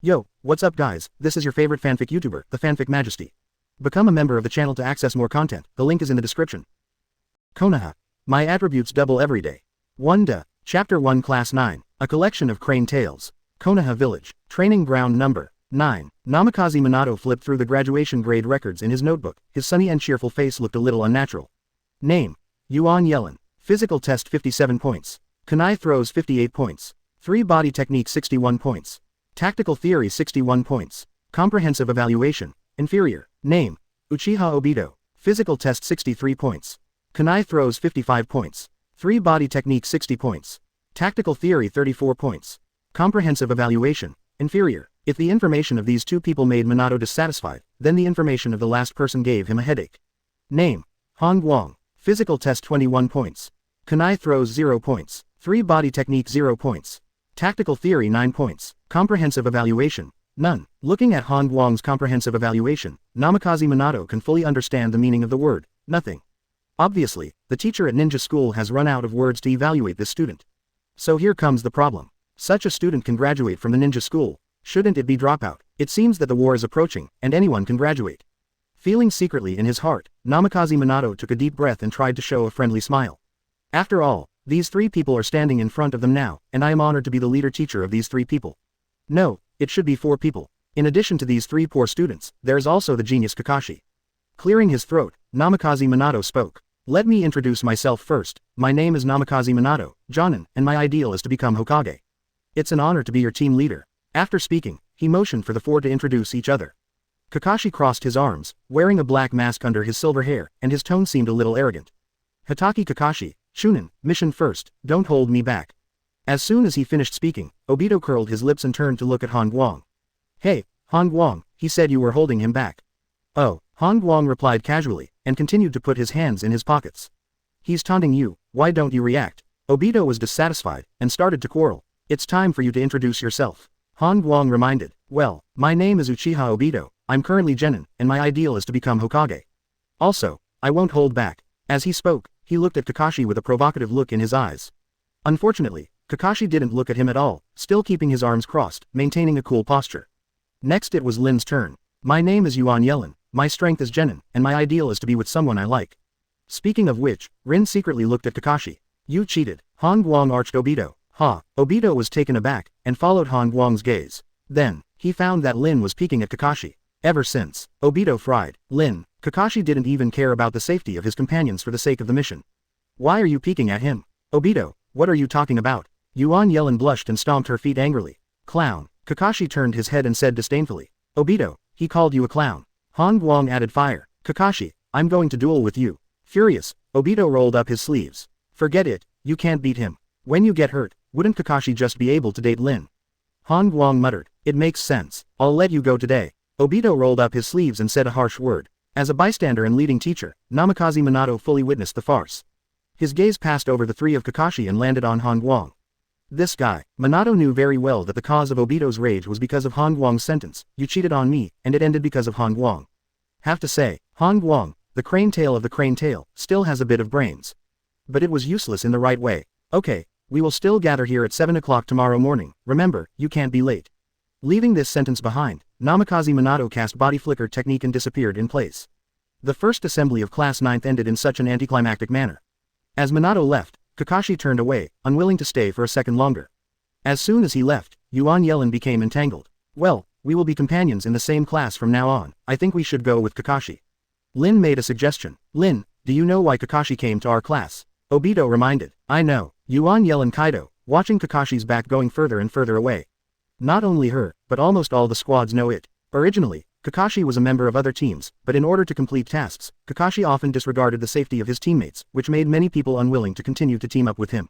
Yo, what's up guys, this is your favorite fanfic YouTuber, the Fanfic Majesty. Become a member of the channel to access more content, the link is in the description. Konoha. My attributes double every day. 1 Chapter 1 Class 9, A Collection of Crane Tales. Konoha Village, Training Ground Number 9. Namikaze Minato flipped through the graduation grade records in his notebook, his sunny and cheerful face looked a little unnatural. Name: Yuan Yellen. Physical test 57 points. Kunai throws 58 points. 3 body technique 61 points. Tactical theory 61 points. Comprehensive evaluation, inferior. Name: Uchiha Obito. Physical test 63 points. Kunai throws 55 points. 3 body technique 60 points. Tactical theory 34 points. Comprehensive evaluation, inferior. If the information of these two people made Minato dissatisfied, then the information of the last person gave him a headache. Name: Guang. Physical test 21 points. Kunai throws 0 points. 3 body technique 0 points. Tactical theory 9 points. Comprehensive evaluation, none. Looking at Guang's comprehensive evaluation, Namikaze Minato can fully understand the meaning of the word, nothing. Obviously, the teacher at ninja school has run out of words to evaluate this student. So here comes the problem. Such a student can graduate from the ninja school. Shouldn't it be dropout? It seems that the war is approaching, and anyone can graduate. Feeling secretly in his heart, Namikaze Minato took a deep breath and tried to show a friendly smile. After all, these 3 people are standing in front of them now, and I am honored to be the leader teacher of these 3 people. No, it should be 4 people. In addition to these 3 poor students, there is also the genius Kakashi. Clearing his throat, Namikaze Minato spoke. Let me introduce myself first. My name is Namikaze Minato, Jonin, and my ideal is to become Hokage. It's an honor to be your team leader. After speaking, he motioned for the 4 to introduce each other. Kakashi crossed his arms, wearing a black mask under his silver hair, and his tone seemed a little arrogant. Hatake Kakashi, Chunin, mission first, don't hold me back. As soon as he finished speaking, Obito curled his lips and turned to look at Guang. Hey, Guang, he said you were holding him back. Oh, Guang replied casually, and continued to put his hands in his pockets. He's taunting you, why don't you react? Obito was dissatisfied, and started to quarrel. It's time for you to introduce yourself. Guang reminded. Well, my name is Uchiha Obito, I'm currently Genin, and my ideal is to become Hokage. Also, I won't hold back. As he spoke, he looked at Kakashi with a provocative look in his eyes. Unfortunately, Kakashi didn't look at him at all, still keeping his arms crossed, maintaining a cool posture. Next it was Lin's turn. My name is Yuan Yellen, my strength is Genin, and my ideal is to be with someone I like. Speaking of which, Rin secretly looked at Kakashi. You cheated. Guang arched Obito. Ha! Obito was taken aback, and followed Guang's gaze. Then, he found that Lin was peeking at Kakashi. Ever since, Obito fried Lin, Kakashi didn't even care about the safety of his companions for the sake of the mission. Why are you peeking at him? Obito, what are you talking about? Yuan Yellen blushed and stomped her feet angrily. Clown. Kakashi turned his head and said disdainfully. Obito, he called you a clown. Guang added fire. Kakashi, I'm going to duel with you. Furious, Obito rolled up his sleeves. Forget it, you can't beat him. When you get hurt, wouldn't Kakashi just be able to date Lin? Guang muttered. It makes sense. I'll let you go today. Obito rolled up his sleeves and said a harsh word. As a bystander and leading teacher, Namikaze Minato fully witnessed the farce. His gaze passed over the 3 of Kakashi and landed on Guang. This guy. Minato knew very well that the cause of Obito's rage was because of Guang's sentence, you cheated on me, and it ended because of Guang. Have to say, Guang, the crane tail of the crane tail, still has a bit of brains. But it was useless in the right way. Okay, we will still gather here at 7 o'clock tomorrow morning, remember, you can't be late. Leaving this sentence behind, Namikaze Minato cast body flicker technique and disappeared in place. The first assembly of Class 9th ended in such an anticlimactic manner. As Minato left, Kakashi turned away, unwilling to stay for a second longer. As soon as he left, Yuan Yellen became entangled. Well, we will be companions in the same class from now on, I think we should go with Kakashi. Lin made a suggestion. Lin, do you know why Kakashi came to our class? Obito reminded. I know. Yuan Yellen Kaido, watching Kakashi's back going further and further away. Not only her, but almost all the squads know it. Originally, Kakashi was a member of other teams, but in order to complete tasks, Kakashi often disregarded the safety of his teammates, which made many people unwilling to continue to team up with him.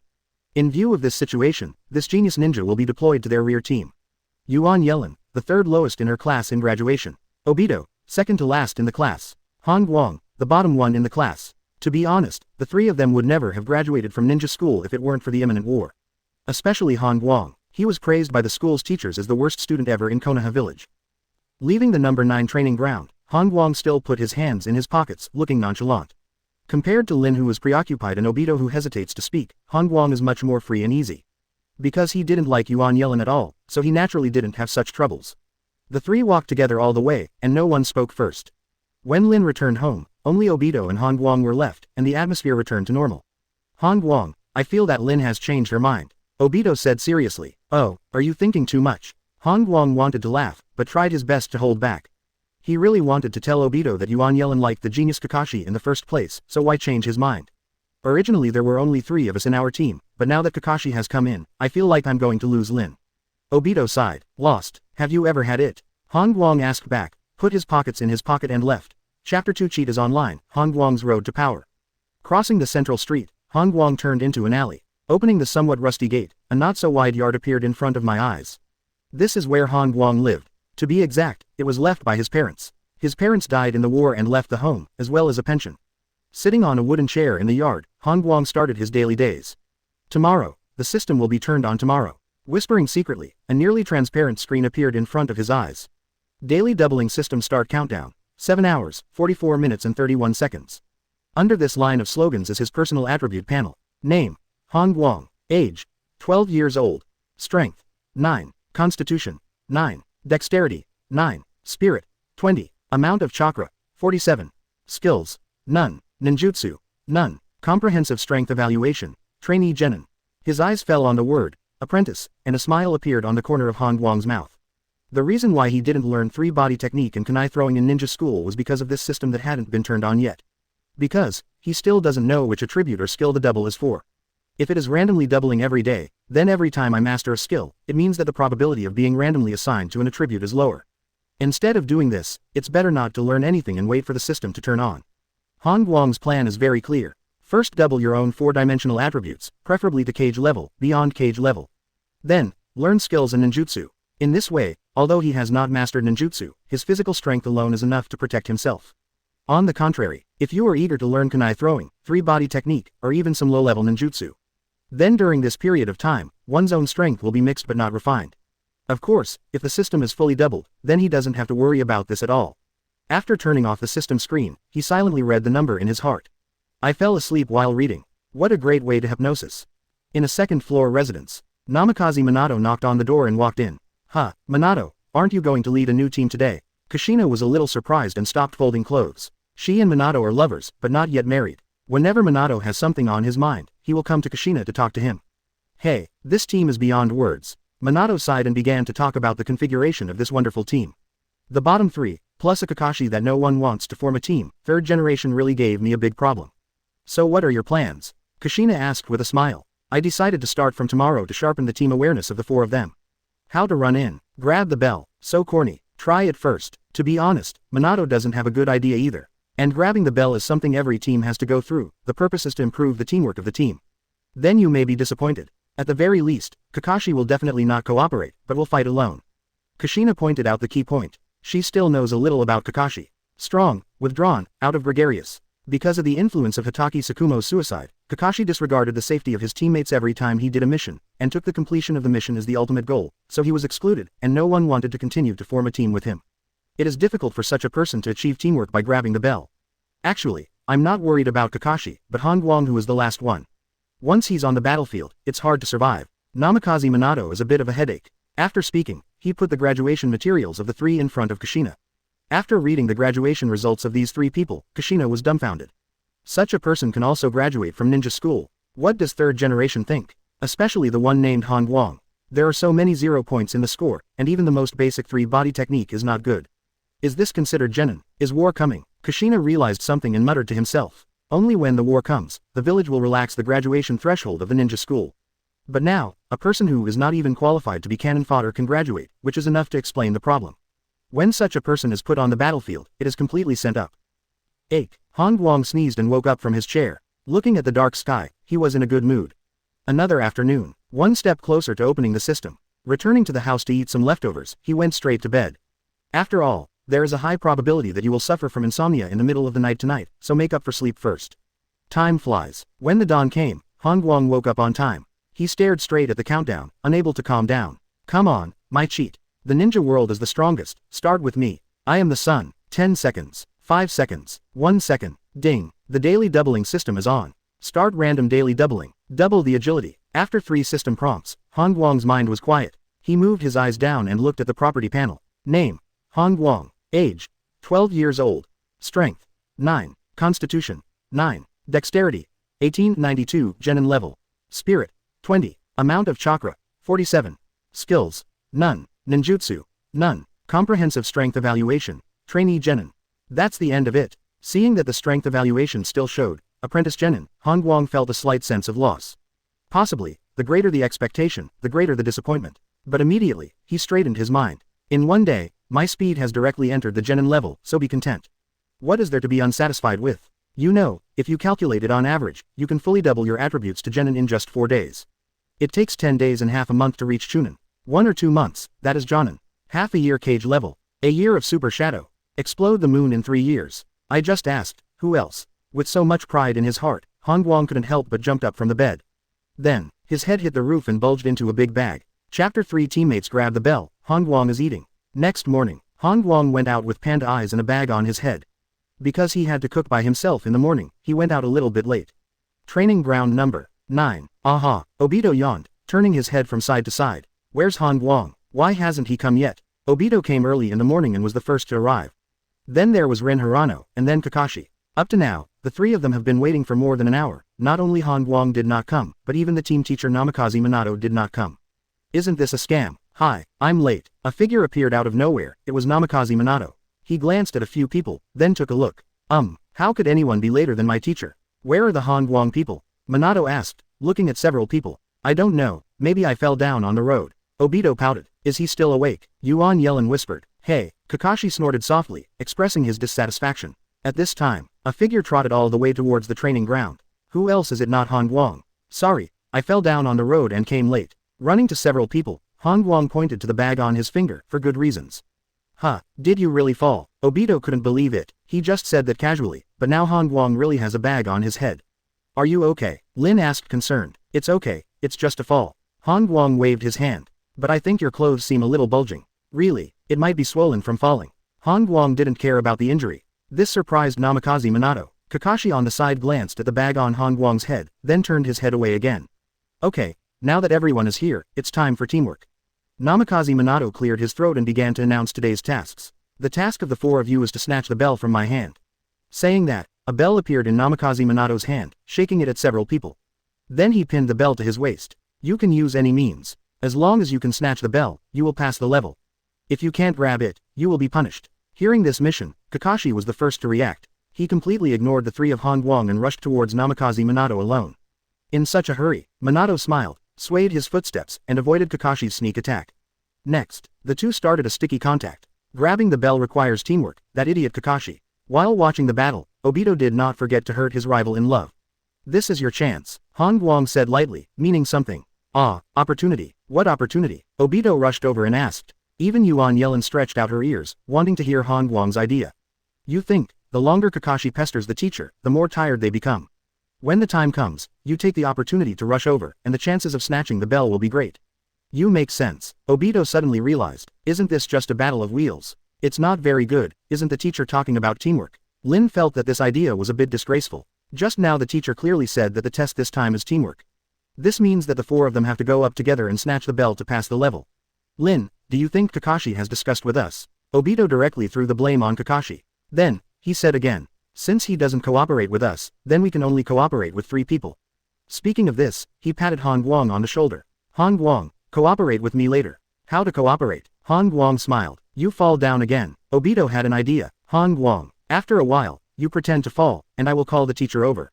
In view of this situation, this genius ninja will be deployed to their rear team. Yuan Yellen, the 3rd lowest in her class in graduation. Obito, 2nd to last in the class. Guang, the bottom one in the class. To be honest, the 3 of them would never have graduated from ninja school if it weren't for the imminent war. Especially Guang. He was praised by the school's teachers as the worst student ever in Konoha village. Leaving the number 9 training ground, Guang still put his hands in his pockets, looking nonchalant. Compared to Lin who was preoccupied and Obito who hesitates to speak, Guang is much more free and easy. Because he didn't like Yuan Yelin at all, so he naturally didn't have such troubles. The three walked together all the way, and no one spoke first. When Lin returned home, only Obito and Han Guang were left, and the atmosphere returned to normal. Han Guang, I feel that Lin has changed her mind. Obito said seriously. Oh, are you thinking too much? Han Guang wanted to laugh, but tried his best to hold back. He really wanted to tell Obito that Yuan Yelin liked the genius Kakashi in the first place, so why change his mind? Originally there were only 3 of us in our team, but now that Kakashi has come in, I feel like I'm going to lose Lin. Obito sighed. Lost, have you ever had it? Han Guang asked back, put his pockets in his pocket and left. Chapter 2 Cheat is online, Han Guang's road to power. Crossing the central street, Han Guang turned into an alley. Opening the somewhat rusty gate, a not-so-wide yard appeared in front of my eyes. This is where Han Guang lived. To be exact, it was left by his parents. His parents died in the war and left the home, as well as a pension. Sitting on a wooden chair in the yard, Han Guang started his daily days. Tomorrow, the system will be turned on tomorrow. Whispering secretly, a nearly transparent screen appeared in front of his eyes. Daily doubling system start countdown. 7 hours, 44 minutes and 31 seconds. Under this line of slogans is his personal attribute panel. Name, Han Guang. Age, 12 years old. Strength, 9. Constitution, 9. Dexterity, 9. Spirit, 20. Amount of chakra, 47. Skills, none. Ninjutsu, none. Comprehensive strength evaluation, trainee genin. His eyes fell on the word, apprentice, and a smile appeared on the corner of Han Guang's mouth. The reason why he didn't learn 3-body technique and kunai throwing in ninja school was because of this system that hadn't been turned on yet. Because, he still doesn't know which attribute or skill the double is for. If it is randomly doubling every day, then every time I master a skill, it means that the probability of being randomly assigned to an attribute is lower. Instead of doing this, it's better not to learn anything and wait for the system to turn on. Han Guang's plan is very clear. First double your own 4-dimensional attributes, preferably to cage level, beyond cage level. Then, learn skills in ninjutsu. In this way, although he has not mastered ninjutsu, his physical strength alone is enough to protect himself. On the contrary, if you are eager to learn kunai throwing, 3-body technique, or even some low-level ninjutsu, then during this period of time, one's own strength will be mixed but not refined. Of course, if the system is fully doubled, then he doesn't have to worry about this at all. After turning off the system screen, he silently read the number in his heart. I fell asleep while reading. What a great way to hypnosis. In a second-floor residence, Namikaze Minato knocked on the door and walked in. Huh, Minato, aren't you going to lead a new team today? Kushina was a little surprised and stopped folding clothes. She and Minato are lovers, but not yet married. Whenever Minato has something on his mind, he will come to Kushina to talk to him. Hey, this team is beyond words. Minato sighed and began to talk about the configuration of this wonderful team. The bottom 3, plus a Kakashi that no one wants to form a team, 3rd generation really gave me a big problem. So what are your plans? Kushina asked with a smile. I decided to start from tomorrow to sharpen the team awareness of the 4 of them. How to run in. Grab the bell. So corny. Try it first. To be honest, Minato doesn't have a good idea either. And grabbing the bell is something every team has to go through. The purpose is to improve the teamwork of the team. Then you may be disappointed. At the very least, Kakashi will definitely not cooperate, but will fight alone. Kushina pointed out the key point. She still knows a little about Kakashi. Strong, withdrawn, out of gregarious. Because of the influence of Hitaki Tsukumo's suicide, Kakashi disregarded the safety of his teammates every time he did a mission, and took the completion of the mission as the ultimate goal, so he was excluded, and no one wanted to continue to form a team with him. It is difficult for such a person to achieve teamwork by grabbing the bell. Actually, I'm not worried about Kakashi, but Han Guang, who is the last one. Once he's on the battlefield, it's hard to survive. Namikaze Minato is a bit of a headache. After speaking, he put the graduation materials of the 3 in front of Kushina. After reading the graduation results of these 3 people, Kushina was dumbfounded. Such a person can also graduate from ninja school. What does 3rd generation think? Especially the one named Han Guang. There are so many 0 points in the score, and even the most basic 3-body technique is not good. Is this considered genin? Is war coming? Kushina realized something and muttered to himself. Only when the war comes, the village will relax the graduation threshold of the ninja school. But now, a person who is not even qualified to be cannon fodder can graduate, which is enough to explain the problem. When such a person is put on the battlefield, it is completely sent up. Ache. Han Guang sneezed and woke up from his chair. Looking at the dark sky, he was in a good mood. Another afternoon. One step closer to opening the system. Returning to the house to eat some leftovers, he went straight to bed. After all, there is a high probability that you will suffer from insomnia in the middle of the night tonight, so make up for sleep first. Time flies. When the dawn came, Han Guang woke up on time. He stared straight at the countdown, unable to calm down. Come on, my cheat. The ninja world is the strongest, start with me. I am the sun. 10 seconds. 5 seconds. 1 second. Ding. The daily doubling system is on. Start random daily doubling. Double the agility. After 3 system prompts, Han Guang's mind was quiet. He moved his eyes down and looked at the property panel. Name: Han Guang. Age: 12 years old. Strength: 9. Constitution: 9. Dexterity: 1892 genin level. Spirit: 20. Amount of chakra: 47. Skills: none. Ninjutsu: none. Comprehensive strength evaluation: trainee genin. That's the end of it. Seeing that the strength evaluation still showed apprentice genin, Han Guang felt a slight sense of loss. Possibly, the greater the expectation, the greater the disappointment. But immediately, he straightened his mind. In one day, my speed has directly entered the genin level, so be content. What is there to be unsatisfied with? You know, if you calculate it on average, you can fully double your attributes to genin in just 4 days. It takes 10 days and half a month to reach Chunin. 1 or 2 months, that is jonin. Half a year cage level. A year of super shadow. Explode the moon in 3 years. I just asked, who else? With so much pride in his heart, Han Guang couldn't help but jumped up from the bed. Then, his head hit the roof and bulged into a big bag. Chapter 3 Teammates grabbed the bell. Han Guang is eating. Next morning, Han Guang went out with panda eyes and a bag on his head. Because he had to cook by himself in the morning, he went out a little bit late. Training ground number 9. Aha, Obito yawned, turning his head from side to side. Where's Han Guang? Why hasn't he come yet? Obito came early in the morning and was the first to arrive. Then there was Rin Hirano, and then Kakashi. Up to now, the 3 of them have been waiting for more than an hour. Not only Han Guang did not come, but even the team teacher Namikaze Minato did not come. Isn't this a scam? Hi, I'm late. A figure appeared out of nowhere. It was Namikaze Minato. He glanced at a few people, then took a look. How could anyone be later than my teacher? Where are the Han Guang people? Minato asked, looking at several people. I don't know, maybe I fell down on the road. Obito pouted. Is he still awake? Yuan Yellen whispered. Hey. Kakashi snorted softly, expressing his dissatisfaction. At this time, a figure trotted all the way towards the training ground. Who else is it not Han Guang? Sorry, I fell down on the road and came late. Running to several people, Han Guang pointed to the bag on his finger, for good reasons. Huh, did you really fall? Obito couldn't believe it. He just said that casually, but now Han Guang really has a bag on his head. Are you okay? Lin asked concerned. It's okay, it's just a fall. Han Guang waved his hand. But I think your clothes seem a little bulging. Really, it might be swollen from falling. Han Guang didn't care about the injury. This surprised Namikaze Minato. Kakashi on the side glanced at the bag on Han Guang's head, then turned his head away again. Okay, now that everyone is here, it's time for teamwork. Namikaze Minato cleared his throat and began to announce today's tasks. The task of the 4 of you is to snatch the bell from my hand. Saying that, a bell appeared in Namikaze Minato's hand, shaking it at several people. Then he pinned the bell to his waist. You can use any means. As long as you can snatch the bell, you will pass the level. If you can't grab it, you will be punished. Hearing this mission, Kakashi was the first to react. He completely ignored the 3 of Han Guang and rushed towards Namikaze Minato alone. In such a hurry, Minato smiled, swayed his footsteps, and avoided Kakashi's sneak attack. Next, the 2 started a sticky contact. Grabbing the bell requires teamwork, that idiot Kakashi. While watching the battle, Obito did not forget to hurt his rival in love. This is your chance, Han Guang said lightly, meaning something. Ah, opportunity. What opportunity? Obito rushed over and asked. Even Yuan Yellen stretched out her ears, wanting to hear Han Guang's idea. You think, the longer Kakashi pesters the teacher, the more tired they become. When the time comes, you take the opportunity to rush over, and the chances of snatching the bell will be great. You make sense. Obito suddenly realized, isn't this just a battle of wheels? It's not very good, isn't the teacher talking about teamwork? Lin felt that this idea was a bit disgraceful. Just now the teacher clearly said that the test this time is teamwork. This means that the 4 of them have to go up together and snatch the bell to pass the level. Lin, do you think Kakashi has discussed with us? Obito directly threw the blame on Kakashi. Then, he said again, since he doesn't cooperate with us, then we can only cooperate with 3 people. Speaking of this, he patted Han Guang on the shoulder. Han Guang, cooperate with me later. How to cooperate? Han Guang smiled. You fall down again. Obito had an idea. Han Guang, after a while, you pretend to fall, and I will call the teacher over.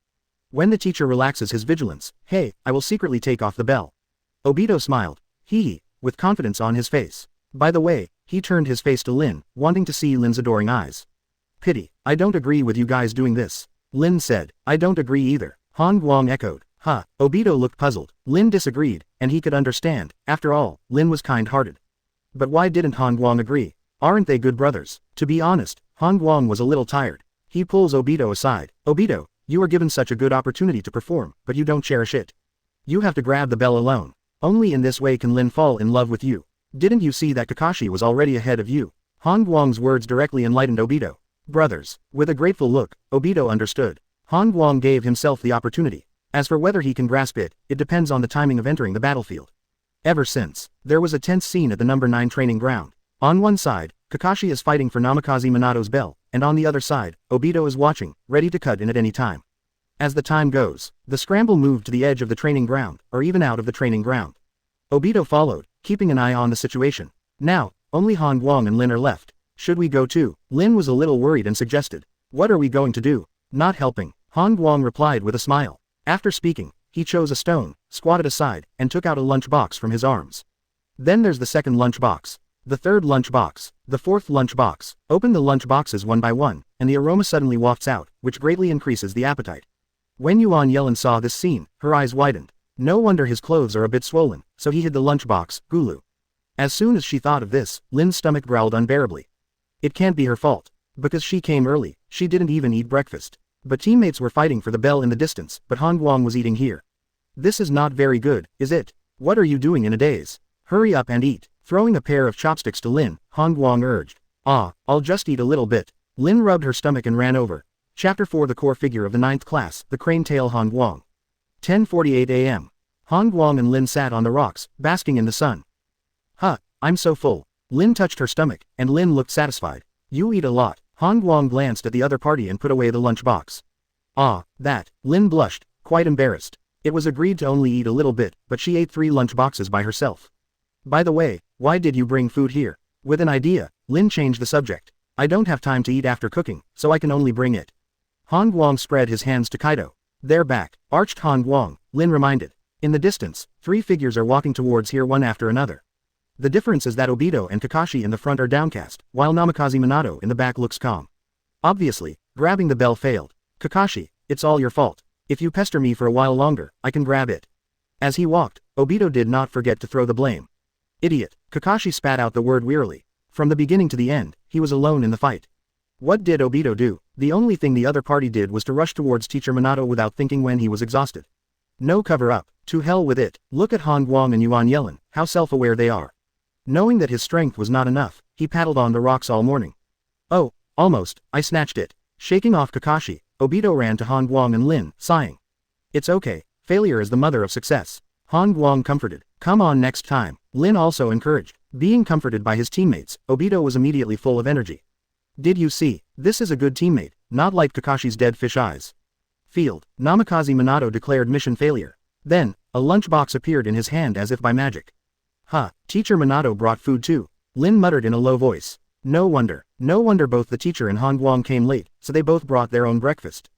When the teacher relaxes his vigilance, hey, I will secretly take off the bell. Obito smiled. Hee, with confidence on his face. By the way, he turned his face to Lin, wanting to see Lin's adoring eyes. Pity, I don't agree with you guys doing this. Lin said, I don't agree either. Han Guang echoed. Huh, Obito looked puzzled. Lin disagreed, and he could understand. After all, Lin was kind-hearted. But why didn't Han Guang agree? Aren't they good brothers? To be honest, Han Guang was a little tired. He pulls Obito aside. Obito, you are given such a good opportunity to perform, but you don't cherish it. You have to grab the bell alone. Only in this way can Lin fall in love with you. Didn't you see that Kakashi was already ahead of you? Han Guang's words directly enlightened Obito. Brothers. With a grateful look, Obito understood. Han Guang gave himself the opportunity. As for whether he can grasp it, it depends on the timing of entering the battlefield. Ever since, there was a tense scene at the number 9 training ground. On one side, Kakashi is fighting for Namikaze Minato's bell, and on the other side, Obito is watching, ready to cut in at any time. As the time goes, the scramble moved to the edge of the training ground, or even out of the training ground. Obito followed, keeping an eye on the situation. Now, only Han Guang and Lin are left. Should we go too? Lin was a little worried and suggested. What are we going to do? Not helping, Han Guang replied with a smile. After speaking, he chose a stone, squatted aside, and took out a lunch box from his arms. Then there's the second lunch box. The third lunch box. The fourth lunch box. Open the lunch boxes one by one, and the aroma suddenly wafts out, which greatly increases the appetite. When Yuan Yelin saw this scene, her eyes widened. No wonder his clothes are a bit swollen, so he hid the lunchbox, Gulu. As soon as she thought of this, Lin's stomach growled unbearably. It can't be her fault. Because she came early, she didn't even eat breakfast. But teammates were fighting for the bell in the distance, but Han Guang was eating here. This is not very good, is it? What are you doing in a daze? Hurry up and eat. Throwing a pair of chopsticks to Lin, Han Guang urged. I'll just eat a little bit. Lin rubbed her stomach and ran over. Chapter 4 The core figure of the 9th class, the crane tail Han Guang. 10:48 a.m. Han Guang and Lin sat on the rocks, basking in the sun. I'm so full. Lin touched her stomach, and Lin looked satisfied. You eat a lot. Han Guang glanced at the other party and put away the lunchbox. That. Lin blushed, quite embarrassed. It was agreed to only eat a little bit, but she ate 3 lunchboxes by herself. By the way, why did you bring food here? With an idea, Lin changed the subject. I don't have time to eat after cooking, so I can only bring it. Han Guang spread his hands to Kaido. They're back, arched Han Guang, Lin reminded. In the distance, 3 figures are walking towards here one after another. The difference is that Obito and Kakashi in the front are downcast, while Namikaze Minato in the back looks calm. Obviously, grabbing the bell failed. Kakashi, it's all your fault. If you pester me for a while longer, I can grab it. As he walked, Obito did not forget to throw the blame. Idiot, Kakashi spat out the word wearily. From the beginning to the end, he was alone in the fight. What did Obito do? The only thing the other party did was to rush towards Teacher Minato without thinking when he was exhausted. No cover up, to hell with it. Look at Han Guang and Yuan Yelin, how self-aware they are. Knowing that his strength was not enough, he paddled on the rocks all morning. Oh, almost, I snatched it. Shaking off Kakashi, Obito ran to Han Guang and Lin, sighing. It's okay, failure is the mother of success. Han Guang comforted. Come on next time, Lin also encouraged. Being comforted by his teammates, Obito was immediately full of energy. Did you see? This is a good teammate, not like Kakashi's dead fish eyes. Field, Namikaze Minato declared mission failure. Then, a lunchbox appeared in his hand as if by magic. Teacher Minato brought food too, Lin muttered in a low voice. No wonder both the teacher and Han Guang came late, so they both brought their own breakfast.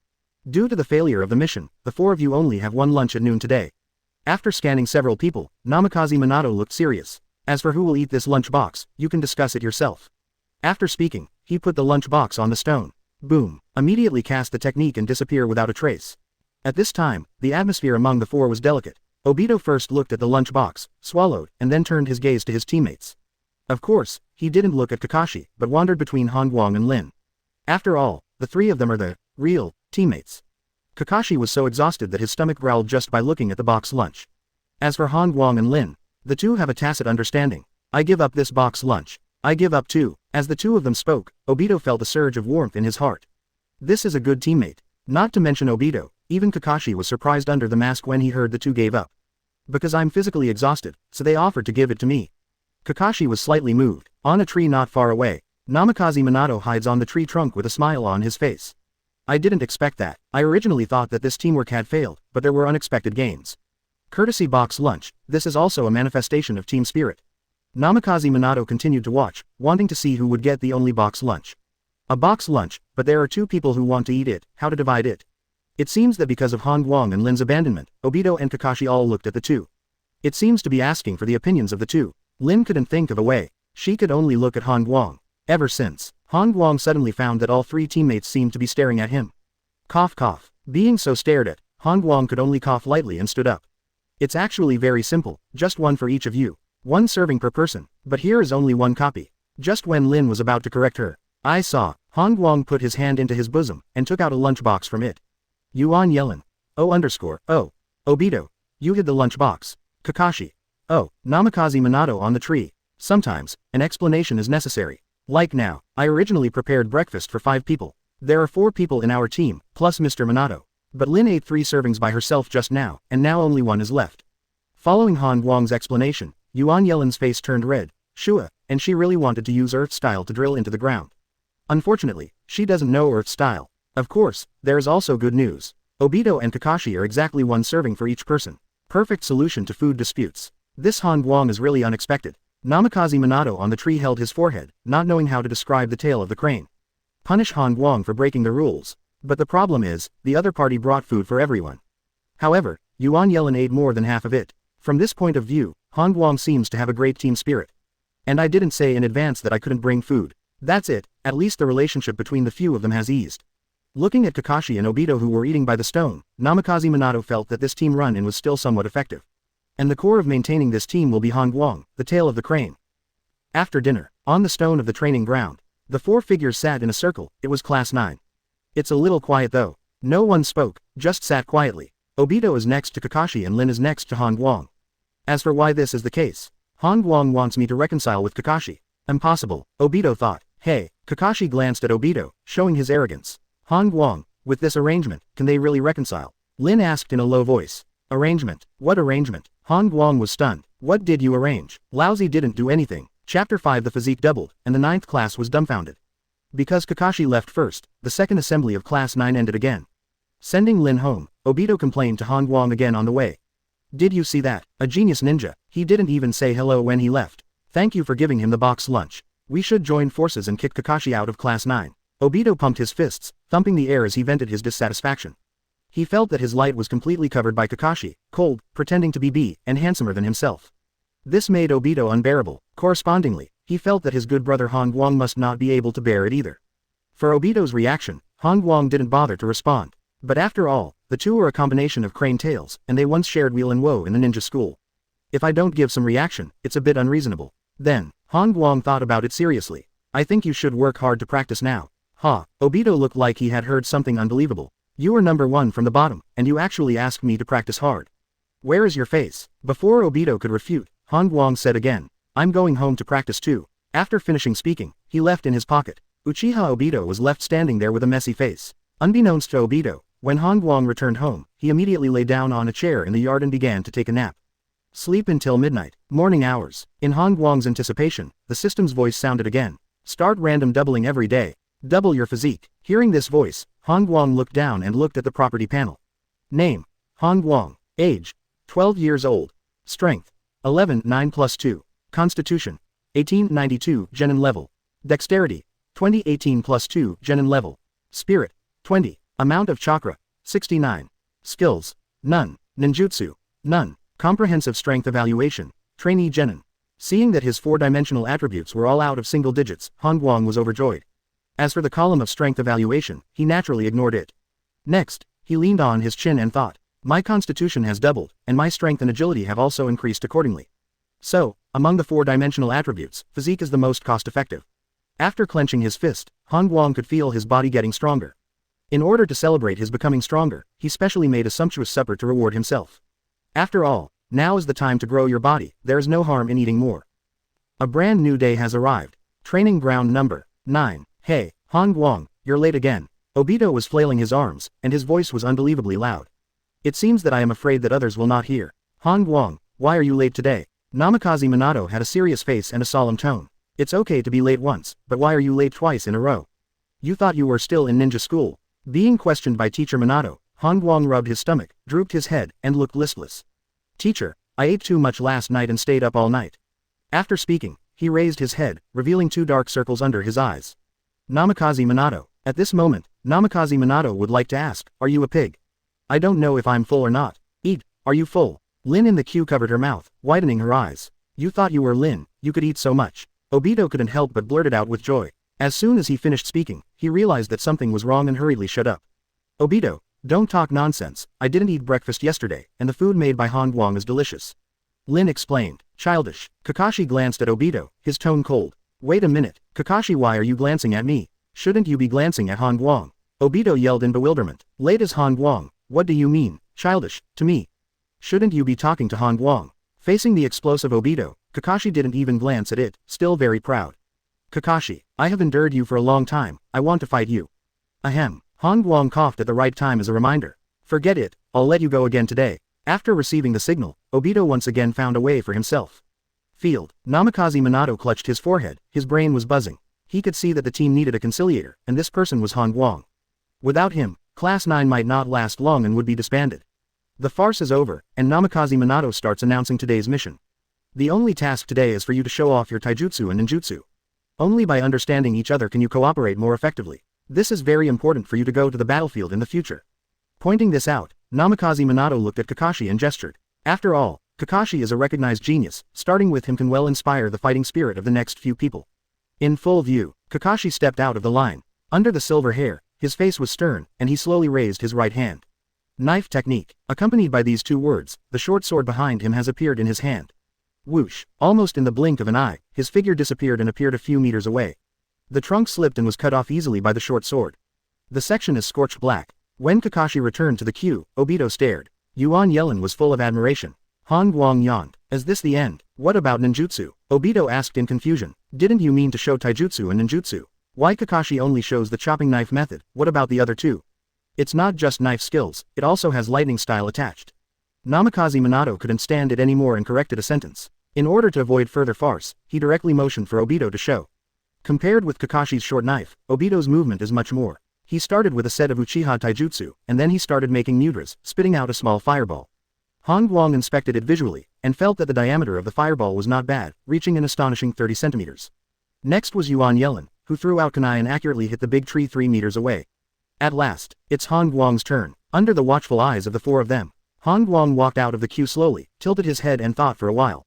Due to the failure of the mission, the 4 of you only have one lunch at noon today. After scanning several people, Namikaze Minato looked serious. As for who will eat this lunchbox, you can discuss it yourself. After speaking, he put the lunchbox on the stone. Boom. Immediately cast the technique and disappear without a trace. At this time, the atmosphere among the 4 was delicate. Obito first looked at the lunchbox, swallowed, and then turned his gaze to his teammates. Of course, he didn't look at Kakashi, but wandered between Han Guang and Lin. After all, the 3 of them are the real teammates. Kakashi was so exhausted that his stomach growled just by looking at the box lunch. As for Han Guang and Lin, the 2 have a tacit understanding. I give up this box lunch. I give up too. As the 2 of them spoke, Obito felt a surge of warmth in his heart. This is a good teammate. Not to mention Obito, even Kakashi was surprised under the mask when he heard the 2 gave up. Because I'm physically exhausted, so they offered to give it to me. Kakashi was slightly moved. On a tree not far away, Namikaze Minato hides on the tree trunk with a smile on his face. I didn't expect that. I originally thought that this teamwork had failed, but there were unexpected gains. Courtesy box lunch, this is also a manifestation of team spirit. Namikaze Minato continued to watch, wanting to see who would get the only box lunch. A box lunch, but there are 2 people who want to eat it, how to divide it. It seems that because of Han Guang and Lin's abandonment, Obito and Kakashi all looked at the 2. It seems to be asking for the opinions of the 2. Lin couldn't think of a way. She could only look at Han Guang. Ever since, Han Guang suddenly found that all 3 teammates seemed to be staring at him. Cough cough. Being so stared at, Han Guang could only cough lightly and stood up. It's actually very simple, just 1 for each of you. 1 serving per person, but here is only 1 copy. Just when Lin was about to correct her, I saw, Han Guang put his hand into his bosom, and took out a lunchbox from it. Yuan Yelin. Oh. Obito. You hid the lunchbox. Kakashi. Oh. Namikaze Minato on the tree. Sometimes, an explanation is necessary. Like now, I originally prepared breakfast for 5 people. There are 4 people in our team, plus Mr. Minato. But Lin ate 3 servings by herself just now, and now only 1 is left. Following Han Guang's explanation, Yuan Yelin's face turned red. Shua, and she really wanted to use Earth style to drill into the ground. Unfortunately, she doesn't know Earth style. Of course, there is also good news. Obito and Kakashi are exactly 1 serving for each person. Perfect solution to food disputes. This Han Guang is really unexpected. Namikaze Minato on the tree held his forehead, not knowing how to describe the tail of the crane. Punish Han Guang for breaking the rules. But the problem is, the other party brought food for everyone. However, Yuan Yelin ate more than half of it. From this point of view, Han Guang seems to have a great team spirit. And I didn't say in advance that I couldn't bring food. That's it, at least the relationship between the few of them has eased. Looking at Kakashi and Obito who were eating by the stone, Namikaze Minato felt that this team run-in was still somewhat effective. And the core of maintaining this team will be Han Guang, the tail of the crane. After dinner, on the stone of the training ground, the 4 figures sat in a circle. It was class 9. It's a little quiet though. No one spoke, just sat quietly. Obito is next to Kakashi and Lin is next to Han Guang. As for why this is the case, Han Guang wants me to reconcile with Kakashi. Impossible, Obito thought. Hey, Kakashi glanced at Obito, showing his arrogance. Han Guang, with this arrangement, can they really reconcile? Lin asked in a low voice. Arrangement? What arrangement? Han Guang was stunned. What did you arrange? Lousy didn't do anything. Chapter 5 The physique doubled, and the 9th class was dumbfounded. Because Kakashi left first, the second assembly of class 9 ended again. Sending Lin home, Obito complained to Han Guang again on the way. Did you see that? A genius ninja. He didn't even say hello when he left. Thank you for giving him the box lunch. We should join forces and kick Kakashi out of class 9. Obito pumped his fists, thumping the air as he vented his dissatisfaction. He felt that his light was completely covered by Kakashi, cold, pretending to be and handsomer than himself. This made Obito unbearable. Correspondingly, he felt that his good brother Han Guang must not be able to bear it either. For Obito's reaction, Han Guang didn't bother to respond. But after all, the two are a combination of crane tails, and they once shared wheel and woe in the ninja school. If I don't give some reaction, it's a bit unreasonable. Then, Han Guang thought about it seriously. I think you should work hard to practice now. Ha, Obito looked like he had heard something unbelievable. You are number 1 from the bottom, and you actually asked me to practice hard. Where is your face? Before Obito could refute, Han Guang said again. I'm going home to practice too. After finishing speaking, he left in his pocket. Uchiha Obito was left standing there with a messy face. Unbeknownst to Obito, when Han Guang returned home, he immediately lay down on a chair in the yard and began to take a nap. Sleep until midnight, morning hours. In Han Guang's anticipation, the system's voice sounded again. Start random doubling every day. Double your physique. Hearing this voice, Han Guang looked down and looked at the property panel. Name: Han Guang. Age: 12 years old. Strength: 11 9 plus 2. Constitution: 1892 Genin level. Dexterity: 20 18 plus 2 Genin level. Spirit: 20. Amount of chakra: 69. Skills: none. Ninjutsu: none. Comprehensive strength evaluation: trainee Genin. Seeing that his 4-dimensional attributes were all out of single digits, Han Guang was overjoyed. As for the column of strength evaluation, he naturally ignored it. Next, he leaned on his chin and thought, my constitution has doubled, and my strength and agility have also increased accordingly. So, among the 4-dimensional attributes, physique is the most cost-effective. After clenching his fist, Han Guang could feel his body getting stronger. In order to celebrate his becoming stronger, he specially made a sumptuous supper to reward himself. After all, now is the time to grow your body. There is no harm in eating more. A brand new day has arrived. Training ground number 9. Hey, Han Guang, you're late again. Obito was flailing his arms, and his voice was unbelievably loud. It seems that I am afraid that others will not hear. Han Guang, why are you late today? Namikaze Minato had a serious face and a solemn tone. It's okay to be late once, but why are you late twice in a row? You thought you were still in ninja school. Being questioned by Teacher Minato, Han Guang rubbed his stomach, drooped his head, and looked listless. Teacher, I ate too much last night and stayed up all night. After speaking, he raised his head, revealing 2 dark circles under his eyes. Namikaze Minato. At this moment, Namikaze Minato would like to ask, are you a pig? I don't know if I'm full or not. Eat, are you full? Lin in the queue covered her mouth, widening her eyes. You thought you were Lin, you could eat so much. Obito couldn't help but blurted out with joy. As soon as he finished speaking, he realized that something was wrong and hurriedly shut up. Obito, don't talk nonsense. I didn't eat breakfast yesterday, and the food made by Han Guang is delicious. Lin explained. Childish. Kakashi glanced at Obito, his tone cold. Wait a minute, Kakashi, why are you glancing at me? Shouldn't you be glancing at Han Guang? Obito yelled in bewilderment. Late as Han Guang, what do you mean, childish, to me? Shouldn't you be talking to Han Guang? Facing the explosive Obito, Kakashi didn't even glance at it, still very proud. Kakashi, I have endured you for a long time, I want to fight you. Ahem. Han Guang coughed at the right time as a reminder. Forget it, I'll let you go again today. After receiving the signal, Obito once again found a way for himself. Field. Namikaze Minato clutched his forehead, his brain was buzzing. He could see that the team needed a conciliator, and this person was Guang. Without him, Class 9 might not last long and would be disbanded. The farce is over, and Namikaze Minato starts announcing today's mission. The only task today is for you to show off your taijutsu and ninjutsu. Only by understanding each other can you cooperate more effectively. This is very important for you to go to the battlefield in the future. Pointing this out, Namikaze Minato looked at Kakashi and gestured. After all, Kakashi is a recognized genius, starting with him can well inspire the fighting spirit of the next few people. In full view, Kakashi stepped out of the line. Under the silver hair, his face was stern, and he slowly raised his right hand. Knife technique. Accompanied by these two words, the short sword behind him has appeared in his hand. Whoosh, almost in the blink of an eye, his figure disappeared and appeared a few meters away. The trunk slipped and was cut off easily by the short sword. The section is scorched black. When Kakashi returned to the queue, Obito stared. Yuan Yellen was full of admiration. Guang yawned. Is this the end? What about ninjutsu? Obito asked in confusion. Didn't you mean to show taijutsu and ninjutsu? Why Kakashi only shows the chopping knife method? What about the other two? It's not just knife skills, it also has lightning style attached. Namikaze Minato couldn't stand it anymore and corrected a sentence. In order to avoid further farce, he directly motioned for Obito to show. Compared with Kakashi's short knife, Obito's movement is much more. He started with a set of Uchiha taijutsu, and then he started making mudras, spitting out a small fireball. Guang inspected it visually, and felt that the diameter of the fireball was not bad, reaching an astonishing 30 centimeters. Next was Yuan Yellen, who threw out kunai and accurately hit the big tree 3 meters away. At last, it's Guang's turn. Under the watchful eyes of the four of them, Guang walked out of the queue slowly, tilted his head and thought for a while.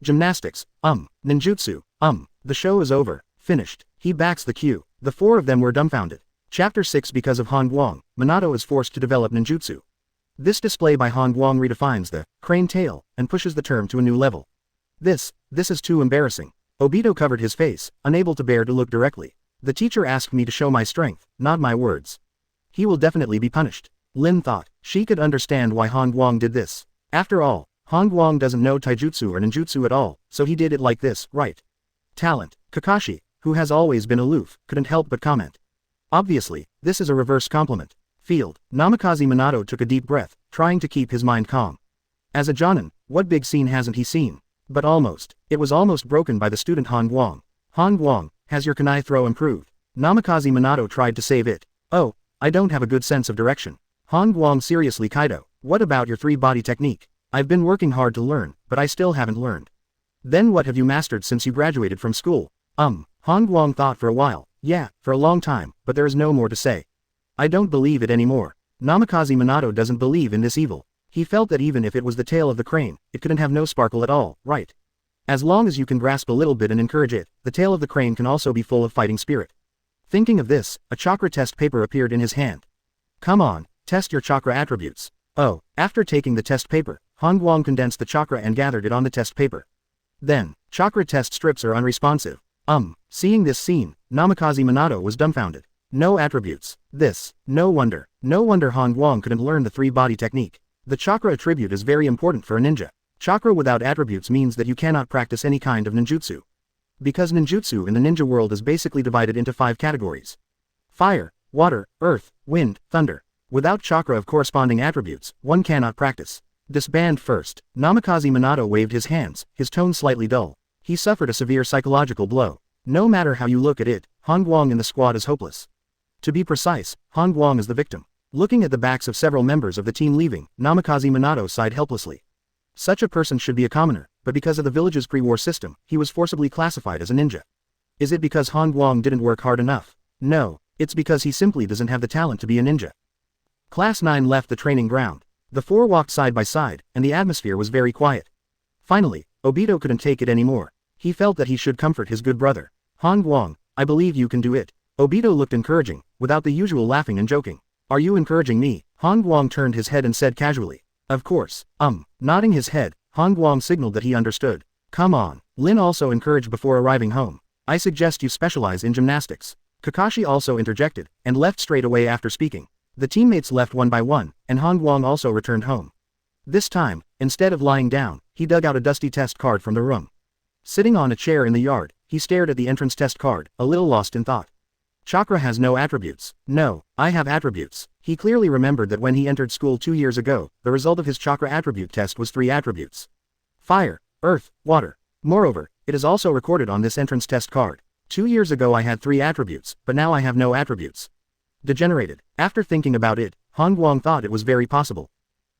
Gymnastics, ninjutsu, the show is over, finished. He backs the queue. The four of them were dumbfounded. Chapter 6. Because of Guang, Minato is forced to develop ninjutsu. This display by Guang redefines the crane tail and pushes the term to a new level. This is too embarrassing. Obito covered his face, unable to bear to look directly. The teacher asked me to show my strength, not my words. He will definitely be punished. Lin thought. She could understand why Guang did this. After all, Guang doesn't know taijutsu or ninjutsu at all, so he did it like this, right? Talent. Kakashi, who has always been aloof, couldn't help but comment. Obviously, this is a reverse compliment. Field. Namikaze Minato took a deep breath, trying to keep his mind calm. As a jonin, what big scene hasn't he seen? But almost. It was almost broken by the student Guang. Guang, has your kunai throw improved? Namikaze Minato tried to save it. Oh, I don't have a good sense of direction. Guang seriously Kaido, what about your 3-body technique? I've been working hard to learn, but I still haven't learned. Then what have you mastered since you graduated from school? Guang thought for a while. Yeah, for a long time, but there is no more to say. I don't believe it anymore. Namikaze Minato doesn't believe in this evil. He felt that even if it was the tail of the crane, it couldn't have no sparkle at all, right? As long as you can grasp a little bit and encourage it, the tail of the crane can also be full of fighting spirit. Thinking of this, a chakra test paper appeared in his hand. Come on, test your chakra attributes. Oh, after taking the test paper, Guang condensed the chakra and gathered it on the test paper. Then, chakra test strips are unresponsive. Seeing this scene, Namikaze Minato was dumbfounded. No attributes. No wonder Guang couldn't learn the 3-body technique. The chakra attribute is very important for a ninja. Chakra without attributes means that you cannot practice any kind of ninjutsu. Because ninjutsu in the ninja world is basically divided into 5 categories. Fire, water, earth, wind, thunder. Without chakra of corresponding attributes, one cannot practice. Disband first. Namikaze Minato waved his hands, his tone slightly dull. He suffered a severe psychological blow. No matter how you look at it, Guang in the squad is hopeless. To be precise, Guang is the victim. Looking at the backs of several members of the team leaving, Namikaze Minato sighed helplessly. Such a person should be a commoner, but because of the village's pre-war system, he was forcibly classified as a ninja. Is it because Guang didn't work hard enough? No, it's because he simply doesn't have the talent to be a ninja. Class 9 left the training ground. The four walked side by side, and the atmosphere was very quiet. Finally, Obito couldn't take it anymore. He felt that he should comfort his good brother. Guang, I believe you can do it. Obito looked encouraging, without the usual laughing and joking. Are you encouraging me? Guang turned his head and said casually. Of course. Nodding his head, Guang signaled that he understood. Come on. Lin also encouraged before arriving home. I suggest you specialize in gymnastics. Kakashi also interjected, and left straight away after speaking. The teammates left one by one, and Guang also returned home. This time, instead of lying down, he dug out a dusty test card from the room. Sitting on a chair in the yard, he stared at the entrance test card, a little lost in thought. Chakra has no attributes. No, I have attributes. He clearly remembered that when he entered school 2 years ago, the result of his chakra attribute test was 3 attributes. Fire, earth, water. Moreover, it is also recorded on this entrance test card. 2 years ago I had 3 attributes, but now I have no attributes. Degenerated. After thinking about it, Han Guang thought it was very possible.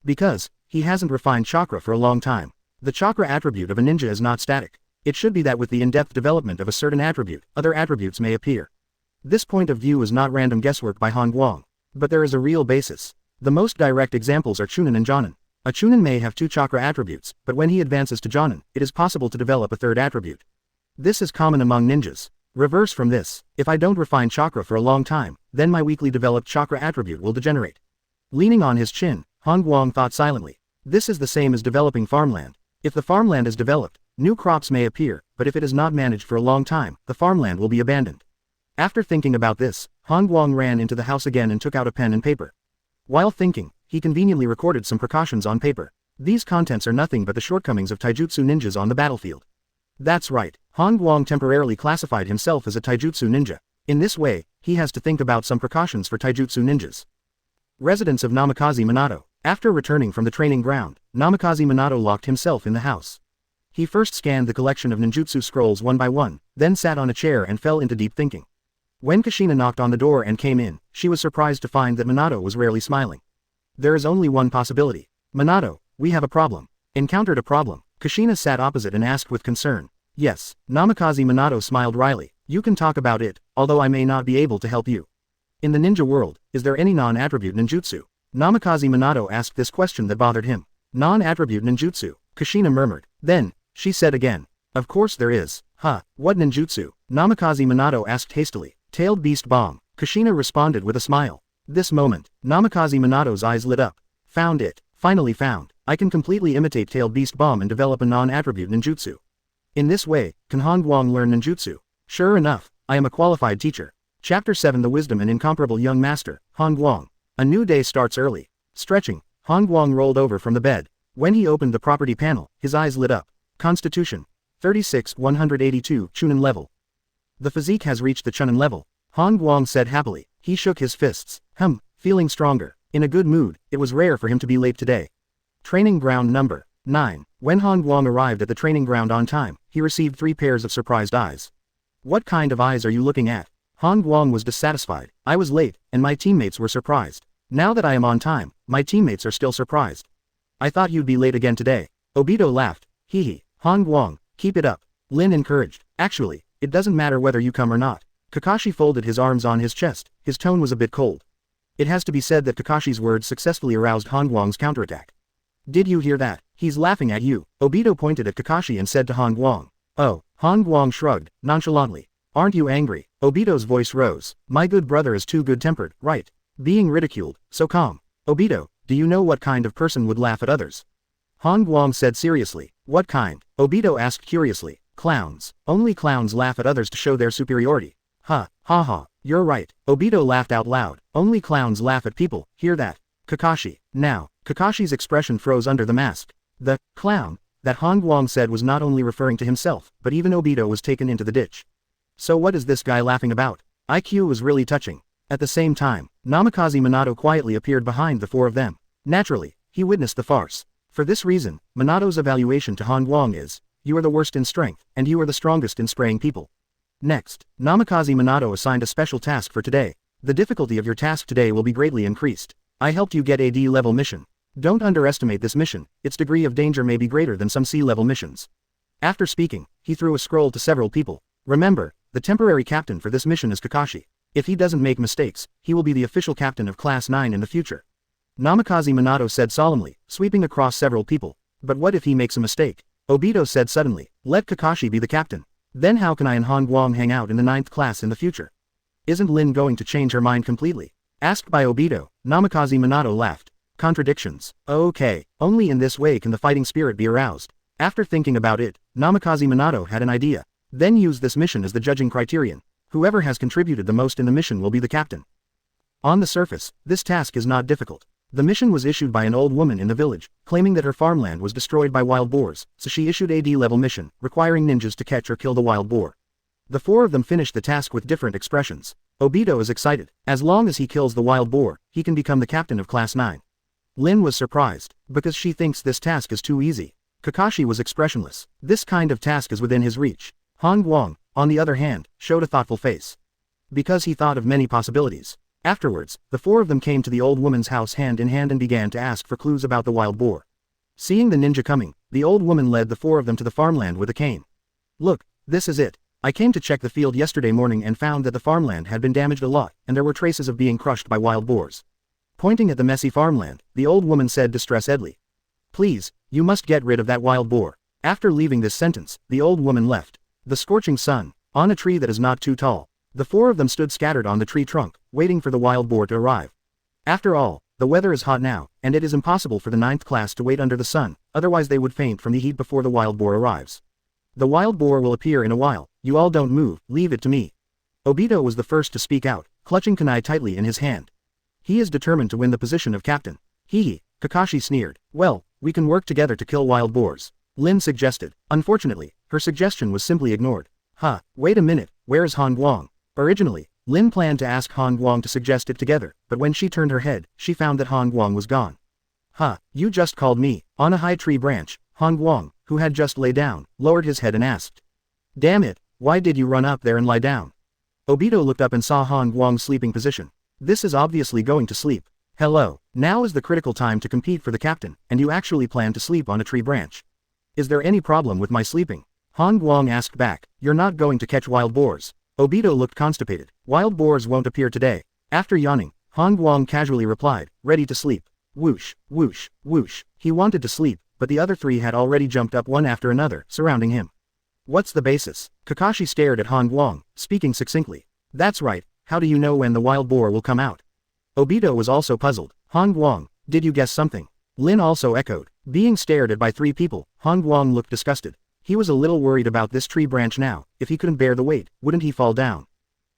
Because, he hasn't refined chakra for a long time. The chakra attribute of a ninja is not static. It should be that with the in-depth development of a certain attribute, other attributes may appear. This point of view is not random guesswork by Han Guang. But there is a real basis. The most direct examples are Chunin and Jonin. A Chunin may have 2 chakra attributes, but when he advances to Jonin, it is possible to develop a 3rd attribute. This is common among ninjas. Reverse from this, if I don't refine chakra for a long time, then my weakly developed chakra attribute will degenerate. Leaning on his chin, Han Guang thought silently. This is the same as developing farmland. If the farmland is developed, new crops may appear, but if it is not managed for a long time, the farmland will be abandoned. After thinking about this, Han Guang ran into the house again and took out a pen and paper. While thinking, he conveniently recorded some precautions on paper. These contents are nothing but the shortcomings of taijutsu ninjas on the battlefield. That's right, Han Guang temporarily classified himself as a taijutsu ninja. In this way, he has to think about some precautions for taijutsu ninjas. Residence of Namikaze Minato. After returning from the training ground, Namikaze Minato locked himself in the house. He first scanned the collection of ninjutsu scrolls one by one, then sat on a chair and fell into deep thinking. When Kushina knocked on the door and came in, she was surprised to find that Minato was rarely smiling. There is only one possibility. Minato, we have a problem. Encountered a problem. Kushina sat opposite and asked with concern. Yes, Namikaze Minato smiled wryly. You can talk about it, although I may not be able to help you. In the ninja world, is there any non-attribute ninjutsu? Namikaze Minato asked this question that bothered him. Non-attribute ninjutsu, Kushina murmured. Then, she said again. Of course there is. Huh, what ninjutsu? Namikaze Minato asked hastily. Tailed beast bomb. Kushina responded with a smile. This moment, Namikaze Minato's eyes lit up. Found it. Finally found. I can completely imitate tailed beast bomb and develop a non-attribute ninjutsu. In this way, can Han Guang learn ninjutsu? Sure enough, I am a qualified teacher. Chapter 7 The Wisdom and Incomparable Young Master, Han Guang. A new day starts early. Stretching, Han Guang rolled over from the bed. When he opened the property panel, his eyes lit up. Constitution. 36 182 Chunin level. The physique has reached the Chunin level. Han Guang said happily. He shook his fists. Feeling stronger. In a good mood, it was rare for him to be late today. Training ground number 9. When Han Guang arrived at the training ground on time, he received 3 pairs of surprised eyes. What kind of eyes are you looking at? Han Guang was dissatisfied. I was late, and my teammates were surprised. Now that I am on time, my teammates are still surprised. I thought you'd be late again today. Obito laughed. Hee. Han Guang, keep it up. Lin encouraged. Actually, it doesn't matter whether you come or not. Kakashi folded his arms on his chest. His tone was a bit cold. It has to be said that Kakashi's words successfully aroused Han Guang's counterattack. Did you hear that? He's laughing at you. Obito pointed at Kakashi and said to Han Guang. Oh, Han Guang shrugged, nonchalantly. Aren't you angry? Obito's voice rose. My good brother is too good-tempered, right? Being ridiculed, so calm. Obito, do you know what kind of person would laugh at others? Han Guang said seriously. What kind? Obito asked curiously. Clowns. Only clowns laugh at others to show their superiority. Ha ha, you're right. Obito laughed out loud. Only clowns laugh at people, hear that? Kakashi. Now, Kakashi's expression froze under the mask. The clown that Han Guang said was not only referring to himself, but even Obito was taken into the ditch. So what is this guy laughing about? IQ was really touching. At the same time, Namikaze Minato quietly appeared behind the 4 of them. Naturally, he witnessed the farce. For this reason, Minato's evaluation to Han Guang is, you are the worst in strength, and you are the strongest in spraying people. Next, Namikaze Minato assigned a special task for today. The difficulty of your task today will be greatly increased. I helped you get a D-level mission. Don't underestimate this mission, its degree of danger may be greater than some C-level missions. After speaking, he threw a scroll to several people. Remember, the temporary captain for this mission is Kakashi. If he doesn't make mistakes, he will be the official captain of Class 9 in the future. Namikaze Minato said solemnly, sweeping across several people. But what if he makes a mistake? Obito said suddenly, let Kakashi be the captain. Then how can I and Han Guang hang out in the 9th class in the future? Isn't Lin going to change her mind completely? Asked by Obito, Namikaze Minato laughed. Contradictions. Okay, only in this way can the fighting spirit be aroused. After thinking about it, Namikaze Minato had an idea. Then use this mission as the judging criterion. Whoever has contributed the most in the mission will be the captain. On the surface, this task is not difficult. The mission was issued by an old woman in the village, claiming that her farmland was destroyed by wild boars, so she issued a D-level mission, requiring ninjas to catch or kill the wild boar. The 4 of them finished the task with different expressions. Obito is excited. As long as he kills the wild boar, he can become the captain of Class 9. Lin was surprised, because she thinks this task is too easy. Kakashi was expressionless. This kind of task is within his reach. Han Guang, on the other hand, showed a thoughtful face. Because he thought of many possibilities. Afterwards, the four of them came to the old woman's house hand in hand and began to ask for clues about the wild boar. Seeing the ninja coming, the old woman led the four of them to the farmland with a cane. Look, this is it. I came to check the field yesterday morning and found that the farmland had been damaged a lot, and there were traces of being crushed by wild boars. Pointing at the messy farmland, the old woman said distressedly. Please, you must get rid of that wild boar. After leaving this sentence, the old woman left. The scorching sun, on a tree that is not too tall. The four of them stood scattered on the tree trunk, waiting for the wild boar to arrive. After all, the weather is hot now, and it is impossible for the 9th class to wait under the sun, otherwise they would faint from the heat before the wild boar arrives. The wild boar will appear in a while, you all don't move, leave it to me. Obito was the first to speak out, clutching kunai tightly in his hand. He is determined to win the position of captain. Hee, Kakashi sneered. Well, we can work together to kill wild boars. Lin suggested. Unfortunately, her suggestion was simply ignored. Wait a minute, where is Han Guang? Originally, Lin planned to ask Han Guang to suggest it together, but when she turned her head, she found that Han Guang was gone. You just called me. On a high tree branch, Han Guang, who had just lay down, lowered his head and asked. Damn it, why did you run up there and lie down? Obito looked up and saw Han Guang's sleeping position. This is obviously going to sleep. Hello, now is the critical time to compete for the captain, and you actually plan to sleep on a tree branch. Is there any problem with my sleeping? Han Guang asked back. You're not going to catch wild boars. Obito looked constipated. Wild boars won't appear today. After yawning, Han Guang casually replied, ready to sleep. Whoosh, whoosh, whoosh. He wanted to sleep, but the other three had already jumped up one after another, surrounding him. What's the basis? Kakashi stared at Han Guang, speaking succinctly. That's right, how do you know when the wild boar will come out? Obito was also puzzled. Han Guang, did you guess something? Lin also echoed. Being stared at by three people, Han Guang looked disgusted. He was a little worried about this tree branch now. If he couldn't bear the weight, wouldn't he fall down?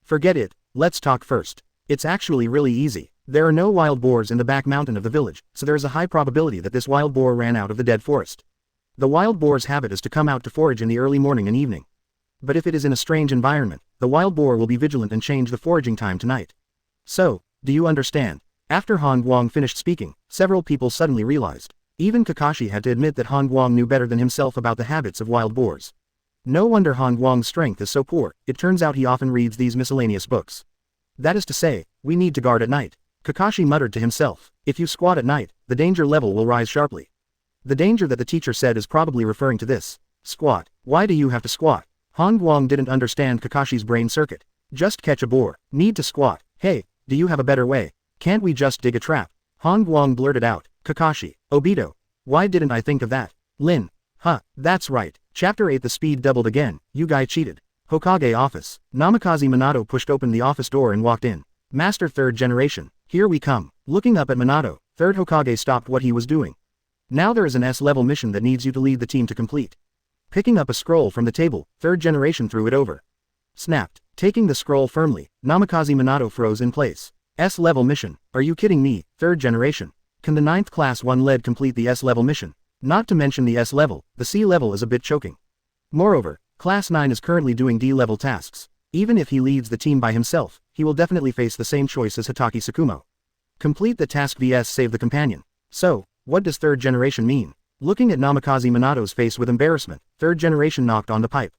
Forget it, let's talk first. It's actually really easy. There are no wild boars in the back mountain of the village, so there is a high probability that this wild boar ran out of the dead forest. The wild boar's habit is to come out to forage in the early morning and evening. But if it is in a strange environment, the wild boar will be vigilant and change the foraging time to night. So, do you understand? After Han Guang finished speaking, several people suddenly realized. Even Kakashi had to admit that Han Guang knew better than himself about the habits of wild boars. No wonder Han Guang's strength is so poor, it turns out he often reads these miscellaneous books. That is to say, we need to guard at night. Kakashi muttered to himself, if you squat at night, the danger level will rise sharply. The danger that the teacher said is probably referring to this. Squat, why do you have to squat? Han Guang didn't understand Kakashi's brain circuit. Just catch a boar, need to squat, hey, do you have a better way? Can't we just dig a trap? Han Guang blurted out. Kakashi, Obito, why didn't I think of that? Lin, that's right. Chapter 8. The speed doubled again, you guy cheated. Hokage office. Namikaze Minato pushed open the office door and walked in. Master 3rd generation, here we come. Looking up at Minato, 3rd Hokage stopped what he was doing. Now there is an S-level mission that needs you to lead the team to complete. Picking up a scroll from the table, 3rd generation threw it over. Snapped. Taking the scroll firmly, Namikaze Minato froze in place. S-level mission, are you kidding me, 3rd generation? Can the 9th class 1 lead complete the S-level mission? Not to mention the S-level, the C-level is a bit choking. Moreover, Class 9 is currently doing D-level tasks. Even if he leads the team by himself, he will definitely face the same choice as Hitaki Tsukumo. Complete the task vs save the companion. So, what does 3rd generation mean? Looking at Namikaze Minato's face with embarrassment, 3rd generation knocked on the pipe.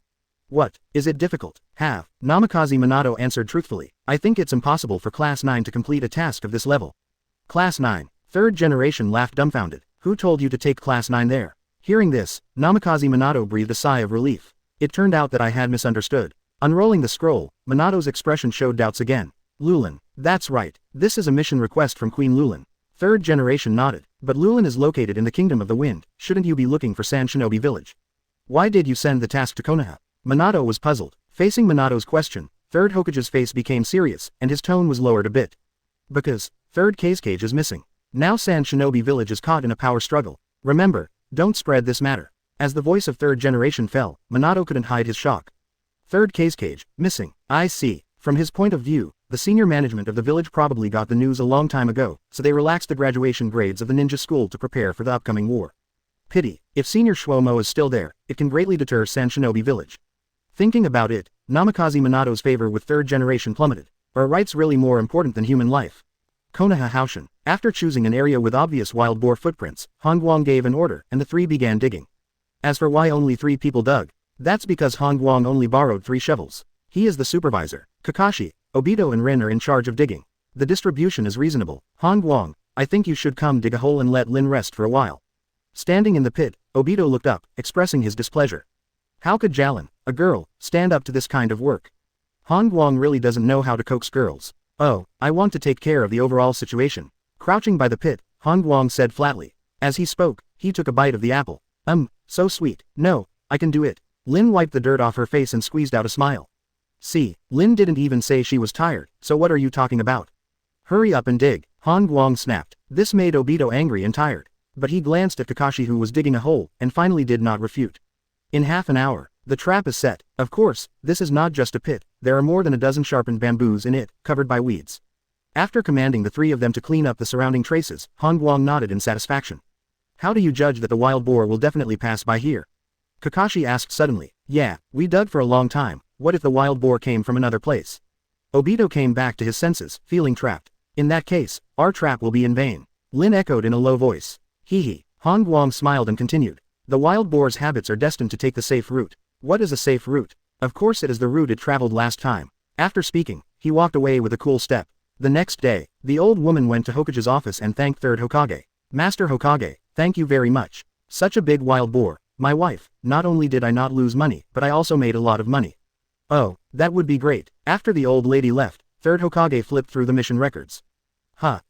What, is it difficult? Namikaze Minato answered truthfully, I think it's impossible for Class 9 to complete a task of this level. Class 9. 3rd generation laughed dumbfounded. Who told you to take Class 9 there? Hearing this, Namikaze Minato breathed a sigh of relief. It turned out that I had misunderstood. Unrolling the scroll, Minato's expression showed doubts again. Lulin, that's right, this is a mission request from Queen Lulin. 3rd generation nodded. But Lulin is located in the Kingdom of the Wind, shouldn't you be looking for Sand Shinobi Village? Why did you send the task to Konoha? Minato was puzzled. Facing Minato's question, 3rd Hokage's face became serious, and his tone was lowered a bit. Because, 3rd Kazekage is missing. Now Sand Shinobi Village is caught in a power struggle. Remember, don't spread this matter. As the voice of 3rd generation fell, Minato couldn't hide his shock. 3rd Kazekage, missing. I see. From his point of view, the senior management of the village probably got the news a long time ago, so they relaxed the graduation grades of the ninja school to prepare for the upcoming war. Pity, if Senior Shwomo is still there, it can greatly deter Sand Shinobi Village. Thinking about it, Namikaze Minato's favor with 3rd generation plummeted. Are rights really more important than human life? Konoha Haushin. After choosing an area with obvious wild boar footprints, Han Guang gave an order and the three began digging. As for why only 3 people dug, that's because Han Guang only borrowed 3 shovels. He is the supervisor. Kakashi, Obito and Rin are in charge of digging. The distribution is reasonable. Han Guang, I think you should come dig a hole and let Lin rest for a while. Standing in the pit, Obito looked up, expressing his displeasure. How could Jalin, a girl, stand up to this kind of work? Han Guang really doesn't know how to coax girls. Oh, I want to take care of the overall situation. Crouching by the pit, Han Guang said flatly. As he spoke, he took a bite of the apple. So sweet. No, I can do it. Lin wiped the dirt off her face and squeezed out a smile. See, Lin didn't even say she was tired, so what are you talking about? Hurry up and dig, Han Guang snapped. This made Obito angry and tired. But he glanced at Kakashi who was digging a hole, and finally did not refute. In half an hour, the trap is set. Of course, this is not just a pit, there are more than a dozen sharpened bamboos in it, covered by weeds. After commanding the 3 of them to clean up the surrounding traces, Han Guang nodded in satisfaction. How do you judge that the wild boar will definitely pass by here? Kakashi asked suddenly. Yeah, we dug for a long time, what if the wild boar came from another place? Obito came back to his senses, feeling trapped. In that case, our trap will be in vain. Lin echoed in a low voice. Hee hee. Han Guang smiled and continued. The wild boar's habits are destined to take the safe route. What is a safe route? Of course it is the route it traveled last time. After speaking, he walked away with a cool step. The next day, the old woman went to Hokage's office and thanked 3rd Hokage. Master Hokage, thank you very much. Such a big wild boar. My wife, not only did I not lose money, but I also made a lot of money. Oh, that would be great. After the old lady left, 3rd Hokage flipped through the mission records.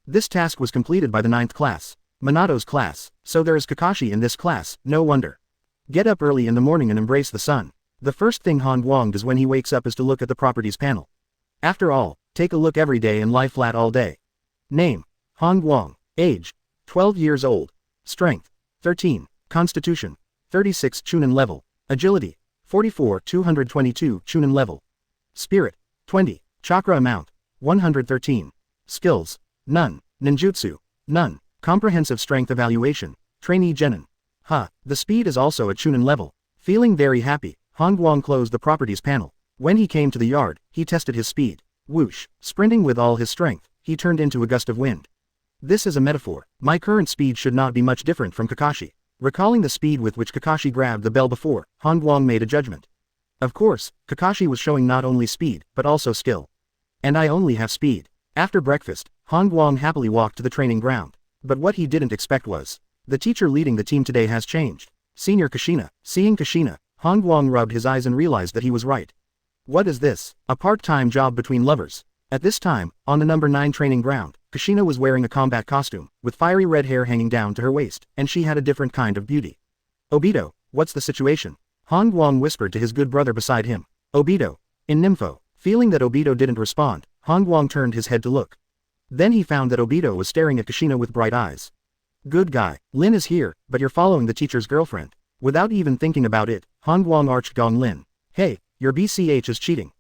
This task was completed by the 9th class. Minato's class. So there is Kakashi in this class, no wonder. Get up early in the morning and embrace the sun. The first thing Han Guang does when he wakes up is to look at the properties panel. After all, take a look every day and lie flat all day. Name: Han Guang. Age: 12 years old. Strength: 13. Constitution: 36 Chunin level. Agility: 44 222 Chunin level. Spirit: 20. Chakra amount: 113. Skills: none. Ninjutsu: none. Comprehensive strength evaluation. Trainee genin. The speed is also at Chunin level. Feeling very happy, Han Guang closed the properties panel. When he came to the yard, he tested his speed. Whoosh, sprinting with all his strength, he turned into a gust of wind. This is a metaphor. My current speed should not be much different from Kakashi. Recalling the speed with which Kakashi grabbed the bell before, Han Guang made a judgment. Of course, Kakashi was showing not only speed, but also skill. And I only have speed. After breakfast, Han Guang happily walked to the training ground. But what he didn't expect was, the teacher leading the team today has changed. Senior Kushina. Seeing Kushina, Han Guang rubbed his eyes and realized that he was right. What is this? A part-time job between lovers? At this time, on the number 9 training ground, Kushina was wearing a combat costume, with fiery red hair hanging down to her waist, and she had a different kind of beauty. Obito, what's the situation? Han Guang whispered to his good brother beside him. Obito. In Nympho. Feeling that Obito didn't respond, Han Guang turned his head to look. Then he found that Obito was staring at Kushina with bright eyes. Good guy. Lin is here, but you're following the teacher's girlfriend. Without even thinking about it, Han Guang arched Gong Lin. Hey, your BCH is cheating.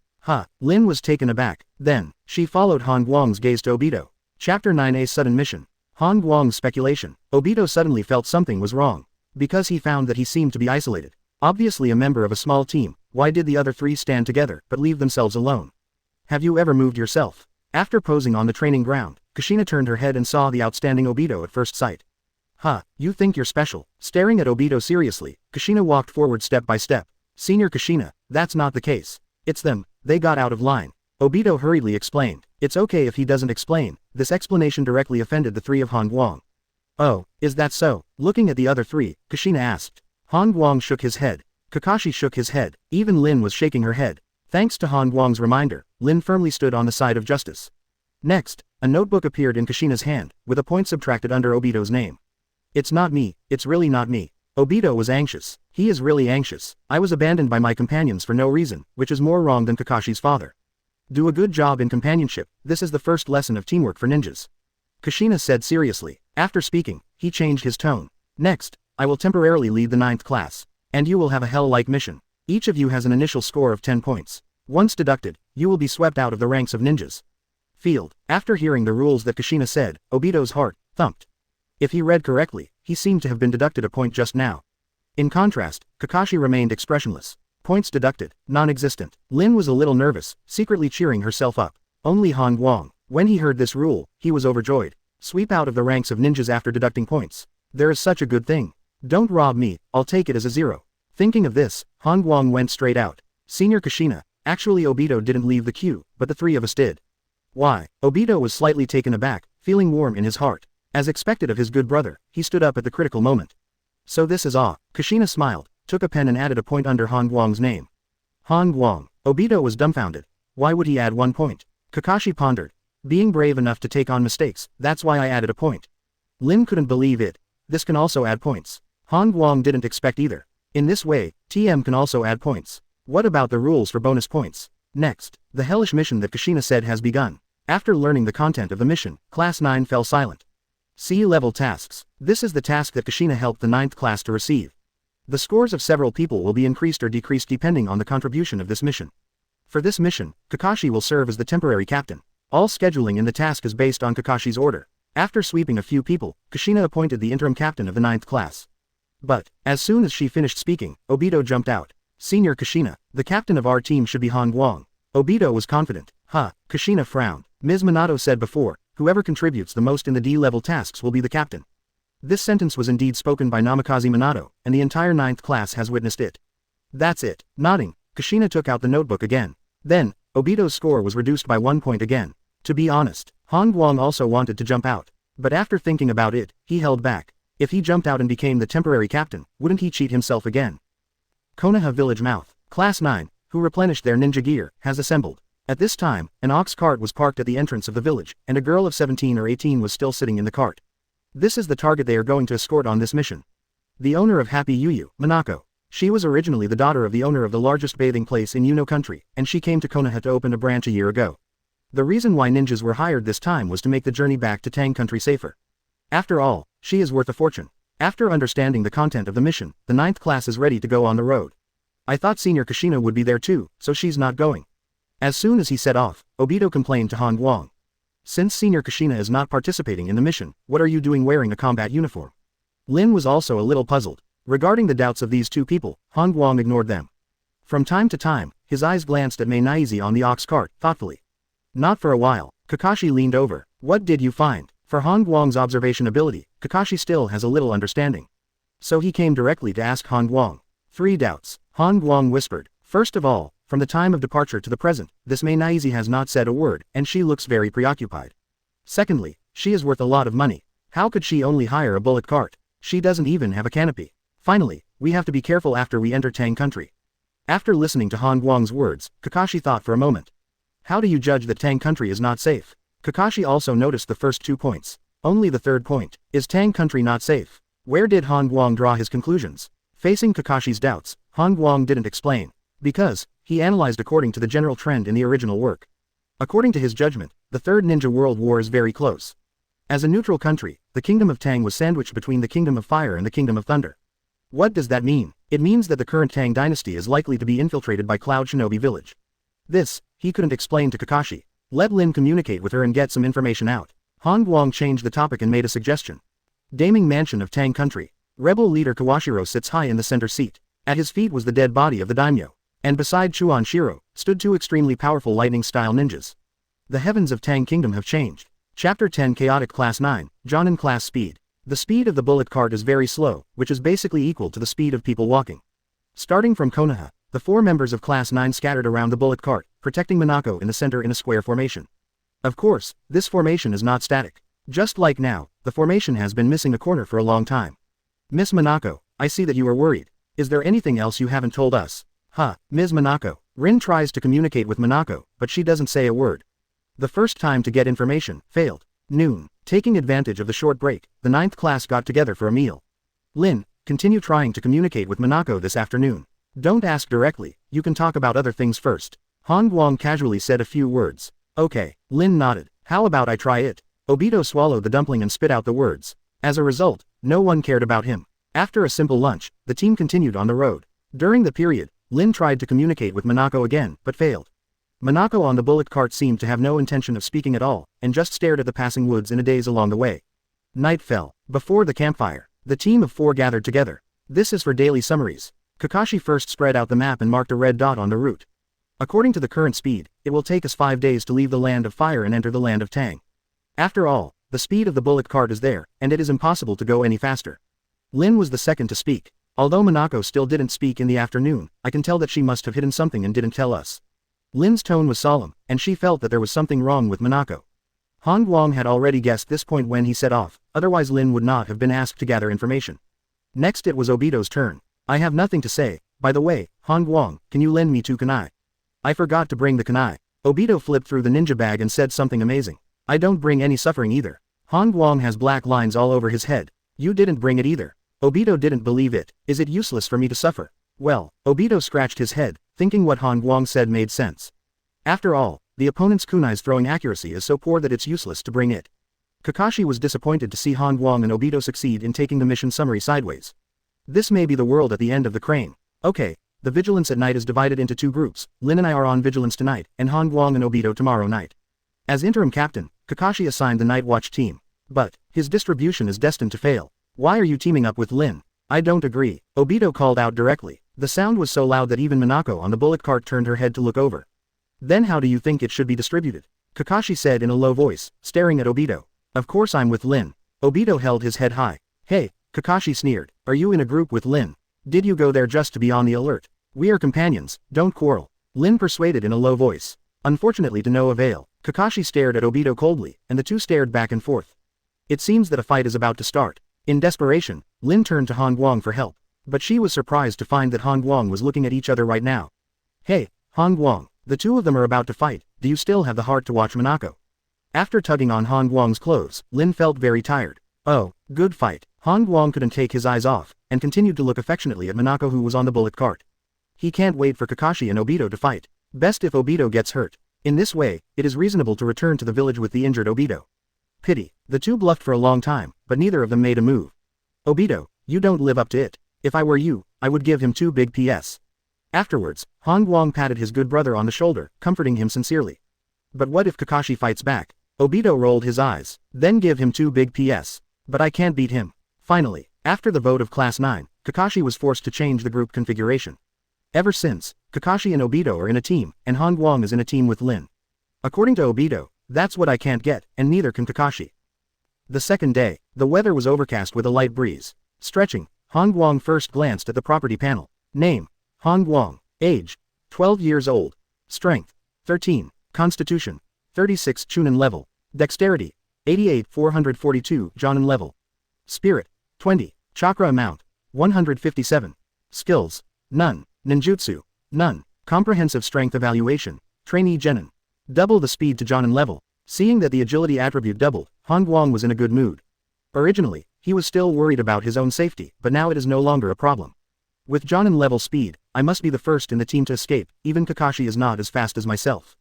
Lin was taken aback. Then, she followed Han Guang's gaze to Obito. Chapter 9A Sudden Mission. Han Guang's speculation. Obito suddenly felt something was wrong. Because he found that he seemed to be isolated. Obviously a member of a small team, why did the other 3 stand together but leave themselves alone? Have you ever moved yourself? After posing on the training ground, Kushina turned her head and saw the outstanding Obito at first sight. You think you're special? Staring at Obito seriously, Kushina walked forward step by step. Senior Kushina, that's not the case. It's them, they got out of line. Obito hurriedly explained. It's okay if he doesn't explain. This explanation directly offended the 3 of Han Guang. Oh, is that so? Looking at the other 3, Kushina asked. Han Guang shook his head. Kakashi shook his head. Even Lin was shaking her head. Thanks to Han Guang's reminder, Lin firmly stood on the side of justice. Next, a notebook appeared in Kushina's hand, with a point subtracted under Obito's name. It's not me, it's really not me. Obito was anxious. He is really anxious. I was abandoned by my companions for no reason, which is more wrong than Kakashi's father. Do a good job in companionship, this is the first lesson of teamwork for ninjas. Kushina said seriously. After speaking, he changed his tone. Next, I will temporarily lead the 9th class. And you will have a hell-like mission. Each of you has an initial score of 10 points. Once deducted, you will be swept out of the ranks of ninjas. Field. After hearing the rules that Kushina said, Obito's heart thumped. If he read correctly, he seemed to have been deducted a point just now. In contrast, Kakashi remained expressionless. Points deducted, non-existent. Lin was a little nervous, secretly cheering herself up. Only Han Guang. When he heard this rule, he was overjoyed. Sweep out of the ranks of ninjas after deducting points. There is such a good thing. Don't rob me, I'll take it as a 0. Thinking of this, Han Guang went straight out. Senior Kushina, actually Obito didn't leave the queue, but the 3 of us did. Why? Obito was slightly taken aback, feeling warm in his heart. As expected of his good brother, he stood up at the critical moment. So this is all. Kushina smiled, took a pen and added a point under Han Guang's name. Han Guang. Obito was dumbfounded. Why would he add 1 point? Kakashi pondered. Being brave enough to take on mistakes, that's why I added a point. Lin couldn't believe it. This can also add points. Han Guang didn't expect either. In this way, TM can also add points. What about the rules for bonus points? Next, the hellish mission that Kushina said has begun. After learning the content of the mission, Class 9 fell silent. C-level tasks. This is the task that Kushina helped the 9th class to receive. The scores of several people will be increased or decreased depending on the contribution of this mission. For this mission, Kakashi will serve as the temporary captain. All scheduling in the task is based on Kakashi's order. After sweeping a few people, Kushina appointed the interim captain of the 9th class. But, as soon as she finished speaking, Obito jumped out. Senior Kushina, the captain of our team should be Han Guang. Obito was confident. Kushina frowned. Ms. Minato said before, whoever contributes the most in the D-level tasks will be the captain. This sentence was indeed spoken by Namikaze Minato, and the entire 9th class has witnessed it. That's it. Nodding, Kushina took out the notebook again. Then, Obito's score was reduced by 1 point again. To be honest, Han Guang also wanted to jump out. But after thinking about it, he held back. If he jumped out and became the temporary captain, wouldn't he cheat himself again? Konoha Village Mouth. Class 9, who replenished their ninja gear, has assembled. At this time, an ox cart was parked at the entrance of the village, and a girl of 17 or 18 was still sitting in the cart. This is the target they are going to escort on this mission. The owner of Happy Yuyu, Minako. She was originally the daughter of the owner of the largest bathing place in Yuno country, and she came to Konoha to open a branch a year ago. The reason why ninjas were hired this time was to make the journey back to Tang country safer. After all, she is worth a fortune. After understanding the content of the mission, the 9th class is ready to go on the road. I thought Senior Kushina would be there too, so she's not going. As soon as he set off, Obito complained to Han Guang. Since Senior Kushina is not participating in the mission, what are you doing wearing a combat uniform? Lin was also a little puzzled. Regarding the doubts of these two people, Han Guang ignored them. From time to time, his eyes glanced at Minato on the ox cart, thoughtfully. Not for a while, Kakashi leaned over. What did you find? For Han Guang's observation ability, Kakashi still has a little understanding. So he came directly to ask Han Guang. 3 doubts. Han Guang whispered. First of all, from the time of departure to the present, this Minato has not said a word, and she looks very preoccupied. Secondly, she is worth a lot of money. How could she only hire a bullock cart? She doesn't even have a canopy. Finally, we have to be careful after we enter Tang country. After listening to Han Guang's words, Kakashi thought for a moment. How do you judge that Tang country is not safe? Kakashi also noticed the first 2 points. Only the third point. Is Tang country not safe? Where did Han Guang draw his conclusions? Facing Kakashi's doubts, Han Guang didn't explain. Because, he analyzed according to the general trend in the original work. According to his judgment, the Third Ninja World War is very close. As a neutral country, the Kingdom of Tang was sandwiched between the Kingdom of Fire and the Kingdom of Thunder. What does that mean? It means that the current Tang dynasty is likely to be infiltrated by Cloud Shinobi Village. This, he couldn't explain to Kakashi. Let Lin communicate with her and get some information out. Han Guang changed the topic and made a suggestion. Daming Mansion of Tang Country. Rebel leader Kawashiro sits high in the center seat. At his feet was the dead body of the daimyo. And beside Chuan Shiro, stood 2 extremely powerful lightning-style ninjas. The heavens of Tang Kingdom have changed. Chapter 10 Chaotic Class 9, Jonin Class Speed. The speed of the bullet cart is very slow, which is basically equal to the speed of people walking. Starting from Konoha, the 4 members of Class 9 scattered around the bullet cart, protecting Minako in the center in a square formation. Of course, this formation is not static. Just like now, the formation has been missing a corner for a long time. Miss Minako, I see that you are worried. Is there anything else you haven't told us? Ms. Minako. Rin tries to communicate with Minako, but she doesn't say a word. The first time to get information, failed. Noon. Taking advantage of the short break, the 9th class got together for a meal. Lin, continue trying to communicate with Minako this afternoon. Don't ask directly, you can talk about other things first. Han Guang casually said a few words. Okay, Lin nodded. How about I try it? Obito swallowed the dumpling and spit out the words. As a result, no one cared about him. After a simple lunch, the team continued on the road. During the period, Lin tried to communicate with Minako again, but failed. Minako on the bullet cart seemed to have no intention of speaking at all, and just stared at the passing woods in a daze along the way. Night fell. Before the campfire, the team of 4 gathered together. This is for daily summaries. Kakashi first spread out the map and marked a red dot on the route. According to the current speed, it will take us 5 days to leave the land of fire and enter the land of Tang. After all, the speed of the bullet cart is there, and it is impossible to go any faster. Lin was the second to speak. Although Minako still didn't speak in the afternoon, I can tell that she must have hidden something and didn't tell us. Lin's tone was solemn, and she felt that there was something wrong with Minako. Han Guang had already guessed this point when he set off, otherwise Lin would not have been asked to gather information. Next it was Obito's turn. I have nothing to say. By the way, Han Guang, can you lend me 2 kunai? I forgot to bring the kunai. Obito flipped through the ninja bag and said something amazing. I don't bring any suffering either. Han Guang has black lines all over his head. You didn't bring it either. Obito didn't believe it. Is it useless for me to suffer? Well, Obito scratched his head, thinking what Han Guang said made sense. After all, the opponent's kunai's throwing accuracy is so poor that it's useless to bring it. Kakashi was disappointed to see Han Guang and Obito succeed in taking the mission summary sideways. This may be the world at the end of the crane. Okay, the vigilance at night is divided into 2 groups. Lin and I are on vigilance tonight, and Han Guang and Obito tomorrow night. As interim captain, Kakashi assigned the night watch team. But his distribution is destined to fail. Why are you teaming up with Lin? I don't agree. Obito called out directly. The sound was so loud that even Minako on the bullet cart turned her head to look over. Then how do you think it should be distributed? Kakashi said in a low voice, staring at Obito. Of course I'm with Lin. Obito held his head high. Hey, Kakashi sneered. Are you in a group with Lin? Did you go there just to be on the alert? We are companions, don't quarrel. Lin persuaded in a low voice. Unfortunately to no avail. Kakashi stared at Obito coldly, and the two stared back and forth. It seems that a fight is about to start. In desperation, Lin turned to Han Guang for help. But she was surprised to find that Han Guang was looking at each other right now. Hey, Han Guang, the two of them are about to fight, do you still have the heart to watch Minako? After tugging on Han Guang's clothes, Lin felt very tired. Oh, good fight. Han Guang couldn't take his eyes off, and continued to look affectionately at Minako who was on the bullet cart. He can't wait for Kakashi and Obito to fight. Best if Obito gets hurt. In this way, it is reasonable to return to the village with the injured Obito. Pity. The two bluffed for a long time, but neither of them made a move. Obito, you don't live up to it. If I were you, I would give him 2 big PS. Afterwards, Han Guang patted his good brother on the shoulder, comforting him sincerely. But what if Kakashi fights back? Obito rolled his eyes. Then give him 2 big PS. But I can't beat him. Finally, after the vote of Class 9, Kakashi was forced to change the group configuration. Ever since, Kakashi and Obito are in a team, and Han Guang is in a team with Lin. According to Obito, that's what I can't get, and neither can Kakashi. The second day, the weather was overcast with a light breeze. Stretching, Han Guang first glanced at the property panel. Name, Han Guang. Age, 12 years old. Strength, 13. Constitution, 36 Chunin level. Dexterity, 88 442 Jonin level. Spirit, 20. Chakra amount, 157. Skills, none. Ninjutsu, none. Comprehensive strength evaluation, trainee genin. Double the speed to Jonin level. Seeing that the agility attribute doubled, Han Guang was in a good mood. Originally, he was still worried about his own safety, but now it is no longer a problem. With Jonin level speed, I must be the first in the team to escape, even Kakashi is not as fast as myself.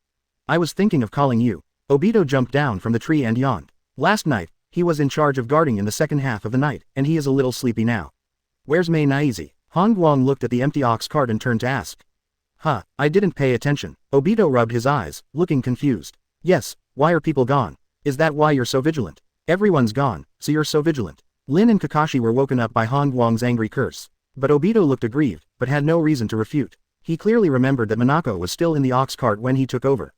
I was thinking of calling you. Obito jumped down from the tree and yawned. Last night, he was in charge of guarding in the second half of the night, and he is a little sleepy now. Where's Mei Naizi? Han Guang looked at the empty ox cart and turned to ask. I didn't pay attention. Obito rubbed his eyes, looking confused. Yes, why are people gone? Is that why you're so vigilant? Everyone's gone, so you're so vigilant. Lin and Kakashi were woken up by Han Guang's angry curse. But Obito looked aggrieved, but had no reason to refute. He clearly remembered that Minako was still in the ox cart when he took over.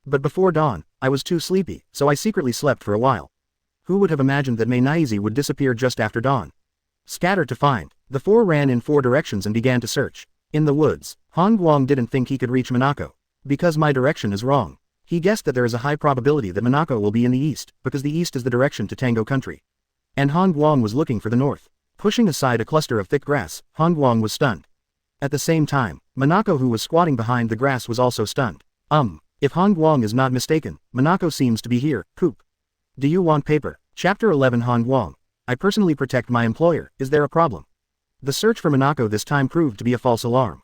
But before dawn, I was too sleepy, so I secretly slept for a while. Who would have imagined that Mei Naizi would disappear just after dawn? Scatter to find. The four ran in 4 directions and began to search. In the woods, Han Guang didn't think he could reach Minako. Because my direction is wrong. He guessed that there is a high probability that Minako will be in the east, because the east is the direction to Tango country. And Han Guang was looking for the north. Pushing aside a cluster of thick grass, Han Guang was stunned. At the same time, Minako who was squatting behind the grass was also stunned. If Han Guang is not mistaken, Minako seems to be here, poop. Do you want paper? Chapter 11 Han Guang. I personally protect my employer, is there a problem? The search for Minako this time proved to be a false alarm.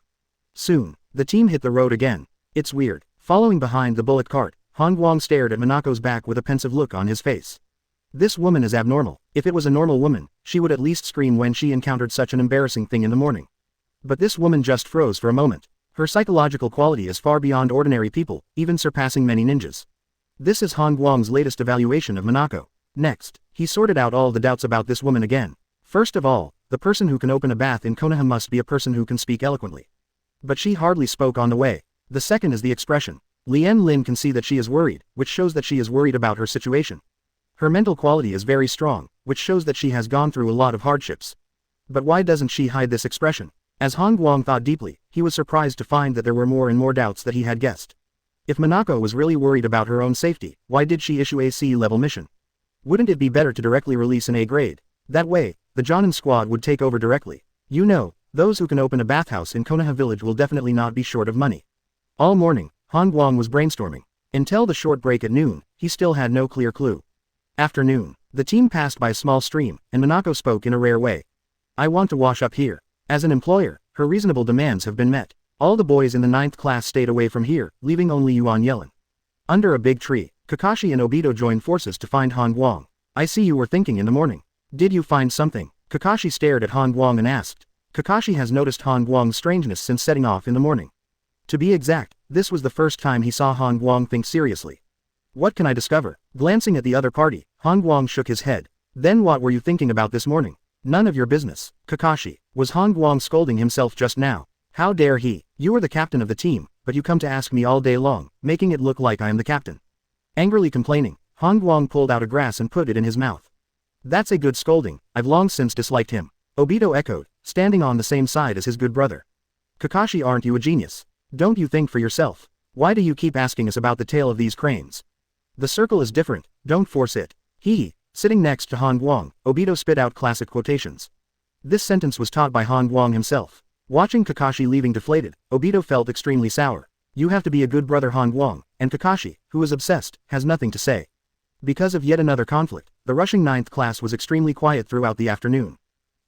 Soon, the team hit the road again. It's weird. Following behind the bullet cart, Han Guang stared at Minako's back with a pensive look on his face. This woman is abnormal. If it was a normal woman, she would at least scream when she encountered such an embarrassing thing in the morning. But this woman just froze for a moment. Her psychological quality is far beyond ordinary people, even surpassing many ninjas. This is Han Guang's latest evaluation of Minako. Next, he sorted out all the doubts about this woman again. First of all, the person who can open a bath in Konoha must be a person who can speak eloquently. But she hardly spoke on the way. The second is the expression. Lien Lin can see that she is worried, which shows that she is worried about her situation. Her mental quality is very strong, which shows that she has gone through a lot of hardships. But why doesn't she hide this expression? As Han Guang thought deeply, he was surprised to find that there were more and more doubts that he had guessed. If Minako was really worried about her own safety, why did she issue a C-level mission? Wouldn't it be better to directly release an A grade? That way, the Jonin squad would take over directly. You know, those who can open a bathhouse in Konoha village will definitely not be short of money. All morning, Han Guang was brainstorming. Until the short break at noon, he still had no clear clue. Afternoon, the team passed by a small stream, and Minako spoke in a rare way. I want to wash up here. As an employer, her reasonable demands have been met. All the boys in the 9th class stayed away from here, leaving only Yuan Yellen. Under a big tree, Kakashi and Obito joined forces to find Han Guang. I see you were thinking in the morning. Did you find something? Kakashi stared at Han Guang and asked. Kakashi has noticed Han Guang's strangeness since setting off in the morning. To be exact, this was the first time he saw Han Guang think seriously. What can I discover? Glancing at the other party, Han Guang shook his head. Then what were you thinking about this morning? None of your business. Kakashi, was Han Guang scolding himself just now? How dare he? You are the captain of the team, but you come to ask me all day long, making it look like I am the captain. Angrily complaining, Han Guang pulled out a grass and put it in his mouth. That's a good scolding, I've long since disliked him. Obito echoed, standing on the same side as his good brother. Kakashi, aren't you a genius? Don't you think for yourself? Why do you keep asking us about the tail of these cranes? The circle is different, don't force it. Sitting next to Han Guang, Obito spit out classic quotations. This sentence was taught by Han Guang himself. Watching Kakashi leaving deflated, Obito felt extremely sour. You have to be a good brother, Han Guang, and Kakashi, who is obsessed, has nothing to say. Because of yet another conflict, the rushing 9th class was extremely quiet throughout the afternoon.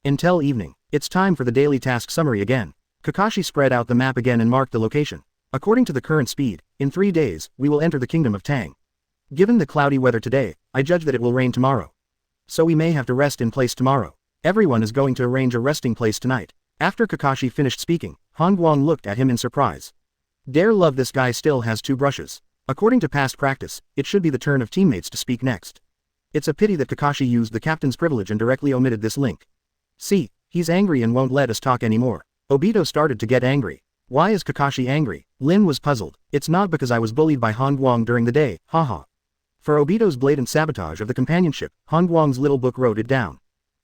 Until evening, it's time for the daily task summary again. Kakashi spread out the map again and marked the location. According to the current speed, in 3 days, we will enter the kingdom of Tang. Given the cloudy weather today, I judge that it will rain tomorrow. So we may have to rest in place tomorrow. Everyone is going to arrange a resting place tonight. After Kakashi finished speaking, Han Guang looked at him in surprise. Dare love, this guy still has 2 brushes. According to past practice, it should be the turn of teammates to speak next. It's a pity that Kakashi used the captain's privilege and directly omitted this link. See, he's angry and won't let us talk anymore. Obito started to get angry. Why is Kakashi angry? Lin was puzzled. It's not because I was bullied by Han Guang during the day, haha. For Obito's blatant sabotage of the companionship, Han Guang's little book wrote it down.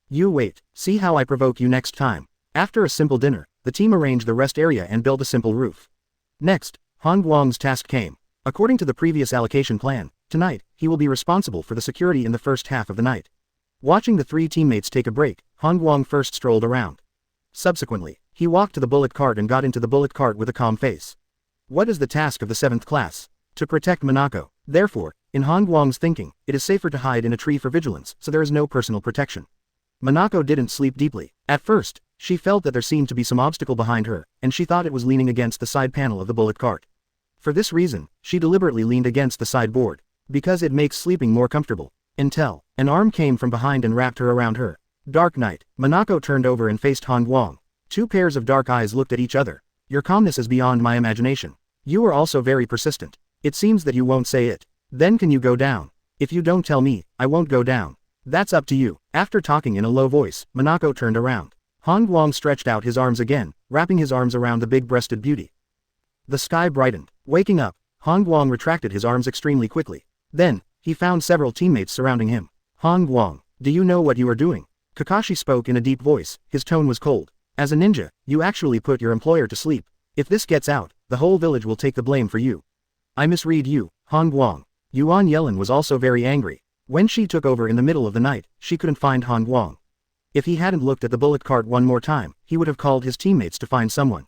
You wait, see how I provoke you next time. After a simple dinner, the team arranged the rest area and built a simple roof. Next, Han Guang's task came. According to the previous allocation plan, tonight, he will be responsible for the security in the first half of the night. Watching the 3 teammates take a break, Han Guang first strolled around. Subsequently, he walked to the bullet cart and got into the bullet cart with a calm face. What is the task of the 7th class? To protect Minako. Therefore, in Han Guang's thinking, it is safer to hide in a tree for vigilance, so there is no personal protection. Minako didn't sleep deeply. At first, she felt that there seemed to be some obstacle behind her, and she thought it was leaning against the side panel of the bullet cart. For this reason, she deliberately leaned against the sideboard, because it makes sleeping more comfortable. Until, an arm came from behind and wrapped her around her. Dark night, Minako turned over and faced Han Guang. 2 pairs of dark eyes looked at each other. Your calmness is beyond my imagination. You are also very persistent. It seems that you won't say it. Then can you go down? If you don't tell me, I won't go down. That's up to you. After talking in a low voice, Minako turned around. Han Guang stretched out his arms again, wrapping his arms around the big-breasted beauty. The sky brightened. Waking up, Han Guang retracted his arms extremely quickly. Then, he found several teammates surrounding him. Han Guang, do you know what you are doing? Kakashi spoke in a deep voice, his tone was cold. As a ninja, you actually put your employer to sleep. If this gets out, the whole village will take the blame for you. I misread you, Han Guang. Yuan Yellen was also very angry. When she took over in the middle of the night, she couldn't find Han Guang. If he hadn't looked at the bullet cart one more time, he would have called his teammates to find someone.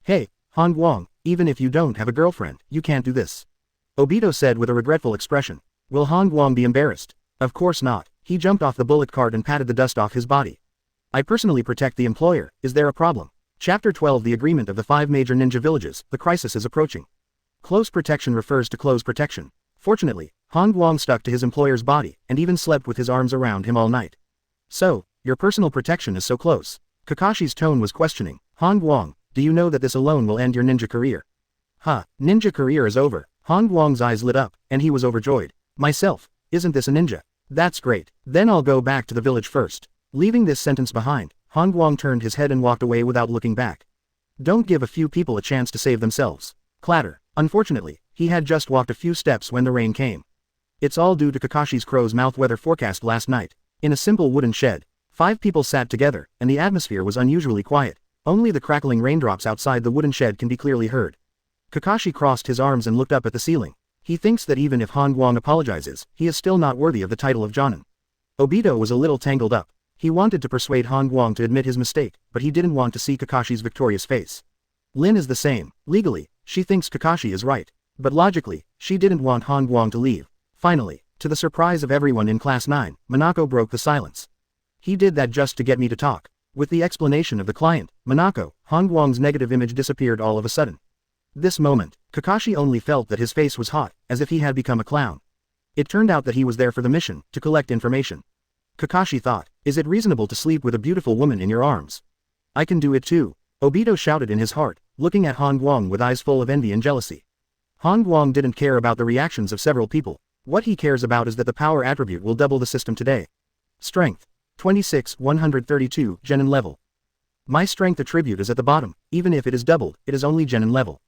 Hey, Han Guang, even if you don't have a girlfriend, you can't do this. Obito said with a regretful expression. Will Han Guang be embarrassed? Of course not. He jumped off the bullet cart and patted the dust off his body. I personally protect the employer, is there a problem? Chapter 12, The Agreement of the 5 Major Ninja Villages, the crisis is approaching. Close protection refers to close protection. Fortunately, Han Guang stuck to his employer's body, and even slept with his arms around him all night. So, your personal protection is so close. Kakashi's tone was questioning. Han Guang, do you know that this alone will end your ninja career? Ninja career is over. Han Guang's eyes lit up, and he was overjoyed. Myself, isn't this a ninja? That's great. Then I'll go back to the village first. Leaving this sentence behind, Han Guang turned his head and walked away without looking back. Don't give a few people a chance to save themselves. Clatter. Unfortunately, he had just walked a few steps when the rain came. It's all due to Kakashi's crow's mouth weather forecast last night. In a simple wooden shed, 5 people sat together, and the atmosphere was unusually quiet. Only the crackling raindrops outside the wooden shed can be clearly heard. Kakashi crossed his arms and looked up at the ceiling. He thinks that even if Han Guang apologizes, he is still not worthy of the title of Jonin. Obito was a little tangled up. He wanted to persuade Han Guang to admit his mistake, but he didn't want to see Kakashi's victorious face. Lin is the same. Legally, she thinks Kakashi is right. But logically, she didn't want Han Guang to leave. Finally, to the surprise of everyone in Class 9, Minako broke the silence. He did that just to get me to talk. With the explanation of the client, Minako, Han Guang's negative image disappeared all of a sudden. This moment, Kakashi only felt that his face was hot, as if he had become a clown. It turned out that he was there for the mission, to collect information. Kakashi thought, is it reasonable to sleep with a beautiful woman in your arms? I can do it too. Obito shouted in his heart, looking at Han Guang with eyes full of envy and jealousy. Han Guang didn't care about the reactions of several people. What he cares about is that the power attribute will double the system today. Strength. 26, 132, genin level. My strength attribute is at the bottom. Even if it is doubled, it is only genin level.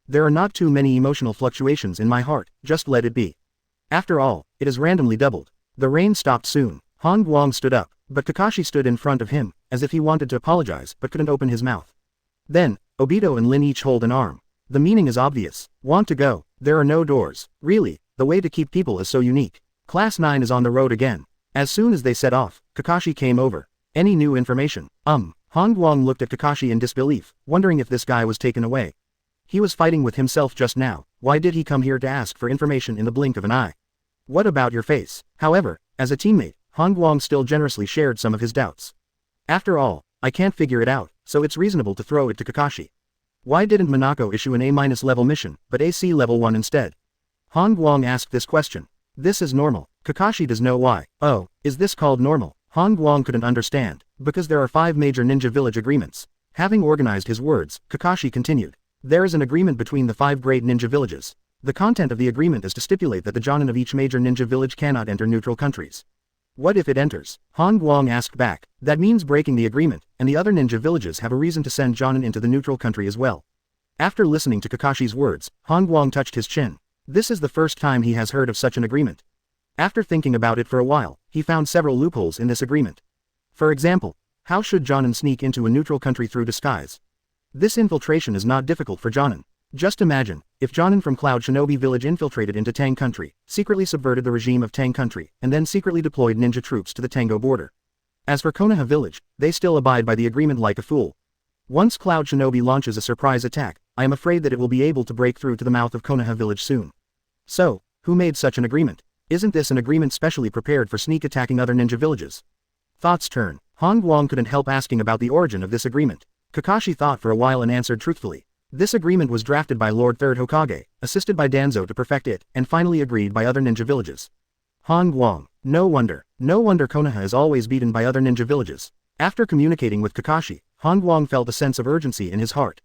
There are not too many emotional fluctuations in my heart, just let it be. After all, it is randomly doubled. The rain stopped soon. Han Guang stood up, but Kakashi stood in front of him, as if he wanted to apologize but couldn't open his mouth. Then, Obito and Lin each hold an arm. The meaning is obvious. Want to go? There are no doors. Really, the way to keep people is so unique. Class 9 is on the road again. As soon as they set off, Kakashi came over. Any new information? Han Guang looked at Kakashi in disbelief, wondering if this guy was taken away. He was fighting with himself just now. Why did he come here to ask for information in the blink of an eye? What about your face? However, as a teammate, Han Guang still generously shared some of his doubts. After all, I can't figure it out, so it's reasonable to throw it to Kakashi. Why didn't Minako issue an A- level mission, but AC level 1 instead? Han Guang asked this question. This is normal. Kakashi does know why. Oh, is this called normal? Han Guang couldn't understand, because there are 5 major ninja village agreements. Having organized his words, Kakashi continued. There is an agreement between the 5 great ninja villages. The content of the agreement is to stipulate that the jonin of each major ninja village cannot enter neutral countries. What if it enters? Han Guang asked back. That means breaking the agreement, and the other ninja villages have a reason to send jonin into the neutral country as well. After listening to Kakashi's words, Han Guang touched his chin. This is the first time he has heard of such an agreement. After thinking about it for a while, he found several loopholes in this agreement. For example, how should jonin sneak into a neutral country through disguise? This infiltration is not difficult for jonin. Just imagine, if jonin from Cloud Shinobi Village infiltrated into Tang Country, secretly subverted the regime of Tang Country, and then secretly deployed ninja troops to the Tango border. As for Konoha Village, they still abide by the agreement like a fool. Once Cloud Shinobi launches a surprise attack, I am afraid that it will be able to break through to the mouth of Konoha Village soon. So, who made such an agreement? Isn't this an agreement specially prepared for sneak attacking other ninja villages? Thoughts turn. Han Guang couldn't help asking about the origin of this agreement. Kakashi thought for a while and answered truthfully. This agreement was drafted by Lord 3rd Hokage, assisted by Danzo to perfect it, and finally agreed by other ninja villages. Han Guang. No wonder Konoha is always beaten by other ninja villages. After communicating with Kakashi, Han Guang felt a sense of urgency in his heart.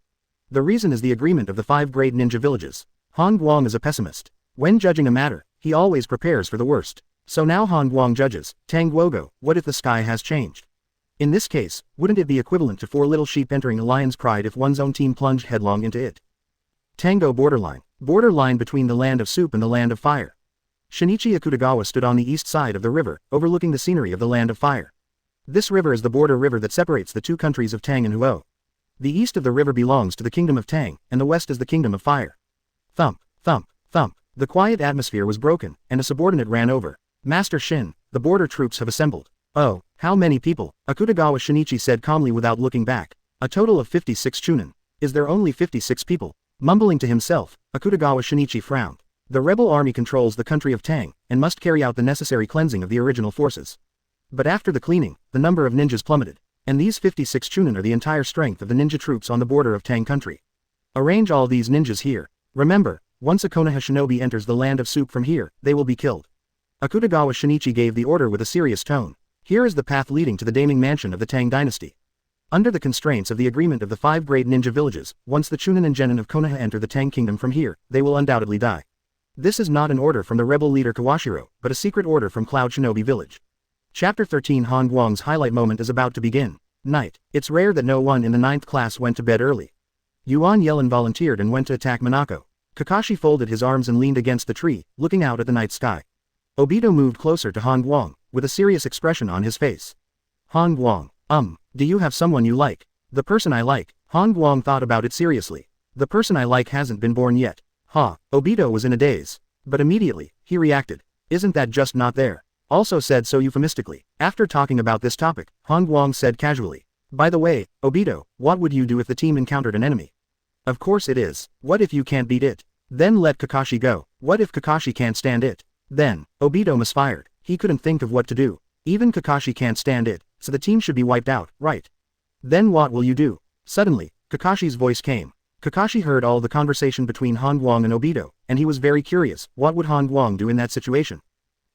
The reason is the agreement of the 5 great ninja villages. Han Guang is a pessimist. When judging a matter, he always prepares for the worst. So now Han Guang judges. Tang Guogo, what if the sky has changed? In this case, wouldn't it be equivalent to 4 little sheep entering a lion's pride if one's own team plunged headlong into it? Tango borderline. Borderline between the land of soup and the land of fire. Shinichi Akutagawa stood on the east side of the river, overlooking the scenery of the land of fire. This river is the border river that separates the 2 countries of Tang and Huo. The east of the river belongs to the kingdom of Tang, and the west is the kingdom of fire. Thump, thump, thump. The quiet atmosphere was broken, and a subordinate ran over. Master Shin, the border troops have assembled. Oh, how many people? Akutagawa Shinichi said calmly without looking back. A total of 56 Chunin. Is there only 56 people? Mumbling to himself, Akutagawa Shinichi frowned. The rebel army controls the country of Tang, and must carry out the necessary cleansing of the original forces. But after the cleaning, the number of ninjas plummeted. And these 56 Chunin are the entire strength of the ninja troops on the border of Tang country. Arrange all these ninjas here. Remember, once a Konoha shinobi enters the land of soup from here, they will be killed. Akutagawa Shinichi gave the order with a serious tone. Here is the path leading to the Daming Mansion of the Tang dynasty. Under the constraints of the agreement of the 5 great ninja villages, once the Chunin and Genin of Konoha enter the Tang kingdom from here, they will undoubtedly die. This is not an order from the rebel leader Kawashiro, but a secret order from Cloud Shinobi Village. Chapter 13 Han Guang's highlight moment is about to begin. Night. It's rare that no one in the 9th class went to bed early. Yuan Yellen volunteered and went to attack Minako. Kakashi folded his arms and leaned against the tree, looking out at the night sky. Obito moved closer to Han Guang, with a serious expression on his face. Han Guang, do you have someone you like? The person I like. Han Guang thought about it seriously. The person I like hasn't been born yet. Obito was in a daze. But immediately, he reacted. Isn't that just not there? Also said so euphemistically. After talking about this topic, Han Guang said casually. By the way, Obito, what would you do if the team encountered an enemy? Of course it is. What if you can't beat it? Then let Kakashi go. What if Kakashi can't stand it? Then, Obito misfired. He couldn't think of what to do. Even Kakashi can't stand it, so the team should be wiped out, right? Then what will you do? Suddenly, Kakashi's voice came. Kakashi heard all the conversation between Han Guang and Obito, and he was very curious, what would Han Guang do in that situation?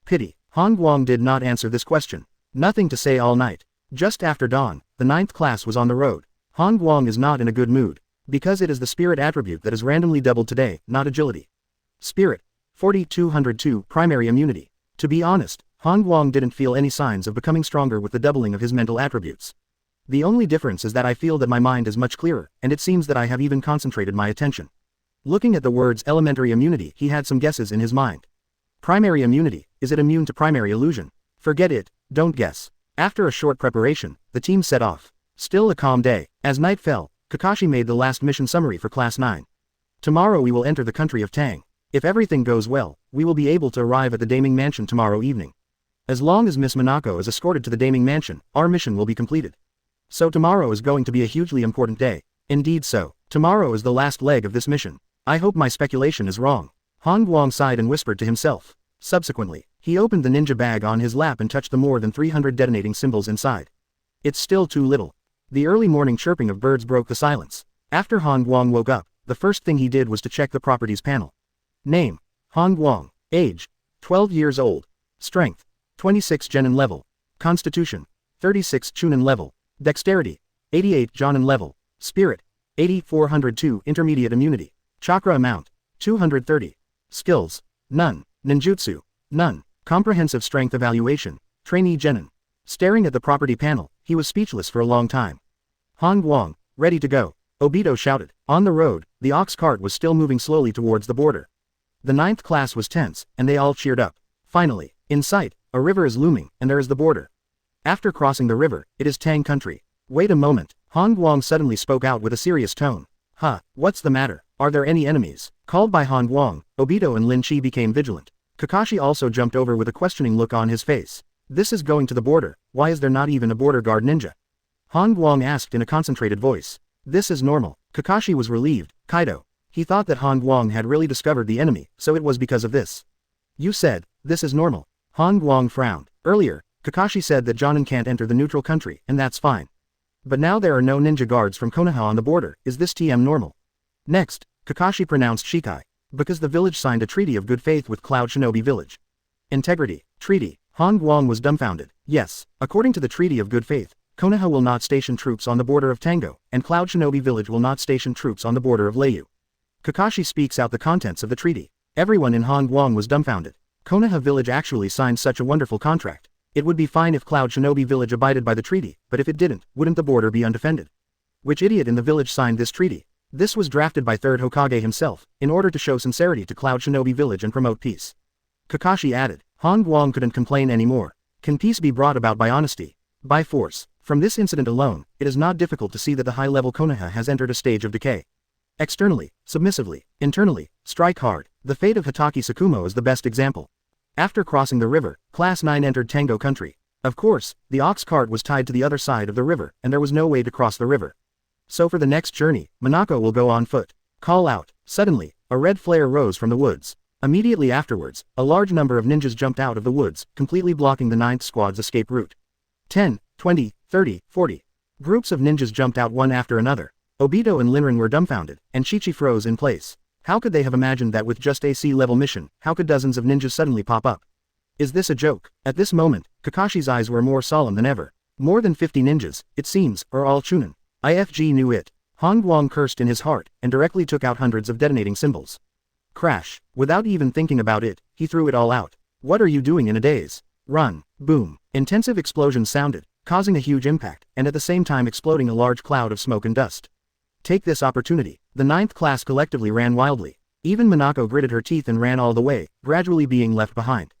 Pity. Han Guang did not answer this question. Nothing to say all night. Just after dawn, the 9th class was on the road. Han Guang is not in a good mood. Because it is the spirit attribute that is randomly doubled today, not agility. Spirit. 4202 Primary immunity. To be honest, Han Guang didn't feel any signs of becoming stronger with the doubling of his mental attributes. The only difference is that I feel that my mind is much clearer, and it seems that I have even concentrated my attention. Looking at the words elementary immunity, he had some guesses in his mind. Primary immunity, is it immune to primary illusion? Forget it, don't guess. After a short preparation, the team set off. Still a calm day. As night fell, Kakashi made the last mission summary for Class 9. Tomorrow we will enter the country of Tang. If everything goes well, we will be able to arrive at the Daming Mansion tomorrow evening. As long as Miss Minako is escorted to the Daming Mansion, our mission will be completed. So tomorrow is going to be a hugely important day. Indeed so. Tomorrow is the last leg of this mission. I hope my speculation is wrong. Han Guang sighed and whispered to himself. Subsequently, he opened the ninja bag on his lap and touched the more than 300 detonating symbols inside. It's still too little. The early morning chirping of birds broke the silence. After Han Guang woke up, the first thing he did was to check the properties panel. Name: Han Guang. Age: 12 years old. Strength: 26 Genin level. Constitution: 36 Chunin level. Dexterity: 88 Jonin level. Spirit: 8402 Intermediate immunity. Chakra amount: 230. Skills: none. Ninjutsu: none. Comprehensive strength evaluation. Trainee Genin. Staring at the property panel, he was speechless for a long time. Han Guang, ready to go. Obito shouted. On the road, the ox cart was still moving slowly towards the border. The 9th class was tense, and they all cheered up. Finally, in sight, a river is looming, and there is the border. After crossing the river, it is Tang country. Wait a moment, Han Guang suddenly spoke out with a serious tone. What's the matter? Are there any enemies? Called by Han Guang, Obito and Lin Chi became vigilant. Kakashi also jumped over with a questioning look on his face. This is going to the border, why is there not even a border guard ninja? Han Guang asked in a concentrated voice. This is normal. Kakashi was relieved. Kaido. He thought that Han Guang had really discovered the enemy, so it was because of this. You said, this is normal. Han Guang frowned. Earlier, Kakashi said that Jonin can't enter the neutral country, and that's fine. But now there are no ninja guards from Konoha on the border, is this TM normal? Next, Kakashi pronounced Shikai. Because the village signed a treaty of good faith with Cloud Shinobi Village. Integrity. Treaty. Han Guang was dumbfounded. Yes, according to the treaty of good faith, Konoha will not station troops on the border of Tango, and Cloud Shinobi Village will not station troops on the border of Leiyu. Kakashi speaks out the contents of the treaty. Everyone in Han Guang was dumbfounded. Konoha Village actually signed such a wonderful contract. It would be fine if Cloud Shinobi Village abided by the treaty, but if it didn't, wouldn't the border be undefended? Which idiot in the village signed this treaty? This was drafted by 3rd Hokage himself, in order to show sincerity to Cloud Shinobi Village and promote peace. Kakashi added. Han Guang couldn't complain anymore. Can peace be brought about by honesty? By force? From this incident alone, it is not difficult to see that the high-level Konoha has entered a stage of decay. Externally, submissively, internally, strike hard. The fate of Hitaki Tsukumo is the best example. After crossing the river, Class 9 entered Tango country. Of course, the ox cart was tied to the other side of the river, and there was no way to cross the river. So for the next journey, Minako will go on foot. Call out. Suddenly, a red flare rose from the woods. Immediately afterwards, a large number of ninjas jumped out of the woods, completely blocking the 9th squad's escape route. 10, 20, 30, 40. Groups of ninjas jumped out one after another. Obito and Linrin were dumbfounded, and Chichi froze in place. How could they have imagined that with just a C-level mission, how could dozens of ninjas suddenly pop up? Is this a joke? At this moment, Kakashi's eyes were more solemn than ever. More than 50 ninjas, it seems, are all Chunin. IFG knew it. Han Guang cursed in his heart, and directly took out hundreds of detonating symbols. Crash. Without even thinking about it, he threw it all out. What are you doing in a daze? Run. Boom. Intensive explosions sounded, causing a huge impact, and at the same time exploding a large cloud of smoke and dust. Take this opportunity. The ninth class collectively ran wildly. Even Minako gritted her teeth and ran all the way, gradually being left behind.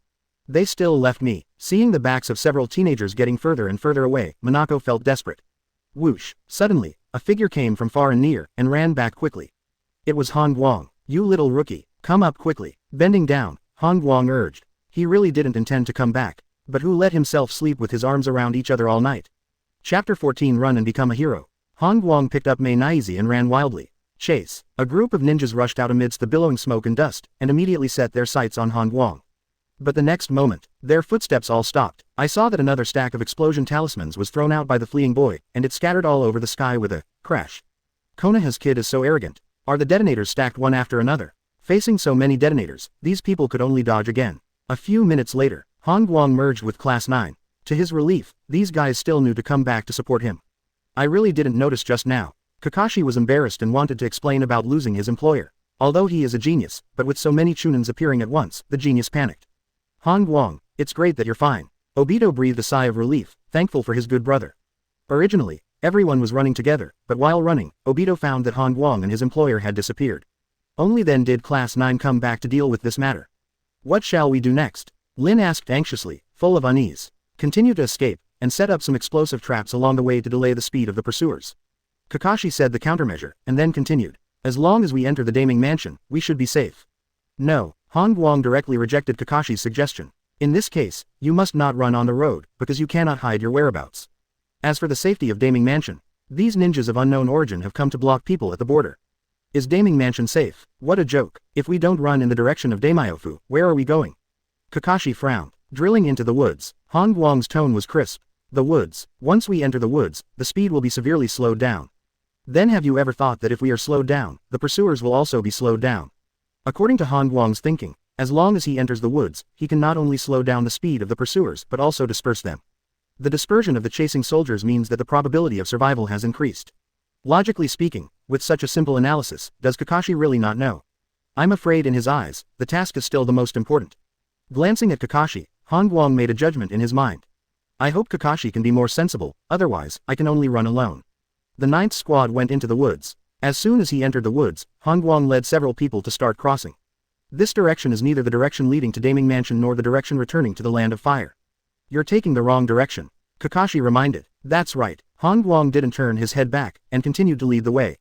They still left me. Seeing the backs of several teenagers getting further and further away, Minako felt desperate. Whoosh! Suddenly, a figure came from far and near, and ran back quickly. It was Han Guang. You little rookie, come up quickly. Bending down, Han Guang urged. He really didn't intend to come back, but who let himself sleep with his arms around each other all night? Chapter 14 Run and Become a Hero. Han Guang picked up Minato and ran wildly. Chase. A group of ninjas rushed out amidst the billowing smoke and dust, and immediately set their sights on Han Guang. But the next moment, their footsteps all stopped. I saw that another stack of explosion talismans was thrown out by the fleeing boy, and it scattered all over the sky with a crash. Konoha's kid is so arrogant. Are the detonators stacked one after another? Facing so many detonators, these people could only dodge again. A few minutes later, Han Guang merged with Class 9. To his relief, these guys still knew to come back to support him. I really didn't notice just now. Kakashi was embarrassed and wanted to explain about losing his employer. Although he is a genius, but with so many Chunins appearing at once, the genius panicked. Han Guang, it's great that you're fine. Obito breathed a sigh of relief, thankful for his good brother. Originally, everyone was running together, but while running, Obito found that Han Guang and his employer had disappeared. Only then did Class 9 come back to deal with this matter. What shall we do next? Lin asked anxiously, full of unease. Continue to escape, and set up some explosive traps along the way to delay the speed of the pursuers. Kakashi said the countermeasure, and then continued. As long as we enter the Daming Mansion, we should be safe. No, Han Guang directly rejected Kakashi's suggestion. In this case, you must not run on the road, because you cannot hide your whereabouts. As for the safety of Daming Mansion, these ninjas of unknown origin have come to block people at the border. Is Daming Mansion safe? What a joke. If we don't run in the direction of Daimyofu, where are we going? Kakashi frowned. Drilling into the woods. Han Guang's tone was crisp. The woods. Once we enter the woods, the speed will be severely slowed down. Then have you ever thought that if we are slowed down, the pursuers will also be slowed down? According to Han Guang's thinking, as long as he enters the woods, he can not only slow down the speed of the pursuers but also disperse them. The dispersion of the chasing soldiers means that the probability of survival has increased. Logically speaking, with such a simple analysis, does Kakashi really not know? I'm afraid in his eyes, the task is still the most important. Glancing at Kakashi, Han Guang made a judgment in his mind. I hope Kakashi can be more sensible, otherwise, I can only run alone. The ninth squad went into the woods. As soon as he entered the woods, Han Guang led several people to start crossing. This direction is neither the direction leading to Daming Mansion nor the direction returning to the Land of Fire. You're taking the wrong direction. Kakashi reminded. That's right. Han Guang didn't turn his head back, and continued to lead the way.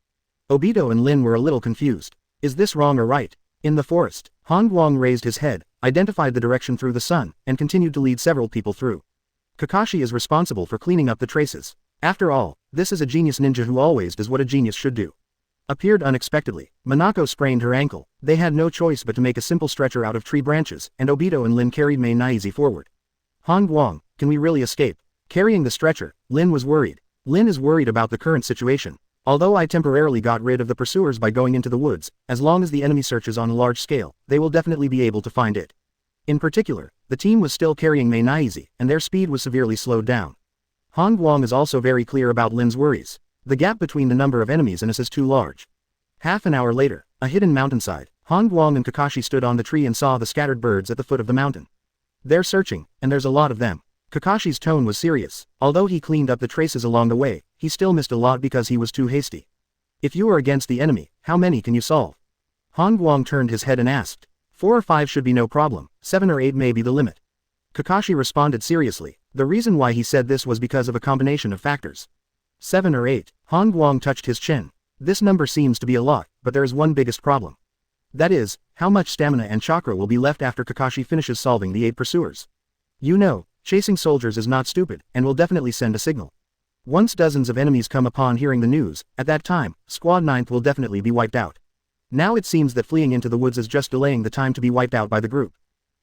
Obito and Lin were a little confused. Is this wrong or right? In the forest, Han Guang raised his head, identified the direction through the sun, and continued to lead several people through. Kakashi is responsible for cleaning up the traces. After all, this is a genius ninja who always does what a genius should do. Appeared unexpectedly, Minako sprained her ankle. They had no choice but to make a simple stretcher out of tree branches, and Obito and Lin carried Minato forward. Han Guang, can we really escape? Carrying the stretcher, Lin was worried. Lin is worried about the current situation. Although I temporarily got rid of the pursuers by going into the woods, as long as the enemy searches on a large scale, they will definitely be able to find it. In particular, the team was still carrying Minato, and their speed was severely slowed down. Han Guang is also very clear about Lin's worries. The gap between the number of enemies and us is too large. Half an hour later, a hidden mountainside, Han Guang and Kakashi stood on the tree and saw the scattered birds at the foot of the mountain. They're searching, and there's a lot of them. Kakashi's tone was serious. Although he cleaned up the traces along the way, he still missed a lot because he was too hasty. If you are against the enemy, how many can you solve? Han Guang turned his head and asked. 4 or 5 should be no problem, 7 or 8 may be the limit. Kakashi responded seriously. The reason why he said this was because of a combination of factors. 7 or 8. Han Guang touched his chin. This number seems to be a lot, but there is one biggest problem. That is, how much stamina and chakra will be left after Kakashi finishes solving the 8 pursuers. You know, chasing soldiers is not stupid, and will definitely send a signal. Once dozens of enemies come upon hearing the news, at that time, Squad 9th will definitely be wiped out. Now it seems that fleeing into the woods is just delaying the time to be wiped out by the group.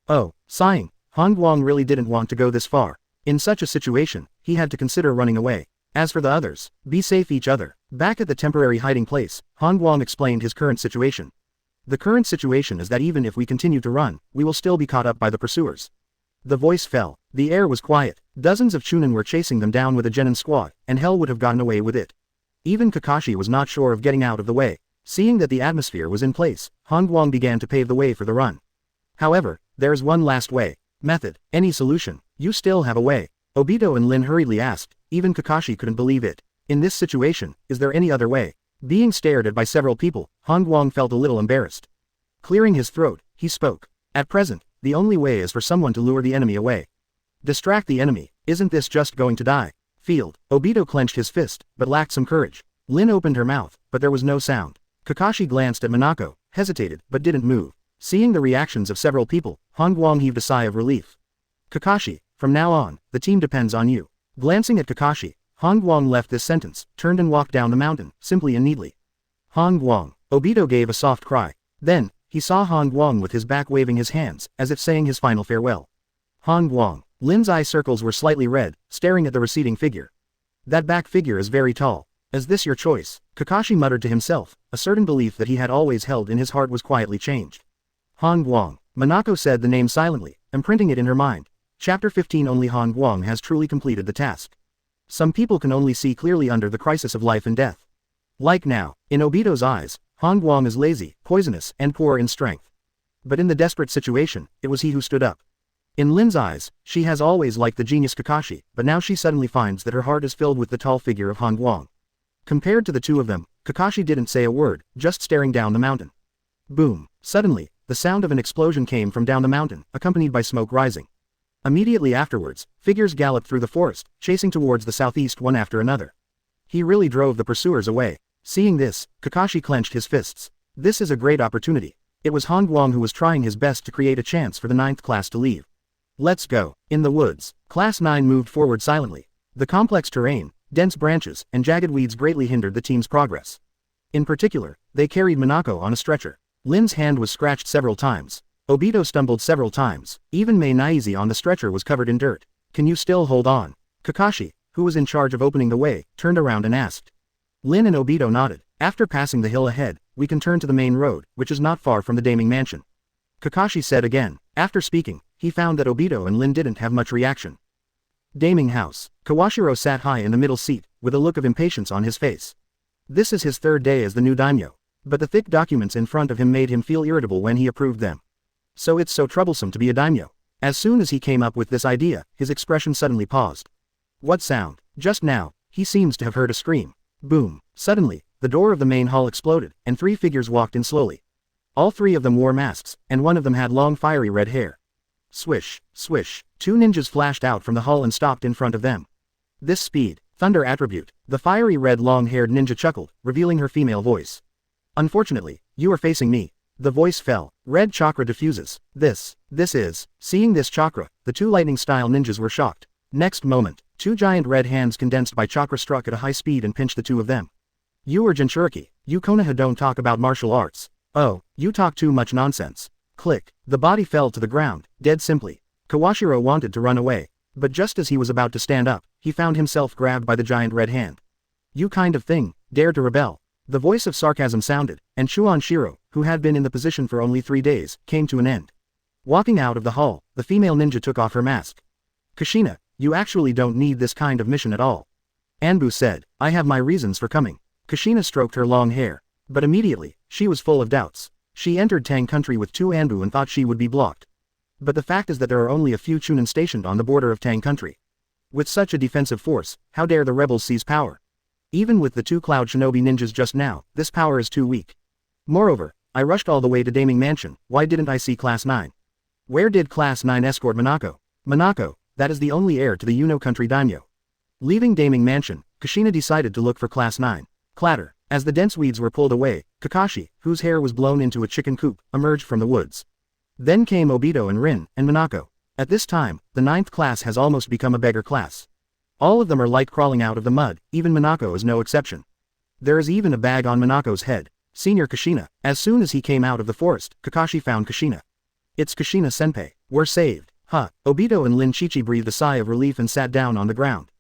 Oh, sighing. Han Guang really didn't want to go this far. In such a situation, he had to consider running away. As for the others, be safe each other. Back at the temporary hiding place, Han Guang explained his current situation. The current situation is that even if we continue to run, we will still be caught up by the pursuers. The voice fell. The air was quiet. Dozens of Chunin were chasing them down with a genin squad, and hell would have gotten away with it. Even Kakashi was not sure of getting out of the way. Seeing that the atmosphere was in place, Han Guang began to pave the way for the run. However, there is one last way. Method. Any solution. You still have a way. Obito and Lin hurriedly asked. Even Kakashi couldn't believe it. In this situation, is there any other way? Being stared at by several people, Han Guang felt a little embarrassed. Clearing his throat, he spoke. At present, the only way is for someone to lure the enemy away. Distract the enemy, isn't this just going to die? Field. Obito clenched his fist, but lacked some courage. Lin opened her mouth, but there was no sound. Kakashi glanced at Minako, hesitated, but didn't move. Seeing the reactions of several people, Han Guang heaved a sigh of relief. Kakashi, from now on, the team depends on you. Glancing at Kakashi, Han Guang left this sentence, turned and walked down the mountain, simply and neatly. Han Guang. Obito gave a soft cry. Then, he saw Han Guang with his back waving his hands, as if saying his final farewell. Han Guang. Lin's eye circles were slightly red, staring at the receding figure. That back figure is very tall. Is this your choice? Kakashi muttered to himself, a certain belief that he had always held in his heart was quietly changed. Han Guang. Minako said the name silently, imprinting it in her mind. Chapter 15. Only Han Guang has truly completed the task. Some people can only see clearly under the crisis of life and death. Like now, in Obito's eyes, Han Guang is lazy, poisonous, and poor in strength. But in the desperate situation, it was he who stood up. In Lin's eyes, she has always liked the genius Kakashi, but now she suddenly finds that her heart is filled with the tall figure of Han Guang. Compared to the two of them, Kakashi didn't say a word, just staring down the mountain. Boom. Suddenly, the sound of an explosion came from down the mountain, accompanied by smoke rising. Immediately afterwards, figures galloped through the forest, chasing towards the southeast one after another. He really drove the pursuers away. Seeing this, Kakashi clenched his fists. This is a great opportunity. It was Han Guang who was trying his best to create a chance for the 9th class to leave. Let's go. In the woods, Class 9 moved forward silently. The complex terrain, dense branches, and jagged weeds greatly hindered the team's progress. In particular, they carried Minako on a stretcher. Lin's hand was scratched several times. Obito stumbled several times. Even Mei Naizi on the stretcher was covered in dirt. Can you still hold on? Kakashi, who was in charge of opening the way, turned around and asked. Lin and Obito nodded. After passing the hill ahead, we can turn to the main road, which is not far from the Daming Mansion. Kakashi said again. After speaking, he found that Obito and Lin didn't have much reaction. Daming House. Kawashiro sat high in the middle seat, with a look of impatience on his face. This is his 3rd day as the new daimyo. But the thick documents in front of him made him feel irritable when he approved them. So it's so troublesome to be a daimyo. As soon as he came up with this idea, his expression suddenly paused. What sound? Just now, he seems to have heard a scream. Boom. Suddenly, the door of the main hall exploded, and 3 figures walked in slowly. All 3 of them wore masks, and one of them had long fiery red hair. Swish, swish. 2 ninjas flashed out from the hall and stopped in front of them. This speed, thunder attribute. The fiery red long-haired ninja chuckled, revealing her female voice. Unfortunately, you are facing me. The voice fell. Red chakra diffuses. This is. Seeing this chakra, the 2 lightning-style ninjas were shocked. Next moment, 2 giant red hands condensed by chakra struck at a high speed and pinched the 2 of them. You are Jinchuriki. You Konoha don't talk about martial arts. Oh, you talk too much nonsense. Click. The body fell to the ground, dead simply. Kawashiro wanted to run away, but just as he was about to stand up, he found himself grabbed by the giant red hand. You kind of thing, dare to rebel. The voice of sarcasm sounded, and Chuan Shiro, who had been in the position for only 3 days, came to an end. Walking out of the hall, the female ninja took off her mask. Kushina, you actually don't need this kind of mission at all. Anbu said, I have my reasons for coming. Kushina stroked her long hair. But immediately, she was full of doubts. She entered Tang country with 2 Anbu and thought she would be blocked. But the fact is that there are only a few Chunin stationed on the border of Tang country. With such a defensive force, how dare the rebels seize power? Even with the 2 Cloud Shinobi ninjas just now, this power is too weak. Moreover, I rushed all the way to Daming Mansion. Why didn't I see Class 9? Where did Class 9 escort Minako? Minako, that is the only heir to the Yuno country daimyo. Leaving Daming Mansion, Kushina decided to look for Class 9. Clatter. As the dense weeds were pulled away, Kakashi, whose hair was blown into a chicken coop, emerged from the woods. Then came Obito and Rin, and Minako. At this time, the 9th class has almost become a beggar class. All of them are light crawling out of the mud, even Minako is no exception. There is even a bag on Minako's head. Senior Kushina. As soon as he came out of the forest, Kakashi found Kushina. It's Kushina senpai. We're saved. Huh. Obito and Lin Chichi breathed a sigh of relief and sat down on the ground.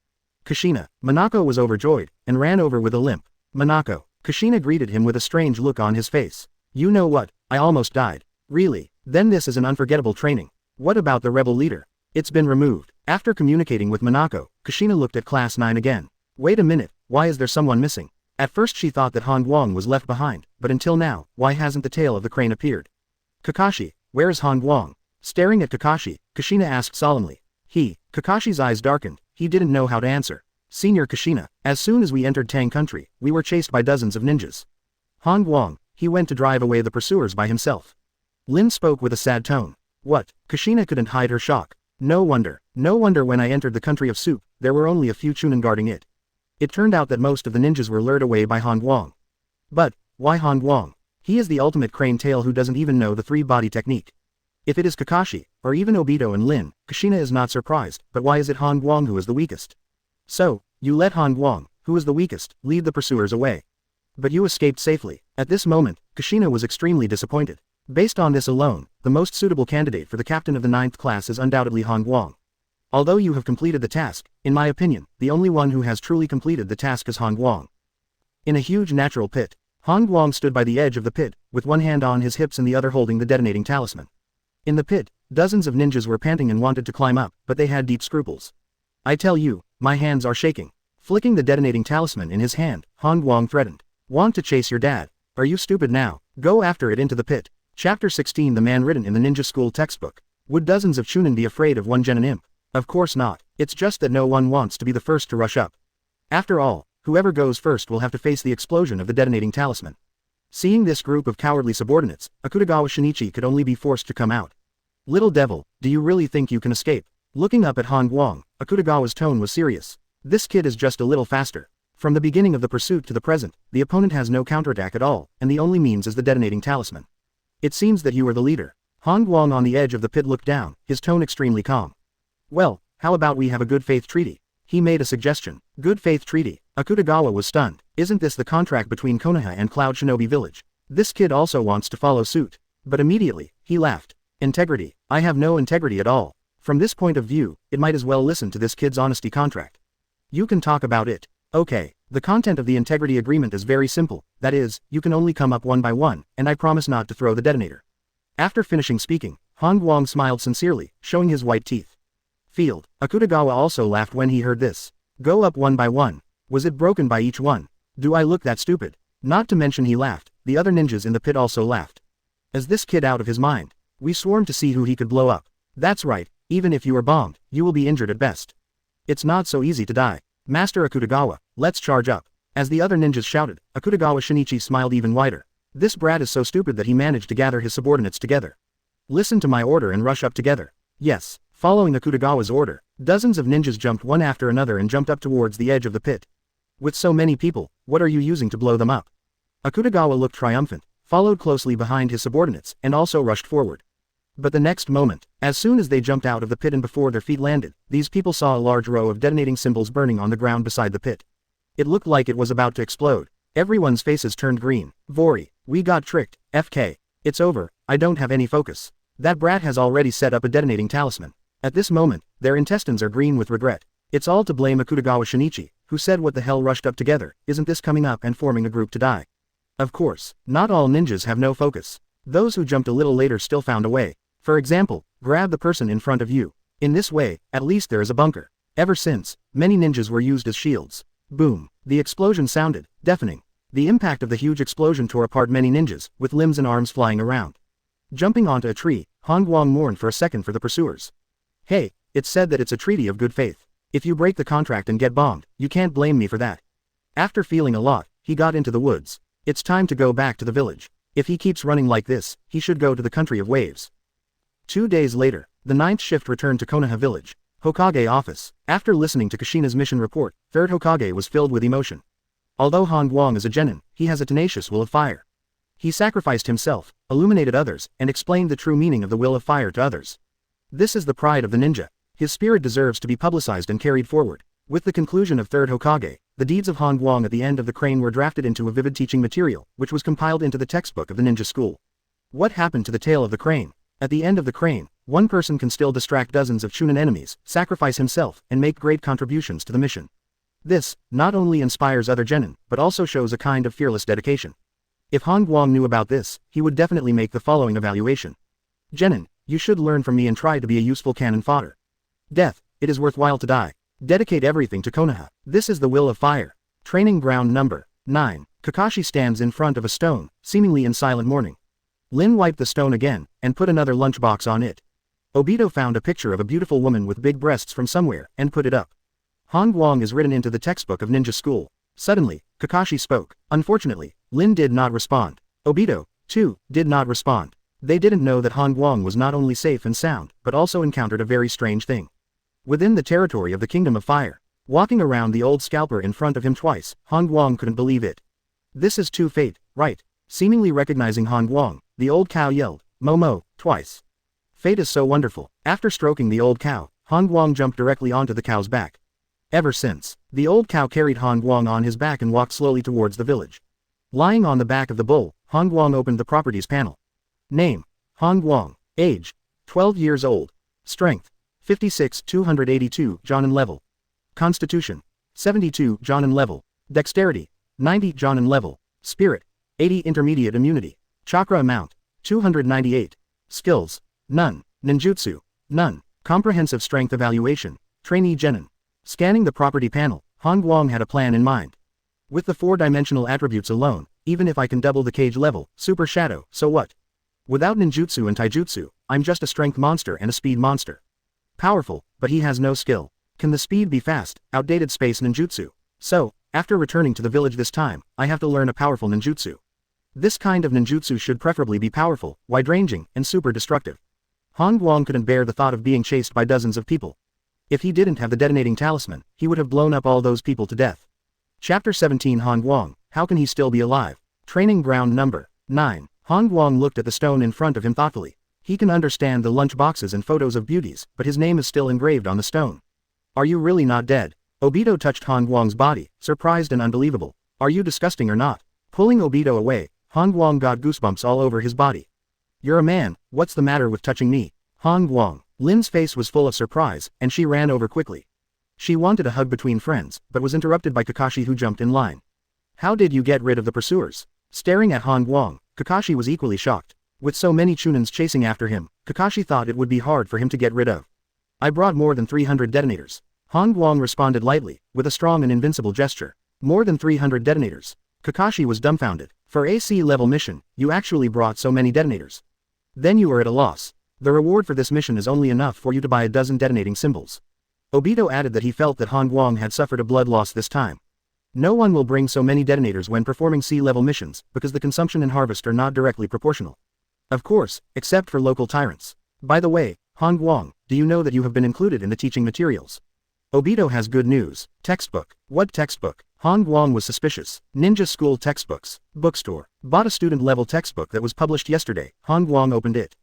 Kushina. Minako was overjoyed, and ran over with a limp. Minako. Kushina greeted him with a strange look on his face. You know what, I almost died. Really? Then this is an unforgettable training. What about the rebel leader? It's been removed. After communicating with Minako, Kushina looked at Class 9 again. Wait a minute, why is there someone missing? At first she thought that Han Guang was left behind, but until now, why hasn't the tail of the crane appeared? Kakashi, where is Han Guang? Staring at Kakashi, Kushina asked solemnly. Kakashi's eyes darkened, he didn't know how to answer. Senior Kushina, as soon as we entered Tang country, we were chased by dozens of ninjas. Han Guang, he went to drive away the pursuers by himself. Lin spoke with a sad tone. What? Kushina couldn't hide her shock. No wonder when I entered the country of soup, there were only a few Chunin guarding it. It turned out that most of the ninjas were lured away by Han Guang. But, why Han Guang? He is the ultimate crane tail who doesn't even know the three-body technique. If it is Kakashi, or even Obito and Rin, Kushina is not surprised, but why is it Han Guang who is the weakest? So, you let Han Guang, who is the weakest, lead the pursuers away. But you escaped safely. At this moment, Kushina was extremely disappointed. Based on this alone, the most suitable candidate for the captain of the 9th class is undoubtedly Han Guang. Although you have completed the task, in my opinion, the only one who has truly completed the task is Han Guang. In a huge natural pit, Han Guang stood by the edge of the pit, with one hand on his hips and the other holding the detonating talisman. In the pit, dozens of ninjas were panting and wanted to climb up, but they had deep scruples. I tell you, my hands are shaking. Flicking the detonating talisman in his hand, Han Guang threatened. Want to chase your dad? Are you stupid now? Go after it into the pit. Chapter 16 The man written in the ninja school textbook. Would dozens of Chunin be afraid of one genin imp? Of course not. It's just that no one wants to be the first to rush up. After all, whoever goes first will have to face the explosion of the detonating talisman. Seeing this group of cowardly subordinates, Akutagawa Shinichi could only be forced to come out. Little devil, do you really think you can escape? Looking up at Han Guang, Akutagawa's tone was serious. This kid is just a little faster. From the beginning of the pursuit to the present, the opponent has no counterattack at all, and the only means is the detonating talisman. It seems that you are the leader. Han Guang on the edge of the pit looked down, his tone extremely calm. Well, how about we have a good faith treaty? He made a suggestion. Good faith treaty. Akutagawa was stunned. Isn't this the contract between Konoha and Cloud Shinobi Village? This kid also wants to follow suit. But immediately, he laughed. Integrity. I have no integrity at all. From this point of view, it might as well listen to this kid's honesty contract. You can talk about it. Okay, the content of the integrity agreement is very simple, that is, you can only come up one by one, and I promise not to throw the detonator. After finishing speaking, Han Guang smiled sincerely, showing his white teeth. Field. Akutagawa also laughed when he heard this. Go up one by one. Was it broken by each one? Do I look that stupid? Not to mention he laughed, the other ninjas in the pit also laughed. Is this kid out of his mind? We swarmed to see who he could blow up. That's right, even if you are bombed, you will be injured at best. It's not so easy to die. Master Akutagawa, let's charge up. As the other ninjas shouted, Akutagawa Shinichi smiled even wider. This brat is so stupid that he managed to gather his subordinates together. Listen to my order and rush up together. Yes, following Akutagawa's order, dozens of ninjas jumped one after another and jumped up towards the edge of the pit. With so many people, what are you using to blow them up? Akutagawa looked triumphant, followed closely behind his subordinates, and also rushed forward. But the next moment, as soon as they jumped out of the pit and before their feet landed, these people saw a large row of detonating symbols burning on the ground beside the pit. It looked like it was about to explode. Everyone's faces turned green. Vori, we got tricked. FK. It's over, I don't have any focus. That brat has already set up a detonating talisman. At this moment, their intestines are green with regret. It's all to blame Akutagawa Shinichi, who said what the hell rushed up together, isn't this coming up and forming a group to die? Of course, not all ninjas have no focus. Those who jumped a little later still found a way. For example, grab the person in front of you. In this way, at least there is a bunker. Ever since, many ninjas were used as shields. Boom. The explosion sounded, deafening. The impact of the huge explosion tore apart many ninjas, with limbs and arms flying around. Jumping onto a tree, Han Guang mourned for a second for the pursuers. Hey, it's said that it's a treaty of good faith. If you break the contract and get bombed, you can't blame me for that. After feeling a lot, he got into the woods. It's time to go back to the village. If he keeps running like this, he should go to the country of waves. 2 days later, the 9th shift returned to Konoha village. Hokage office. After listening to Kushina's mission report, 3rd Hokage was filled with emotion. Although Han Guang is a genin, he has a tenacious will of fire. He sacrificed himself, illuminated others, and explained the true meaning of the will of fire to others. This is the pride of the ninja. His spirit deserves to be publicized and carried forward. With the conclusion of 3rd Hokage, the deeds of Han Guang at the end of the crane were drafted into a vivid teaching material, which was compiled into the textbook of the ninja school. What happened to the tail of the crane? At the end of the crane, one person can still distract dozens of Chunin enemies, sacrifice himself, and make great contributions to the mission. This, not only inspires other genin, but also shows a kind of fearless dedication. If Han Guang knew about this, he would definitely make the following evaluation. Genin, you should learn from me and try to be a useful cannon fodder. Death, it is worthwhile to die. Dedicate everything to Konoha. This is the will of fire. Training ground number 9. Kakashi stands in front of a stone, seemingly in silent mourning. Lin wiped the stone again, and put another lunchbox on it. Obito found a picture of a beautiful woman with big breasts from somewhere, and put it up. Han Guang is written into the textbook of ninja school. Suddenly, Kakashi spoke. Unfortunately, Lin did not respond. Obito, too, did not respond. They didn't know that Han Guang was not only safe and sound, but also encountered a very strange thing. Within the territory of the Kingdom of Fire, walking around the old scalper in front of him twice, Han Guang couldn't believe it. This is too fate, right? Seemingly recognizing Han Guang, the old cow yelled, Momo, twice. Fate is so wonderful. After stroking the old cow, Han Guang jumped directly onto the cow's back. Ever since, the old cow carried Han Guang on his back and walked slowly towards the village. Lying on the back of the bull, Han Guang opened the properties panel. Name: Han Guang. Age: 12 years old. Strength: 56 282 Jonin level. Constitution: 72 Jonin level. Dexterity: 90 Jonin level. Spirit: 80 intermediate immunity. Chakra amount: 298. Skills: none. Ninjutsu: none. Comprehensive strength evaluation. Trainee genin. Scanning the property panel, Han Guang had a plan in mind. With the 4-dimensional attributes alone, even if I can double the cage level, super shadow, so what? Without ninjutsu and taijutsu, I'm just a strength monster and a speed monster. Powerful, but he has no skill. Can the speed be fast? Outdated space ninjutsu. So, after returning to the village this time, I have to learn a powerful ninjutsu. This kind of ninjutsu should preferably be powerful, wide-ranging, and super destructive. Han Guang couldn't bear the thought of being chased by dozens of people. If he didn't have the detonating talisman, he would have blown up all those people to death. Chapter 17 Han Guang, how can he still be alive? Training ground number 9. Han Guang looked at the stone in front of him thoughtfully. He can understand the lunch boxes and photos of beauties, but his name is still engraved on the stone. Are you really not dead? Obito touched Han Guang's body, surprised and unbelievable. Are you disgusting or not? Pulling Obito away, Han Guang got goosebumps all over his body. You're a man, what's the matter with touching me? Han Guang. Lin's face was full of surprise, and she ran over quickly. She wanted a hug between friends, but was interrupted by Kakashi who jumped in line. How did you get rid of the pursuers? Staring at Han Guang, Kakashi was equally shocked. With so many Chunins chasing after him, Kakashi thought it would be hard for him to get rid of. I brought more than 300 detonators. Han Guang responded lightly, with a strong and invincible gesture. More than 300 detonators. Kakashi was dumbfounded. For a C-level mission, you actually brought so many detonators. Then you are at a loss. The reward for this mission is only enough for you to buy a dozen detonating symbols. Obito added that he felt that Han Guang had suffered a blood loss this time. No one will bring so many detonators when performing C-level missions, because the consumption and harvest are not directly proportional. Of course, except for local tyrants. By the way, Han Guang, do you know that you have been included in the teaching materials? Obito has good news. Textbook. What textbook? Han Guang was suspicious. Ninja school textbooks. Bookstore. Bought a student-level textbook that was published yesterday. Han Guang opened it.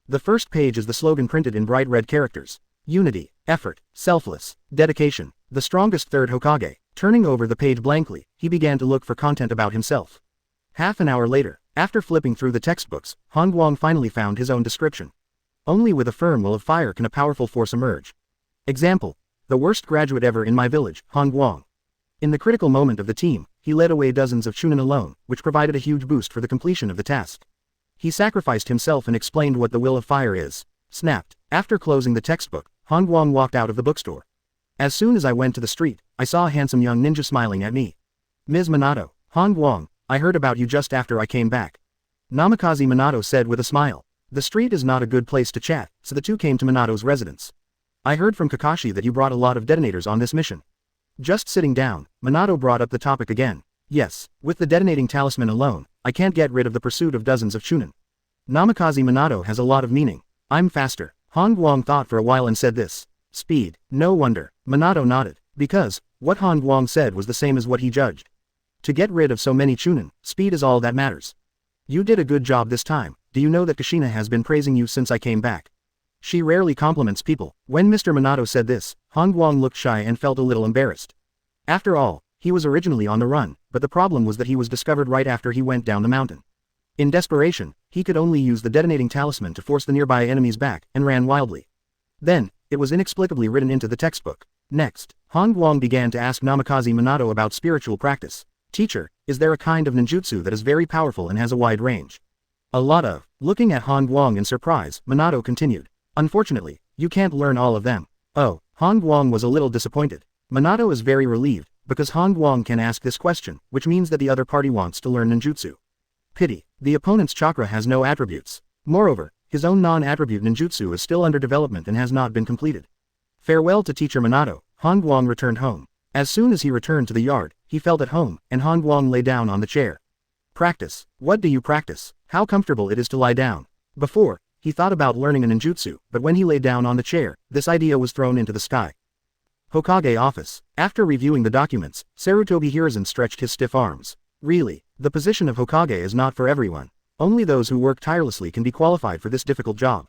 The first page is the slogan printed in bright red characters. Unity, effort, selfless, dedication, the strongest third Hokage. Turning over the page blankly, he began to look for content about himself. Half an hour later, after flipping through the textbooks, Han Guang finally found his own description. Only with a firm will of fire can a powerful force emerge. Example. The worst graduate ever in my village, Han Guang. In the critical moment of the team, he led away dozens of Chunin alone, which provided a huge boost for the completion of the task. He sacrificed himself and explained what the will of fire is. Snapped. After closing the textbook, Han Guang walked out of the bookstore. As soon as I went to the street, I saw a handsome young ninja smiling at me. Ms. Minato, Han Guang, I heard about you just after I came back. Namikaze Minato said with a smile. The street is not a good place to chat, so the two came to Minato's residence. I heard from Kakashi that you brought a lot of detonators on this mission. Just sitting down, Minato brought up the topic again. Yes, with the detonating talisman alone, I can't get rid of the pursuit of dozens of Chunin. Namikaze Minato has a lot of meaning. I'm faster. Han Guang thought for a while and said this. Speed. No wonder. Minato nodded. Because, what Han Guang said was the same as what he judged. To get rid of so many Chunin, speed is all that matters. You did a good job this time. Do you know that Kushina has been praising you since I came back? She rarely compliments people. When Mr. Minato said this, Han Guang looked shy and felt a little embarrassed. After all, he was originally on the run, but the problem was that he was discovered right after he went down the mountain. In desperation, he could only use the detonating talisman to force the nearby enemies back, and ran wildly. Then, it was inexplicably written into the textbook. Next, Han Guang began to ask Namikaze Minato about spiritual practice. Teacher, is there a kind of ninjutsu that is very powerful and has a wide range? A lot of. Looking at Han Guang in surprise, Minato continued. Unfortunately, you can't learn all of them. Oh, Han Guang was a little disappointed. Minato is very relieved, because Han Guang can ask this question, which means that the other party wants to learn ninjutsu. Pity, the opponent's chakra has no attributes. Moreover, his own non-attribute ninjutsu is still under development and has not been completed. Farewell to Teacher Minato, Han Guang returned home. As soon as he returned to the yard, he felt at home, and Han Guang lay down on the chair. Practice. What do you practice? How comfortable it is to lie down. Before, he thought about learning a ninjutsu, but when he lay down on the chair, this idea was thrown into the sky. Hokage office. After reviewing the documents, Sarutobi Hiruzen stretched his stiff arms. Really, the position of Hokage is not for everyone. Only those who work tirelessly can be qualified for this difficult job.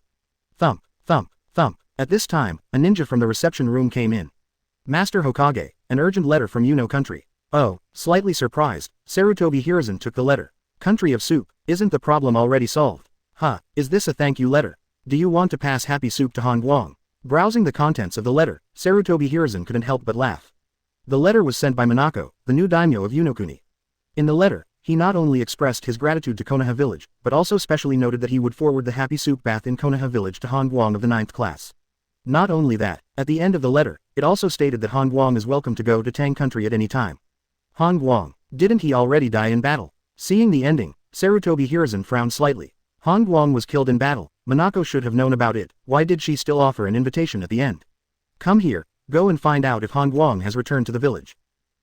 Thump, thump, thump. At this time, a ninja from the reception room came in. Master Hokage, an urgent letter from Yuno country. Oh, slightly surprised, Sarutobi Hiruzen took the letter. Country of soup, isn't the problem already solved? Huh, is this a thank you letter? Do you want to pass happy soup to Han Guang? Browsing the contents of the letter, Sarutobi Hiruzen couldn't help but laugh. The letter was sent by Minako, the new daimyo of Unokuni. In the letter, he not only expressed his gratitude to Konoha village, but also specially noted that he would forward the happy soup bath in Konoha village to Han Guang of the 9th class. Not only that, at the end of the letter, it also stated that Han Guang is welcome to go to Tang country at any time. Han Guang, didn't he already die in battle? Seeing the ending, Sarutobi Hiruzen frowned slightly. Han Guang was killed in battle. Minako should have known about it. Why did she still offer an invitation at the end? Come here, go and find out if Han Guang has returned to the village.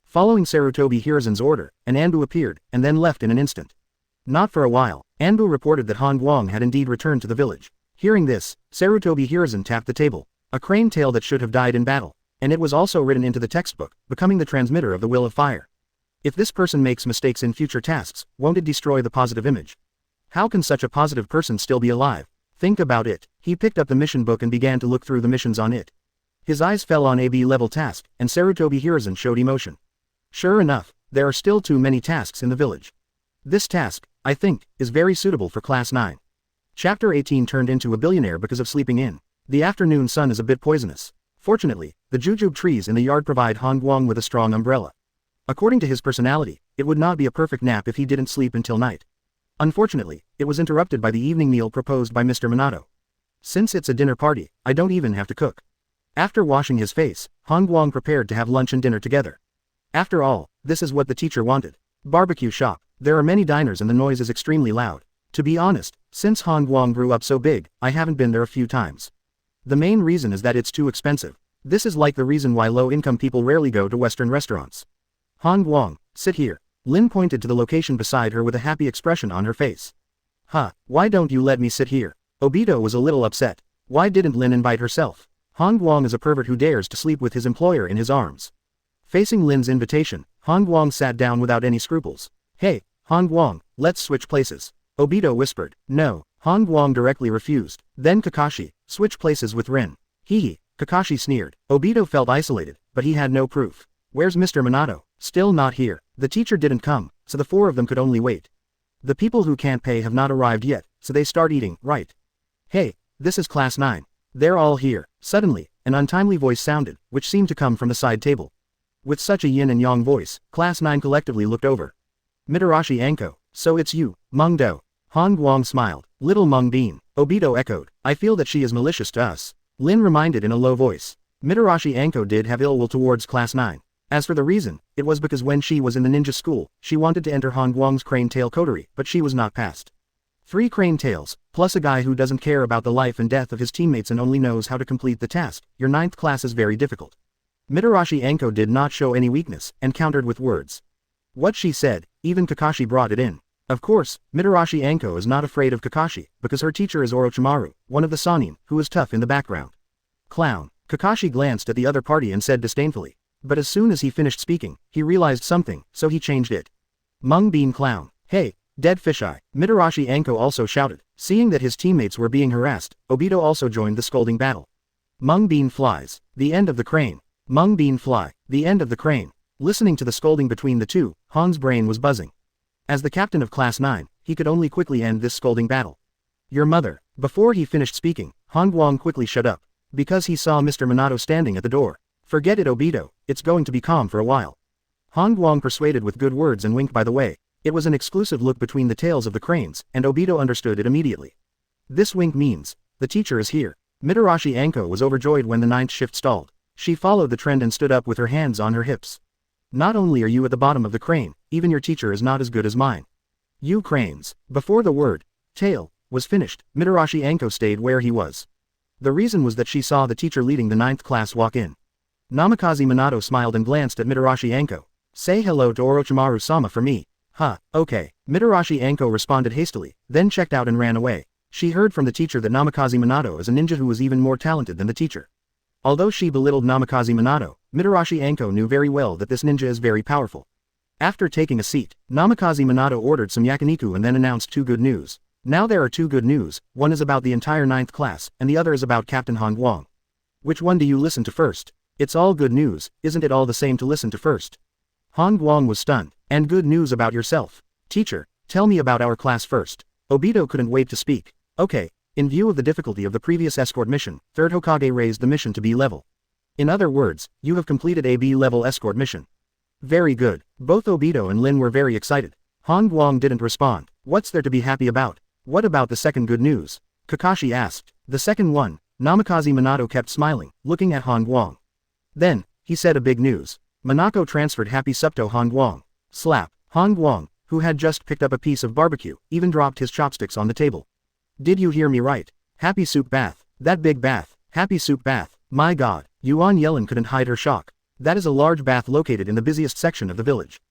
Following Sarutobi Hiruzen's order, an Anbu appeared, and then left in an instant. Not for a while, Anbu reported that Han Guang had indeed returned to the village. Hearing this, Sarutobi Hiruzen tapped the table. A crane tail that should have died in battle. And it was also written into the textbook, becoming the transmitter of the will of fire. If this person makes mistakes in future tasks, won't it destroy the positive image? How can such a positive person still be alive? Think about it. He picked up the mission book and began to look through the missions on it. His eyes fell on a B-level task, and Sarutobi Hiruzen showed emotion. Sure enough, there are still too many tasks in the village. This task, I think, is very suitable for Class 9. Chapter 18 turned into a billionaire because of sleeping in. The afternoon sun is a bit poisonous. Fortunately, the jujube trees in the yard provide Han Guang with a strong umbrella. According to his personality, it would not be a perfect nap if he didn't sleep until night. Unfortunately, it was interrupted by the evening meal proposed by Mr. Minato. Since it's a dinner party, I don't even have to cook. After washing his face, Han Guang prepared to have lunch and dinner together. After all, this is what the teacher wanted. Barbecue shop. There are many diners and the noise is extremely loud. To be honest, since Han Guang grew up so big, I haven't been there a few times. The main reason is that it's too expensive. This is like the reason why low-income people rarely go to Western restaurants. Han Guang, sit here. Lin pointed to the location beside her with a happy expression on her face. Huh, why don't you let me sit here? Obito was a little upset. Why didn't Lin invite herself? Han Guang is a pervert who dares to sleep with his employer in his arms. Facing Lin's invitation, Han Guang sat down without any scruples. Hey, Han Guang, let's switch places. Obito whispered. No, Han Guang directly refused. Then Kakashi, switch places with Rin. Hee, Kakashi sneered. Obito felt isolated, but he had no proof. Where's Mr. Minato? Still not here. The teacher didn't come, so the four of them could only wait. The people who can't pay have not arrived yet, so they start eating, right? Hey, this is Class 9. They're all here. Suddenly, an untimely voice sounded, which seemed to come from the side table. With such a yin and yang voice, Class 9 collectively looked over. Mitarashi Anko, so it's you, Meng Do. Han Guang smiled. Little Meng Bean. Obito echoed. I feel that she is malicious to us. Lin reminded in a low voice. Mitarashi Anko did have ill will towards Class 9. As for the reason, it was because when she was in the ninja school, she wanted to enter Han Guang's crane tail coterie, but she was not passed. 3 crane tails, plus a guy who doesn't care about the life and death of his teammates and only knows how to complete the task. Your 9th class is very difficult. Mitarashi Anko did not show any weakness, and countered with words. What she said, even Kakashi brought it in. Of course, Mitarashi Anko is not afraid of Kakashi, because her teacher is Orochimaru, one of the Sannin, who is tough in the background. Clown. Kakashi glanced at the other party and said disdainfully. But as soon as he finished speaking, he realized something, so he changed it. Meng Bean Clown. Hey, dead fisheye. Mitarashi Anko also shouted. Seeing that his teammates were being harassed, Obito also joined the scolding battle. Meng Bean flies. The end of the crane. Meng Bean fly. The end of the crane. Listening to the scolding between the two, Han's brain was buzzing. As the captain of Class 9, he could only quickly end this scolding battle. Your mother. Before he finished speaking, Han Guang quickly shut up. Because he saw Mr. Minato standing at the door. Forget it, Obito, it's going to be calm for a while. Han Guang persuaded with good words and winked by the way. It was an exclusive look between the tails of the cranes, and Obito understood it immediately. This wink means, the teacher is here. Mitarashi Anko was overjoyed when the 9th shift stalled. She followed the trend and stood up with her hands on her hips. Not only are you at the bottom of the crane, even your teacher is not as good as mine. You cranes. Before the word, tail, was finished, Mitarashi Anko stayed where he was. The reason was that she saw the teacher leading the 9th class walk in. Namikaze Minato smiled and glanced at Mitarashi Anko. Say hello to Orochimaru-sama for me. Huh, okay. Mitarashi Anko responded hastily, then checked out and ran away. She heard from the teacher that Namikaze Minato is a ninja who was even more talented than the teacher. Although she belittled Namikaze Minato, Mitarashi Anko knew very well that this ninja is very powerful. After taking a seat, Namikaze Minato ordered some yakiniku and then announced two good news. Now there are two good news, one is about the entire 9th class, and the other is about Captain Han Guang. Which one do you listen to first? It's all good news, isn't it all the same to listen to first? Han Guang was stunned. And good news about yourself. Teacher, tell me about our class first. Obito couldn't wait to speak. Okay, in view of the difficulty of the previous escort mission, 3rd Hokage raised the mission to B level. In other words, you have completed a B level escort mission. Very good. Both Obito and Lin were very excited. Han Guang didn't respond. What's there to be happy about? What about the second good news? Kakashi asked. The second one. Namikaze Minato kept smiling, looking at Han Guang. Then, he said a big news. Minako transferred Happy Sup to Han Guang. Slap. Han Guang, who had just picked up a piece of barbecue, even dropped his chopsticks on the table. Did you hear me right? Happy soup bath. That big bath. Happy soup bath. My god. Yuan Yellen couldn't hide her shock. That is a large bath located in the busiest section of the village.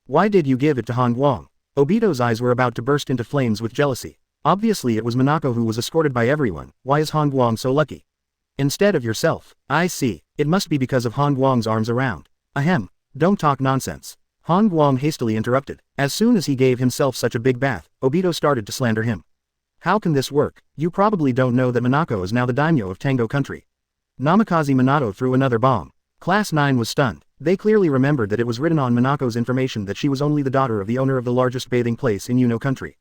Why did you give it to Han Guang? Obito's eyes were about to burst into flames with jealousy. Obviously it was Minako who was escorted by everyone. Why is Han Guang so lucky? Instead of yourself. I see. It must be because of Han Guang's arms around. Ahem. Don't talk nonsense. Han Guang hastily interrupted. As soon as he gave himself such a big bath, Obito started to slander him. How can this work? You probably don't know that Minako is now the daimyo of Tango country. Namikaze Minato threw another bomb. Class 9 was stunned. They clearly remembered that it was written on Minako's information that she was only the daughter of the owner of the largest bathing place in Yuno country.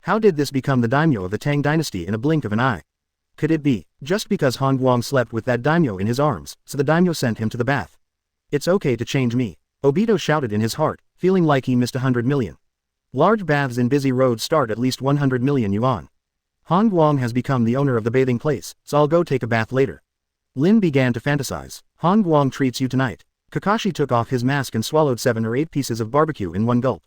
How did this become the daimyo of the Tang dynasty in a blink of an eye? Could it be, just because Han Guang slept with that daimyo in his arms, so the daimyo sent him to the bath? It's okay to change me. Obito shouted in his heart, feeling like he missed 100 million. Large baths in busy roads start at least 100 million yuan. Han Guang has become the owner of the bathing place, so I'll go take a bath later. Lin began to fantasize. Han Guang treats you tonight. Kakashi took off his mask and swallowed 7 or 8 pieces of barbecue in one gulp.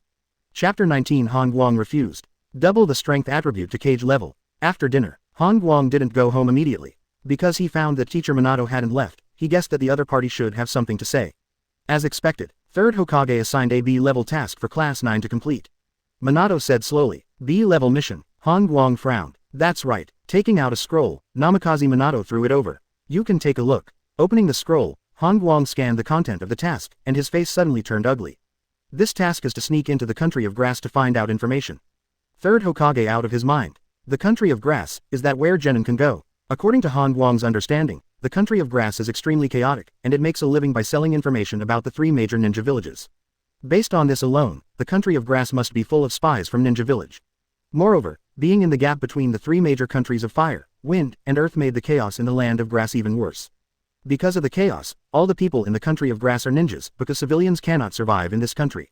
Chapter 19 Han Guang refused. Double the strength attribute to cage level. After dinner, Han Guang didn't go home immediately. Because he found that teacher Minato hadn't left, he guessed that the other party should have something to say. As expected, 3rd Hokage assigned a B-level task for Class 9 to complete. Minato said slowly, B-level mission. Han Guang frowned. That's right. Taking out a scroll, Namikaze Minato threw it over. You can take a look. Opening the scroll, Han Guang scanned the content of the task, and his face suddenly turned ugly. This task is to sneak into the country of grass to find out information. 3rd Hokage out of his mind. The country of grass, is that where genin can go? According to Han Guang's understanding, the country of grass is extremely chaotic, and it makes a living by selling information about the 3 major ninja villages. Based on this alone, the country of grass must be full of spies from Ninja Village. Moreover, being in the gap between the 3 major countries of fire, wind, and earth made the chaos in the land of grass even worse. Because of the chaos, all the people in the country of grass are ninjas, because civilians cannot survive in this country.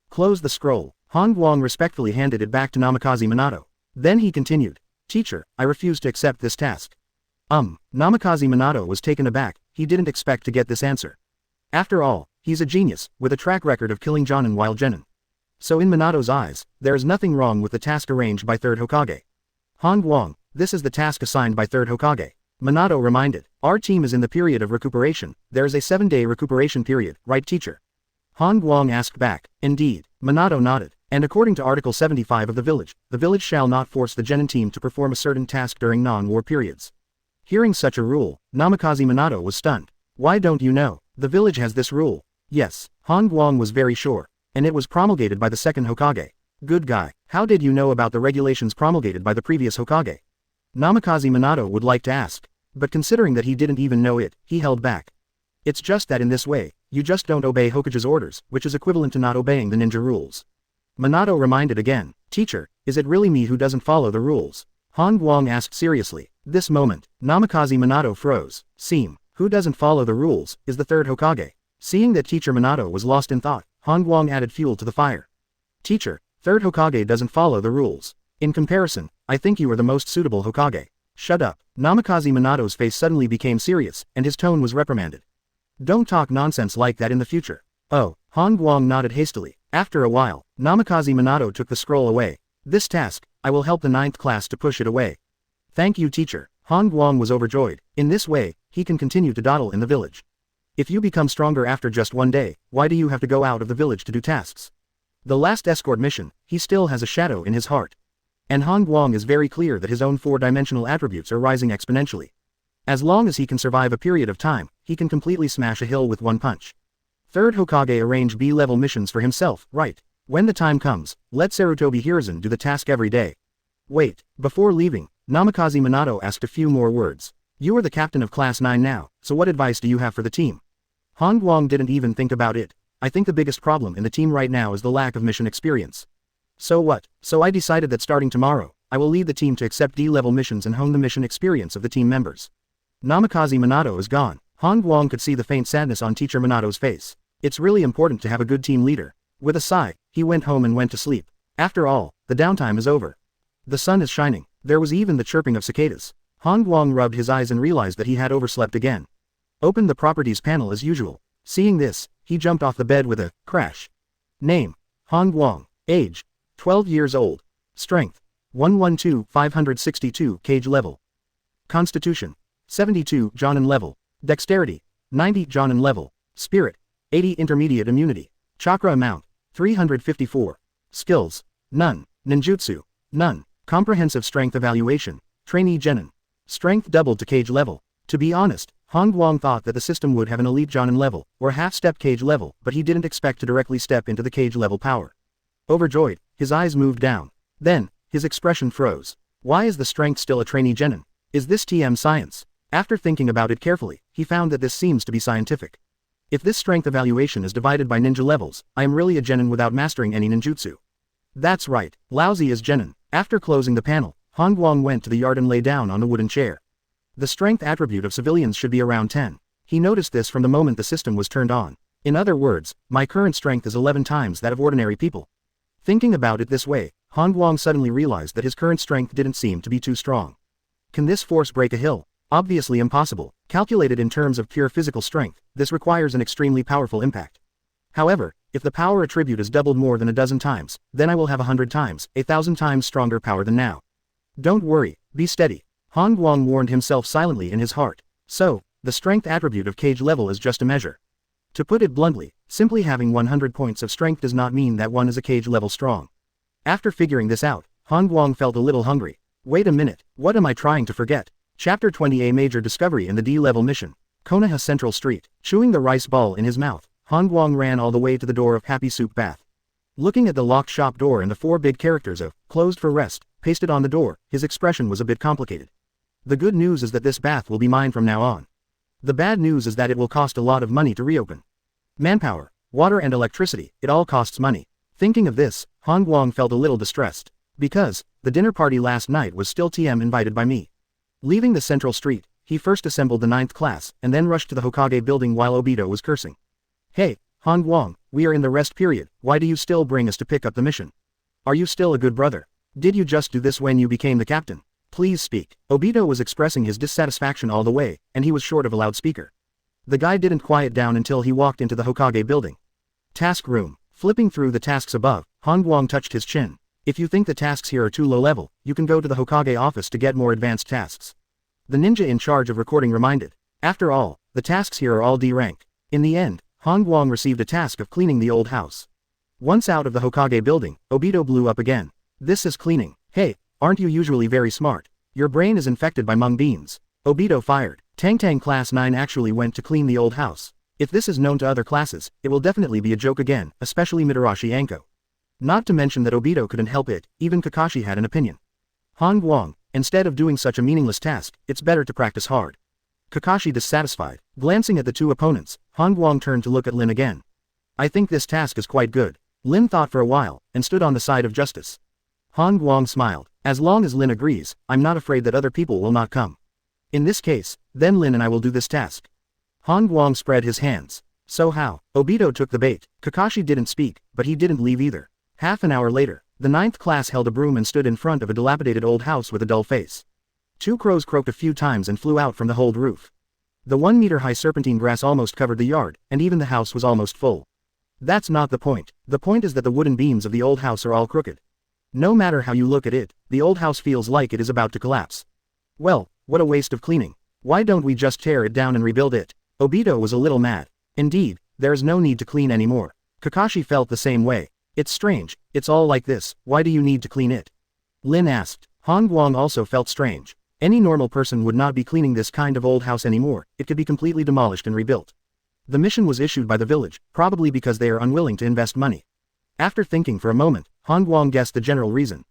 Close the scroll. Han Guang respectfully handed it back to Namikaze Minato. Then he continued. Teacher, I refuse to accept this task. Namikaze Minato was taken aback. He didn't expect to get this answer. After all, he's a genius, with a track record of killing Jonin while genin. So in Minato's eyes, there is nothing wrong with the task arranged by 3rd Hokage. Han Guang, this is the task assigned by 3rd Hokage. Minato reminded. Our team is in the period of recuperation. There is a 7-day recuperation period, right teacher? Han Guang asked back. Indeed. Minato nodded. And according to Article 75 of the village shall not force the genin team to perform a certain task during non-war periods. Hearing such a rule, Namikaze Minato was stunned. Why don't you know? The village has this rule. Yes, Han Guang was very sure. And it was promulgated by the 2nd Hokage. Good guy. How did you know about the regulations promulgated by the previous Hokage? Namikaze Minato would like to ask. But considering that he didn't even know it, he held back. It's just that in this way, you just don't obey Hokage's orders, which is equivalent to not obeying the ninja rules. Minato reminded again. Teacher, is it really me who doesn't follow the rules? Han Guang asked seriously. This moment, Namikaze Minato froze. Who doesn't follow the rules, is the 3rd Hokage. Seeing that teacher Minato was lost in thought, Han Guang added fuel to the fire. Teacher, 3rd Hokage doesn't follow the rules. In comparison, I think you are the most suitable Hokage. Shut up. Namikaze Minato's face suddenly became serious, and his tone was reprimanded. Don't talk nonsense like that in the future. Oh, Han Guang nodded hastily. After a while, Namikaze Minato took the scroll away. This task, I will help the 9th class to push it away. Thank you teacher. Han Guang was overjoyed. In this way, he can continue to dawdle in the village. If you become stronger after just one day, why do you have to go out of the village to do tasks? The last escort mission, he still has a shadow in his heart. And Han Guang is very clear that his own four-dimensional attributes are rising exponentially. As long as he can survive a period of time, he can completely smash a hill with one punch. Third Hokage arrange B-level missions for himself, right? When the time comes, let Sarutobi Hiruzen do the task every day. Wait, before leaving, Namikaze Minato asked a few more words. You are the captain of Class 9 now, so what advice do you have for the team? Han Guang didn't even think about it. I think the biggest problem in the team right now is the lack of mission experience. So what? So I decided that starting tomorrow, I will lead the team to accept D-level missions and hone the mission experience of the team members. Namikaze Minato is gone. Han Guang could see the faint sadness on Teacher Minato's face. It's really important to have a good team leader. With a sigh, he went home and went to sleep. After all, the downtime is over. The sun is shining. There was even the chirping of cicadas. Han Guang rubbed his eyes and realized that he had overslept again. Opened the properties panel as usual. Seeing this, he jumped off the bed with a crash. Name: Han Guang. Age: 12 years old. Strength: 112, 562 Cage level. Constitution: 72 Jonin level. Dexterity: 90 Jonin level. Spirit: 80 Intermediate immunity. Chakra amount: 354. Skills: none. Ninjutsu: none. Comprehensive strength evaluation. Trainee genin. Strength doubled to Cage level. To be honest, Han Guang thought that the system would have an elite Jonin level, or half-step Cage level, but he didn't expect to directly step into the Cage level power. Overjoyed, his eyes moved down. Then, his expression froze. Why is the strength still a trainee genin? Is this TM science? After thinking about it carefully, he found that this seems to be scientific. If this strength evaluation is divided by ninja levels, I am really a genin without mastering any ninjutsu. That's right, lousy is genin. After closing the panel, Han Guang went to the yard and lay down on the wooden chair. The strength attribute of civilians should be around 10. He noticed this from the moment the system was turned on. In other words, my current strength is 11 times that of ordinary people. Thinking about it this way, Han Guang suddenly realized that his current strength didn't seem to be too strong. Can this force break a hill? Obviously impossible. Calculated in terms of pure physical strength, this requires an extremely powerful impact. However, if the power attribute is doubled more than a dozen times, then I will have 100 times, 1,000 times stronger power than now. Don't worry, be steady. Han Guang warned himself silently in his heart. So, the strength attribute of Cage level is just a measure. To put it bluntly, simply having 100 points of strength does not mean that one is a Cage level strong. After figuring this out, Han Guang felt a little hungry. Wait a minute, what am I trying to forget? Chapter 20: A major discovery in the D-level mission. Konoha Central Street. Chewing the rice ball in his mouth, Han Guang ran all the way to the door of Happy Soup Bath. Looking at the locked shop door and the 4 big characters of "Closed for rest" pasted on the door, his expression was a bit complicated. The good news is that this bath will be mine from now on. The bad news is that it will cost a lot of money to reopen. Manpower, water and electricity, it all costs money. Thinking of this, Han Guang felt a little distressed. Because, the dinner party last night was still TM invited by me. Leaving the central street, he first assembled the 9th class, and then rushed to the Hokage building while Obito was cursing. Hey, Han Guang, we are in the rest period, why do you still bring us to pick up the mission? Are you still a good brother? Did you just do this when you became the captain? Please speak. Obito was expressing his dissatisfaction all the way, and he was short of a loudspeaker. The guy didn't quiet down until he walked into the Hokage building. Task room. Flipping through the tasks above, Han Guang touched his chin. If you think the tasks here are too low level, you can go to the Hokage office to get more advanced tasks. The ninja in charge of recording reminded. After all, the tasks here are all D rank. In the end, Han Guang received a task of cleaning the old house. Once out of the Hokage building, Obito blew up again. This is cleaning. Hey, aren't you usually very smart? Your brain is infected by mung beans. Obito fired. Tang Tang Class 9 actually went to clean the old house. If this is known to other classes, it will definitely be a joke again, especially Mitarashi Anko. Not to mention that Obito couldn't help it, even Kakashi had an opinion. Han Guang, instead of doing such a meaningless task, it's better to practice hard. Kakashi dissatisfied. Glancing at the 2 opponents, Han Guang turned to look at Lin again. I think this task is quite good. Lin thought for a while, and stood on the side of justice. Han Guang smiled. As long as Lin agrees, I'm not afraid that other people will not come. In this case, then Lin and I will do this task. Han Guang spread his hands. So how? Obito took the bait. Kakashi didn't speak, but he didn't leave either. Half an hour later, the 9th class held a broom and stood in front of a dilapidated old house with a dull face. 2 crows croaked a few times and flew out from the whole roof. The 1-meter-high serpentine grass almost covered the yard, and even the house was almost full. That's not the point. The point is that the wooden beams of the old house are all crooked. No matter how you look at it, the old house feels like it is about to collapse. Well, what a waste of cleaning. Why don't we just tear it down and rebuild it? Obito was a little mad. Indeed, there is no need to clean anymore. Kakashi felt the same way. It's strange, it's all like this, why do you need to clean it? Lin asked. Han Guang also felt strange. Any normal person would not be cleaning this kind of old house anymore, it could be completely demolished and rebuilt. The mission was issued by the village, probably because they are unwilling to invest money. After thinking for a moment, Han Guang guessed the general reason.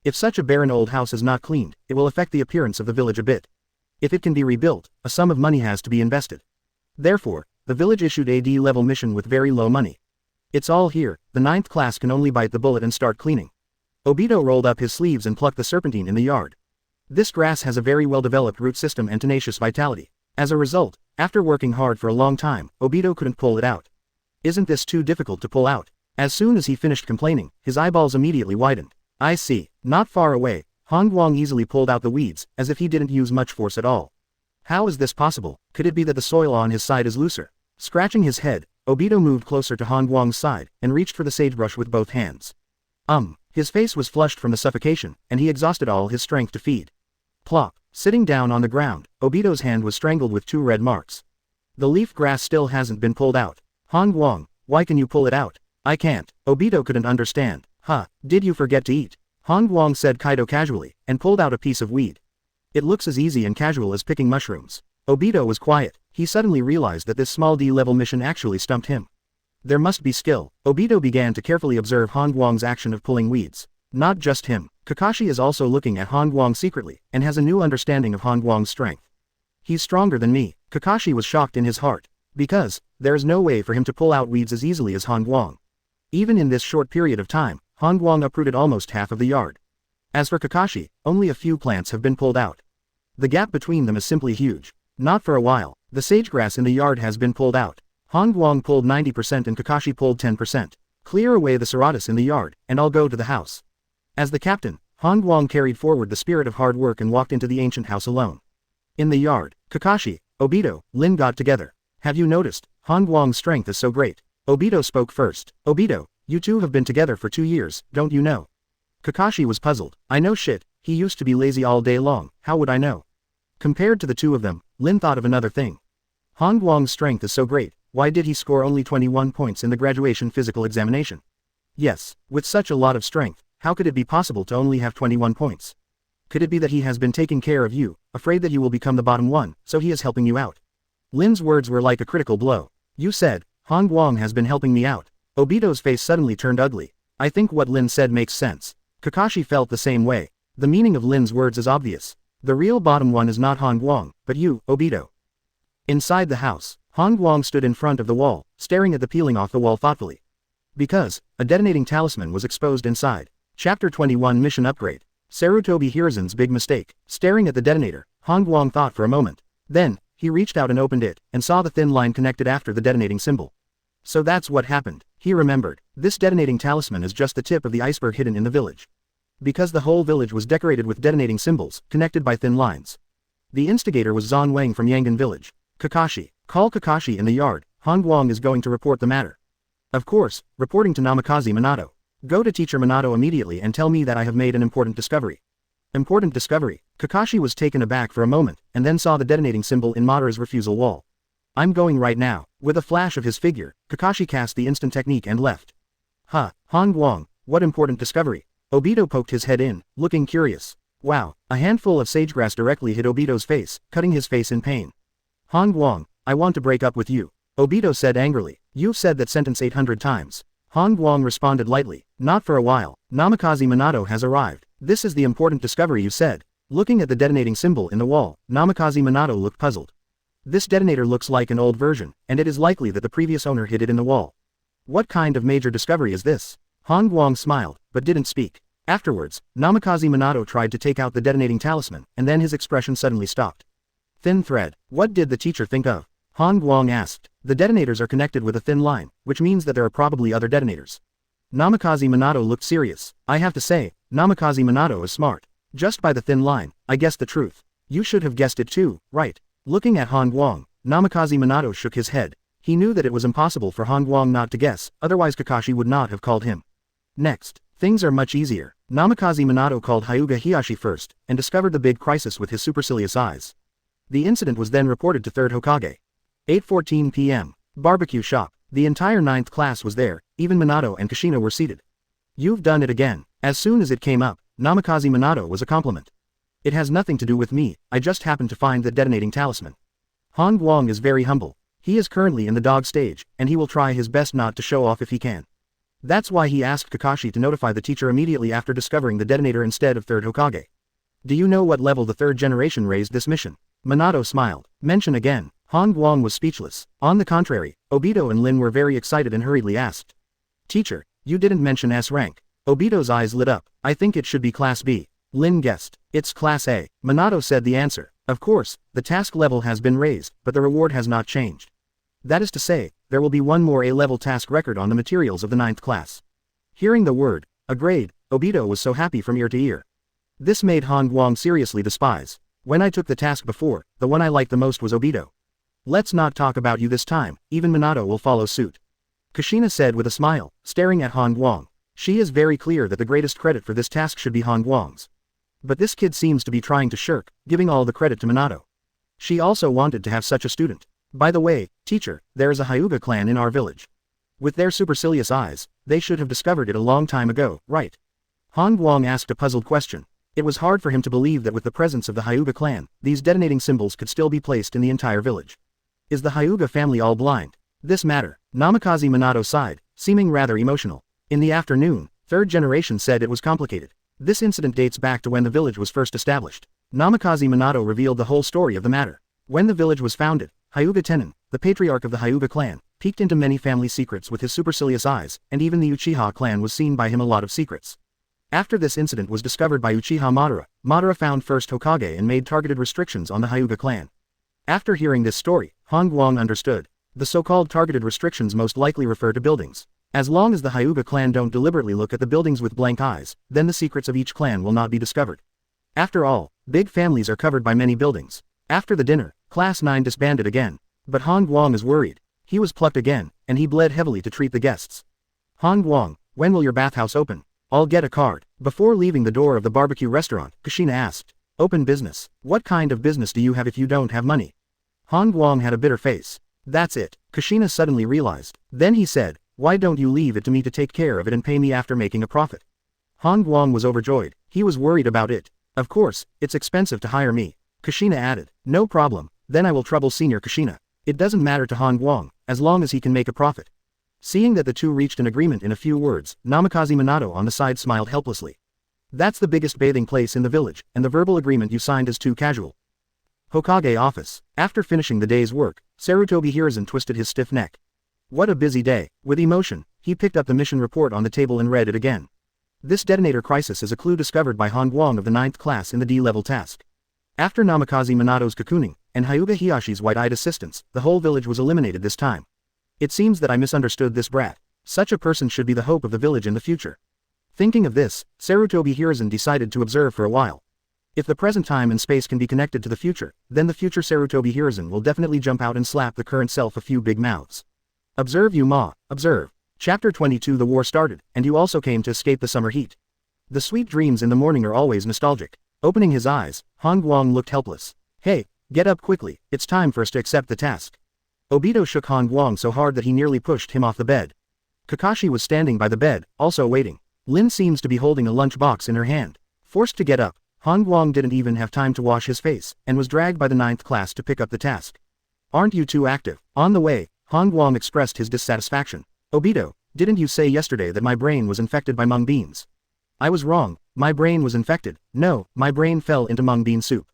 If such a barren old house is not cleaned, it will affect the appearance of the village a bit. If it can be rebuilt, a sum of money has to be invested. Therefore, the village issued a D-level mission with very low money. It's all here, the 9th class can only bite the bullet and start cleaning. Obito rolled up his sleeves and plucked the serpentine in the yard. This grass has a very well-developed root system and tenacious vitality. As a result, after working hard for a long time, Obito couldn't pull it out. Isn't this too difficult to pull out? As soon as he finished complaining, his eyeballs immediately widened. I see. Not far away, Han Guang easily pulled out the weeds, as if he didn't use much force at all. How is this possible? Could it be that the soil on his side is looser? Scratching his head, Obito moved closer to Han Guang's side, and reached for the sagebrush with both hands. His face was flushed from the suffocation, and he exhausted all his strength to feed. Plop. Sitting down on the ground, Obito's hand was strangled with 2 red marks. The leaf grass still hasn't been pulled out. Han Guang, why can you pull it out? I can't. Obito couldn't understand. Did you forget to eat? Han Guang said Kaido casually, and pulled out a piece of weed. It looks as easy and casual as picking mushrooms. Obito was quiet. He suddenly realized that this small D-level mission actually stumped him. There must be skill. Obito began to carefully observe Han Guang's action of pulling weeds. Not just him. Kakashi is also looking at Han Guang secretly, and has a new understanding of Han Guang's strength. He's stronger than me. Kakashi was shocked in his heart. Because, there is no way for him to pull out weeds as easily as Han Guang. Even in this short period of time, Han Guang uprooted almost half of the yard. As for Kakashi, only a few plants have been pulled out. The gap between them is simply huge. Not for a while. The sagegrass in the yard has been pulled out. Han Guang pulled 90% and Kakashi pulled 10%. Clear away the Seratus in the yard, and I'll go to the house. As the captain, Han Guang carried forward the spirit of hard work and walked into the ancient house alone. In the yard, Kakashi, Obito, Lin got together. Have you noticed? Han Guang's strength is so great. Obito spoke first. Obito, you two have been together for 2 years, don't you know? Kakashi was puzzled. I know shit, he used to be lazy all day long, how would I know? Compared to the two of them, Lin thought of another thing. Han Guang's strength is so great, why did he score only 21 points in the graduation physical examination? Yes, with such a lot of strength, how could it be possible to only have 21 points? Could it be that he has been taking care of you, afraid that you will become the bottom one, so he is helping you out? Lin's words were like a critical blow. You said, Han Guang has been helping me out. Obito's face suddenly turned ugly. I think what Lin said makes sense. Kakashi felt the same way. The meaning of Lin's words is obvious. The real bottom one is not Han Guang, but you, Obito. Inside the house, Han Guang stood in front of the wall, staring at the peeling off the wall thoughtfully. Because, a detonating talisman was exposed inside. Chapter 21 Mission Upgrade. Sarutobi Hiruzen's big mistake. Staring at the detonator, Han Guang thought for a moment. Then, he reached out and opened it, and saw the thin line connected after the detonating symbol. So that's what happened. He remembered. This detonating talisman is just the tip of the iceberg hidden in the village. Because the whole village was decorated with detonating symbols, connected by thin lines. The instigator was Zan Wang from Yangon village. Kakashi. Call Kakashi in the yard, Han Guang is going to report the matter. Of course, reporting to Namikaze Minato. Go to Teacher Minato immediately and tell me that I have made an important discovery. Important discovery? Kakashi was taken aback for a moment, and then saw the detonating symbol in Madara's refusal wall. I'm going right now. With a flash of his figure, Kakashi cast the instant technique and left. Han Guang, what important discovery? Obito poked his head in, looking curious. Wow, a handful of sagegrass directly hit Obito's face, cutting his face in pain. Han Guang, I want to break up with you. Obito said angrily. You've said that sentence 800 times. Han Guang responded lightly. Not for a while. Namikaze Minato has arrived. This is the important discovery you said. Looking at the detonating symbol in the wall, Namikaze Minato looked puzzled. This detonator looks like an old version, and it is likely that the previous owner hid it in the wall. What kind of major discovery is this? Han Guang smiled, but didn't speak. Afterwards, Namikaze Minato tried to take out the detonating talisman, and then his expression suddenly stopped. Thin thread. What did the teacher think of? Han Guang asked. The detonators are connected with a thin line, which means that there are probably other detonators. Namikaze Minato looked serious. I have to say, Namikaze Minato is smart. Just by the thin line, I guessed the truth. You should have guessed it too, right? Looking at Han Guang, Namikaze Minato shook his head. He knew that it was impossible for Han Guang not to guess, otherwise Kakashi would not have called him. Next, things are much easier. Namikaze Minato called Hyuga Hiyashi first, and discovered the big crisis with his supercilious eyes. The incident was then reported to 3rd Hokage. 8:14 p.m. Barbecue shop. The entire 9th class was there, even Minato and Kushina were seated. You've done it again. As soon as it came up, Namikaze Minato was a compliment. It has nothing to do with me, I just happened to find the detonating talisman. Han Guang is very humble. He is currently in the dog stage, and he will try his best not to show off if he can. That's why he asked Kakashi to notify the teacher immediately after discovering the detonator instead of 3rd Hokage. Do you know what level the 3rd generation raised this mission? Minato smiled. Mention again. Han Guang was speechless. On the contrary, Obito and Rin were very excited and hurriedly asked. Teacher, you didn't mention S rank. Obito's eyes lit up. I think it should be Class B. Rin guessed. It's Class A. Minato said the answer. Of course, the task level has been raised, but the reward has not changed. That is to say, there will be one more A-level task record on the materials of the 9th class. Hearing the word, a grade, Obito was so happy from ear to ear. This made Han Guang seriously despise. When I took the task before, the one I liked the most was Obito. Let's not talk about you this time, even Minato will follow suit. Kushina said with a smile, staring at Han Guang. She is very clear that the greatest credit for this task should be Han Guang's. But this kid seems to be trying to shirk, giving all the credit to Minato. She also wanted to have such a student. By the way, teacher, there is a Hyuga clan in our village. With their supercilious eyes, they should have discovered it a long time ago, right? Han Guang asked a puzzled question. It was hard for him to believe that with the presence of the Hyuga clan, these detonating symbols could still be placed in the entire village. Is the Hyuga family all blind? This matter. Namikaze Minato sighed, seeming rather emotional. In the afternoon, 3rd generation said it was complicated. This incident dates back to when the village was first established. Namikaze Minato revealed the whole story of the matter. When the village was founded, Hyuga Tenin, the patriarch of the Hyuga clan, peeked into many family secrets with his supercilious eyes, and even the Uchiha clan was seen by him a lot of secrets. After this incident was discovered by Uchiha Madara, Madara found 1st Hokage and made targeted restrictions on the Hyuga clan. After hearing this story, Han Guang understood. The so-called targeted restrictions most likely refer to buildings. As long as the Hyuga clan don't deliberately look at the buildings with blank eyes, then the secrets of each clan will not be discovered. After all, big families are covered by many buildings. After the dinner, Class 9 disbanded again. But Han Guang is worried. He was plucked again, and he bled heavily to treat the guests. Han Guang, when will your bathhouse open? I'll get a card. Before leaving the door of the barbecue restaurant, Kushina asked. Open business. What kind of business do you have if you don't have money? Han Guang had a bitter face. That's it, Kushina suddenly realized. Then he said, why don't you leave it to me to take care of it and pay me after making a profit? Han Guang was overjoyed. He was worried about it. Of course, it's expensive to hire me. Kushina added. No problem, then I will trouble Senior Kushina. It doesn't matter to Han Guang, as long as he can make a profit. Seeing that the two reached an agreement in a few words, Namikaze Minato on the side smiled helplessly. That's the biggest bathing place in the village, and the verbal agreement you signed is too casual. Hokage office. After finishing the day's work, Sarutobi Hiruzen twisted his stiff neck. What a busy day. With emotion, he picked up the mission report on the table and read it again. This detonator crisis is a clue discovered by Han Guang of the 9th class in the D-level task. After Namikaze Minato's cocooning, and Hyuga Hiyashi's wide-eyed assistance, the whole village was eliminated this time. It seems that I misunderstood this brat. Such a person should be the hope of the village in the future. Thinking of this, Sarutobi Hiruzen decided to observe for a while. If the present time and space can be connected to the future, then the future Sarutobi Hiruzen will definitely jump out and slap the current self a few big mouths. Observe you ma, observe. Chapter 22. The war started, and you also came to escape the summer heat. The sweet dreams in the morning are always nostalgic. Opening his eyes, Han Guang looked helpless. Hey, get up quickly, it's time for us to accept the task. Obito shook Han Guang so hard that he nearly pushed him off the bed. Kakashi was standing by the bed, also waiting. Lin seems to be holding a lunch box in her hand. Forced to get up, Han Guang didn't even have time to wash his face, and was dragged by the 9th class to pick up the task. Aren't you too active? On the way, Han Guang expressed his dissatisfaction. Obito, didn't you say yesterday that my brain was infected by mung beans? I was wrong, my brain was infected. No, my brain fell into mung bean soup.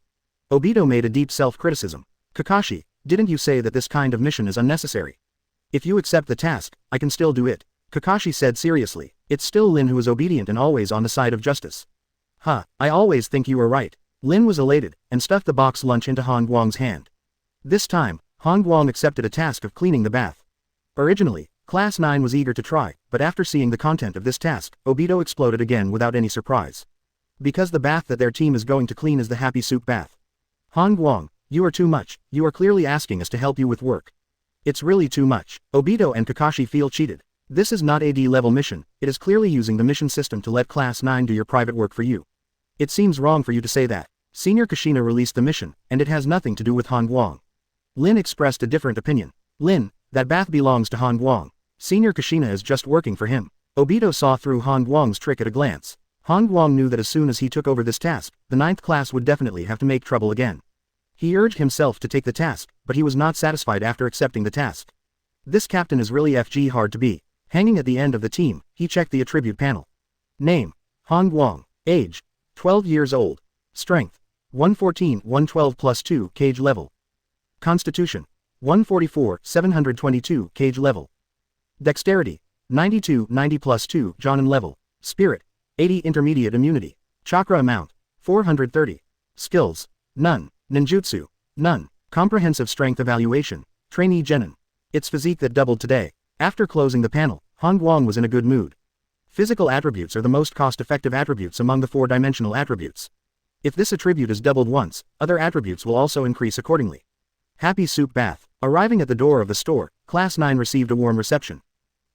Obito made a deep self-criticism. Kakashi, didn't you say that this kind of mission is unnecessary? If you accept the task, I can still do it. Kakashi said seriously. It's still Lin who is obedient and always on the side of justice. I always think you were right. Lin was elated, and stuffed the box lunch into Han Guang's hand. This time, Han Guang accepted a task of cleaning the bath. Originally, Class 9 was eager to try, but after seeing the content of this task, Obito exploded again without any surprise. Because the bath that their team is going to clean is the happy soup bath. Han Guang, you are too much, you are clearly asking us to help you with work. It's really too much. Obito and Kakashi feel cheated. This is not a D-level mission, it is clearly using the mission system to let Class 9 do your private work for you. It seems wrong for you to say that. Senior Kushina released the mission, and it has nothing to do with Han Guang. Lin expressed a different opinion. Lin, that bath belongs to Han Guang. Senior Kushina is just working for him. Obito saw through Han Guang's trick at a glance. Han Guang knew that as soon as he took over this task, the 9th class would definitely have to make trouble again. He urged himself to take the task, but he was not satisfied after accepting the task. This captain is really FG hard to be. Hanging at the end of the team, he checked the attribute panel. Name: Han Guang. Age: 12 years old. Strength: 114, 112 plus 2 cage level. Constitution: 144, 722 cage level. Dexterity: 92, 90 plus 2 Jonin level. Spirit: 80 intermediate immunity. Chakra amount: 430. Skills: none. Ninjutsu: none. Comprehensive strength evaluation. Trainee genin. It's physique that doubled today. After closing the panel, Han Guang was in a good mood. Physical attributes are the most cost-effective attributes among the 4-dimensional attributes. If this attribute is doubled once, other attributes will also increase accordingly. Happy soup bath. Arriving at the door of the store, Class 9 received a warm reception.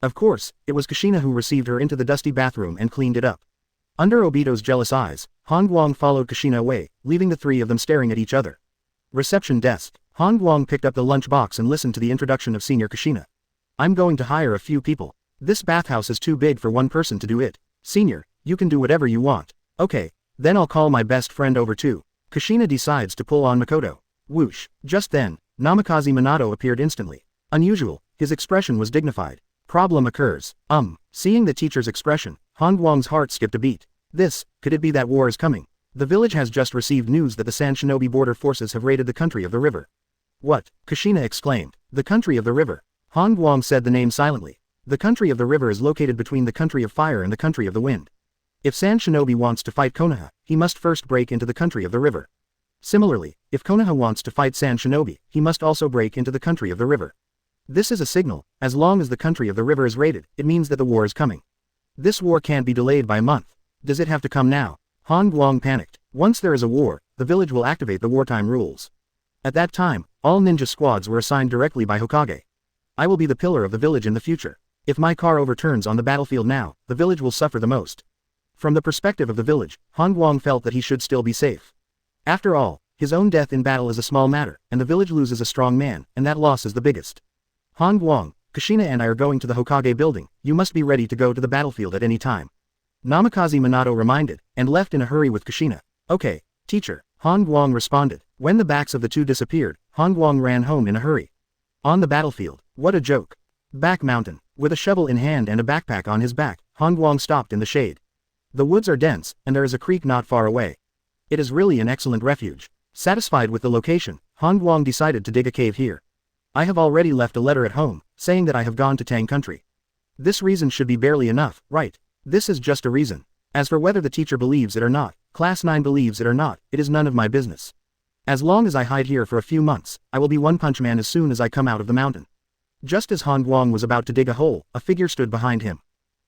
Of course, it was Kushina who received her into the dusty bathroom and cleaned it up. Under Obito's jealous eyes, Han Guang followed Kushina away, leaving the three of them staring at each other. Reception desk. Han Guang picked up the lunch box and listened to the introduction of Senior Kushina. I'm going to hire a few people. This bathhouse is too big for one person to do it. Senior, you can do whatever you want. Okay, then I'll call my best friend over too. Kushina decides to pull on Makoto. Whoosh. Just then, Namikaze Minato appeared instantly. Unusual, his expression was dignified. Problem occurs. Seeing the teacher's expression, Han Guang's heart skipped a beat. Could it be that war is coming? The village has just received news that the Sand Shinobi border forces have raided the country of the river. What? Kushina exclaimed. The country of the river. Han Guang said the name silently. The country of the river is located between the country of fire and the country of the wind. If Sand Shinobi wants to fight Konoha, he must first break into the country of the river. Similarly, if Konoha wants to fight Sand Shinobi, he must also break into the country of the river. This is a signal. As long as the country of the river is raided, it means that the war is coming. This war can't be delayed by a month. Does it have to come now? Han Guang panicked. Once there is a war, the village will activate the wartime rules. At that time, all ninja squads were assigned directly by Hokage. I will be the pillar of the village in the future. If my car overturns on the battlefield now, the village will suffer the most. From the perspective of the village, Han Guang felt that he should still be safe. After all, his own death in battle is a small matter, and the village loses a strong man, and that loss is the biggest. Han Guang, Kushina and I are going to the Hokage building, you must be ready to go to the battlefield at any time. Namikaze Minato reminded, and left in a hurry with Kushina. Okay, teacher, Han Guang responded. When the backs of the two disappeared, Han Guang ran home in a hurry. On the battlefield, what a joke. Back mountain. With a shovel in hand and a backpack on his back, Han Guang stopped in the shade. The woods are dense, and there is a creek not far away. It is really an excellent refuge. Satisfied with the location, Han Guang decided to dig a cave here. I have already left a letter at home, saying that I have gone to Tang country. This reason should be barely enough, right? This is just a reason. As for whether the teacher believes it or not, Class 9 believes it or not, it is none of my business. As long as I hide here for a few months, I will be One Punch Man as soon as I come out of the mountain. Just as Han Guang was about to dig a hole, a figure stood behind him.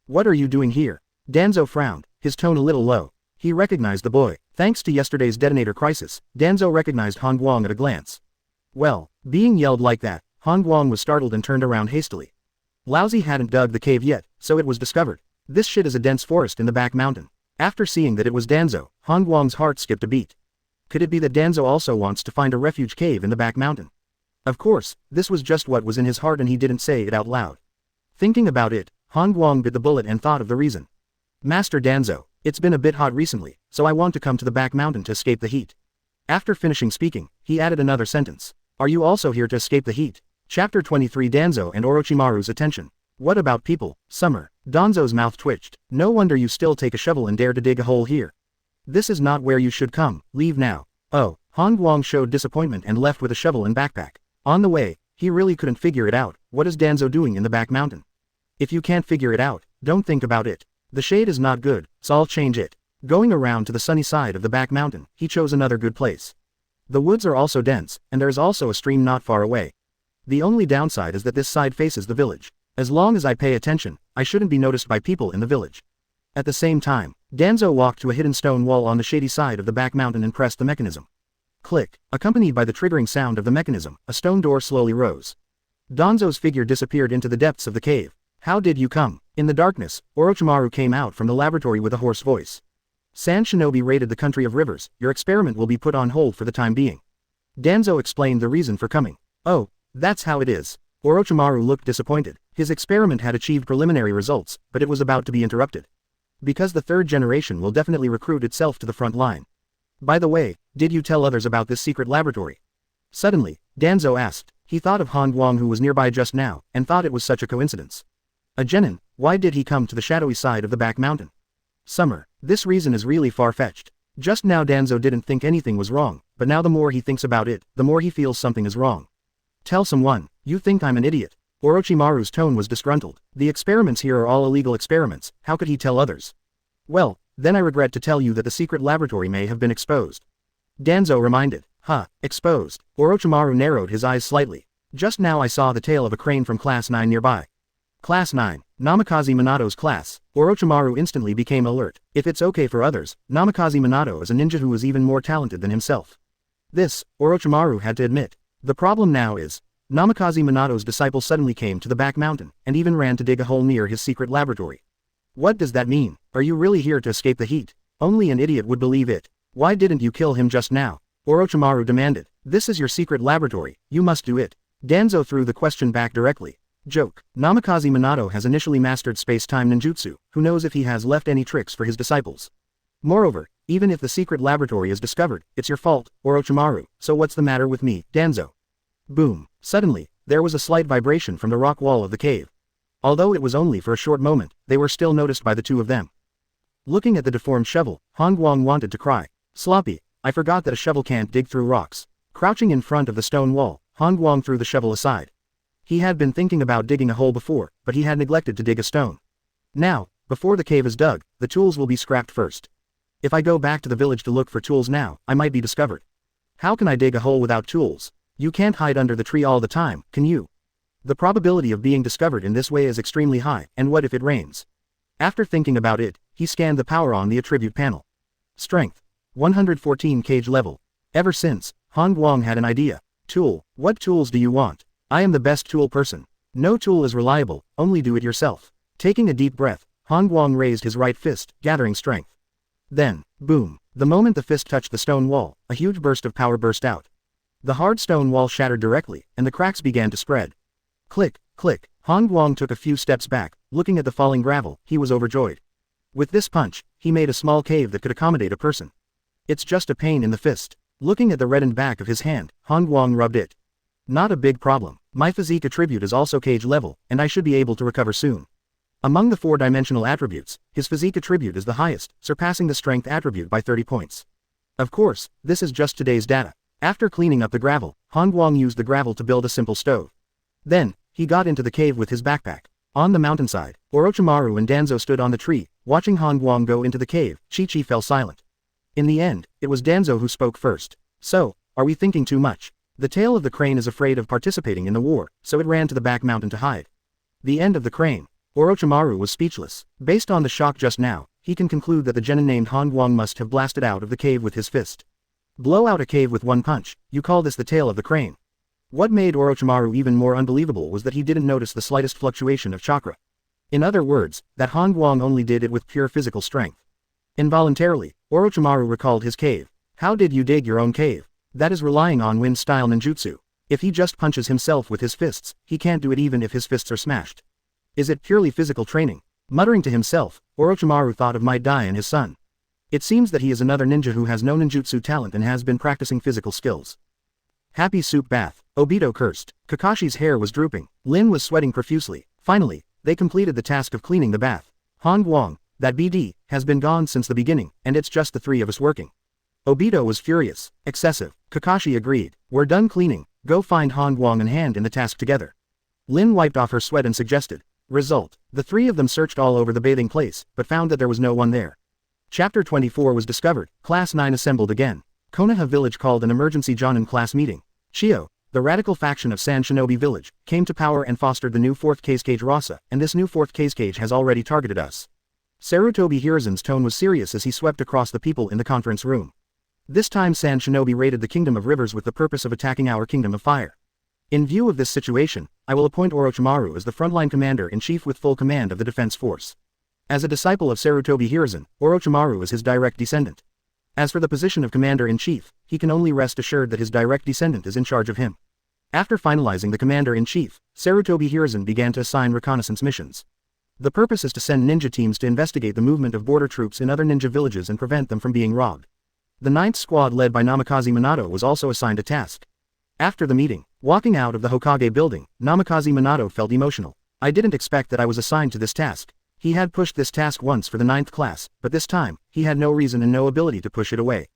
What are you doing here? Danzo frowned, his tone a little low. He recognized the boy. Thanks to yesterday's detonator crisis, Danzo recognized Han Guang at a glance. Well, being yelled like that, Han Guang was startled and turned around hastily. Lousy hadn't dug the cave yet, so it was discovered. This shit is a dense forest in the back mountain. After seeing that it was Danzo, Han Guang's heart skipped a beat. Could it be that Danzo also wants to find a refuge cave in the back mountain? Of course, this was just what was in his heart and he didn't say it out loud. Thinking about it, Han Guang bit the bullet and thought of the reason. Master Danzo, it's been a bit hot recently, so I want to come to the back mountain to escape the heat. After finishing speaking, he added another sentence. Are you also here to escape the heat? Chapter 23 Danzo and Orochimaru's attention. What about people? Summer. Danzo's mouth twitched. No wonder you still take a shovel and dare to dig a hole here. This is not where you should come, leave now. Oh, Han Guang showed disappointment and left with a shovel and backpack. On the way, he really couldn't figure it out. What is Danzo doing in the back mountain? If you can't figure it out, don't think about it. The shade is not good, so I'll change it. Going around to the sunny side of the back mountain, he chose another good place. The woods are also dense, and there is also a stream not far away. The only downside is that this side faces the village. As long as I pay attention, I shouldn't be noticed by people in the village. At the same time, Danzo walked to a hidden stone wall on the shady side of the back mountain and pressed the mechanism. Click. Accompanied by the triggering sound of the mechanism, a stone door slowly rose. Danzo's figure disappeared into the depths of the cave. How did you come? In the darkness, Orochimaru came out from the laboratory with a hoarse voice. Sand Shinobi raided the country of rivers. Your experiment will be put on hold for the time being. Danzo explained the reason for coming. Oh, that's how it is. Orochimaru looked disappointed. His experiment had achieved preliminary results, but it was about to be interrupted. Because the third generation will definitely recruit itself to the front line. By the way, did you tell others about this secret laboratory? Suddenly, Danzo asked. He thought of Han Guang who was nearby just now, and thought it was such a coincidence. A genin, why did he come to the shadowy side of the back mountain? Summer, this reason is really far-fetched. Just now Danzo didn't think anything was wrong, but now the more he thinks about it, the more he feels something is wrong. Tell someone, you think I'm an idiot. Orochimaru's tone was disgruntled. The experiments here are all illegal experiments, how could he tell others? Well, then I regret to tell you that the secret laboratory may have been exposed. Danzo reminded. Exposed. Orochimaru narrowed his eyes slightly. Just now I saw the tail of a crane from Class 9 nearby. Class 9, Namikaze Minato's class. Orochimaru instantly became alert. If it's okay for others, Namikaze Minato is a ninja who is even more talented than himself. This, Orochimaru had to admit. The problem now is, Namikaze Minato's disciple suddenly came to the back mountain, and even ran to dig a hole near his secret laboratory. What does that mean? Are you really here to escape the heat? Only an idiot would believe it. Why didn't you kill him just now? Orochimaru demanded. This is your secret laboratory, you must do it. Danzo threw the question back directly. Joke. Namikaze Minato has initially mastered space-time ninjutsu, who knows if he has left any tricks for his disciples. Moreover, even if the secret laboratory is discovered, it's your fault, Orochimaru, so what's the matter with me, Danzo? Boom. Suddenly, there was a slight vibration from the rock wall of the cave. Although it was only for a short moment, they were still noticed by the two of them. Looking at the deformed shovel, Han Guang wanted to cry. Sloppy, I forgot that a shovel can't dig through rocks. Crouching in front of the stone wall, Han Guang threw the shovel aside. He had been thinking about digging a hole before, but he had neglected to dig a stone. Now, before the cave is dug, the tools will be scrapped first. If I go back to the village to look for tools now, I might be discovered. How can I dig a hole without tools? You can't hide under the tree all the time, can you? The probability of being discovered in this way is extremely high, and what if it rains? After thinking about it, he scanned the power on the attribute panel. Strength. 114 cage level. Ever since, Han Guang had an idea. Tool. What tools do you want? I am the best tool person. No tool is reliable, only do it yourself. Taking a deep breath, Han Guang raised his right fist, gathering strength. Then, boom. The moment the fist touched the stone wall, a huge burst of power burst out. The hard stone wall shattered directly, and the cracks began to spread. Click, click. Han Guang took a few steps back, looking at the falling gravel, he was overjoyed. With this punch, he made a small cave that could accommodate a person. It's just a pain in the fist. Looking at the reddened back of his hand, Han Guang rubbed it. Not a big problem. My physique attribute is also cage level, and I should be able to recover soon. Among the four-dimensional attributes, his physique attribute is the highest, surpassing the strength attribute by 30 points. Of course, this is just today's data. After cleaning up the gravel, Han Guang used the gravel to build a simple stove. Then, he got into the cave with his backpack. On the mountainside, Orochimaru and Danzo stood on the tree, watching Han Guang go into the cave. Chi-Chi fell silent. In the end, it was Danzo who spoke first. So, are we thinking too much? The tail of the crane is afraid of participating in the war, so it ran to the back mountain to hide. The end of the crane. Orochimaru was speechless. Based on the shock just now, he can conclude that the genin named Han Guang must have blasted out of the cave with his fist. Blow out a cave with one punch, you call this the tail of the crane. What made Orochimaru even more unbelievable was that he didn't notice the slightest fluctuation of chakra. In other words, that Han Guang only did it with pure physical strength. Involuntarily, Orochimaru recalled his cave. How did you dig your own cave? That is relying on wind-style ninjutsu. If he just punches himself with his fists, he can't do it even if his fists are smashed. Is it purely physical training? Muttering to himself, Orochimaru thought of Might Dai and his son. It seems that he is another ninja who has no ninjutsu talent and has been practicing physical skills. Happy soup bath. Obito cursed. Kakashi's hair was drooping. Lin was sweating profusely. Finally, they completed the task of cleaning the bath. Han Guang, that BD, has been gone since the beginning, and it's just the three of us working. Obito was furious. Excessive. Kakashi agreed. We're done cleaning, go find Han Guang and hand in the task together. Lin wiped off her sweat and suggested. Result. The three of them searched all over the bathing place, but found that there was no one there. Chapter 24 was discovered. Class 9 assembled again. Konoha village called an emergency Jonin class meeting. Shio, the radical faction of San Shinobi village, came to power and fostered the new 4th Cage Rasa, and this new 4th Cage has already targeted us. Sarutobi Hiruzen's tone was serious as he swept across the people in the conference room. This time San Shinobi raided the Kingdom of Rivers with the purpose of attacking our Kingdom of Fire. In view of this situation, I will appoint Orochimaru as the frontline commander-in-chief with full command of the defense force. As a disciple of Sarutobi Hiruzen, Orochimaru is his direct descendant. As for the position of commander-in-chief, he can only rest assured that his direct descendant is in charge of him. After finalizing the commander-in-chief, Sarutobi Hiruzen began to assign reconnaissance missions. The purpose is to send ninja teams to investigate the movement of border troops in other ninja villages and prevent them from being robbed. The 9th squad led by Namikaze Minato was also assigned a task. After the meeting, walking out of the Hokage building, Namikaze Minato felt emotional. I didn't expect that I was assigned to this task. He had pushed this task once for the 9th class, but this time, he had no reason and no ability to push it away.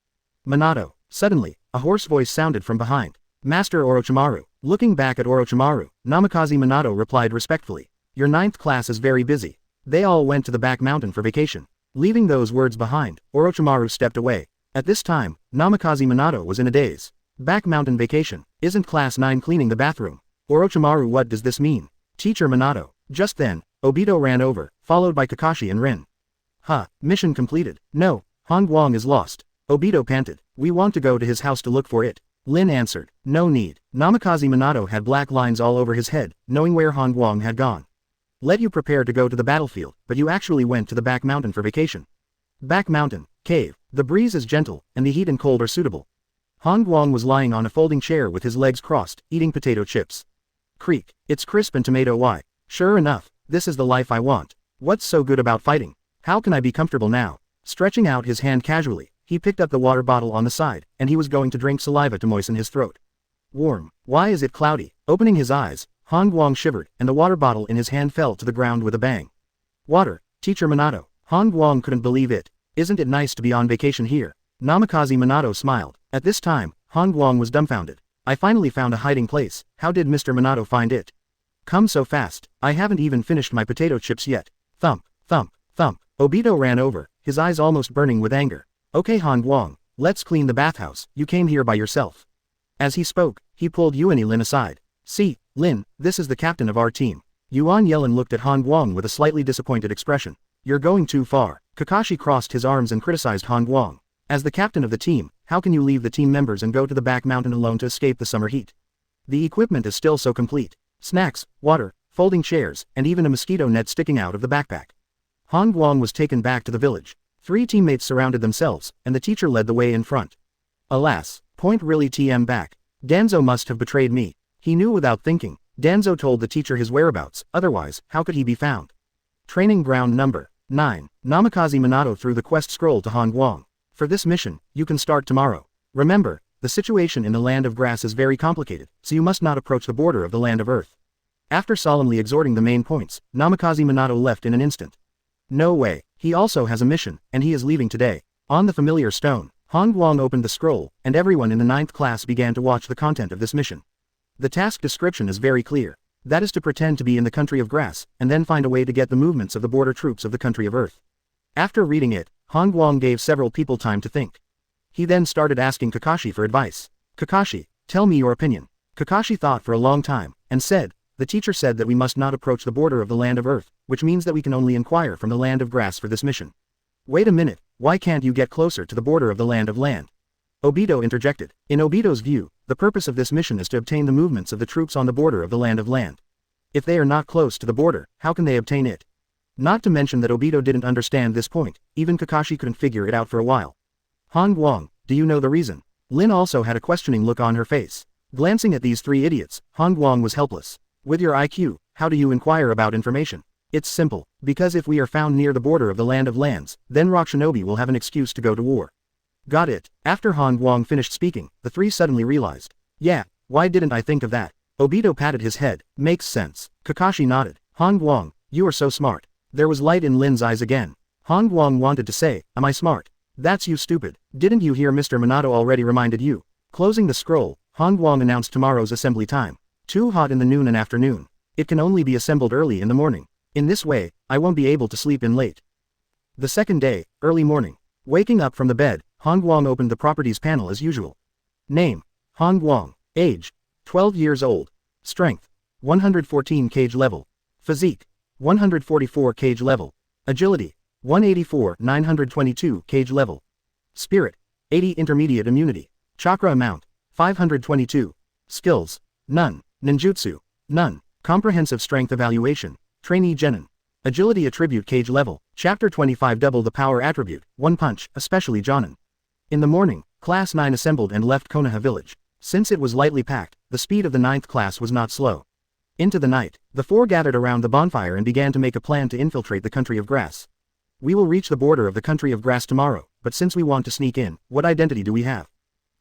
Minato. Suddenly, a hoarse voice sounded from behind. Master Orochimaru. Looking back at Orochimaru, Namikaze Minato replied respectfully. Your 9th class is very busy. They all went to the back mountain for vacation. Leaving those words behind, Orochimaru stepped away. At this time, Namikaze Minato was in a daze. Back mountain vacation. Isn't class 9 cleaning the bathroom? Orochimaru, what does this mean? Teacher Minato. Just then, Obito ran over, followed by Kakashi and Rin. Mission completed. No, Guang is lost. Obito panted. We want to go to his house to look for it. Lin answered. No need. Namikaze Minato had black lines all over his head, knowing where Guang had gone. Let you prepare to go to the battlefield, but you actually went to the back mountain for vacation. Back mountain, cave. The breeze is gentle, and the heat and cold are suitable. Guang was lying on a folding chair with his legs crossed, eating potato chips. Creak. It's crisp and tomato. Why? Sure enough, this is the life I want. What's so good about fighting? How can I be comfortable now? Stretching out his hand casually, he picked up the water bottle on the side, and he was going to drink saliva to moisten his throat. Warm. Why is it cloudy? Opening his eyes, Guang shivered, and the water bottle in his hand fell to the ground with a bang. Water, Teacher Minato. Guang couldn't believe it. Isn't it nice to be on vacation here? Namikaze Minato smiled. At this time, Guang was dumbfounded. I finally found a hiding place. How did Mr. Minato find it? Come so fast. I haven't even finished my potato chips yet. Thump, thump, thump. Obito ran over, his eyes almost burning with anger. Okay Guang, let's clean the bathhouse. You came here by yourself. As he spoke, he pulled Lin aside. See, Lin, this is the captain of our team. Yuan Yelin looked at Guang with a slightly disappointed expression. You're going too far. Kakashi crossed his arms and criticized Guang. As the captain of the team, how can you leave the team members and go to the back mountain alone to escape the summer heat? The equipment is still so complete. Snacks, water, folding chairs, and even a mosquito net sticking out of the backpack. Guang was taken back to the village. 3 teammates surrounded themselves, and the teacher led the way in front. Alas, point really TM back. Danzo must have betrayed me. He knew without thinking. Danzo told the teacher his whereabouts, otherwise, how could he be found? Training ground number 9. Namikaze Minato threw the quest scroll to Guang. For this mission, you can start tomorrow. Remember, the situation in the land of grass is very complicated, so you must not approach the border of the land of earth. After solemnly exhorting the main points, Namikaze Minato left in an instant. No way, he also has a mission, and he is leaving today. On the familiar stone, Guang opened the scroll, and everyone in the 9th class began to watch the content of this mission. The task description is very clear. That is to pretend to be in the country of grass, and then find a way to get the movements of the border troops of the country of earth. After reading it, Guang gave several people time to think. He then started asking Kakashi for advice. Kakashi, tell me your opinion. Kakashi thought for a long time, and said, the teacher said that we must not approach the border of the land of earth, which means that we can only inquire from the land of grass for this mission. Wait a minute, why can't you get closer to the border of the land of land? Obito interjected. In Obito's view, the purpose of this mission is to obtain the movements of the troops on the border of the land of land. If they are not close to the border, how can they obtain it? Not to mention that Obito didn't understand this point, even Kakashi couldn't figure it out for a while. Guang, do you know the reason? Lin also had a questioning look on her face. Glancing at these 3 idiots, Guang was helpless. With your IQ, how do you inquire about information? It's simple, because if we are found near the border of the land of lands, then Rock Shinobi will have an excuse to go to war. Got it. After Guang finished speaking, the 3 suddenly realized. Yeah, why didn't I think of that? Obito patted his head. Makes sense. Kakashi nodded. Guang, you are so smart. There was light in Lin's eyes again. Guang wanted to say, am I smart? That's you stupid. Didn't you hear Mr. Minato already reminded you? Closing the scroll, Guang announced tomorrow's assembly time. Too hot in the noon and afternoon. It can only be assembled early in the morning. In this way, I won't be able to sleep in late. The second day, early morning. Waking up from the bed, Guang opened the properties panel as usual. Name, Guang. Age, 12 years old. Strength, 114 kg level. Physique, 144 kg level. Agility, 184 922 kg level. Spirit, 80 intermediate immunity. Chakra amount, 522. Skills, none. Ninjutsu, none. Comprehensive strength evaluation. Trainee genin. Agility attribute kg level. Chapter 25 double the power attribute. One punch, especially Jonin. In the morning, Class 9 assembled and left Konoha village. Since it was lightly packed, the speed of the ninth class was not slow. Into the night, the four gathered around the bonfire and began to make a plan to infiltrate the country of grass. We will reach the border of the country of grass tomorrow, but since we want to sneak in, what identity do we have?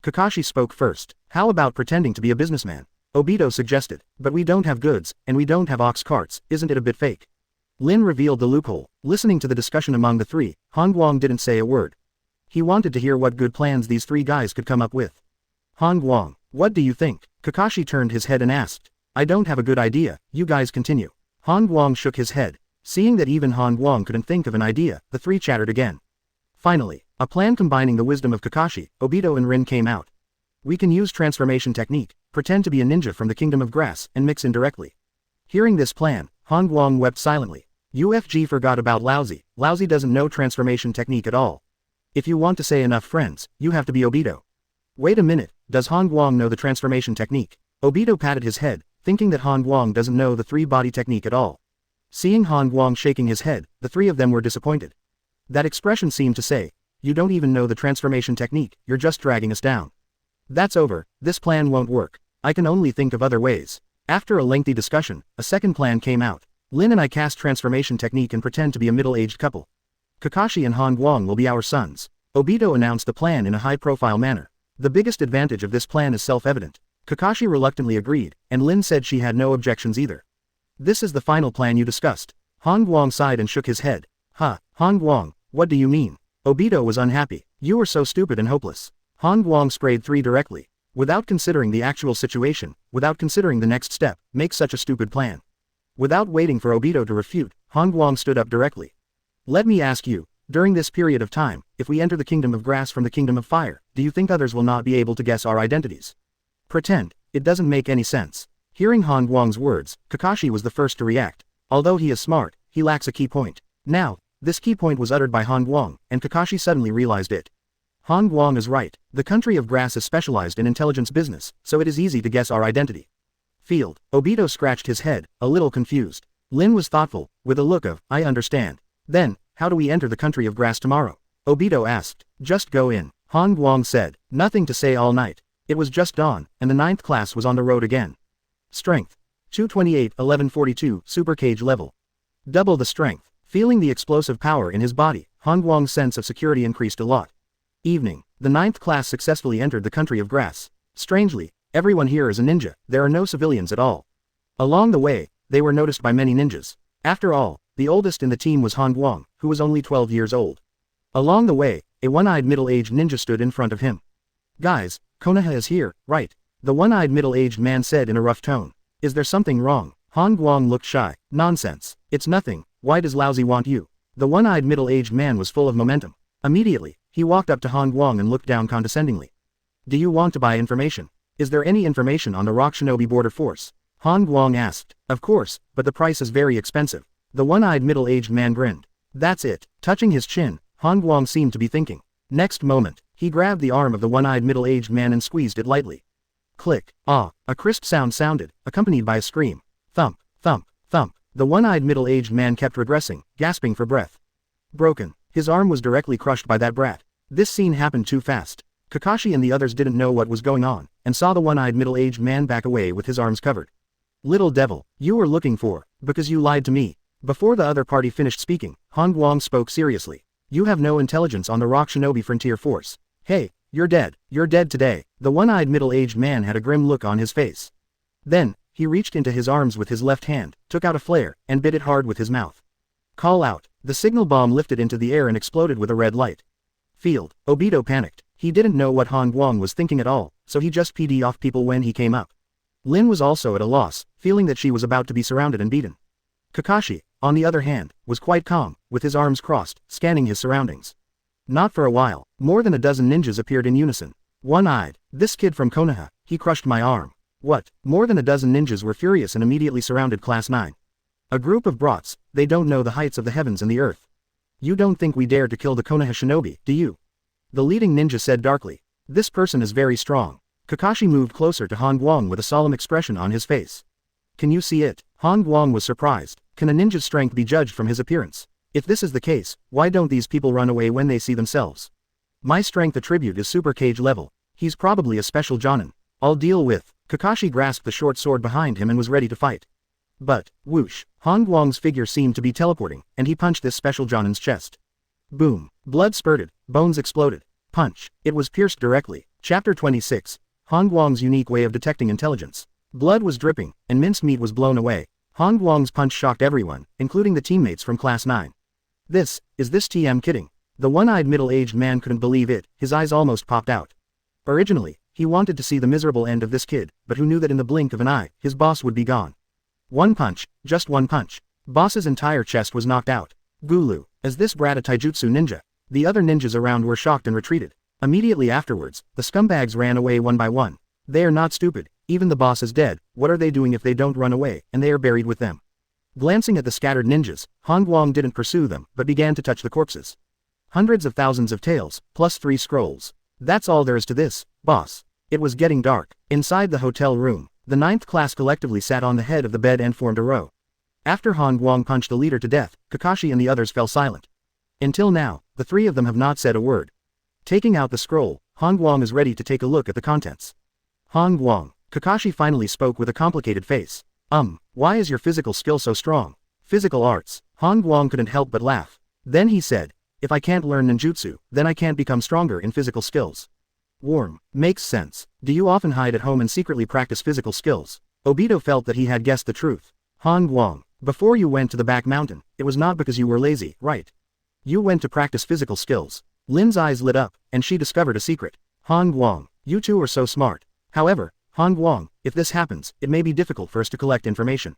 Kakashi spoke first. How about pretending to be a businessman? Obito suggested. But we don't have goods, and we don't have ox carts, isn't it a bit fake? Lin revealed the loophole. Listening to the discussion among the three, Guang didn't say a word. He wanted to hear what good plans these three guys could come up with. Guang, what do you think? Kakashi turned his head and asked. I don't have a good idea, you guys continue. Guang shook his head. Seeing that even Guang couldn't think of an idea, the three chattered again. Finally, a plan combining the wisdom of Kakashi, Obito and Rin came out. We can use transformation technique, pretend to be a ninja from the kingdom of grass, and mix indirectly. Hearing this plan, Guang wept silently. UFG forgot about Lousy. Lousy doesn't know transformation technique at all. If you want to say enough friends, you have to be Obito. Wait a minute, does Guang know the transformation technique? Obito patted his head, thinking that Guang doesn't know the three-body technique at all. Seeing Guang shaking his head, the three of them were disappointed. That expression seemed to say, you don't even know the transformation technique, you're just dragging us down. That's over, this plan won't work. I can only think of other ways. After a lengthy discussion, a second plan came out. Lin and I cast transformation technique and pretend to be a middle-aged couple. Kakashi and Guang will be our sons. Obito announced the plan in a high-profile manner. The biggest advantage of this plan is self-evident. Kakashi reluctantly agreed, and Lin said she had no objections either. This is the final plan you discussed. Guang sighed and shook his head. Guang, what do you mean? Obito was unhappy. You were so stupid and hopeless. Guang sprayed three directly. Without considering the actual situation, without considering the next step, make such a stupid plan. Without waiting for Obito to refute, Guang stood up directly. Let me ask you, during this period of time, if we enter the kingdom of grass from the kingdom of fire, do you think others will not be able to guess our identities? Pretend, it doesn't make any sense. Hearing Guang's words, Kakashi was the first to react. Although he is smart, he lacks a key point. Now, this key point was uttered by Guang, and Kakashi suddenly realized it. Guang is right. The country of grass is specialized in intelligence business, so it is easy to guess our identity. Field. Obito scratched his head, a little confused. Lin was thoughtful, with a look of, I understand. Then, how do we enter the country of grass tomorrow? Obito asked. Just go in. Guang said. Nothing to say all night. It was just dawn, and the ninth class was on the road again. Strength. 228, 1142, super cage level. Double the strength. Feeling the explosive power in his body, Guang's sense of security increased a lot. Evening. The ninth class successfully entered the country of grass. Strangely, everyone here is a ninja, there are no civilians at all. Along the way, they were noticed by many ninjas. After all, the oldest in the team was Guang, who was only 12 years old. Along the way, a one-eyed middle-aged ninja stood in front of him. Guys, Konoha is here, right? The one-eyed middle-aged man said in a rough tone. Is there something wrong? Guang looked shy. Nonsense. It's nothing. Why does Lousy want you? The one-eyed middle-aged man was full of momentum. Immediately, he walked up to Guang and looked down condescendingly. Do you want to buy information? Is there any information on the Rock Shinobi border force? Guang asked. Of course, but the price is very expensive. The one-eyed middle-aged man grinned. That's it. Touching his chin, Guang seemed to be thinking. Next moment, he grabbed the arm of the one-eyed middle-aged man and squeezed it lightly. Click. Ah, a crisp sound sounded, accompanied by a scream. Thump, thump, thump. The one-eyed middle-aged man kept regressing, gasping for breath. Broken. His arm was directly crushed by that brat. This scene happened too fast. Kakashi and the others didn't know what was going on, and saw the one-eyed middle-aged man back away with his arms covered. Little devil, you were looking for, because you lied to me. Before the other party finished speaking, Guang spoke seriously. You have no intelligence on the Rock Shinobi Frontier Force. Hey, you're dead today. The one-eyed middle-aged man had a grim look on his face. Then, he reached into his arms with his left hand, took out a flare, and bit it hard with his mouth. Call out. The signal bomb lifted into the air and exploded with a red light. Field. Obito panicked. He didn't know what Guang was thinking at all, so he just PD'd off people when he came up. Lin was also at a loss, feeling that she was about to be surrounded and beaten. Kakashi, on the other hand, was quite calm, with his arms crossed, scanning his surroundings. Not for a while, more than a dozen ninjas appeared in unison. One-eyed. This kid from Konoha, he crushed my arm. What? More than a dozen ninjas were furious and immediately surrounded Class 9. A group of brats, they don't know the heights of the heavens and the earth. You don't think we dare to kill the Konoha shinobi, do you? The leading ninja said darkly. This person is very strong. Kakashi moved closer to Guang with a solemn expression on his face. Can you see it? Guang was surprised. Can a ninja's strength be judged from his appearance? If this is the case, why don't these people run away when they see themselves? My strength attribute is super cage level. He's probably a special Jonin. I'll deal with. Kakashi grasped the short sword behind him and was ready to fight. But, whoosh, Han Guang's figure seemed to be teleporting, and he punched this special Jonin's chest. Boom. Blood spurted, bones exploded. Punch. It was pierced directly. Chapter 26. Han Guang's unique way of detecting intelligence. Blood was dripping, and minced meat was blown away. Han Guang's punch shocked everyone, including the teammates from Class 9. Is this TM kidding? The one-eyed middle-aged man couldn't believe it, his eyes almost popped out. Originally, he wanted to see the miserable end of this kid, but who knew that in the blink of an eye, his boss would be gone. One punch, just one punch. Boss's entire chest was knocked out. Gulu, is this brat a taijutsu ninja? The other ninjas around were shocked and retreated. Immediately afterwards, the scumbags ran away one by one. They are not stupid, even the boss is dead, what are they doing if they don't run away, and they are buried with them? Glancing at the scattered ninjas, Han Guang didn't pursue them, but began to touch the corpses. Hundreds of thousands of tails, plus 3 scrolls. That's all there is to this, boss. It was getting dark. Inside the hotel room, the 9th class collectively sat on the head of the bed and formed a row. After Han Guang punched the leader to death, Kakashi and the others fell silent. Until now, the 3 of them have not said a word. Taking out the scroll, Han Guang is ready to take a look at the contents. Han Guang. Kakashi finally spoke with a complicated face. Why is your physical skill so strong? Physical arts. Han Guang couldn't help but laugh. Then he said, if I can't learn ninjutsu, then I can't become stronger in physical skills. Warm. Makes sense. Do you often hide at home and secretly practice physical skills? Obito felt that he had guessed the truth. Han Guang. Before you went to the back mountain, it was not because you were lazy, right? You went to practice physical skills. Lin's eyes lit up, and she discovered a secret. Han Guang. You two are so smart. However, Han Guang, if this happens, it may be difficult for us to collect information.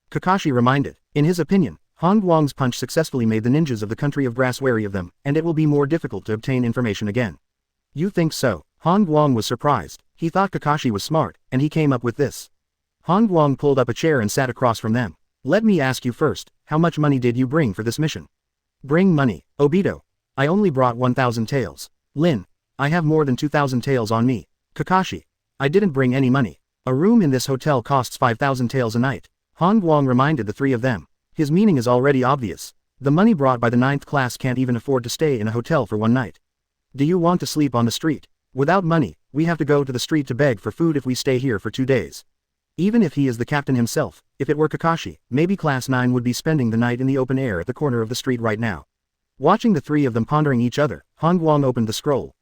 Kakashi reminded. In his opinion, Han Guang's punch successfully made the ninjas of the country of grass wary of them, and it will be more difficult to obtain information again. You think so? Han Guang was surprised. He thought Kakashi was smart, and he came up with this. Han Guang pulled up a chair and sat across from them. Let me ask you first, how much money did you bring for this mission? Bring money. Obito. I only brought 1,000 taels. Lin. I have more than 2,000 taels on me. Kakashi. I didn't bring any money. A room in this hotel costs 5,000 taels a night. Han Guang reminded the 3 of them. His meaning is already obvious. The money brought by the 9th class can't even afford to stay in a hotel for one night. Do you want to sleep on the street? Without money, we have to go to the street to beg for food if we stay here for 2 days. Even if he is the captain himself, if it were Kakashi, maybe Class 9 would be spending the night in the open air at the corner of the street right now. Watching the 3 of them pondering each other, Han Guang opened the scroll.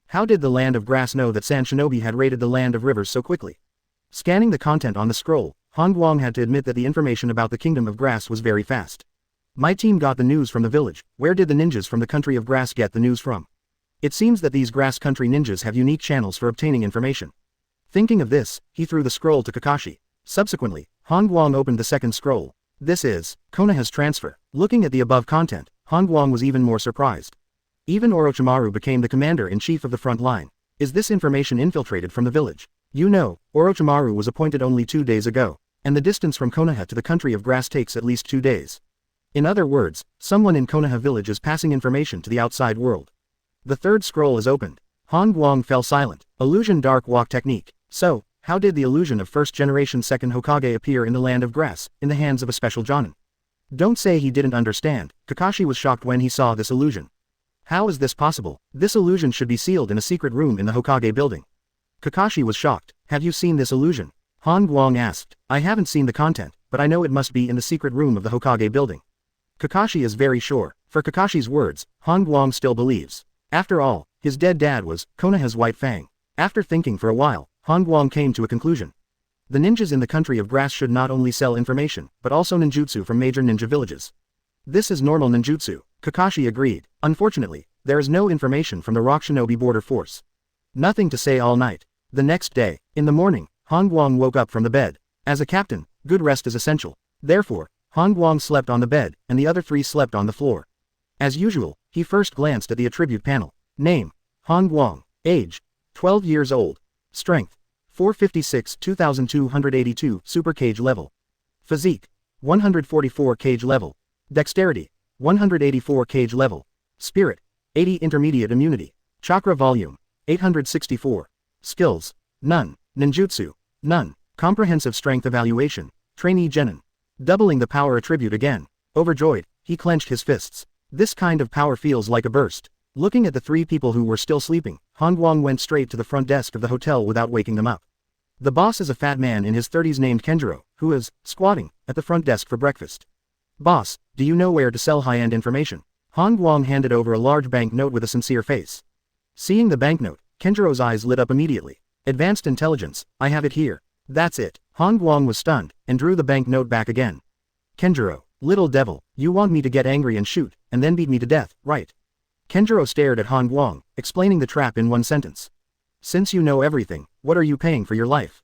How did the land of grass know that San Shinobi had raided the land of rivers so quickly? Scanning the content on the scroll, Han Guang had to admit that the information about the kingdom of grass was very fast. My team got the news from the village. Where did the ninjas from the country of grass get the news from? It seems that these grass country ninjas have unique channels for obtaining information. Thinking of this, he threw the scroll to Kakashi. Subsequently, Han Guang opened the second scroll. This is Konoha's transfer. Looking at the above content, Han Guang was even more surprised. Even Orochimaru became the commander-in-chief of the front line. Is this information infiltrated from the village? You know, Orochimaru was appointed only 2 days ago, and the distance from Konoha to the country of grass takes at least 2 days. In other words, someone in Konoha village is passing information to the outside world. The third scroll is opened. Han Guang fell silent. Illusion dark walk technique. So, how did the illusion of first generation second Hokage appear in the land of grass, in the hands of a special Jonin? Don't say he didn't understand. Kakashi was shocked when he saw this illusion. How is this possible? This illusion should be sealed in a secret room in the Hokage building. Kakashi was shocked. Have you seen this illusion? Han Guang asked. I haven't seen the content, but I know it must be in the secret room of the Hokage building. Kakashi is very sure. For Kakashi's words, Han Guang still believes. After all, his dead dad was Konoha's White Fang. After thinking for a while, Han Guang came to a conclusion. The ninjas in the country of grass should not only sell information, but also ninjutsu from major ninja villages. This is normal ninjutsu. Kakashi agreed. Unfortunately, there is no information from the Rock Shinobi border force. Nothing to say all night. The next day, in the morning, Han Guang woke up from the bed. As a captain, good rest is essential. Therefore, Han Guang slept on the bed, and the other 3 slept on the floor. As usual, he first glanced at the attribute panel. Name: Han Guang. Age: 12 years old. Strength: 456 2282 super cage level. Physique: 144 cage level. Dexterity: 184 cage level. Spirit: 80 intermediate immunity. Chakra volume: 864. Skills: none. Ninjutsu: none. Comprehensive strength evaluation. Trainee genin. Doubling the power attribute again. Overjoyed, he clenched his fists. This kind of power feels like a burst. Looking at the 3 people who were still sleeping, Han Guang went straight to the front desk of the hotel without waking them up. The boss is a fat man in his 30s named Kenjiro, who is squatting at the front desk for breakfast. Boss, do you know where to sell high-end information? Han Guang handed over a large banknote with a sincere face. Seeing the banknote, Kenjiro's eyes lit up immediately. Advanced intelligence, I have it here. That's it. Han Guang was stunned, and drew the banknote back again. Kenjiro, little devil, you want me to get angry and shoot, and then beat me to death, right? Kenjiro stared at Han Guang, explaining the trap in one sentence. Since you know everything, what are you paying for your life?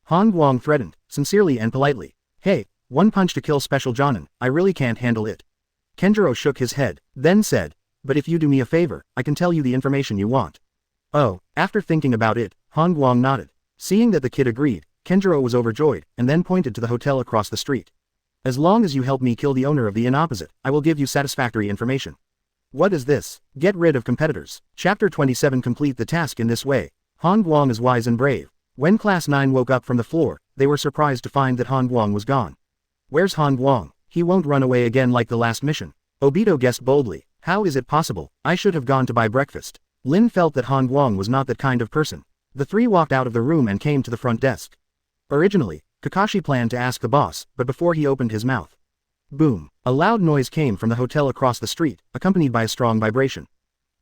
Han Guang threatened, sincerely and politely. Hey, one punch to kill Special Jonin, I really can't handle it. Kenjiro shook his head, then said, but if you do me a favor, I can tell you the information you want. Oh, after thinking about it, Han Guang nodded. Seeing that the kid agreed, Kenjiro was overjoyed, and then pointed to the hotel across the street. As long as you help me kill the owner of the inn opposite, I will give you satisfactory information. What is this? Get rid of competitors. Chapter 27. Complete the task in this way. Han Guang is wise and brave. When Class 9 woke up from the floor, they were surprised to find that Han Guang was gone. Where's Han Guang? He won't run away again like the last mission. Obito guessed boldly. How is it possible? I should have gone to buy breakfast. Lin felt that Han Guang was not that kind of person. The three walked out of the room and came to the front desk. Originally, Kakashi planned to ask the boss, but before he opened his mouth. Boom! A loud noise came from the hotel across the street, accompanied by a strong vibration.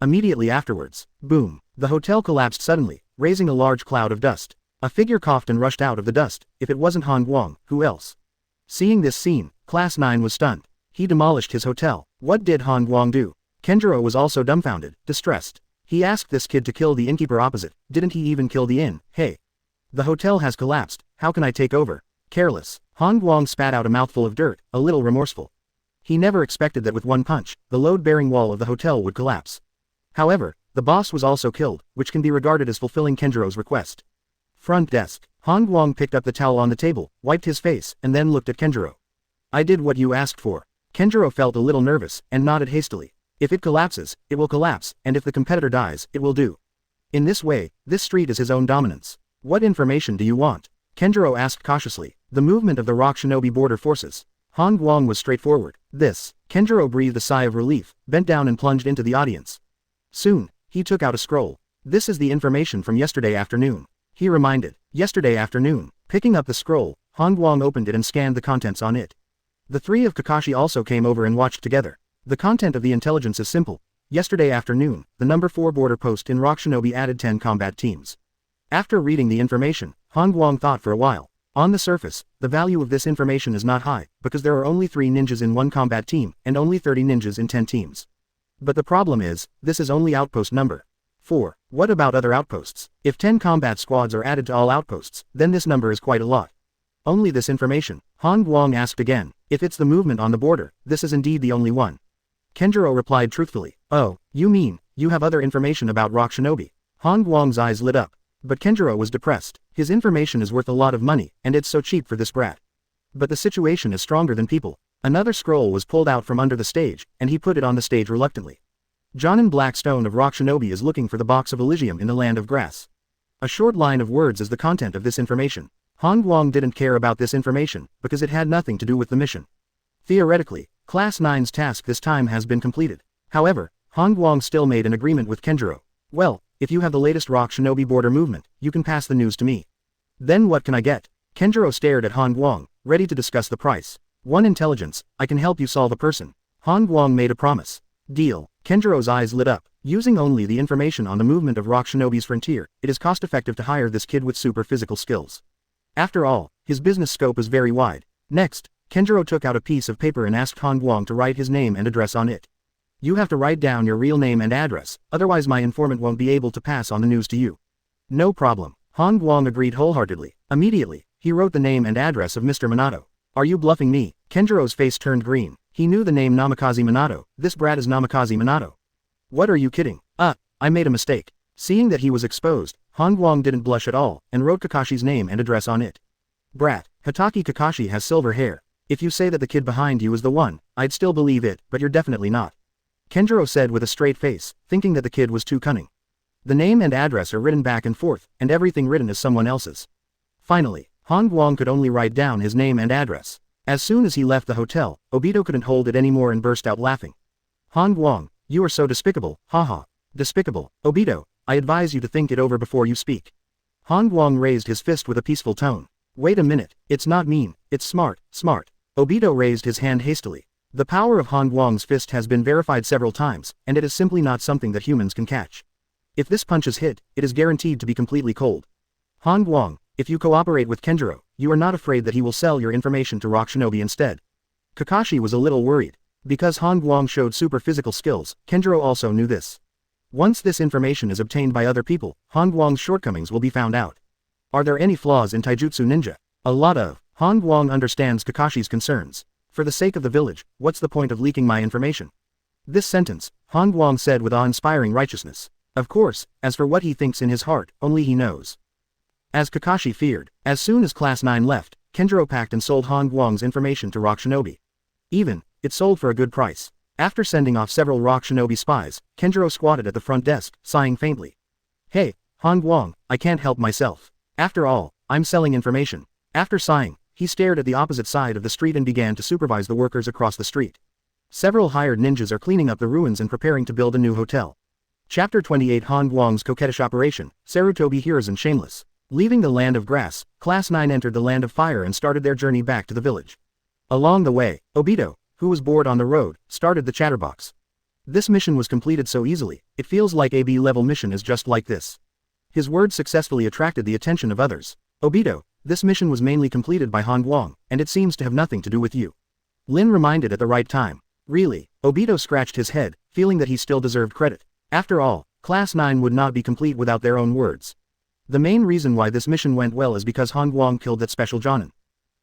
Immediately afterwards, boom! The hotel collapsed suddenly, raising a large cloud of dust. A figure coughed and rushed out of the dust. If it wasn't Han Guang, who else? Seeing this scene, Class 9 was stunned. He demolished his hotel. What did Han Guang do? Kenjiro was also dumbfounded, distressed. He asked this kid to kill the innkeeper opposite. Didn't he even kill the inn? Hey! The hotel has collapsed. How can I take over? Careless. Han Guang spat out a mouthful of dirt, a little remorseful. He never expected that with one punch, the load-bearing wall of the hotel would collapse. However, the boss was also killed, which can be regarded as fulfilling Kenjiro's request. Front desk. Han Guang picked up the towel on the table, wiped his face, and then looked at Kenjiro. I did what you asked for. Kenjiro felt a little nervous, and nodded hastily. If it collapses, it will collapse, and if the competitor dies, it will do. In this way, this street is his own dominance. What information do you want? Kenjiro asked cautiously. The movement of the Rock Shinobi border forces. Han Guang was straightforward. This. Kenjiro breathed a sigh of relief, bent down and plunged into the audience. Soon, he took out a scroll. This is the information from yesterday afternoon. He reminded. Yesterday afternoon. Picking up the scroll, Han Guang opened it and scanned the contents on it. The three of Kakashi also came over and watched together. The content of the intelligence is simple. Yesterday afternoon, the number 4 border post in Rock Shinobi added 10 combat teams. After reading the information, Han Guang thought for a while. On the surface, the value of this information is not high, because there are only 3 ninjas in one combat team, and only 30 ninjas in 10 teams. But the problem is, this is only outpost number 4. What about other outposts? If 10 combat squads are added to all outposts, then this number is quite a lot. Only this information? Han Guang asked again. If it's the movement on the border, this is indeed the only one. Kenjiro replied truthfully. Oh, you mean, you have other information about Rock Shinobi? Han Guang's eyes lit up. But Kenjiro was depressed. His information is worth a lot of money, and it's so cheap for this brat. But the situation is stronger than people. Another scroll was pulled out from under the stage, and he put it on the stage reluctantly. Jonin Blackstone of Rock Shinobi is looking for the box of Elysium in the land of grass. A short line of words is the content of this information. Han Guang didn't care about this information, because it had nothing to do with the mission. Theoretically, Class 9's task this time has been completed. However, Han Guang still made an agreement with Kenjiro. Well, if you have the latest Rock Shinobi border movement, you can pass the news to me. Then what can I get? Kenjiro stared at Han Guang, ready to discuss the price. 1 intelligence, I can help you solve a person. Han Guang made a promise. Deal. Kenjiro's eyes lit up. Using only the information on the movement of Rock Shinobi's frontier, it is cost-effective to hire this kid with super physical skills. After all, his business scope is very wide. Next, Kenjiro took out a piece of paper and asked Han Guang to write his name and address on it. You have to write down your real name and address, otherwise my informant won't be able to pass on the news to you. No problem. Han Guang agreed wholeheartedly. Immediately, he wrote the name and address of Mr. Minato. Are you bluffing me? Kenjiro's face turned green. He knew the name Namikaze Minato. This brat is Namikaze Minato. What are you kidding? I made a mistake. Seeing that he was exposed, Han Guang didn't blush at all, and wrote Kakashi's name and address on it. Brat, Hitaki Kakashi has silver hair. If you say that the kid behind you is the one, I'd still believe it, but you're definitely not. Kenjiro said with a straight face, thinking that the kid was too cunning. The name and address are written back and forth, and everything written is someone else's. Finally, Han Guang could only write down his name and address. As soon as he left the hotel, Obito couldn't hold it anymore and burst out laughing. Han Guang, you are so despicable, haha. Despicable. Obito, I advise you to think it over before you speak. Han Guang raised his fist with a peaceful tone. Wait a minute, it's not mean, it's smart. Obito raised his hand hastily. The power of Han Guang's fist has been verified several times, and it is simply not something that humans can catch. If this punch is hit, it is guaranteed to be completely cold. Han Guang, if you cooperate with Kenjiro, you are not afraid that he will sell your information to Rock Shinobi instead. Kakashi was a little worried. Because Han Guang showed super physical skills, Kenjiro also knew this. Once this information is obtained by other people, Han Guang's shortcomings will be found out. Are there any flaws in Taijutsu Ninja? A lot of. Han Guang understands Kakashi's concerns. For the sake of the village, what's the point of leaking my information? This sentence, Han Guang said with awe-inspiring righteousness. Of course, as for what he thinks in his heart, only he knows. As Kakashi feared, as soon as Class 9 left, Kenjiro packed and sold Han Guang's information to Rock Shinobi. It sold for a good price. After sending off several Rock Shinobi spies, Kenjiro squatted at the front desk, sighing faintly. Hey, Han Guang, I can't help myself. After all, I'm selling information. After sighing, he stared at the opposite side of the street and began to supervise the workers across the street. Several hired ninjas are cleaning up the ruins and preparing to build a new hotel. Chapter 28 Han Guang's coquettish operation, Sarutobi Hiruzen shameless. Leaving the land of grass, Class 9 entered the land of fire and started their journey back to the village. Along the way, Obito, who was bored on the road, started the chatterbox. This mission was completed so easily, it feels like a B-level mission is just like this. His words successfully attracted the attention of others. Obito, this mission was mainly completed by Han Guang, and it seems to have nothing to do with you. Lin reminded at the right time. Really? Obito scratched his head, feeling that he still deserved credit. After all, Class 9 would not be complete without their own words. The main reason why this mission went well is because Han Guang killed that special Chunin.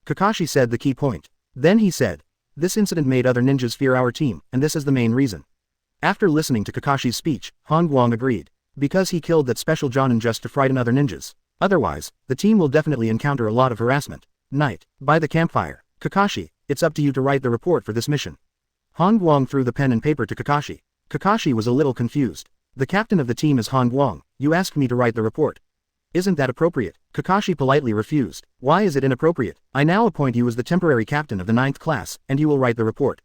Kakashi said the key point. Then he said, this incident made other ninjas fear our team, and this is the main reason. After listening to Kakashi's speech, Han Guang agreed. Because he killed that special Chunin just to frighten other ninjas. Otherwise, the team will definitely encounter a lot of harassment. Night. By the campfire. Kakashi, it's up to you to write the report for this mission. Han Guang threw the pen and paper to Kakashi. Kakashi was a little confused. The captain of the team is Han Guang, you asked me to write the report. Isn't that appropriate? Kakashi politely refused. Why is it inappropriate? I now appoint you as the temporary captain of the 9th class, and you will write the report.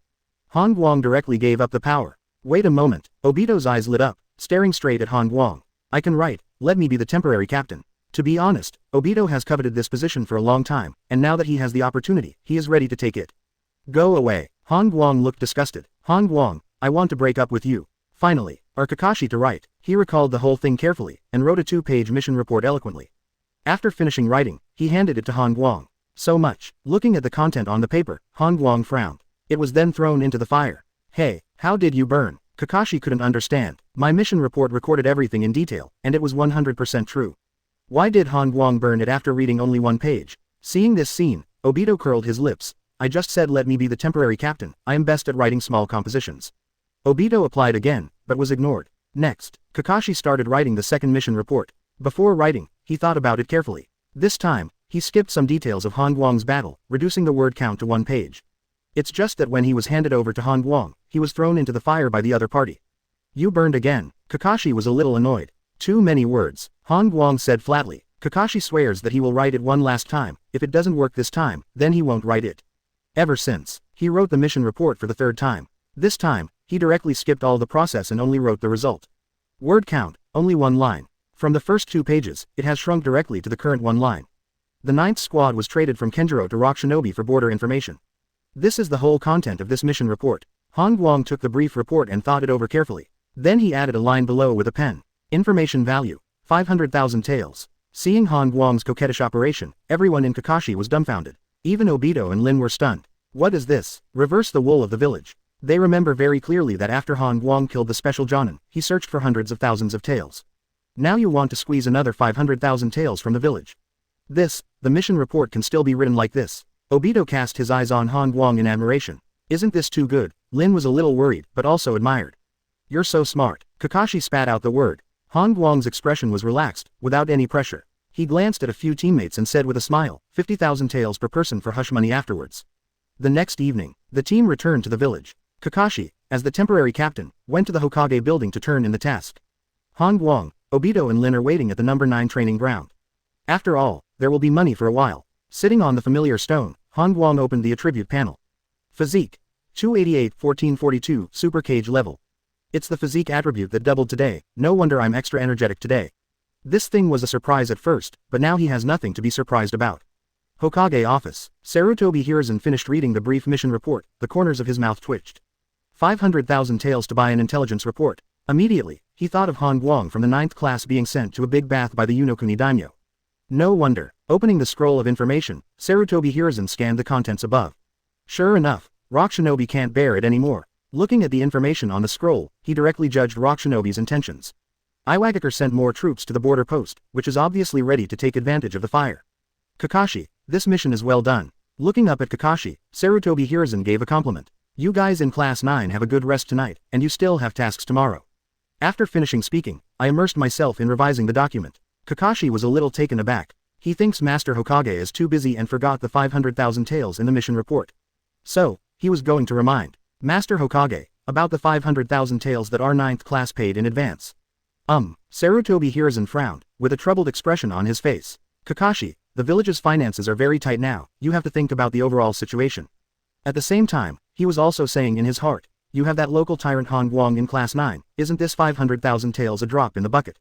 Han Guang directly gave up the power. Wait a moment. Obito's eyes lit up, staring straight at Han Guang. I can write, let me be the temporary captain. To be honest, Obito has coveted this position for a long time, and now that he has the opportunity, he is ready to take it. Go away. Han Guang looked disgusted. Han Guang, I want to break up with you. Finally, are Kakashi to write? He recalled the whole thing carefully, and wrote a 2-page mission report eloquently. After finishing writing, he handed it to Han Guang. So much. Looking at the content on the paper, Han Guang frowned. It was then thrown into the fire. Hey, how did you burn? Kakashi couldn't understand. My mission report recorded everything in detail, and it was 100% true. Why did Han Guang burn it after reading only 1 page? Seeing this scene, Obito curled his lips. I just said let me be the temporary captain, I am best at writing small compositions. Obito applied again, but was ignored. Next, Kakashi started writing the second mission report. Before writing, he thought about it carefully. This time, he skipped some details of Han Guang's battle, reducing the word count to 1 page. It's just that when he was handed over to Han Guang, he was thrown into the fire by the other party. You burned again. Kakashi was a little annoyed. Too many words, Han Guang said flatly. Kakashi swears that he will write it one last time. If it doesn't work this time, then he won't write it. Ever since, he wrote the mission report for the 3rd time. This time, he directly skipped all the process and only wrote the result. Word count, only 1 line. From the first 2 pages, it has shrunk directly to the current 1 line. The 9th squad was traded from Kenjiro to Rock Shinobi for border information. This is the whole content of this mission report. Han Guang took the brief report and thought it over carefully. Then he added a line below with a pen. Information value, 500,000 taels. Seeing Han Guang's coquettish operation, everyone in Kakashi was dumbfounded. Even Obito and Lin were stunned. What is this? Reverse the wool of the village. They remember very clearly that after Han Guang killed the special Chunin, he searched for hundreds of thousands of taels. Now you want to squeeze another 500,000 taels from the village. The mission report can still be written like this. Obito cast his eyes on Han Guang in admiration. Isn't this too good? Lin was a little worried, but also admired. You're so smart. Kakashi spat out the word. Han Guang's expression was relaxed, without any pressure. He glanced at a few teammates and said with a smile, 50,000 taels per person for hush money afterwards. The next evening, the team returned to the village. Kakashi, as the temporary captain, went to the Hokage building to turn in the task. Han Guang, Obito and Lin are waiting at the number 9 training ground. After all, there will be money for a while. Sitting on the familiar stone, Han Guang opened the attribute panel. Physique. 288-1442, super cage level. It's the physique attribute that doubled today, no wonder I'm extra energetic today. This thing was a surprise at first, but now he has nothing to be surprised about. Hokage office. Sarutobi Hiruzen finished reading the brief mission report, the corners of his mouth twitched. 500,000 taels to buy an intelligence report. Immediately, he thought of Han Guang from the 9th class being sent to a big bath by the Unokuni daimyo. No wonder. Opening the scroll of information, Sarutobi Hiruzen scanned the contents above. Sure enough, Rock Shinobi can't bear it anymore. Looking at the information on the scroll, he directly judged Rock Shinobi's intentions. Iwagakure sent more troops to the border post, which is obviously ready to take advantage of the fire. Kakashi, this mission is well done. Looking up at Kakashi, Sarutobi Hiruzen gave a compliment. You guys in Class 9 have a good rest tonight, and you still have tasks tomorrow. After finishing speaking, I immersed myself in revising the document. Kakashi was a little taken aback. He thinks Master Hokage is too busy and forgot the 500,000 taels in the mission report. So, he was going to remind Master Hokage about the 500,000 taels that our 9th class paid in advance. Sarutobi Hiruzen frowned, with a troubled expression on his face. Kakashi, the village's finances are very tight now, you have to think about the overall situation. At the same time, he was also saying in his heart, you have that local tyrant Han Guang in Class 9, isn't this 500,000 taels a drop in the bucket?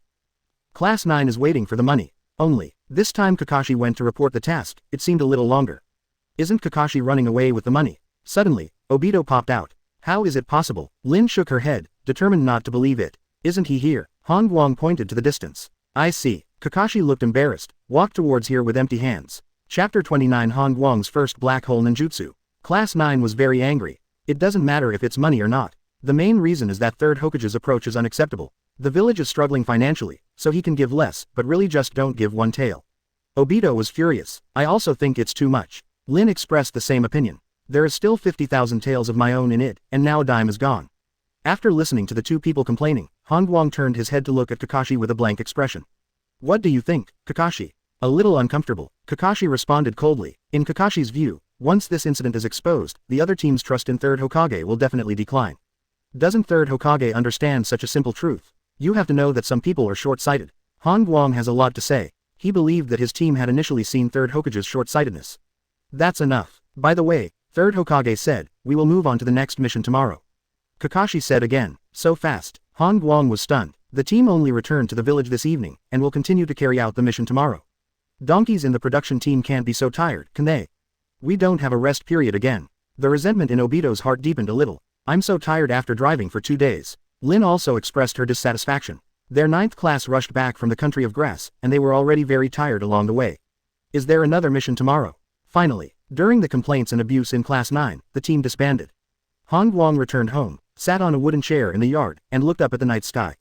Class 9 is waiting for the money. Only, this time Kakashi went to report the task, it seemed a little longer. Isn't Kakashi running away with the money? Suddenly, Obito popped out. How is it possible? Lin shook her head, determined not to believe it. Isn't he here? Han Guang pointed to the distance. I see. Kakashi looked embarrassed, walked towards here with empty hands. Chapter 29 Han Guang's first black hole ninjutsu. Class 9 was very angry. It doesn't matter if it's money or not. The main reason is that third Hokage's approach is unacceptable. The village is struggling financially, so he can give less, but really just don't give one tael. Obito was furious. I also think it's too much. Lin expressed the same opinion. There is still 50,000 taels of my own in it, and now a dime is gone. After listening to the two people complaining, Han Guang turned his head to look at Kakashi with a blank expression. What do you think, Kakashi? A little uncomfortable, Kakashi responded coldly. In Kakashi's view, once this incident is exposed, the other team's trust in third Hokage will definitely decline. Doesn't third Hokage understand such a simple truth? You have to know that some people are short-sighted. Han Guang has a lot to say. He believed that his team had initially seen third Hokage's short-sightedness. That's enough. By the way, third Hokage said, we will move on to the next mission tomorrow. Kakashi said again, so fast. Han Guang was stunned. The team only returned to the village this evening, and will continue to carry out the mission tomorrow. Donkeys in the production team can't be so tired, can they? We don't have a rest period again. The resentment in Obito's heart deepened a little. I'm so tired after driving for 2 days. Lin also expressed her dissatisfaction. Their 9th class rushed back from the country of grass, and they were already very tired along the way. Is there another mission tomorrow? Finally, during the complaints and abuse in Class 9, the team disbanded. Han Guang returned home, sat on a wooden chair in the yard, and looked up at the night sky.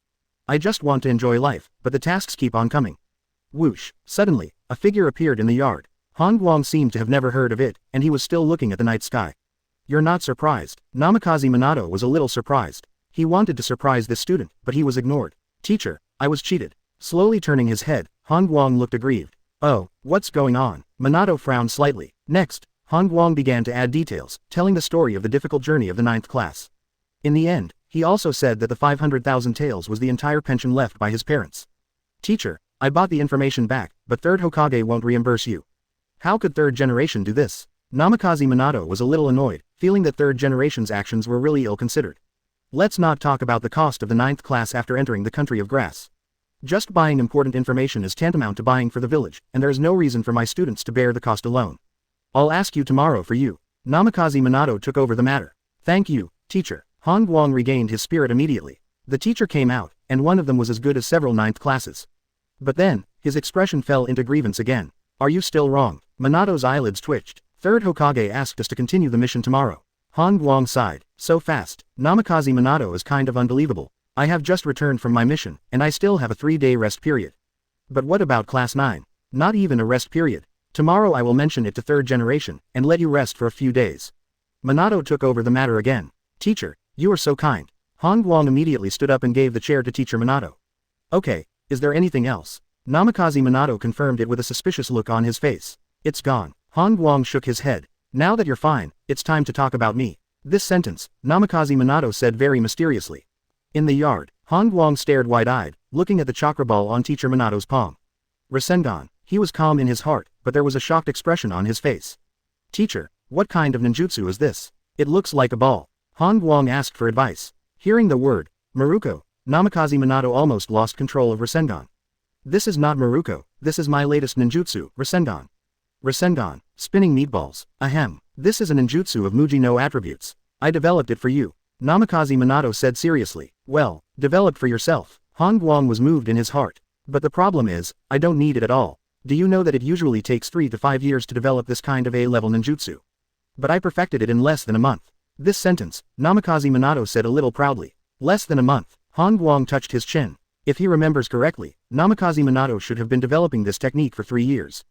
I just want to enjoy life, but the tasks keep on coming. Whoosh! Suddenly, a figure appeared in the yard. Han Guang seemed to have never heard of it, and he was still looking at the night sky. You're not surprised. Namikaze Minato was a little surprised. He wanted to surprise this student, but he was ignored. Teacher, I was cheated. Slowly turning his head, Han Guang looked aggrieved. Oh, what's going on? Minato frowned slightly. Next, Han Guang began to add details, telling the story of the difficult journey of the 9th class. In the end, he also said that the 500,000 taels was the entire pension left by his parents. Teacher, I bought the information back, but third Hokage won't reimburse you. How could third generation do this? Namikaze Minato was a little annoyed, feeling that third generation's actions were really ill-considered. Let's not talk about the cost of the 9th class after entering the country of grass. Just buying important information is tantamount to buying for the village, and there is no reason for my students to bear the cost alone. I'll ask you tomorrow for you. Namikaze Minato took over the matter. Thank you, teacher. Han Guang regained his spirit immediately. The teacher came out, and one of them was as good as several 9th classes. But then, his expression fell into grievance again. Are you still wrong? Minato's eyelids twitched. Third Hokage asked us to continue the mission tomorrow. Han Guang sighed. So fast. Namikaze Minato is kind of unbelievable. I have just returned from my mission, and I still have a 3-day rest period. But what about Class 9? Not even a rest period. Tomorrow I will mention it to third generation, and let you rest for a few days. Minato took over the matter again. Teacher, you are so kind. Han Guang immediately stood up and gave the chair to Teacher Minato. Okay, is there anything else? Namikaze Minato confirmed it with a suspicious look on his face. It's gone. Han Guang shook his head. Now that you're fine, it's time to talk about me. This sentence, Namikaze Minato said very mysteriously. In the yard, Han Guang stared wide-eyed, looking at the chakra ball on Teacher Minato's palm. Rasengan. He was calm in his heart, but there was a shocked expression on his face. Teacher, what kind of ninjutsu is this? It looks like a ball. Han Guang asked for advice. Hearing the word, Maruko, Namikaze Minato almost lost control of Rasengan. This is not Maruko, this is my latest ninjutsu, Rasengan. Rasengan, spinning meatballs, ahem. This is a ninjutsu of Muji no attributes. I developed it for you. Namikaze Minato said seriously. Well, developed for yourself. Han Guang was moved in his heart. But the problem is, I don't need it at all. Do you know that it usually takes 3 to 5 years to develop this kind of A-level ninjutsu? But I perfected it in less than a month. This sentence, Namikaze Minato said a little proudly. Less than a month. Han Guang touched his chin. If he remembers correctly, Namikaze Minato should have been developing this technique for 3 years.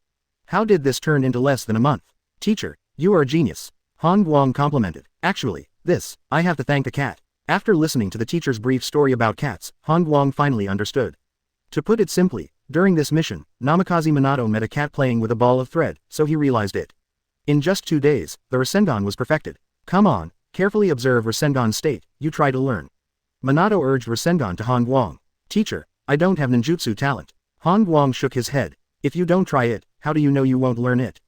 How did this turn into less than a month? Teacher, you are a genius. Han Guang complimented. Actually, I have to thank the cat. After listening to the teacher's brief story about cats, Han Guang finally understood. To put it simply, during this mission, Namikaze Minato met a cat playing with a ball of thread, so he realized it. In just 2 days, the Rasengan was perfected. Come on, carefully observe Rasengan's state, you try to learn. Minato urged Rasengan to Han Guang. Teacher, I don't have ninjutsu talent. Han Guang shook his head. If you don't try it, how do you know you won't learn it?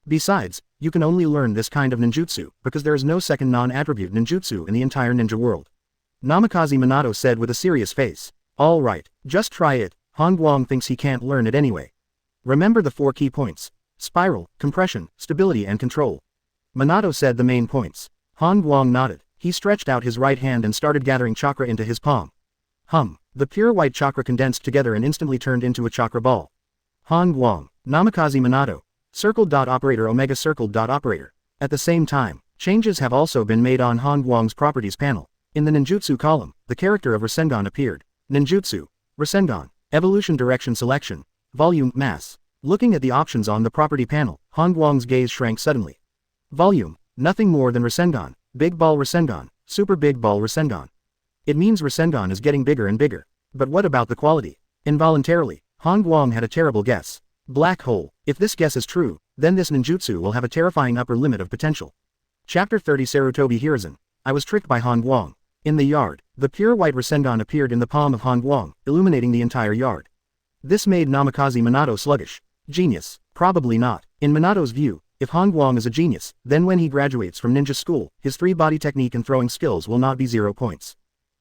Besides, you can only learn this kind of ninjutsu, because there is no second non-attribute ninjutsu in the entire ninja world. Namikaze Minato said with a serious face. Alright, just try it, Han Guang thinks he can't learn it anyway. Remember the 4 key points. Spiral, compression, stability and control. Minato said the main points. Han Guang nodded. He stretched out his right hand and started gathering chakra into his palm. The pure white chakra condensed together and instantly turned into a chakra ball. Han Guang, Namikaze Minato. Circled operator Omega circled operator. At the same time, changes have also been made on Han Guang's properties panel. In the ninjutsu column, the character of Rasengan appeared. Ninjutsu, Rasengan, evolution direction selection, volume, mass. Looking at the options on the property panel, Han Guang's gaze shrank suddenly. Volume, nothing more than Rasengan, big ball Rasengan, super big ball Rasengan. It means Rasengan is getting bigger and bigger. But what about the quality? Involuntarily, Han Guang had a terrible guess. Black hole. If this guess is true, then this ninjutsu will have a terrifying upper limit of potential. Chapter 30 Sarutobi Hiruzen. I was tricked by Han Guang. In the yard, the pure white Rasengan appeared in the palm of Han Guang, illuminating the entire yard. This made Namikaze Minato sluggish. Genius? Probably not. In Minato's view, if Han Guang is a genius, then when he graduates from ninja school, his 3 body technique and throwing skills will not be 0 points.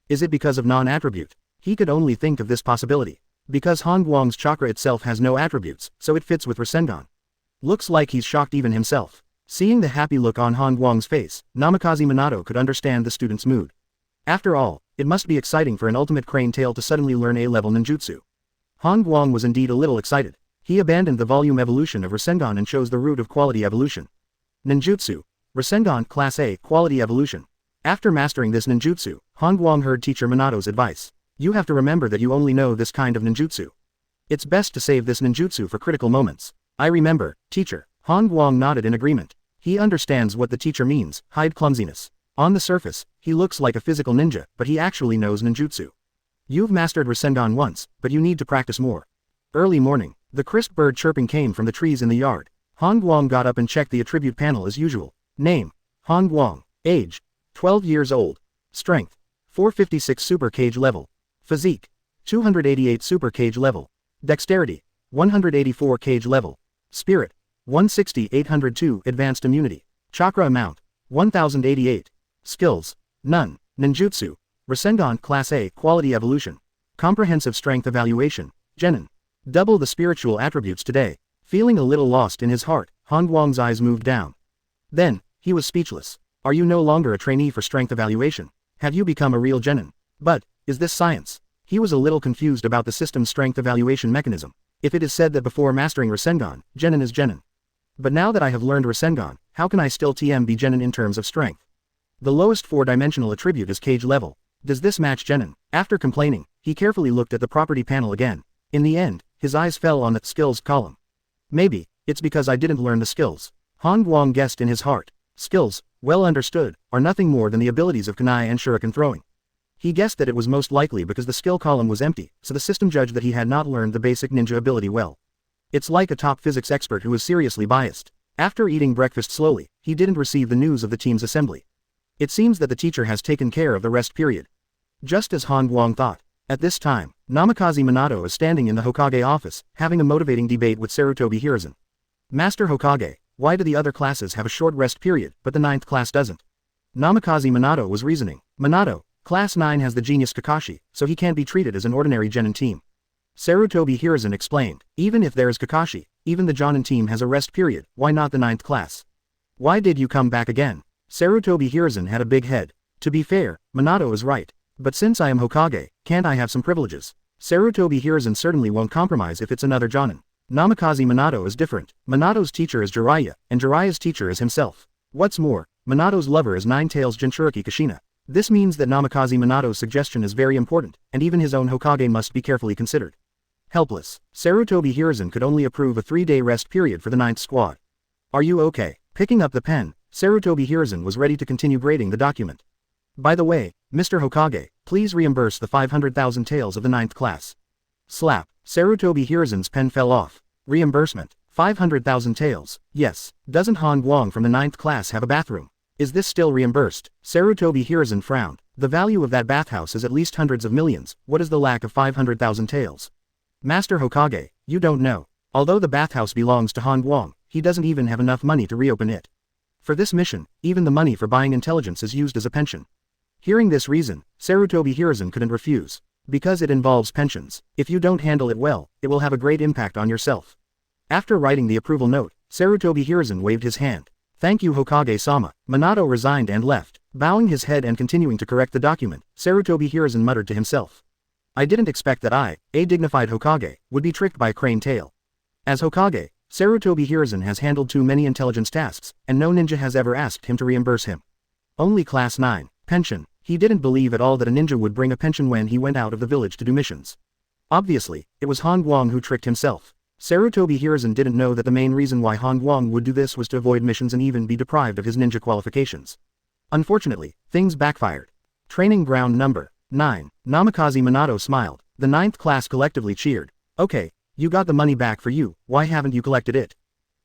Is it because of non-attribute? He could only think of this possibility. Because Han Guang's chakra itself has no attributes, so it fits with Rasengan. Looks like he's shocked even himself. Seeing the happy look on Han Guang's face, Namikaze Minato could understand the student's mood. After all, it must be exciting for an ultimate crane tail to suddenly learn A-level ninjutsu. Han Guang was indeed a little excited. He abandoned the volume evolution of Rasengan and chose the route of quality evolution. Ninjutsu, Rasengan Class A Quality Evolution. After mastering this ninjutsu, Han Guang heard teacher Minato's advice. You have to remember that you only know this kind of ninjutsu. It's best to save this ninjutsu for critical moments. I remember, teacher. Han Guang nodded in agreement. He understands what the teacher means, hide clumsiness. On the surface, he looks like a physical ninja, but he actually knows ninjutsu. You've mastered Rasengan once, but you need to practice more. Early morning, the crisp bird chirping came from the trees in the yard. Han Guang got up and checked the attribute panel as usual. Name, Han Guang. Age, 12 years old. Strength, 456 super cage level. Physique, 288 super cage level. Dexterity, 184 cage level. Spirit, 160 802 advanced immunity. Chakra amount, 1088. Skills, none. Ninjutsu, Rasengan Class A Quality Evolution. Comprehensive Strength Evaluation, Genin. Double the spiritual attributes today. Feeling a little lost in his heart, Han Guang's eyes moved down. Then, he was speechless. Are you no longer a trainee for strength evaluation? Have you become a real genin? But, is this science? He was a little confused about the system's strength evaluation mechanism. If it is said that before mastering Rasengan, genin is genin. But now that I have learned Rasengan, how can I still be genin in terms of strength? The lowest 4-dimensional attribute is cage level. Does this match genin? After complaining, he carefully looked at the property panel again. In the end, his eyes fell on the skills column. Maybe, it's because I didn't learn the skills. Han Guang guessed in his heart. Skills, well understood, are nothing more than the abilities of kunai and shuriken throwing. He guessed that it was most likely because the skill column was empty, so the system judged that he had not learned the basic ninja ability well. It's like a top physics expert who is seriously biased. After eating breakfast slowly, he didn't receive the news of the team's assembly. It seems that the teacher has taken care of the rest period. Just as Han Guang thought. At this time, Namikaze Minato is standing in the Hokage office, having a motivating debate with Sarutobi Hiruzen. Master Hokage, why do the other classes have a short rest period, but the 9th class doesn't? Namikaze Minato was reasoning. Minato, Class 9 has the genius Kakashi, so he can't be treated as an ordinary genin team. Sarutobi Hiruzen explained. Even if there is Kakashi, even the Jonin team has a rest period, why not the 9th class? Why did you come back again? Sarutobi Hiruzen had a big head. To be fair, Minato is right. But since I am Hokage, can't I have some privileges? Sarutobi Hiruzen certainly won't compromise if it's another Jonin. Namikaze Minato is different. Minato's teacher is Jiraiya, and Jiraiya's teacher is himself. What's more, Minato's lover is Nine-Tails Jinchuriki Kushina. This means that Namikaze Minato's suggestion is very important, and even his own Hokage must be carefully considered. Helpless, Sarutobi Hiruzen could only approve a 3-day rest period for the 9th squad. Are you okay? Picking up the pen, Sarutobi Hiruzen was ready to continue grading the document. By the way, Mr. Hokage, please reimburse the 500,000 taels of the 9th class. Slap, Sarutobi Hiruzen's pen fell off. Reimbursement, 500,000 taels, yes. Doesn't Han Guang from the 9th class have a bathroom? Is this still reimbursed? Sarutobi Hiruzen frowned. The value of that bathhouse is at least hundreds of millions. What is the lack of 500,000 taels? Master Hokage, you don't know. Although the bathhouse belongs to Han Guang, he doesn't even have enough money to reopen it. For this mission, even the money for buying intelligence is used as a pension. Hearing this reason, Sarutobi Hiruzen couldn't refuse. Because it involves pensions. If you don't handle it well, it will have a great impact on yourself. After writing the approval note, Sarutobi Hiruzen waved his hand. Thank you Hokage-sama. Minato resigned and left. Bowing his head and continuing to correct the document, Sarutobi Hiruzen muttered to himself. I didn't expect that I, a dignified Hokage, would be tricked by a crane tail. As Hokage, Sarutobi Hiruzen has handled too many intelligence tasks, and no ninja has ever asked him to reimburse him. Only Class 9, pension. He didn't believe at all that a ninja would bring a pension when he went out of the village to do missions. Obviously, it was Han Guang who tricked himself. Sarutobi Hiruzen didn't know that the main reason why Han Guang would do this was to avoid missions and even be deprived of his ninja qualifications. Unfortunately, things backfired. Training ground number 9. Namikaze Minato smiled. The 9th class collectively cheered. Okay, you got the money back for you, why haven't you collected it?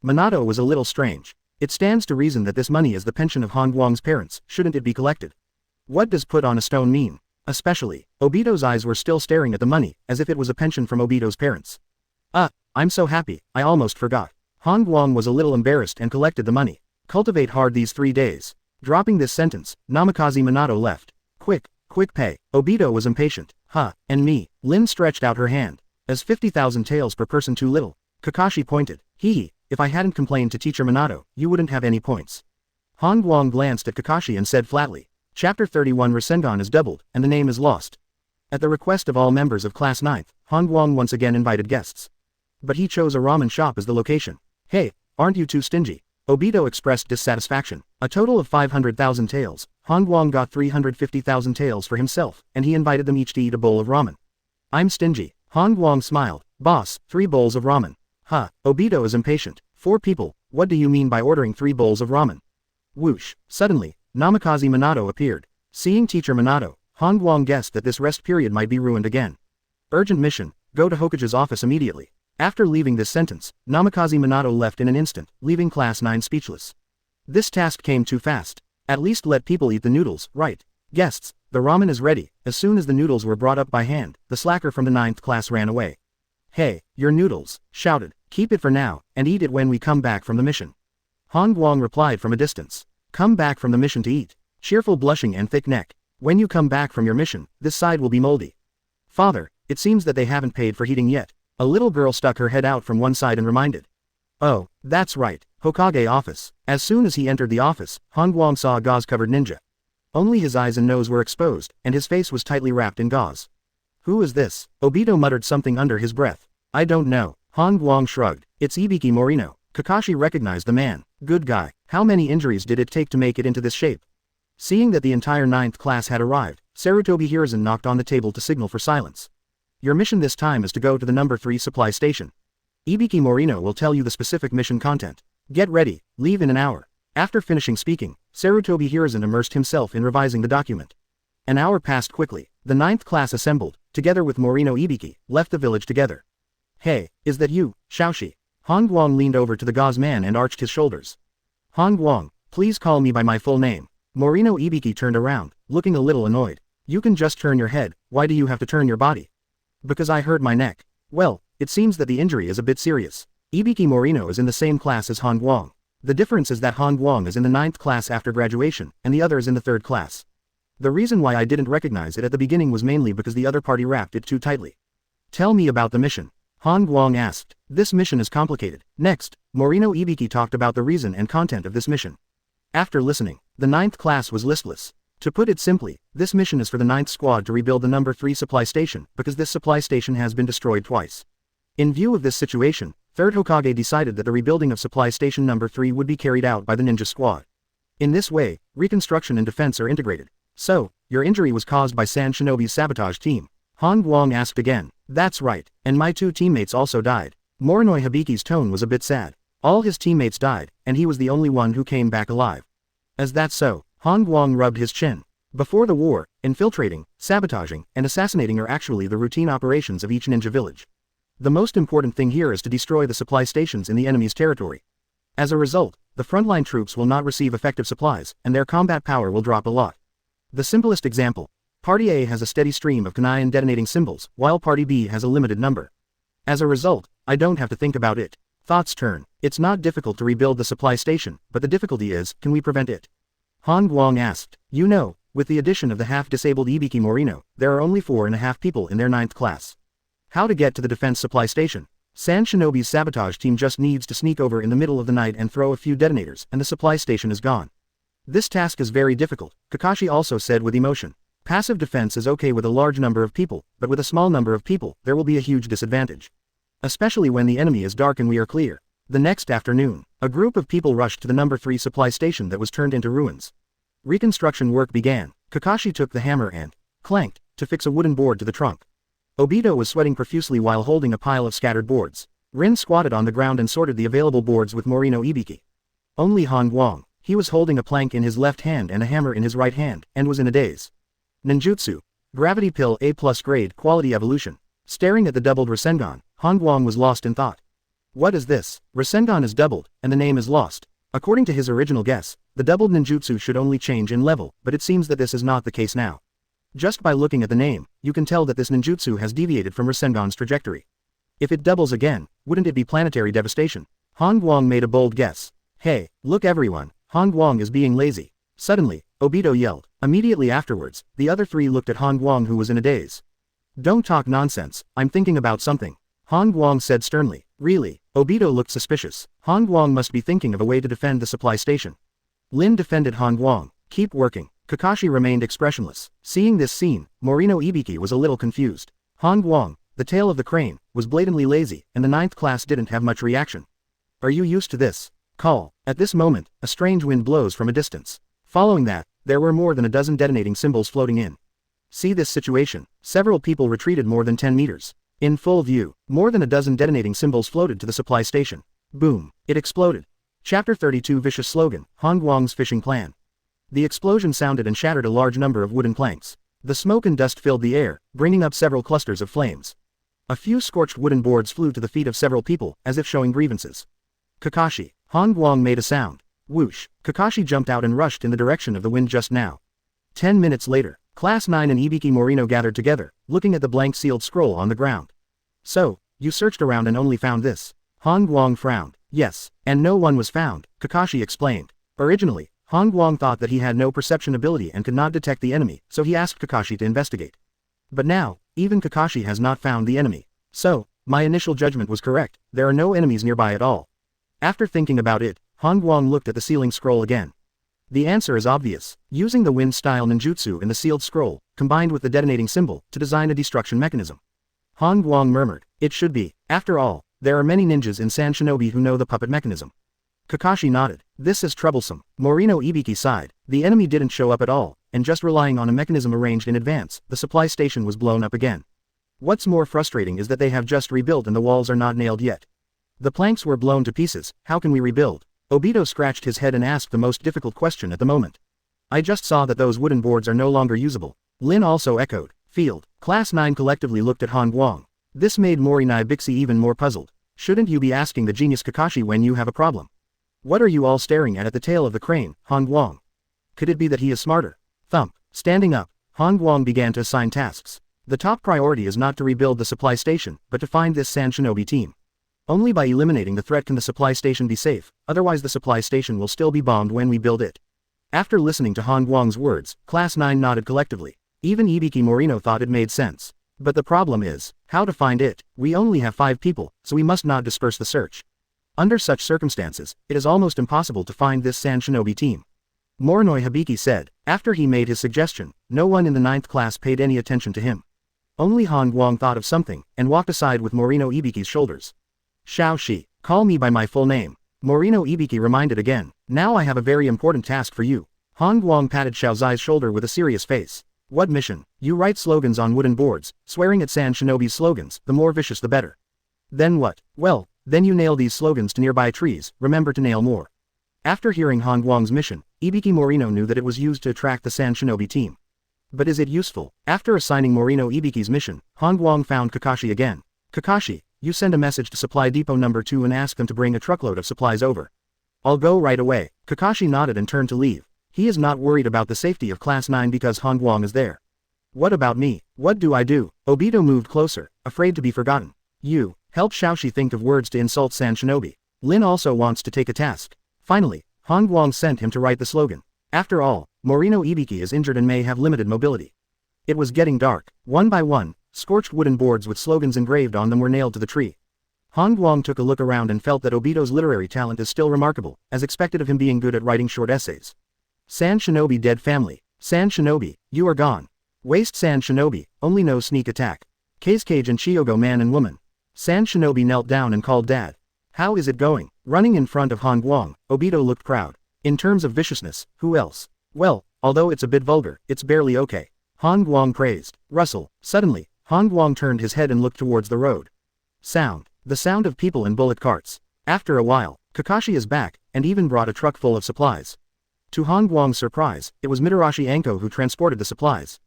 Minato was a little strange. It stands to reason that this money is the pension of Han Guang's parents, shouldn't it be collected? What does put on a stone mean? Especially, Obito's eyes were still staring at the money, as if it was a pension from Obito's parents. I'm so happy, I almost forgot. Han Guang was a little embarrassed and collected the money. Cultivate hard these 3 days. Dropping this sentence, Namikaze Minato left. Quick pay. Obito was impatient. And me. Lin stretched out her hand. As 50,000 taels per person too little? Kakashi pointed. If I hadn't complained to Teacher Minato, you wouldn't have any points. Han Guang glanced at Kakashi and said flatly. Chapter 31 Rasengan is doubled, and the name is lost. At the request of all members of Class 9th, Han Guang once again invited guests. But he chose a ramen shop as the location. Hey, aren't you too stingy? Obito expressed dissatisfaction. A total of 500,000 taels, Han Guang got 350,000 taels for himself, and he invited them each to eat a bowl of ramen. I'm stingy. Han Guang smiled. Boss, 3 bowls of ramen. Obito is impatient. 4 people, what do you mean by ordering 3 bowls of ramen? Whoosh. Suddenly, Namikaze Minato appeared. Seeing Teacher Minato, Han Guang guessed that this rest period might be ruined again. Urgent mission, go to Hokage's office immediately. After leaving this sentence, Namikaze Minato left in an instant, leaving Class 9 speechless. This task came too fast. At least let people eat the noodles, right? Guests, the ramen is ready. As soon as the noodles were brought up by hand, the slacker from the 9th class ran away. Hey, your noodles, shouted. Keep it for now, and eat it when we come back from the mission. Han Guang replied from a distance. Come back from the mission to eat. Cheerful blushing and thick neck. When you come back from your mission, this side will be moldy. Father, it seems that they haven't paid for heating yet. A little girl stuck her head out from one side and reminded. Oh, that's right, Hokage office. As soon as he entered the office, Han Guang saw a gauze-covered ninja. Only his eyes and nose were exposed, and his face was tightly wrapped in gauze. Who is this? Obito muttered something under his breath. I don't know. Han Guang shrugged. It's Ibiki Morino. Kakashi recognized the man. Good guy. How many injuries did it take to make it into this shape? Seeing that the entire 9th class had arrived, Sarutobi Hiruzen knocked on the table to signal for silence. Your mission this time is to go to the number 3 supply station. Ibiki Morino will tell you the specific mission content. Get ready, leave in an hour. After finishing speaking, Sarutobi Hiruzen immersed himself in revising the document. An hour passed quickly. The 9th class assembled, together with Morino Ibiki, left the village together. Hey, is that you, Shaoshi? Han Guang leaned over to the gauze man and arched his shoulders. Han Guang, please call me by my full name. Morino Ibiki turned around, looking a little annoyed. You can just turn your head, why do you have to turn your body? Because I hurt my neck. Well, it seems that the injury is a bit serious. Ibiki Morino is in the same class as Han Guang. The difference is that Han Guang is in the 9th class after graduation, and the other is in the 3rd class. The reason why I didn't recognize it at the beginning was mainly because the other party wrapped it too tightly. Tell me about the mission. Han Guang asked. This mission is complicated. Next, Morino Ibiki talked about the reason and content of this mission. After listening, the 9th class was listless. To put it simply, this mission is for the 9th squad to rebuild the number 3 supply station, because this supply station has been destroyed twice. In view of this situation, 3rd Hokage decided that the rebuilding of supply station number 3 would be carried out by the ninja squad. In this way, reconstruction and defense are integrated. So, your injury was caused by Sand Shinobi's sabotage team? Han Guang asked again. That's right, and my 2 teammates also died. Morino Hibiki's tone was a bit sad. All his teammates died, and he was the only one who came back alive. As that's so, Han Guang rubbed his chin. Before the war, infiltrating, sabotaging, and assassinating are actually the routine operations of each ninja village. The most important thing here is to destroy the supply stations in the enemy's territory. As a result, the frontline troops will not receive effective supplies, and their combat power will drop a lot. The simplest example. Party A has a steady stream of kunai and detonating symbols, while Party B has a limited number. As a result, I don't have to think about it. Thoughts turn. It's not difficult to rebuild the supply station, but the difficulty is, can we prevent it? Han Guang asked. You know, with the addition of the half-disabled Ibiki Morino, there are only 4.5 people in their 9th class. How to get to the defense supply station? Sand Shinobi's sabotage team just needs to sneak over in the middle of the night and throw a few detonators, and the supply station is gone. This task is very difficult, Kakashi also said with emotion. Passive defense is okay with a large number of people, but with a small number of people, there will be a huge disadvantage. Especially when the enemy is dark and we are clear. The next afternoon, a group of people rushed to the number 3 supply station that was turned into ruins. Reconstruction work began. Kakashi took the hammer and clanked to fix a wooden board to the trunk. Obito was sweating profusely while holding a pile of scattered boards. Rin squatted on the ground and sorted the available boards with Morino Ibiki. Only Han Guang. He was holding a plank in his left hand and a hammer in his right hand, and was in a daze. Ninjutsu. Gravity Pill A+ grade quality evolution. Staring at the doubled Rasengan, Han Guang was lost in thought. What is this? Rasengan is doubled, and the name is lost. According to his original guess, the doubled ninjutsu should only change in level, but it seems that this is not the case now. Just by looking at the name, you can tell that this ninjutsu has deviated from Rasengan's trajectory. If it doubles again, wouldn't it be planetary devastation? Han Guang made a bold guess. Hey, look everyone, Han Guang is being lazy. Suddenly, Obito yelled. Immediately afterwards, the other 3 looked at Han Guang who was in a daze. Don't talk nonsense, I'm thinking about something. Han Guang said sternly. Really? Obito looked suspicious. Han Guang must be thinking of a way to defend the supply station. Lin defended Han Guang. Keep working. Kakashi remained expressionless. Seeing this scene, Morino Ibiki was a little confused. Han Guang, the tail of the crane, was blatantly lazy, and the 9th class didn't have much reaction. Are you used to this? Call. At this moment, a strange wind blows from a distance. Following that, there were more than a dozen detonating symbols floating in. See this situation. Several people retreated more than 10 meters. In full view, more than a dozen detonating symbols floated to the supply station. Boom. It exploded. Chapter 32 Vicious Slogan, Han Guang's Fishing Plan. The explosion sounded and shattered a large number of wooden planks. The smoke and dust filled the air, bringing up several clusters of flames. A few scorched wooden boards flew to the feet of several people, as if showing grievances. Kakashi. Han Guang made a sound. Whoosh. Kakashi jumped out and rushed in the direction of the wind just now. 10 minutes later, Class 9 and Ibiki Morino gathered together, looking at the blank sealed scroll on the ground. So, you searched around and only found this? Han Guang frowned. Yes, and no one was found, Kakashi explained. Originally, Han Guang thought that he had no perception ability and could not detect the enemy, so he asked Kakashi to investigate. But now, even Kakashi has not found the enemy. So, my initial judgment was correct, there are no enemies nearby at all. After thinking about it, Han Guang looked at the sealing scroll again. The answer is obvious. Using the wind-style ninjutsu in the sealed scroll, combined with the detonating symbol, to design a destruction mechanism. Han Guang murmured. It should be. After all, there are many ninjas in Sand Shinobi who know the puppet mechanism. Kakashi nodded. This is troublesome. Morino Ibiki sighed. The enemy didn't show up at all, and just relying on a mechanism arranged in advance, the supply station was blown up again. What's more frustrating is that they have just rebuilt and the walls are not nailed yet. The planks were blown to pieces, how can we rebuild? Obito scratched his head and asked the most difficult question at the moment. I just saw that those wooden boards are no longer usable. Lin also echoed. Field. Class 9 collectively looked at Han Guang. This made Morino Ibiki even more puzzled. Shouldn't you be asking the genius Kakashi when you have a problem? What are you all staring at the tail of the crane, Han Guang? Could it be that he is smarter? Thump. Standing up, Han Guang began to assign tasks. The top priority is not to rebuild the supply station, but to find this Sand Shinobi team. Only by eliminating the threat can the supply station be safe, otherwise the supply station will still be bombed when we build it. After listening to Han Guang's words, Class 9 nodded collectively. Even Ibiki Morino thought it made sense. But the problem is, how to find it. We only have 5 people, so we must not disperse the search. Under such circumstances, it is almost impossible to find this Sand Shinobi team. Morinoe Hibiki said. After he made his suggestion, no one in the 9th class paid any attention to him. Only Han Guang thought of something, and walked aside with Morino Ibiki's shoulders. Shao Shi, call me by my full name. Morino Ibiki reminded again. Now I have a very important task for you. Han Guang patted Xiao Zai's shoulder with a serious face. What mission? You write slogans on wooden boards, swearing at Sand Shinobi's slogans, the more vicious the better. Then what? Well, then you nail these slogans to nearby trees, remember to nail more. After hearing Han Guang's mission, Ibiki Morino knew that it was used to attract the Sand Shinobi team. But is it useful? After assigning Morino Ibiki's mission, Han Guang found Kakashi again. Kakashi, you send a message to Supply Depot number 2 and ask them to bring a truckload of supplies over. I'll go right away. Kakashi nodded and turned to leave. He is not worried about the safety of Class 9 because Han Guang is there. What about me? What do I do? Obito moved closer, afraid to be forgotten. You, help Xiaoxi think of words to insult Sand Shinobi. Lin also wants to take a task. Finally, Han Guang sent him to write the slogan. After all, Morino Ibiki is injured and may have limited mobility. It was getting dark. One by one, scorched wooden boards with slogans engraved on them were nailed to the tree. Han Guang took a look around and felt that Obito's literary talent is still remarkable, as expected of him being good at writing short essays. Sand Shinobi dead family. Sand Shinobi, you are gone. Waste Sand Shinobi, only no sneak attack. Cage and Chiogo man and woman. Sand Shinobi knelt down and called Dad. How is it going? Running in front of Han Guang, Obito looked proud. In terms of viciousness, who else? Well, although it's a bit vulgar, it's barely okay. Han Guang praised. Rustle. Suddenly, Han Guang turned his head and looked towards the road. Sound. The sound of people in bullet carts. After a while, Kakashi is back, and even brought a truck full of supplies. To Han Guang's surprise, it was Mitarashi Anko who transported the supplies.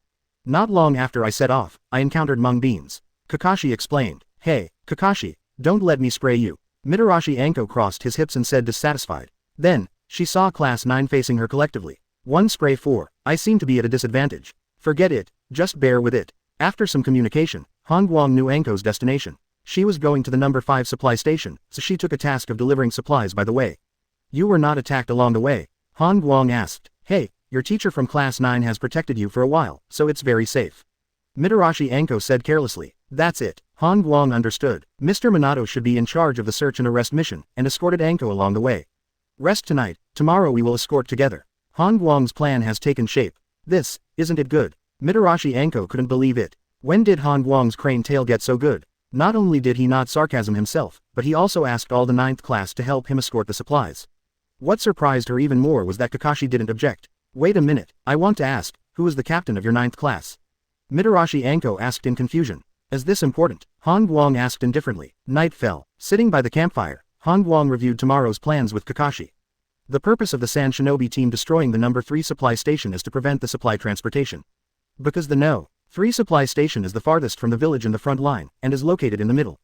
Not long after I set off, I encountered mung beans. Kakashi explained. Hey, Kakashi, don't let me spray you. Mitarashi Anko crossed his hips and said dissatisfied. Then, she saw Class 9 facing her collectively. 1 spray 4, I seem to be at a disadvantage. Forget it, just bear with it. After some communication, Han Guang knew Anko's destination. She was going to the number 5 supply station, so she took a task of delivering supplies by the way. You were not attacked along the way? Han Guang asked. Hey, your teacher from Class 9 has protected you for a while, so it's very safe. Mitarashi Anko said carelessly. That's it. Han Guang understood. Mr. Minato should be in charge of the search and arrest mission, and escorted Anko along the way. Rest tonight, tomorrow we will escort together. Han Guang's plan has taken shape. This, isn't it good? Mitarashi Anko couldn't believe it. When did Han Guang's crane tail get so good? Not only did he nod sarcasm himself, but he also asked all the 9th class to help him escort the supplies. What surprised her even more was that Kakashi didn't object. Wait a minute, I want to ask, who is the captain of your 9th class? Mitarashi Anko asked in confusion. Is this important? Han Guang asked indifferently. Night fell. Sitting by the campfire, Han Guang reviewed tomorrow's plans with Kakashi. The purpose of the Sand Shinobi team destroying the number 3 supply station is to prevent the supply transportation. Because the No. 3 supply station is the farthest from the village in the front line, and is located in the middle.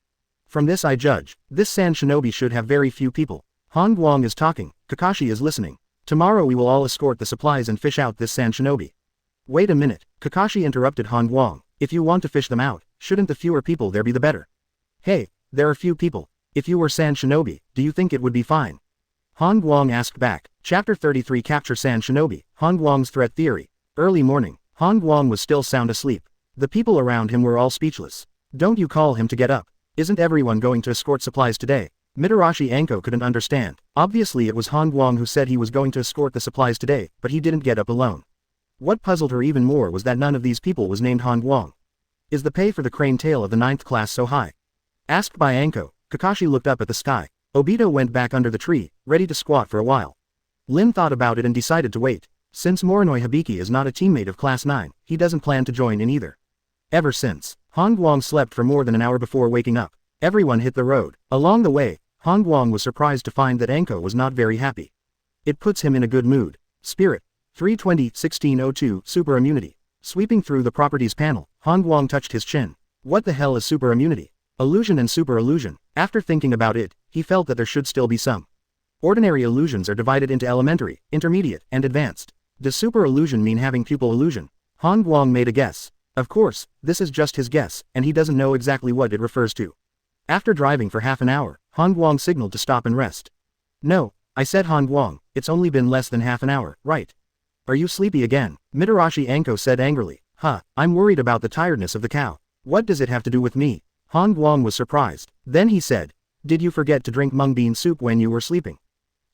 From this I judge, this Sand Shinobi should have very few people. Han Guang is talking, Kakashi is listening. Tomorrow we will all escort the supplies and fish out this Sand Shinobi. Wait a minute, Kakashi interrupted Han Guang. If you want to fish them out, shouldn't the fewer people there be the better? Hey, there are few people. If you were Sand Shinobi, do you think it would be fine? Han Guang asked back. Chapter 33 Capture Sand Shinobi, Han Guang's Threat Theory. Early morning, Han Guang was still sound asleep. The people around him were all speechless. Don't you call him to get up? Isn't everyone going to escort supplies today? Mitarashi Anko couldn't understand. Obviously it was Han Guang who said he was going to escort the supplies today, but he didn't get up alone. What puzzled her even more was that none of these people was named Han Guang. Is the pay for the crane tail of the 9th class so high? Asked by Anko, Kakashi looked up at the sky. Obito went back under the tree, ready to squat for a while. Lin thought about it and decided to wait. Since Morinoe Hibiki is not a teammate of Class 9, he doesn't plan to join in either. Ever since, Han Guang slept for more than an hour before waking up. Everyone hit the road. Along the way, Han Guang was surprised to find that Anko was not very happy. It puts him in a good mood. Spirit. 320-1602 Super Immunity. Sweeping through the Properties panel, Han Guang touched his chin. What the hell is super immunity? Illusion and super illusion. After thinking about it, he felt that there should still be some. Ordinary illusions are divided into elementary, intermediate, and advanced. Does super illusion mean having pupil illusion? Han Guang made a guess. Of course, this is just his guess, and he doesn't know exactly what it refers to. After driving for half an hour, Han Guang signaled to stop and rest. No, I said Han Guang, it's only been less than half an hour, right? Are you sleepy again? Mitarashi Anko said angrily. I'm worried about the tiredness of the cow. What does it have to do with me? Han Guang was surprised. Then he said, did you forget to drink mung bean soup when you were sleeping?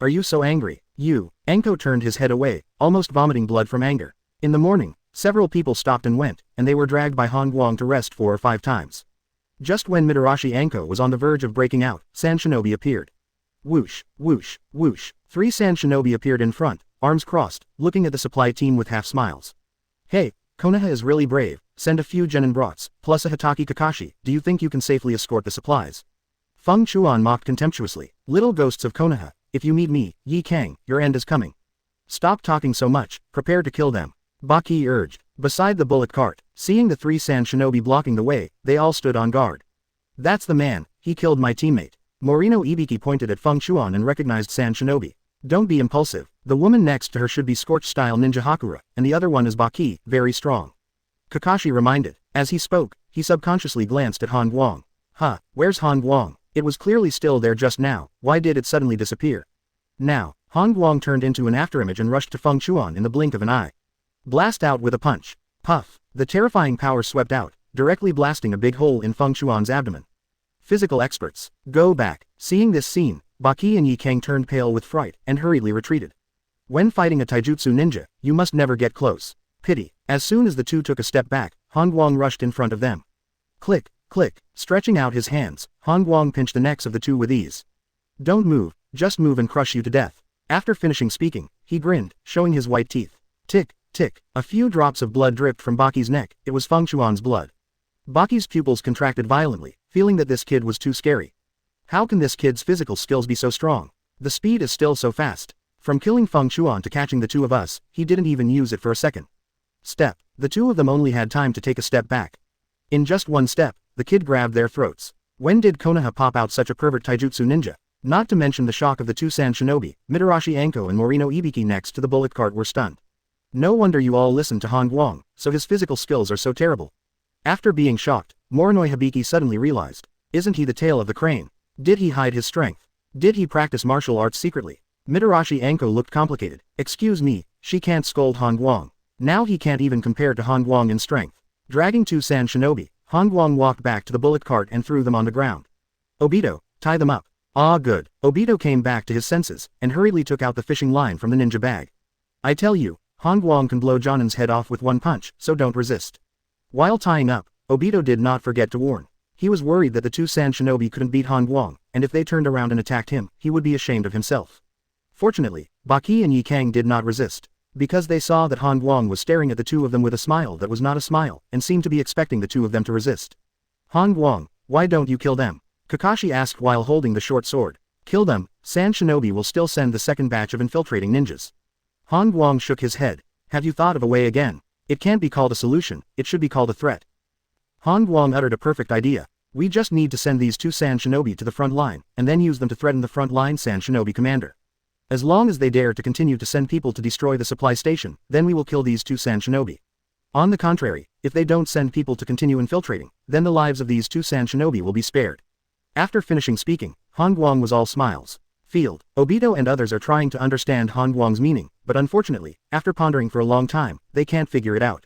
Are you so angry? You. Enko turned his head away, almost vomiting blood from anger. In the morning, several people stopped and went, and they were dragged by Han Guang to rest 4 or 5 times. Just when Mitarashi Enko was on the verge of breaking out, Sand Shinobi appeared. Whoosh, whoosh, whoosh. 3 Sand Shinobi appeared in front, arms crossed, looking at the supply team with half smiles. Hey, Konoha is really brave, send a few genin brats, plus a Hitaki Kakashi, do you think you can safely escort the supplies? Feng Chuan mocked contemptuously. Little ghosts of Konoha, if you meet me, Yi Kang, your end is coming. Stop talking so much, prepare to kill them. Baki urged. Beside the bullet cart, seeing the 3 Sand Shinobi blocking the way, they all stood on guard. That's the man, he killed my teammate. Morino Ibiki pointed at Feng Chuan and recognized Sand Shinobi. Don't be impulsive, the woman next to her should be Scorch-style Ninja Hakura, and the other one is Baki, very strong. Kakashi reminded. As he spoke, he subconsciously glanced at Han Guang. Huh, where's Han Guang? It was clearly still there just now, why did it suddenly disappear? Now, Han Guang turned into an afterimage and rushed to Feng Chuan in the blink of an eye. Blast out with a punch. Puff. The terrifying power swept out, directly blasting a big hole in Feng Chuan's abdomen. Physical experts. Go back. Seeing this scene, Baki and Yi Kang turned pale with fright, and hurriedly retreated. When fighting a taijutsu ninja, you must never get close. Pity. As soon as the two took a step back, Han Guang rushed in front of them. Click, click. Stretching out his hands, Han Guang pinched the necks of the two with ease. Don't move, just move and crush you to death. After finishing speaking, he grinned, showing his white teeth. Tick, tick. A few drops of blood dripped from Baki's neck, it was Feng Chuan's blood. Baki's pupils contracted violently, feeling that this kid was too scary. How can this kid's physical skills be so strong? The speed is still so fast. From killing Feng Chuan to catching the two of us, he didn't even use it for a second. Step. The two of them only had time to take a step back. In just one step, the kid grabbed their throats. When did Konoha pop out such a pervert taijutsu ninja? Not to mention the shock of the 2 Sand Shinobi, Mitarashi Enko and Morino Ibiki next to the bullet cart were stunned. No wonder you all listened to Han Guang, so his physical skills are so terrible. After being shocked, Morinoi Hibiki suddenly realized. Isn't he the tail of the crane? Did he hide his strength? Did he practice martial arts secretly? Mitarashi Enko looked complicated. Excuse me, she can't scold Han Guang. Now he can't even compare to Han Guang in strength. Dragging 2 Sand Shinobi, Han Guang walked back to the bullet cart and threw them on the ground. Obito, tie them up. Ah good. Obito came back to his senses, and hurriedly took out the fishing line from the ninja bag. I tell you, Han Guang can blow Jonin's head off with one punch, so don't resist. While tying up, Obito did not forget to warn. He was worried that the 2 Sand Shinobi couldn't beat Han Guang, and if they turned around and attacked him, he would be ashamed of himself. Fortunately, Baki and Yi Kang did not resist. Because they saw that Han Guang was staring at the two of them with a smile that was not a smile, and seemed to be expecting the two of them to resist. Han Guang, why don't you kill them? Kakashi asked while holding the short sword. Kill them, Sand Shinobi will still send the second batch of infiltrating ninjas. Han Guang shook his head. Have you thought of a way again? It can't be called a solution, it should be called a threat. Han Guang uttered a perfect idea. We just need to send these 2 Sand Shinobi to the front line, and then use them to threaten the front line Sand Shinobi commander. As long as they dare to continue to send people to destroy the supply station, then we will kill these 2 Sand Shinobi. On the contrary, if they don't send people to continue infiltrating, then the lives of these 2 Sand Shinobi will be spared. After finishing speaking, Han Guang was all smiles. Field, Obito and others are trying to understand Han Guang's meaning, but unfortunately, after pondering for a long time, they can't figure it out.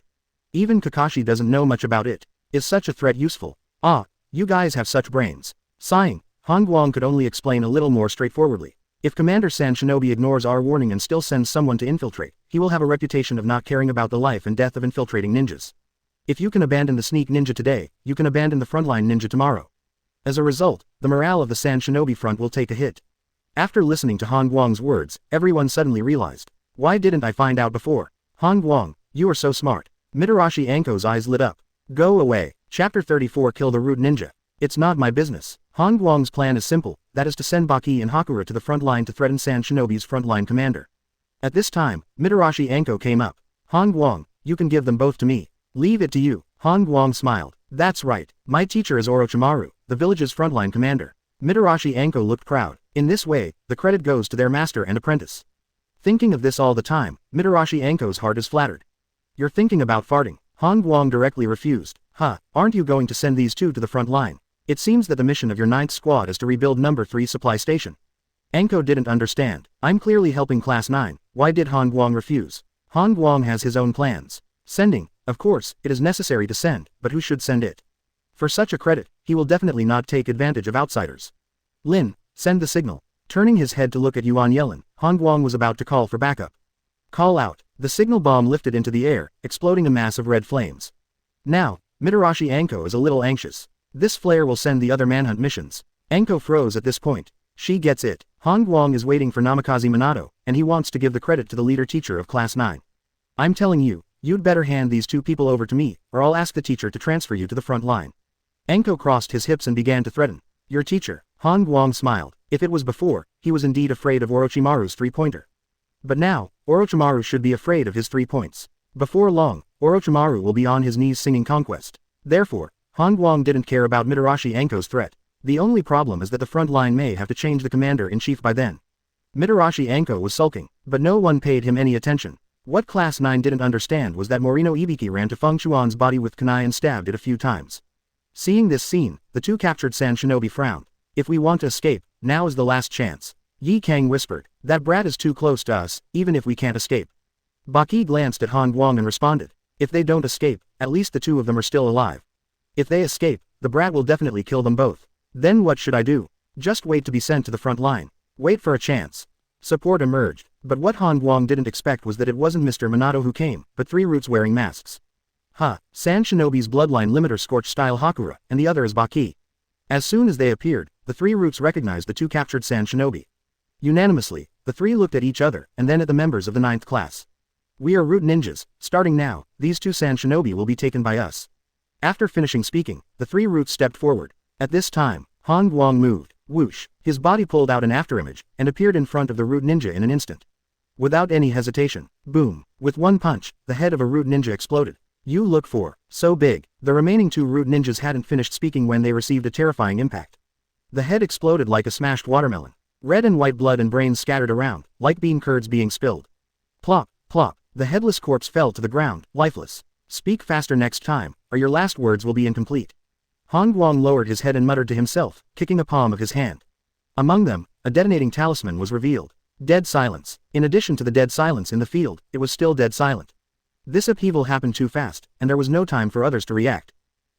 Even Kakashi doesn't know much about it. Is such a threat useful? Ah, you guys have such brains. Sighing, Han Guang could only explain a little more straightforwardly. If Commander Sand Shinobi ignores our warning and still sends someone to infiltrate, he will have a reputation of not caring about the life and death of infiltrating ninjas. If you can abandon the sneak ninja today, you can abandon the frontline ninja tomorrow. As a result, the morale of the Sand Shinobi front will take a hit. After listening to Han Guang's words, everyone suddenly realized. Why didn't I find out before? Han Guang, you are so smart. Mitarashi Enko's eyes lit up. Go away. Chapter 34 Kill the Rude Ninja. It's not my business. Han Guang's plan is simple, that is to send Baki and Hakura to the front line to threaten Sand Shinobi's frontline commander. At this time, Mitarashi Enko came up. Han Guang, you can give them both to me. Leave it to you. Han Guang smiled. That's right, my teacher is Orochimaru, the village's frontline commander. Mitarashi Enko looked proud. In this way, the credit goes to their master and apprentice. Thinking of this all the time, Mitarashi Enko's heart is flattered. You're thinking about farting. Han Guang directly refused. Huh, aren't you going to send these two to the front line? It seems that the mission of your 9th squad is to rebuild number 3 supply station. Enko didn't understand. I'm clearly helping class 9, why did Han Guang refuse? Han Guang has his own plans. Sending, of course, it is necessary to send, but who should send it? For such a credit, he will definitely not take advantage of outsiders. Lin, send the signal. Turning his head to look at Yuan Yelin, Han Guang was about to call for backup. Call out. The signal bomb lifted into the air, exploding a mass of red flames. Now, Mitarashi Anko is a little anxious. This flare will send the other manhunt missions. Anko froze at this point. She gets it. Han Guang is waiting for Namikaze Minato, and he wants to give the credit to the leader teacher of Class 9. I'm telling you, you'd better hand these two people over to me, or I'll ask the teacher to transfer you to the front line. Anko crossed his hips and began to threaten. Your teacher. Han Guang smiled. If it was before, he was indeed afraid of Orochimaru's three-pointer. But now, Orochimaru should be afraid of his 3 points. Before long, Orochimaru will be on his knees singing Conquest. Therefore, Han Guang didn't care about Mitarashi Anko's threat. The only problem is that the front line may have to change the commander-in-chief by then. Mitarashi Anko was sulking, but no one paid him any attention. What Class 9 didn't understand was that Morino Ibiki ran to Feng Chuan's body with kunai and stabbed it a few times. Seeing this scene, the two captured Sand Shinobi frowned. If we want to escape, now is the last chance. Yi Kang whispered, that brat is too close to us, even if we can't escape. Baki glanced at Han Guang and responded, if they don't escape, at least the two of them are still alive. If they escape, the brat will definitely kill them both. Then what should I do? Just wait to be sent to the front line. Wait for a chance. Support emerged, but what Han Guang didn't expect was that it wasn't Mr. Minato who came, but 3 roots wearing masks. Sand Shinobi's bloodline limiter Scorch-style Hakura, and the other is Baki. As soon as they appeared, the 3 roots recognized the 2 captured Sand Shinobi. Unanimously, the 3 looked at each other, and then at the members of the 9th class. We are root ninjas. Starting now, these 2 Sand Shinobi will be taken by us. After finishing speaking, the 3 roots stepped forward. At this time, Han Guang moved. Whoosh, his body pulled out an afterimage, and appeared in front of the root ninja in an instant. Without any hesitation, boom, with one punch, the head of a root ninja exploded. You look for, so big. The remaining 2 root ninjas hadn't finished speaking when they received a terrifying impact. The head exploded like a smashed watermelon. Red and white blood and brains scattered around, like bean curds being spilled. Plop, plop, the headless corpse fell to the ground, lifeless. Speak faster next time, or your last words will be incomplete. Han Guang lowered his head and muttered to himself, kicking a palm of his hand. Among them, a detonating talisman was revealed. Dead silence. In addition to the dead silence in the field, it was still dead silent. This upheaval happened too fast, and there was no time for others to react.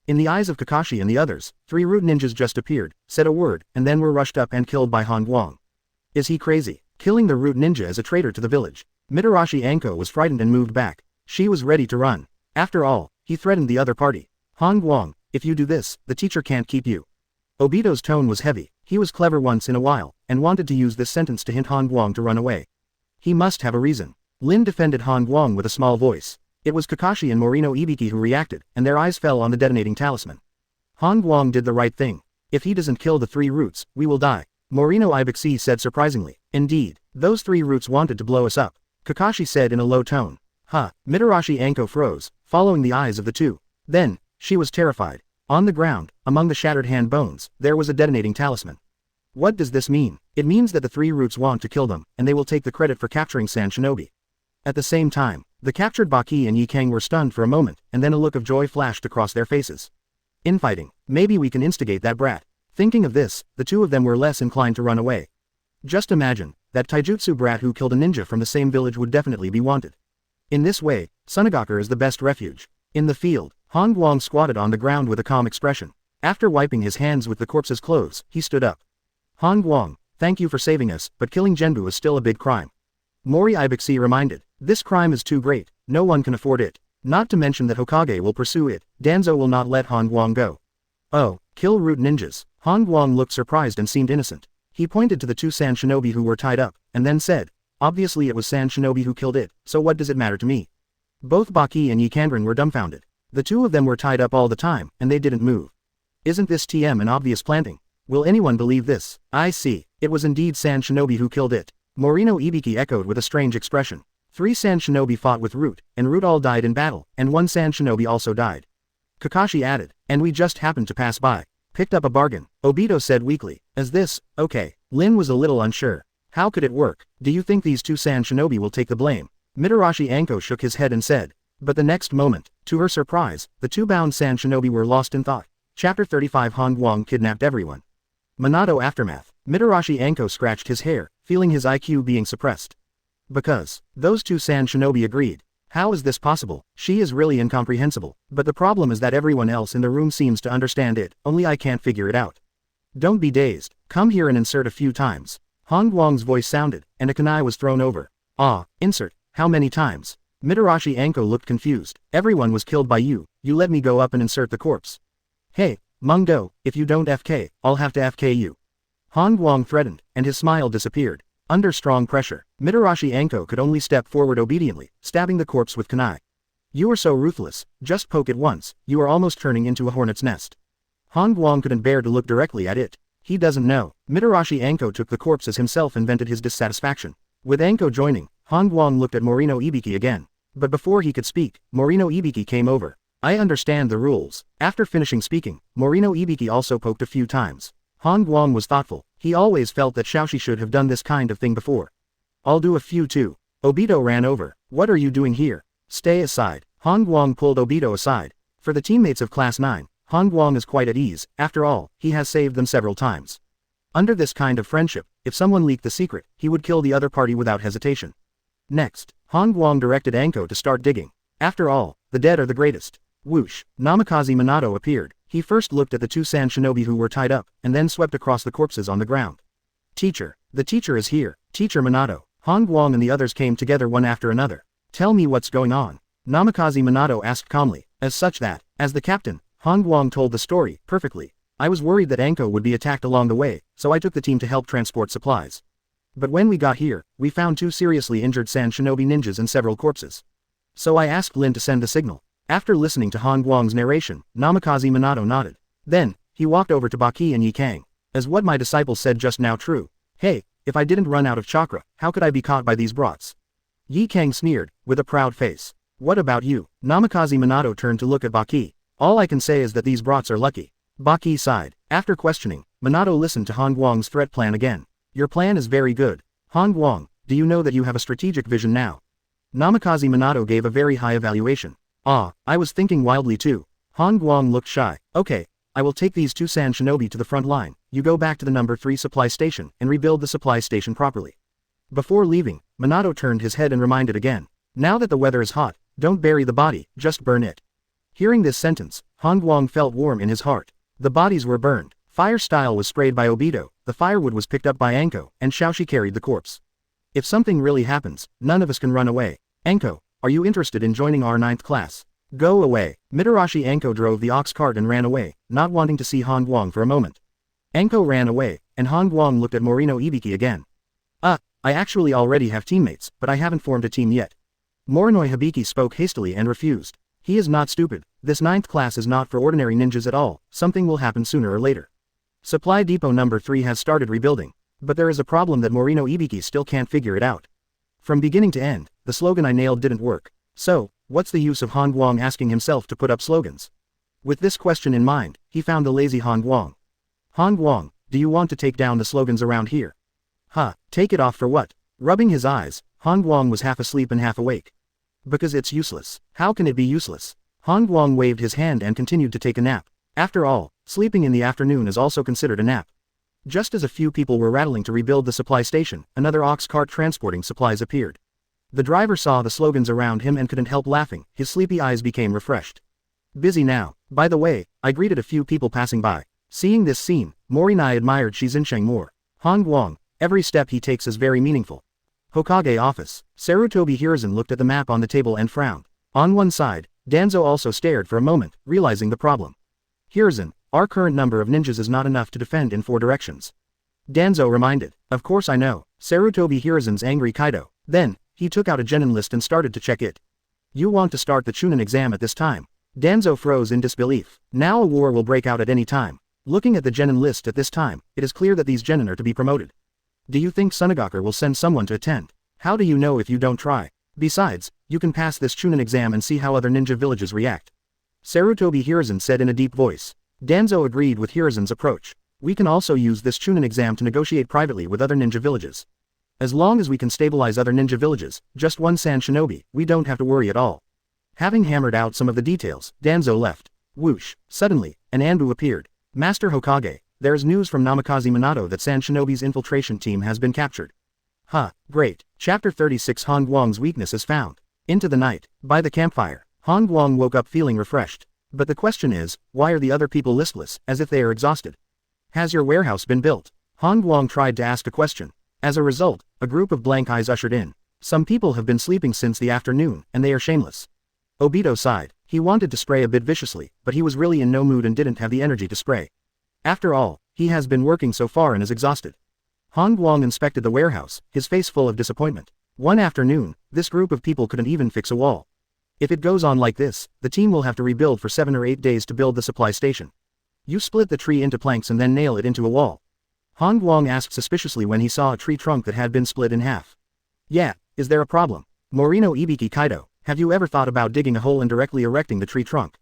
In the eyes of Kakashi and the others, 3 root ninjas just appeared, said a word, and then were rushed up and killed by Han Guang. Is he crazy? Killing the root ninja as a traitor to the village. Mitarashi Anko was frightened and moved back. She was ready to run. After all, he threatened the other party. Han Guang, if you do this, the teacher can't keep you. Obito's tone was heavy. He was clever once in a while, and wanted to use this sentence to hint Han Guang to run away. He must have a reason. Lin defended Han Guang with a small voice. It was Kakashi and Morino Ibiki who reacted, and their eyes fell on the detonating talisman. Han Guang did the right thing. If he doesn't kill the 3 roots, we will die. Morino Ibiki said surprisingly. Indeed, those 3 roots wanted to blow us up. Kakashi said in a low tone. Mitarashi Anko froze, following the eyes of the 2. Then, she was terrified. On the ground, among the shattered hand bones, there was a detonating talisman. What does this mean? It means that the 3 roots want to kill them, and they will take the credit for capturing Sand Shinobi. At the same time, the captured Baki and Yi Kang were stunned for a moment, and then a look of joy flashed across their faces. Infighting. Maybe we can instigate that brat. Thinking of this, the 2 of them were less inclined to run away. Just imagine, that taijutsu brat who killed a ninja from the same village would definitely be wanted. In this way, Sunagaku is the best refuge. In the field, Han Guang squatted on the ground with a calm expression. After wiping his hands with the corpse's clothes, he stood up. Han Guang, thank you for saving us, but killing Genbu is still a big crime. Mori Ibixi reminded, this crime is too great, no one can afford it. Not to mention that Hokage will pursue it, Danzo will not let Han Guang go. Oh, kill root ninjas. Han Guang looked surprised and seemed innocent. He pointed to the 2 Sand Shinobi who were tied up, and then said, obviously it was Sand Shinobi who killed it, so what does it matter to me? Both Baki and Yi Kang were dumbfounded. The 2 of them were tied up all the time, and they didn't move. Isn't this an obvious planting? Will anyone believe this? I see, it was indeed Sand Shinobi who killed it. Morino Ibiki echoed with a strange expression. 3 Sand Shinobi fought with Root, and Root all died in battle, and 1 Sand Shinobi also died. Kakashi added, and we just happened to pass by. Picked up a bargain, Obito said weakly. As this, okay. Lin was a little unsure. How could it work? Do you think these 2 Sand Shinobi will take the blame? Mitarashi Anko shook his head and said. But the next moment, to her surprise, the 2 bound Sand Shinobi were lost in thought. Chapter 35 Han Guang kidnapped everyone. Minato aftermath. Mitarashi Anko scratched his hair, feeling his IQ being suppressed. Because, those 2 Sand Shinobi agreed. How is this possible? She is really incomprehensible, but the problem is that everyone else in the room seems to understand it, only I can't figure it out. Don't be dazed, come here and insert a few times. Han Guang's voice sounded, and a kunai was thrown over. Ah, insert, how many times? Mitarashi Anko looked confused. Everyone was killed by you, you let me go up and insert the corpse. Hey, Meng Do, if you don't FK, I'll have to FK you. Han Guang threatened, and his smile disappeared. Under strong pressure, Mitarashi Anko could only step forward obediently, stabbing the corpse with kunai. You are so ruthless, just poke it once, you are almost turning into a hornet's nest. Han Guang couldn't bear to look directly at it. He doesn't know. Mitarashi Anko took the corpse as himself and vented his dissatisfaction. With Anko joining, Han Guang looked at Morino Ibiki again. But before he could speak, Morino Ibiki came over. I understand the rules. After finishing speaking, Morino Ibiki also poked a few times. Han Guang was thoughtful. He always felt that Xiaoxi should have done this kind of thing before. I'll do a few too. Obito ran over. What are you doing here? Stay aside. Han Guang pulled Obito aside. For the teammates of Class 9, Han Guang is quite at ease, after all, he has saved them several times. Under this kind of friendship, if someone leaked the secret, he would kill the other party without hesitation. Next, Han Guang directed Anko to start digging. After all, the dead are the greatest. Whoosh, Namikaze Minato appeared. He first looked at the two sand shinobi who were tied up, and then swept across the corpses on the ground. Teacher, the teacher is here. Teacher Minato. Han Guang and the others came together one after another. Tell me what's going on. Namikaze Minato asked calmly, as such that, as the captain, Han Guang told the story, perfectly. I was worried that Anko would be attacked along the way, so I took the team to help transport supplies. But when we got here, we found two seriously injured sand shinobi ninjas and several corpses. So I asked Lin to send the signal. After listening to Han Guang's narration, Namikaze Minato nodded. Then, he walked over to Baki and Yi Kang. Is what my disciple said just now true? Hey, if I didn't run out of chakra, how could I be caught by these brats? Yi Kang sneered, with a proud face. What about you? Namikaze Minato turned to look at Baki. All I can say is that these brats are lucky. Baki sighed. After questioning, Minato listened to Han Guang's threat plan again. Your plan is very good. Han Guang, do you know that you have a strategic vision now? Namikaze Minato gave a very high evaluation. Ah, I was thinking wildly too. Han Guang looked shy. Okay, I will take these two sand shinobi to the front line. You go back to the number 3 supply station and rebuild the supply station properly. Before leaving, Minato turned his head and reminded again. Now that the weather is hot, don't bury the body, just burn it. Hearing this sentence, Han Guang felt warm in his heart. The bodies were burned. Fire style was sprayed by Obito, the firewood was picked up by Anko, and Xiaoxi carried the corpse. If something really happens, none of us can run away. Anko, are you interested in joining our 9th class? Go away. Mitarashi Anko drove the ox cart and ran away, not wanting to see Han Guang for a moment. Anko ran away, and Han Guang looked at Morino Ibiki again. I actually already have teammates, but I haven't formed a team yet. Morinoi Hibiki spoke hastily and refused. He is not stupid. This 9th class is not for ordinary ninjas at all. Something will happen sooner or later. Supply depot number 3 has started rebuilding. But there is a problem that Morino Ibiki still can't figure it out. From beginning to end, the slogan I nailed didn't work. So, what's the use of Han Guang asking himself to put up slogans? With this question in mind, he found the lazy Han Guang. Han Guang, do you want to take down the slogans around here? Take it off for what? Rubbing his eyes, Han Guang was half asleep and half awake. Because it's useless. How can it be useless? Han Guang waved his hand and continued to take a nap. After all, sleeping in the afternoon is also considered a nap. Just as a few people were rattling to rebuild the supply station, another ox cart transporting supplies appeared. The driver saw the slogans around him and couldn't help laughing. His sleepy eyes became refreshed. Busy now. By the way, I greeted a few people passing by. Seeing this scene, Morinai admired Shizinsheng more. Han Guang, every step he takes is very meaningful. Hokage office. Sarutobi Hiruzen looked at the map on the table and frowned. On one side, Danzo also stared for a moment, realizing the problem. Hiruzen, our current number of ninjas is not enough to defend in 4 directions. Danzo reminded. Of course I know. Sarutobi Hiruzen's angry Kaido. Then, he took out a genin list and started to check it. You want to start the Chunin exam at this time? Danzo froze in disbelief. Now a war will break out at any time. Looking at the genin list at this time, it is clear that these genin are to be promoted. Do you think Sunagaker will send someone to attend? How do you know if you don't try? Besides, you can pass this Chunin exam and see how other ninja villages react. Sarutobi Hiruzen said in a deep voice. Danzo agreed with Hiruzen's approach. We can also use this Chunin exam to negotiate privately with other ninja villages. As long as we can stabilize other ninja villages, just one sand shinobi, we don't have to worry at all. Having hammered out some of the details, Danzo left. Whoosh. Suddenly, an Anbu appeared. Master Hokage, there is news from Namikaze Minato that Sand Shinobi's infiltration team has been captured. Great. Chapter 36 Han Guang's weakness is found. Into the night, by the campfire, Han Guang woke up feeling refreshed. But the question is, why are the other people listless, as if they are exhausted? Has your warehouse been built? Han Guang tried to ask a question. As a result, a group of blank eyes ushered in. Some people have been sleeping since the afternoon, and they are shameless. Obito sighed. He wanted to spray a bit viciously, but he was really in no mood and didn't have the energy to spray. After all, he has been working so far and is exhausted. Han Guang inspected the warehouse, his face full of disappointment. One afternoon, this group of people couldn't even fix a wall. If it goes on like this, the team will have to rebuild for 7 or 8 days to build the supply station. You split the tree into planks and then nail it into a wall. Han Guang asked suspiciously when he saw a tree trunk that had been split in half. Yeah, is there a problem? Morino Ibiki Kaido, have you ever thought about digging a hole and directly erecting the tree trunk?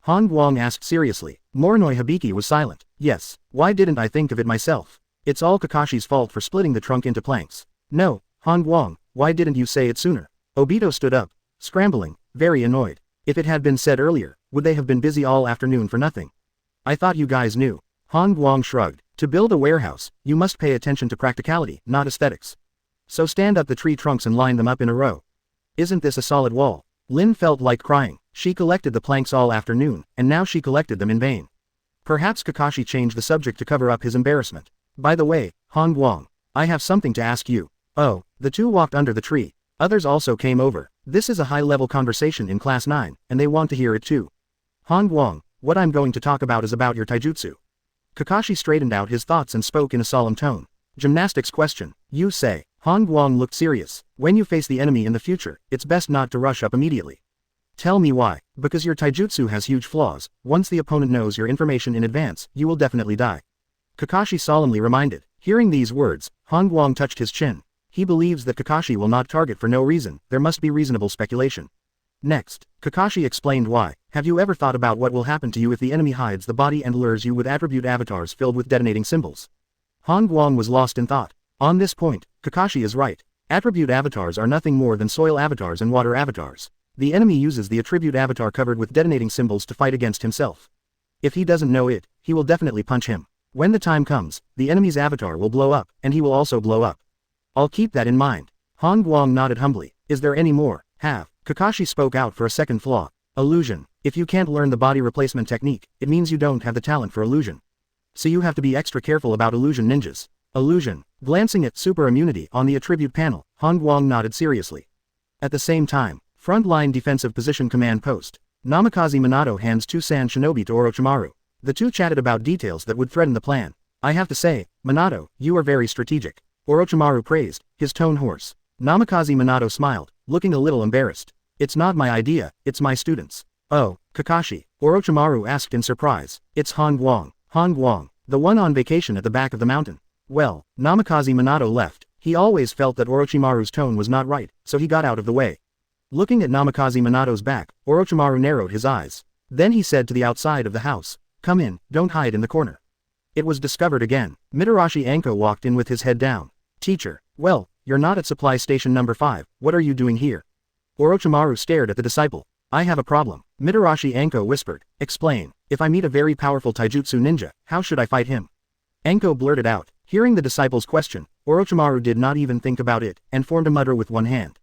Han Guang asked seriously. Morinoi Hibiki was silent. Yes, why didn't I think of it myself? It's all Kakashi's fault for splitting the trunk into planks. No, Han Guang, why didn't you say it sooner? Obito stood up, scrambling, very annoyed. If it had been said earlier, would they have been busy all afternoon for nothing? I thought you guys knew. Han Guang shrugged. To build a warehouse, you must pay attention to practicality, not aesthetics. So stand up the tree trunks and line them up in a row. Isn't this a solid wall? Lin felt like crying. She collected the planks all afternoon, and now she collected them in vain. Perhaps Kakashi changed the subject to cover up his embarrassment. By the way, Han Guang, I have something to ask you. Oh, the two walked under the tree. Others also came over. This is a high-level conversation in Class 9, and they want to hear it too. Han Guang, what I'm going to talk about is about your taijutsu. Kakashi straightened out his thoughts and spoke in a solemn tone. Gymnastics question. You say. Han Guang looked serious. When you face the enemy in the future, it's best not to rush up immediately. Tell me why. Because your taijutsu has huge flaws. Once the opponent knows your information in advance, you will definitely die. Kakashi solemnly reminded. Hearing these words, Han Guang touched his chin. He believes that Kakashi will not target for no reason. There must be reasonable speculation. Next, Kakashi explained why. Have you ever thought about what will happen to you if the enemy hides the body and lures you with attribute avatars filled with detonating symbols? Han Guang was lost in thought. On this point, Kakashi is right. Attribute avatars are nothing more than soil avatars and water avatars. The enemy uses the attribute avatar covered with detonating symbols to fight against himself. If he doesn't know it, he will definitely punch him. When the time comes, the enemy's avatar will blow up, and he will also blow up. I'll keep that in mind. Han Guang nodded humbly. Is there any more? Kakashi spoke out for a second flaw. Illusion. If you can't learn the body replacement technique, it means you don't have the talent for illusion. So you have to be extra careful about illusion ninjas. Illusion. Glancing at super immunity on the attribute panel, Han Guang nodded seriously. At the same time, frontline defensive position command post. Namikaze Minato hands Tusan Shinobi to Orochimaru. The two chatted about details that would threaten the plan. I have to say, Minato, you are very strategic. Orochimaru praised, his tone hoarse. Namikaze Minato smiled, looking a little embarrassed. It's not my idea, it's my students. Oh, Kakashi, Orochimaru asked in surprise. It's Han Guang, the one on vacation at the back of the mountain. Well, Namikaze Minato left. He always felt that Orochimaru's tone was not right, so he got out of the way. Looking at Namikaze Minato's back, Orochimaru narrowed his eyes. Then he said to the outside of the house, come in, don't hide in the corner. It was discovered again. Mitarashi Anko walked in with his head down. Teacher, well, you're not at supply station number 5, what are you doing here? Orochimaru stared at the disciple. I have a problem. Mitarashi Anko whispered. Explain. If I meet a very powerful taijutsu ninja, how should I fight him? Anko blurted out. Hearing the disciple's question, Orochimaru did not even think about it, and formed a mutter with one hand.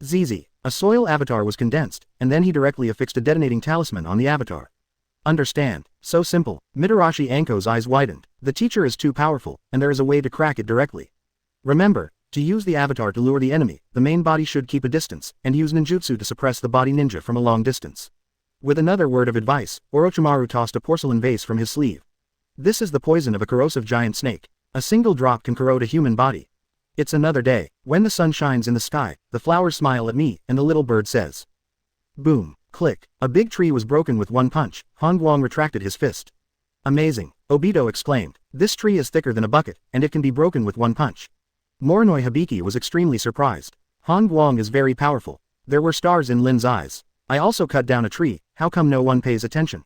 ZZ. A soil avatar was condensed, and then he directly affixed a detonating talisman on the avatar. Understand. So simple. Mitarashi Anko's eyes widened. The teacher is too powerful, and there is a way to crack it directly. Remember, to use the avatar to lure the enemy, the main body should keep a distance, and use ninjutsu to suppress the body ninja from a long distance. With another word of advice, Orochimaru tossed a porcelain vase from his sleeve. This is the poison of a corrosive giant snake. A single drop can corrode a human body. It's another day. When the sun shines in the sky, the flowers smile at me, and the little bird says. Boom. Click. A big tree was broken with one punch. Han Guang retracted his fist. Amazing. Obito exclaimed. This tree is thicker than a bucket, and it can be broken with one punch. Morinoi Hibiki was extremely surprised. Han Guang is very powerful. There were stars in Lin's eyes. I also cut down a tree, how come no one pays attention?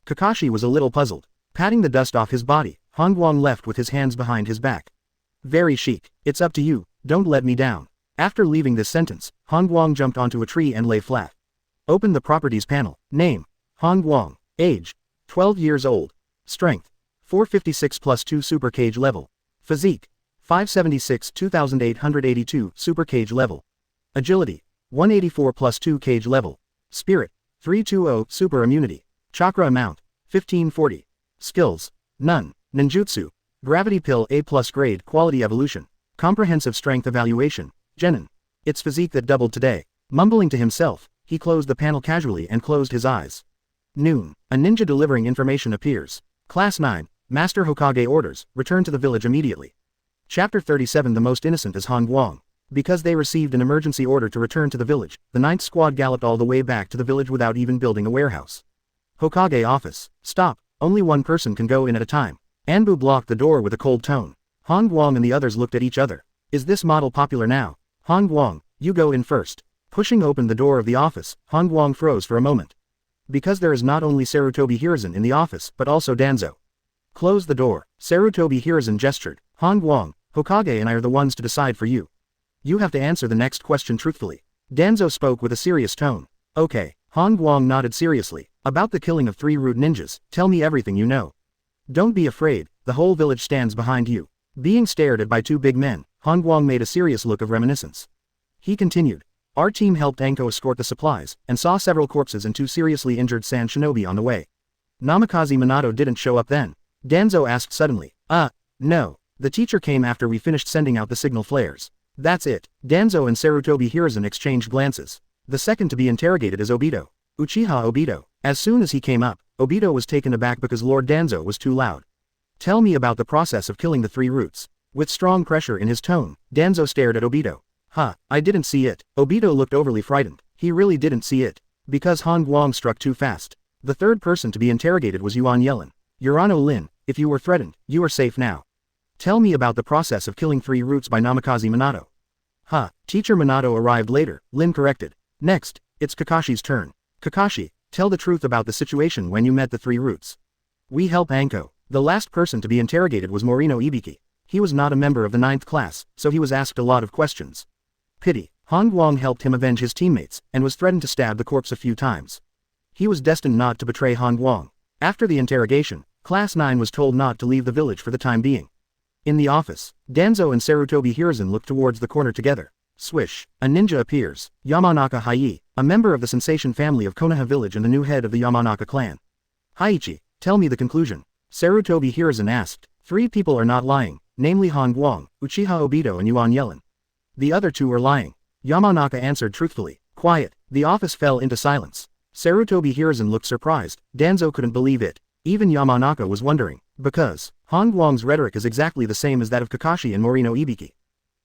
Kakashi was a little puzzled. Patting the dust off his body, Han Guang left with his hands behind his back. Very chic. It's up to you, don't let me down. After leaving this sentence, Han Guang jumped onto a tree and lay flat. Open the properties panel. Name. Han Guang. Age. 12 years old. Strength. 456 plus 2 super cage level. Physique. 576 2882 super cage level. Agility. 184 plus 2 cage level. Spirit, 320, super immunity. Chakra amount, 1540. Skills, none. Ninjutsu, gravity pill A+ grade quality evolution. Comprehensive strength evaluation, Genin. It's physique that doubled today. Mumbling to himself, he closed the panel casually and closed his eyes. Noon, a ninja delivering information appears. Class 9, Master Hokage orders, return to the village immediately. Chapter 37. The most innocent is Han Guang. Because they received an emergency order to return to the village, the 9th squad galloped all the way back to the village without even building a warehouse. Hokage office. Stop, only one person can go in at a time. Anbu blocked the door with a cold tone. Han Guang and the others looked at each other. Is this model popular now? Han Guang, you go in first. Pushing open the door of the office, Han Guang froze for a moment. Because there is not only Sarutobi Hiruzen in the office but also Danzo. Close the door. Sarutobi Hiruzen gestured. Han Guang, Hokage and I are the ones to decide for you. You have to answer the next question truthfully. Danzo spoke with a serious tone. Okay. Han Guang nodded seriously. About the killing of 3 root ninjas, tell me everything you know. Don't be afraid, the whole village stands behind you. Being stared at by 2 big men, Han Guang made a serious look of reminiscence. He continued. Our team helped Anko escort the supplies, and saw several corpses and 2 seriously injured Sand Shinobi on the way. Namikaze Minato didn't show up then. Danzo asked suddenly. No. The teacher came after we finished sending out the signal flares. That's it. Danzo and Sarutobi Hiruzen exchanged glances. The second to be interrogated is Obito. Uchiha Obito. As soon as he came up, Obito was taken aback because Lord Danzo was too loud. Tell me about the process of killing the 3 roots. With strong pressure in his tone, Danzo stared at Obito. I didn't see it. Obito looked overly frightened. He really didn't see it. Because Han Guang struck too fast. The third person to be interrogated was Yuan Yelin. Urano Lin, if you were threatened, you are safe now. Tell me about the process of killing 3 roots by Namikaze Minato. Teacher Minato arrived later, Lin corrected. Next, it's Kakashi's turn. Kakashi, tell the truth about the situation when you met the 3 roots. We help Anko. The last person to be interrogated was Morino Ibiki. He was not a member of the 9th class, so he was asked a lot of questions. Pity. Han Guang helped him avenge his teammates, and was threatened to stab the corpse a few times. He was destined not to betray Han Guang. After the interrogation, Class 9 was told not to leave the village for the time being. In the office, Danzo and Sarutobi Hiruzen looked towards the corner together. Swish. A ninja appears. Yamanaka Hai, a member of the Sensation family of Konoha village and the new head of the Yamanaka clan. Haichi, tell me the conclusion. Sarutobi Hiruzen asked. 3 people are not lying, namely Han Guang, Uchiha Obito and Yuan Yelin. The other 2 are lying. Yamanaka answered truthfully. Quiet. The office fell into silence. Sarutobi Hiruzen looked surprised. Danzo couldn't believe it. Even Yamanaka was wondering. Because Han Guang's rhetoric is exactly the same as that of Kakashi and Morino Ibiki.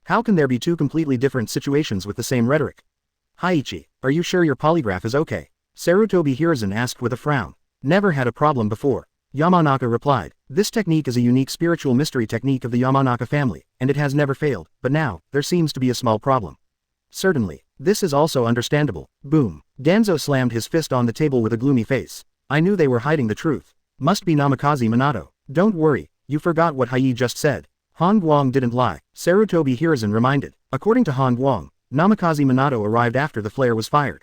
How can there be 2 completely different situations with the same rhetoric? Haichi, are you sure your polygraph is okay? Sarutobi Hiruzen asked with a frown. Never had a problem before. Yamanaka replied. This technique is a unique spiritual mystery technique of the Yamanaka family, and it has never failed, but now, there seems to be a small problem. Certainly. This is also understandable. Boom. Danzo slammed his fist on the table with a gloomy face. I knew they were hiding the truth. Must be Namikaze Minato. Don't worry, you forgot what Hai just said. Han Guang didn't lie, Sarutobi Hiruzen reminded. According to Han Guang, Namikaze Minato arrived after the flare was fired.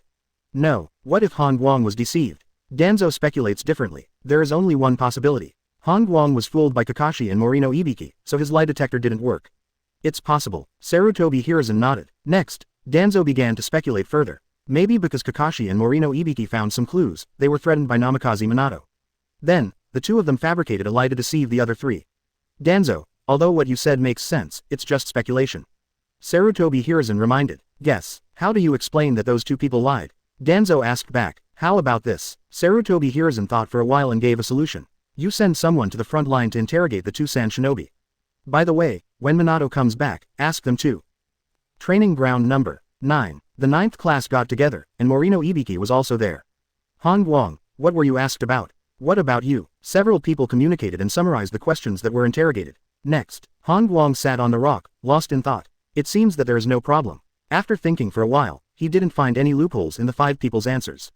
No, what if Han Guang was deceived? Danzo speculates differently. There is only one possibility. Han Guang was fooled by Kakashi and Morino Ibiki, so his lie detector didn't work. It's possible. Sarutobi Hiruzen nodded. Next, Danzo began to speculate further. Maybe because Kakashi and Morino Ibiki found some clues, they were threatened by Namikaze Minato. Then, the 2 of them fabricated a lie to deceive the other 3. Danzo, although what you said makes sense, it's just speculation. Sarutobi Hiruzen reminded. Guess, how do you explain that those 2 people lied? Danzo asked back. How about this? Sarutobi Hiruzen thought for a while and gave a solution. You send someone to the front line to interrogate the 2 Sand Shinobi. By the way, when Minato comes back, ask them to. Training ground number 9. The 9th class got together, and Morino Ibiki was also there. Han Guang, what were you asked about? What about you? Several people communicated and summarized the questions that were interrogated. Next, Han Guang sat on the rock, lost in thought. It seems that there is no problem. After thinking for a while, he didn't find any loopholes in the 5 people's answers.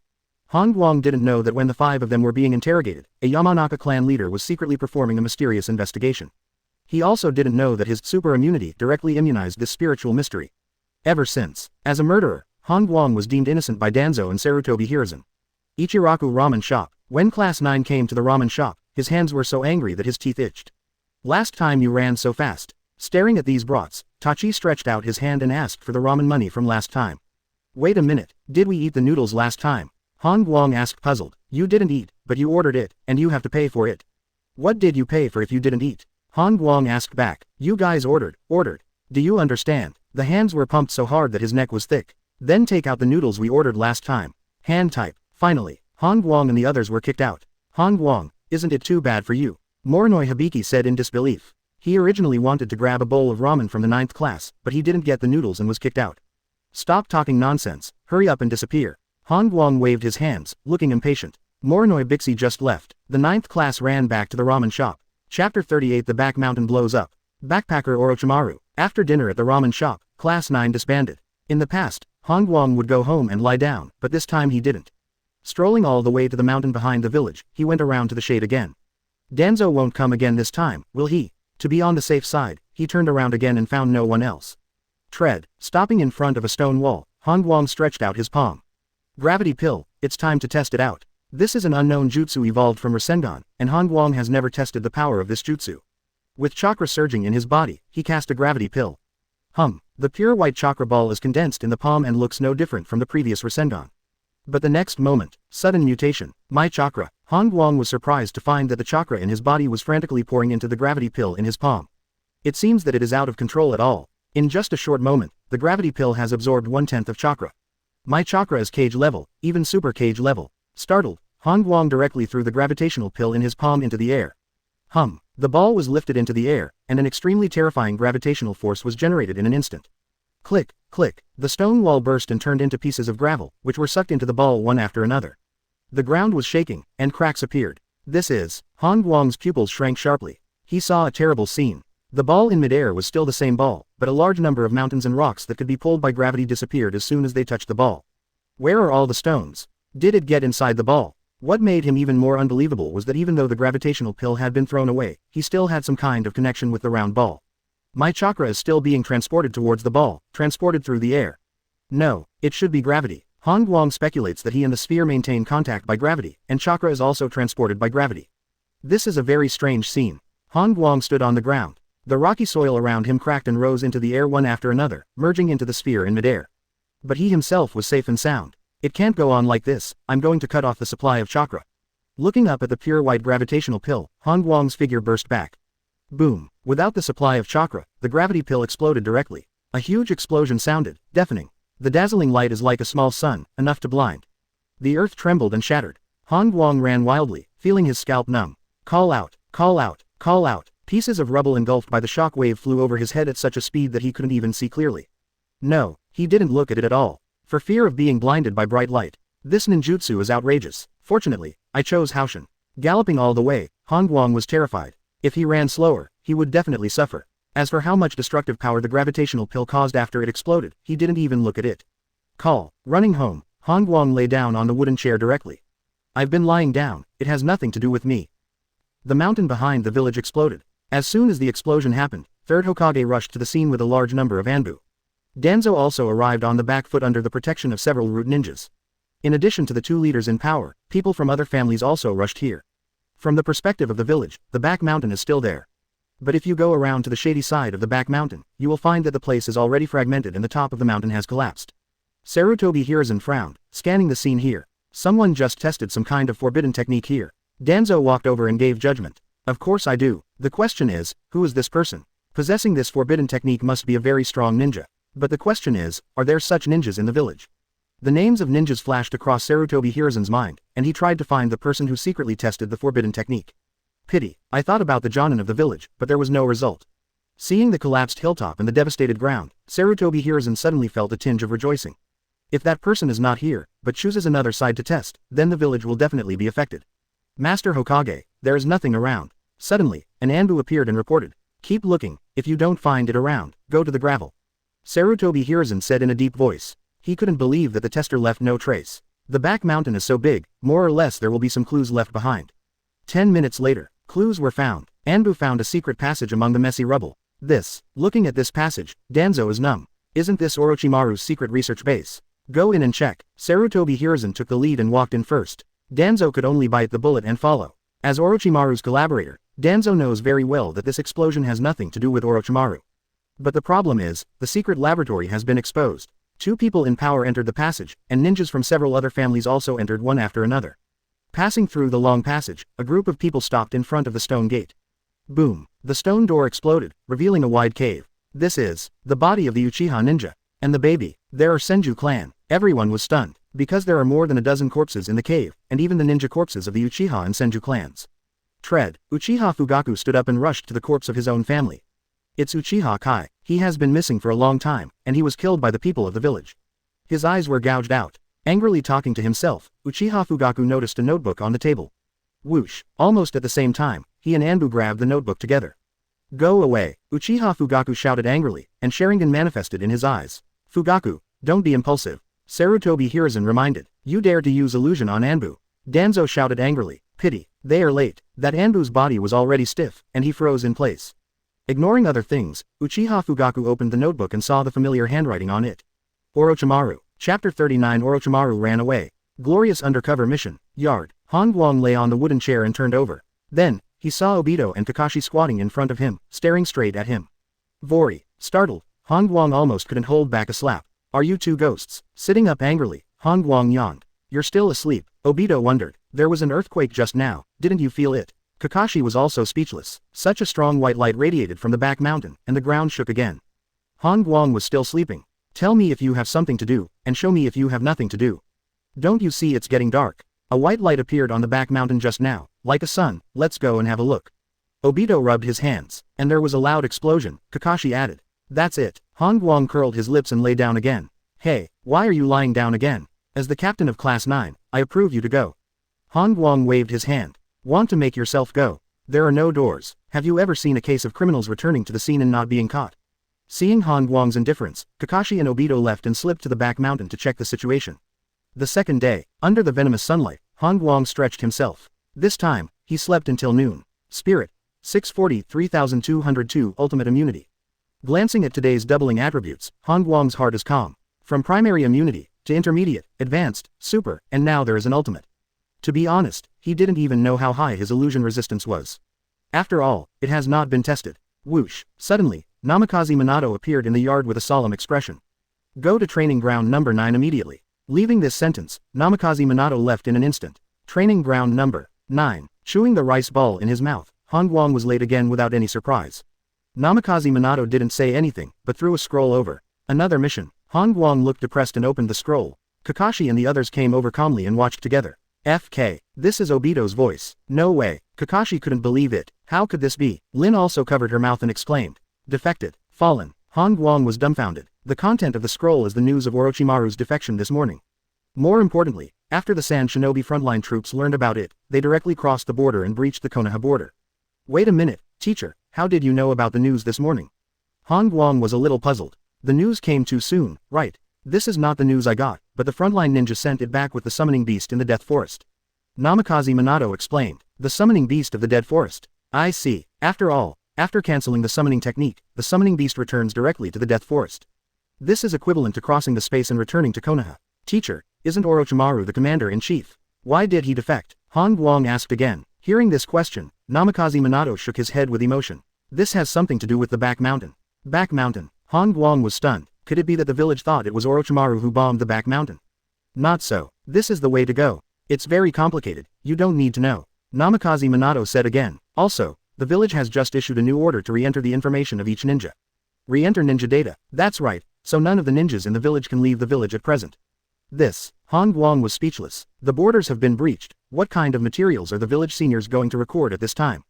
Han Guang didn't know that when the 5 of them were being interrogated, a Yamanaka clan leader was secretly performing a mysterious investigation. He also didn't know that his super immunity directly immunized this spiritual mystery. Ever since, as a murderer, Han Guang was deemed innocent by Danzo and Sarutobi Hiruzen. Ichiraku Ramen Shop. When Class 9 came to the ramen shop, his hands were so angry that his teeth itched. Last time you ran so fast. Staring at these brats, Tachi stretched out his hand and asked for the ramen money from last time. Wait a minute, did we eat the noodles last time? Han Guang asked puzzled. You didn't eat, but you ordered it, and you have to pay for it. What did you pay for if you didn't eat? Han Guang asked back. You guys ordered. Do you understand? The hands were pumped so hard that his neck was thick. Then take out the noodles we ordered last time. Hand type. Finally, Han Guang and the others were kicked out. Han Guang, isn't it too bad for you? Moroi Hibiki said in disbelief. He originally wanted to grab a bowl of ramen from the 9th class, but he didn't get the noodles and was kicked out. Stop talking nonsense, hurry up and disappear. Han Guang waved his hands, looking impatient. Moroi Bixi just left. The 9th class ran back to the ramen shop. Chapter 38 The Back Mountain Blows Up. Backpacker Orochimaru. After dinner at the ramen shop, Class 9 disbanded. In the past, Han Guang would go home and lie down, but this time he didn't. Strolling all the way to the mountain behind the village, he went around to the shade again. Danzo won't come again this time, will he? To be on the safe side, he turned around again and found no one else. Tread. Stopping in front of a stone wall, Han Guang stretched out his palm. Gravity pill, it's time to test it out. This is an unknown jutsu evolved from Rasengan, and Han Guang has never tested the power of this jutsu. With chakra surging in his body, he cast a gravity pill. The pure white chakra ball is condensed in the palm and looks no different from the previous Rasengan. But the next moment, sudden mutation, my chakra. Han Guang was surprised to find that the chakra in his body was frantically pouring into the gravity pill in his palm. It seems that it is out of control at all. In just a short moment, the gravity pill has absorbed 1/10 of chakra. My chakra is cage level, even super cage level. Startled, Han Guang directly threw the gravitational pill in his palm into the air. The ball was lifted into the air, and an extremely terrifying gravitational force was generated in an instant. Click, click, the stone wall burst and turned into pieces of gravel, which were sucked into the ball one after another. The ground was shaking, and cracks appeared. Han Guang's pupils shrank sharply. He saw a terrible scene. The ball in midair was still the same ball, but a large number of mountains and rocks that could be pulled by gravity disappeared as soon as they touched the ball. Where are all the stones? Did it get inside the ball? What made him even more unbelievable was that even though the gravitational pill had been thrown away, he still had some kind of connection with the round ball. My chakra is still being transported towards the ball, transported through the air. No, it should be gravity. Han Guang speculates that he and the sphere maintain contact by gravity, and chakra is also transported by gravity. This is a very strange scene. Han Guang stood on the ground. The rocky soil around him cracked and rose into the air one after another, merging into the sphere in midair. But he himself was safe and sound. It can't go on like this, I'm going to cut off the supply of chakra. Looking up at the pure white gravitational pill, Han Guang's figure burst back. Boom. Without the supply of chakra, the gravity pill exploded directly. A huge explosion sounded, deafening. The dazzling light is like a small sun, enough to blind. The earth trembled and shattered. Han Guang ran wildly, feeling his scalp numb. Call out, call out, call out. Pieces of rubble engulfed by the shock wave flew over his head at such a speed that he couldn't even see clearly. No, he didn't look at it at all. For fear of being blinded by bright light. This ninjutsu is outrageous. Fortunately, I chose Haoshin. Galloping all the way, Han Guang was terrified. If he ran slower, he would definitely suffer. As for how much destructive power the gravitational pill caused after it exploded, he didn't even look at it. Running home, Han Guang lay down on the wooden chair directly. I've been lying down, it has nothing to do with me. The mountain behind the village exploded. As soon as the explosion happened, 3rd Hokage rushed to the scene with a large number of Anbu. Danzo also arrived on the back foot under the protection of several root ninjas. In addition to the 2 leaders in power, people from other families also rushed here. From the perspective of the village, the back mountain is still there. But if you go around to the shady side of the back mountain, you will find that the place is already fragmented and the top of the mountain has collapsed. Sarutobi Hiruzen frowned, scanning the scene here. Someone just tested some kind of forbidden technique here. Danzo walked over and gave judgment. Of course I do. The question is, who is this person? Possessing this forbidden technique must be a very strong ninja. But the question is, are there such ninjas in the village? The names of ninjas flashed across Sarutobi Hiruzen's mind, and he tried to find the person who secretly tested the forbidden technique. Pity, I thought about the Jonin of the village, but there was no result. Seeing the collapsed hilltop and the devastated ground, Sarutobi Hiruzen suddenly felt a tinge of rejoicing. If that person is not here, but chooses another side to test, then the village will definitely be affected. Master Hokage, there is nothing around. Suddenly, an Anbu appeared and reported. Keep looking, if you don't find it around, go to the gravel. Sarutobi Hiruzen said in a deep voice. He couldn't believe that the tester left no trace. The back mountain is so big, more or less there will be some clues left behind. 10 minutes later, clues were found. Anbu found a secret passage among the messy rubble. Looking at this passage, Danzo is numb. Isn't this Orochimaru's secret research base? Go in and check. Sarutobi Hiruzen took the lead and walked in first. Danzo could only bite the bullet and follow. As Orochimaru's collaborator, Danzo knows very well that this explosion has nothing to do with Orochimaru. But the problem is, the secret laboratory has been exposed. 2 people in power entered the passage, and ninjas from several other families also entered one after another. Passing through the long passage, a group of people stopped in front of the stone gate. Boom! The stone door exploded, revealing a wide cave. This is the body of the Uchiha ninja. And the baby. There are Senju clan. Everyone was stunned, because there are more than a dozen corpses in the cave, and even the ninja corpses of the Uchiha and Senju clans. Tread. Uchiha Fugaku stood up and rushed to the corpse of his own family. It's Uchiha Kai. He has been missing for a long time, and he was killed by the people of the village. His eyes were gouged out. Angrily talking to himself, Uchiha Fugaku noticed a notebook on the table. Whoosh! Almost at the same time, he and Anbu grabbed the notebook together. Go away! Uchiha Fugaku shouted angrily, and Sharingan manifested in his eyes. Fugaku, don't be impulsive. Sarutobi Hiruzen reminded. You dare to use illusion on Anbu. Danzo shouted angrily. Pity. They are late. That Anbu's body was already stiff, and he froze in place. Ignoring other things, Uchiha Fugaku opened the notebook and saw the familiar handwriting on it. Orochimaru. Chapter 39. Orochimaru ran away. Glorious undercover mission. Yard. Han Guang lay on the wooden chair and turned over. Then, he saw Obito and Kakashi squatting in front of him, staring straight at him. Vori. Startled, Han Guang almost couldn't hold back a slap. Are you two ghosts? Sitting up angrily, Han Guang yawned. You're still asleep, Obito wondered. There was an earthquake just now, didn't you feel it? Kakashi was also speechless. Such a strong white light radiated from the back mountain, and the ground shook again. Han Guang was still sleeping. Tell me if you have something to do, and show me if you have nothing to do. Don't you see it's getting dark? A white light appeared on the back mountain just now, like a sun. Let's go and have a look. Obito rubbed his hands, and there was a loud explosion. Kakashi added. That's it. Han Guang curled his lips and lay down again. Hey, why are you lying down again? As the captain of Class 9, I approve you to go. Han Guang waved his hand. Want to make yourself go? There are no doors. Have you ever seen a case of criminals returning to the scene and not being caught? Seeing Han Guang's indifference, Kakashi and Obito left and slipped to the back mountain to check the situation. The second day, under the venomous sunlight, Han Guang stretched himself. This time, he slept until noon. Spirit. 640 3202 Ultimate Immunity. Glancing at today's doubling attributes, Han Guang's heart is calm. From primary immunity, to intermediate, advanced, super, and now there is an ultimate. To be honest, he didn't even know how high his illusion resistance was. After all, it has not been tested. Whoosh! Suddenly, Namikaze Minato appeared in the yard with a solemn expression. Go to training ground number 9 immediately. Leaving this sentence, Namikaze Minato left in an instant. Training ground number 9. Chewing the rice ball in his mouth, Han Guang was late again without any surprise. Namikaze Minato didn't say anything, but threw a scroll over. Another mission. Han Guang looked depressed and opened the scroll. Kakashi and the others came over calmly and watched together. FK. This is Obito's voice. No way. Kakashi couldn't believe it. How could this be? Lin also covered her mouth and exclaimed. Defected. Fallen. Han Guang was dumbfounded. The content of the scroll is the news of Orochimaru's defection this morning. More importantly, after the Sand Shinobi frontline troops learned about it, they directly crossed the border and breached the Konoha border. Wait a minute, teacher, how did you know about the news this morning? Han Guang was a little puzzled. The news came too soon, right? This is not the news I got, but the frontline ninja sent it back with the summoning beast in the Death Forest. Namikaze Minato explained. The summoning beast of the Dead Forest. I see. After all, after cancelling the summoning technique, the summoning beast returns directly to the Death Forest. This is equivalent to crossing the space and returning to Konoha. Teacher, isn't Orochimaru the commander-in-chief? Why did he defect? Han Guang asked again. Hearing this question, Namikaze Minato shook his head with emotion. This has something to do with the back mountain. Back mountain. Han Guang was stunned. Could it be that the village thought it was Orochimaru who bombed the back mountain? Not so. This is the way to go. It's very complicated, you don't need to know. Namikaze Minato said again. Also, the village has just issued a new order to re-enter the information of each ninja. Re-enter ninja data, that's right, so none of the ninjas in the village can leave the village at present. This. Han Guang was speechless. The borders have been breached. What kind of materials are the village seniors going to record at this time?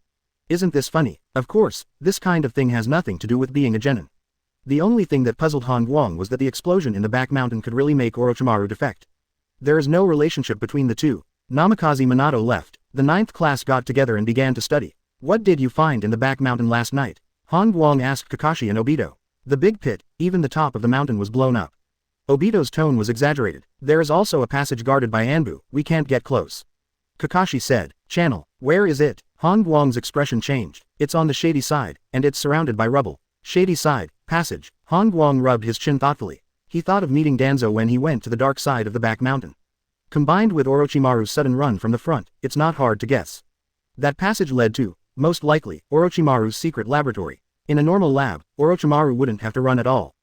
Isn't this funny? Of course, this kind of thing has nothing to do with being a genin. The only thing that puzzled Han Guang was that the explosion in the back mountain could really make Orochimaru defect. There is no relationship between the two. Namikaze Minato left. The 9th class got together and began to study. What did you find in the back mountain last night? Han Guang asked Kakashi and Obito. The big pit, even the top of the mountain was blown up. Obito's tone was exaggerated. There is also a passage guarded by Anbu, we can't get close. Kakashi said. Channel, where is it? Han Guang's expression changed. It's on the shady side, and it's surrounded by rubble. Shady side, passage. Han Guang rubbed his chin thoughtfully. He thought of meeting Danzo when he went to the dark side of the back mountain. Combined with Orochimaru's sudden run from the front, it's not hard to guess. That passage led to, most likely, Orochimaru's secret laboratory. In a normal lab, Orochimaru wouldn't have to run at all.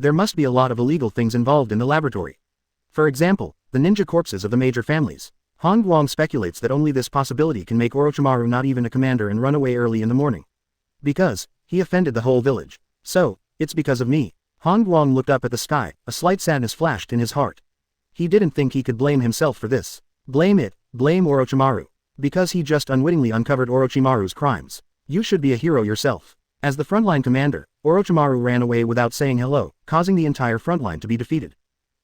There must be a lot of illegal things involved in the laboratory. For example, the ninja corpses of the major families. Han Guang speculates that only this possibility can make Orochimaru not even a commander and run away early in the morning. Because he offended the whole village. So, it's because of me. Han Guang looked up at the sky, a slight sadness flashed in his heart. He didn't think he could blame himself for this. Blame Orochimaru. Because he just unwittingly uncovered Orochimaru's crimes. You should be a hero yourself. As the frontline commander, Orochimaru ran away without saying hello, causing the entire frontline to be defeated.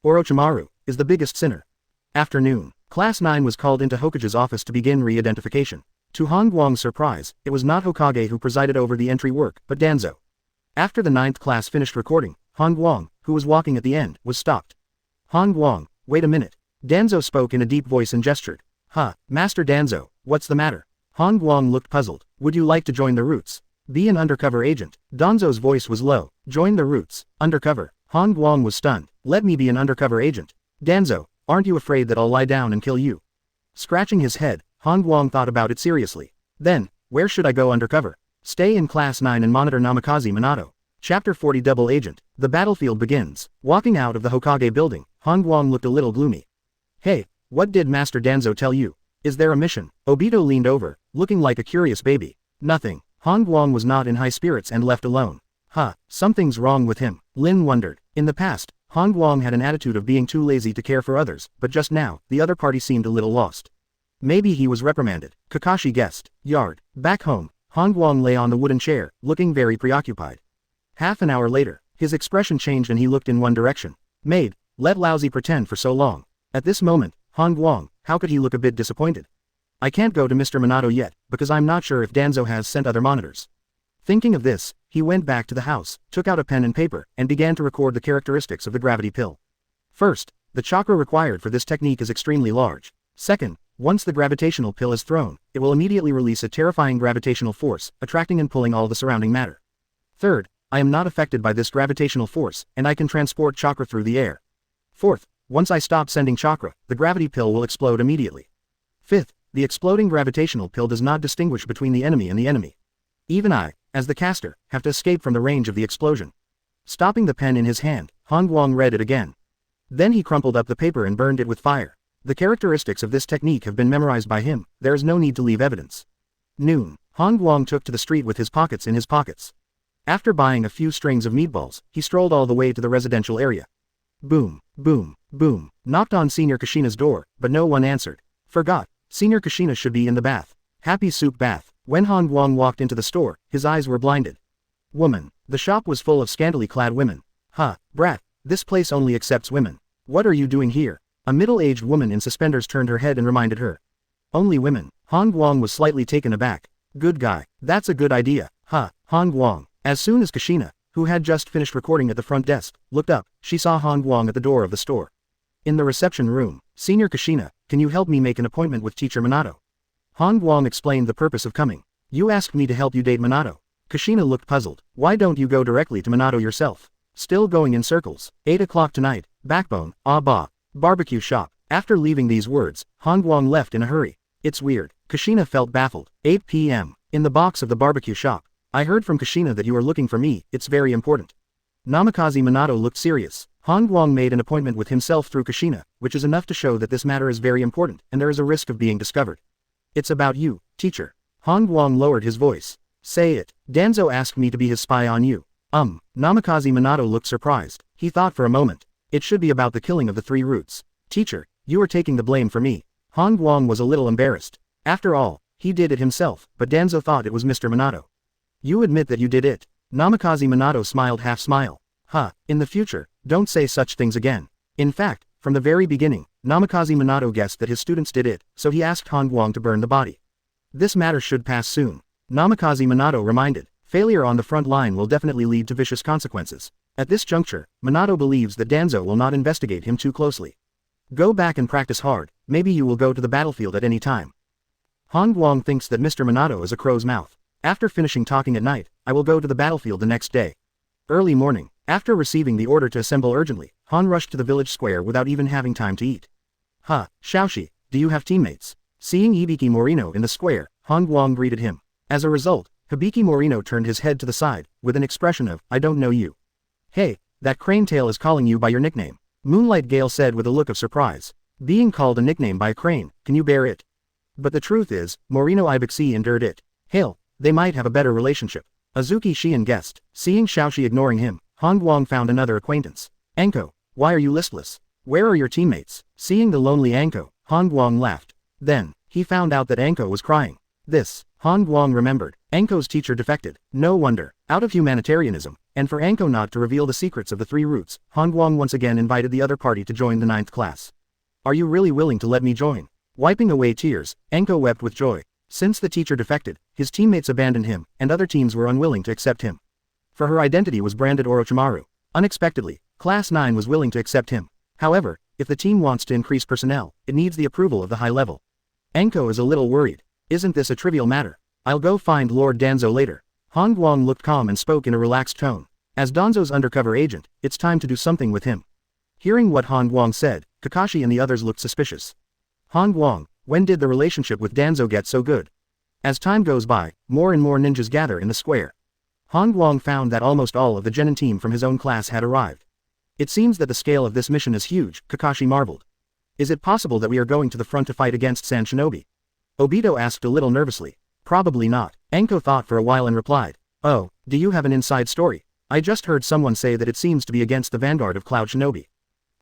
Orochimaru is the biggest sinner. Afternoon. Class 9 was called into Hokage's office to begin re-identification. To Han Guang's surprise, it was not Hokage who presided over the entry work, but Danzo. After the 9th class finished recording, Han Guang, who was walking at the end, was stopped. Han Guang, wait a minute. Danzo spoke in a deep voice and gestured. Master Danzo, what's the matter? Han Guang looked puzzled. Would you like to join the Roots? Be an undercover agent. Danzo's voice was low. Join the Roots. Undercover. Han Guang was stunned. Let me be an undercover agent. Danzo, aren't you afraid that I'll lie down and kill you? Scratching his head, Han Guang thought about it seriously. Then, where should I go undercover? Stay in Class 9 and monitor Namikaze Minato. Chapter 40 Double Agent. The battlefield begins. Walking out of the Hokage building, Han Guang looked a little gloomy. Hey, what did Master Danzo tell you? Is there a mission? Obito leaned over, looking like a curious baby. Nothing. Han Guang was not in high spirits and left alone. Something's wrong with him. Lin wondered. In the past, Han Guang had an attitude of being too lazy to care for others, but just now, the other party seemed a little lost. Maybe he was reprimanded. Kakashi guessed. Yard. Back home, Han Guang lay on the wooden chair, looking very preoccupied. Half an hour later, his expression changed and he looked in one direction. Maid, let lousy pretend for so long. At this moment, Han Guang, how could he look a bit disappointed? I can't go to Mr. Minato yet, because I'm not sure if Danzo has sent other monitors. Thinking of this, he went back to the house, took out a pen and paper, and began to record the characteristics of the gravity pill. First, the chakra required for this technique is extremely large. Second, once the gravitational pill is thrown, it will immediately release a terrifying gravitational force, attracting and pulling all the surrounding matter. Third, I am not affected by this gravitational force, and I can transport chakra through the air. Fourth, once I stop sending chakra, the gravity pill will explode immediately. Fifth, the exploding gravitational pill does not distinguish between the enemy and the enemy. Even I, as the caster, have to escape from the range of the explosion. Stopping the pen in his hand, Han Guang read it again. Then he crumpled up the paper and burned it with fire. The characteristics of this technique have been memorized by him, there is no need to leave evidence. Noon, Han Guang took to the street with his pockets in his pockets. After buying a few strings of meatballs, he strolled all the way to the residential area. Boom, boom, boom, knocked on Senior Kushina's door, but no one answered. Forgot, Senior Kushina should be in the bath. Happy soup bath. When Han Guang walked into the store, his eyes were blinded. Woman. The shop was full of scantily clad women. Brat, this place only accepts women. What are you doing here? A middle-aged woman in suspenders turned her head and reminded her. Only women. Han Guang was slightly taken aback. Good guy. That's a good idea. Han Guang. As soon as Kushina, who had just finished recording at the front desk, looked up, she saw Han Guang at the door of the store. In the reception room, Senior Kushina, can you help me make an appointment with Teacher Minato? Han Guang explained the purpose of coming. You asked me to help you date Minato. Kushina looked puzzled. Why don't you go directly to Minato yourself? Still going in circles. 8 o'clock tonight, Backbone, barbecue shop. After leaving these words, Han Guang left in a hurry. It's weird. Kushina felt baffled. 8 p.m. In the box of the barbecue shop. I heard from Kushina that you are looking for me, it's very important. Namikaze Minato looked serious. Han Guang made an appointment with himself through Kushina, which is enough to show that this matter is very important, and there is a risk of being discovered. It's about you, teacher. Han Guang lowered his voice. Say it. Danzo asked me to be his spy on you. Namikaze Minato looked surprised. He thought for a moment. It should be about the killing of the 3 Roots. Teacher, you are taking the blame for me. Han Guang was a little embarrassed. After all, he did it himself, but Danzo thought it was Mr. Minato. You admit that you did it. Namikaze Minato smiled half smile. In the future, don't say such things again. In fact, from the very beginning, Namikaze Minato guessed that his students did it, so he asked Han Guang to burn the body. This matter should pass soon. Namikaze Minato reminded. Failure on the front line will definitely lead to vicious consequences. At this juncture, Minato believes that Danzo will not investigate him too closely. Go back and practice hard, maybe you will go to the battlefield at any time. Han Guang thinks that Mr. Minato is a crow's mouth. After finishing talking at night, I will go to the battlefield the next day. Early morning. After receiving the order to assemble urgently, Han rushed to the village square without even having time to eat. Shaoxi, do you have teammates? Seeing Hibiki Morino in the square, Han Guang greeted him. As a result, Hibiki Morino turned his head to the side, with an expression of, I don't know you. Hey, that crane tail is calling you by your nickname. Moonlight Gale said with a look of surprise. Being called a nickname by a crane, can you bear it? But the truth is, Morino Ibexe endured it. Hell, they might have a better relationship. Azuki Shion guessed. Seeing Xiaoxi ignoring him, Han Guang found another acquaintance. Anko, why are you listless? Where are your teammates? Seeing the lonely Anko, Han Guang laughed. Then, he found out that Anko was crying. This, Han Guang remembered. Anko's teacher defected. No wonder. Out of humanitarianism, and for Anko not to reveal the secrets of the three roots, Han Guang once again invited the other party to join the 9th class. Are you really willing to let me join? Wiping away tears, Anko wept with joy. Since the teacher defected, his teammates abandoned him, and other teams were unwilling to accept him. For her identity was branded Orochimaru. Unexpectedly, Class 9 was willing to accept him. However, if the team wants to increase personnel, it needs the approval of the high level. Anko is a little worried. Isn't this a trivial matter? I'll go find Lord Danzo later. Han Guang looked calm and spoke in a relaxed tone. As Danzo's undercover agent, it's time to do something with him. Hearing what Han Guang said, Kakashi and the others looked suspicious. Han Guang, when did the relationship with Danzo get so good? As time goes by, more and more ninjas gather in the square. Han Guang found that almost all of the genin team from his own class had arrived. It seems that the scale of this mission is huge, Kakashi marveled. Is it possible that we are going to the front to fight against Sand Shinobi? Obito asked a little nervously. Probably not. Anko thought for a while and replied. Oh, do you have an inside story? I just heard someone say that it seems to be against the vanguard of Cloud Shinobi.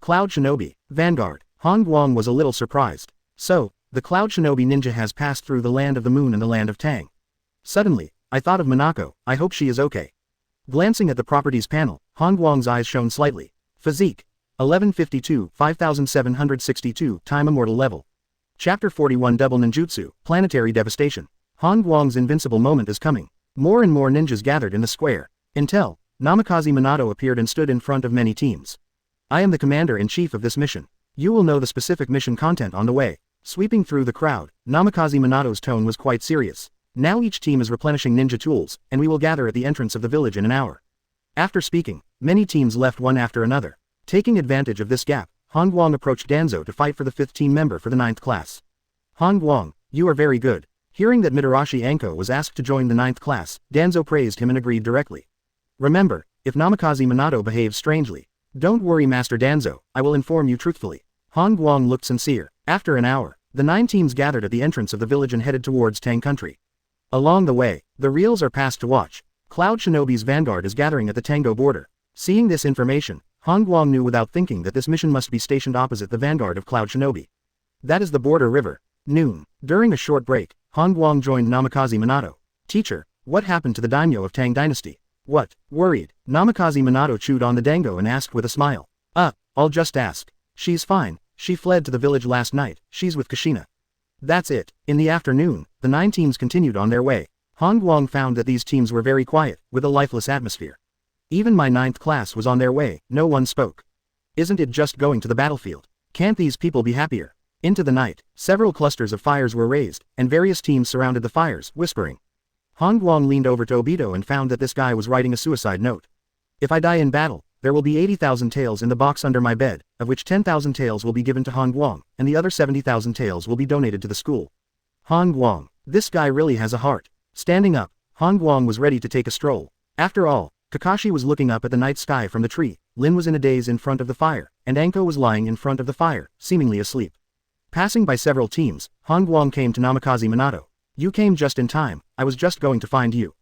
Cloud Shinobi, vanguard. Han Guang was a little surprised. So, the Cloud Shinobi ninja has passed through the land of the moon and the land of Tang. Suddenly, I thought of Minako. I hope she is okay. Glancing at the properties panel, Han Guang's eyes shone slightly. Physique. 1152, 5762, time immortal level. Chapter 41 Double Ninjutsu, Planetary Devastation. Han Guang's invincible moment is coming. More and more ninjas gathered in the square. Until, Namikaze Minato appeared and stood in front of many teams. I am the commander-in-chief of this mission. You will know the specific mission content on the way. Sweeping through the crowd, Namikaze Minato's tone was quite serious. Now each team is replenishing ninja tools, and we will gather at the entrance of the village in an hour. After speaking, many teams left one after another. Taking advantage of this gap, Han Guang approached Danzo to fight for the 5th team member for the 9th class. Han Guang, you are very good. Hearing that Mitarashi Anko was asked to join the 9th class, Danzo praised him and agreed directly. Remember, if Namikaze Minato behaves strangely, don't worry Master Danzo, I will inform you truthfully. Han Guang looked sincere. After an hour, the 9 teams gathered at the entrance of the village and headed towards Tang country. Along the way, the reels are passed to watch. Cloud Shinobi's vanguard is gathering at the Tango border. Seeing this information, Han Guang knew without thinking that this mission must be stationed opposite the vanguard of Cloud Shinobi. That is the border river. Noon. During a short break, Han Guang joined Namikaze Minato. Teacher, what happened to the daimyo of Tang dynasty? What? Worried, Namikaze Minato chewed on the dango and asked with a smile. I'll just ask. She's fine, she fled to the village last night, she's with Kushina. That's it. In the afternoon, the 9 teams continued on their way. Han Guang found that these teams were very quiet, with a lifeless atmosphere. Even my 9th class was on their way, no one spoke. Isn't it just going to the battlefield? Can't these people be happier? Into the night, several clusters of fires were raised, and various teams surrounded the fires, whispering. Han Guang leaned over to Obito and found that this guy was writing a suicide note. If I die in battle, there will be 80,000 taels in the box under my bed, of which 10,000 taels will be given to Han Guang, and the other 70,000 taels will be donated to the school. Han Guang, this guy really has a heart. Standing up, Han Guang was ready to take a stroll. After all, Kakashi was looking up at the night sky from the tree, Lin was in a daze in front of the fire, and Anko was lying in front of the fire, seemingly asleep. Passing by several teams, Han Guang came to Namikaze Minato. You came just in time, I was just going to find you.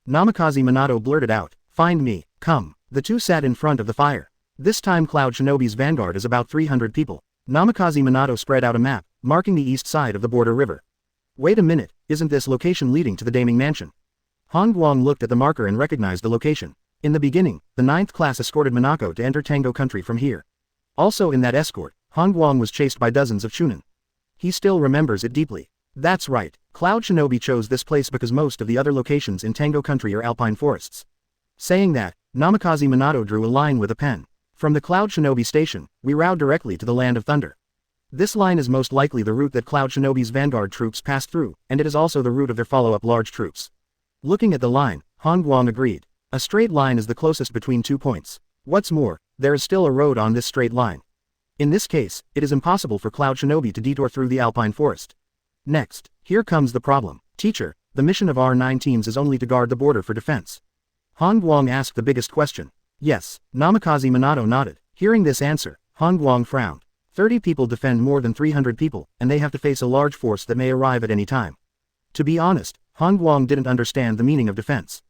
Namikaze Minato blurted out, find me, come. The two sat in front of the fire. This time Cloud Shinobi's vanguard is about 300 people. Namikaze Minato spread out a map, marking the east side of the border river. Wait a minute, isn't this location leading to the Daming Mansion? Han Guang looked at the marker and recognized the location. In the beginning, the 9th class escorted Minako to enter Tango country from here. Also in that escort, Han Guang was chased by dozens of Chunin. He still remembers it deeply. That's right, Cloud Shinobi chose this place because most of the other locations in Tango country are alpine forests. Saying that, Namikaze Minato drew a line with a pen. From the Cloud Shinobi station, we route directly to the Land of Thunder. This line is most likely the route that Cloud Shinobi's vanguard troops passed through, and it is also the route of their follow-up large troops. Looking at the line, Han Guang agreed. A straight line is the closest between 2 points. What's more, there is still a road on this straight line. In this case, it is impossible for Cloud Shinobi to detour through the alpine forest. Next, here comes the problem. Teacher, the mission of our 9 teams is only to guard the border for defense. Han Guang asked the biggest question. Yes, Namikaze Minato nodded. Hearing this answer, Guang frowned. 30 people defend more than 300 people, and they have to face a large force that may arrive at any time. To be honest, Guang didn't understand the meaning of defense.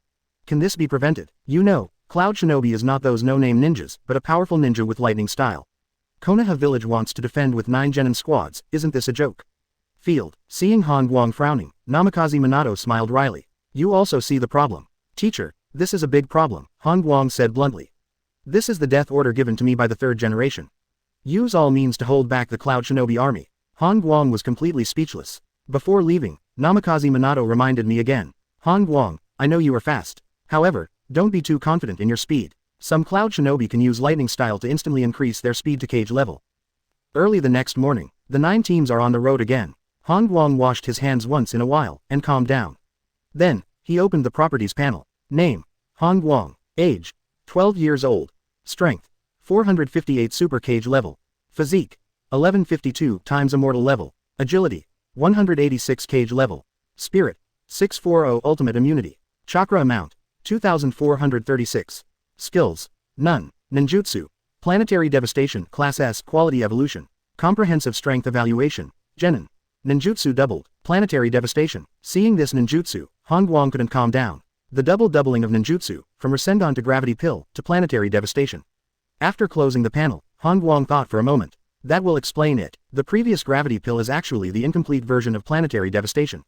Can this be prevented? You know, Cloud Shinobi is not those no-name ninjas, but a powerful ninja with lightning style. Konoha village wants to defend with 9 genin squads, isn't this a joke? Field. Seeing Guang frowning, Namikaze Minato smiled wryly. You also see the problem. Teacher, this is a big problem, Guang said bluntly. This is the death order given to me by the 3rd generation. Use all means to hold back the Cloud Shinobi army. Guang was completely speechless. Before leaving, Namikaze Minato reminded me again. Guang, I know you are fast. However, don't be too confident in your speed. Some Cloud Shinobi can use lightning style to instantly increase their speed to cage level. Early the next morning, the 9 teams are on the road again. Guang washed his hands once in a while, and calmed down. Then, he opened the properties panel. Name, Guang. Age, 12 years old. Strength, 458 super cage level. Physique, 1152 times immortal level. Agility, 186 cage level. Spirit, 640 ultimate immunity. Chakra amount, 2436. Skills, none. Ninjutsu, planetary devastation, class S, quality evolution. Comprehensive strength evaluation, genin. Ninjutsu doubled, planetary devastation. Seeing this ninjutsu, Guang couldn't calm down. The doubling of ninjutsu, from Rasengan to gravity pill, to planetary devastation. After closing the panel, Guang thought for a moment. That will explain it. The previous gravity pill is actually the incomplete version of planetary devastation.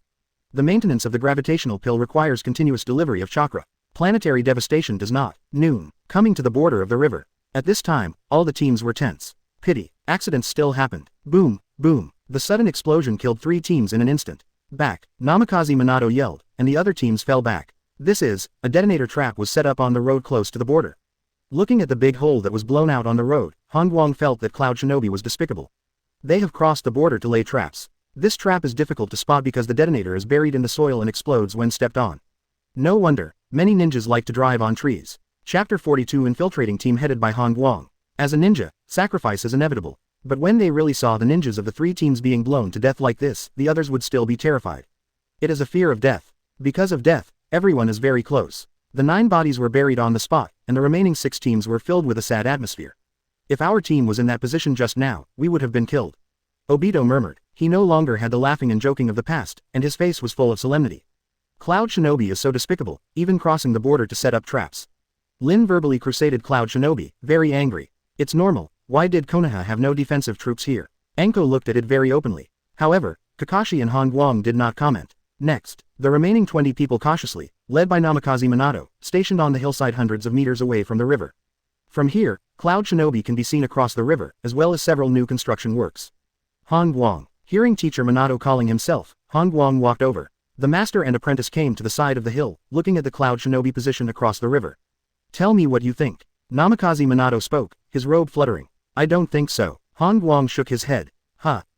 The maintenance of the gravitational pill requires continuous delivery of chakra. Planetary devastation does not. Noon. Coming to the border of the river. At this time, all the teams were tense. Pity. Accidents still happened. Boom, boom. The sudden explosion killed 3 teams in an instant. Back. Namikaze Minato yelled, and the other teams fell back. This is, a detonator trap was set up on the road close to the border. Looking at the big hole that was blown out on the road, Guang felt that Cloud Shinobi was despicable. They have crossed the border to lay traps. This trap is difficult to spot because the detonator is buried in the soil and explodes when stepped on. No wonder, many ninjas like to drive on trees. Chapter 42 Infiltrating team headed by Guang. As a ninja, sacrifice is inevitable. But when they really saw the ninjas of the 3 teams being blown to death like this, the others would still be terrified. It is a fear of death. Because of death, everyone is very close. The 9 bodies were buried on the spot, and the remaining 6 teams were filled with a sad atmosphere. If our team was in that position just now, we would have been killed. Obito murmured. He no longer had the laughing and joking of the past, and his face was full of solemnity. Cloud Shinobi is so despicable, even crossing the border to set up traps. Lin verbally crusaded Cloud Shinobi, very angry. It's normal, why did Konoha have no defensive troops here? Enko looked at it very openly. However, Kakashi and Guang did not comment. Next, the remaining 20 people cautiously, led by Namikaze Minato, stationed on the hillside hundreds of meters away from the river. From here, Cloud Shinobi can be seen across the river, as well as several new construction works. Guang. Hearing teacher Minato calling himself, Guang walked over. The master and apprentice came to the side of the hill, looking at the Cloud Shinobi position across the river. Tell me what you think. Namikaze Minato spoke, his robe fluttering. I don't think so. Guang shook his head.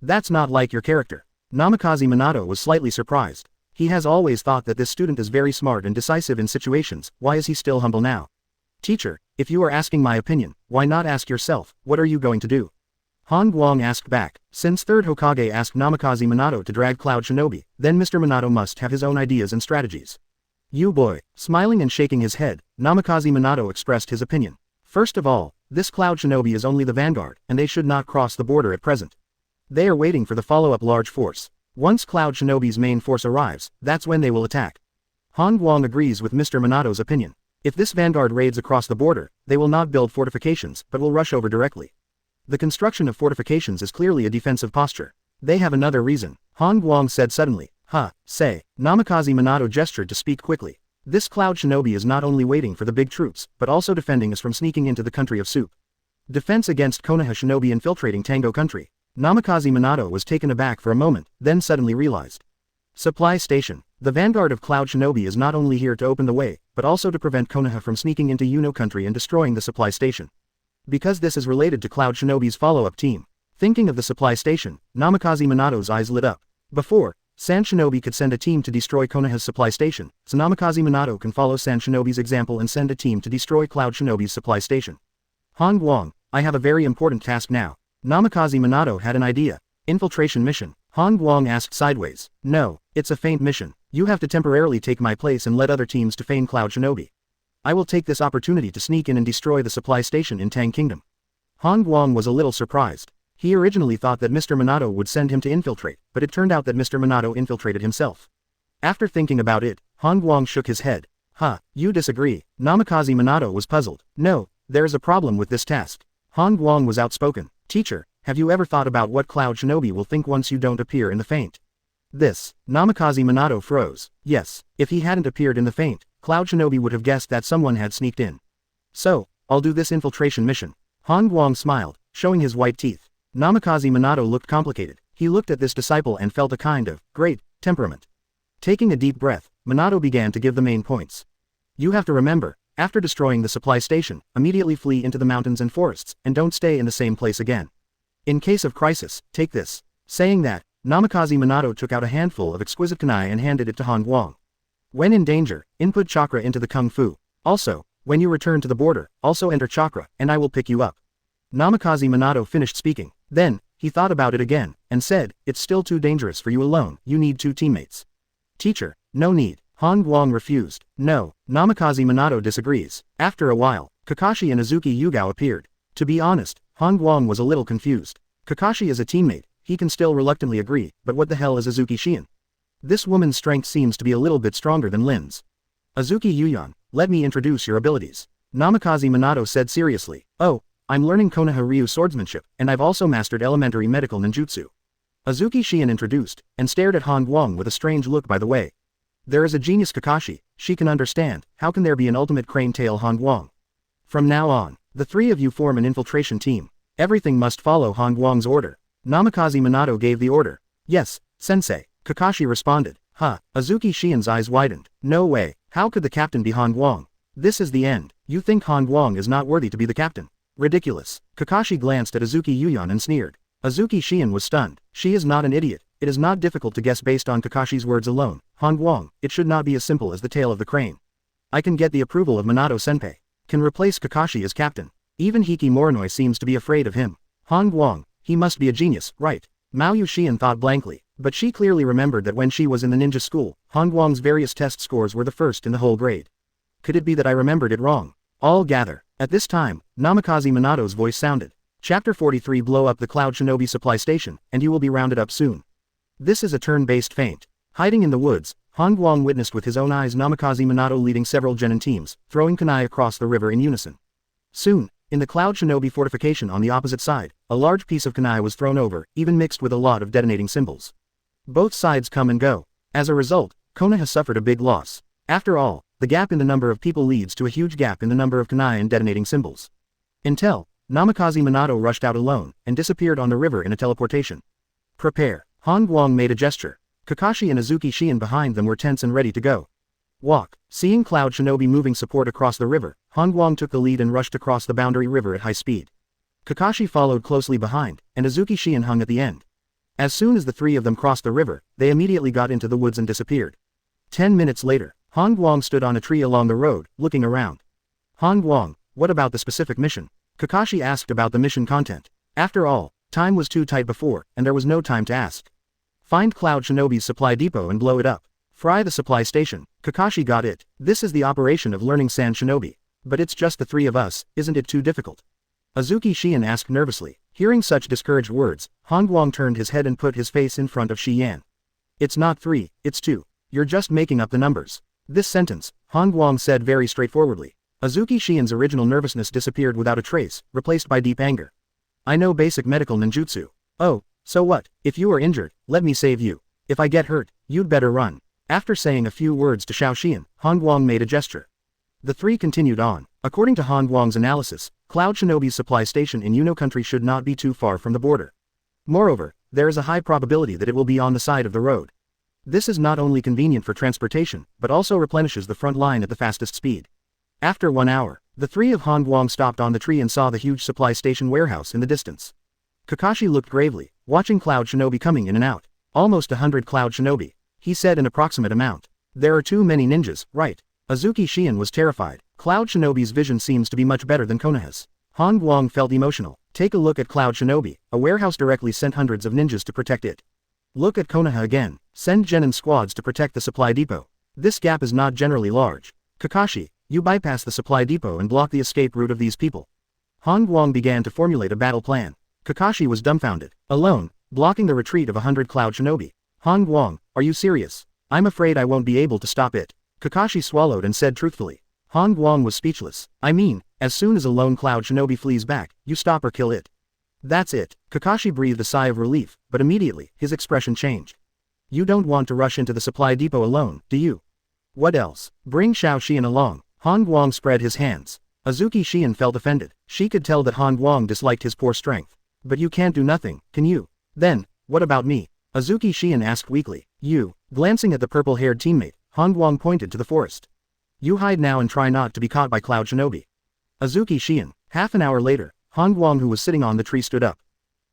That's not like your character. Namikaze Minato was slightly surprised. He has always thought that this student is very smart and decisive in situations, why is he still humble now? Teacher, if you are asking my opinion, why not ask yourself, what are you going to do? Guang asked back. Since 3rd Hokage asked Namikaze Minato to drag Cloud Shinobi, then Mr. Minato must have his own ideas and strategies. You boy. Smiling and shaking his head, Namikaze Minato expressed his opinion. First of all, this Cloud Shinobi is only the vanguard, and they should not cross the border at present. They are waiting for the follow-up large force. Once Cloud Shinobi's main force arrives, that's when they will attack. Guang agrees with Mr. Minato's opinion. If this vanguard raids across the border, they will not build fortifications, but will rush over directly. The construction of fortifications is clearly a defensive posture. They have another reason, Guang said suddenly. Say. Namikaze Minato gestured to speak quickly. This Cloud Shinobi is not only waiting for the big troops, but also defending us from sneaking into the country of soup. Defense against Konoha Shinobi infiltrating Tango country. Namikaze Minato was taken aback for a moment, then suddenly realized. Supply station. The vanguard of Cloud Shinobi is not only here to open the way, but also to prevent Konoha from sneaking into Yuno country and destroying the supply station. Because this is related to Cloud Shinobi's follow-up team. Thinking of the supply station, Namikaze Minato's eyes lit up. Before, San Shinobi could send a team to destroy Konoha's supply station, so Namikaze Minato can follow San Shinobi's example and send a team to destroy Cloud Shinobi's supply station. Guang, I have a very important task now. Namikaze Minato had an idea. Infiltration mission. Guang asked sideways. No, it's a feint mission. You have to temporarily take my place and let other teams to feign Cloud Shinobi. I will take this opportunity to sneak in and destroy the supply station in Tang Kingdom. Han Guang was a little surprised. He originally thought that Mr. Minato would send him to infiltrate, but it turned out that Mr. Minato infiltrated himself. After thinking about it, Han Guang shook his head. You disagree. Namikaze Minato was puzzled. No, there is a problem with this task. Han Guang was outspoken. Teacher, have you ever thought about what Cloud Shinobi will think once you don't appear in the feint? Namikaze Minato froze. Yes, if he hadn't appeared in the feint, Cloud Shinobi would have guessed that someone had sneaked in. So, I'll do this infiltration mission. Han Guang smiled, showing his white teeth. Namikaze Minato looked complicated. He looked at this disciple and felt a kind of great temperament. Taking a deep breath, Minato began to give the main points. You have to remember, after destroying the supply station, immediately flee into the mountains and forests, and don't stay in the same place again. In case of crisis, take this. Saying that, Namikaze Minato took out a handful of exquisite kunai and handed it to Han Guang. When in danger, input chakra into the kung fu. Also, when you return to the border, also enter chakra, and I will pick you up. Namikaze Minato finished speaking. Then, he thought about it again, and said, it's still too dangerous for you alone, you need 2 teammates. Teacher, no need. Han Guang refused. No, Namikaze Minato disagrees. After a while, Kakashi and Azuki Yugao appeared. To be honest, Han Guang was a little confused. Kakashi is a teammate, he can still reluctantly agree, but what the hell is Azuki Shion? This woman's strength seems to be a little bit stronger than Lin's. Azuki Yuyan, let me introduce your abilities. Namikaze Minato said seriously. Oh, I'm learning Konoha Ryu swordsmanship, and I've also mastered elementary medical ninjutsu. Azuki Shion introduced, and stared at Han Guang with a strange look by the way. There is a genius Kakashi, she can understand, how can there be an ultimate crane tail Han Guang? From now on, the 3 of you form an infiltration team. Everything must follow Han Guang's order. Namikaze Minato gave the order. Yes, sensei, Kakashi responded. Azuki Shion's eyes widened. No way, how could the captain be Han Guang? This is the end. You think Han Guang is not worthy to be the captain? Ridiculous. Kakashi glanced at Azuki Yuyan and sneered. Azuki Shion was stunned. She is not an idiot. It is not difficult to guess based on Kakashi's words alone. Han Guang, it should not be as simple as the tail of the crane. I can get the approval of Minato-senpai. Can replace Kakashi as captain. Even Hiki Morinoi seems to be afraid of him. Han Guang, he must be a genius, right? Mao Yuxian thought blankly, but she clearly remembered that when she was in the ninja school, Han Guang's various test scores were the first in the whole grade. Could it be that I remembered it wrong? All gather. At this time, Namikaze Minato's voice sounded. Chapter 43 Blow up the Cloud Shinobi supply station, and you will be rounded up soon. This is a turn-based feint. Hiding in the woods, Han Guang witnessed with his own eyes Namikaze Minato leading several genin teams, throwing kunai across the river in unison. Soon, in the Cloud Shinobi fortification on the opposite side, a large piece of kunai was thrown over, even mixed with a lot of detonating symbols. Both sides come and go. As a result, Konoha suffered a big loss. After all, the gap in the number of people leads to a huge gap in the number of kunai and detonating symbols. Until, Namikaze Minato rushed out alone, and disappeared on the river in a teleportation. Prepare. Han Guang made a gesture. Kakashi and Azuki Shion behind them were tense and ready to go. Walk. Seeing Cloud Shinobi moving support across the river, Han Guang took the lead and rushed across the boundary river at high speed. Kakashi followed closely behind, and Azuki Shion hung at the end. As soon as the 3 of them crossed the river, they immediately got into the woods and disappeared. 10 minutes later, Han Guang stood on a tree along the road, looking around. Han Guang, what about the specific mission? Kakashi asked about the mission content. After all, time was too tight before, and there was no time to ask. Find Cloud Shinobi's supply depot and blow it up. Fry the supply station. Kakashi got it. This is the operation of learning Sand Shinobi. But it's just the 3 of us, isn't it too difficult? Azuki Shion asked nervously. Hearing such discouraged words, Han Guang turned his head and put his face in front of Shi Yan. It's not 3, it's 2. You're just making up the numbers. This sentence, Han Guang said very straightforwardly. Azuki Shion's original nervousness disappeared without a trace, replaced by deep anger. I know basic medical ninjutsu. Oh, so what? If you are injured, let me save you. If I get hurt, you'd better run. After saying a few words to Xiao Xian, Han Guang made a gesture. The 3 continued on. According to Han Guang's analysis, Cloud Shinobi's supply station in Yuno country should not be too far from the border. Moreover, there is a high probability that it will be on the side of the road. This is not only convenient for transportation, but also replenishes the front line at the fastest speed. After 1 hour, the 3 of Han Guang stopped on the tree and saw the huge supply station warehouse in the distance. Kakashi looked gravely, watching Cloud Shinobi coming in and out. Almost 100 Cloud Shinobi. He said an approximate amount. There are too many ninjas, right? Azuki Shion was terrified. Cloud Shinobi's vision seems to be much better than Konoha's. Han Guang felt emotional. Take a look at Cloud Shinobi. A warehouse directly sent hundreds of ninjas to protect it. Look at Konoha again. Send genin squads to protect the supply depot. This gap is not generally large. Kakashi, You bypass the supply depot and block the escape route of these people. Han Guang began to formulate a battle plan. Kakashi was dumbfounded. Alone, blocking the retreat of 100 Cloud Shinobi. Han Guang, are you serious? I'm afraid I won't be able to stop it. Kakashi swallowed and said truthfully. Han Guang was speechless. I mean, as soon as a lone Cloud Shinobi flees back, you stop or kill it. That's it. Kakashi breathed a sigh of relief, but immediately, his expression changed. You don't want to rush into the supply depot alone, do you? What else? Bring Xiao Xian along. Han Guang spread his hands. Azuki Xian felt offended. She could tell that Han Guang disliked his poor strength. But you can't do nothing, can you? Then, what about me? Azuki Xian asked weakly. You. Glancing at the purple-haired teammate, Han Guang pointed to the forest. You hide now and try not to be caught by Cloud Shinobi. Azuki Xian. Half an hour later, Han Guang, who was sitting on the tree, stood up.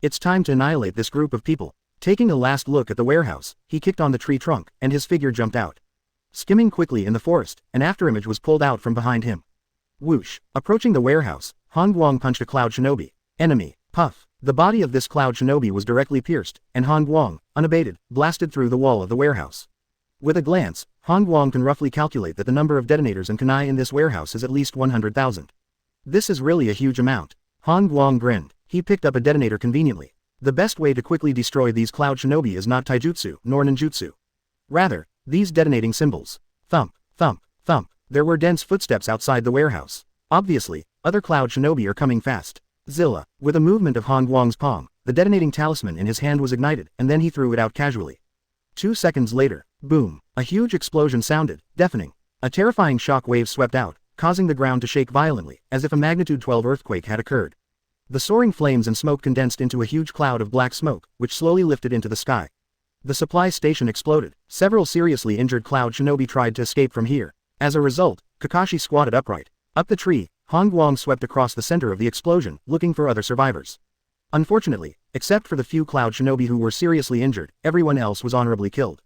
It's time to annihilate this group of people. Taking a last look at the warehouse, he kicked on the tree trunk, and his figure jumped out. Skimming quickly in the forest, an afterimage was pulled out from behind him. Whoosh! Approaching the warehouse, Han Guang punched a Cloud Shinobi. Enemy. Puff! The body of this Cloud Shinobi was directly pierced, and Han Guang, unabated, blasted through the wall of the warehouse. With a glance, Han Guang can roughly calculate that the number of detonators and kunai in this warehouse is at least 100,000. This is really a huge amount. Han Guang grinned. He picked up a detonator conveniently. The best way to quickly destroy these Cloud Shinobi is not taijutsu nor ninjutsu. Rather, these detonating symbols. Thump, thump, thump. There were dense footsteps outside the warehouse. Obviously, other Cloud Shinobi are coming fast. Zilla. With a movement of Han Guang's palm, the detonating talisman in his hand was ignited, and then he threw it out casually. 2 seconds later, boom, a huge explosion sounded, deafening. A terrifying shock wave swept out, causing the ground to shake violently, as if a magnitude 12 earthquake had occurred. The soaring flames and smoke condensed into a huge cloud of black smoke, which slowly lifted into the sky. The supply station exploded. Several seriously injured Cloud Shinobi tried to escape from here. As a result, Kakashi squatted upright. Up the tree, Han Guang swept across the center of the explosion, looking for other survivors. Unfortunately, except for the few Cloud Shinobi who were seriously injured, everyone else was honorably killed.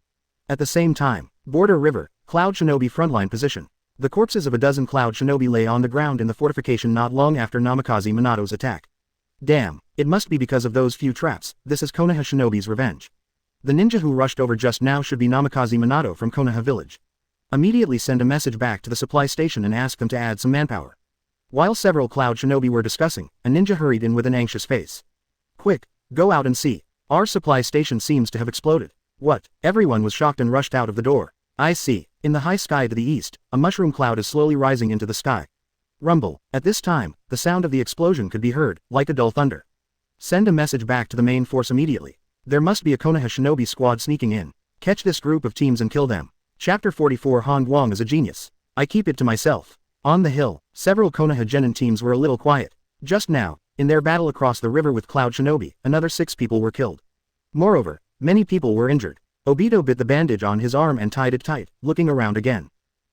At the same time, Border River, Cloud Shinobi frontline position. The corpses of a dozen Cloud Shinobi lay on the ground in the fortification not long after Namikaze Minato's attack. Damn, it must be because of those few traps. This is Konoha Shinobi's revenge. The ninja who rushed over just now should be Namikaze Minato from Konoha village. Immediately send a message back to the supply station and ask them to add some manpower. While several Cloud Shinobi were discussing, a ninja hurried in with an anxious face. Quick, go out and see. Our supply station seems to have exploded. What? Everyone was shocked and rushed out of the door. I see. In the high sky to the east, a mushroom cloud is slowly rising into the sky. Rumble. At this time, the sound of the explosion could be heard, like a dull thunder. Send a message back to the main force immediately. There must be a Konoha Shinobi squad sneaking in. Catch this group of teams and kill them. Chapter 44. Han Guang is a genius. I keep it to myself. On the hill, several Konoha genin teams were a little quiet. Just now, in their battle across the river with Cloud Shinobi, another 6 people were killed. Moreover, many people were injured. Obito bit the bandage on his arm and tied it tight, looking around again.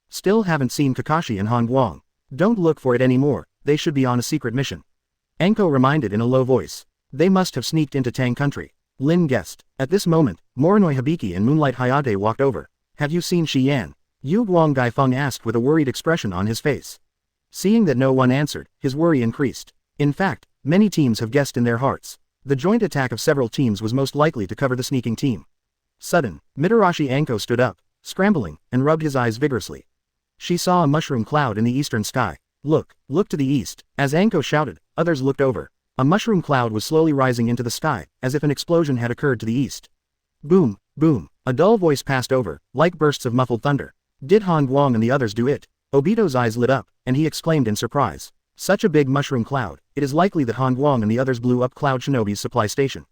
Still haven't seen Kakashi and Han Guang. Don't look for it anymore, they should be on a secret mission. Anko reminded in a low voice. They must have sneaked into Tang country. Lin guessed. At this moment, Morinoi Hibiki and Moonlight Hayate walked over. Have you seen Shi Yan? Yu Guang Gaifeng asked with a worried expression on his face. Seeing that no one answered, his worry increased. In fact, many teams have guessed in their hearts. The joint attack of several teams was most likely to cover the sneaking team. Sudden, Mitarashi Anko stood up, scrambling, and rubbed his eyes vigorously. She saw a mushroom cloud in the eastern sky. Look to the east. As Anko shouted, others looked over. A mushroom cloud was slowly rising into the sky, as if an explosion had occurred to the east. Boom, boom. A dull voice passed over, like bursts of muffled thunder. Did Han Guang and the others do it? Obito's eyes lit up, and he exclaimed in surprise. Such a big mushroom cloud, it is likely that Han Guang and the others blew up Cloud Shinobi's supply station.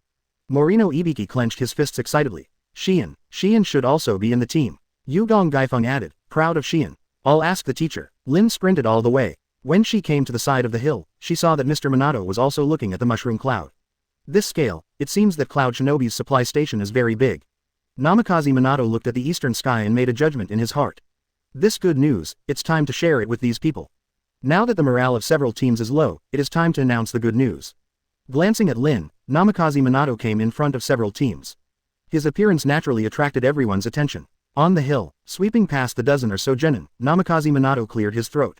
Morino Ibiki clenched his fists excitedly. Shion should also be in the team. Yu Guang Gaifeng added, proud of Shion. I'll ask the teacher. Lin sprinted all the way. When she came to the side of the hill, she saw that Mr. Minato was also looking at the mushroom cloud. This scale, it seems that Cloud Shinobi's supply station is very big. Namikaze Minato looked at the eastern sky and made a judgment in his heart. This good news, it's time to share it with these people. Now that the morale of several teams is low, it is time to announce the good news. Glancing at Lin, Namikaze Minato came in front of several teams. His appearance naturally attracted everyone's attention. On the hill, sweeping past the dozen or so genin, Namikaze Minato cleared his throat.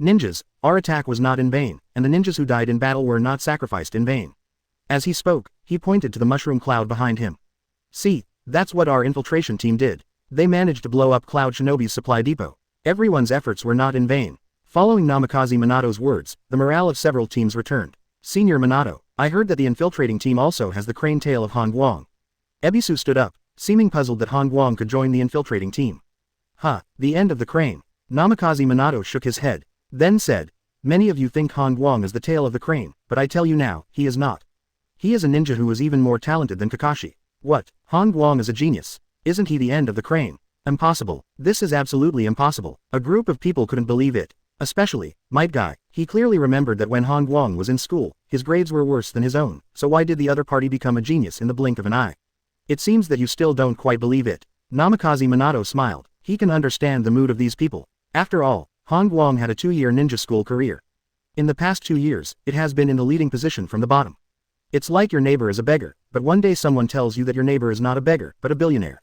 Ninjas, our attack was not in vain, and the ninjas who died in battle were not sacrificed in vain. As he spoke, he pointed to the mushroom cloud behind him. See, that's what our infiltration team did. They managed to blow up Cloud Shinobi's supply depot. Everyone's efforts were not in vain. Following Namikaze Minato's words, the morale of several teams returned. Senior Minato, I heard that the infiltrating team also has the crane tail of Han Guang. Ebisu stood up, seeming puzzled that Han Guang could join the infiltrating team. The end of the crane. Namikaze Minato shook his head, then said, many of you think Han Guang is the tail of the crane, but I tell you now, he is not. He is a ninja who is even more talented than Kakashi. What? Han Guang is a genius. Isn't he the end of the crane? Impossible. This is absolutely impossible. A group of people couldn't believe it. Especially, Might Guy. He clearly remembered that when Han Guang was in school, his grades were worse than his own, so why did the other party become a genius in the blink of an eye? It seems that you still don't quite believe it. Namikaze Minato smiled. He can understand the mood of these people. After all, Han Guang had a 2-year ninja school career. In the past 2 years, it has been in the leading position from the bottom. It's like your neighbor is a beggar, but one day someone tells you that your neighbor is not a beggar, but a billionaire.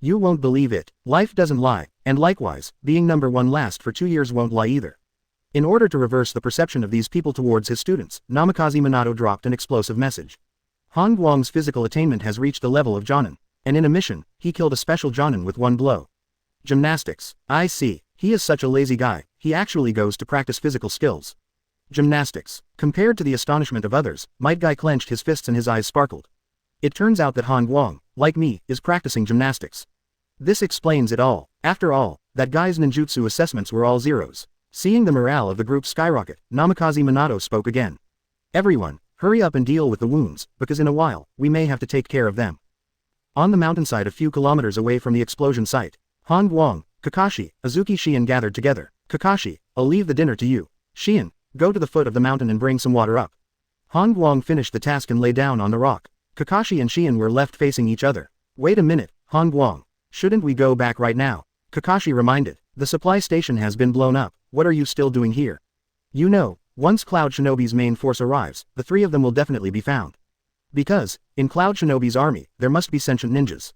You won't believe it. Life doesn't lie, and likewise, being number one last for 2 years won't lie either. In order to reverse the perception of these people towards his students, Namikaze Minato dropped an explosive message. Han Guang's physical attainment has reached the level of Jonin, and in a mission, he killed a special Jonin with one blow. Gymnastics. I see. He is such a lazy guy, he actually goes to practice physical skills. Gymnastics. Compared to the astonishment of others, Might Guy clenched his fists and his eyes sparkled. It turns out that Han Guang, like me, is practicing gymnastics. This explains it all. After all, that guy's ninjutsu assessments were all zeros. Seeing the morale of the group skyrocket, Namikaze Minato spoke again. Everyone, hurry up and deal with the wounds, because in a while, we may have to take care of them. On the mountainside a few kilometers away from the explosion site, Han Guang, Kakashi, Azuki Shion gathered together. Kakashi, I'll leave the dinner to you. Shion, go to the foot of the mountain and bring some water up. Han Guang finished the task and lay down on the rock. Kakashi and Shion were left facing each other. Wait a minute, Han Guang. Shouldn't we go back right now? Kakashi reminded. The supply station has been blown up. What are you still doing here? You know, once Cloud Shinobi's main force arrives, the 3 of them will definitely be found. Because, in Cloud Shinobi's army, there must be sentient ninjas.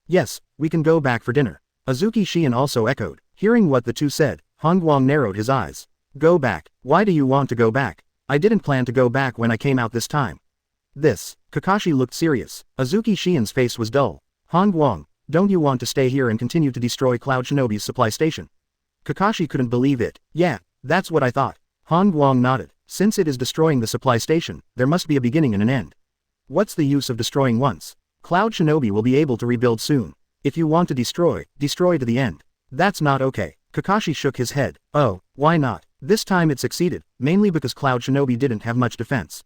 Yes, we can go back for dinner. Azuki Shion also echoed. Hearing what the two said, Han Guang narrowed his eyes. Go back. Why do you want to go back? I didn't plan to go back when I came out this time. Kakashi looked serious. Azuki Shion's face was dull. Han Guang, don't you want to stay here and continue to destroy Cloud Shinobi's supply station? Kakashi couldn't believe it. Yeah, that's what I thought. Han Guang nodded. Since it is destroying the supply station, there must be a beginning and an end. What's the use of destroying once? Cloud Shinobi will be able to rebuild soon. If you want to destroy to the end. That's not okay. Kakashi shook his head. Oh, why not? This time it succeeded, mainly because Cloud Shinobi didn't have much defense.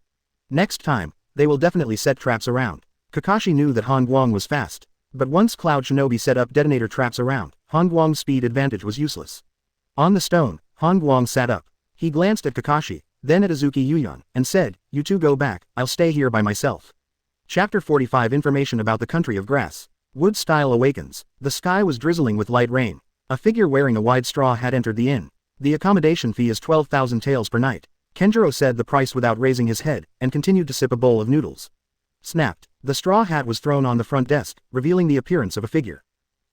Next time, they will definitely set traps around. Kakashi knew that Han Guang was fast. But once Cloud Shinobi set up detonator traps around, Han Guang's speed advantage was useless. On the stone, Han Guang sat up. He glanced at Kakashi, then at Azuki Yuyan, and said, you two go back, I'll stay here by myself. Chapter 45 Information about the Country of Grass. Wood Style awakens. The sky was drizzling with light rain. A figure wearing a wide straw hat entered the inn. The accommodation fee is 12,000 taels per night. Kenjiro said the price without raising his head, and continued to sip a bowl of noodles. Snapped. The straw hat was thrown on the front desk, revealing the appearance of a figure.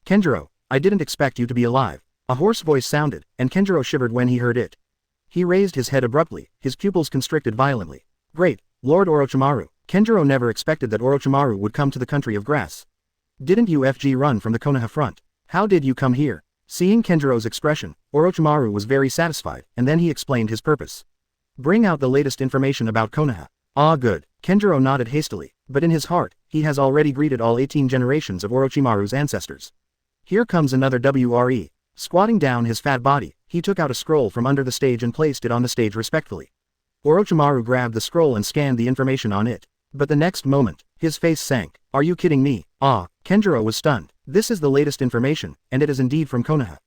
Kenjiro, I didn't expect you to be alive. A hoarse voice sounded, and Kenjiro shivered when he heard it. He raised his head abruptly, his pupils constricted violently. Great, Lord Orochimaru. Kenjiro never expected that Orochimaru would come to the country of grass. Didn't you run from the Konoha front? How did you come here? Seeing Kenjiro's expression, Orochimaru was very satisfied, and then he explained his purpose. Bring out the latest information about Konoha. Ah, good. Kenjiro nodded hastily, but in his heart, he has already greeted all 18 generations of Orochimaru's ancestors. Here comes another WRE. Squatting down his fat body, he took out a scroll from under the stage and placed it on the stage respectfully. Orochimaru grabbed the scroll and scanned the information on it. But the next moment, his face sank. Are you kidding me? Ah, Kenjiro was stunned. This is the latest information, and it is indeed from Konoha.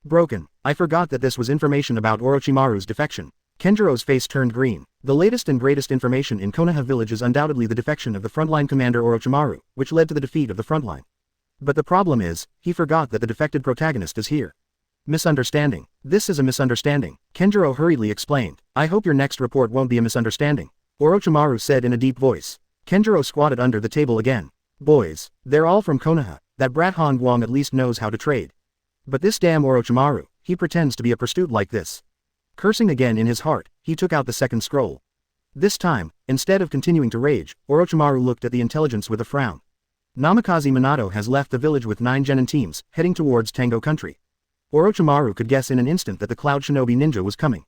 Broken. I forgot that this was information about Orochimaru's defection. Kenjiro's face turned green. The latest and greatest information in Konoha village is undoubtedly the defection of the frontline commander Orochimaru, which led to the defeat of the frontline. But the problem is, he forgot that the defected protagonist is here. Misunderstanding. This is a misunderstanding. Kenjiro hurriedly explained. I hope your next report won't be a misunderstanding. Orochimaru said in a deep voice. Kenjiro squatted under the table again. Boys, they're all from Konoha. That brat Han Guang at least knows how to trade. But this damn Orochimaru, he pretends to be a pursuit like this. Cursing again in his heart, he took out the second scroll. This time, instead of continuing to rage, Orochimaru looked at the intelligence with a frown. Namikaze Minato has left the village with 9 genin teams, heading towards Tango country. Orochimaru could guess in an instant that the Cloud Shinobi ninja was coming.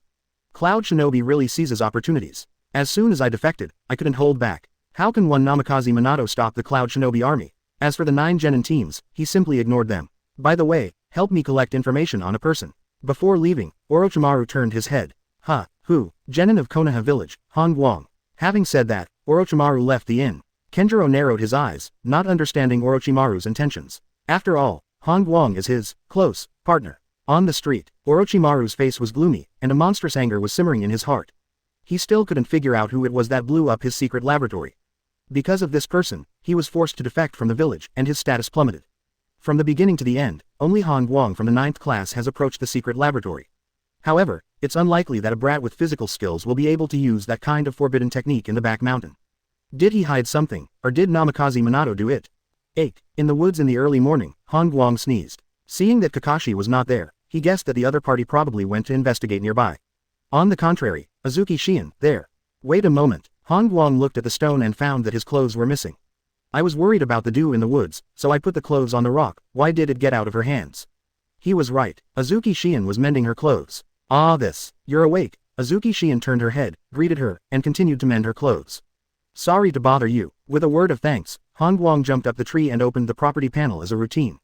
Cloud Shinobi really seizes opportunities. As soon as I defected, I couldn't hold back. How can one Namikaze Minato stop the Cloud Shinobi army? As for the 9 genin teams, he simply ignored them. By the way, help me collect information on a person. Before leaving, Orochimaru turned his head. Who? Genin of Konoha village, Han Guang. Having said that, Orochimaru left the inn. Kenjiro narrowed his eyes, not understanding Orochimaru's intentions. After all, Han Guang is his close partner. On the street, Orochimaru's face was gloomy, and a monstrous anger was simmering in his heart. He still couldn't figure out who it was that blew up his secret laboratory. Because of this person, he was forced to defect from the village, and his status plummeted. From the beginning to the end, only Han Guang from the 9th class has approached the secret laboratory. However, it's unlikely that a brat with physical skills will be able to use that kind of forbidden technique in the back mountain. Did he hide something, or did Namikaze Minato do it? 8. In the woods in the early morning, Han Guang sneezed. Seeing that Kakashi was not there, he guessed that the other party probably went to investigate nearby. On the contrary, Azuki Shion, there. Wait a moment, Han Guang looked at the stone and found that his clothes were missing. I was worried about the dew in the woods, so I put the clothes on the rock. Why did it get out of her hands? He was right. Azuki Shion was mending her clothes. You're awake. Azuki Shion turned her head, greeted her, and continued to mend her clothes. Sorry to bother you. With a word of thanks, Han Guang jumped up the tree and opened the property panel as a routine.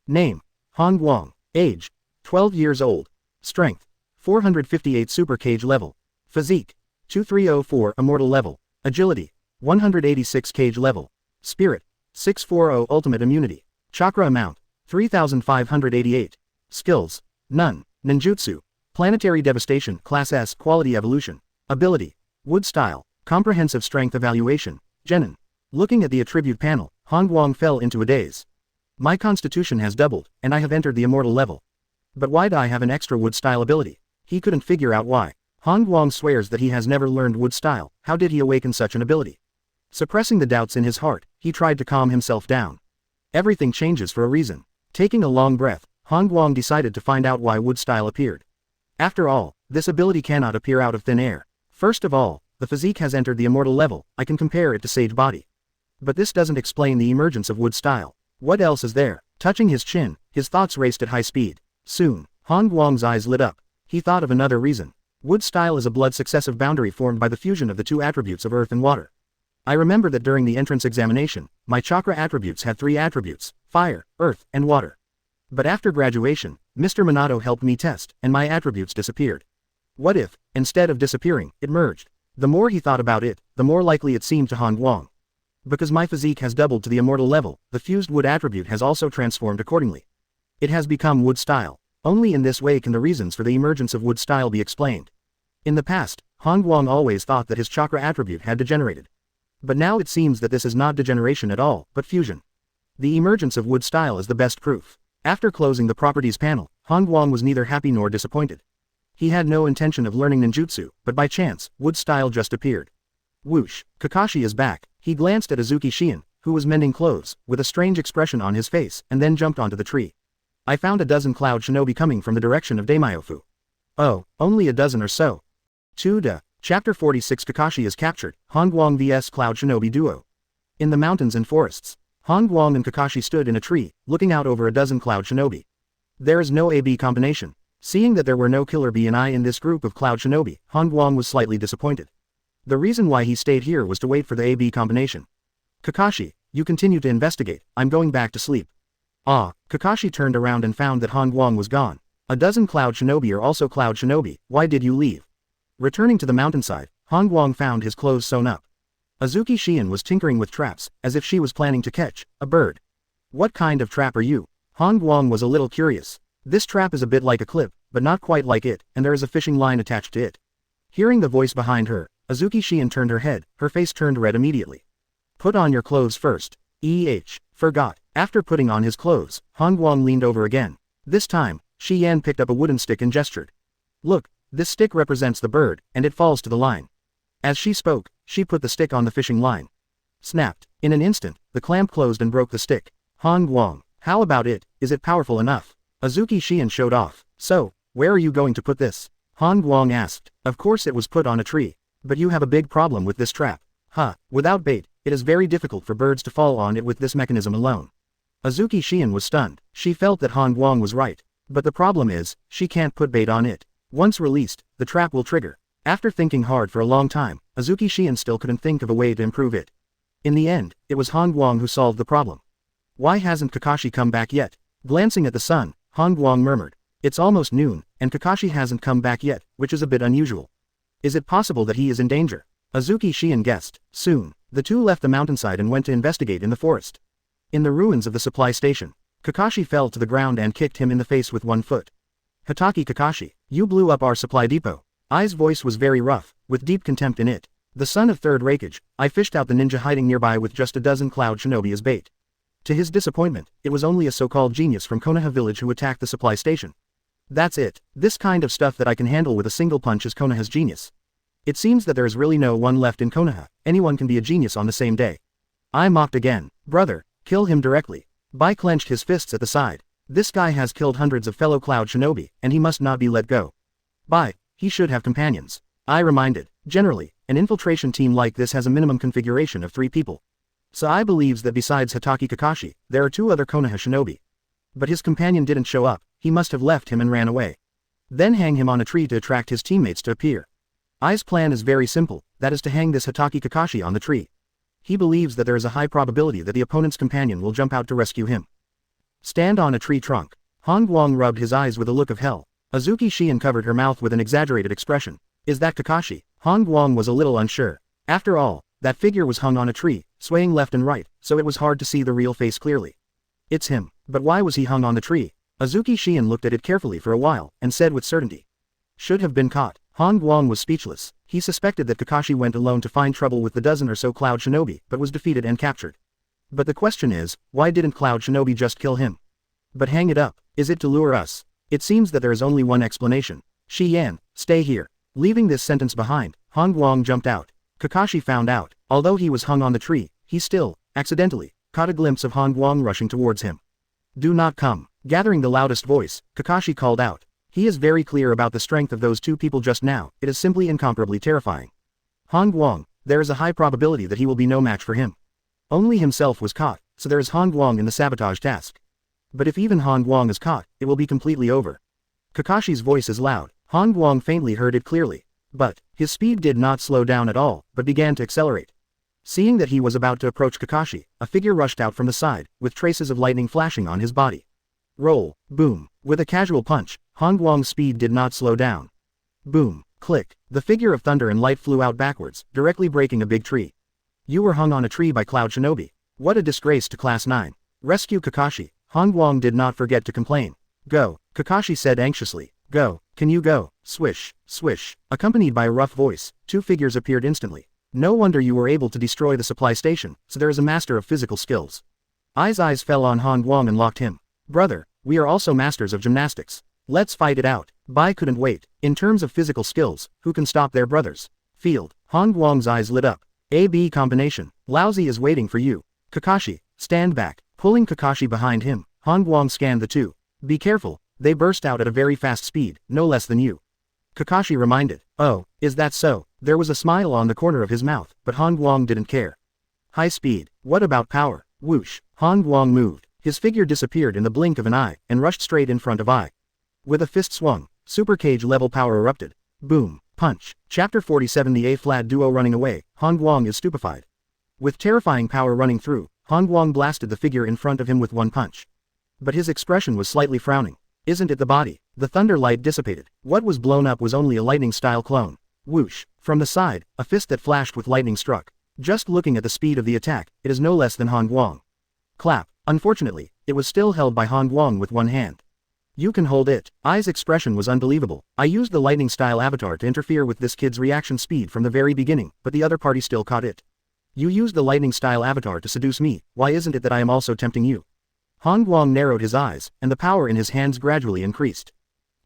Name: Han Guang. Age: 12 years old. Strength: 458 super cage level. Physique: 2304 immortal level. Agility: 186 cage level. Spirit: 640 ultimate immunity. Chakra amount: 3588. Skills: none. Ninjutsu: planetary devastation, class S, quality evolution. Ability: wood style, comprehensive strength evaluation, genin. Looking at the attribute panel, Han Guang fell into a daze. My constitution has doubled, and I have entered the immortal level. But why do I have an extra wood style ability? He couldn't figure out why. Han Guang swears that he has never learned wood style. How did he awaken such an ability? Suppressing the doubts in his heart, he tried to calm himself down. Everything changes for a reason. Taking a long breath, Han Guang decided to find out why wood style appeared. After all, this ability cannot appear out of thin air. First of all, the physique has entered the immortal level. I can compare it to Sage Body. But this doesn't explain the emergence of wood style. What else is there? Touching his chin, his thoughts raced at high speed. Soon, Han Guang's eyes lit up. He thought of another reason. Wood style is a blood successive boundary formed by the fusion of the 2 attributes of earth and water. I remember that during the entrance examination, my chakra attributes had 3 attributes: fire, earth, and water. But after graduation, Mr. Minato helped me test, and my attributes disappeared. What if, instead of disappearing, it merged? The more he thought about it, the more likely it seemed to Han Guang. Because my physique has doubled to the immortal level, the fused wood attribute has also transformed accordingly. It has become wood style. Only in this way can the reasons for the emergence of wood style be explained. In the past, Han Guang always thought that his chakra attribute had degenerated. But now it seems that this is not degeneration at all, but fusion. The emergence of wood style is the best proof. After closing the properties panel, Han Guang was neither happy nor disappointed. He had no intention of learning ninjutsu, but by chance, wood style just appeared. Whoosh, Kakashi is back. He glanced at Azuki Shion, who was mending clothes, with a strange expression on his face, and then jumped onto the tree. I found a dozen Cloud Shinobi coming from the direction of Daimyofu. Oh, only a dozen or so. Chapter 46 Kakashi is captured, Han Guang vs Cloud Shinobi duo. In the mountains and forests, Han Guang and Kakashi stood in a tree, looking out over a dozen Cloud Shinobi. There is no AB combination. Seeing that there were no Killer B and I in this group of Cloud Shinobi, Han Guang was slightly disappointed. The reason why he stayed here was to wait for the AB combination. Kakashi, you continue to investigate, I'm going back to sleep. Kakashi turned around and found that Han Guang was gone. A dozen Cloud Shinobi are also Cloud Shinobi, why did you leave? Returning to the mountainside, Han Guang found his clothes sewn up. Azuki Shion was tinkering with traps, as if she was planning to catch a bird. What kind of trap are you? Han Guang was a little curious. This trap is a bit like a clip, but not quite like it, and there is a fishing line attached to it. Hearing the voice behind her, Azuki Shion turned her head, her face turned red immediately. Put on your clothes first. Forgot. After putting on his clothes, Han Guang leaned over again. This time, Shi Yan picked up a wooden stick and gestured. Look, this stick represents the bird, and it falls to the line. As she spoke, she put the stick on the fishing line. Snapped. In an instant, the clamp closed and broke the stick. Han Guang, how about it, is it powerful enough? Azuki Shion showed off. So, where are you going to put this? Han Guang asked. Of course it was put on a tree. But you have a big problem with this trap. Without bait, it is very difficult for birds to fall on it with this mechanism alone. Azuki Shion was stunned. She felt that Han Guang was right. But the problem is, she can't put bait on it. Once released, the trap will trigger. After thinking hard for a long time, Azuki Shion still couldn't think of a way to improve it. In the end, it was Han Guang who solved the problem. Why hasn't Kakashi come back yet? Glancing at the sun, Han Guang murmured. It's almost noon, and Kakashi hasn't come back yet, which is a bit unusual. Is it possible that he is in danger? Azuki Shion guessed. Soon, the two left the mountainside and went to investigate in the forest. In the ruins of the supply station, Kakashi fell to the ground and kicked him in the face with one foot. Hatake Kakashi, you blew up our supply depot. Ai's voice was very rough, with deep contempt in it. The son of third Raikage, I fished out the ninja hiding nearby with just a dozen cloud shinobi as bait. To his disappointment, it was only a so-called genius from Konoha village who attacked the supply station. That's it. This kind of stuff that I can handle with a single punch is Konoha's genius. It seems that there is really no one left in Konoha. Anyone can be a genius on the same day. I mocked again. Brother, kill him directly. Bai clenched his fists at the side. This guy has killed hundreds of fellow cloud shinobi, and he must not be let go. Bai, he should have companions. I reminded. Generally, an infiltration team like this has a minimum configuration of 3 people. Sai believes that besides Hatake Kakashi, there are 2 other Konoha shinobi. But his companion didn't show up. He must have left him and ran away. Then hang him on a tree to attract his teammates to appear. Ai's plan is very simple, that is to hang this Hatake Kakashi on the tree. He believes that there is a high probability that the opponent's companion will jump out to rescue him. Stand on a tree trunk. Han Guang rubbed his eyes with a look of hell. Azuki Shion covered her mouth with an exaggerated expression. Is that Kakashi? Han Guang was a little unsure. After all, that figure was hung on a tree, swaying left and right, so it was hard to see the real face clearly. It's him, but why was he hung on the tree? Azuki Shion looked at it carefully for a while, and said with certainty. Should have been caught. Han Guang was speechless. He suspected that Kakashi went alone to find trouble with the dozen or so Cloud Shinobi, but was defeated and captured. But the question is, why didn't Cloud Shinobi just kill him? But hang it up. Is it to lure us? It seems that there is only one explanation. Shi Yan, stay here. Leaving this sentence behind, Han Guang jumped out. Kakashi found out. Although he was hung on the tree, he still, accidentally, caught a glimpse of Han Guang rushing towards him. Do not come. Gathering the loudest voice, Kakashi called out. He is very clear about the strength of those 2 people just now. It is simply incomparably terrifying. Han Guang, there is a high probability that he will be no match for him. Only himself was caught, so there is Han Guang in the sabotage task. But if even Han Guang is caught, it will be completely over. Kakashi's voice is loud. Han Guang faintly heard it clearly. But, his speed did not slow down at all, but began to accelerate. Seeing that he was about to approach Kakashi, a figure rushed out from the side, with traces of lightning flashing on his body. Roll, boom. With a casual punch, Han Guang's speed did not slow down. Boom, click. The figure of thunder and light flew out backwards, directly breaking a big tree. You were hung on a tree by Cloud Shinobi. What a disgrace to Class 9. Rescue Kakashi. Han Guang did not forget to complain. Go, Kakashi said anxiously. Go, can you go? Swish, swish. Accompanied by a rough voice, 2 figures appeared instantly. No wonder you were able to destroy the supply station, so there is a master of physical skills. Ai's eyes fell on Han Guang and locked him. Brother, we are also masters of gymnastics. Let's fight it out. Bai couldn't wait. In terms of physical skills, who can stop their brothers? Field. Han Guang's eyes lit up. AB combination. Lousy is waiting for you. Kakashi, stand back. Pulling Kakashi behind him, Han Guang scanned the 2. Be careful, they burst out at a very fast speed, no less than you. Kakashi reminded. Oh, is that so? There was a smile on the corner of his mouth, but Han Guang didn't care. High speed. What about power? Whoosh. Han Guang moved. His figure disappeared in the blink of an eye, and rushed straight in front of Ai. With a fist swung, Super Cage level power erupted. Boom, punch. Chapter 47. The A-flat duo running away. Han Guang is stupefied. With terrifying power running through, Han Guang blasted the figure in front of him with one punch. But his expression was slightly frowning. Isn't it the body? The thunder light dissipated. What was blown up was only a lightning-style clone. Whoosh. From the side, a fist that flashed with lightning struck. Just looking at the speed of the attack, it is no less than Han Guang. Clap. Unfortunately, it was still held by Han Guang with one hand. You can hold it. Ai's expression was unbelievable. I used the lightning-style avatar to interfere with this kid's reaction speed from the very beginning, but the other party still caught it. You used the lightning-style avatar to seduce me, why isn't it that I am also tempting you? Han Guang narrowed his eyes, and the power in his hands gradually increased.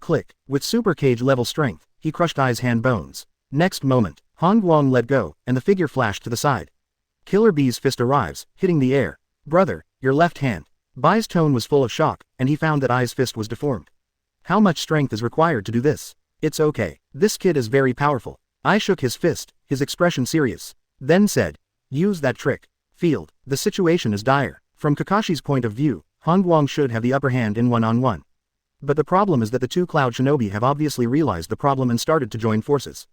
Click. With Super Cage level strength, he crushed Ai's hand bones. Next moment, Han Guang let go, and the figure flashed to the side. Killer Bee's fist arrives, hitting the air. Brother, your left hand. Bai's tone was full of shock, and he found that Ai's fist was deformed. How much strength is required to do this? It's okay. This kid is very powerful. Ai shook his fist, his expression serious. Then said, use that trick. Field. The situation is dire. From Kakashi's point of view, Han Guang should have the upper hand in one-on-one. But the problem is that the two Cloud Shinobi have obviously realized the problem and started to join forces.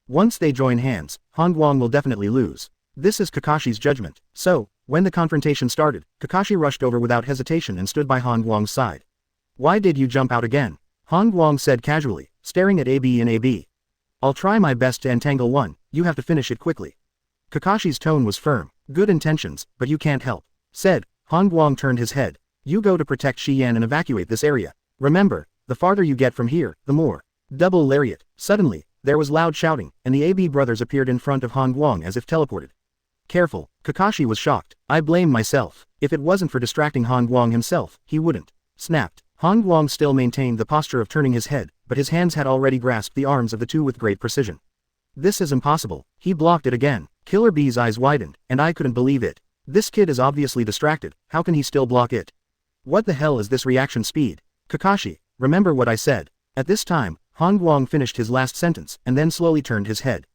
Once they join hands, Guang will definitely lose. This is Kakashi's judgment. So, when the confrontation started, Kakashi rushed over without hesitation and stood by Guang's side. Why did you jump out again? Guang said casually, staring at AB and AB. I'll try my best to entangle one, you have to finish it quickly. Kakashi's tone was firm. Good intentions, but you can't help. Said, Guang turned his head. You go to protect Xian and evacuate this area. Remember, the farther you get from here, the more. Double lariat. Suddenly, there was loud shouting, and the AB brothers appeared in front of Guang as if teleported. Careful, Kakashi was shocked. I blame myself. If it wasn't for distracting Guang himself, he wouldn't. Snapped. Guang still maintained the posture of turning his head, but his hands had already grasped the arms of the two with great precision. This is impossible. He blocked it again. Killer Bee's eyes widened, and I couldn't believe it. This kid is obviously distracted, how can he still block it? What the hell is this reaction speed? Kakashi, remember what I said. At this time, Guang finished his last sentence, and then slowly turned his head.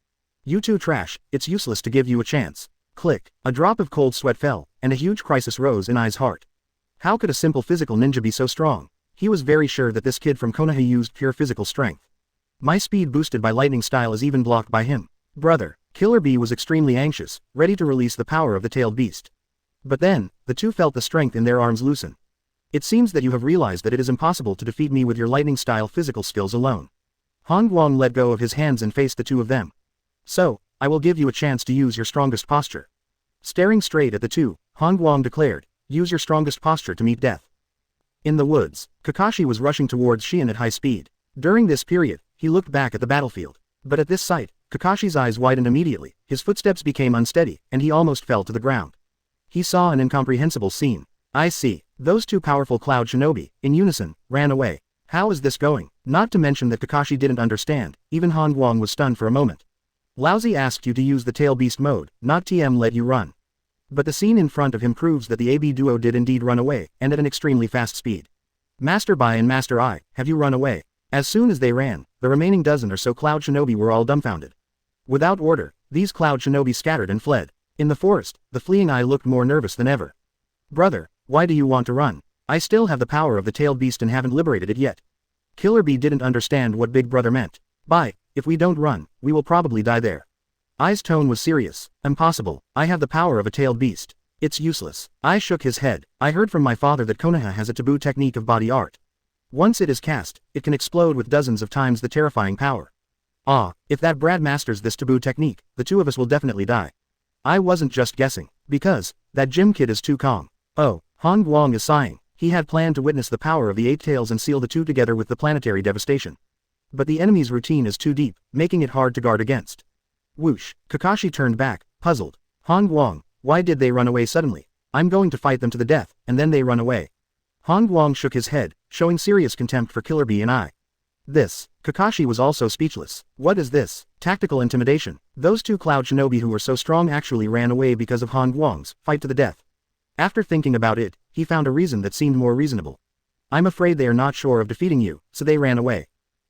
You two trash, it's useless to give you a chance. Click. A drop of cold sweat fell, and a huge crisis rose in Ai's heart. How could a simple physical ninja be so strong? He was very sure that this kid from Konoha used pure physical strength. My speed boosted by lightning style is even blocked by him. Brother, Killer Bee was extremely anxious, ready to release the power of the tailed beast. But then, the two felt the strength in their arms loosen. It seems that you have realized that it is impossible to defeat me with your lightning style physical skills alone. Guang let go of his hands and faced the two of them. So, I will give you a chance to use your strongest posture. Staring straight at the two, Guang declared, use your strongest posture to meet death. In the woods, Kakashi was rushing towards Xian at high speed. During this period, he looked back at the battlefield. But at this sight, Kakashi's eyes widened immediately, his footsteps became unsteady, and he almost fell to the ground. He saw an incomprehensible scene. I see. Those two powerful Cloud Shinobi, in unison, ran away. How is this going? Not to mention that Kakashi didn't understand, even Guang was stunned for a moment. Lousy asked you to use the tail beast mode, not TM let you run. But the scene in front of him proves that the AB duo did indeed run away, and at an extremely fast speed. Master Bai and Master Ai, have you run away? As soon as they ran, the remaining dozen or so Cloud Shinobi were all dumbfounded. Without order, these Cloud Shinobi scattered and fled. In the forest, the fleeing Ai looked more nervous than ever. Brother, why do you want to run? I still have the power of the tailed beast and haven't liberated it yet. Killer Bee didn't understand what Big Brother meant. Bai, if we don't run, we will probably die there. Ai's tone was serious. Impossible, I have the power of a tailed beast. It's useless. Ai shook his head. I heard from my father that Konoha has a taboo technique of body art. Once it is cast, it can explode with dozens of times the terrifying power. Ah, if that Brad masters this taboo technique, the two of us will definitely die. I wasn't just guessing. Because, that gym kid is too calm. Oh, Guang is sighing. He had planned to witness the power of the eight tails and seal the two together with the planetary devastation. But the enemy's routine is too deep, making it hard to guard against. Whoosh, Kakashi turned back, puzzled. Guang, why did they run away suddenly? I'm going to fight them to the death, and then they run away. Guang shook his head, showing serious contempt for Killer Bee and Ai. This, Kakashi was also speechless. What is this? Tactical intimidation. Those two Cloud Shinobi who were so strong actually ran away because of Guang's fight to the death. After thinking about it, he found a reason that seemed more reasonable. I'm afraid they are not sure of defeating you, so they ran away.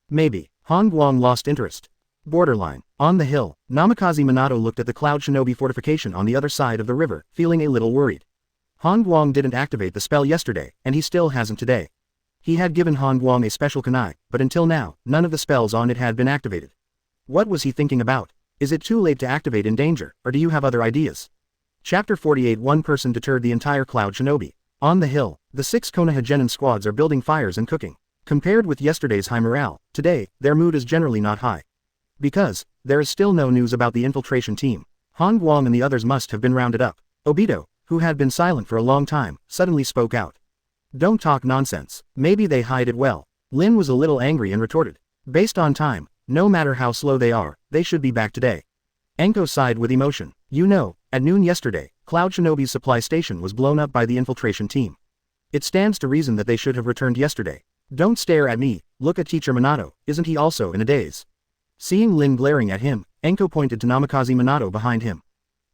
Maybe. Guang lost interest. Borderline. On the hill, Namikaze Minato looked at the Cloud Shinobi fortification on the other side of the river, feeling a little worried. Guang didn't activate the spell yesterday, and he still hasn't today. He had given Guang a special kunai, but until now, none of the spells on it had been activated. What was he thinking about? Is it too late to activate in danger, or do you have other ideas? Chapter 48. One person deterred the entire Cloud Shinobi. On the hill, the 6 Konoha genin squads are building fires and cooking. Compared with yesterday's high morale, today, their mood is generally not high. Because, there is still no news about the infiltration team. Guang and the others must have been rounded up. Obito, who had been silent for a long time, suddenly spoke out. Don't talk nonsense. Maybe they hide it well. Lin was a little angry and retorted. Based on time, no matter how slow they are, they should be back today. Enko sighed with emotion. You know, at noon yesterday, Cloud Shinobi's supply station was blown up by the infiltration team. It stands to reason that they should have returned yesterday. Don't stare at me, look at Teacher Minato, isn't he also in a daze? Seeing Lin glaring at him, Enko pointed to Namikaze Minato behind him.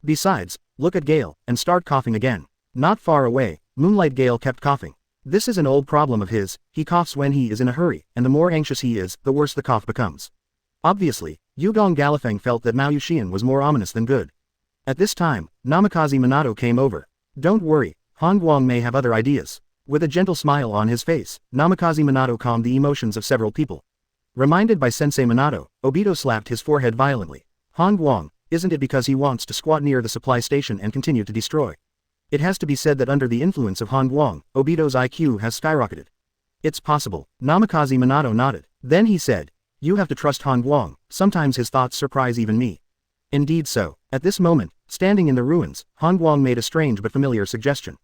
Besides, look at Gale, and start coughing again. Not far away, Moonlight Gale kept coughing. This is an old problem of his, he coughs when he is in a hurry, and the more anxious he is, the worse the cough becomes. Obviously, Yugong Galifeng felt that Mao Yuxian was more ominous than good. At this time, Namikaze Minato came over. Don't worry, Guang may have other ideas. With a gentle smile on his face, Namikaze Minato calmed the emotions of several people. Reminded by Sensei Minato, Obito slapped his forehead violently. Han Guang, isn't it because he wants to squat near the supply station and continue to destroy? It has to be said that under the influence of Han Guang, Obito's IQ has skyrocketed. It's possible, Namikaze Minato nodded. Then he said, you have to trust Han Guang, sometimes his thoughts surprise even me. Indeed so. At this moment, standing in the ruins, Han Guang made a strange but familiar suggestion.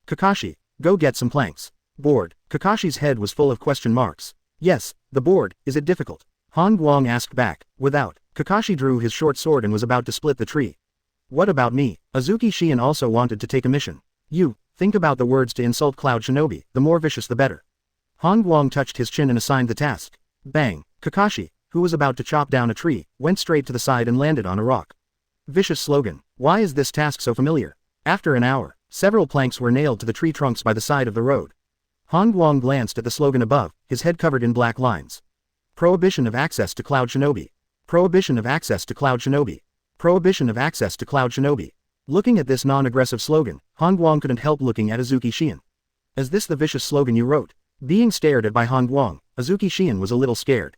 Kakashi, go get some planks. Bored, Kakashi's head was full of question marks. Yes, the board, is it difficult? Han Guang asked back. Without, Kakashi drew his short sword and was about to split the tree. What about me? Azuki Shion also wanted to take a mission. You, think about the words to insult Cloud Shinobi, the more vicious the better. Han Guang touched his chin and assigned the task. Bang, Kakashi, who was about to chop down a tree, went straight to the side and landed on a rock. Vicious slogan. Why is this task so familiar? After an hour, several planks were nailed to the tree trunks by the side of the road. Han Guang glanced at the slogan above, his head covered in black lines. Prohibition of access to Cloud Shinobi. Prohibition of access to Cloud Shinobi. Prohibition of access to Cloud Shinobi. Looking at this non-aggressive slogan, Han Guang couldn't help looking at Azuki Shion. Is this the vicious slogan you wrote? Being stared at by Han Guang, Azuki Shion was a little scared.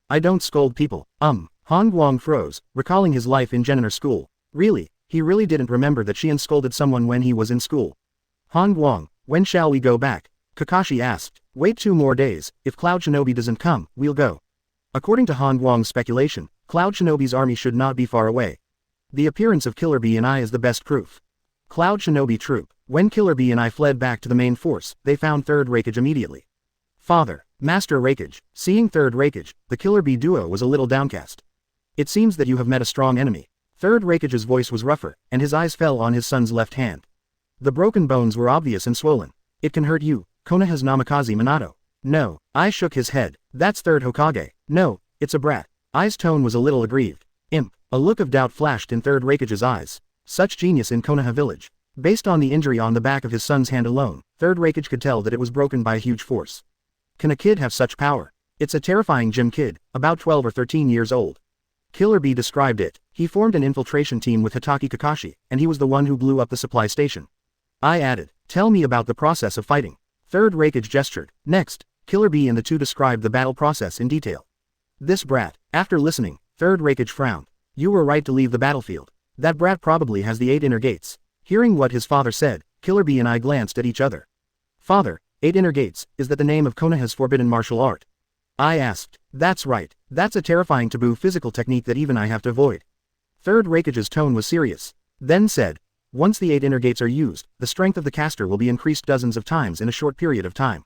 I don't scold people. Han Guang froze, recalling his life in Genin school. Really, he really didn't remember that Shion scolded someone when he was in school. Han Guang, when shall we go back? Kakashi asked. Wait 2 more days, if Cloud Shinobi doesn't come, we'll go. According to Han Guang's speculation, Cloud Shinobi's army should not be far away. The appearance of Killer Bee and I is the best proof. Cloud Shinobi troop. When Killer Bee and I fled back to the main force, they found Third Raikage immediately. Father, Master Raikage. Seeing Third Raikage, the Killer Bee duo was a little downcast. It seems that you have met a strong enemy. Third Raikage's voice was rougher, and his eyes fell on his son's left hand. The broken bones were obvious and swollen. It can hurt you, Konoha's Namikaze Minato. No, I shook his head. That's Third Hokage. No, it's a brat. Ai's tone was a little aggrieved. Imp. A look of doubt flashed in Third Raikage's eyes. Such genius in Konoha village. Based on the injury on the back of his son's hand alone, Third Raikage could tell that it was broken by a huge force. Can a kid have such power? It's a terrifying gym kid, about 12 or 13 years old. Killer Bee described it. He formed an infiltration team with Hitaki Kakashi, and he was the one who blew up the supply station. I added, tell me about the process of fighting. Third Raikage gestured. Next, Killer Bee and the two described the battle process in detail. This brat. After listening, Third Raikage frowned. You were right to leave the battlefield. That brat probably has the 8 inner gates. Hearing what his father said, Killer Bee and I glanced at each other. Father, 8 inner gates, is that the name of Konoha's forbidden martial art? I asked. That's right. That's a terrifying taboo physical technique that even I have to avoid. Third Raikage's tone was serious. Then said, once the 8 inner gates are used, the strength of the caster will be increased dozens of times in a short period of time.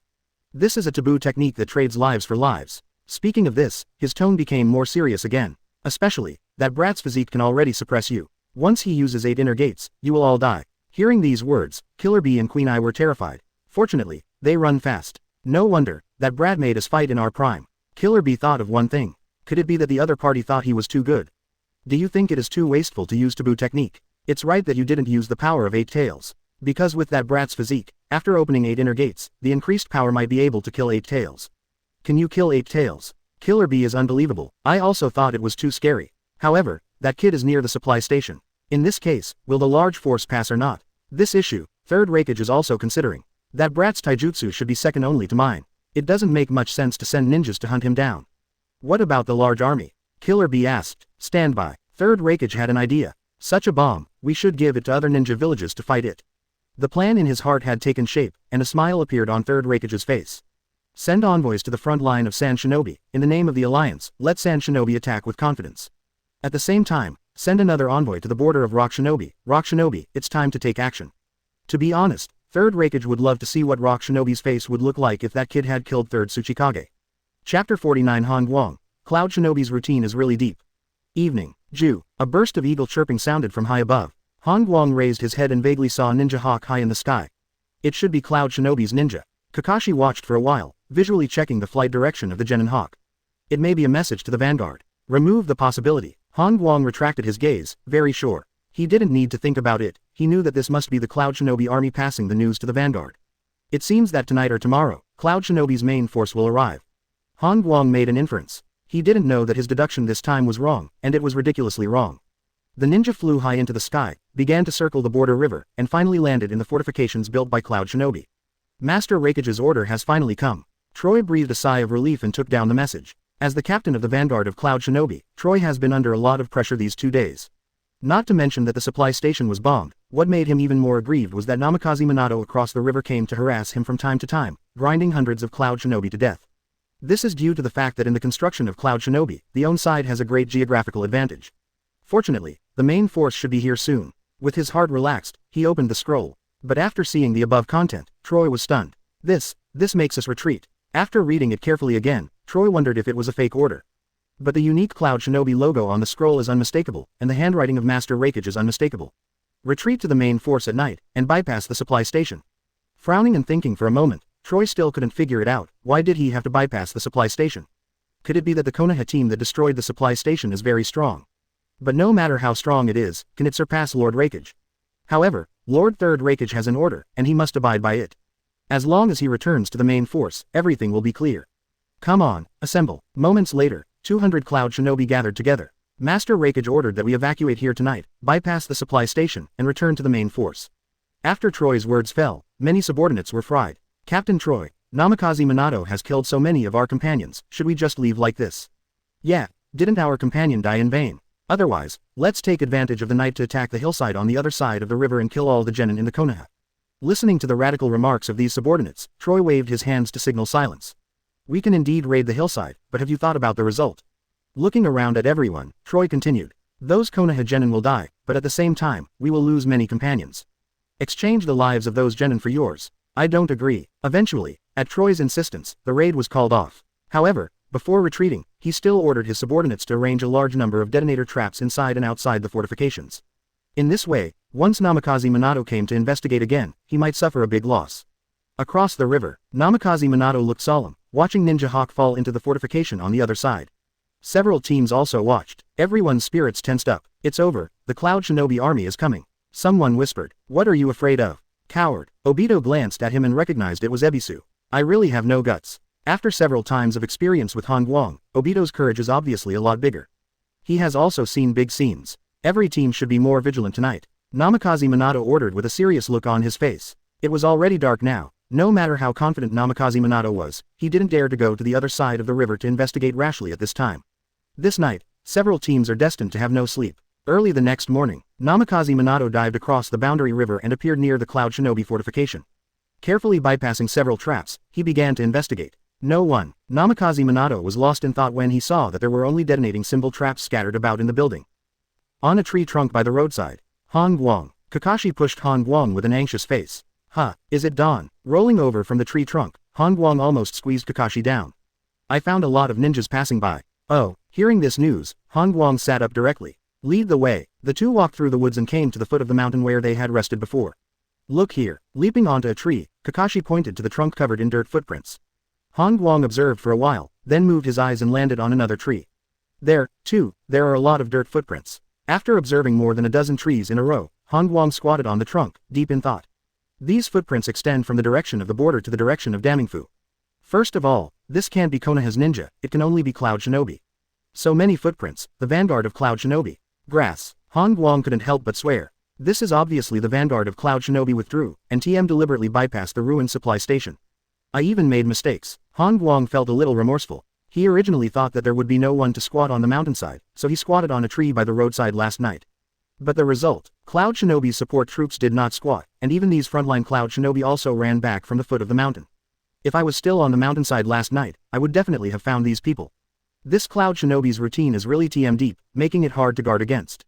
This is a taboo technique that trades lives for lives. Speaking of this, his tone became more serious again. Especially, that brat's physique can already suppress you. Once he uses 8 inner gates, you will all die. Hearing these words, Killer Bee and Queen Eye were terrified. Fortunately, they run fast. No wonder, that brat made us fight in our prime. Killer Bee thought of one thing. Could it be that the other party thought he was too good? Do you think it is too wasteful to use taboo technique? It's right that you didn't use the power of 8 tails. Because with that brat's physique, after opening 8 inner gates, the increased power might be able to kill 8 tails. Can you kill 8 tails? Killer Bee is unbelievable. I also thought it was too scary. However, that kid is near the supply station. In this case, will the large force pass or not? This issue, Third Raikage is also considering. That brat's taijutsu should be second only to mine. It doesn't make much sense to send ninjas to hunt him down. What about the large army? Killer Bee asked. Stand by. Third Raikage had an idea. Such a bomb, we should give it to other ninja villages to fight it. The plan in his heart had taken shape, and a smile appeared on Third Raikage's face. Send envoys to the front line of Sand Shinobi. In the name of the alliance, let Sand Shinobi attack with confidence. At the same time, send another envoy to the border of Rock Shinobi. Rock Shinobi, it's time to take action. To be honest, Third Raikage would love to see what Rock Shinobi's face would look like if that kid had killed Third Tsuchikage. Chapter 49 Han Guang. Cloud Shinobi's routine is really deep. Evening. Ju. A burst of eagle chirping sounded from high above. Han Guang raised his head and vaguely saw a ninja hawk high in the sky. It should be Cloud Shinobi's ninja. Kakashi watched for a while, visually checking the flight direction of the Genin hawk. It may be a message to the vanguard. Remove the possibility. Han Guang retracted his gaze, very sure. He didn't need to think about it, he knew that this must be the Cloud Shinobi army passing the news to the vanguard. It seems that tonight or tomorrow, Cloud Shinobi's main force will arrive. Han Guang made an inference. He didn't know that his deduction this time was wrong, and it was ridiculously wrong. The ninja flew high into the sky, began to circle the border river, and finally landed in the fortifications built by Cloud Shinobi. Master Raikage's order has finally come. Troy breathed a sigh of relief and took down the message. As the captain of the vanguard of Cloud Shinobi, Troy has been under a lot of pressure these 2 days. Not to mention that the supply station was bombed. What made him even more aggrieved was that Namikaze Minato across the river came to harass him from time to time, grinding hundreds of Cloud Shinobi to death. This is due to the fact that in the construction of Cloud Shinobi, the own side has a great geographical advantage. Fortunately, the main force should be here soon. With his heart relaxed, he opened the scroll. But after seeing the above content, Troy was stunned. This makes us retreat. After reading it carefully again, Troy wondered if it was a fake order. But the unique Cloud Shinobi logo on the scroll is unmistakable, and the handwriting of Master Raikage is unmistakable. Retreat to the main force at night, and bypass the supply station. Frowning and thinking for a moment, Troy still couldn't figure it out. Why did he have to bypass the supply station? Could it be that the Konoha team that destroyed the supply station is very strong? But no matter how strong it is, can it surpass Lord Raikage? However, Lord Third Raikage has an order, and he must abide by it. As long as he returns to the main force, everything will be clear. Come on, assemble. Moments later, 200 Cloud Shinobi gathered together. Master Raikage ordered that we evacuate here tonight, bypass the supply station, and return to the main force. After Troy's words fell, many subordinates were fried. Captain Troy, Namikaze Minato has killed so many of our companions, should we just leave like this? Yeah, didn't our companion die in vain? Otherwise, let's take advantage of the night to attack the hillside on the other side of the river and kill all the genin in the Konoha. Listening to the radical remarks of these subordinates, Troy waved his hands to signal silence. We can indeed raid the hillside, but have you thought about the result? Looking around at everyone, Troy continued. Those Konoha genin will die, but at the same time, we will lose many companions. Exchange the lives of those genin for yours. I don't agree. Eventually, at Troy's insistence, the raid was called off. However, before retreating, he still ordered his subordinates to arrange a large number of detonator traps inside and outside the fortifications. In this way, once Namikaze Minato came to investigate again, he might suffer a big loss. Across the river, Namikaze Minato looked solemn, watching Ninja Hawk fall into the fortification on the other side. Several teams also watched. Everyone's spirits tensed up. It's over, the Cloud Shinobi army is coming. Someone whispered, what are you afraid of? Coward. Obito glanced at him and recognized it was Ebisu. I really have no guts. After several times of experience with Han Guang, Obito's courage is obviously a lot bigger. He has also seen big scenes. Every team should be more vigilant tonight. Namikaze Minato ordered with a serious look on his face. It was already dark now. No matter how confident Namikaze Minato was, he didn't dare to go to the other side of the river to investigate rashly at this time. This night, several teams are destined to have no sleep. Early the next morning, Namikaze Minato dived across the boundary river and appeared near the Cloud Shinobi fortification. Carefully bypassing several traps, he began to investigate. No one. Namikaze Minato was lost in thought when he saw that there were only detonating symbol traps scattered about in the building. On a tree trunk by the roadside, Han Guang. Kakashi pushed Han Guang with an anxious face. Is it dawn? Rolling over from the tree trunk, Han Guang almost squeezed Kakashi down. I found a lot of ninjas passing by. Oh, hearing this news, Han Guang sat up directly. Lead the way. The two walked through the woods and came to the foot of the mountain where they had rested before. Look here. Leaping onto a tree, Kakashi pointed to the trunk covered in dirt footprints. Han Guang observed for a while, then moved his eyes and landed on another tree. There, too, there are a lot of dirt footprints. After observing more than a dozen trees in a row, Han Guang squatted on the trunk, deep in thought. These footprints extend from the direction of the border to the direction of Damingfu. First of all, this can't be Konoha's ninja, it can only be Cloud Shinobi. So many footprints, the vanguard of Cloud Shinobi. Grass. Han Guang couldn't help but swear. This is obviously the vanguard of Cloud Shinobi withdrew, and TM deliberately bypassed the ruined supply station. I even made mistakes. Han Guang felt a little remorseful. He originally thought that there would be no one to squat on the mountainside, so he squatted on a tree by the roadside last night. But the result, Cloud Shinobi's support troops did not squat, and even these frontline Cloud Shinobi also ran back from the foot of the mountain. If I was still on the mountainside last night, I would definitely have found these people. This Cloud Shinobi's routine is really TM deep, making it hard to guard against.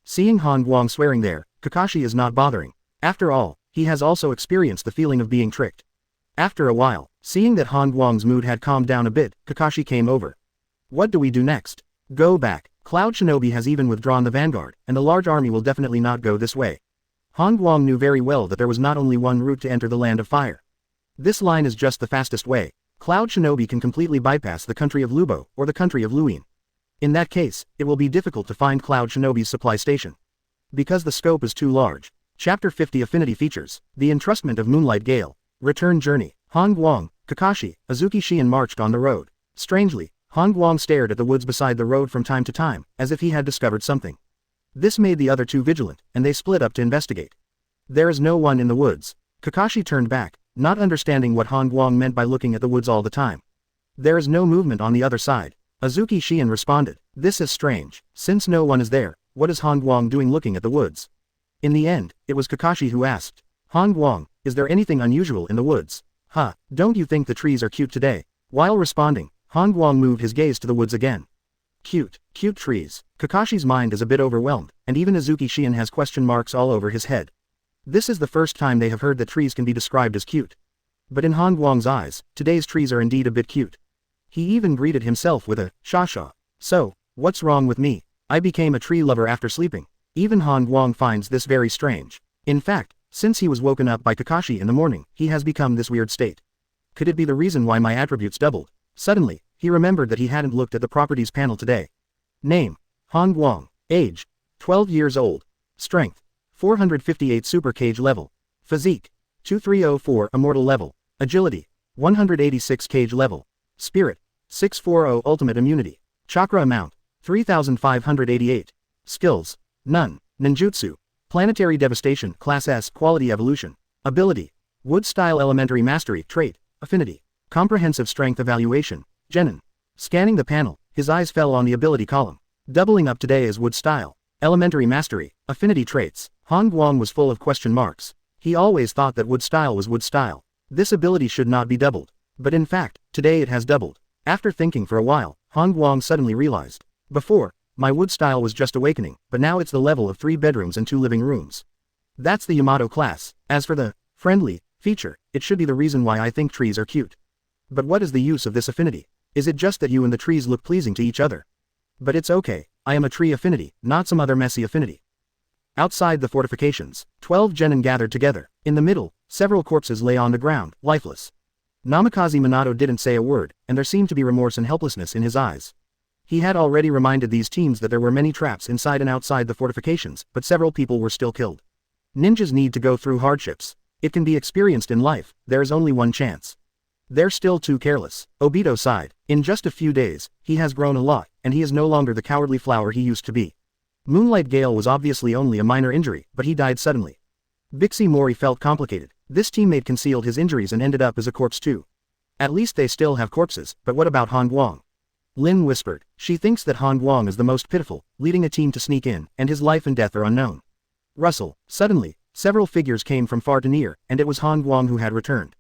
Seeing Han Guang swearing there, Kakashi is not bothering. After all, he has also experienced the feeling of being tricked. After a while, seeing that Han Guang's mood had calmed down a bit, Kakashi came over. What do we do next? Go back. Cloud Shinobi has even withdrawn the vanguard, and the large army will definitely not go this way. Han Guang knew very well that there was not only one route to enter the Land of Fire. This line is just the fastest way. Cloud Shinobi can completely bypass the country of Lubo, or the country of Luin. In that case, it will be difficult to find Cloud Shinobi's supply station. Because the scope is too large. Chapter 50 Affinity Features. The Entrustment of Moonlight Gale. Return Journey. Han Guang, Kakashi, Azuki Shion marched on the road. Strangely, Han Guang stared at the woods beside the road from time to time, as if he had discovered something. This made the other two vigilant, and they split up to investigate. There is no one in the woods. Kakashi turned back, not understanding what Han Guang meant by looking at the woods all the time. There is no movement on the other side. Azuki Shion responded, this is strange. Since no one is there, what is Han Guang doing looking at the woods? In the end, it was Kakashi who asked, Han Guang, is there anything unusual in the woods? Huh, don't you think the trees are cute today? While responding, Han Guang moved his gaze to the woods again. Cute trees. Kakashi's mind is a bit overwhelmed, and even Azuki Shion has question marks all over his head. This is the first time they have heard that trees can be described as cute. But in Han Guang's eyes, today's trees are indeed a bit cute. He even greeted himself with a sha-sha. So, what's wrong with me? I became a tree lover after sleeping. Even Han Guang finds this very strange. In fact, since he was woken up by Kakashi in the morning, he has become this weird state. Could it be the reason why my attributes doubled? Suddenly, he remembered that he hadn't looked at the properties panel today. Name: Han Guang. Age: 12 years old. Strength: 458 super cage level. Physique: 2304 immortal level. Agility: 186 cage level. Spirit: 640 ultimate immunity. Chakra amount: 3588. Skills: none. Ninjutsu: planetary devastation class S quality evolution. Ability: wood style elementary mastery trait, affinity. Comprehensive strength evaluation, genin. Scanning the panel, his eyes fell on the ability column. Doubling up today is wood style. Elementary mastery, affinity traits. Han Guang was full of question marks. He always thought that wood style was wood style. This ability should not be doubled. But in fact, today it has doubled. After thinking for a while, Han Guang suddenly realized. Before, my wood style was just awakening, but now it's the level of 3 bedrooms and 2 living rooms. That's the Yamato class. As for the friendly feature, it should be the reason why I think trees are cute. But what is the use of this affinity? Is it just that you and the trees look pleasing to each other? But it's okay, I am a tree affinity, not some other messy affinity. Outside the fortifications, 12 genin gathered together. In the middle, several corpses lay on the ground, lifeless. Namikaze Minato didn't say a word, and there seemed to be remorse and helplessness in his eyes. He had already reminded these teams that there were many traps inside and outside the fortifications, but several people were still killed. Ninjas need to go through hardships. It can be experienced in life, there is only one chance. They're still too careless. Obito sighed. In just a few days, he has grown a lot, and he is no longer the cowardly flower he used to be. Moonlight Gale was obviously only a minor injury, but he died suddenly. Bixie Mori felt complicated. This teammate concealed his injuries and ended up as a corpse too. At least they still have corpses, but what about Han Guang? Lin whispered. She thinks that Han Guang is the most pitiful, leading a team to sneak in, and his life and death are unknown. Rustle. Suddenly, several figures came from far to near, and it was Han Guang who had returned.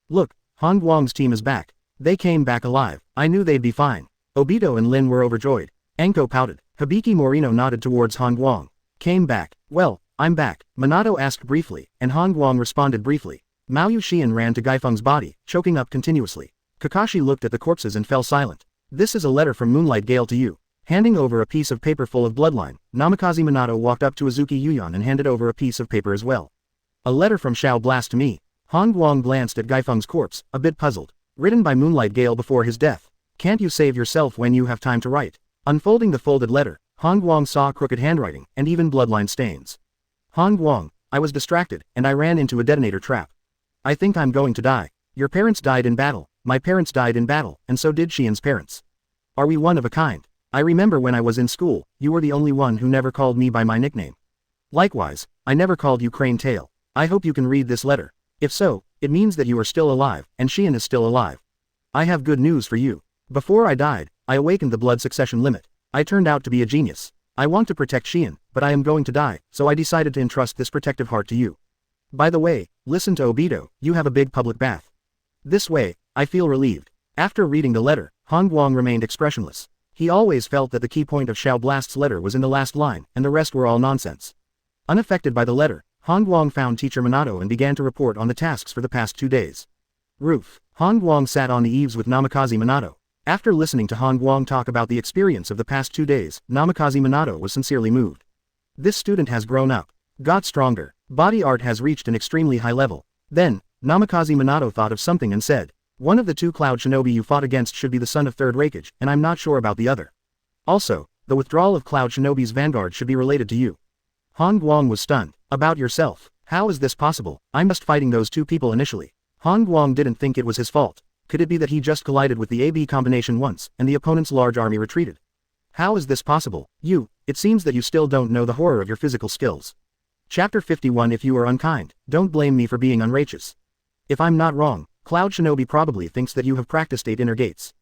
Look, Han Guang's team is back. They came back alive. I knew they'd be fine. Obito and Lin were overjoyed. Enko pouted. Hibiki Morino nodded towards Han Guang. Came back. Well, I'm back, Minato asked briefly, and Han Guang responded briefly. Mao Yuxian ran to Gaifeng's body, choking up continuously. Kakashi looked at the corpses and fell silent. This is a letter from Moonlight Gale to you. Handing over a piece of paper full of bloodline, Namikaze Minato walked up to Azuki Yuyan and handed over a piece of paper as well. A letter from Xiao Blast to me. Han Guang glanced at Gaifeng's corpse, a bit puzzled. Written by Moonlight Gale before his death. Can't you save yourself when you have time to write? Unfolding the folded letter, Han Guang saw crooked handwriting, and even bloodline stains. Han Guang, I was distracted, and I ran into a detonator trap. I think I'm going to die. Your parents died in battle, my parents died in battle, and so did Xian's parents. Are we one of a kind? I remember when I was in school, you were the only one who never called me by my nickname. Likewise, I never called you Crane Tail. I hope you can read this letter. If so, it means that you are still alive, and Xian is still alive. I have good news for you. Before I died, I awakened the blood succession limit. I turned out to be a genius. I want to protect Xian, but I am going to die, so I decided to entrust this protective heart to you. By the way, listen to Obito, you have a big public bath. This way, I feel relieved. After reading the letter, Han Guang remained expressionless. He always felt that the key point of Xiao Blast's letter was in the last line, and the rest were all nonsense. Unaffected by the letter, Han Guang found Teacher Minato and began to report on the tasks for the past 2 days. Roof. Han Guang sat on the eaves with Namikaze Minato. After listening to Han Guang talk about the experience of the past 2 days, Namikaze Minato was sincerely moved. This student has grown up. Got stronger. Body art has reached an extremely high level. Then, Namikaze Minato thought of something and said, one of the 2 Cloud Shinobi you fought against should be the son of 3rd Raikage, and I'm not sure about the other. Also, the withdrawal of Cloud Shinobi's vanguard should be related to you. Han Guang was stunned. About yourself. How is this possible? I'm just fighting those 2 people initially. Han Guang didn't think it was his fault. Could it be that he just collided with the AB combination once, and the opponent's large army retreated? How is this possible? It seems that you still don't know the horror of your physical skills. Chapter 51 If you are unkind, don't blame me for being unrighteous. If I'm not wrong, Cloud Shinobi probably thinks that you have practiced 8 inner gates.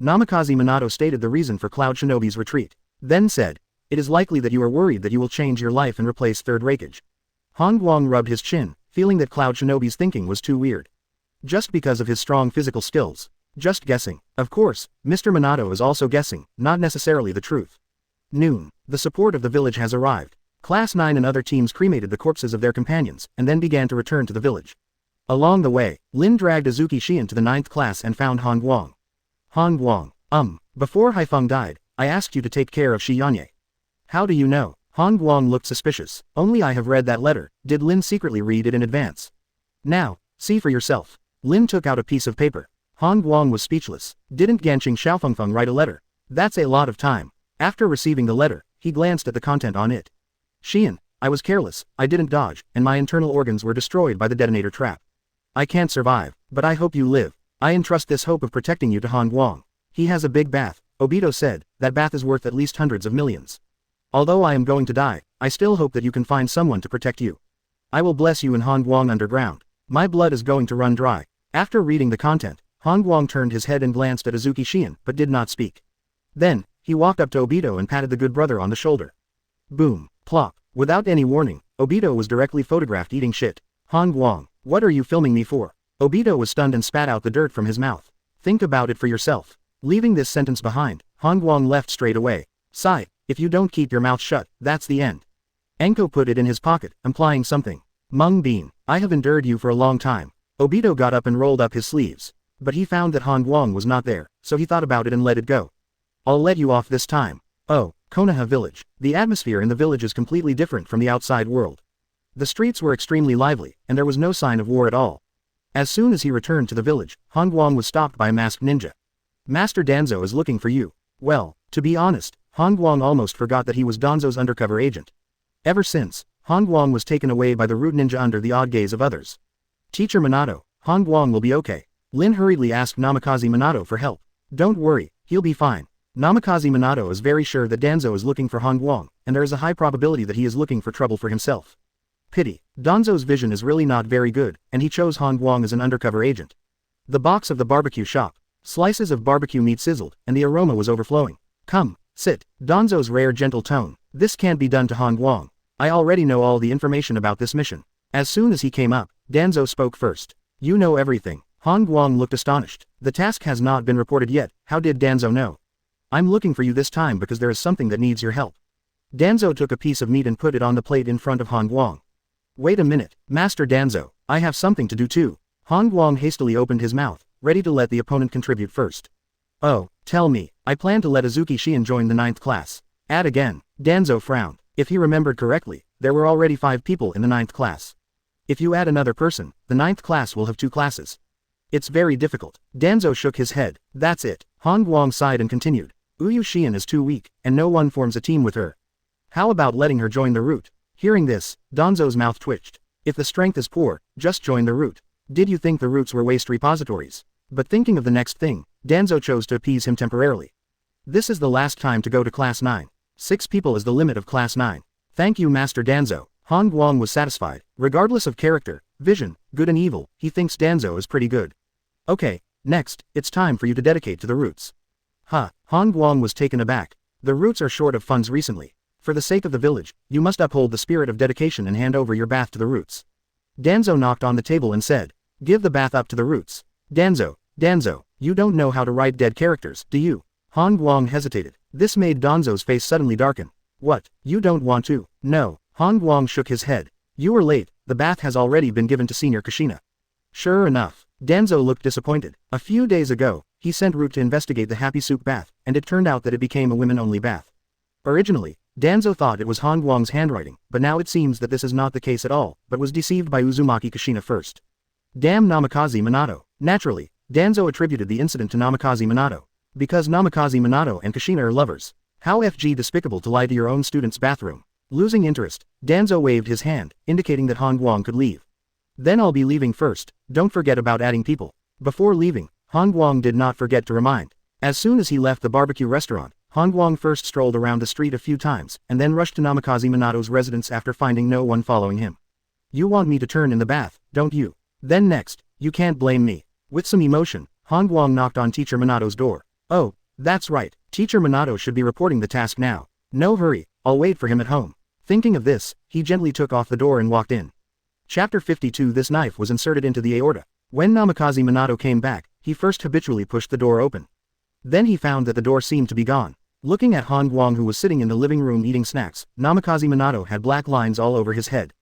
Namikaze Minato stated the reason for Cloud Shinobi's retreat. Then said, it is likely that you are worried that you will change your life and replace third Raikage. Han Guang rubbed his chin, feeling that Cloud Shinobi's thinking was too weird. Just because of his strong physical skills. Just guessing. Of course, Mr. Minato is also guessing, not necessarily the truth. Noon. The support of the village has arrived. Class 9 and other teams cremated the corpses of their companions, and then began to return to the village. Along the way, Lin dragged Azuki Shion to the 9th class and found Han Guang. Han Guang, before Haifeng died, I asked you to take care of Shiyanye. How do you know? Han Guang looked suspicious. Only I have read that letter. Did Lin secretly read it in advance? Now, see for yourself. Lin took out a piece of paper. Han Guang was speechless. Didn't Ganqing Xiaofengfeng write a letter? That's a lot of time. After receiving the letter, he glanced at the content on it. Shion, I was careless, I didn't dodge, and my internal organs were destroyed by the detonator trap. I can't survive, but I hope you live. I entrust this hope of protecting you to Han Guang. He has a big bath, Obito said. That bath is worth at least hundreds of millions. Although I am going to die, I still hope that you can find someone to protect you. I will bless you in Han Guang underground. My blood is going to run dry. After reading the content, Han Guang turned his head and glanced at Azuki Shion but did not speak. Then, he walked up to Obito and patted the good brother on the shoulder. Boom, plop. Without any warning, Obito was directly photographed eating shit. Han Guang, what are you filming me for? Obito was stunned and spat out the dirt from his mouth. Think about it for yourself. Leaving this sentence behind, Han Guang left straight away. Sigh, if you don't keep your mouth shut, that's the end. Enko put it in his pocket, implying something. Mung Bean, I have endured you for a long time. Obito got up and rolled up his sleeves. But he found that Han Guang was not there, so he thought about it and let it go. I'll let you off this time. Oh, Konoha village. The atmosphere in the village is completely different from the outside world. The streets were extremely lively, and there was no sign of war at all. As soon as he returned to the village, Han Guang was stopped by a masked ninja. Master Danzo is looking for you. Well, to be honest, Han Guang almost forgot that he was Danzo's undercover agent. Ever since, Han Guang was taken away by the rude ninja under the odd gaze of others. Teacher Minato, Han Guang will be okay. Lin hurriedly asked Namikaze Minato for help. Don't worry, he'll be fine. Namikaze Minato is very sure that Danzo is looking for Han Guang, and there is a high probability that he is looking for trouble for himself. Pity, Danzo's vision is really not very good, and he chose Han Guang as an undercover agent. The box of the barbecue shop. Slices of barbecue meat sizzled, and the aroma was overflowing. Come, sit. Danzo's rare gentle tone. This can't be done to Han Guang. I already know all the information about this mission. As soon as he came up, Danzo spoke first. You know everything. Han Guang looked astonished. The task has not been reported yet. How did Danzo know? I'm looking for you this time because there is something that needs your help. Danzo took a piece of meat and put it on the plate in front of Han Guang. Wait a minute, Master Danzo, I have something to do too. Han Guang hastily opened his mouth, ready to let the opponent contribute first. Oh, tell me, I plan to let Azuki Shion join the 9th class. Add again. Danzo frowned. If he remembered correctly, there were already 5 people in the 9th class. If you add another person, the 9th class will have 2 classes. It's very difficult. Danzo shook his head. That's it. Han Guang sighed and continued. Uyu Shion is too weak, and no one forms a team with her. How about letting her join the route? Hearing this, Danzo's mouth twitched. If the strength is poor, just join the route. Did you think the routes were waste repositories? But thinking of the next thing, Danzo chose to appease him temporarily. This is the last time to go to Class 9. 6 people is the limit of Class 9. Thank you Master Danzo. Han Guang was satisfied. Regardless of character, vision, good and evil, he thinks Danzo is pretty good. Okay, next, it's time for you to dedicate to the routes. Han Guang was taken aback. The routes are short of funds recently. For the sake of the village, you must uphold the spirit of dedication and hand over your bath to the routes. Danzo knocked on the table and said, give the bath up to the routes. Danzo, you don't know how to write dead characters, do you? Han Guang hesitated. This made Danzo's face suddenly darken. What, you don't want to? No. Han Guang shook his head. You were late, the bath has already been given to Senior Kushina. Sure enough. Danzo looked disappointed. A few days ago, he sent Root to investigate the Happy Soup bath, and it turned out that it became a women-only bath. Originally, Danzo thought it was Han Guang's handwriting, but now it seems that this is not the case at all, but was deceived by Uzumaki Kushina first. Damn Namikaze Minato. Naturally, Danzo attributed the incident to Namikaze Minato. Because Namikaze Minato and Kushina are lovers. How FG despicable to lie to your own student's bathroom. Losing interest, Danzo waved his hand, indicating that Han Guang could leave. Then I'll be leaving first, don't forget about adding people. Before leaving, Han Guang did not forget to remind. As soon as he left the barbecue restaurant, Han Guang first strolled around the street a few times, and then rushed to Namikaze Minato's residence after finding no one following him. You want me to turn in the bath, don't you? Then next, You can't blame me. With some emotion, Han Guang knocked on Teacher Minato's door. Oh, that's right, Teacher Minato should be reporting the task now. No hurry, I'll wait for him at home. Thinking of this, he gently took off the door and walked in. Chapter 52. This knife was inserted into the aorta. When Namikaze Minato came back, he first habitually pushed the door open. Then he found that the door seemed to be gone. Looking at Han Guang, who was sitting in the living room eating snacks, Namikaze Minato had black lines all over his head.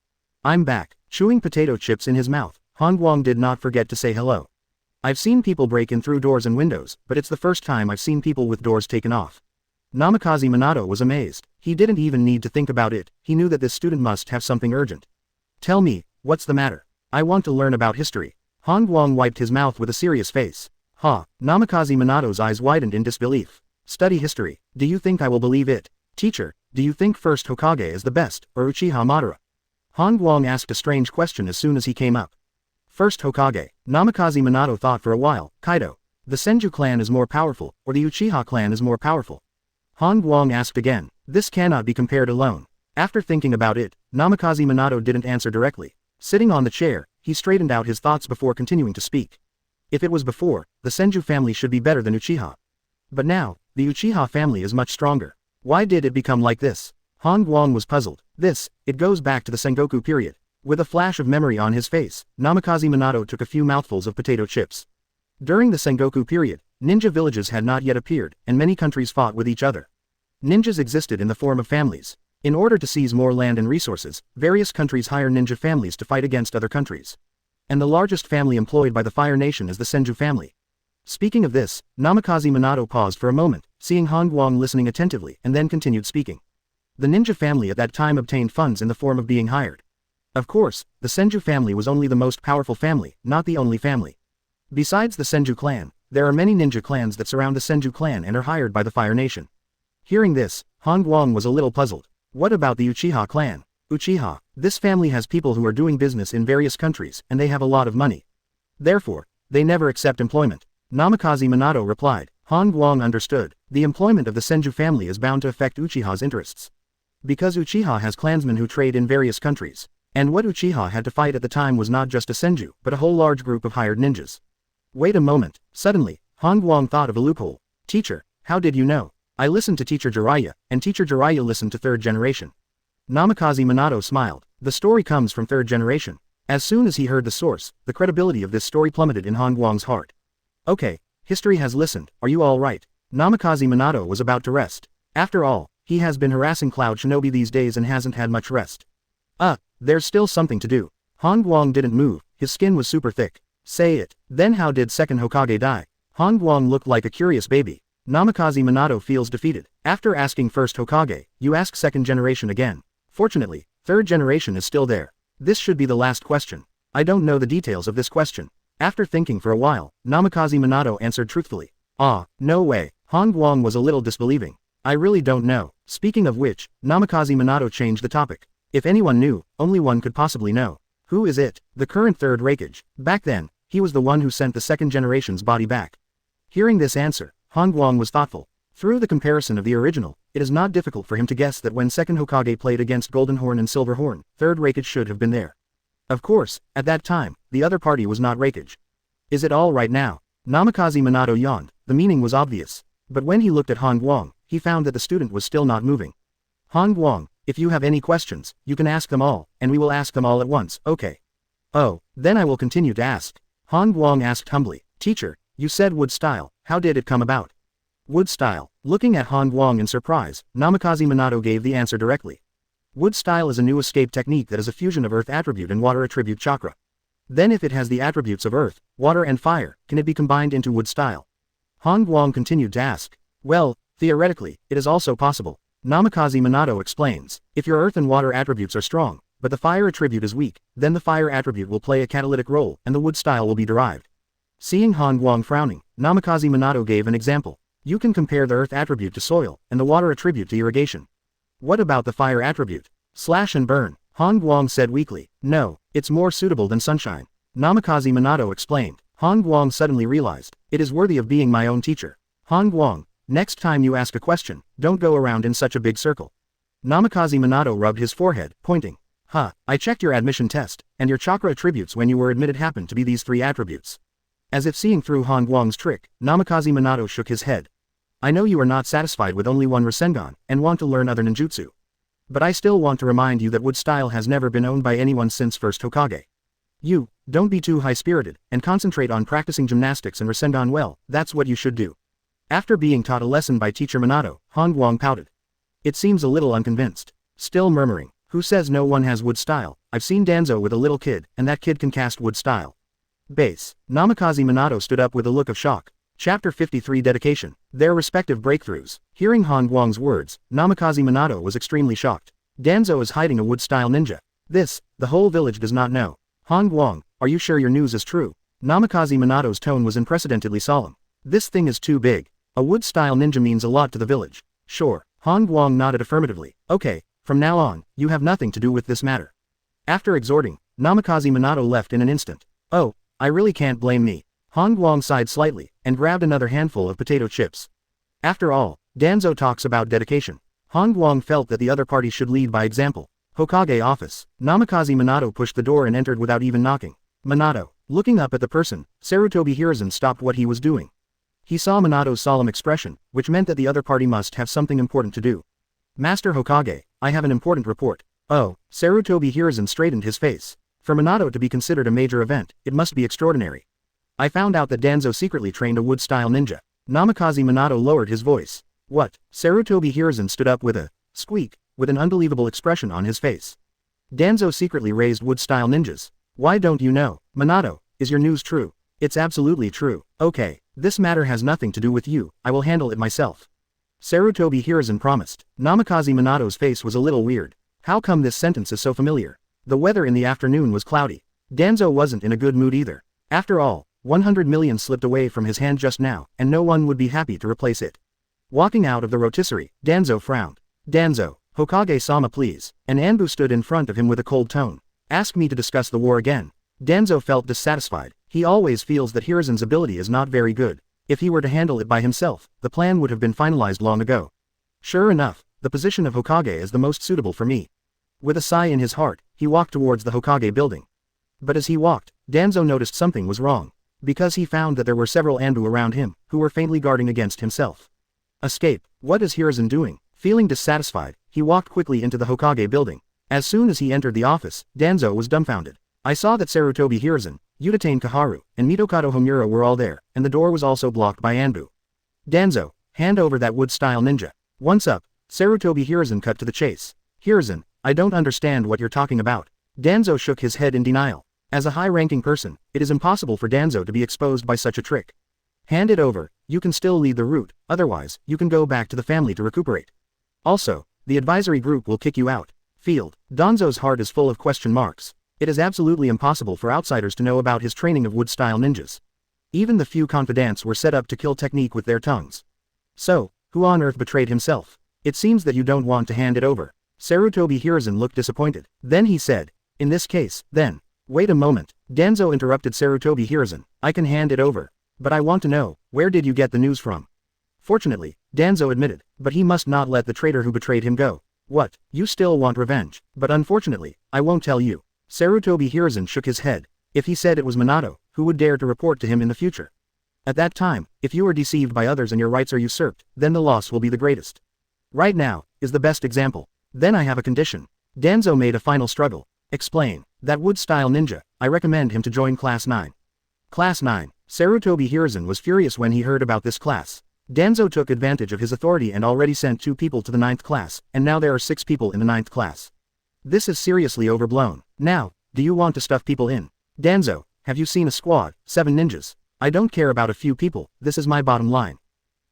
I'm back. Chewing potato chips in his mouth, Han Guang did not forget to say hello. I've seen people break in through doors and windows, but it's the first time I've seen people with doors taken off. Namikaze Minato was amazed. He didn't even need to think about it, he knew that this student must have something urgent. Tell me, what's the matter? I want to learn about history. Han Guang wiped his mouth with a serious face. Ha! Namikaze Minato's eyes widened in disbelief. Study history. Do you think I will believe it? Teacher, do you think first Hokage is the best, or Uchiha Madara? Han Guang asked a strange question as soon as he came up. First Hokage. Namikaze Minato thought for a while. Kaido. The Senju clan is more powerful, or the Uchiha clan is more powerful? Han Guang asked again. This cannot be compared alone. After thinking about it, Namikaze Minato didn't answer directly. Sitting on the chair, he straightened out his thoughts before continuing to speak. If it was before, the Senju family should be better than Uchiha. But now, the Uchiha family is much stronger. Why did it become like this? Han Guang was puzzled. It goes back to the Sengoku period. With a flash of memory on his face, Namikaze Minato took a few mouthfuls of potato chips. During the Sengoku period, ninja villages had not yet appeared, and many countries fought with each other. Ninjas existed in the form of families. In order to seize more land and resources, various countries hire ninja families to fight against other countries. And the largest family employed by the Fire Nation is the Senju family. Speaking of this, Namikaze Minato paused for a moment, seeing Han Guang listening attentively, and then continued speaking. The ninja family at that time obtained funds in the form of being hired. Of course, the Senju family was only the most powerful family, not the only family. Besides the Senju clan, there are many ninja clans that surround the Senju clan and are hired by the Fire Nation. Hearing this, Han Guang was a little puzzled. What about the Uchiha clan? Uchiha, this family has people who are doing business in various countries, and they have a lot of money. Therefore, they never accept employment. Namikaze Minato replied. Han Guang understood. The employment of the Senju family is bound to affect Uchiha's interests. Because Uchiha has clansmen who trade in various countries. And what Uchiha had to fight at the time was not just a Senju, but a whole large group of hired ninjas. Wait a moment. Suddenly, Han Guang thought of a loophole. Teacher, how did you know? I listened to Teacher Jiraiya, and Teacher Jiraiya listened to third generation. Namikaze Minato smiled. The story comes from third generation. As soon as he heard the source, the credibility of this story plummeted in Han Guang's heart. Okay, history has listened, are you all right? Namikaze Minato was about to rest. After all, he has been harassing Cloud Shinobi these days and hasn't had much rest. There's still something to do. Han Guang didn't move, his skin was super thick. Say it. Then how did second Hokage die? Han Guang looked like a curious baby. Namikaze Minato feels defeated. After asking first Hokage, you ask second generation again. Fortunately, third generation is still there. This should be the last question. I don't know the details of this question. After thinking for a while, Namikaze Minato answered truthfully. No way. Han Guang was a little disbelieving. I really don't know. Speaking of which, Namikaze Minato changed the topic. If anyone knew, only one could possibly know. Who is it? The current third Raikage. Back then, he was the one who sent the second generation's body back. Hearing this answer, Han Guang was thoughtful. Through the comparison of the original, it is not difficult for him to guess that when second Hokage played against Golden Horn and Silver Horn, third Raikage should have been there. Of course, at that time, the other party was not Raikage. Is it all right now? Namikaze Minato yawned. The meaning was obvious. But when he looked at Han Guang, he found that the student was still not moving. Han Guang, if you have any questions, you can ask them all, and we will ask them all at once, okay? Oh, then I will continue to ask. Han Guang asked humbly. Teacher, you said wood style, how did it come about? Wood style. Looking at Han Guang in surprise, Namikaze Minato gave the answer directly. Wood style is a new escape technique that is a fusion of earth attribute and water attribute chakra. Then if it has the attributes of earth, water and fire, can it be combined into wood style? Han Guang continued to ask. Well, theoretically, it is also possible. Namikaze Minato explains. If your earth and water attributes are strong, but the fire attribute is weak, then the fire attribute will play a catalytic role, and the wood style will be derived. Seeing Han Guang frowning, Namikaze Minato gave an example. You can compare the earth attribute to soil, and the water attribute to irrigation. What about the fire attribute? Slash and burn. Han Guang said weakly. No, it's more suitable than sunshine. Namikaze Minato explained. Han Guang suddenly realized, it is worthy of being my own teacher. Han Guang, next time you ask a question, don't go around in such a big circle. Namikaze Minato rubbed his forehead, pointing. I checked your admission test, and your chakra attributes when you were admitted happened to be these 3 attributes. As if seeing through Han Guang's trick, Namikaze Minato shook his head. I know you are not satisfied with only one Rasengan, and want to learn other ninjutsu. But I still want to remind you that wood style has never been owned by anyone since first Hokage. You, don't be too high-spirited, and concentrate on practicing gymnastics and Rasengan well, that's what you should do. After being taught a lesson by teacher Minato, Han Guang pouted. It seems a little unconvinced. Still murmuring, who says no one has wood style? I've seen Danzo with a little kid, and that kid can cast wood style. Base. Namikaze Minato stood up with a look of shock. Chapter 53 Dedication. Their respective breakthroughs. Hearing Han Guang's words, Namikaze Minato was extremely shocked. Danzo is hiding a wood-style ninja. This, the whole village does not know. Han Guang, are you sure your news is true? Namikaze Minato's tone was unprecedentedly solemn. This thing is too big. A wood-style ninja means a lot to the village. Sure. Han Guang nodded affirmatively. Okay, from now on, you have nothing to do with this matter. After exhorting, Namikaze Minato left in an instant. Oh, I really can't blame me. Han Guang sighed slightly, and grabbed another handful of potato chips. After all, Danzo talks about dedication. Han Guang felt that the other party should lead by example. Hokage office. Namikaze Minato pushed the door and entered without even knocking. Minato. Looking up at the person, Sarutobi Hiruzen stopped what he was doing. He saw Minato's solemn expression, which meant that the other party must have something important to do. Master Hokage, I have an important report. Oh, Sarutobi Hiruzen straightened his face. For Minato to be considered a major event, it must be extraordinary. I found out that Danzo secretly trained a wood-style ninja. Namikaze Minato lowered his voice. What? Sarutobi Hiruzen stood up with a squeak, with an unbelievable expression on his face. Danzo secretly raised wood-style ninjas. Why don't you know? Minato, is your news true? It's absolutely true. Okay, this matter has nothing to do with you, I will handle it myself. Sarutobi Hiruzen promised. Namikaze Minato's face was a little weird. How come this sentence is so familiar? The weather in the afternoon was cloudy. Danzo wasn't in a good mood either. After all, 100 million slipped away from his hand just now, and no one would be happy to replace it. Walking out of the rotisserie, Danzo frowned. Danzo, Hokage-sama please. And Anbu stood in front of him with a cold tone. Ask me to discuss the war again. Danzo felt dissatisfied. He always feels that Hiruzen's ability is not very good. If he were to handle it by himself, the plan would have been finalized long ago. Sure enough, the position of Hokage is the most suitable for me. With a sigh in his heart, he walked towards the Hokage building. But as he walked, Danzo noticed something was wrong. Because he found that there were several Anbu around him, who were faintly guarding against himself. Escape. What is Hiruzen doing? Feeling dissatisfied, he walked quickly into the Hokage building. As soon as he entered the office, Danzo was dumbfounded. I saw that Sarutobi Hiruzen, Uchiha Kaharu, and Mitokado Homura were all there, and the door was also blocked by Anbu. Danzo, hand over that wood-style ninja. Once up, Sarutobi Hiruzen cut to the chase. Hiruzen, I don't understand what you're talking about. Danzo shook his head in denial. As a high-ranking person, it is impossible for Danzo to be exposed by such a trick. Hand it over, you can still lead the route, otherwise, you can go back to the family to recuperate. Also, the advisory group will kick you out. Field. Danzo's heart is full of question marks. It is absolutely impossible for outsiders to know about his training of wood-style ninjas. Even the few confidants were set up to kill technique with their tongues. So, who on earth betrayed himself? It seems that you don't want to hand it over. Sarutobi Hiruzen looked disappointed. Then he said, in this case, then. Wait a moment. Danzo interrupted Sarutobi Hiruzen. I can hand it over. But I want to know, where did you get the news from? Fortunately, Danzo admitted, but he must not let the traitor who betrayed him go. What, you still want revenge? But unfortunately, I won't tell you. Sarutobi Hiruzen shook his head. If he said it was Minato, who would dare to report to him in the future? At that time, if you are deceived by others and your rights are usurped, then the loss will be the greatest. Right now, is the best example. Then I have a condition. Danzo made a final struggle. Explain. That wood-style ninja, I recommend him to join Class 9. Class 9. Sarutobi Hiruzen was furious when he heard about this class. Danzo took advantage of his authority and already sent 2 people to the 9th class, and now there are 6 people in the 9th class. This is seriously overblown. Now, do you want to stuff people in? Danzo, have you seen a squad, 7 ninjas? I don't care about a few people, this is my bottom line.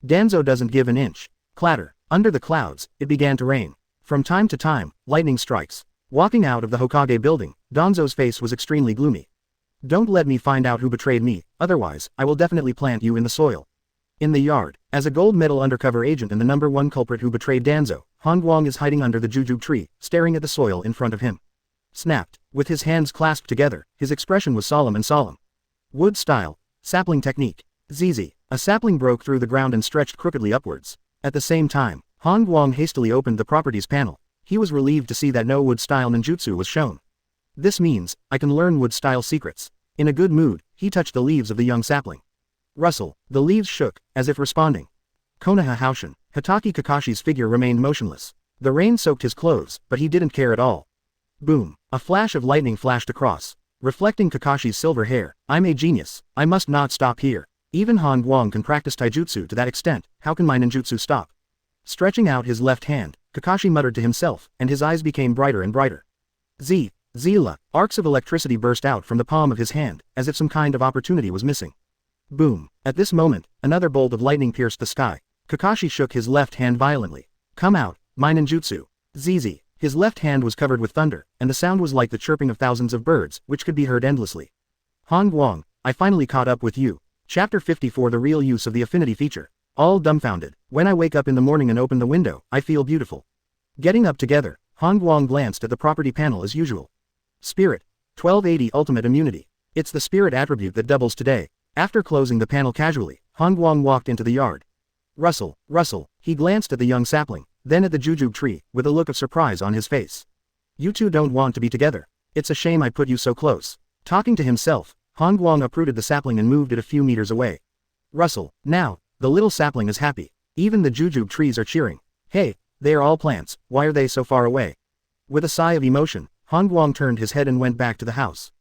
Danzo doesn't give an inch. Clatter. Under the clouds, it began to rain. From time to time, lightning strikes. Walking out of the Hokage building, Danzo's face was extremely gloomy. Don't let me find out who betrayed me, otherwise, I will definitely plant you in the soil. In the yard, as a gold medal undercover agent and the #1 culprit who betrayed Danzo, Han Guang is hiding under the jujube tree, staring at the soil in front of him. Snapped. With his hands clasped together, his expression was solemn and solemn. Wood style. Sapling technique. ZZ. A sapling broke through the ground and stretched crookedly upwards. At the same time, Han Guang hastily opened the properties panel. He was relieved to see that no wood-style ninjutsu was shown. This means, I can learn wood-style secrets. In a good mood, he touched the leaves of the young sapling. Rustle, the leaves shook, as if responding. Konoha Haushin, Hitaki Kakashi's figure remained motionless. The rain soaked his clothes, but he didn't care at all. Boom, a flash of lightning flashed across, reflecting Kakashi's silver hair. I'm a genius, I must not stop here. Even Han Guang can practice taijutsu to that extent, how can my ninjutsu stop? Stretching out his left hand, Kakashi muttered to himself, and his eyes became brighter and brighter. Zila, arcs of electricity burst out from the palm of his hand, as if some kind of opportunity was missing. Boom, at this moment, another bolt of lightning pierced the sky. Kakashi shook his left hand violently. Come out, my ninjutsu. ZZ. His left hand was covered with thunder, and the sound was like the chirping of thousands of birds, which could be heard endlessly. Han Guang, I finally caught up with you. Chapter 54 The real use of the affinity feature. All dumbfounded, when I wake up in the morning and open the window, I feel beautiful. Getting up together, Han Guang glanced at the property panel as usual. Spirit. 1280 Ultimate Immunity. It's the spirit attribute that doubles today. After closing the panel casually, Han Guang walked into the yard. Rustle, he glanced at the young sapling, then at the jujube tree, with a look of surprise on his face. You two don't want to be together. It's a shame I put you so close. Talking to himself, Han Guang uprooted the sapling and moved it a few meters away. Rustle, now, the little sapling is happy. Even the jujube trees are cheering. Hey, they are all plants, why are they so far away? With a sigh of emotion, Han Guang turned his head and went back to the house.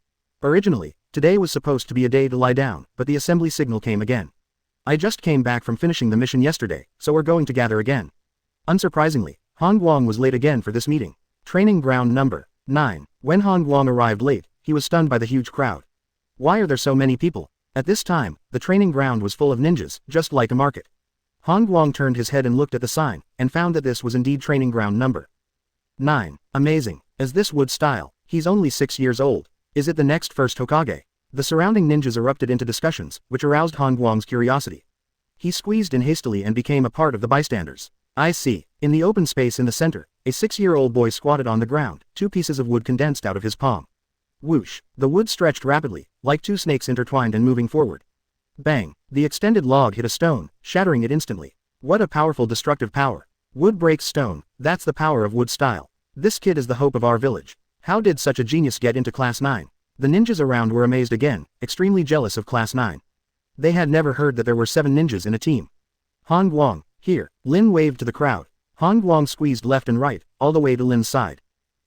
Originally, today was supposed to be a day to lie down, but the assembly signal came again. I just came back from finishing the mission yesterday, so we're going to gather again. Unsurprisingly, Han Guang was late again for this meeting. Training ground number 9. When Han Guang arrived late, he was stunned by the huge crowd. Why are there so many people? At this time, the training ground was full of ninjas, just like a market. Han Guang turned his head and looked at the sign, and found that this was indeed training ground number 9. Amazing. Is this wood style? He's only 6 years old. Is it the next first Hokage? The surrounding ninjas erupted into discussions, which aroused Han Guang's curiosity. He squeezed in hastily and became a part of the bystanders. I see. In the open space in the center, a 6-year-old boy squatted on the ground, 2 pieces of wood condensed out of his palm. Whoosh, the wood stretched rapidly, like 2 snakes intertwined and moving forward. Bang, the extended log hit a stone, shattering it instantly. What a powerful destructive power. Wood breaks stone, that's the power of wood style. This kid is the hope of our village. How did such a genius get into Class 9? The ninjas around were amazed again, extremely jealous of Class 9. They had never heard that there were 7 ninjas in a team. Han Guang, here, Lin waved to the crowd. Han Guang squeezed left and right, all the way to Lin's side.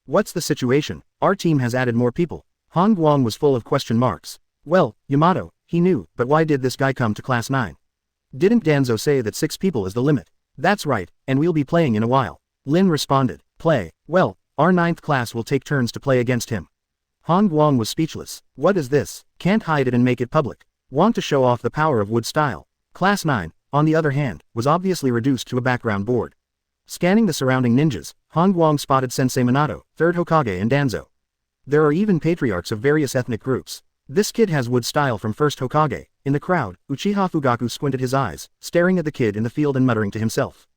What's the situation? Our team has added more people. Han Guang was full of question marks. Well, Yamato, he knew, but why did this guy come to Class 9? Didn't Danzo say that 6 people is the limit? That's right, and we'll be playing in a while. Lin responded. Play, well, our 9th class will take turns to play against him. Han Guang was speechless. What is this? Can't hide it and make it public. Want to show off the power of wood style. Class 9, on the other hand, was obviously reduced to a background board. Scanning the surrounding ninjas, Han Guang spotted Sensei Minato, 3rd Hokage and Danzo. There are even patriarchs of various ethnic groups. This kid has wood style from 1st Hokage. In the crowd, Uchiha Fugaku squinted his eyes, staring at the kid in the field and muttering to himself.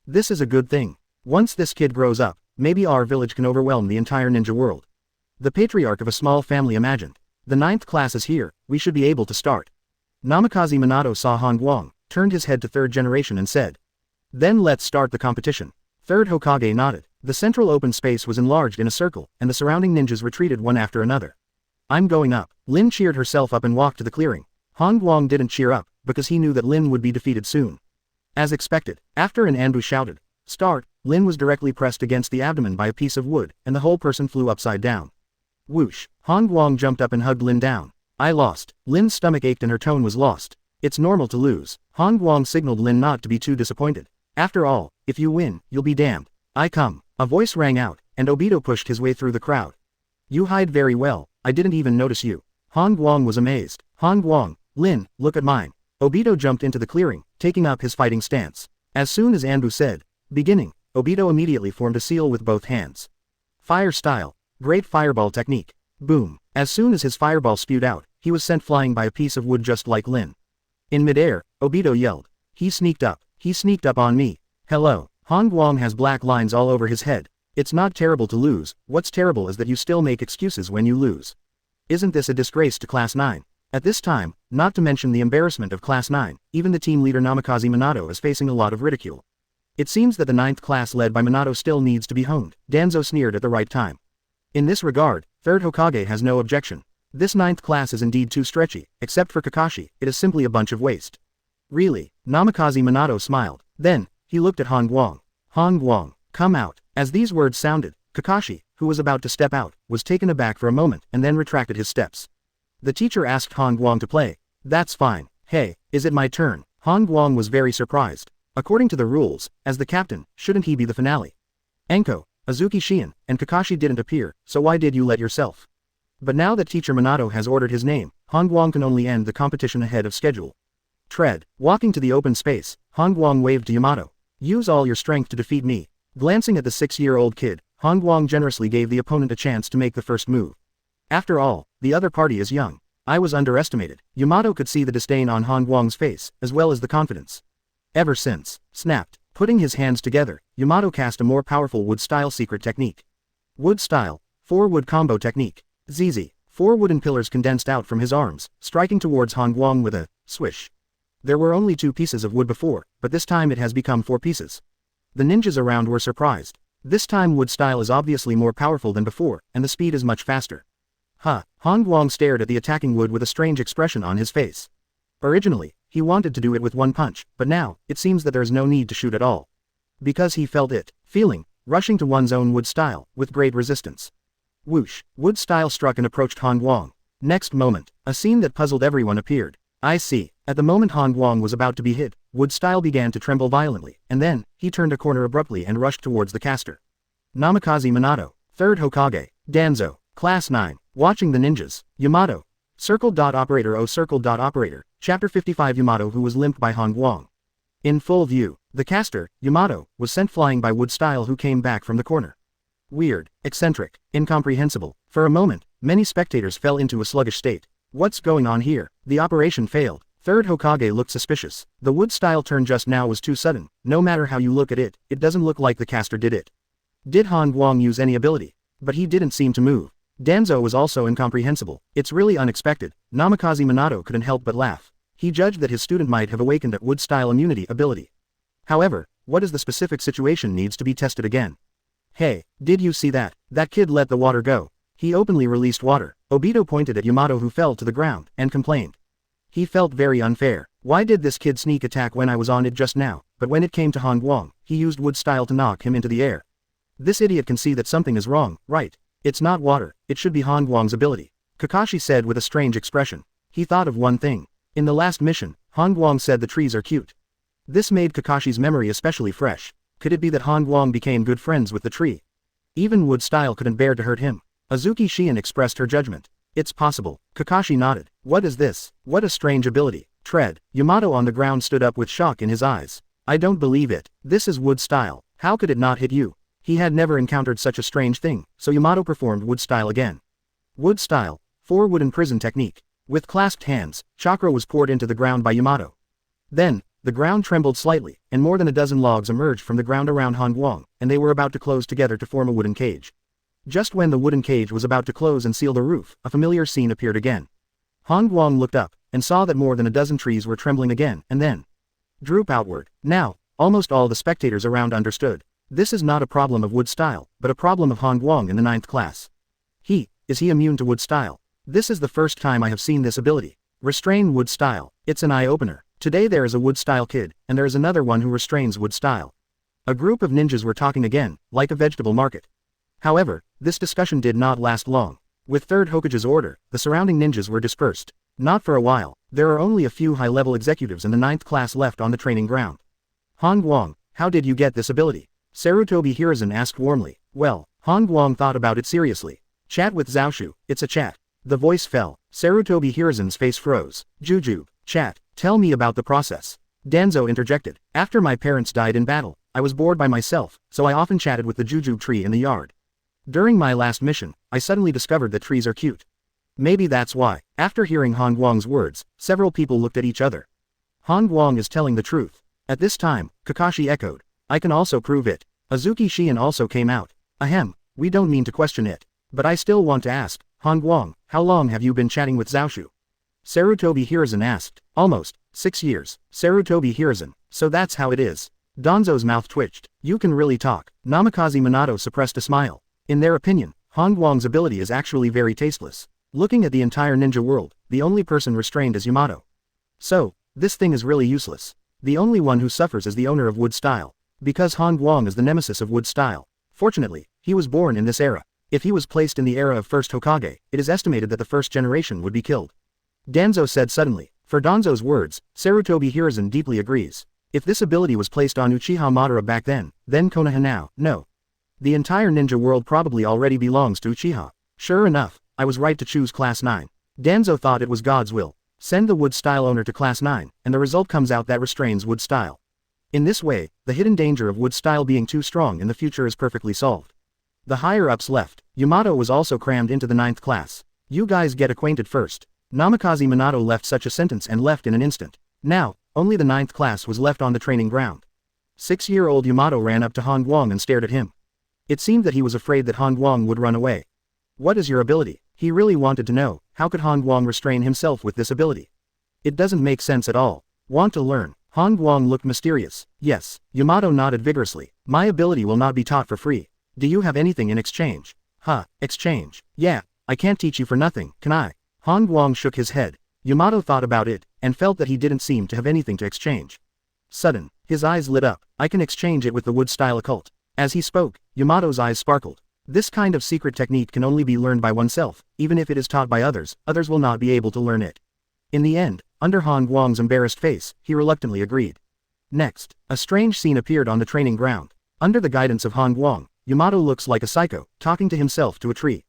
This is a good thing. Once this kid grows up, maybe our village can overwhelm the entire ninja world. The patriarch of a small family imagined. The 9th class is here, we should be able to start. Namikaze Minato saw Han Guang, turned his head to 3rd generation and said. Then let's start the competition. 3rd Hokage nodded. The central open space was enlarged in a circle, and the surrounding ninjas retreated one after another. I'm going up. Lin cheered herself up and walked to the clearing. Han Guang didn't cheer up, because he knew that Lin would be defeated soon. As expected, after an Anbu shouted, "Start," Lin was directly pressed against the abdomen by a piece of wood, and the whole person flew upside down. Whoosh, Han Guang jumped up and hugged Lin down. I lost. Lin's stomach ached and her tone was lost. It's normal to lose. Han Guang signaled Lin not to be too disappointed. After all, if you win, you'll be damned. I come. A voice rang out, and Obito pushed his way through the crowd. You hide very well, I didn't even notice you. Han Guang was amazed. Han Guang, Lin, look at mine. Obito jumped into the clearing, taking up his fighting stance. As soon as Anbu said, beginning, Obito immediately formed a seal with both hands. Fire style. Great fireball technique. Boom. As soon as his fireball spewed out, he was sent flying by a piece of wood just like Lin. In midair, Obito yelled. He sneaked up on me. Hello. Han Guang has black lines all over his head. It's not terrible to lose, what's terrible is that you still make excuses when you lose. Isn't this a disgrace to Class 9? At this time, not to mention the embarrassment of Class 9, even the team leader Namikaze Minato is facing a lot of ridicule. It seems that the 9th class led by Minato still needs to be honed, Danzo sneered at the right time. In this regard, 3rd Hokage has no objection. This 9th class is indeed too stretchy, except for Kakashi, it is simply a bunch of waste. Really? Namikaze Minato smiled. Then, he looked at Han Guang. Han Guang, come out. As these words sounded, Kakashi, who was about to step out, was taken aback for a moment and then retracted his steps. The teacher asked Han Guang to play. That's fine. Hey, is it my turn? Han Guang was very surprised. According to the rules, as the captain, shouldn't he be the finale? Enko, Azuki Shion, and Kakashi didn't appear, so why did you let yourself? But now that teacher Minato has ordered his name, Han Guang can only end the competition ahead of schedule. Tread. Walking to the open space, Han Guang waved to Yamato. Use all your strength to defeat me. Glancing at the 6-year-old kid, Han Guang generously gave the opponent a chance to make the first move. After all, the other party is young. I was underestimated. Yamato could see the disdain on Han Guang's face, as well as the confidence. Ever since, snapped. Putting his hands together, Yamato cast a more powerful wood-style secret technique. Wood-style, 4-wood combo technique. ZZ. 4 wooden pillars condensed out from his arms, striking towards Han Guang with a swish. There were only 2 pieces of wood before, but this time it has become 4 pieces. The ninjas around were surprised. This time wood-style is obviously more powerful than before, and the speed is much faster. Huh. Han Guang stared at the attacking wood with a strange expression on his face. Originally, he wanted to do it with 1 punch, but now, it seems that there is no need to shoot at all. Because he felt it, feeling, rushing to one's own wood style, with great resistance. Whoosh, wood style struck and approached Han Guang. Next moment, a scene that puzzled everyone appeared. I see. At the moment Han Guang was about to be hit, wood style began to tremble violently, and then, he turned a corner abruptly and rushed towards the caster. Namikaze Minato, 3rd Hokage, Danzo, Class 9, watching the ninjas, Yamato. Operator, Chapter 55 Yamato who was limped by Han Guang. In full view, the caster, Yamato, was sent flying by wood style who came back from the corner. Weird, eccentric, incomprehensible. For a moment, many spectators fell into a sluggish state. What's going on here? The operation failed. 3rd Hokage looked suspicious. The wood style turn just now was too sudden. No matter how you look at it, it doesn't look like the caster did it. Did Han Guang use any ability? But he didn't seem to move. Danzo was also incomprehensible. It's really unexpected. Namikaze Minato couldn't help but laugh. He judged that his student might have awakened a wood-style immunity ability. However, what is the specific situation needs to be tested again. Hey, did you see that? That kid let the water go. He openly released water. Obito pointed at Yamato who fell to the ground, and complained. He felt very unfair. Why did this kid sneak attack when I was on it just now, but when it came to Han Guang, he used wood-style to knock him into the air. This idiot can see that something is wrong, right? It's not water, it should be Han Guang's ability. Kakashi said with a strange expression. He thought of one thing. In the last mission, Han Guang said the trees are cute. This made Kakashi's memory especially fresh. Could it be that Han Guang became good friends with the tree? Even wood style couldn't bear to hurt him. Azuki Shion expressed her judgment. It's possible. Kakashi nodded. What is this? What a strange ability. Tread. Yamato on the ground stood up with shock in his eyes. I don't believe it. This is wood style. How could it not hit you? He had never encountered such a strange thing, so Yamato performed wood style again. Wood style, 4 wooden prison technique. With clasped hands, chakra was poured into the ground by Yamato. Then, the ground trembled slightly, and more than a dozen logs emerged from the ground around Han Guang, and they were about to close together to form a wooden cage. Just when the wooden cage was about to close and seal the roof, a familiar scene appeared again. Han Guang looked up, and saw that more than a dozen trees were trembling again, and then droop outward. Now, almost all the spectators around understood. This is not a problem of wood style, but a problem of Han Guang in the 9th class. Is he immune to wood style? This is the first time I have seen this ability. Restrain wood style. It's an eye-opener. Today there is a wood style kid, and there is another one who restrains wood style. A group of ninjas were talking again, like a vegetable market. However, this discussion did not last long. With 3rd Hokage's order, the surrounding ninjas were dispersed. Not for a while. There are only a few high-level executives in the 9th class left on the training ground. Han Guang, how did you get this ability? Sarutobi Hiruzen asked warmly. Well, Han Guang thought about it seriously. Chat with Zhaoshu, it's a chat. The voice fell. Sarutobi Hiruzen's face froze. Juju, chat, tell me about the process. Danzo interjected. After my parents died in battle, I was bored by myself, so I often chatted with the Juju tree in the yard. During my last mission, I suddenly discovered that trees are cute. Maybe that's why. After hearing Han Guang's words, several people looked at each other. Han Guang is telling the truth. At this time, Kakashi echoed. I can also prove it. Azuki Shion also came out. Ahem, we don't mean to question it. But I still want to ask, Han Guang, how long have you been chatting with Zhaoshu? Sarutobi Hiruzen asked. Almost, 6 years. Sarutobi Hiruzen, so that's how it is. Danzo's mouth twitched. You can really talk. Namikaze Minato suppressed a smile. In their opinion, Han Guang's ability is actually very tasteless. Looking at the entire ninja world, the only person restrained is Yamato. So, this thing is really useless. The only one who suffers is the owner of wood style. Because Han Guang is the nemesis of wood style. Fortunately, he was born in this era. If he was placed in the era of first Hokage, it is estimated that the first generation would be killed. Danzo said suddenly. For Danzo's words, Sarutobi Hiruzen deeply agrees. If this ability was placed on Uchiha Madara back then Konoha now, no. The entire ninja world probably already belongs to Uchiha. Sure enough, I was right to choose Class 9. Danzo thought it was God's will. Send the wood style owner to Class 9, and the result comes out that restrains wood style. In this way, the hidden danger of wood style being too strong in the future is perfectly solved. The higher-ups left. Yamato was also crammed into the 9th class. You guys get acquainted first. Namikaze Minato left such a sentence and left in an instant. Now, only the 9th class was left on the training ground. 6-year-old Yamato ran up to Han Guang and stared at him. It seemed that he was afraid that Han Guang would run away. What is your ability? He really wanted to know, how could Han Guang restrain himself with this ability? It doesn't make sense at all. Want to learn? Han Guang looked mysterious. Yes, Yamato nodded vigorously. My ability will not be taught for free. Do you have anything in exchange? Exchange. Yeah, I can't teach you for nothing, can I? Han Guang shook his head. Yamato thought about it, and felt that he didn't seem to have anything to exchange. Sudden, his eyes lit up. I can exchange it with the wood style occult. As he spoke, Yamato's eyes sparkled. This kind of secret technique can only be learned by oneself, even if it is taught by others will not be able to learn it. In the end, under Han Guang's embarrassed face, he reluctantly agreed. Next, a strange scene appeared on the training ground. Under the guidance of Han Guang, Yamato looks like a psycho, talking to himself to a tree.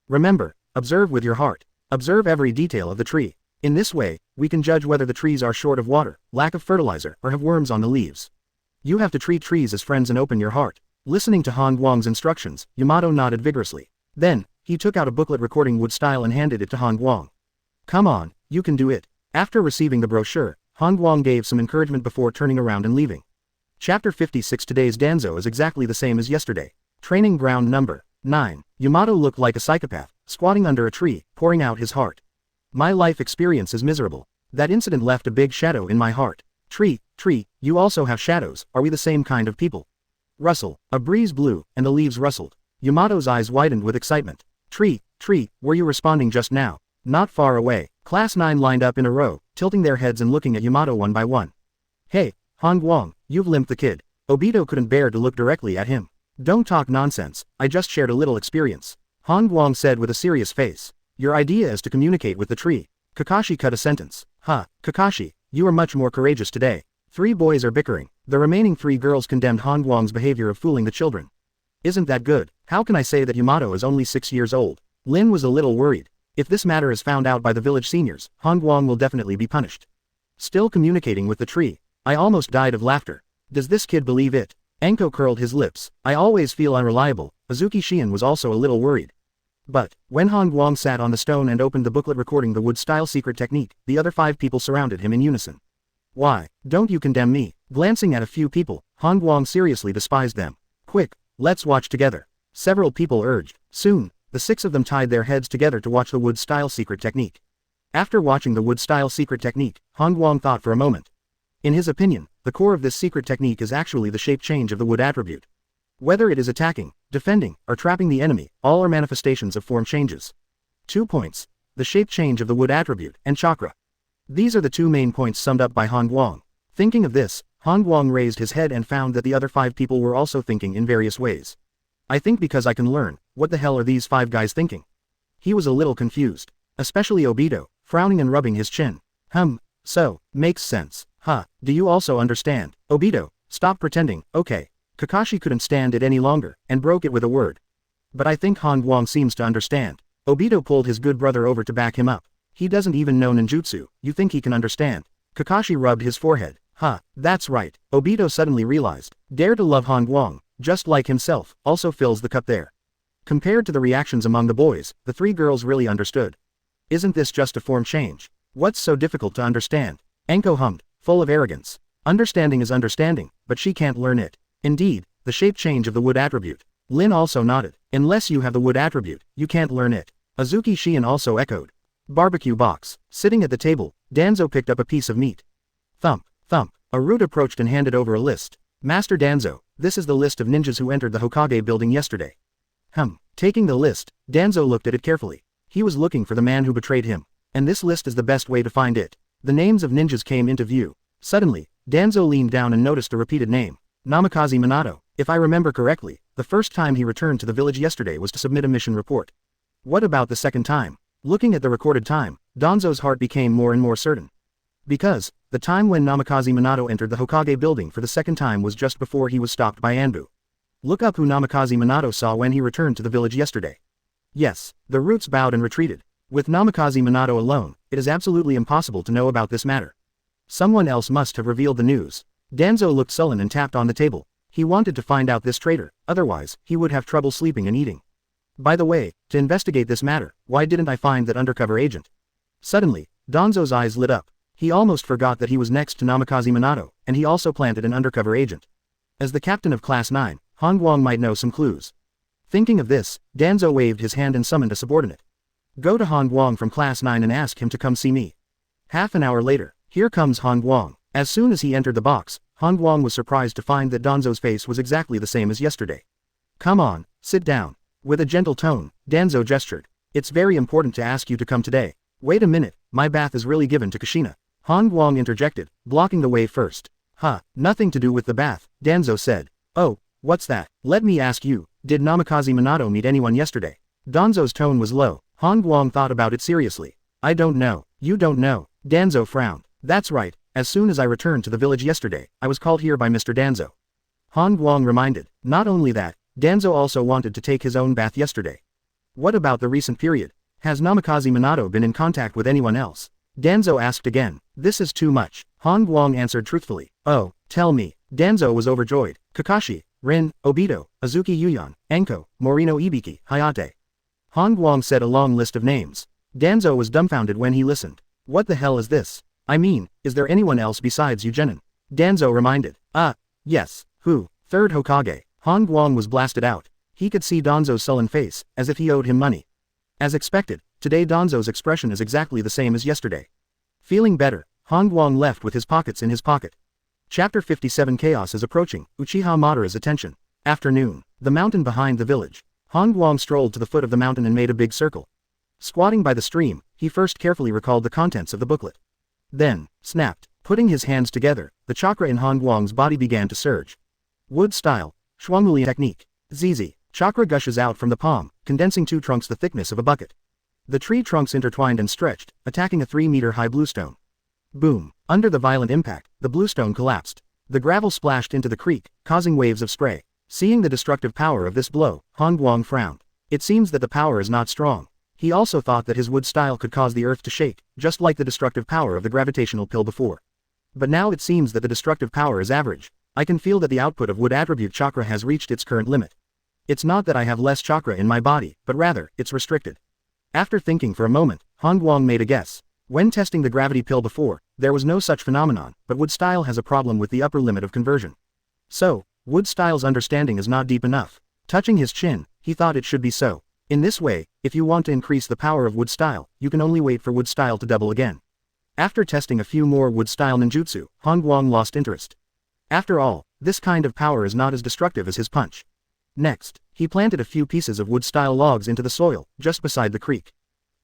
Remember, observe with your heart. Observe every detail of the tree. In this way, we can judge whether the trees are short of water, lack of fertilizer, or have worms on the leaves. You have to treat trees as friends and open your heart. Listening to Han Guang's instructions, Yamato nodded vigorously. Then, he took out a booklet recording wood style and handed it to Han Guang. Come on, you can do it. After receiving the brochure, Han Guang gave some encouragement before turning around and leaving. Chapter 56. Today's Danzo is exactly the same as yesterday. Training ground number 9. Yamato looked like a psychopath, squatting under a tree, pouring out his heart. My life experience is miserable. That incident left a big shadow in my heart. Tree, you also have shadows, are we the same kind of people? Rustle, a breeze blew, and the leaves rustled. Yamato's eyes widened with excitement. Tree, were you responding just now? Not far away. Class 9 lined up in a row, tilting their heads and looking at Yamato one by one. Hey, Han Guang, you've limped the kid. Obito couldn't bear to look directly at him. Don't talk nonsense, I just shared a little experience. Han Guang said with a serious face. Your idea is to communicate with the tree. Kakashi cut a sentence. Kakashi, you are much more courageous today. 3 boys are bickering. The remaining 3 girls condemned Han Guang's behavior of fooling the children. Isn't that good? How can I say that Yamato is only 6 years old? Lin was a little worried. If this matter is found out by the village seniors, Han Guang will definitely be punished. Still communicating with the tree. I almost died of laughter. Does this kid believe it? Anko curled his lips. I always feel unreliable. Azuki Shion was also a little worried. But, when Han Guang sat on the stone and opened the booklet recording the wood-style secret technique, the other 5 people surrounded him in unison. Why, don't you condemn me? Glancing at a few people, Han Guang seriously despised them. Quick, let's watch together. Several people urged. Soon, the 6 of them tied their heads together to watch the wood-style secret technique. After watching the wood-style secret technique, Han Guang thought for a moment. In his opinion, the core of this secret technique is actually the shape change of the wood attribute. Whether it is attacking, defending, or trapping the enemy, all are manifestations of form changes. 2 points. The shape change of the wood attribute, and chakra. These are the 2 main points summed up by Han Guang. Thinking of this, Han Guang raised his head and found that the other 5 people were also thinking in various ways. I think because I can learn, what the hell are these 5 guys thinking? He was a little confused. Especially Obito, frowning and rubbing his chin. So, makes sense. Do you also understand? Obito, stop pretending, okay. Kakashi couldn't stand it any longer, and broke it with a word. But I think Han Guang seems to understand. Obito pulled his good brother over to back him up. He doesn't even know ninjutsu, you think he can understand? Kakashi rubbed his forehead. That's right. Obito suddenly realized. Dare to love Han Guang, just like himself, also fills the cup there. Compared to the reactions among the boys, the 3 girls really understood. Isn't this just a form change? What's so difficult to understand? Anko hummed, full of arrogance. Understanding is understanding, but she can't learn it. Indeed, the shape change of the wood attribute. Lin also nodded. Unless you have the wood attribute, you can't learn it. Azuki Shion also echoed. Barbecue box. Sitting at the table, Danzo picked up a piece of meat. Thump. A root approached and handed over a list. Master Danzo, this is the list of ninjas who entered the Hokage building yesterday. Taking the list, Danzo looked at it carefully. He was looking for the man who betrayed him. And this list is the best way to find it. The names of ninjas came into view. Suddenly, Danzo leaned down and noticed a repeated name. Namikaze Minato. If I remember correctly, the first time he returned to the village yesterday was to submit a mission report. What about the second time? Looking at the recorded time, Danzo's heart became more and more certain. Because, the time when Namikaze Minato entered the Hokage building for the second time was just before he was stopped by Anbu. Look up who Namikaze Minato saw when he returned to the village yesterday. Yes, the roots bowed and retreated. With Namikaze Minato alone, it is absolutely impossible to know about this matter. Someone else must have revealed the news. Danzo looked sullen and tapped on the table. He wanted to find out this traitor, otherwise, he would have trouble sleeping and eating. By the way, to investigate this matter, why didn't I find that undercover agent? Suddenly, Danzo's eyes lit up. He almost forgot that he was next to Namikaze Minato, and he also planted an undercover agent. As the captain of Class 9, Guang might know some clues. Thinking of this, Danzo waved his hand and summoned a subordinate. Go to Guang from Class 9 and ask him to come see me. Half an hour later, here comes Guang. As soon as he entered the box, Guang was surprised to find that Danzo's face was exactly the same as yesterday. Come on, sit down. With a gentle tone, Danzo gestured. It's very important to ask you to come today. Wait a minute, my bath is really given to Kushina. Guang interjected, blocking the way first. Nothing to do with the bath, Danzo said. Oh, what's that? Let me ask you, did Namikaze Minato meet anyone yesterday? Danzo's tone was low. Guang thought about it seriously. I don't know. You don't know. Danzo frowned. That's right, as soon as I returned to the village yesterday, I was called here by Mr. Danzo. Guang reminded. Not only that, Danzo also wanted to take his own bath yesterday. What about the recent period? Has Namikaze Minato been in contact with anyone else? Danzo asked again. This is too much. Guang answered truthfully. Oh, tell me. Danzo was overjoyed. Kakashi, Rin, Obito, Azuki Yuyan, Anko, Morino Ibiki, Hayate. Guang said a long list of names. Danzo was dumbfounded when he listened. What the hell is this? I mean, is there anyone else besides Eugenin? Danzo reminded. Yes. Who? Third Hokage. Guang was blasted out. He could see Danzo's sullen face, as if he owed him money. As expected, today Danzo's expression is exactly the same as yesterday. Feeling better, Guang left with his pockets in his pocket. Chapter 57 Chaos is approaching, Uchiha Madara's attention. Afternoon. The mountain behind the village. Guang strolled to the foot of the mountain and made a big circle. Squatting by the stream, he first carefully recalled the contents of the booklet. Then, snapped. Putting his hands together, the chakra in Guang's body began to surge. Wood style. Shuanguli technique. ZZ. Chakra gushes out from the palm, condensing two trunks the thickness of a bucket. The tree trunks intertwined and stretched, attacking a 3-meter-high bluestone. Boom. Under the violent impact, the bluestone collapsed. The gravel splashed into the creek, causing waves of spray. Seeing the destructive power of this blow, Guang frowned. It seems that the power is not strong. He also thought that his wood style could cause the earth to shake, just like the destructive power of the gravitational pill before. But now it seems that the destructive power is average. I can feel that the output of wood attribute chakra has reached its current limit. It's not that I have less chakra in my body, but rather, it's restricted. After thinking for a moment, Guang made a guess. When testing the gravity pill before, there was no such phenomenon, but wood style has a problem with the upper limit of conversion. So, wood style's understanding is not deep enough. Touching his chin, he thought it should be so. In this way, if you want to increase the power of wood style, you can only wait for wood style to double again. After testing a few more wood style ninjutsu, Guang lost interest. After all, this kind of power is not as destructive as his punch. Next, he planted a few pieces of wood style logs into the soil, just beside the creek.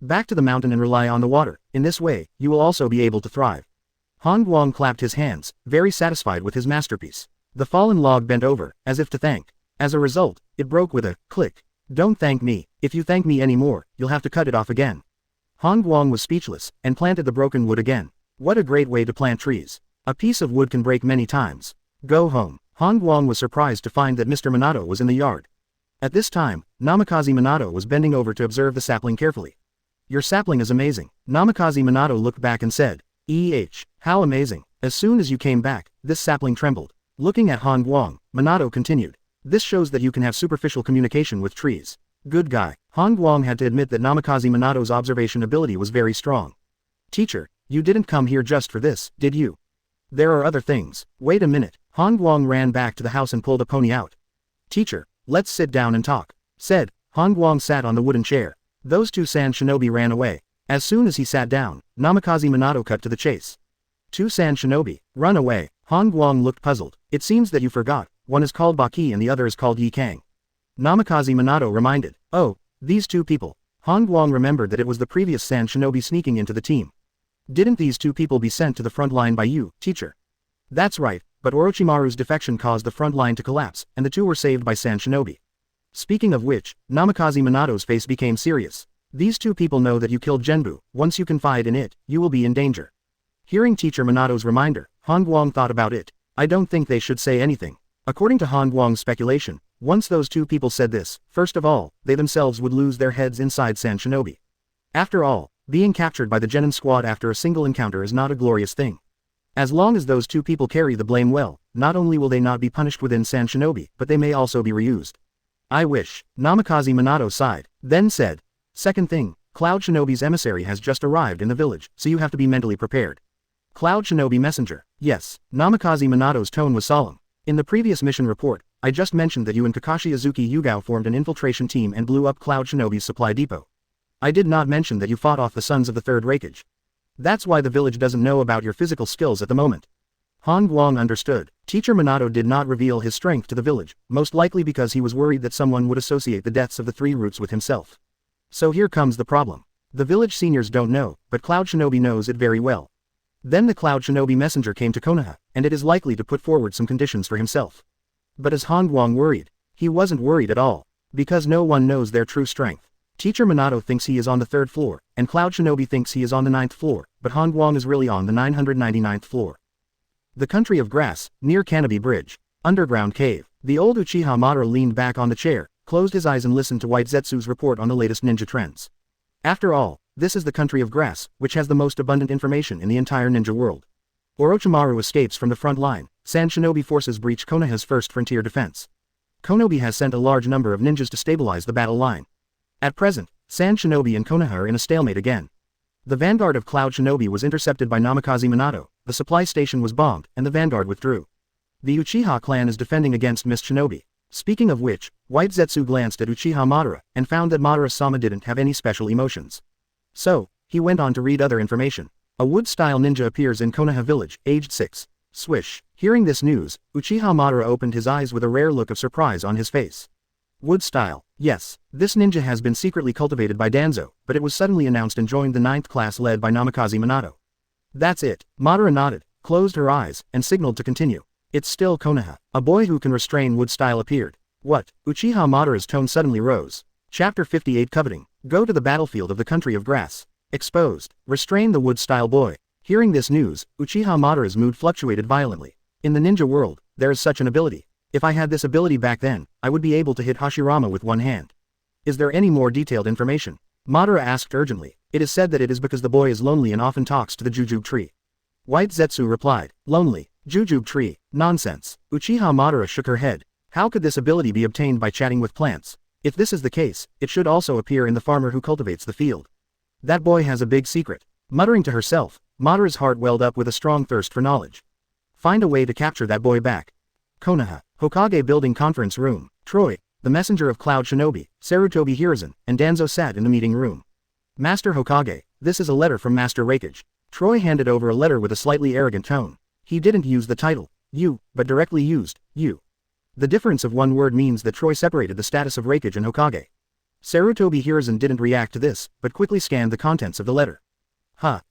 Back to the mountain and rely on the water. In this way, you will also be able to thrive. Guang clapped his hands, very satisfied with his masterpiece. The fallen log bent over, as if to thank. As a result, it broke with a click. Don't thank me. If you thank me anymore, you'll have to cut it off again. Guang was speechless, and planted the broken wood again. What a great way to plant trees. A piece of wood can break many times. Go home. Guang was surprised to find that Mr. Minato was in the yard. At this time, Namikaze Minato was bending over to observe the sapling carefully. Your sapling is amazing. Namikaze Minato looked back and said, how amazing. As soon as you came back, this sapling trembled. Looking at Guang, Minato continued. This shows that you can have superficial communication with trees. Good guy. Guang had to admit that Namikaze Minato's observation ability was very strong. Teacher, you didn't come here just for this, did you? There are other things. Wait a minute. Guang ran back to the house and pulled a pony out. Teacher, let's sit down and talk. Said, Guang sat on the wooden chair. Those two sand shinobi ran away. As soon as he sat down, Namikaze Minato cut to the chase. 2 Sand Shinobi, run away. Han Guang looked puzzled. It seems that you forgot, one is called Baki and the other is called Yi Kang. Namikaze Minato reminded. Oh, these 2 people. Han Guang remembered that it was the previous Sand Shinobi sneaking into the team. Didn't these 2 people be sent to the front line by you, teacher? That's right, but Orochimaru's defection caused the front line to collapse, and the 2 were saved by Sand Shinobi. Speaking of which, Namikaze Minato's face became serious. These 2 people know that you killed Genbu. Once you confide in it, you will be in danger. Hearing teacher Minato's reminder, Han Guang thought about it. I don't think they should say anything. According to Han Guang's speculation, once those 2 people said this, first of all, they themselves would lose their heads inside Sand Shinobi. After all, being captured by the Genin squad after a single encounter is not a glorious thing. As long as those 2 people carry the blame well, not only will they not be punished within Sand Shinobi, but they may also be reused. I wish. Namikaze Minato sighed, then said. Second thing, Cloud Shinobi's emissary has just arrived in the village, so you have to be mentally prepared. Cloud Shinobi messenger. Yes. Namikaze Minato's tone was solemn. In the previous mission report, I just mentioned that you and Kakashi Azuki Yugao formed an infiltration team and blew up Cloud Shinobi's supply depot. I did not mention that you fought off the sons of the third Raikage. That's why the village doesn't know about your physical skills at the moment. Han Guang understood. Teacher Minato did not reveal his strength to the village, most likely because he was worried that someone would associate the deaths of the 3 roots with himself. So here comes the problem. The village seniors don't know, but Cloud Shinobi knows it very well. Then the Cloud Shinobi messenger came to Konoha, and it is likely to put forward some conditions for himself. But as Han Guang worried, he wasn't worried at all, because no one knows their true strength. Teacher Minato thinks he is on the 3rd floor, and Cloud Shinobi thinks he is on the 9th floor, but Han Guang is really on the 999th floor. The country of grass, near Canopy Bridge. Underground cave. The old Uchiha Madara leaned back on the chair, closed his eyes and listened to White Zetsu's report on the latest ninja trends. After all, this is the country of grass, which has the most abundant information in the entire ninja world. Orochimaru escapes from the front line. Sand Shinobi forces breach Konoha's first frontier defense. Konoha has sent a large number of ninjas to stabilize the battle line. At present, Sand Shinobi and Konoha are in a stalemate again. The vanguard of Cloud Shinobi was intercepted by Namikaze Minato, the supply station was bombed, and the vanguard withdrew. The Uchiha clan is defending against Mist Shinobi. Speaking of which, White Zetsu glanced at Uchiha Madara, and found that Madara-sama didn't have any special emotions. So, he went on to read other information. A wood-style ninja appears in Konoha village, aged 6. Swish. Hearing this news, Uchiha Madara opened his eyes with a rare look of surprise on his face. Wood-style. Yes, this ninja has been secretly cultivated by Danzo, but it was suddenly announced and joined the 9th class led by Namikaze Minato. That's it. Madara nodded, closed her eyes, and signaled to continue. It's still Konoha. A boy who can restrain wood-style appeared. What? Uchiha Madara's tone suddenly rose. Chapter 58 Coveting. Go to the battlefield of the country of grass. Exposed. Restrain the wood-style boy. Hearing this news, Uchiha Madara's mood fluctuated violently. In the ninja world, there is such an ability. If I had this ability back then, I would be able to hit Hashirama with one hand. Is there any more detailed information? Madara asked urgently. It is said that it is because the boy is lonely and often talks to the jujube tree. White Zetsu replied. Lonely. Jujube tree. Nonsense. Uchiha Madara shook her head. How could this ability be obtained by chatting with plants? If this is the case, it should also appear in the farmer who cultivates the field. That boy has a big secret. Muttering to herself, Madara's heart welled up with a strong thirst for knowledge. Find a way to capture that boy back. Konoha. Hokage Building Conference Room. Troy, the messenger of Cloud Shinobi, Sarutobi Hiruzen, and Danzo sat in the meeting room. Master Hokage, this is a letter from Master Raikage. Troy handed over a letter with a slightly arrogant tone. He didn't use the title, you, but directly used, you. The difference of one word means that Troy separated the status of Raikage and Hokage. Sarutobi Hiruzen didn't react to this, but quickly scanned the contents of the letter.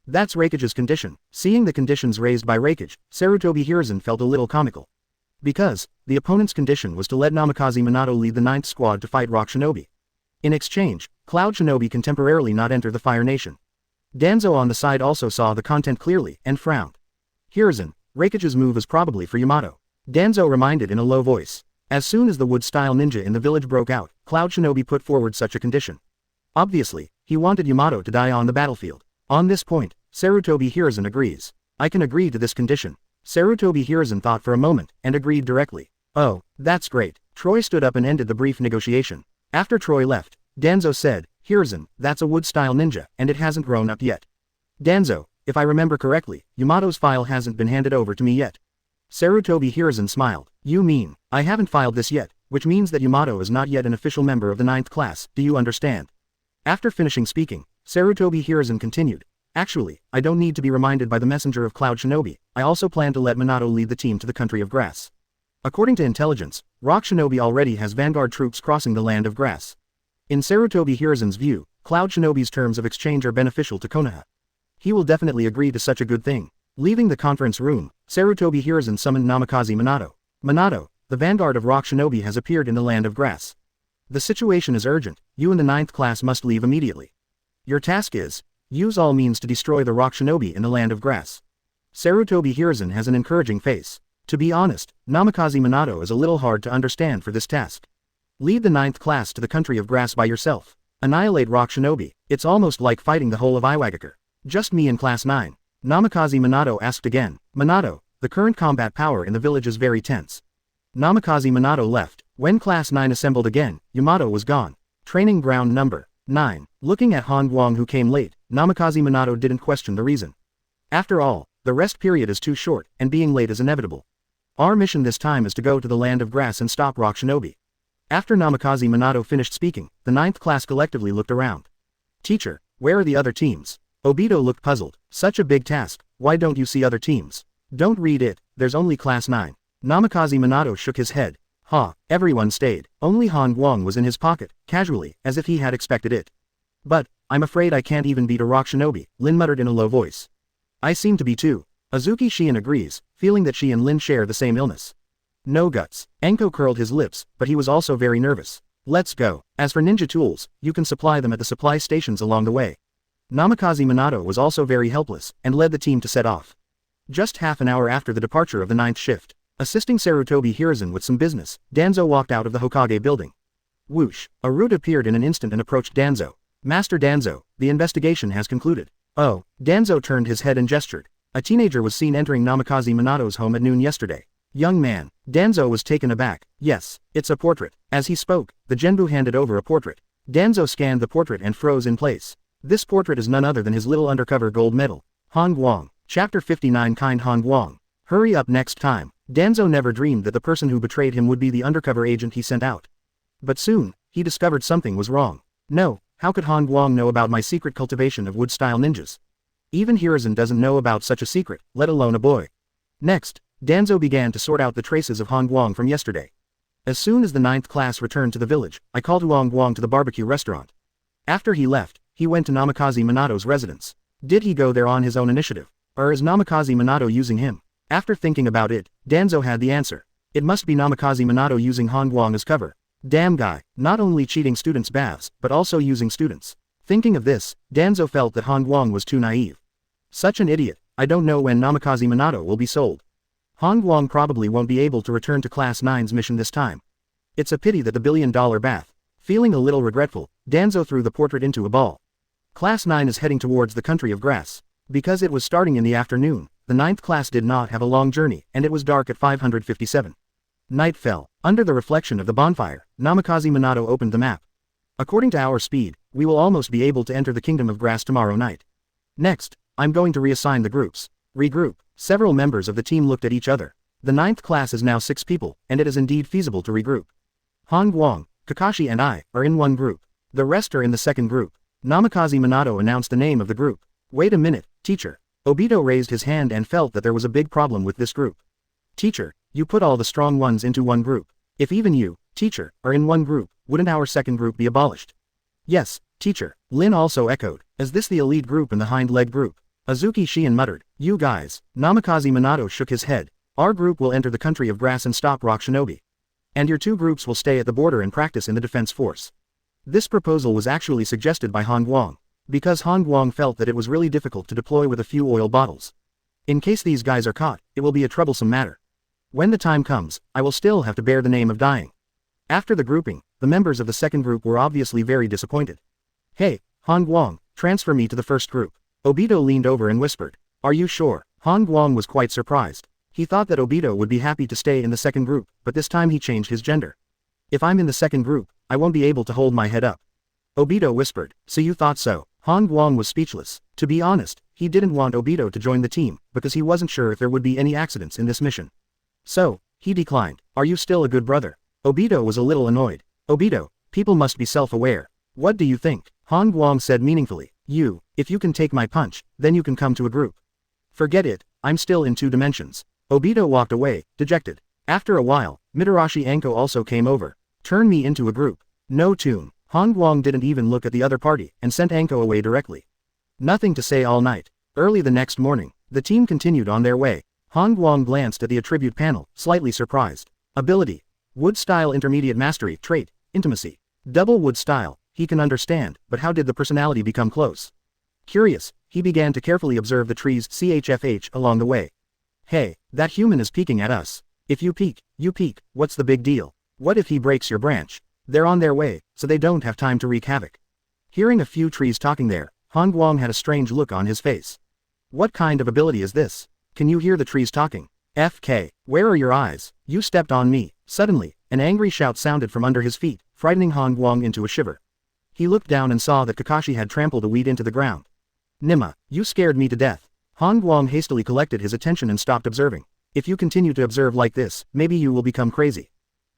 That's Raikage's condition. Seeing the conditions raised by Raikage, Sarutobi Hiruzen felt a little comical. Because, the opponent's condition was to let Namikaze Minato lead the 9th squad to fight Rock Shinobi. In exchange, Cloud Shinobi can temporarily not enter the Fire Nation. Danzo on the side also saw the content clearly, and frowned. Hiruzen, Raikage's move is probably for Yamato. Danzo reminded in a low voice. As soon as the wood-style ninja in the village broke out, Cloud Shinobi put forward such a condition. Obviously, he wanted Yamato to die on the battlefield. On this point, Sarutobi Hiruzen agrees. I can agree to this condition. Sarutobi Hiruzen thought for a moment, and agreed directly. Oh, that's great. Troy stood up and ended the brief negotiation. After Troy left, Danzo said, Hiruzen, that's a wood-style ninja, and it hasn't grown up yet. Danzo, if I remember correctly, Yamato's file hasn't been handed over to me yet. Sarutobi Hiruzen smiled. You mean, I haven't filed this yet, which means that Yamato is not yet an official member of the 9th class, do you understand? After finishing speaking, Sarutobi Hiruzen continued. Actually, I don't need to be reminded by the messenger of Cloud Shinobi, I also plan to let Minato lead the team to the country of grass. According to intelligence, Rock Shinobi already has vanguard troops crossing the land of grass. In Sarutobi Hiruzen's view, Cloud Shinobi's terms of exchange are beneficial to Konoha. He will definitely agree to such a good thing. Leaving the conference room, Sarutobi Hiruzen summoned Namikaze Minato. Minato, the vanguard of Rock Shinobi has appeared in the land of grass. The situation is urgent, you and the 9th class must leave immediately. Your task is, use all means to destroy the Rock Shinobi in the land of grass. Sarutobi Hiruzen has an encouraging face. To be honest, Namikaze Minato is a little hard to understand for this task. Lead the 9th class to the country of grass by yourself. Annihilate Rock Shinobi, it's almost like fighting the whole of Iwagakure. Just me in class 9. Namikaze Minato asked again. Minato, the current combat power in the village is very tense. Namikaze Minato left. When class 9 assembled again, Yamato was gone. Training ground number 9. Looking at Han Guang who came late, Namikaze Minato didn't question the reason. After all, the rest period is too short, and being late is inevitable. Our mission this time is to go to the land of grass and stop Rock Shinobi. After Namikaze Minato finished speaking, the 9th class collectively looked around. Teacher, where are the other teams? Obito looked puzzled. Such a big task, why don't you see other teams? Don't read it, there's only class 9. Namikaze Minato shook his head. Everyone stayed. Only Han Guang was in his pocket, casually, as if he had expected it. But, I'm afraid I can't even beat a Rock Shinobi, Lin muttered in a low voice. I seem to be too. Azuki Shien agrees, feeling that she and Lin share the same illness. No guts. Enko curled his lips, but he was also very nervous. Let's go. As for ninja tools, you can supply them at the supply stations along the way. Namikaze Minato was also very helpless, and led the team to set off. Just half an hour after the departure of the 9th shift, assisting Sarutobi Hiruzen with some business, Danzo walked out of the Hokage building. Whoosh, a root appeared in an instant and approached Danzo. Master Danzo, the investigation has concluded. Oh, Danzo turned his head and gestured. A teenager was seen entering Namikaze Minato's home at noon yesterday. Young man. Danzo was taken aback. Yes, it's a portrait. As he spoke, the Genbu handed over a portrait. Danzo scanned the portrait and froze in place. This portrait is none other than his little undercover gold medal. Han Guang. Chapter 59 Kind Han Guang. Hurry up next time. Danzo never dreamed that the person who betrayed him would be the undercover agent he sent out. But soon, he discovered something was wrong. No, how could Han Guang know about my secret cultivation of wood-style ninjas? Even Hiruzen doesn't know about such a secret, let alone a boy. Next, Danzo began to sort out the traces of Han Guang from yesterday. As soon as the 9th class returned to the village, I called Han Guang to the barbecue restaurant. After he left, he went to Namikaze Minato's residence. Did he go there on his own initiative? Or is Namikaze Minato using him? After thinking about it, Danzo had the answer. It must be Namikaze Minato using Han Guang as cover. Damn guy, not only cheating students' baths, but also using students. Thinking of this, Danzo felt that Han Guang was too naive. Such an idiot, I don't know when Namikaze Minato will be sold. Han Guang probably won't be able to return to Class 9's mission this time. It's a pity that the billion-dollar bath. Feeling a little regretful, Danzo threw the portrait into a ball. Class 9 is heading towards the country of grass. Because it was starting in the afternoon, the 9th class did not have a long journey, and it was dark at 557. Night fell. Under the reflection of the bonfire, Namikaze Minato opened the map. According to our speed, we will almost be able to enter the Kingdom of Grass tomorrow night. Next, I'm going to reassign the groups. Regroup. Several members of the team looked at each other. The 9th class is now 6 people, and it is indeed feasible to regroup. Han Guang, Kakashi and I are in one group. The rest are in the second group. Namikaze Minato announced the name of the group. Wait a minute, teacher. Obito raised his hand and felt that there was a big problem with this group. Teacher, you put all the strong ones into one group. If even you, teacher, are in one group, wouldn't our second group be abolished? Yes, teacher, Lin also echoed. Is this the elite group and the hind-leg group? Azuki Shien muttered. You guys. Namikaze Minato shook his head. Our group will enter the country of grass and stop Rock Shinobi. And your 2 groups will stay at the border and practice in the defense force. This proposal was actually suggested by Han Guang. Because Han Guang felt that it was really difficult to deploy with a few oil bottles. In case these guys are caught, it will be a troublesome matter. When the time comes, I will still have to bear the name of dying. After the grouping, the members of the second group were obviously very disappointed. Hey, Han Guang, transfer me to the first group. Obito leaned over and whispered. Are you sure? Han Guang was quite surprised. He thought that Obito would be happy to stay in the second group, but this time he changed his gender. If I'm in the second group, I won't be able to hold my head up. Obito whispered. So you thought so? Han Guang was speechless. To be honest, he didn't want Obito to join the team, because he wasn't sure if there would be any accidents in this mission. So, he declined. Are you still a good brother? Obito was a little annoyed. Obito, people must be self-aware. What do you think? Han Guang said meaningfully. If you can take my punch, then you can come to a group. Forget it, I'm still in 2 dimensions. Obito walked away, dejected. After a while, Mitarashi Anko also came over. Turn me into a group. No tune. Han Guang didn't even look at the other party, and sent Anko away directly. Nothing to say all night. Early the next morning, the team continued on their way. Han Guang glanced at the attribute panel, slightly surprised. Ability. Wood Style Intermediate Mastery, Trait, Intimacy. Double Wood Style, he can understand, but how did the personality become close? Curious, he began to carefully observe the trees CHFH along the way. Hey, that human is peeking at us. If you peek, what's the big deal? What if he breaks your branch? They're on their way, so they don't have time to wreak havoc. Hearing a few trees talking there, Han Guang had a strange look on his face. What kind of ability is this? Can you hear the trees talking? FK, where are your eyes? You stepped on me. Suddenly, an angry shout sounded from under his feet, frightening Han Guang into a shiver. He looked down and saw that Kakashi had trampled a weed into the ground. Nima, you scared me to death. Han Guang hastily collected his attention and stopped observing. If you continue to observe like this, maybe you will become crazy.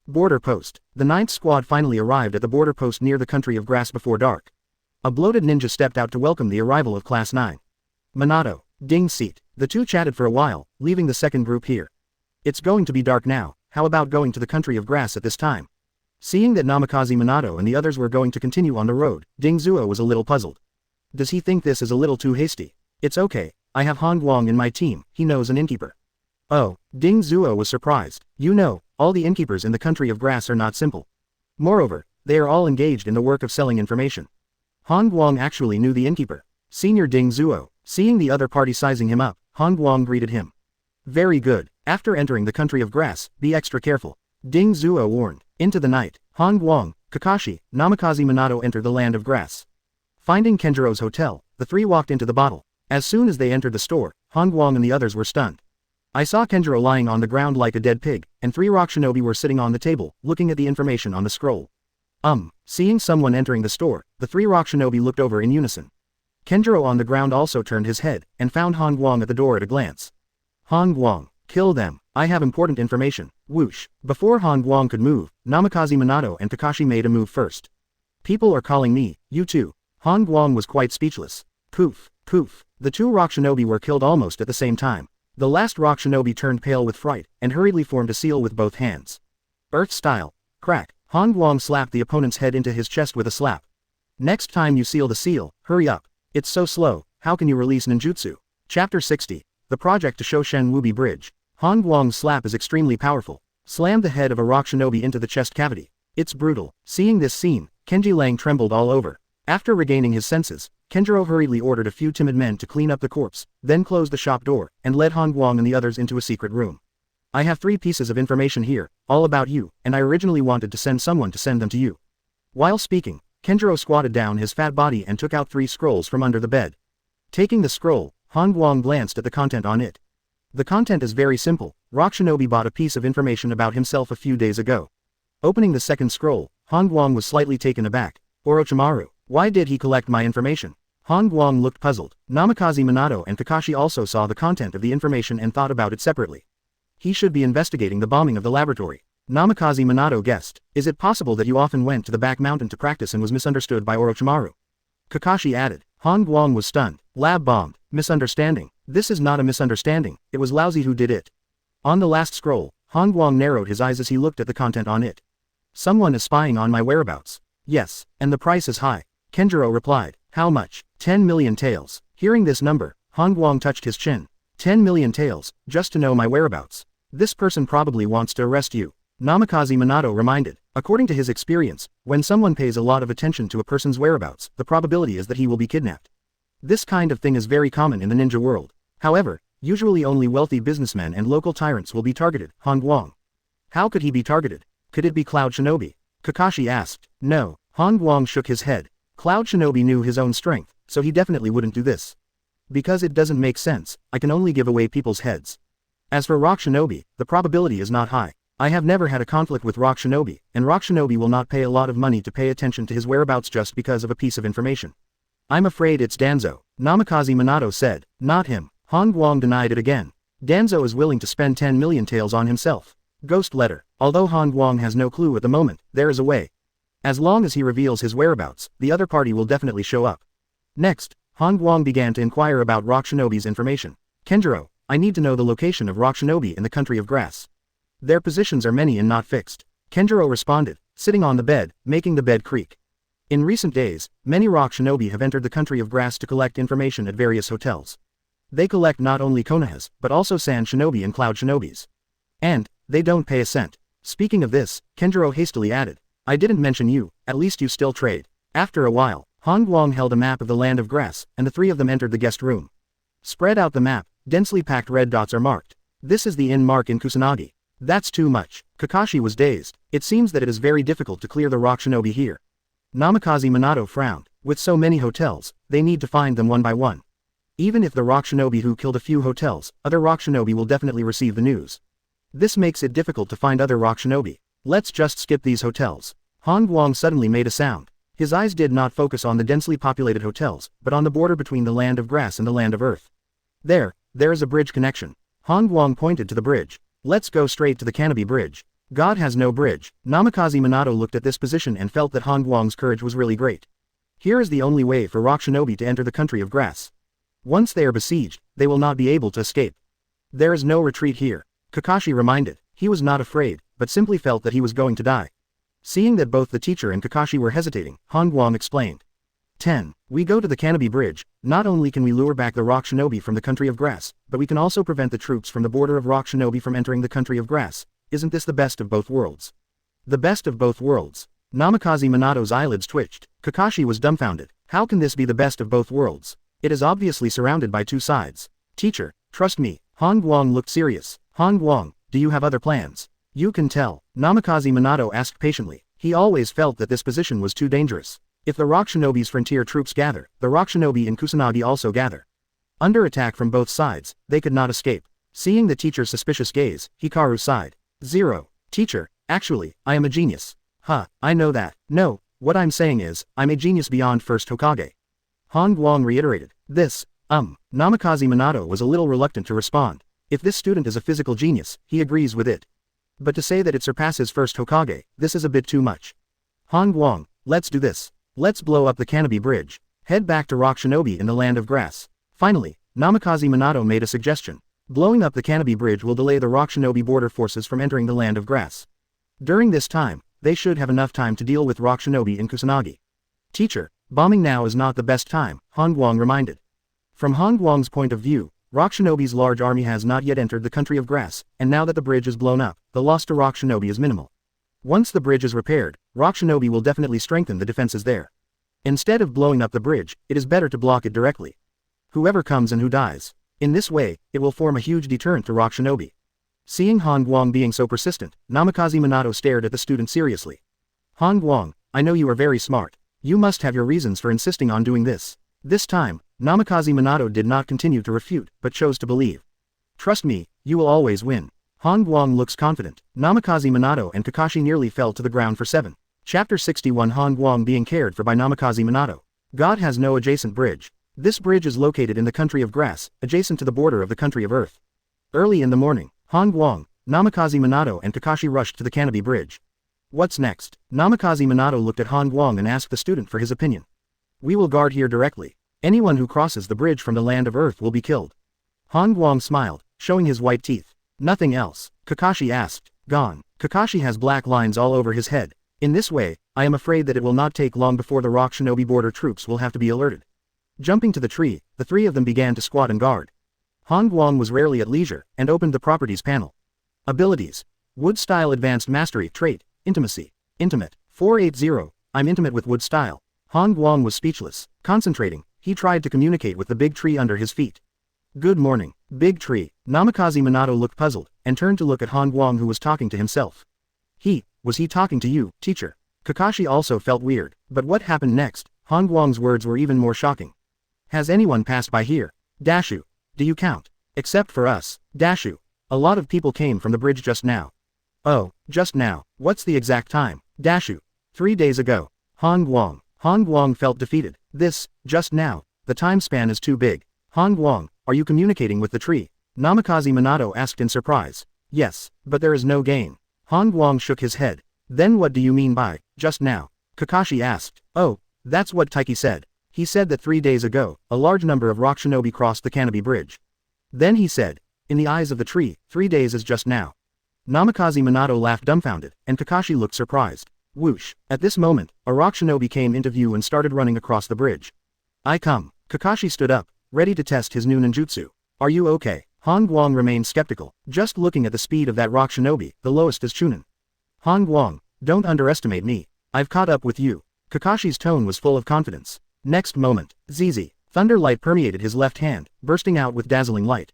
Border Post. The 9th squad finally arrived at the border post near the country of grass before dark. A bloated ninja stepped out to welcome the arrival of Class 9. Minato, Ding Seat. The two chatted for a while, leaving the second group here. It's going to be dark now, how about going to the country of grass at this time? Seeing that Namikaze Minato and the others were going to continue on the road, Ding Zuo was a little puzzled. Does he think this is a little too hasty? It's okay, I have Han Guang in my team, he knows an innkeeper. Oh, Ding Zuo was surprised. You know, all the innkeepers in the country of grass are not simple. Moreover, they are all engaged in the work of selling information. Han Guang actually knew the innkeeper. Senior Ding Zuo, seeing the other party sizing him up, Han Guang greeted him. Very good, after entering the country of grass, be extra careful. Ding Zuo warned. Into the night, Han Guang, Kakashi, Namikaze Minato entered the land of grass. Finding Kenjiro's hotel, the three walked into the bottle. As soon as they entered the store, Han Guang and the others were stunned. I saw Kenjiro lying on the ground like a dead pig, and 3 rock shinobi were sitting on the table, looking at the information on the scroll. Seeing someone entering the store, the 3 rock shinobi looked over in unison. Kenjiro on the ground also turned his head, and found Han Guang at the door at a glance. Han Guang, kill them, I have important information. Whoosh. Before Han Guang could move, Namikaze Minato and Kakashi made a move first. People are calling me, you too. Han Guang was quite speechless. Poof, poof. The 2 rock shinobi were killed almost at the same time. The last rock shinobi turned pale with fright, and hurriedly formed a seal with both hands. Earth style. Crack. Han Guang slapped the opponent's head into his chest with a slap. Next time you seal the seal, hurry up. It's so slow, how can you release ninjutsu? Chapter 60. The project to show Shen Wubi Bridge. Han Guang's slap is extremely powerful. Slammed the head of a rock shinobi into the chest cavity. It's brutal. Seeing this scene, Kenji Lang trembled all over. After regaining his senses, Kenjiro hurriedly ordered a few timid men to clean up the corpse, then closed the shop door, and led Han Guang and the others into a secret room. I have 3 pieces of information here, all about you, and I originally wanted to send someone to send them to you. While speaking, Kenjiro squatted down his fat body and took out 3 scrolls from under the bed. Taking the scroll, Han Guang glanced at the content on it. The content is very simple. Rock Shinobi bought a piece of information about himself a few days ago. Opening the second scroll, Han Guang was slightly taken aback. Orochimaru, why did he collect my information? Han Guang looked puzzled. Namikaze Minato and Kakashi also saw the content of the information and thought about it separately. He should be investigating the bombing of the laboratory. Namikaze Minato guessed, is it possible that you often went to the back mountain to practice and was misunderstood by Orochimaru? Kakashi added. Han Guang was stunned. Lab bombed. Misunderstanding. This is not a misunderstanding, it was Lousy who did it. On the last scroll, Han Guang narrowed his eyes as he looked at the content on it. Someone is spying on my whereabouts. Yes, and the price is high. Kenjiro replied. How much? 10 million taels. Hearing this number, Han Guang touched his chin. 10 million taels, just to know my whereabouts. This person probably wants to arrest you. Namikaze Minato reminded. According to his experience, when someone pays a lot of attention to a person's whereabouts, the probability is that he will be kidnapped. This kind of thing is very common in the ninja world. However, usually only wealthy businessmen and local tyrants will be targeted. Han Guang. How could he be targeted? Could it be Cloud Shinobi? Kakashi asked. No. Han Guang shook his head. Cloud Shinobi knew his own strength, so he definitely wouldn't do this. Because it doesn't make sense, I can only give away people's heads. As for Rock Shinobi, the probability is not high. I have never had a conflict with Rock Shinobi, and Rock Shinobi will not pay a lot of money to pay attention to his whereabouts just because of a piece of information. I'm afraid it's Danzo, Namikaze Minato said. Not him. Han Guang denied it again. Danzo is willing to spend 10 million taels on himself. Ghost letter. Although Han Guang has no clue at the moment, there is a way. As long as he reveals his whereabouts, the other party will definitely show up. Next, Han Guang began to inquire about rock shinobi's information. Kenjiro, I need to know the location of rock shinobi in the country of grass. Their positions are many and not fixed. Kenjiro responded, sitting on the bed, making the bed creak. In recent days, many rock shinobi have entered the country of grass to collect information at various hotels. They collect not only Konohas, but also sand shinobi and cloud shinobis. And, they don't pay a cent. Speaking of this, Kenjiro hastily added, I didn't mention you, at least you still trade. After a while, Han Guang held a map of the land of grass, and the three of them entered the guest room. Spread out the map, densely packed red dots are marked. This is the inn mark in Kusanagi. That's too much. Kakashi was dazed. It seems that it is very difficult to clear the rock shinobi here. Namikaze Minato frowned. With so many hotels, they need to find them one by one. Even if the rock shinobi who killed a few hotels, other rock shinobi will definitely receive the news. This makes it difficult to find other rock shinobi. Let's just skip these hotels. Han Guang suddenly made a sound. His eyes did not focus on the densely populated hotels, but on the border between the land of grass and the land of earth. There is a bridge connection. Han Guang pointed to the bridge. Let's go straight to the canopy bridge. God has no bridge. Namikaze Minato looked at this position and felt that Han Guang's courage was really great. Here is the only way for rock shinobi to enter the country of grass. Once they are besieged, they will not be able to escape. There is no retreat here. Kakashi reminded. He was not afraid, but simply felt that he was going to die. Seeing that both the teacher and Kakashi were hesitating, Han Guang explained. 10. We go to the canopy bridge. Not only can we lure back the rock shinobi from the country of grass, but we can also prevent the troops from the border of rock shinobi from entering the country of grass. Isn't this the best of both worlds? The best of both worlds. Namikaze Minato's eyelids twitched. Kakashi was dumbfounded. How can this be the best of both worlds? It is obviously surrounded by two sides. Teacher, trust me. Han Guang looked serious. Han Guang, do you have other plans? You can tell. Namikaze Minato asked patiently. He always felt that this position was too dangerous. If the rock shinobi's frontier troops gather, the rock shinobi in Kusanagi also gather. Under attack from both sides, they could not escape. Seeing the teacher's suspicious gaze, Hikaru sighed. 0. Teacher, actually, I am a genius. I know that. No, what I'm saying is, I'm a genius beyond first Hokage. Han Guang reiterated. Namikaze Minato was a little reluctant to respond. If this student is a physical genius, he agrees with it. But to say that it surpasses first Hokage, this is a bit too much. Han Guang, let's do this. Let's blow up the canopy bridge. Head back to rock shinobi in the land of grass. Finally, Namikaze Minato made a suggestion. Blowing up the canopy bridge will delay the rock shinobi border forces from entering the land of grass. During this time, they should have enough time to deal with rock shinobi in Kusanagi. Teacher, bombing now is not the best time, Han Guang reminded. From Han Guang's point of view, rock shinobi's large army has not yet entered the country of grass, and now that the bridge is blown up, the loss to rock shinobi is minimal. Once the bridge is repaired, rock shinobi will definitely strengthen the defenses there. Instead of blowing up the bridge, it is better to block it directly. Whoever comes and who dies. In this way, it will form a huge deterrent to rock shinobi. Seeing Han Guang being so persistent, Namikaze Minato stared at the student seriously. Han Guang, I know you are very smart. You must have your reasons for insisting on doing this. This time, Namikaze Minato did not continue to refute, but chose to believe. Trust me, you will always win. Han Guang looks confident. Namikaze Minato and Kakashi nearly fell to the ground for 7. Chapter 61 Han Guang being cared for by Namikaze Minato. God has no adjacent bridge. This bridge is located in the country of grass, adjacent to the border of the country of earth. Early in the morning, Han Guang, Namikaze Minato and Kakashi rushed to the canopy bridge. What's next? Namikaze Minato looked at Han Guang and asked the student for his opinion. We will guard here directly. Anyone who crosses the bridge from the land of earth will be killed. Han Guang smiled, showing his white teeth. Nothing else? Kakashi asked. Gone. Kakashi has black lines all over his head. In this way, I am afraid that it will not take long before the rock shinobi border troops will have to be alerted. Jumping to the tree, the three of them began to squat and guard. Han Guang was rarely at leisure, and opened the properties panel. Abilities. Wood Style Advanced Mastery Trait, Intimacy. Intimate. 480, I'm intimate with wood style. Han Guang was speechless. Concentrating, he tried to communicate with the big tree under his feet. Good morning, big tree. Namikaze Minato looked puzzled, and turned to look at Han Guang who was talking to himself. Was he talking to you, teacher? Kakashi also felt weird, but what happened next? Han Guang's words were even more shocking. Has anyone passed by here? Dashu. Do you count? Except for us. Dashu. A lot of people came from the bridge just now. Oh, just now. What's the exact time? Dashu. 3 days ago. Han Guang. Han Guang felt defeated. Just now. The time span is too big. Han Guang, are you communicating with the tree? Namikaze Minato asked in surprise. Yes, but there is no gain. Han Guang shook his head. Then what do you mean by, just now? Kakashi asked. Oh, that's what Taiki said. He said that 3 days ago, a large number of rock shinobi crossed the canopy bridge. Then he said, in the eyes of the tree, 3 days is just now. Namikaze Minato laughed dumbfounded, and Kakashi looked surprised. Whoosh. At this moment, a rock shinobi came into view and started running across the bridge. I come. Kakashi stood up, ready to test his new ninjutsu. Are you okay? Han Guang remained skeptical, just looking at the speed of that rock shinobi, the lowest is Chunin. Han Guang, don't underestimate me. I've caught up with you. Kakashi's tone was full of confidence. Next moment, ZZ. Thunder light permeated his left hand, bursting out with dazzling light.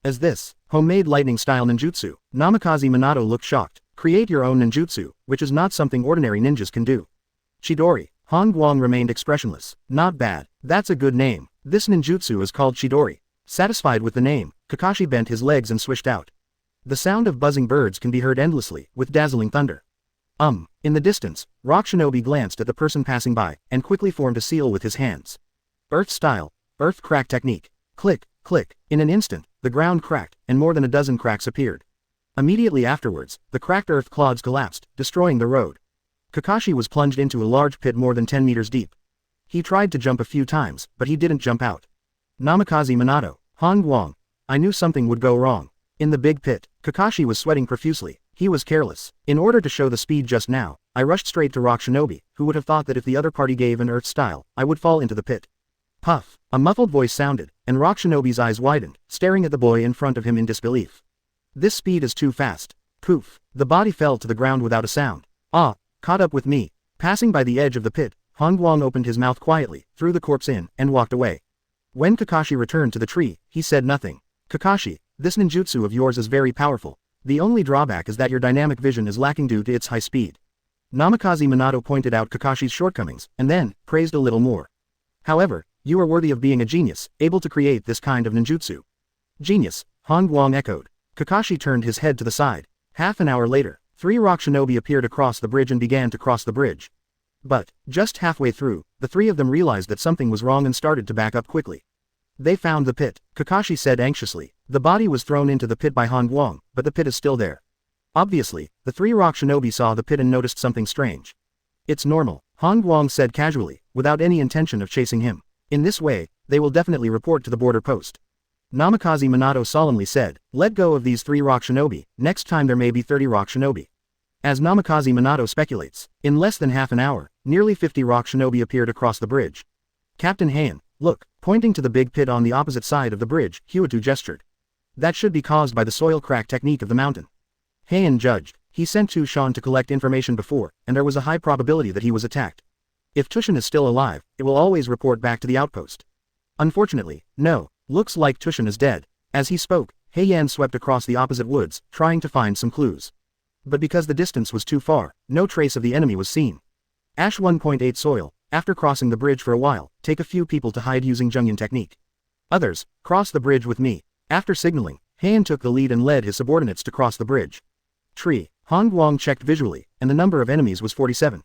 As this, homemade lightning-style ninjutsu, Namikaze Minato looked shocked. Create your own ninjutsu, which is not something ordinary ninjas can do. Chidori. Han Guang remained expressionless. Not bad. That's a good name. This ninjutsu is called Chidori. Satisfied with the name, Kakashi bent his legs and swished out. The sound of buzzing birds can be heard endlessly, with dazzling thunder. In the distance, Rock Shinobi glanced at the person passing by, and quickly formed a seal with his hands. Earth style. Earth crack technique. Click, click. In an instant, the ground cracked, and more than a dozen cracks appeared. Immediately afterwards, the cracked earth clods collapsed, destroying the road. Kakashi was plunged into a large pit more than 10 meters deep. He tried to jump a few times, but he didn't jump out. Namikaze Minato, Han Guang. I knew something would go wrong. In the big pit, Kakashi was sweating profusely. He was careless. In order to show the speed just now, I rushed straight to Rock Shinobi, who would have thought that if the other party gave an earth style, I would fall into the pit. Puff. A muffled voice sounded, and Rock Shinobi's eyes widened, staring at the boy in front of him in disbelief. This speed is too fast. Poof. The body fell to the ground without a sound. Ah, caught up with me. Passing by the edge of the pit, Han Guang opened his mouth quietly, threw the corpse in, and walked away. When Kakashi returned to the tree, he said nothing. Kakashi, this ninjutsu of yours is very powerful. The only drawback is that your dynamic vision is lacking due to its high speed. Namikaze Minato pointed out Kakashi's shortcomings, and then, praised a little more. However, you are worthy of being a genius, able to create this kind of ninjutsu. Genius, Han Guang echoed. Kakashi turned his head to the side. Half an hour later, 3 rock shinobi appeared across the bridge and began to cross the bridge. But, just halfway through, the 3 of them realized that something was wrong and started to back up quickly. They found the pit, Kakashi said anxiously. The body was thrown into the pit by Han Guang, but the pit is still there. Obviously, the 3 rock shinobi saw the pit and noticed something strange. It's normal, Han Guang said casually, without any intention of chasing him. In this way, they will definitely report to the border post. Namikaze Minato solemnly said, let go of these 3 rock shinobi, next time there may be 30 rock shinobi. As Namikaze Minato speculates, in less than half an hour, nearly 50 rock shinobi appeared across the bridge. Captain Heian, look, pointing to the big pit on the opposite side of the bridge, Huatu gestured. That should be caused by the soil crack technique of the mountain. Heian judged. He sent Tushan to collect information before, and there was a high probability that he was attacked. If Tushan is still alive, it will always report back to the outpost. Unfortunately, no. Looks like Tushan is dead. As he spoke, Heian swept across the opposite woods, trying to find some clues. But because the distance was too far, no trace of the enemy was seen. Ash 1.8 soil, after crossing the bridge for a while, take a few people to hide using Jungyun technique. Others, cross the bridge with me. After signaling, Heian took the lead and led his subordinates to cross the bridge. Tree. Han Guang checked visually, and the number of enemies was 47.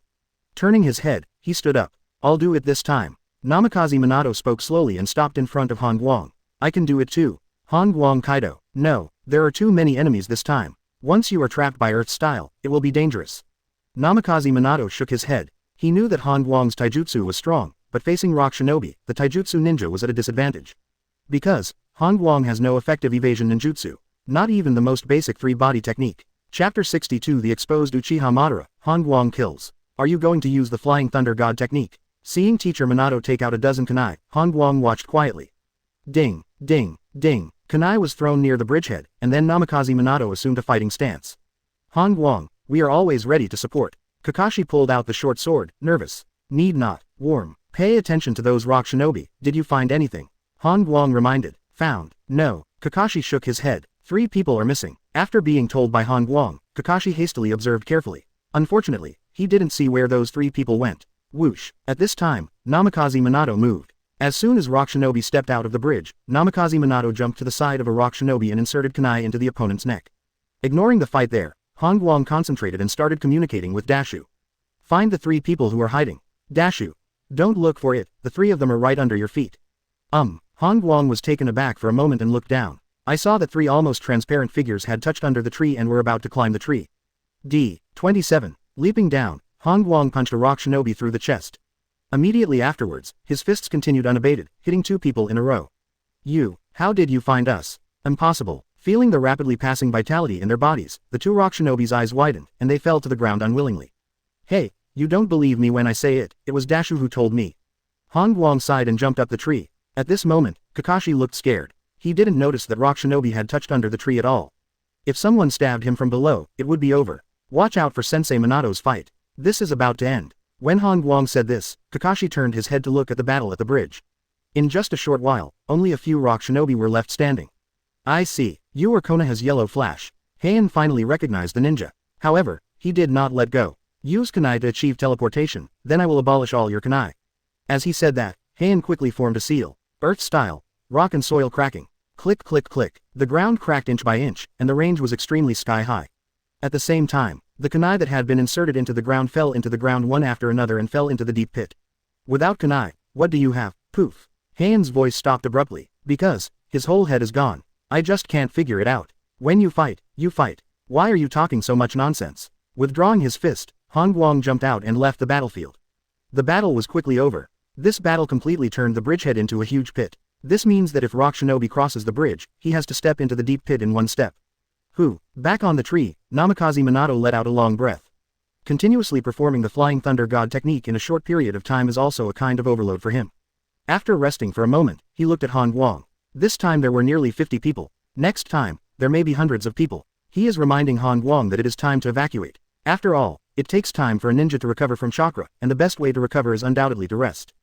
Turning his head, he stood up. I'll do it this time. Namikaze Minato spoke slowly and stopped in front of Han Guang. I can do it too. Han Guang Kaido. No, there are too many enemies this time. Once you are trapped by Earth style, it will be dangerous. Namikaze Minato shook his head. He knew that Han Guang's taijutsu was strong, but facing rock shinobi, the taijutsu ninja was at a disadvantage. Because, Han Guang has no effective evasion ninjutsu. Not even the most basic 3-body technique. Chapter 62 The Exposed Uchiha Madara, Han Guang kills. Are you going to use the Flying Thunder God technique? Seeing teacher Minato take out a dozen kunai, Han Guang watched quietly. Ding, ding, ding. Kunai was thrown near the bridgehead, and then Namikaze Minato assumed a fighting stance. Han Guang, we are always ready to support. Kakashi pulled out the short sword, nervous. Need not, warm. Pay attention to those rock shinobi. Did you find anything? Han Guang reminded. Found. No. Kakashi shook his head. 3 people are missing. After being told by Han Guang, Kakashi hastily observed carefully. Unfortunately, he didn't see where those 3 people went. Whoosh. At this time, Namikaze Minato moved. As soon as Rock Shinobi stepped out of the bridge, Namikaze Minato jumped to the side of a Rock Shinobi and inserted kunai into the opponent's neck. Ignoring the fight there, Han Guang concentrated and started communicating with Dashu. Find the 3 people who are hiding. Dashu. Don't look for it, the 3 of them are right under your feet. Han Guang was taken aback for a moment and looked down. I saw that 3 almost transparent figures had touched under the tree and were about to climb the tree. D. 27. Leaping down, Han Guang punched a rock shinobi through the chest. Immediately afterwards, his fists continued unabated, hitting 2 people in a row. How did you find us? Impossible. Feeling the rapidly passing vitality in their bodies, the 2 rock shinobi's eyes widened, and they fell to the ground unwillingly. Hey, you don't believe me when I say it was Dashu who told me. Han Guang sighed and jumped up the tree. At this moment, Kakashi looked scared. He didn't notice that rock shinobi had touched under the tree at all. If someone stabbed him from below, it would be over. Watch out for Sensei Minato's fight. This is about to end. When Han Guang said this, Kakashi turned his head to look at the battle at the bridge. In just a short while, only a few rock shinobi were left standing. I see, you were Konoha's yellow flash. Heian finally recognized the ninja. However, he did not let go. Use kunai to achieve teleportation, then I will abolish all your kunai. As he said that, Heian quickly formed a seal. Earth style. Rock and soil cracking. Click click click. The ground cracked inch by inch, and the range was extremely sky high. At the same time, the kunai that had been inserted into the ground fell into the ground one after another and fell into the deep pit. Without kunai, what do you have? Poof. Heian's voice stopped abruptly, because his whole head is gone. I just can't figure it out. When you fight, you fight. Why are you talking so much nonsense? Withdrawing his fist, Han Guang jumped out and left the battlefield. The battle was quickly over. This battle completely turned the bridgehead into a huge pit. This means that if Rock Shinobi crosses the bridge, he has to step into the deep pit in one step. Back on the tree, Namikaze Minato let out a long breath. Continuously performing the Flying Thunder God technique in a short period of time is also a kind of overload for him. After resting for a moment, he looked at Han Guang. This time there were nearly 50 people. Next time, there may be hundreds of people. He is reminding Han Guang that it is time to evacuate. After all, it takes time for a ninja to recover from chakra, and the best way to recover is undoubtedly to rest.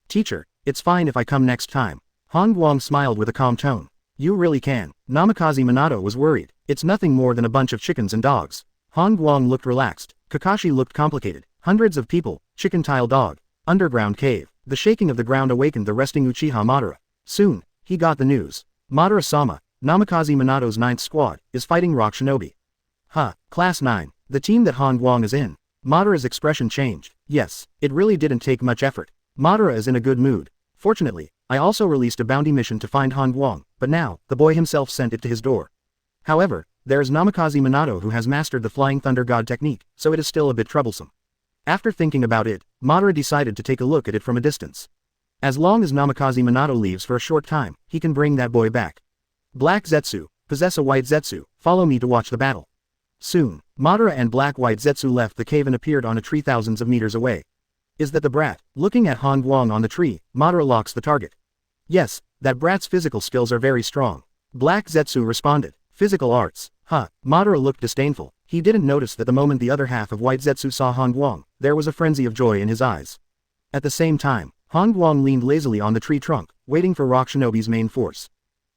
Teacher, it's fine if I come next time. Han Guang smiled with a calm tone. You really can. Namikaze Minato was worried. It's nothing more than a bunch of chickens and dogs. Han Guang looked relaxed. Kakashi looked complicated. Hundreds of people, chicken tile dog, underground cave. The shaking of the ground awakened the resting Uchiha Madara. Soon, he got the news. Madara-sama, Namikaze Minato's 9th squad, is fighting Rock Shinobi. Class 9, the team that Han Guang is in. Madara's expression changed. Yes, it really didn't take much effort. Madara is in a good mood. Fortunately, I also released a bounty mission to find Han Guang, but now, the boy himself sent it to his door. However, there is Namikaze Minato who has mastered the Flying Thunder God technique, so it is still a bit troublesome. After thinking about it, Madara decided to take a look at it from a distance. As long as Namikaze Minato leaves for a short time, he can bring that boy back. Black Zetsu, possess a white Zetsu, follow me to watch the battle. Soon, Madara and Black-White Zetsu left the cave and appeared on a tree thousands of meters away. Is that the brat? Looking at Han Guang on the tree, Madara locks the target. Yes, that brat's physical skills are very strong. Black Zetsu responded. Physical arts. Madara looked disdainful. He didn't notice that the moment the other half of White Zetsu saw Han Guang, there was a frenzy of joy in his eyes. At the same time, Han Guang leaned lazily on the tree trunk, waiting for Rock Shinobi's main force.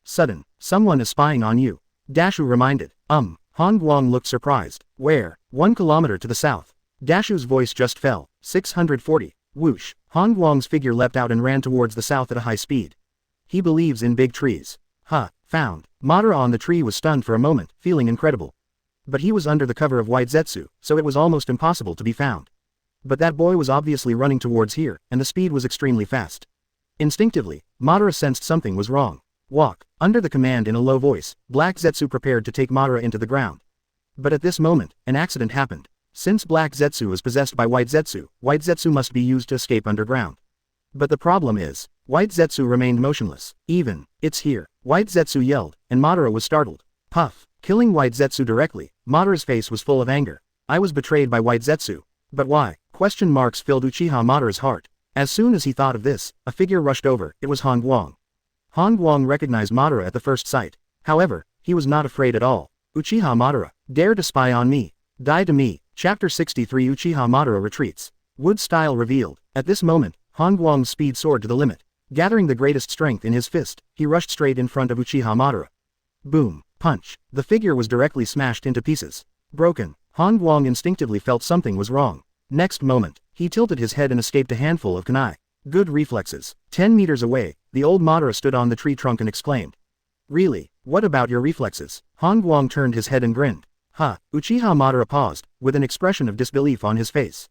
Sudden, someone is spying on you. Dashu reminded. Han Guang looked surprised. Where? 1 kilometer to the south. Dashu's voice just fell. 640. Whoosh. Han Guang's figure leapt out and ran towards the south at a high speed. He believes in big trees. Found. Madara on the tree was stunned for a moment, feeling incredible. But he was under the cover of White Zetsu, so it was almost impossible to be found. But that boy was obviously running towards here, and the speed was extremely fast. Instinctively, Madara sensed something was wrong. Walk. Under the command in a low voice, Black Zetsu prepared to take Madara into the ground. But at this moment, an accident happened. Since Black Zetsu is possessed by White Zetsu must be used to escape underground. But the problem is, White Zetsu remained motionless. It's here. White Zetsu yelled, and Madara was startled. Puff. Killing White Zetsu directly, Madara's face was full of anger. I was betrayed by White Zetsu. But why? Question marks filled Uchiha Madara's heart. As soon as he thought of this, a figure rushed over. It was Han Guang. Han Guang recognized Madara at the first sight. However, he was not afraid at all. Uchiha Madara, dare to spy on me. Die to me. Chapter 63 Uchiha Madara retreats. Wood style revealed. At this moment, Han Guang's speed soared to the limit. Gathering the greatest strength in his fist, he rushed straight in front of Uchiha Madara. Boom. Punch. The figure was directly smashed into pieces. Broken. Han Guang instinctively felt something was wrong. Next moment, he tilted his head and escaped a handful of kunai. Good reflexes. 10 meters away, the old Madara stood on the tree trunk and exclaimed. Really? What about your reflexes? Han Guang turned his head and grinned. Uchiha Madara paused, with an expression of disbelief on his face.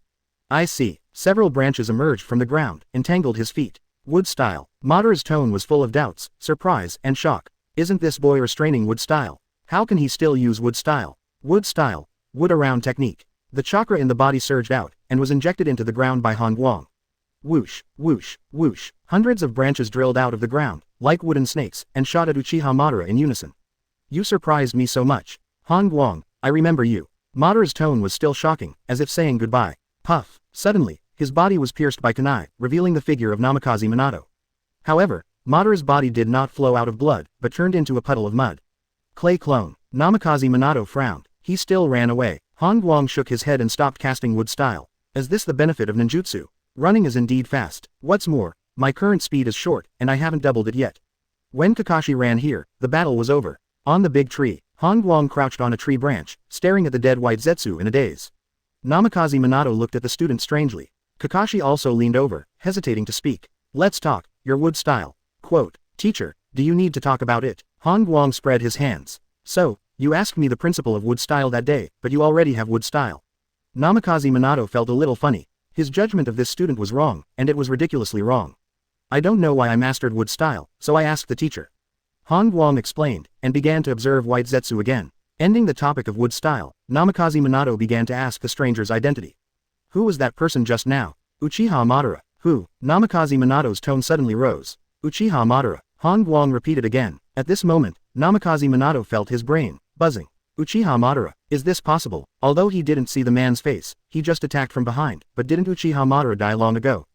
I see. Several branches emerged from the ground, entangled his feet. Wood style. Madara's tone was full of doubts, surprise, and shock. Isn't this boy restraining wood style? How can he still use wood style? Wood style. Wood around technique. The chakra in the body surged out, and was injected into the ground by Han Guang. Whoosh, whoosh, whoosh. Hundreds of branches drilled out of the ground, like wooden snakes, and shot at Uchiha Madara in unison. You surprised me so much. Han Guang, I remember you. Madara's tone was still shocking, as if saying goodbye. Puff. Suddenly, his body was pierced by kunai, revealing the figure of Namikaze Minato. However, Madara's body did not flow out of blood, but turned into a puddle of mud. Clay clone. Namikaze Minato frowned. He still ran away. Han Guang shook his head and stopped casting wood style. Is this the benefit of ninjutsu? Running is indeed fast. What's more, my current speed is short, and I haven't doubled it yet. When Kakashi ran here, the battle was over. On the big tree, Han Guang crouched on a tree branch, staring at the dead white Zetsu in a daze. Namikaze Minato looked at the student strangely. Kakashi also leaned over, hesitating to speak. Let's talk, your wood style. Quote, teacher, do you need to talk about it? Han Guang spread his hands. So, you asked me the principle of wood style that day, but you already have wood style. Namikaze Minato felt a little funny. His judgment of this student was wrong, and it was ridiculously wrong. I don't know why I mastered wood style, so I asked the teacher. Han Guang explained, and began to observe white Zetsu again. Ending the topic of wood style, Namikaze Minato began to ask the stranger's identity. Who was that person just now? Uchiha Madara. Who? Namikaze Minato's tone suddenly rose. Uchiha Madara. Han Guang repeated again. At this moment, Namikaze Minato felt his brain buzzing. Uchiha Madara. Is this possible? Although he didn't see the man's face, he just attacked from behind. But didn't Uchiha Madara die long ago?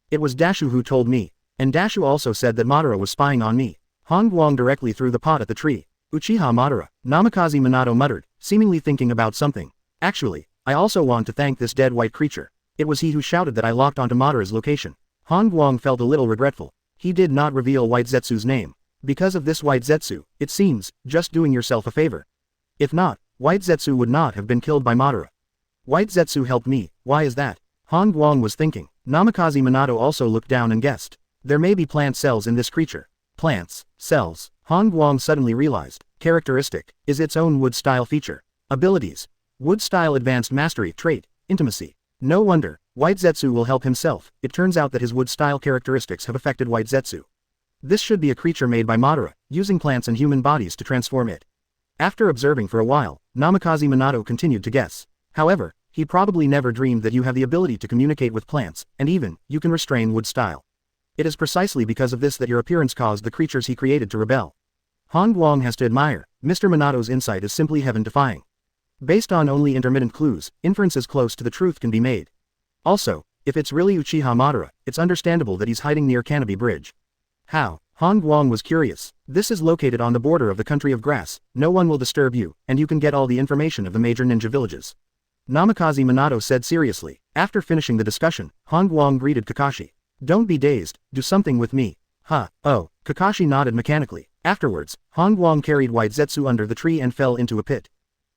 It was Dashu who told me. And Dashu also said that Madara was spying on me. Han Guang directly threw the pot at the tree. Uchiha Madara. Namikaze Minato muttered, seemingly thinking about something. Actually, I also want to thank this dead white creature. It was he who shouted that I locked onto Madara's location. Han Guang felt a little regretful. He did not reveal White Zetsu's name. Because of this White Zetsu, it seems, just doing yourself a favor. If not, White Zetsu would not have been killed by Madara. White Zetsu helped me, why is that? Han Guang was thinking. Namikaze Minato also looked down and guessed. There may be plant cells in this creature. Plants, cells, Han Guang suddenly realized. Characteristic, is its own wood style feature. Abilities. Wood style advanced mastery trait, intimacy. No wonder, White Zetsu will help himself. It turns out that his wood style characteristics have affected White Zetsu. This should be a creature made by Madara, using plants and human bodies to transform it. After observing for a while, Namikaze Minato continued to guess. However, he probably never dreamed that you have the ability to communicate with plants, and even, you can restrain wood style. It is precisely because of this that your appearance caused the creatures he created to rebel. Han Guang has to admire, Mr. Minato's insight is simply heaven-defying. Based on only intermittent clues, inferences close to the truth can be made. Also, if it's really Uchiha Madara, it's understandable that he's hiding near Canopy Bridge. How? Han Guang was curious. This is located on the border of the country of grass, no one will disturb you, and you can get all the information of the major ninja villages. Namikaze Minato said seriously. After finishing the discussion, Han Guang greeted Kakashi. Don't be dazed, do something with me. Huh, oh, Kakashi nodded mechanically. Afterwards, Han Guang carried White Zetsu under the tree and fell into a pit.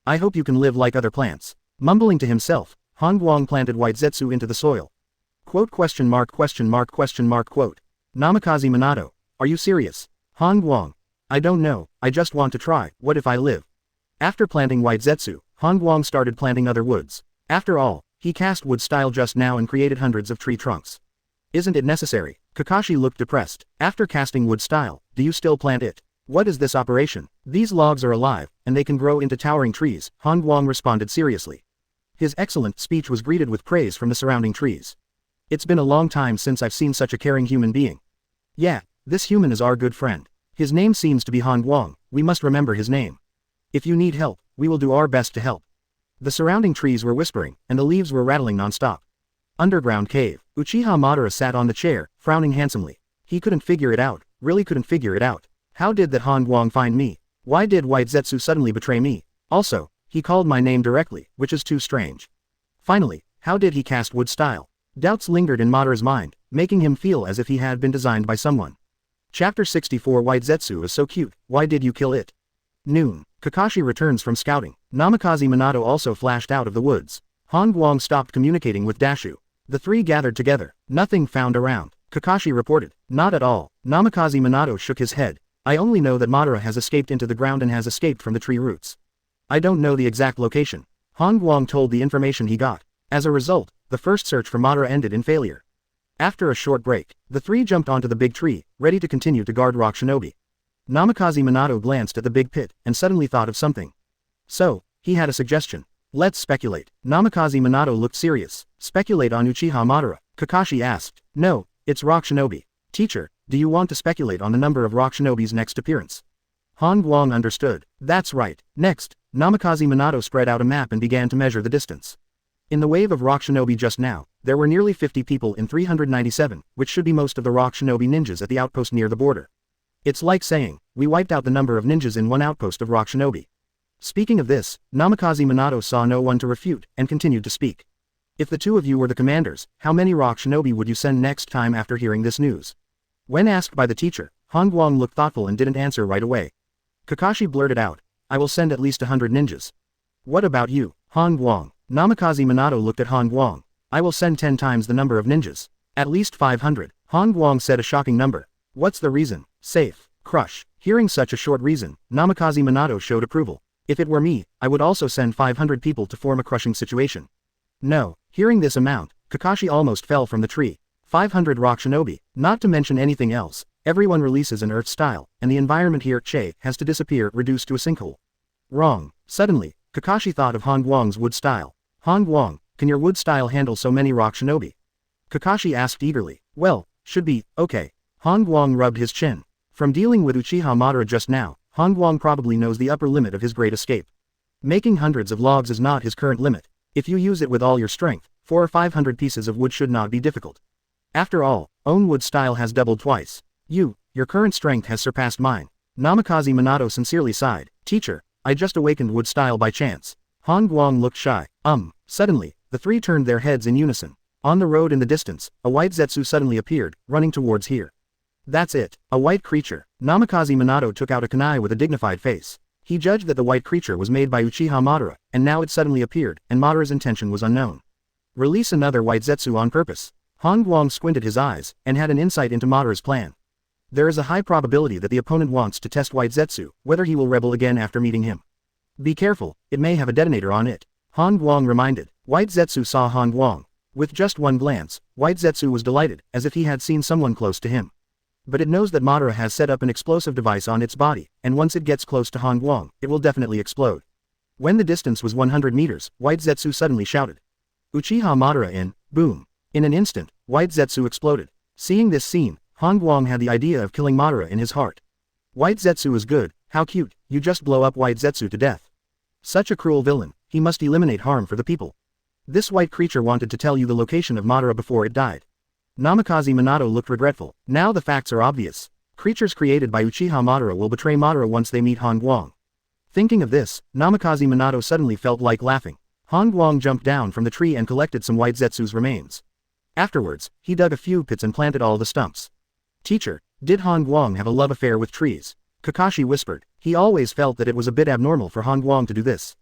I hope you can live like other plants. Mumbling to himself, Han Guang planted White Zetsu into the soil. Quote question mark quote. Namikaze Minato. Are you serious? Han Guang. I don't know, I just want to try, what if I live? After planting White Zetsu, Han Guang started planting other woods. After all, he cast wood style just now and created hundreds of tree trunks. Isn't it necessary? Kakashi looked depressed. After casting wood style, do you still plant it? What is this operation? These logs are alive, and they can grow into towering trees, Han Guang responded seriously. His excellent speech was greeted with praise from the surrounding trees. It's been a long time since I've seen such a caring human being. Yeah, this human is our good friend. His name seems to be Han Guang, we must remember his name. If you need help, we will do our best to help. The surrounding trees were whispering, and the leaves were rattling non-stop. Underground cave. Uchiha Madara sat on the chair, frowning handsomely. He couldn't figure it out, really couldn't figure it out. How did that Han Guang find me? Why did White Zetsu suddenly betray me? Also, he called my name directly, which is too strange. Finally, how did he cast wood style? Doubts lingered in Madara's mind, making him feel as if he had been designed by someone. Chapter 64 White Zetsu is so cute, why did you kill it? Noon. Kakashi returns from scouting. Namikaze Minato also flashed out of the woods. Han Guang stopped communicating with Dashu. The three gathered together. Nothing found around. Kakashi reported. Not at all. Namikaze Minato shook his head. I only know that Madara has escaped into the ground and has escaped from the tree roots. I don't know the exact location. Han Guang told the information he got. As a result, the first search for Madara ended in failure. After a short break, the three jumped onto the big tree, ready to continue to guard Rock Shinobi. Namikaze Minato glanced at the big pit, and suddenly thought of something. So, he had a suggestion. Let's speculate. Namikaze Minato looked serious. Speculate on Uchiha Madara. Kakashi asked. No, it's rock shinobi. Teacher, do you want to speculate on the number of rock shinobi's next appearance? Han Guang understood. That's right. Next, Namikaze Minato spread out a map and began to measure the distance. In the wave of rock shinobi just now, there were nearly 50 people in 397, which should be most of the rock shinobi ninjas at the outpost near the border. It's like saying, we wiped out the number of ninjas in one outpost of rock shinobi. Speaking of this, Namikaze Minato saw no one to refute, and continued to speak. If the two of you were the commanders, how many rock shinobi would you send next time after hearing this news? When asked by the teacher, Han Guang looked thoughtful and didn't answer right away. Kakashi blurted out, I will send at least 100 ninjas. What about you, Han Guang? Namikaze Minato looked at Han Guang. I will send 10 times the number of ninjas. At least 500. Han Guang said a shocking number. What's the reason? Safe. Crush. Hearing such a short reason, Namikaze Minato showed approval. If it were me, I would also send 500 people to form a crushing situation. No. Hearing this amount, Kakashi almost fell from the tree. 500 rock shinobi, not to mention anything else. Everyone releases an earth style, and the environment here has to disappear, reduced to a sinkhole. Wrong. Suddenly, Kakashi thought of Han Guang's wood style. Han Guang, can your wood style handle so many rock shinobi? Kakashi asked eagerly. Well, should be, okay. Han Guang rubbed his chin. From dealing with Uchiha Madara just now, Han Guang probably knows the upper limit of his great escape. Making hundreds of logs is not his current limit. If you use it with all your strength, 400 or 500 pieces of wood should not be difficult. After all, own wood style has doubled twice. Your current strength has surpassed mine. Namikaze Minato sincerely sighed. Teacher, I just awakened wood style by chance. Han Guang looked shy. Suddenly, the three turned their heads in unison. On the road in the distance, a white Zetsu suddenly appeared, running towards here. That's it, a white creature. Namikaze Minato took out a kunai with a dignified face. He judged that the white creature was made by Uchiha Madara, and now it suddenly appeared, and Madara's intention was unknown. Release another white Zetsu on purpose. Han Guang squinted his eyes, and had an insight into Madara's plan. There is a high probability that the opponent wants to test white Zetsu, whether he will rebel again after meeting him. Be careful, it may have a detonator on it. Han Guang reminded. White Zetsu saw Han Guang. With just one glance, white Zetsu was delighted, as if he had seen someone close to him. But it knows that Madara has set up an explosive device on its body, and once it gets close to Han Guang, it will definitely explode. When the distance was 100 meters, white Zetsu suddenly shouted. Uchiha Madara in, boom. In an instant, white Zetsu exploded. Seeing this scene, Han Guang had the idea of killing Madara in his heart. White Zetsu is good, how cute, you just blow up white Zetsu to death. Such a cruel villain, he must eliminate harm for the people. This white creature wanted to tell you the location of Madara before it died. Namikaze Minato looked regretful. Now the facts are obvious. Creatures created by Uchiha Madara will betray Madara once they meet Han Guang. Thinking of this, Namikaze Minato suddenly felt like laughing. Han Guang jumped down from the tree and collected some white Zetsu's remains. Afterwards, he dug a few pits and planted all the stumps. Teacher, did Han Guang have a love affair with trees? Kakashi whispered. He always felt that it was a bit abnormal for Han Guang to do this.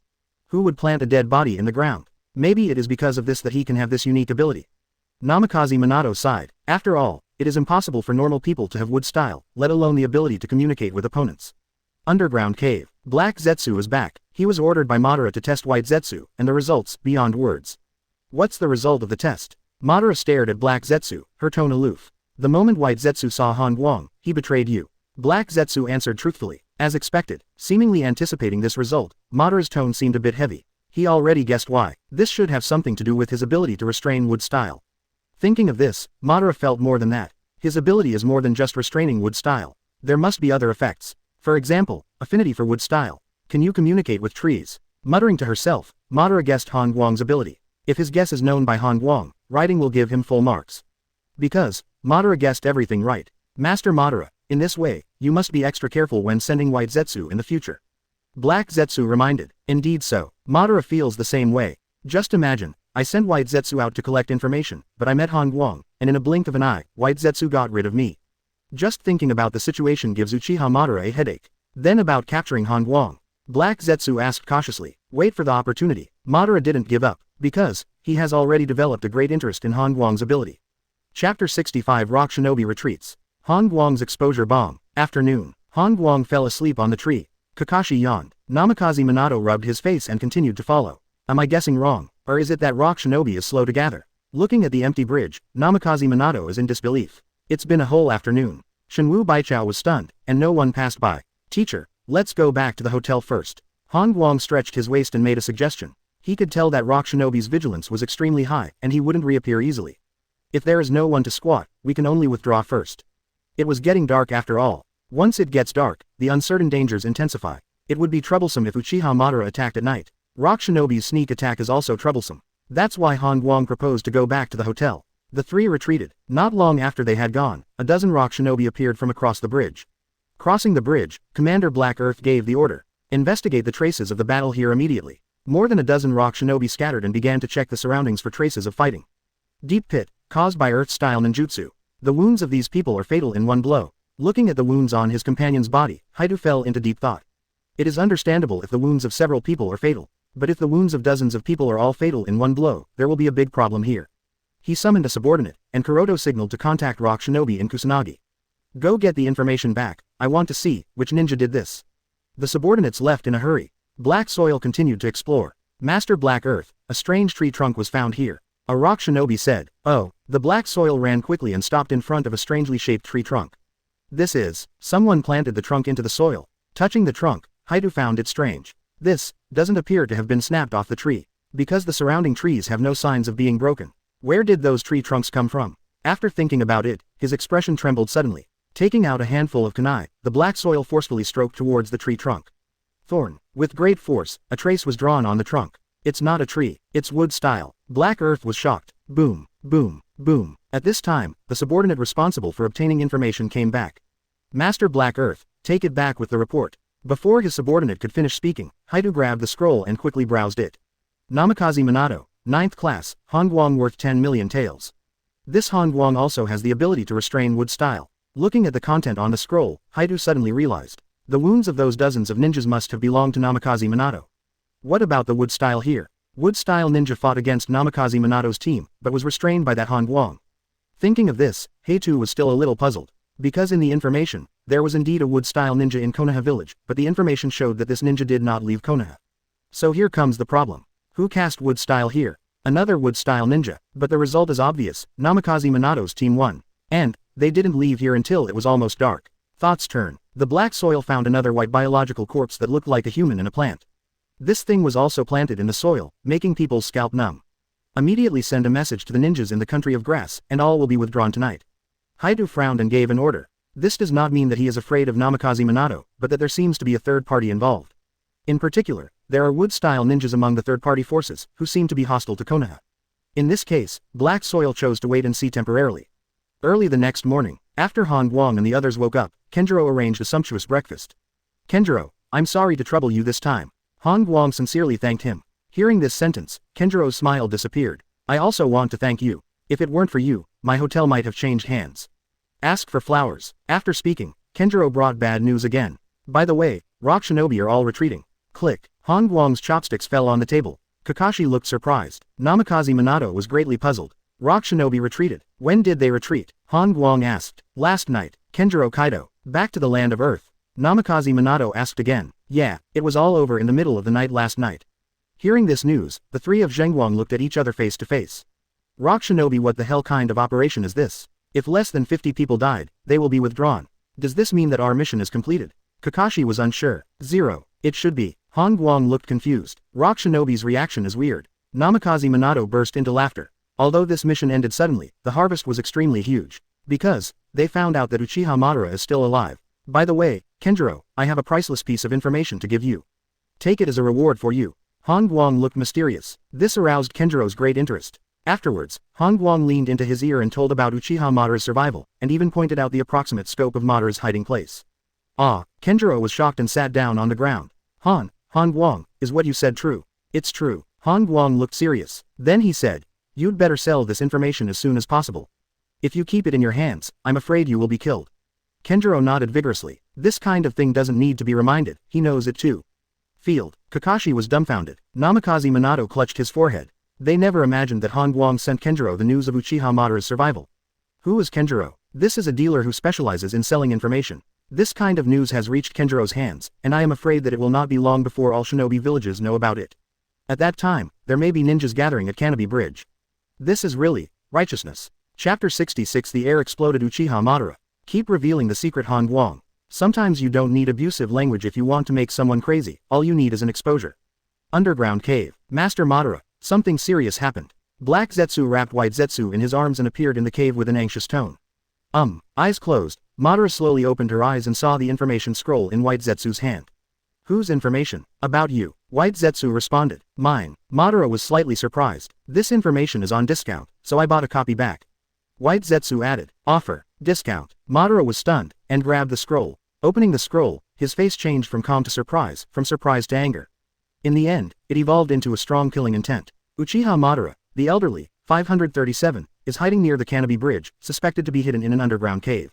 Who would plant a dead body in the ground? Maybe it is because of this that he can have this unique ability. Namikaze Minato sighed. After all, it is impossible for normal people to have wood style, let alone the ability to communicate with opponents. Underground cave. Black Zetsu is back. He was ordered by Madara to test white Zetsu, and the results, beyond words. What's the result of the test? Madara stared at Black Zetsu, her tone aloof. The moment white Zetsu saw Han Guang, he betrayed you. Black Zetsu answered truthfully. As expected, seemingly anticipating this result, Madara's tone seemed a bit heavy. He already guessed why. This should have something to do with his ability to restrain wood style. Thinking of this, Madara felt more than that. His ability is more than just restraining wood style. There must be other effects. For example, affinity for wood style. Can you communicate with trees? Muttering to herself, Madara guessed Han Guang's ability. If his guess is known by Han Guang, writing will give him full marks. Because, Madara guessed everything right. Master Madara, in this way, you must be extra careful when sending white Zetsu in the future. Black Zetsu reminded. Indeed so. Madara feels the same way. Just imagine, I sent white Zetsu out to collect information, but I met Han Guang, and in a blink of an eye, white Zetsu got rid of me. Just thinking about the situation gives Uchiha Madara a headache. Then about capturing Han Guang. Black Zetsu asked cautiously. Wait for the opportunity. Madara didn't give up, because he has already developed a great interest in Han Guang's ability. Chapter 65 Rock Shinobi Retreats. Han Guang's exposure bomb. Afternoon. Han Guang fell asleep on the tree. Kakashi yawned. Namikaze Minato rubbed his face and continued to follow. Am I guessing wrong, or is it that rock shinobi is slow to gather? Looking at the empty bridge, Namikaze Minato is in disbelief. It's been a whole afternoon. Shenwu Baichao was stunned, and no one passed by. Teacher, let's go back to the hotel first. Han Guang stretched his waist and made a suggestion. He could tell that rock shinobi's vigilance was extremely high, and he wouldn't reappear easily. If there is no one to squat, we can only withdraw first. It was getting dark after all. Once it gets dark, the uncertain dangers intensify. It would be troublesome if Uchiha Madara attacked at night. Rock Shinobi's sneak attack is also troublesome. That's why Han Guang proposed to go back to the hotel. The three retreated. Not long after they had gone, a dozen Rock Shinobi appeared from across the bridge. Crossing the bridge, Commander Black Earth gave the order. Investigate the traces of the battle here immediately. More than a dozen Rock Shinobi scattered and began to check the surroundings for traces of fighting. Deep pit, caused by Earth-style ninjutsu. The wounds of these people are fatal in one blow. Looking at the wounds on his companion's body, Haidu fell into deep thought. It is understandable if the wounds of several people are fatal. But if the wounds of dozens of people are all fatal in one blow, there will be a big problem here. He summoned a subordinate, and Kuroto signaled to contact Rock Shinobi in Kusanagi. Go get the information back, I want to see which ninja did this. The subordinates left in a hurry. Black Soil continued to explore. Master Black Earth, a strange tree trunk was found here. A Rock Shinobi said, oh, the Black Soil ran quickly and stopped in front of a strangely shaped tree trunk. This is, someone planted the trunk into the soil. Touching the trunk, Haidu found it strange. This doesn't appear to have been snapped off the tree, because the surrounding trees have no signs of being broken. Where did those tree trunks come from? After thinking about it, his expression trembled suddenly. Taking out a handful of kunai, the Black Soil forcefully stroked towards the tree trunk. Thorn. With great force, a trace was drawn on the trunk. It's not a tree, it's wood style. Black Earth was shocked. Boom, boom, boom. At this time, the subordinate responsible for obtaining information came back. Master Black Earth, take it back with the report. Before his subordinate could finish speaking, Haidu grabbed the scroll and quickly browsed it. Namikaze Minato, 9th class, Han Guang worth 10 million taels. This Han Guang also has the ability to restrain wood style. Looking at the content on the scroll, Haidu suddenly realized. The wounds of those dozens of ninjas must have belonged to Namikaze Minato. What about the wood style here? Wood style ninja fought against Namikaze Minato's team, but was restrained by that Han Guang. Thinking of this, Heitu was still a little puzzled. Because in the information, there was indeed a wood-style ninja in Konoha village, but the information showed that this ninja did not leave Konoha. So here comes the problem. Who cast wood-style here? Another wood-style ninja, but the result is obvious, Namikaze Minato's team won. And, they didn't leave here until it was almost dark. Thoughts turn. The Black Soil found another white biological corpse that looked like a human in a plant. This thing was also planted in the soil, making people's scalp numb. Immediately send a message to the ninjas in the country of grass, and all will be withdrawn tonight. Haidu frowned and gave an order. This does not mean that he is afraid of Namikaze Minato, but that there seems to be a third party involved. In particular, there are wood-style ninjas among the third-party forces, who seem to be hostile to Konoha. In this case, Black Soil chose to wait and see temporarily. Early the next morning, after Han Guang and the others woke up, Kenjiro arranged a sumptuous breakfast. Kenjiro, I'm sorry to trouble you this time. Han Guang sincerely thanked him. Hearing this sentence, Kenjiro's smile disappeared. I also want to thank you. If it weren't for you, my hotel might have changed hands. Ask for flowers. After speaking, Kenjiro brought bad news again. By the way, Rock Shinobi are all retreating. Click. Han Guang's chopsticks fell on the table. Kakashi looked surprised. Namikaze Minato was greatly puzzled. Rock Shinobi retreated. When did they retreat? Han Guang asked. Last night. Kenjiro Kaido. Back to the land of Earth. Namikaze Minato asked again. Yeah, it was all over in the middle of the night last night. Hearing this news, the three of Zhengguang looked at each other face to face. Rock Shinobi, what the hell kind of operation is this? If less than 50 people died, they will be withdrawn. Does this mean that our mission is completed? Kakashi was unsure. 0. It should be. Han Guang looked confused. Rock Shinobi's reaction is weird. Namikaze Minato burst into laughter. Although this mission ended suddenly, the harvest was extremely huge. Because, they found out that Uchiha Madara is still alive. By the way, Kenjiro, I have a priceless piece of information to give you. Take it as a reward for you. Han Guang looked mysterious. This aroused Kenjiro's great interest. Afterwards, Han Guang leaned into his ear and told about Uchiha Madara's survival, and even pointed out the approximate scope of Madara's hiding place. Ah, Kenjiro was shocked and sat down on the ground. Han Guang, is what you said true? It's true. Han Guang looked serious. Then he said, you'd better sell this information as soon as possible. If you keep it in your hands, I'm afraid you will be killed. Kenjiro nodded vigorously. This kind of thing doesn't need to be reminded, he knows it too. Field. Kakashi was dumbfounded. Namikaze Minato clutched his forehead. They never imagined that Han Guang sent Kenjiro the news of Uchiha Madara's survival. Who is Kenjiro? This is a dealer who specializes in selling information. This kind of news has reached Kenjiro's hands, and I am afraid that it will not be long before all shinobi villages know about it. At that time, there may be ninjas gathering at Canopy Bridge. This is really righteousness. Chapter 66. The air exploded. Uchiha Madara. Keep revealing the secret. Han Guang. Sometimes you don't need abusive language if you want to make someone crazy, all you need is an exposure. Underground cave. Master Madara. Something serious happened. Black Zetsu wrapped white Zetsu in his arms and appeared in the cave with an anxious tone. Eyes closed, Madara slowly opened her eyes and saw the information scroll in white Zetsu's hand. Whose information? About you. White Zetsu responded. Mine. Madara was slightly surprised. This information is on discount, so I bought a copy back. White Zetsu added. Offer. Discount. Madara was stunned, and grabbed the scroll. Opening the scroll, his face changed from calm to surprise, from surprise to anger. In the end, it evolved into a strong killing intent. Uchiha Madara, the elderly, 537, is hiding near the Canopy Bridge, suspected to be hidden in an underground cave.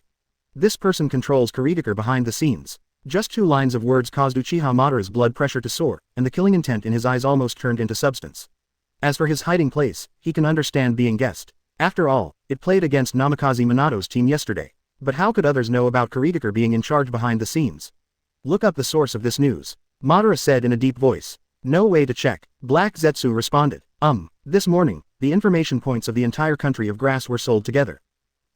This person controls Kurigakure behind the scenes. Just 2 lines of words caused Uchiha Madara's blood pressure to soar, and the killing intent in his eyes almost turned into substance. As for his hiding place, he can understand being guessed. After all, it played against Namikaze Minato's team yesterday. But how could others know about Kurigakure being in charge behind the scenes? Look up the source of this news. Madara said in a deep voice. No way to check. Black Zetsu responded. This morning, the information points of the entire country of grass were sold together.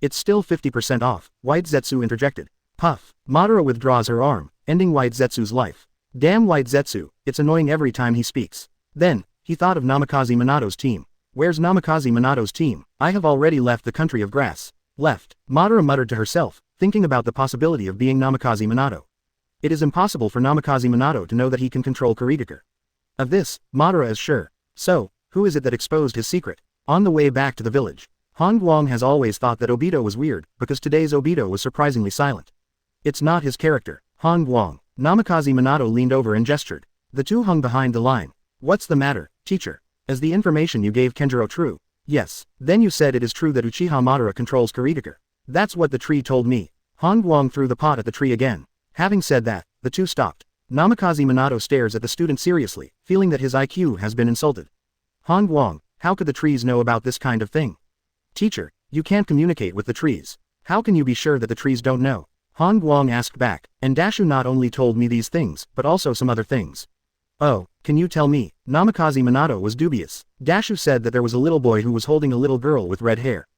It's still 50% off, White Zetsu interjected. Puff. Madara withdraws her arm, ending White Zetsu's life. Damn White Zetsu, it's annoying every time he speaks. Then, he thought of Namikaze Minato's team. Where's Namikaze Minato's team? I have already left the country of grass. Left. Madara muttered to herself, thinking about the possibility of being Namikaze Minato. It is impossible for Namikaze Minato to know that he can control Kurigakure. Of this, Madara is sure. So, who is it that exposed his secret? On the way back to the village, Guang has always thought that Obito was weird, because today's Obito was surprisingly silent. It's not his character. Guang. Namikaze Minato leaned over and gestured. The two hung behind the line. What's the matter, teacher? Is the information you gave Kenjiro true? Yes. Then you said it is true that Uchiha Madara controls Kurigakure. That's what the tree told me. Guang threw the pot at the tree again. Having said that, the two stopped. Namikaze Minato stares at the student seriously, feeling that his IQ has been insulted. Guang, how could the trees know about this kind of thing? Teacher, you can't communicate with the trees. How can you be sure that the trees don't know? Guang asked back, and Dashu not only told me these things, but also some other things. Oh, can you tell me? Namikaze Minato was dubious. Dashu said that there was a little boy who was holding a little girl with red hair.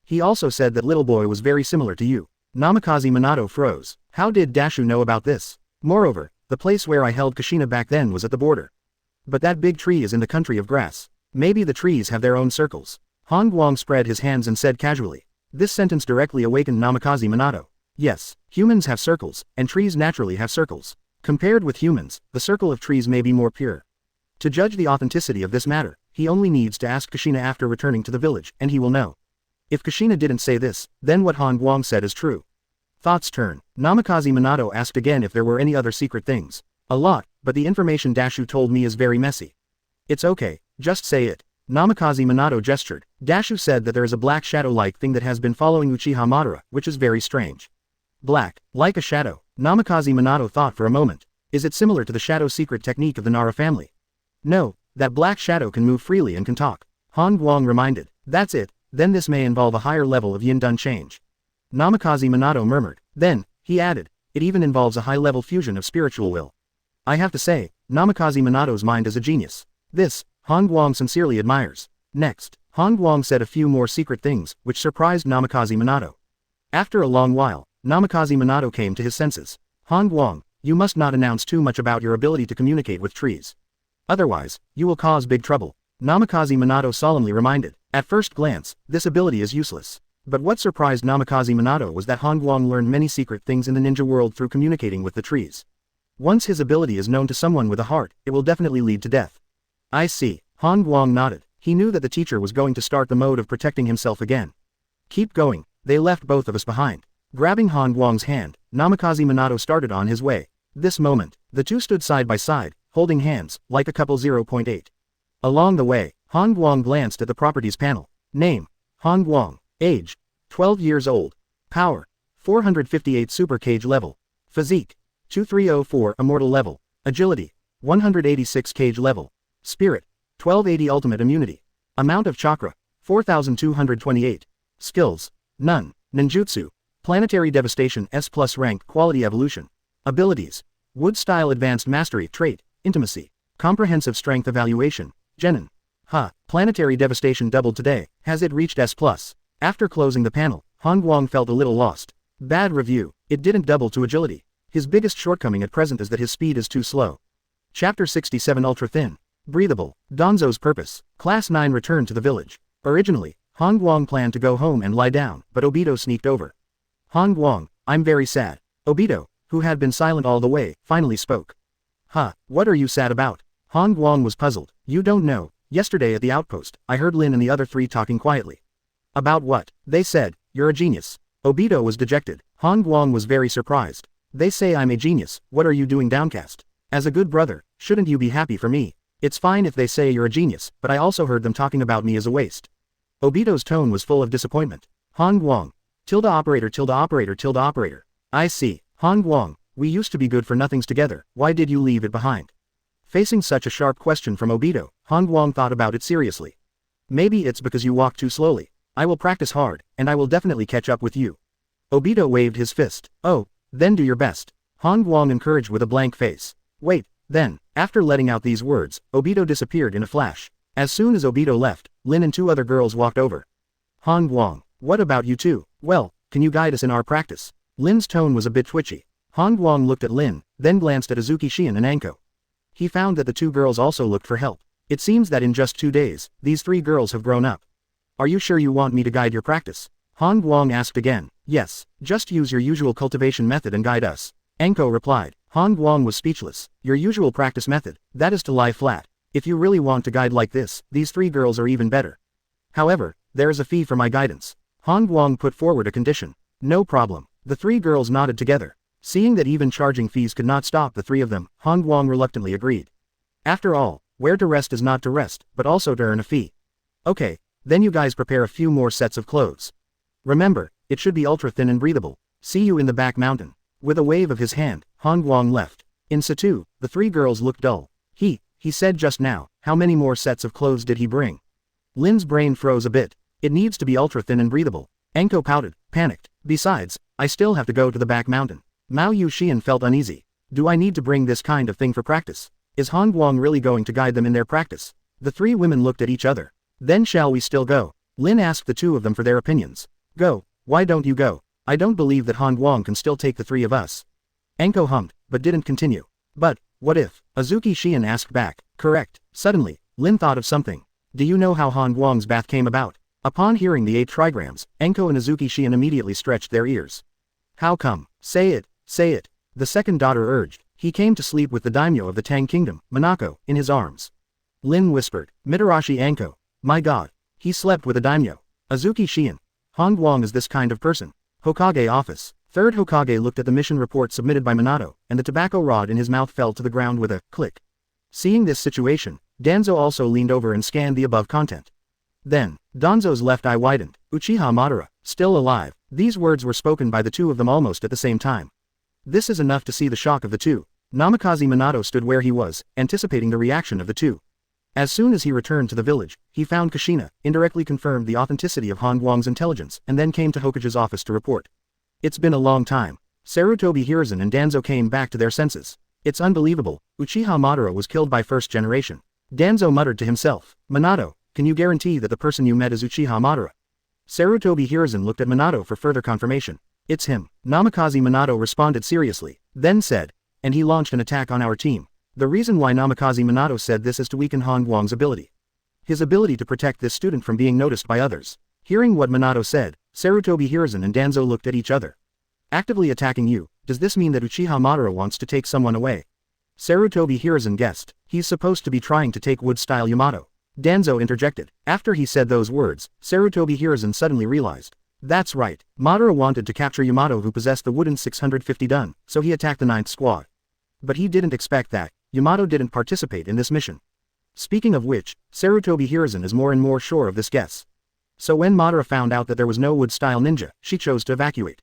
He also said that little boy was very similar to you. Namikaze Minato froze. How did Dashu know about this? Moreover, the place where I held Kushina back then was at the border. But that big tree is in the country of grass. Maybe the trees have their own circles. Guang spread his hands and said casually. This sentence directly awakened Namikaze Minato. Yes, humans have circles, and trees naturally have circles. Compared with humans, the circle of trees may be more pure. To judge the authenticity of this matter, he only needs to ask Kushina after returning to the village, and he will know. If Kushina didn't say this, then what Guang said is true. Thoughts turn. Namikaze Minato asked again if there were any other secret things. A lot, but the information Dashu told me is very messy. It's okay, just say it. Namikaze Minato gestured. Dashu said that there is a black shadow-like thing that has been following Uchiha Madara, which is very strange. Black, like a shadow. Namikaze Minato thought for a moment. Is it similar to the shadow secret technique of the Nara family? No, that black shadow can move freely and can talk. Guang reminded. That's it, then this may involve a higher level of yin-dun change. Namikaze Minato murmured. Then, he added, it even involves a high-level fusion of spiritual will. I have to say, Namikaze Minato's mind is a genius. This, Guang sincerely admires. Next, Guang said a few more secret things, which surprised Namikaze Minato. After a long while, Namikaze Minato came to his senses. Guang, you must not announce too much about your ability to communicate with trees. Otherwise, you will cause big trouble. Namikaze Minato solemnly reminded. At first glance, this ability is useless. But what surprised Namikaze Minato was that Guang learned many secret things in the ninja world through communicating with the trees. Once his ability is known to someone with a heart, it will definitely lead to death. I see. Guang nodded. He knew that the teacher was going to start the mode of protecting himself again. Keep going. They left both of us behind. Grabbing Guang's hand, Namikaze Minato started on his way. This moment, the two stood side by side, holding hands, like a couple. 0.8. Along the way, Guang glanced at the properties panel. Name: Guang. Age: 12 years old. Power: 458 super cage level. Physique: 2304 immortal level. Agility: 186 cage level. Spirit: 1280 ultimate immunity. Amount of chakra: 4228. Skills: none. Ninjutsu: Planetary Devastation S+ rank quality evolution. Abilities: Wood Style Advanced Mastery trait, Intimacy. Comprehensive Strength Evaluation, Genin. Planetary Devastation doubled today, has it reached S+? After closing the panel, Guang felt a little lost. Bad review, it didn't double to agility. His biggest shortcoming at present is that his speed is too slow. Chapter 67 Ultra Thin. Breathable. Danzo's purpose. Class 9 returned to the village. Originally, Han Guang planned to go home and lie down, but Obito sneaked over. Han Guang, I'm very sad. Obito, who had been silent all the way, finally spoke. Huh, what are you sad about? Han Guang was puzzled. You don't know, yesterday at the outpost, I heard Lin and the other three talking quietly. About what? They said, you're a genius. Obito was dejected. Han Guang was very surprised. They say I'm a genius, what are you doing downcast? As a good brother, shouldn't you be happy for me? It's fine if they say you're a genius, but I also heard them talking about me as a waste. Obito's tone was full of disappointment. Han Guang. Tilde operator tilde operator tilde operator. I see. Han Guang, we used to be good for nothings together, why did you leave it behind? Facing such a sharp question from Obito, Han Guang thought about it seriously. Maybe it's because you walk too slowly. I will practice hard, and I will definitely catch up with you. Obito waved his fist. Oh, then do your best. Han Guang encouraged with a blank face. Wait, then, after letting out these words, Obito disappeared in a flash. As soon as Obito left, Lin and two other girls walked over. Han Guang, what about you two? Well, can you guide us in our practice? Lin's tone was a bit twitchy. Han Guang looked at Lin, then glanced at Azuki Shion and Anko. He found that the two girls also looked for help. It seems that in just 2 days, these 3 girls have grown up. Are you sure you want me to guide your practice? Han Guang asked again. Yes, just use your usual cultivation method and guide us. Anko replied. Han Guang was speechless. Your usual practice method, that is to lie flat. If you really want to guide like this, these 3 girls are even better. However, there is a fee for my guidance. Han Guang put forward a condition. No problem. The 3 girls nodded together. Seeing that even charging fees could not stop the 3 of them, Han Guang reluctantly agreed. After all, where to rest is not to rest, but also to earn a fee. Okay, then you guys prepare a few more sets of clothes. Remember, it should be ultra thin and breathable. See you in the back mountain. With a wave of his hand, Han Guang left. In Satu, the 3 girls looked dull. He said just now, how many more sets of clothes did he bring? Lin's brain froze a bit. It needs to be ultra thin and breathable. Anko pouted, panicked. Besides, I still have to go to the back mountain. Mao Yuxian felt uneasy. Do I need to bring this kind of thing for practice? Is Han Guang really going to guide them in their practice? The 3 women looked at each other. Then shall we still go? Lin asked the 2 of them for their opinions. Go, why don't you go? I don't believe that Han Guang can still take the 3 of us. Anko hummed, but didn't continue. But, what if? Azuki Shion asked back. Correct. Suddenly, Lin thought of something. Do you know how Han Guang's bath came about? Upon hearing the 8 trigrams, Anko and Azuki Shion immediately stretched their ears. How come? Say it, say it. The second daughter urged. He came to sleep with the daimyo of the Tang Kingdom, Minako, in his arms. Lin whispered. Mitarashi Anko. My god. He slept with a daimyo. Azuki Shion. Han Guang is this kind of person. Hokage office. Third Hokage looked at the mission report submitted by Minato, and the tobacco rod in his mouth fell to the ground with a click. Seeing this situation, Danzo also leaned over and scanned the above content. Then, Danzo's left eye widened. Uchiha Madara, still alive. These words were spoken by the 2 of them almost at the same time. This is enough to see the shock of the 2. Namikaze Minato stood where he was, anticipating the reaction of the 2. As soon as he returned to the village, he found Kushina, indirectly confirmed the authenticity of Han Guang's intelligence, and then came to Hokage's office to report. It's been a long time. Sarutobi Hiruzen and Danzo came back to their senses. It's unbelievable, Uchiha Madara was killed by first generation. Danzo muttered to himself. Minato, can you guarantee that the person you met is Uchiha Madara? Sarutobi Hiruzen looked at Minato for further confirmation. It's him. Namikaze Minato responded seriously, then said. And he launched an attack on our team. The reason why Namikaze Minato said this is to weaken Han Guang's ability. His ability to protect this student from being noticed by others. Hearing what Minato said, Sarutobi Hiruzen and Danzo looked at each other. Actively attacking you, does this mean that Uchiha Madara wants to take someone away? Sarutobi Hiruzen guessed. He's supposed to be trying to take wood-style Yamato. Danzo interjected. After he said those words, Sarutobi Hiruzen suddenly realized. That's right, Madara wanted to capture Yamato who possessed the wooden 650 dun, so he attacked the 9th squad. But he didn't expect that. Yamato didn't participate in this mission. Speaking of which, Sarutobi Hiruzen is more and more sure of this guess. So when Madara found out that there was no wood-style ninja, she chose to evacuate.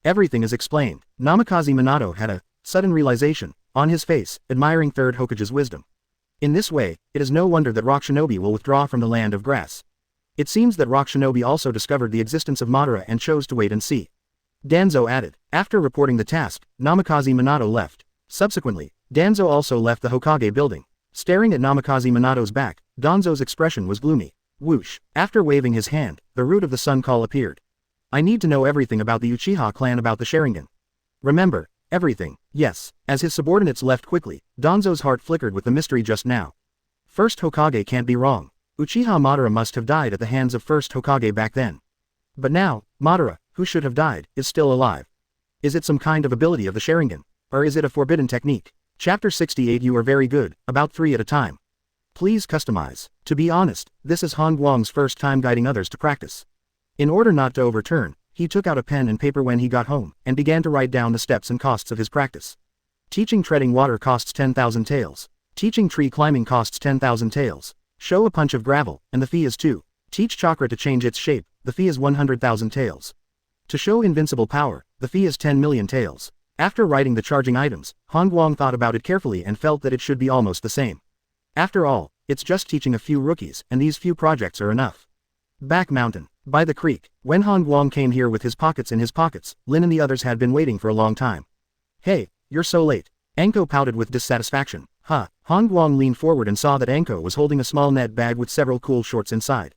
Everything is explained. Namikaze Minato had a sudden realization, on his face, admiring Third Hokage's wisdom. In this way, it is no wonder that Rock Shinobi will withdraw from the land of grass. It seems that Rock Shinobi also discovered the existence of Madara and chose to wait and see. Danzo added. After reporting the task, Namikaze Minato left. Subsequently, Danzo also left the Hokage building. Staring at Namikaze Minato's back, Danzo's expression was gloomy. Whoosh. After waving his hand, the root of the sun call appeared. I need to know everything about the Uchiha clan about the Sharingan. Remember, everything, yes. As his subordinates left quickly, Danzo's heart flickered with the mystery just now. First Hokage can't be wrong. Uchiha Madara must have died at the hands of first Hokage back then. But now, Madara, who should have died, is still alive. Is it some kind of ability of the Sharingan? Or is it a forbidden technique? Chapter 68. You are very good, about 3 at a time. Please customize. To be honest, this is Han Guang's first time guiding others to practice. In order not to overturn, he took out a pen and paper when he got home, and began to write down the steps and costs of his practice. Teaching treading water costs 10,000 taels. Teaching tree climbing costs 10,000 taels. Show a punch of gravel, and the fee is 2. Teach chakra to change its shape, the fee is 100,000 taels. To show invincible power, the fee is 10 million taels. After writing the charging items, Han Guang thought about it carefully and felt that it should be almost the same. After all, it's just teaching a few rookies, and these few projects are enough. Back mountain. By the creek. When Han Guang came here with his pockets in his pockets, Lin and the others had been waiting for a long time. Hey, you're so late. Anko pouted with dissatisfaction. Huh. Han Guang leaned forward and saw that Anko was holding a small net bag with several cool shorts inside.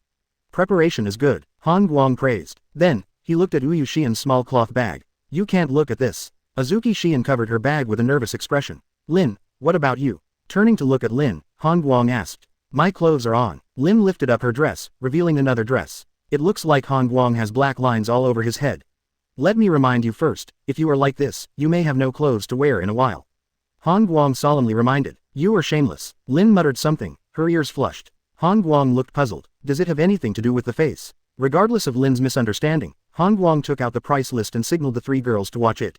Preparation is good, Han Guang praised. Then, he looked at Uyu Xian's small cloth bag. You can't look at this. Azuki Xian covered her bag with a nervous expression. Lin, what about you? Turning to look at Lin, Han Guang asked. My clothes are on. Lin lifted up her dress, revealing another dress. It looks like Han Guang has black lines all over his head. Let me remind you first, if you are like this, you may have no clothes to wear in a while. Han Guang solemnly reminded. You are shameless. Lin muttered something, her ears flushed. Han Guang looked puzzled. Does it have anything to do with the face? Regardless of Lin's misunderstanding, Han Guang took out the price list and signaled the 3 girls to watch it.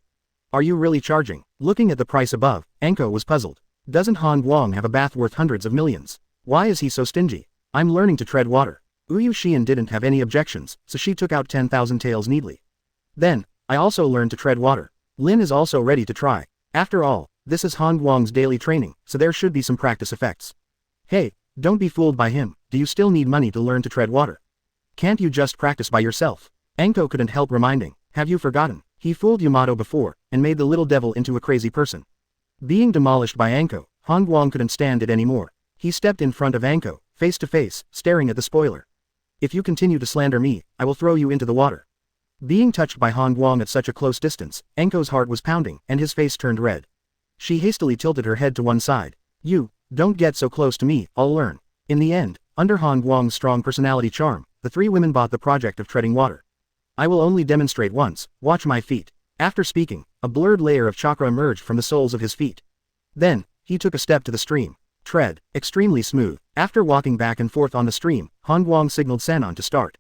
Are you really charging? Looking at the price above, Anko was puzzled. Doesn't Han Guang have a bath worth hundreds of millions? Why is he so stingy? I'm learning to tread water. Uyu Xian didn't have any objections, so she took out 10,000 taels neatly. Then, I also learned to tread water. Lin is also ready to try. After all, this is Han Guang's daily training, so there should be some practice effects. Hey, don't be fooled by him. Do you still need money to learn to tread water? Can't you just practice by yourself? Anko couldn't help reminding. Have you forgotten? He fooled Yamato before, and made the little devil into a crazy person. Being demolished by Anko, Han Guang couldn't stand it anymore. He stepped in front of Anko, face to face, staring at the spoiler. If you continue to slander me, I will throw you into the water. Being touched by Han Guang at such a close distance, Anko's heart was pounding, and his face turned red. She hastily tilted her head to one side. You, don't get so close to me, I'll learn. In the end, under Han Guang's strong personality charm, the 3 women bought the project of treading water. I will only demonstrate once, watch my feet. After speaking, a blurred layer of chakra emerged from the soles of his feet. Then, he took a step to the stream. Tread, extremely smooth. After walking back and forth on the stream, Han Guang signaled Sanon to start.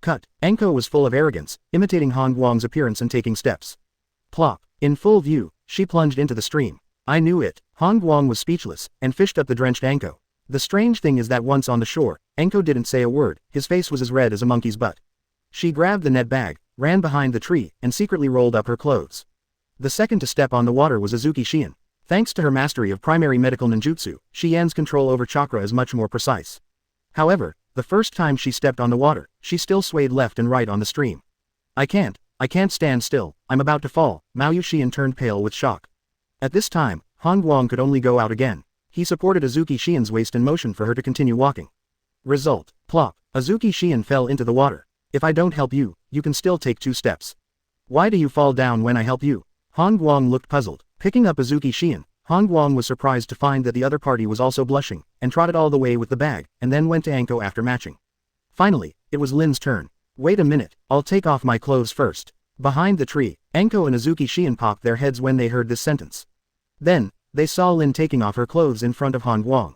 Cut. Anko was full of arrogance, imitating Han Guang's appearance and taking steps. Plop. In full view, she plunged into the stream. I knew it. Han Guang was speechless, and fished up the drenched Anko. The strange thing is that once on the shore, Anko didn't say a word, his face was as red as a monkey's butt. She grabbed the net bag, ran behind the tree, and secretly rolled up her clothes. The second to step on the water was Azuki Xian. Thanks to her mastery of primary medical ninjutsu, Xian's control over chakra is much more precise. However, the first time she stepped on the water, she still swayed left and right on the stream. I can't stand still, I'm about to fall. Maoyu Xian turned pale with shock. At this time, Han Guang could only go out again. He supported Azuki Xian's waist in motion for her to continue walking. Result. Plop. Azuki Xian fell into the water. If I don't help you, you can still take 2 steps. Why do you fall down when I help you? Han Guang looked puzzled. Picking up Azuki Xian, Han Guang was surprised to find that the other party was also blushing, and trotted all the way with the bag, and then went to Anko after matching. Finally, it was Lin's turn. Wait a minute, I'll take off my clothes first. Behind the tree, Anko and Azuki Xian popped their heads when they heard this sentence. Then, they saw Lin taking off her clothes in front of Han Guang.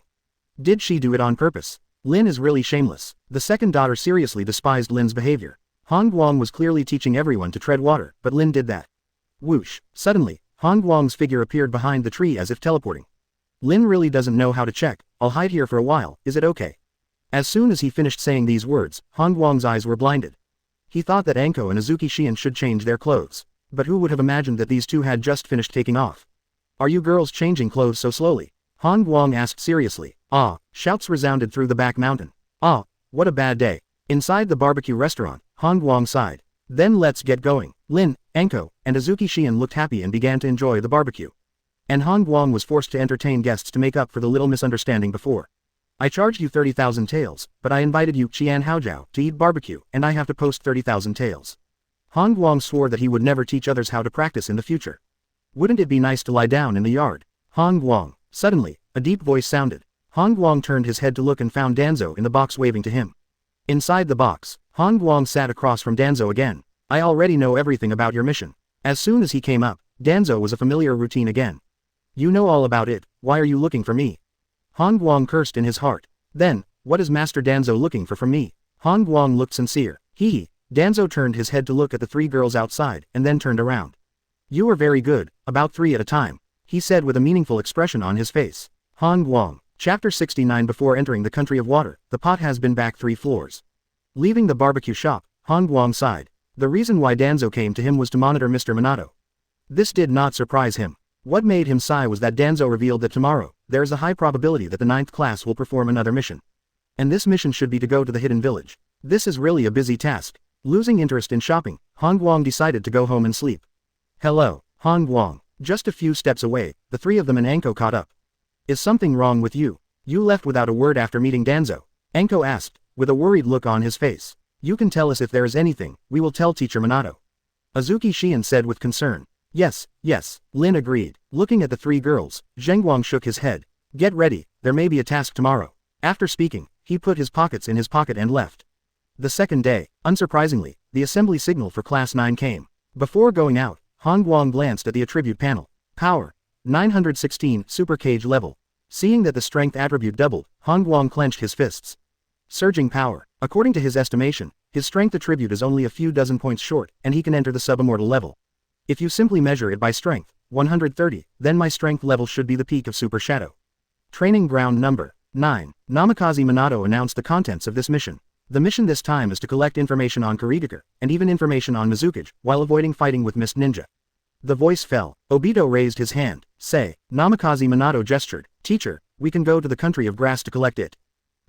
Did she do it on purpose? Lin is really shameless. The second daughter seriously despised Lin's behavior. Han Guang was clearly teaching everyone to tread water, but Lin did that. Whoosh. Suddenly, Han Guang's figure appeared behind the tree as if teleporting. Lin really doesn't know how to check. I'll hide here for a while, is it okay? As soon as he finished saying these words, Han Guang's eyes were blinded. He thought that Anko and Azuki Xian should change their clothes. But who would have imagined that these two had just finished taking off? Are you girls changing clothes so slowly? Han Guang asked seriously. Ah, shouts resounded through the back mountain. Ah, what a bad day. Inside the barbecue restaurant, Han Guang sighed. Then let's get going. Lin, Anko, and Azuki Xian looked happy and began to enjoy the barbecue. And Han Guang was forced to entertain guests to make up for the little misunderstanding before. I charged you 30,000 taels, but I invited you Qian Haojiao to eat barbecue, and I have to post 30,000 taels. Han Guang swore that he would never teach others how to practice in the future. Wouldn't it be nice to lie down in the yard? Han Guang. Suddenly, a deep voice sounded. Han Guang turned his head to look and found Danzo in the box waving to him. Inside the box, Han Guang sat across from Danzo again. I already know everything about your mission. As soon as he came up, Danzo was a familiar routine again. You know all about it, why are you looking for me? Han Guang cursed in his heart. Then, what is Master Danzo looking for from me? Han Guang looked sincere. Hee. Danzo turned his head to look at the three girls outside and then turned around. You are very good, about 3 at a time, he said with a meaningful expression on his face. Han Guang. Chapter 69. Before entering the country of water, the pot has been back 3 floors. Leaving the barbecue shop, Han Guang sighed. The reason why Danzo came to him was to monitor Mr. Minato. This did not surprise him. What made him sigh was that Danzo revealed that tomorrow, there is a high probability that the 9th class will perform another mission. And this mission should be to go to the hidden village. This is really a busy task. Losing interest in shopping, Han Guang decided to go home and sleep. Hello, Han Guang. Just a few steps away, the 3 of them and Anko caught up. Is something wrong with you? You left without a word after meeting Danzo, Anko asked, with a worried look on his face. You can tell us if there is anything, we will tell Teacher Minato. Azuki Shion said with concern. Yes, Lin agreed. Looking at the 3 girls, Zhengguang shook his head. Get ready, there may be a task tomorrow. After speaking, he put his pockets in his pocket and left. The second day, unsurprisingly, the assembly signal for Class 9 came. Before going out, Han Guang glanced at the attribute panel. Power. 916, super cage level. Seeing that the strength attribute doubled, Han Guang clenched his fists. Surging power. According to his estimation, his strength attribute is only a few dozen points short, and he can enter the sub-immortal level. If you simply measure it by strength, 130, then my strength level should be the peak of Super Shadow. Training ground number 9. Namikaze Minato announced the contents of this mission. The mission this time is to collect information on Kurigake, and even information on Mizukage, while avoiding fighting with Mist Ninja. The voice fell. Obito raised his hand. Say. Namikaze Minato gestured. Teacher, we can go to the country of grass to collect it.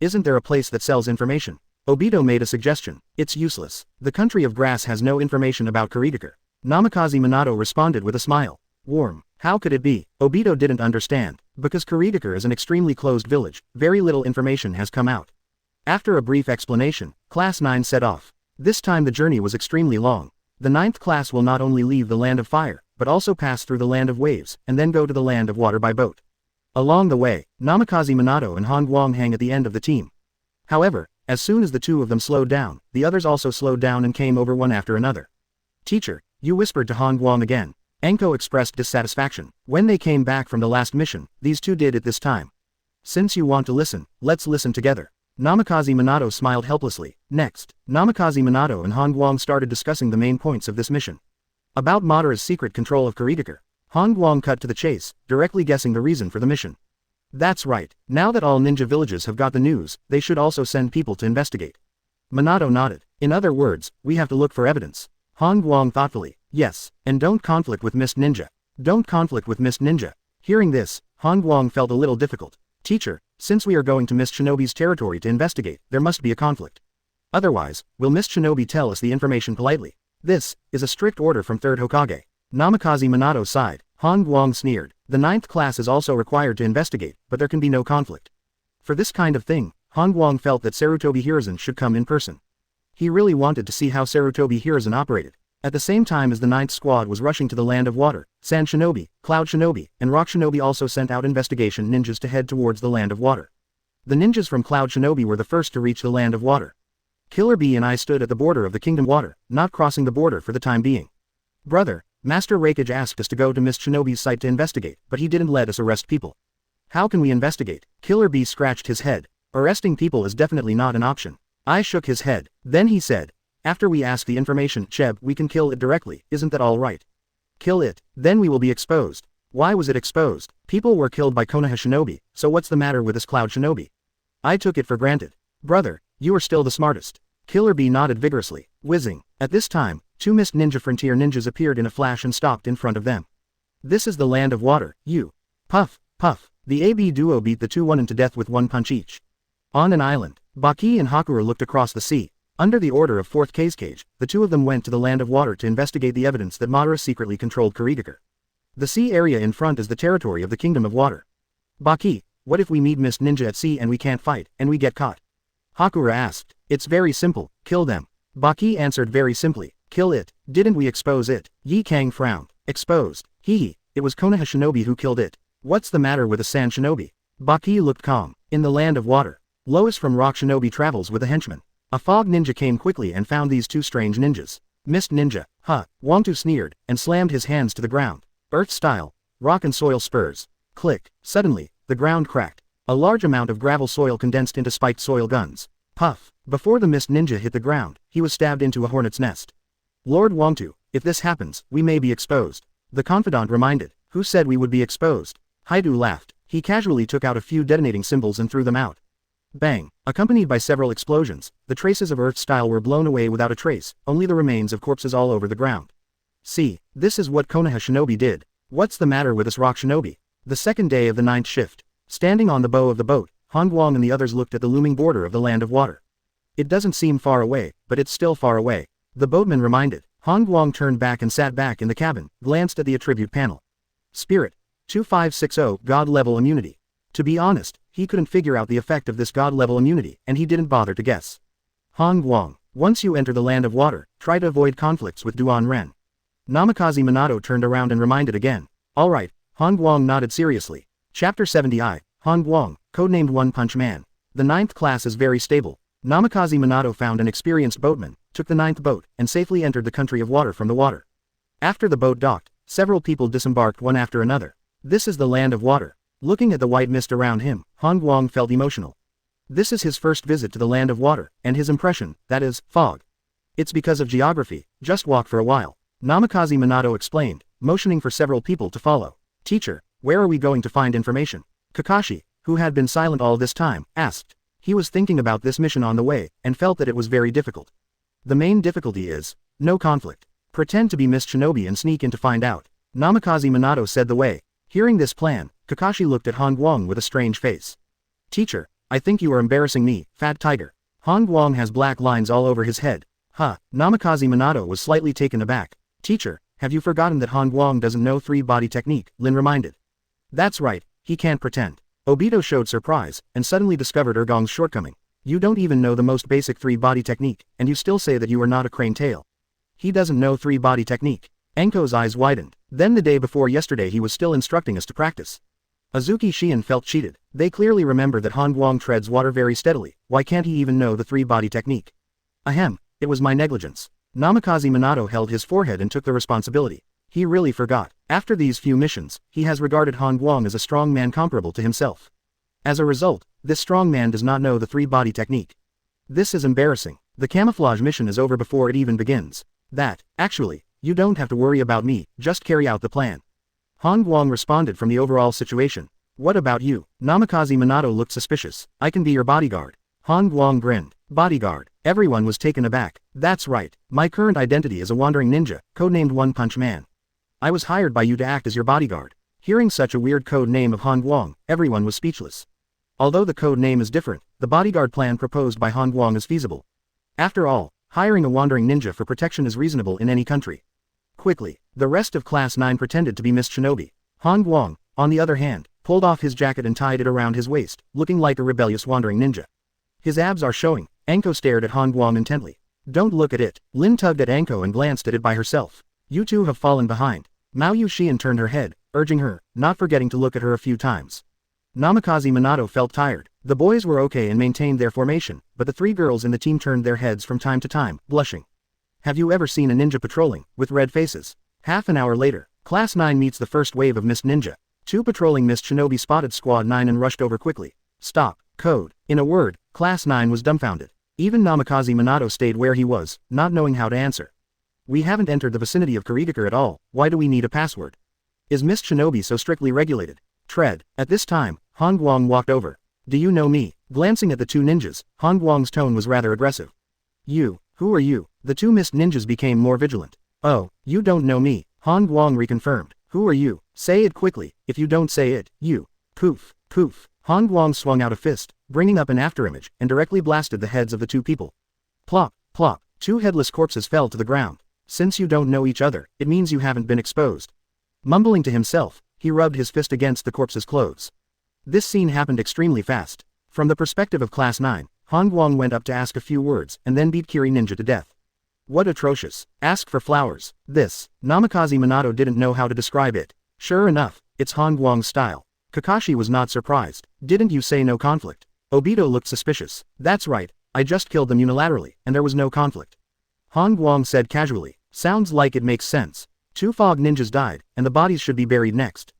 Isn't there a place that sells information? Obito made a suggestion. It's useless. The country of grass has no information about Kurigake. Namikaze Minato responded with a smile. Warm. How could it be? Obito didn't understand. Because Kurigake is an extremely closed village, very little information has come out. After a brief explanation, Class 9 set off. This time the journey was extremely long. The 9th class will not only leave the land of fire, but also pass through the land of waves, and then go to the land of water by boat. Along the way, Namikaze Minato and Han Guang hang at the end of the team. However, as soon as the 2 of them slowed down, the others also slowed down and came over one after another. Teacher, you whispered to Han Guang again. Anko expressed dissatisfaction. When they came back from the last mission, these 2 did it this time. Since you want to listen, let's listen together. Namikaze Minato smiled helplessly. Next, Namikaze Minato and Han Guang started discussing the main points of this mission. About Madara's secret control of Kurigake. Han Guang cut to the chase, directly guessing the reason for the mission. That's right, now that all ninja villages have got the news, they should also send people to investigate. Minato nodded. In other words, we have to look for evidence. Han Guang thoughtfully. Yes, and don't conflict with Mist Ninja. Don't conflict with Mist Ninja. Hearing this, Han Guang felt a little difficult. Teacher, since we are going to Mist Shinobi's territory to investigate, there must be a conflict. Otherwise, will Mist Shinobi tell us the information politely? This is a strict order from 3rd Hokage. Namikaze Minato sighed. Han Guang sneered. The 9th class is also required to investigate, but there can be no conflict. For this kind of thing, Han Guang felt that Sarutobi Hiruzen should come in person. He really wanted to see how Sarutobi Hiruzen operated. At the same time as the 9th squad was rushing to the land of water, Sand Shinobi, Cloud Shinobi, and Rock Shinobi also sent out investigation ninjas to head towards the land of water. The ninjas from Cloud Shinobi were the first to reach the land of water. Killer Bee and I stood at the border of the Kingdom Water, not crossing the border for the time being. Brother, Master Raikage asked us to go to Mist Shinobi's site to investigate, but he didn't let us arrest people. How can we investigate? Killer Bee scratched his head. Arresting people is definitely not an option. I shook his head. Then he said, after we ask the information, Cheb, we can kill it directly, isn't that all right? Kill it, then we will be exposed. Why was it exposed? People were killed by Konoha Shinobi, so what's the matter with this Cloud Shinobi? I took it for granted. Brother, you are still the smartest. Killer Bee nodded vigorously. Whizzing. At this time, 2 Mist Ninja Frontier ninjas appeared in a flash and stopped in front of them. This is the land of water, you. Puff, puff. The AB duo beat the 2 Chunin to death with 1 punch each. On an island, Baki and Hakura looked across the sea. Under the order of 4th Kazekage, the 2 of them went to the land of water to investigate the evidence that Madara secretly controlled Kurigake. The sea area in front is the territory of the Kingdom of Water. Baki, what if we meet Mist Ninja at sea and we can't fight, and we get caught? Hakura asked. It's very simple, kill them. Baki answered very simply, kill it. Didn't we expose it? Yi Kang frowned. Exposed. Hee, it was Konoha Shinobi who killed it. What's the matter with a Sand Shinobi? Baki looked calm. In the land of water, Lois from Rock Shinobi travels with a henchman. A fog ninja came quickly and found these two strange ninjas. Mist ninja, huh, Wangtu sneered, and slammed his hands to the ground. Earth style, rock and soil spurs. Click, suddenly, the ground cracked. A large amount of gravel soil condensed into spiked soil guns. Puff, before the mist ninja hit the ground, he was stabbed into a hornet's nest. Lord Wangtu, if this happens, we may be exposed. The confidant reminded, who said we would be exposed? Haidu laughed. He casually took out a few detonating symbols and threw them out. Bang, accompanied by several explosions, the traces of Earth style were blown away without a trace, only the remains of corpses all over the ground. See, this is what Konoha Shinobi did. What's the matter with us Rock Shinobi? The second day of the 9th shift. Standing on the bow of the boat, Han Guang and the others looked at the looming border of the land of water. It doesn't seem far away, but it's still far away. The boatman reminded. Han Guang turned back and sat back in the cabin, glanced at the attribute panel. Spirit. 2560 God level immunity. To be honest, he couldn't figure out the effect of this god-level immunity, and he didn't bother to guess. Han Guang, once you enter the land of water, try to avoid conflicts with Duan Ren. Namikaze Minato turned around and reminded again. Alright, Han Guang nodded seriously. Chapter 70I, Han Guang, codenamed One Punch Man. The 9th class is very stable. Namikaze Minato found an experienced boatman, took the 9th boat, and safely entered the country of water from the water. After the boat docked, several people disembarked one after another. This is the land of water. Looking at the white mist around him, Han Guang felt emotional. This is his first visit to the land of water, and his impression, that is, fog. It's because of geography, just walk for a while. Namikaze Minato explained, motioning for several people to follow. Teacher, where are we going to find information? Kakashi, who had been silent all this time, asked. He was thinking about this mission on the way, and felt that it was very difficult. The main difficulty is, no conflict. Pretend to be Mist Shinobi and sneak in to find out. Namikaze Minato said the way. Hearing this plan, Kakashi looked at Han Guang with a strange face. Teacher, I think you are embarrassing me, fat tiger. Han Guang has black lines all over his head. Huh, Namikaze Minato was slightly taken aback. Teacher, have you forgotten that Han Guang doesn't know three-body technique, Lin reminded. That's right, he can't pretend. Obito showed surprise, and suddenly discovered Ergong's shortcoming. You don't even know the most basic three-body technique, and you still say that you are not a crane tail. He doesn't know three-body technique. Enko's eyes widened. Then the day before yesterday he was still instructing us to practice. Azuki Shion felt cheated. They clearly remember that Han Guang treads water very steadily. Why can't he even know the three-body technique? Ahem, it was my negligence. Namikaze Minato held his forehead and took the responsibility. He really forgot. After these few missions, he has regarded Han Guang as a strong man comparable to himself. As a result, this strong man does not know the three-body technique. This is embarrassing. The camouflage mission is over before it even begins. Actually, you don't have to worry about me, just carry out the plan. Han Guang responded from the overall situation. What about you? Namikaze Minato looked suspicious. I can be your bodyguard. Han Guang grinned. Bodyguard. Everyone was taken aback. That's right. My current identity is a wandering ninja, codenamed One Punch Man. I was hired by you to act as your bodyguard. Hearing such a weird code name of Han Guang, everyone was speechless. Although the code name is different, the bodyguard plan proposed by Han Guang is feasible. After all, hiring a wandering ninja for protection is reasonable in any country. Quickly, the rest of Class 9 pretended to be Mist Shinobi. Han Guang, on the other hand, pulled off his jacket and tied it around his waist, looking like a rebellious wandering ninja. His abs are showing. Enko stared at Han Guang intently. Don't look at it. Lin tugged at Enko and glanced at it by herself. You two have fallen behind. Mao Yuxian turned her head, urging her, not forgetting to look at her a few times. Namikaze Minato felt tired. The boys were okay and maintained their formation, but the three girls in the team turned their heads from time to time, blushing. Have you ever seen a ninja patrolling, with red faces? Half an hour later, Class 9 meets the first wave of Mist Ninja. Two patrolling Mist Shinobi spotted Squad 9 and rushed over quickly. Stop. Code. In a word, Class 9 was dumbfounded. Even Namikaze Minato stayed where he was, not knowing how to answer. We haven't entered the vicinity of Kurigakure at all, why do we need a password? Is Mist Shinobi so strictly regulated? Tread. At this time, Han Guang walked over. Do you know me? Glancing at the two ninjas, Han Guang's tone was rather aggressive. You, who are you? The two Mist ninjas became more vigilant. Oh, you don't know me, Han Guang reconfirmed. Who are you? Say it quickly, if you don't say it, you. Poof, poof. Han Guang swung out a fist, bringing up an afterimage, and directly blasted the heads of the two people. Plop, plop, two headless corpses fell to the ground. Since you don't know each other, it means you haven't been exposed. Mumbling to himself, he rubbed his fist against the corpses' clothes. This scene happened extremely fast. From the perspective of Class 9, Han Guang went up to ask a few words and then beat Kiri Ninja to death. What atrocious. Ask for flowers. This. Namikaze Minato didn't know how to describe it. Sure enough, it's Han Guang's style. Kakashi was not surprised. Didn't you say no conflict? Obito looked suspicious. That's right, I just killed them unilaterally, and there was no conflict. Han Guang said casually. Sounds like it makes sense. 2 fog ninjas died, and the bodies should be buried next.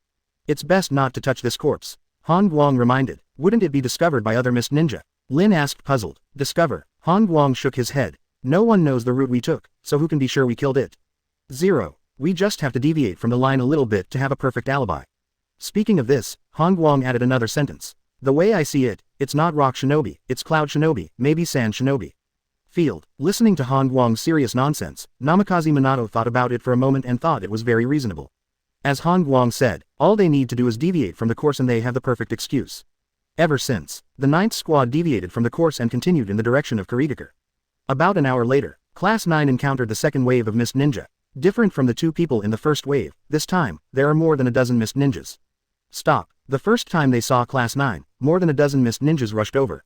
It's best not to touch this corpse. Han Guang reminded. Wouldn't it be discovered by other mist ninja? Lin asked puzzled. Discover. Han Guang shook his head. No one knows the route we took, so who can be sure we killed it? 0. We just have to deviate from the line a little bit to have a perfect alibi. Speaking of this, Han Guang added another sentence. The way I see it, it's not rock shinobi, it's cloud shinobi, maybe sand shinobi. Field. Listening to Han Guang's serious nonsense, Namikaze Minato thought about it for a moment and thought it was very reasonable. As Han Guang said, all they need to do is deviate from the course and they have the perfect excuse. Ever since, the 9th squad deviated from the course and continued in the direction of Kurigakure. About an hour later, Class 9 encountered the second wave of Mist Ninja. Different from the 2 people in the first wave, this time, there are more than a dozen Mist Ninjas. Stop. The first time they saw Class 9, more than a dozen Mist Ninjas rushed over.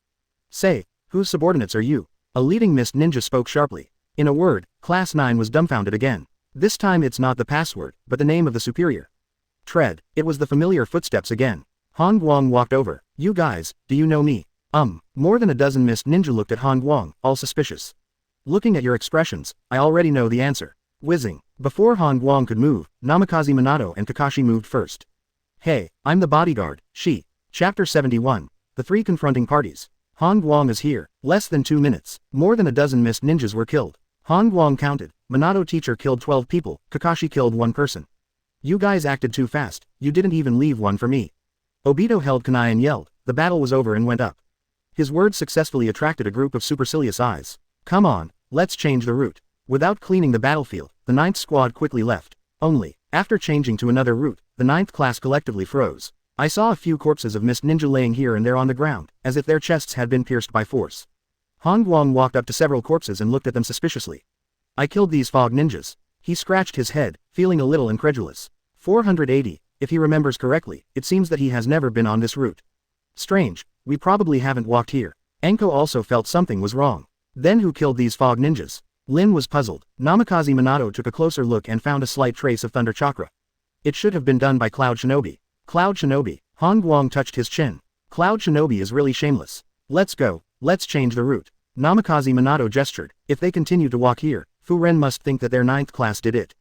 Say, whose subordinates are you? A leading Mist Ninja spoke sharply. In a word, Class 9 was dumbfounded again. This time it's not the password, but the name of the superior. Tread. It was the familiar footsteps again. Han Guang walked over. You guys, do you know me? More than a dozen Mist Ninja looked at Han Guang, all suspicious. Looking at your expressions, I already know the answer. Whizzing. Before Han Guang could move, Namikaze Minato and Kakashi moved first. Hey, I'm the bodyguard, she. Chapter 71. The 3 confronting parties. Han Guang is here. Less than 2 minutes. More than a dozen Mist Ninjas were killed. Han Guang counted. Minato teacher killed 12 people, Kakashi killed 1 person. You guys acted too fast, you didn't even leave one for me. Obito held kunai and yelled. The battle was over and went up. His words successfully attracted a group of supercilious eyes. Come on, let's change the route. Without cleaning the battlefield, the 9th squad quickly left. Only, after changing to another route, the 9th class collectively froze. I saw a few corpses of Mist Ninja laying here and there on the ground, as if their chests had been pierced by force. Han Guang walked up to several corpses and looked at them suspiciously. I killed these fog ninjas. He scratched his head, feeling a little incredulous. 480, if he remembers correctly, it seems that he has never been on this route. Strange, we probably haven't walked here. Enko also felt something was wrong. Then who killed these fog ninjas? Lin was puzzled. Namikaze Minato took a closer look and found a slight trace of thunder chakra. It should have been done by Cloud Shinobi. Cloud Shinobi. Han Guang touched his chin. Cloud Shinobi is really shameless. Let's go, let's change the route. Namikaze Minato gestured. If they continue to walk here, Fu Ren must think that their 9th class did it.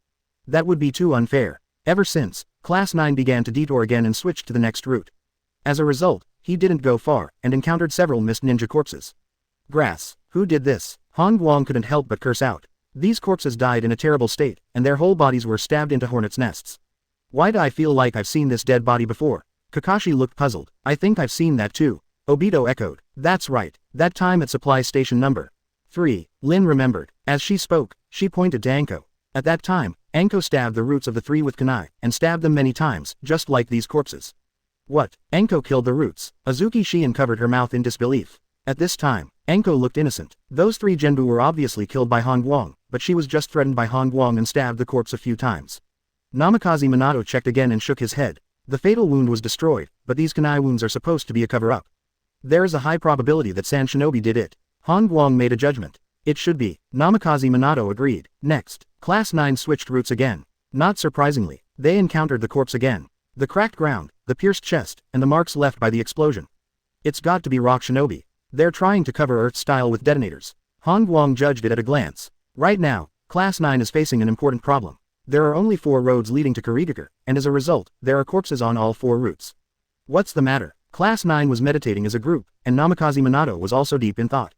That would be too unfair. Ever since, Class 9 began to detour again and switched to the next route. As a result, he didn't go far, and encountered several Mist Ninja corpses. Grass. Who did this? Han Guang couldn't help but curse out. These corpses died in a terrible state, and their whole bodies were stabbed into hornets' nests. Why do I feel like I've seen this dead body before? Kakashi looked puzzled. I think I've seen that too. Obito echoed. That's right, that time at supply station number 3, Lin remembered. As she spoke, she pointed to Anko. At that time, Anko stabbed the roots of the 3 with kunai, and stabbed them many times, just like these corpses. What? Anko killed the roots? Azuki Shien covered her mouth in disbelief. At this time, Anko looked innocent. Those 3 Genbu were obviously killed by Han Guang, but she was just threatened by Han Guang and stabbed the corpse a few times. Namikaze Minato checked again and shook his head. The fatal wound was destroyed, but these kunai wounds are supposed to be a cover-up. There is a high probability that Sand Shinobi did it. Han Guang made a judgment. It should be. Namikaze Minato agreed. Next, Class 9 switched routes again. Not surprisingly, they encountered the corpse again. The cracked ground, the pierced chest, and the marks left by the explosion. It's got to be Rock Shinobi. They're trying to cover Earth style with detonators. Han Guang judged it at a glance. Right now, Class 9 is facing an important problem. There are only 4 roads leading to Kurigakure, and as a result, there are corpses on all 4 routes. What's the matter? Class 9 was meditating as a group, and Namikaze Minato was also deep in thought.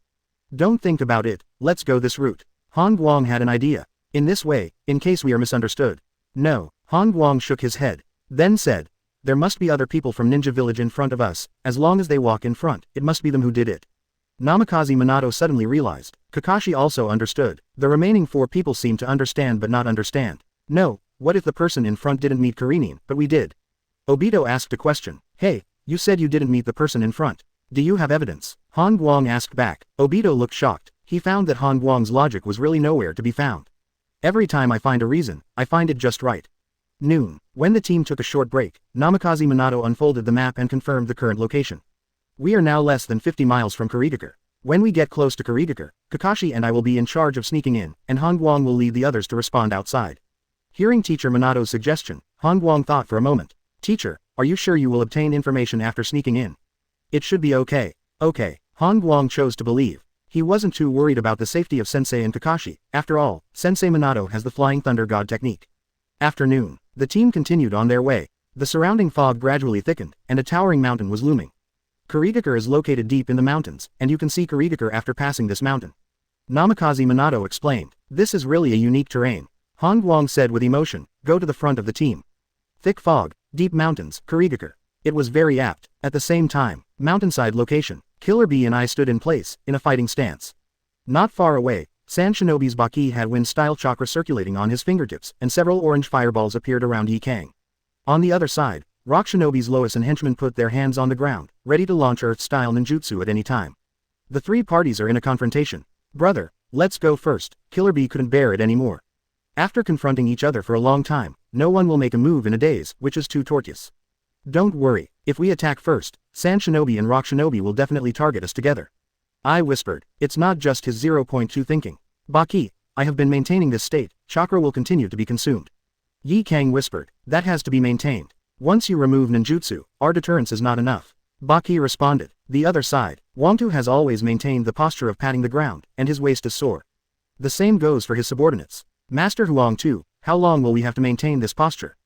Don't think about it, let's go this route. Han Guang had an idea. In this way, in case we are misunderstood. No, Han Guang shook his head. Then said, there must be other people from Ninja Village in front of us, as long as they walk in front, it must be them who did it. Namikaze Minato suddenly realized. Kakashi also understood. The remaining 4 people seemed to understand but not understand. No, what if the person in front didn't meet Kurinin, but we did? Obito asked a question. Hey, you said you didn't meet the person in front. Do you have evidence? Han Guang asked back. Obito looked shocked. He found that Han Guang's logic was really nowhere to be found. Every time I find a reason, I find it just right. Noon. When the team took a short break, Namikaze Minato unfolded the map and confirmed the current location. We are now less than 50 miles from Kurigakure. When we get close to Kurigakure, Kakashi and I will be in charge of sneaking in, and Han Guang will lead the others to respond outside. Hearing Teacher Minato's suggestion, Han Guang thought for a moment. Teacher, are you sure you will obtain information after sneaking in? It should be okay. Okay, Han Guang chose to believe. He wasn't too worried about the safety of Sensei and Kakashi. After all, Sensei Minato has the Flying Thunder God technique. Afternoon. The team continued on their way. The surrounding fog gradually thickened, and a towering mountain was looming. Kurigakure is located deep in the mountains, and you can see Kurigakure after passing this mountain. Namikaze Minato explained. This is really a unique terrain. Han Guang said with emotion, go to the front of the team. Thick fog, deep mountains, Kurigakure. It was very apt. At the same time, mountainside location, Killer Bee and I stood in place, in a fighting stance. Not far away, Sand Shinobi's Baki had wind-style chakra circulating on his fingertips, and several orange fireballs appeared around Yi Kang. On the other side, Rock Shinobi's Lois and henchmen put their hands on the ground, ready to launch Earth-style ninjutsu at any time. The three parties are in a confrontation. Brother, let's go first. Killer Bee couldn't bear it anymore. After confronting each other for a long time, no one will make a move in a daze, which is too tortuous. Don't worry, if we attack first, Sand Shinobi and Rock Shinobi will definitely target us together. I whispered, it's not just his 0.2 thinking. Baki, I have been maintaining this state, chakra will continue to be consumed. Yi Kang whispered, that has to be maintained. Once you remove ninjutsu, our deterrence is not enough. Baki responded, the other side, Wangtu has always maintained the posture of patting the ground, and his waist is sore. The same goes for his subordinates. Master Huang too, how long will we have to maintain this posture?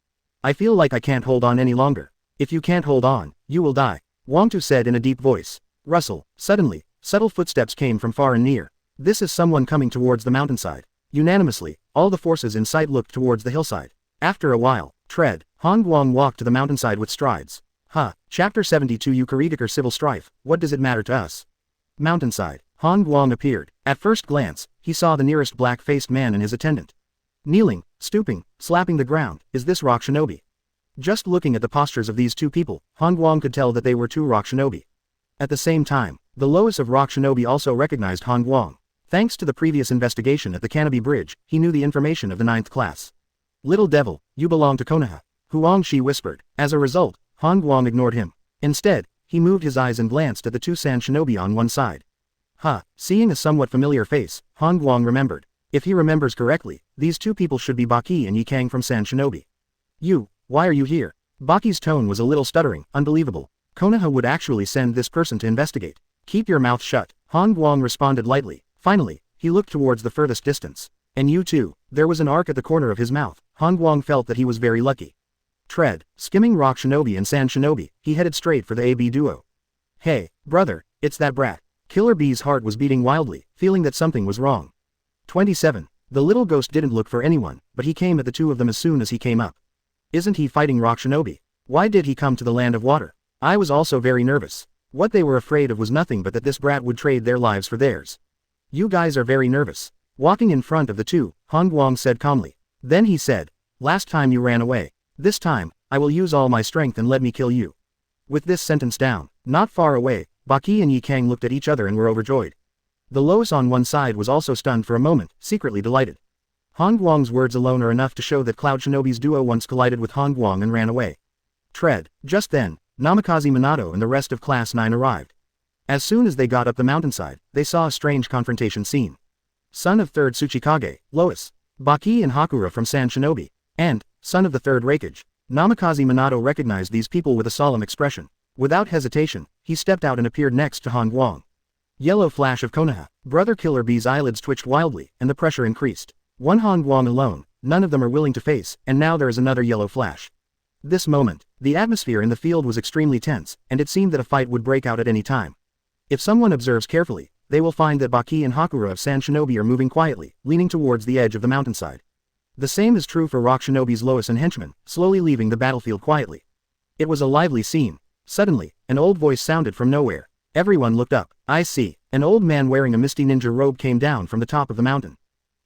I feel like I can't hold on any longer. If you can't hold on, you will die. Wangtu said in a deep voice. Rustle. Suddenly, subtle footsteps came from far and near. This is someone coming towards the mountainside. Unanimously, all the forces in sight looked towards the hillside. After a while, tread, Han Guang walked to the mountainside with strides. Chapter 72 Kurigakure Civil Strife, what does it matter to us? Mountainside, Han Guang appeared. At first glance, he saw the nearest black-faced man and his attendant. Kneeling, stooping, slapping the ground, is this Rock Shinobi? Just looking at the postures of these two people, Han Guang could tell that they were two Rock Shinobi. At the same time, the Lois of Rock Shinobi also recognized Han Guang. Thanks to the previous investigation at the Canopy Bridge, he knew the information of the 9th class. Little devil, you belong to Konoha. Huang Shi whispered. As a result, Han Guang ignored him. Instead, he moved his eyes and glanced at the two Sand Shinobi on one side. Seeing a somewhat familiar face, Han Guang remembered. If he remembers correctly, these two people should be Baki and Yi Kang from Sand Shinobi. Why are you here? Baki's tone was a little stuttering, unbelievable. Konoha would actually send this person to investigate. Keep your mouth shut, Han Guang responded lightly. Finally, he looked towards the furthest distance. And you too. There was an arc at the corner of his mouth. Han Guang felt that he was very lucky. Tread, skimming Rock Shinobi and Sand Shinobi, he headed straight for the AB duo. Hey, brother, it's that brat. Killer Bee's heart was beating wildly, feeling that something was wrong. 27. The little ghost didn't look for anyone, but he came at the two of them as soon as he came up. Isn't he fighting Rock Shinobi? Why did he come to the land of water? I was also very nervous. What they were afraid of was nothing but that this brat would trade their lives for theirs. You guys are very nervous. Walking in front of the two, Han Guang said calmly. Then he said, last time you ran away. This time, I will use all my strength and let me kill you. With this sentence down, not far away, Baki and Yi Kang looked at each other and were overjoyed. The Lois on one side was also stunned for a moment, secretly delighted. Han Guang's words alone are enough to show that Cloud Shinobi's duo once collided with Han Guang and ran away. Tread. Just then, Namikaze Minato and the rest of Class 9 arrived. As soon as they got up the mountainside, they saw a strange confrontation scene. Son of 3rd Tsuchikage, Lois. Baki and Hakura from Sand Shinobi. And, son of the 3rd Raikage. Namikaze Minato recognized these people with a solemn expression. Without hesitation, he stepped out and appeared next to Han Guang. Yellow flash of Konoha. Brother Killer Bee's eyelids twitched wildly, and the pressure increased. One Han Guang alone, none of them are willing to face, and now there is another yellow flash. This moment, the atmosphere in the field was extremely tense, and it seemed that a fight would break out at any time. If someone observes carefully, they will find that Baki and Hakura of Sand Shinobi are moving quietly, leaning towards the edge of the mountainside. The same is true for Rock Shinobi's Lois and henchmen, slowly leaving the battlefield quietly. It was a lively scene. Suddenly, an old voice sounded from nowhere. Everyone looked up. I see. An old man wearing a misty ninja robe came down from the top of the mountain.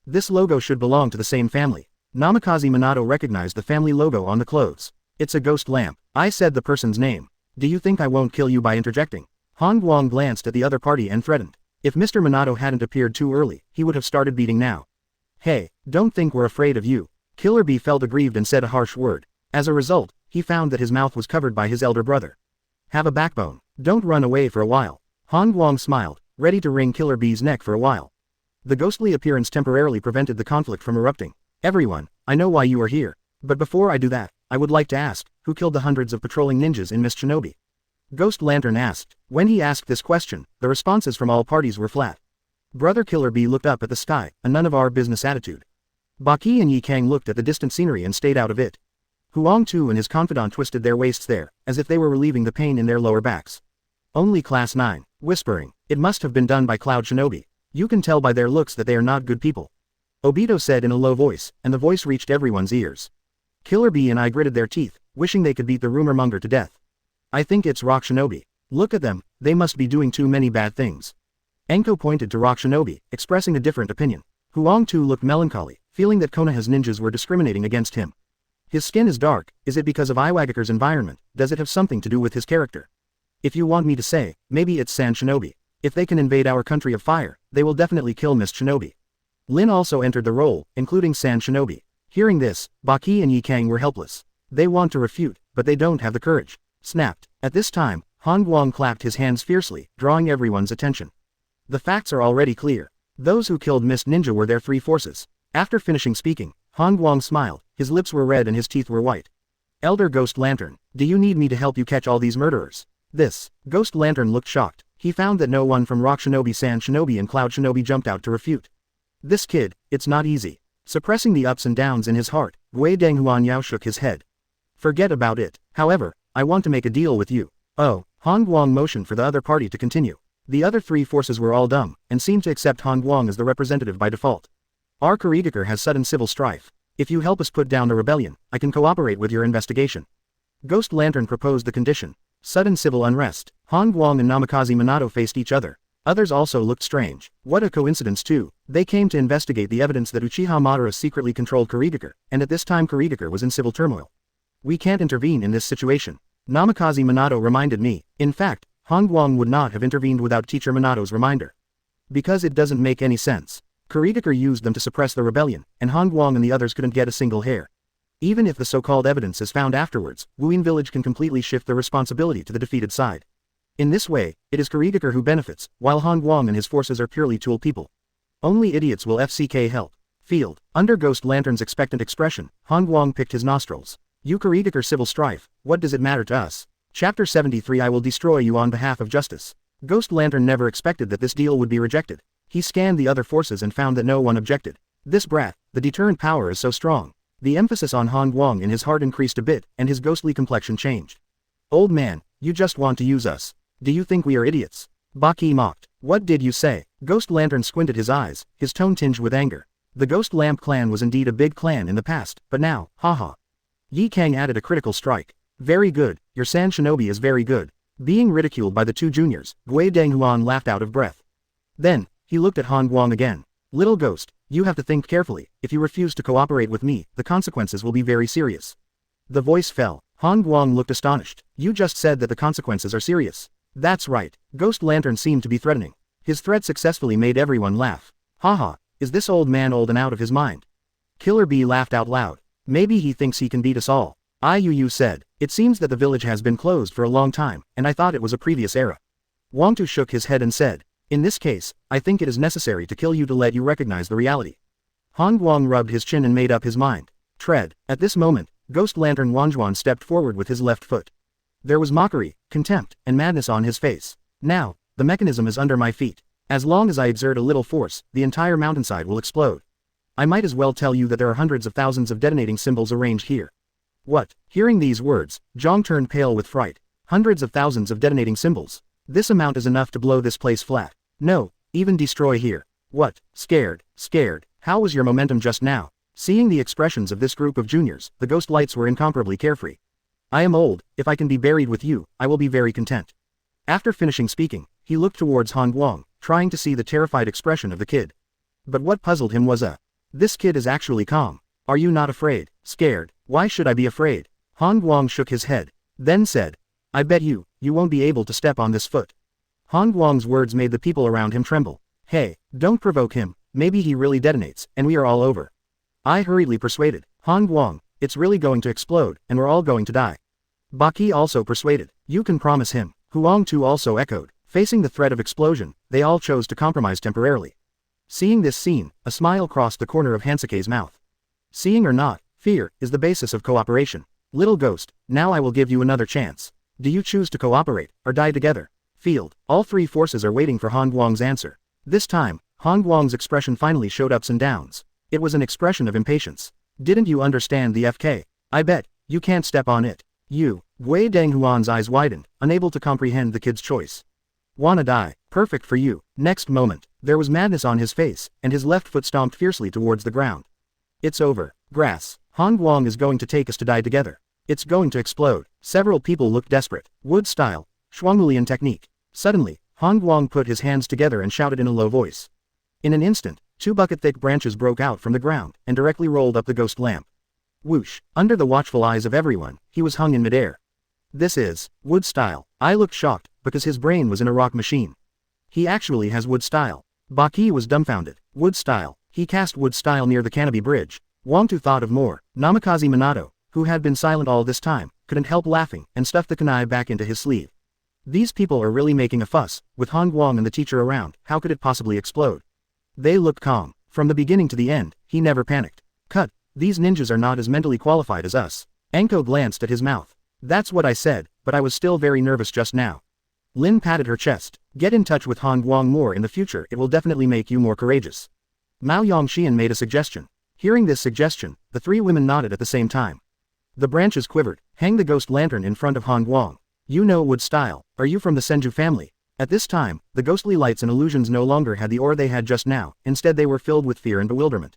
This logo should belong to the same family. Namikaze Minato recognized the family logo on the clothes. It's a ghost lamp. I said the person's name. Do you think I won't kill you by interjecting? Han Guang glanced at the other party and threatened. If Mr. Minato hadn't appeared too early, he would have started beating now. Hey, don't think we're afraid of you. Killer Bee felt aggrieved and said a harsh word. As a result, he found that his mouth was covered by his elder brother. Have a backbone. Don't run away for a while. Han Guang smiled, ready to wring Killer Bee's neck for a while. The ghostly appearance temporarily prevented the conflict from erupting. Everyone, I know why you are here. But before I do that, I would like to ask, who killed the hundreds of patrolling ninjas in Miss Shinobi? Ghost Lantern asked. When he asked this question, the responses from all parties were flat. Brother Killer Bee looked up at the sky, a none of our business attitude. Baki and Yi Kang looked at the distant scenery and stayed out of it. Huang Tu and his confidant twisted their waists there, as if they were relieving the pain in their lower backs. Only Class 9, whispering, it must have been done by Cloud Shinobi. You can tell by their looks that they are not good people. Obito said in a low voice, and the voice reached everyone's ears. Killer Bee and I gritted their teeth, wishing they could beat the rumor monger to death. I think it's Rock Shinobi. Look at them, they must be doing too many bad things. Enko pointed to Rock Shinobi, expressing a different opinion. Huang Tu looked melancholy, feeling that Konoha's ninjas were discriminating against him. His skin is dark, is it because of Iwagaker's environment, does it have something to do with his character? If you want me to say, maybe it's Sand Shinobi. If they can invade our country of fire, they will definitely kill Miss Shinobi. Lin also entered the role, including Sand Shinobi. Hearing this, Baki and Yi Kang were helpless. They want to refute, but they don't have the courage. Snapped. At this time, Han Guang clapped his hands fiercely, drawing everyone's attention. The facts are already clear. Those who killed Mist Ninja were their three forces. After finishing speaking, Han Guang smiled, his lips were red and his teeth were white. Elder Ghost Lantern, do you need me to help you catch all these murderers? This. Ghost Lantern looked shocked. He found that no one from Rock Shinobi, Sand Shinobi and Cloud Shinobi jumped out to refute. This kid, it's not easy. Suppressing the ups and downs in his heart, Gui Deng Huan Yao shook his head. Forget about it. However, I want to make a deal with you. Oh, Han Guang motioned for the other party to continue. The other three forces were all dumb, and seemed to accept Han Guang as the representative by default. Our Kurigaker has sudden civil strife. If you help us put down the rebellion, I can cooperate with your investigation. Ghost Lantern proposed the condition. Sudden civil unrest. Han Guang and Namikaze Minato faced each other. Others also looked strange. What a coincidence too. They came to investigate the evidence that Uchiha Madara secretly controlled Kurigaker, and at this time Kurigaker was in civil turmoil. We can't intervene in this situation. Namikaze Minato reminded me. In fact, Han Guang would not have intervened without Teacher Minato's reminder. Because it doesn't make any sense. Kurigaker used them to suppress the rebellion, and Han Guang and the others couldn't get a single hair. Even if the so-called evidence is found afterwards, Wuyin Village can completely shift the responsibility to the defeated side. In this way, it is Kurigaker who benefits, while Han Guang and his forces are purely tool people. Only idiots will FCK help. Field. Under Ghost Lantern's expectant expression, Han Guang picked his nostrils. You Kurigaker civil strife, what does it matter to us? Chapter 73 I will destroy you on behalf of justice. Ghost Lantern never expected that this deal would be rejected. He scanned the other forces and found that no one objected. This brat, the deterrent power is so strong. The emphasis on Han Guang in his heart increased a bit, and his ghostly complexion changed. Old man, you just want to use us. Do you think we are idiots? Baki mocked. What did you say? Ghost Lantern squinted his eyes, his tone tinged with anger. The Ghost Lamp clan was indeed a big clan in the past, but now, haha. Yi Kang added a critical strike. Very good, your Sand Shinobi is very good. Being ridiculed by the two juniors, Gui Deng Huan laughed out of breath. Then, he looked at Han Guang again. Little ghost, you have to think carefully. If you refuse to cooperate with me, the consequences will be very serious. The voice fell. Han Guang looked astonished. You just said that the consequences are serious. That's right. Ghost Lantern seemed to be threatening. His threat successfully made everyone laugh. Haha, is this old man old and out of his mind? Killer Bee laughed out loud. Maybe he thinks he can beat us all. Yu said. It seems that the village has been closed for a long time, and I thought it was a previous era. Wang Tu shook his head and said. In this case, I think it is necessary to kill you to let you recognize the reality. Han Guang rubbed his chin and made up his mind. Tread. At this moment, Ghost Lantern Wanjuan stepped forward with his left foot. There was mockery, contempt, and madness on his face. Now, the mechanism is under my feet. As long as I exert a little force, the entire mountainside will explode. I might as well tell you that there are hundreds of thousands of detonating symbols arranged here. What? Hearing these words, Zhang turned pale with fright. Hundreds of thousands of detonating symbols. This amount is enough to blow this place flat. No, even destroy here. What? Scared. How was your momentum just now? Seeing the expressions of this group of juniors, the ghost lights were incomparably carefree. I am old, if I can be buried with you, I will be very content. After finishing speaking, he looked towards Han Guang, trying to see the terrified expression of the kid. But what puzzled him was this kid is actually calm. Are you not afraid? Scared? Why should I be afraid? Han Guang shook his head. Then said. I bet you won't be able to step on this foot. Han Guang's words made the people around him tremble. Hey, don't provoke him, maybe he really detonates, and we are all over. I hurriedly persuaded. Han Guang, it's really going to explode, and we're all going to die. Baki also persuaded. You can promise him. Huang Tu also echoed. Facing the threat of explosion, they all chose to compromise temporarily. Seeing this scene, a smile crossed the corner of Hansuke's mouth. Seeing or not, fear is the basis of cooperation. Little ghost, now I will give you another chance. Do you choose to cooperate, or die together? Field, all three forces are waiting for Han Guang's answer. This time, Han Guang's expression finally showed ups and downs. It was an expression of impatience. Didn't you understand the FK? I bet, you can't step on it. You, Wei Denghuan's eyes widened, unable to comprehend the kid's choice. Wanna die, perfect for you. Next moment, there was madness on his face, and his left foot stomped fiercely towards the ground. It's over. Grass. Han Guang is going to take us to die together. It's going to explode. Several people looked desperate. Wood style. Shuangmulian technique. Suddenly, Han Guang put his hands together and shouted in a low voice. In an instant, 2 bucket-thick branches broke out from the ground, and directly rolled up the ghost lamp. Whoosh! Under the watchful eyes of everyone, he was hung in midair. This is wood style. I looked shocked, because his brain was in a rock machine. He actually has wood style. Baki was dumbfounded. Wood style. He cast wood style near the canopy bridge. Wang Tu thought of more. Namikaze Minato, who had been silent all this time, couldn't help laughing, and stuffed the kunai back into his sleeve. These people are really making a fuss. With Han Guang and the teacher around, how could it possibly explode? They looked calm. From the beginning to the end, he never panicked. Cut. These ninjas are not as mentally qualified as us. Enko glanced at his mouth. That's what I said, but I was still very nervous just now. Lin patted her chest. Get in touch with Han Guang more in the future, it will definitely make you more courageous. Mao Yongxian made a suggestion. Hearing this suggestion, the 3 women nodded at the same time. The branches quivered. Hang the ghost lantern in front of Han Guang. You know wood style. Are you from the Senju family? At this time, the ghostly lights and illusions no longer had the aura they had just now, instead they were filled with fear and bewilderment.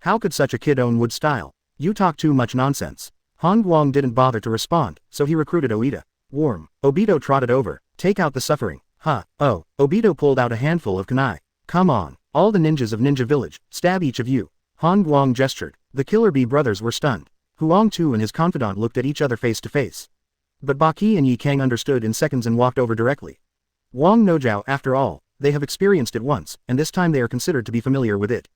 How could such a kid own wood style? You talk too much nonsense. Han Guang didn't bother to respond, so he recruited Oita. Warm. Obito trotted over. Take out the suffering. Huh. Oh. Obito pulled out a handful of kunai. Come on. All the ninjas of Ninja Village, stab each of you. Han Guang gestured. The Killer Bee brothers were stunned. Huang Tu and his confidant looked at each other face to face. But Baki and Yi Kang understood in seconds and walked over directly. Wang Nojiao, after all, they have experienced it once, and this time they are considered to be familiar with it.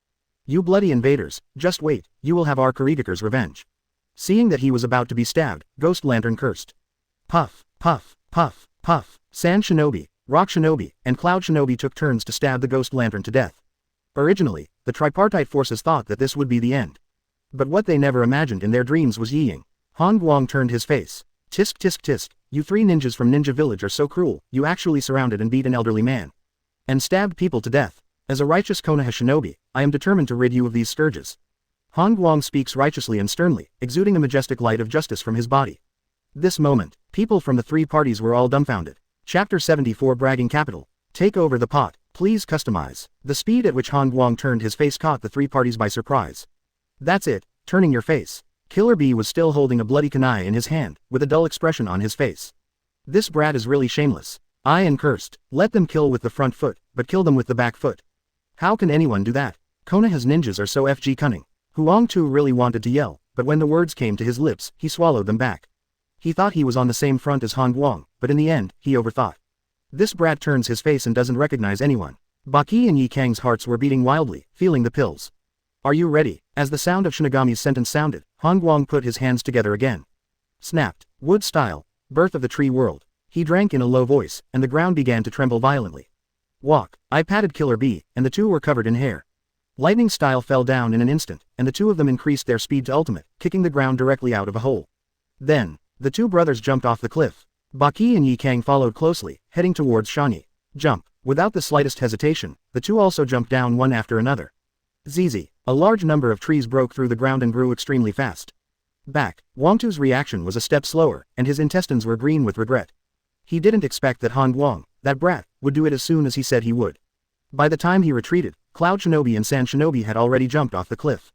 You bloody invaders, just wait, you will have our Kurigakers' revenge. Seeing that he was about to be stabbed, Ghost Lantern cursed. Puff, puff, puff, puff. Sand Shinobi, Rock Shinobi, and Cloud Shinobi took turns to stab the Ghost Lantern to death. Originally, the tripartite forces thought that this would be the end. But what they never imagined in their dreams was Yiying. Han Guang turned his face. Tisk tisk tisk, you 3 ninjas from Ninja Village are so cruel, you actually surrounded and beat an elderly man. And stabbed people to death. As a righteous Konoha shinobi, I am determined to rid you of these scourges. Han Guang speaks righteously and sternly, exuding a majestic light of justice from his body. This moment, people from the 3 parties were all dumbfounded. Chapter 74 Bragging Capital. Take over the pot, please customize. The speed at which Han Guang turned his face caught the 3 parties by surprise. That's it, turning your face. Killer Bee was still holding a bloody kunai in his hand, with a dull expression on his face. This brat is really shameless. Ian cursed. Let them kill with the front foot, but kill them with the back foot. How can anyone do that? Konoha's ninjas are so FG cunning. Huang Tu really wanted to yell, but when the words came to his lips, he swallowed them back. He thought he was on the same front as Han Guang, but in the end, he overthought. This brat turns his face and doesn't recognize anyone. Baki and Yi Kang's hearts were beating wildly, feeling the pills. Are you ready? As the sound of Shinigami's sentence sounded, Han Guang put his hands together again. Snapped. Wood style. Birth of the tree world. He drank in a low voice, and the ground began to tremble violently. Walk. I patted Killer Bee, and the 2 were covered in hair. Lightning style fell down in an instant, and the 2 of them increased their speed to ultimate, kicking the ground directly out of a hole. Then, the 2 brothers jumped off the cliff. Baki and Yi Kang followed closely, heading towards Shani. Jump. Without the slightest hesitation, the 2 also jumped down one after another. ZZ. A large number of trees broke through the ground and grew extremely fast. Back. Wang Tu's reaction was a step slower, and his intestines were green with regret. He didn't expect that Han Guang, that brat, would do it as soon as he said he would. By the time he retreated, Cloud Shinobi and Sand Shinobi had already jumped off the cliff.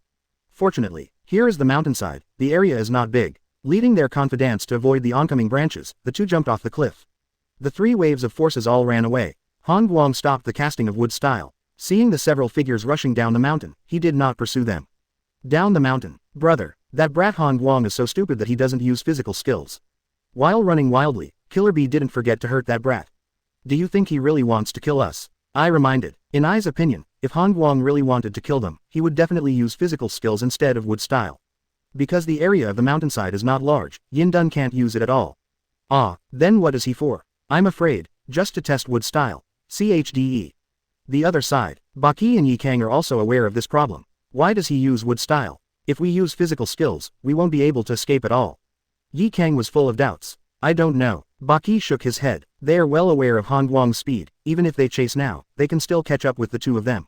Fortunately, here is the mountainside, the area is not big. Leading their confidants to avoid the oncoming branches, the 2 jumped off the cliff. The 3 waves of forces all ran away. Han Guang stopped the casting of wood style. Seeing the several figures rushing down the mountain, he did not pursue them. Down the mountain. Brother, that brat Han Guang is so stupid that he doesn't use physical skills. While running wildly, Killer Bee didn't forget to hurt that brat. Do you think he really wants to kill us? I reminded. In I's opinion, if Han Guang really wanted to kill them, he would definitely use physical skills instead of wood style. Because the area of the mountainside is not large, Yin Dun can't use it at all. Ah, then what is he for? I'm afraid, just to test wood style. CHDE. The other side. Baki and Yi Kang are also aware of this problem. Why does he use wood style? If we use physical skills, we won't be able to escape at all. Yi Kang was full of doubts. I don't know. Baki shook his head. They are well aware of Han Guang's speed. Even if they chase now, they can still catch up with the two of them.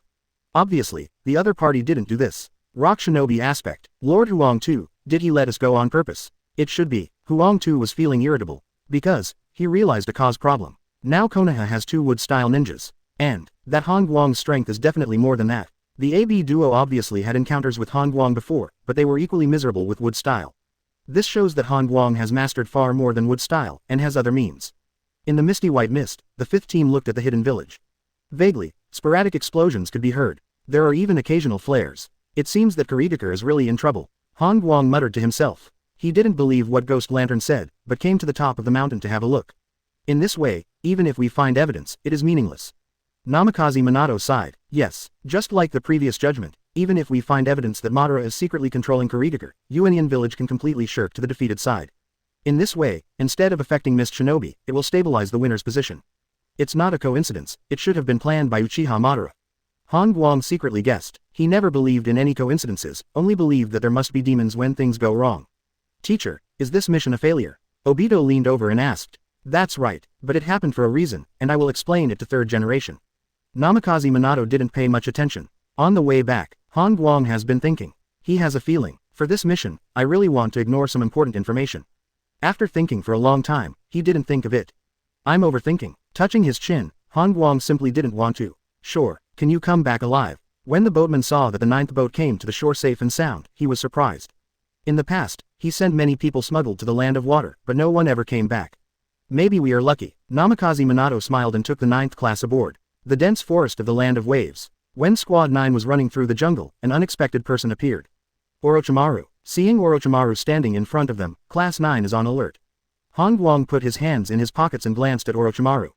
Obviously, the other party didn't do this. Rock Shinobi aspect. Lord Huang too, did he let us go on purpose? It should be. Huang too was feeling irritable. Because, he realized a cause problem. Now Konoha has 2 wood-style ninjas. And, that Han Guang's strength is definitely more than that. The AB duo obviously had encounters with Han Guang before, but they were equally miserable with wood style. This shows that Han Guang has mastered far more than wood style, and has other means. In the misty white mist, the 5th team looked at the hidden village. Vaguely, sporadic explosions could be heard. There are even occasional flares. It seems that Kuritaker is really in trouble. Han Guang muttered to himself. He didn't believe what Ghost Lantern said, but came to the top of the mountain to have a look. In this way, even if we find evidence, it is meaningless. Namikaze Minato sighed. Yes, just like the previous judgment, even if we find evidence that Madara is secretly controlling Kuritaker, Union Village can completely shirk to the defeated side. In this way, instead of affecting Mist Shinobi, it will stabilize the winner's position. It's not a coincidence, it should have been planned by Uchiha Madara. Han Guang secretly guessed. He never believed in any coincidences, only believed that there must be demons when things go wrong. Teacher, is this mission a failure? Obito leaned over and asked. That's right, but it happened for a reason, and I will explain it to 3rd generation. Namikaze Minato didn't pay much attention. On the way back, Han Guang has been thinking. He has a feeling. For this mission, I really want to ignore some important information. After thinking for a long time, he didn't think of it. I'm overthinking. Touching his chin, Han Guang simply didn't want to. Sure, can you come back alive? When the boatman saw that the 9th boat came to the shore safe and sound, he was surprised. In the past, he sent many people smuggled to the land of water, but no one ever came back. Maybe we are lucky. Namikaze Minato smiled and took the 9th class aboard. The dense forest of the land of waves. When Squad 9 was running through the jungle, an unexpected person appeared. Orochimaru. Seeing Orochimaru standing in front of them, Class 9 is on alert. Han Guang put his hands in his pockets and glanced at Orochimaru.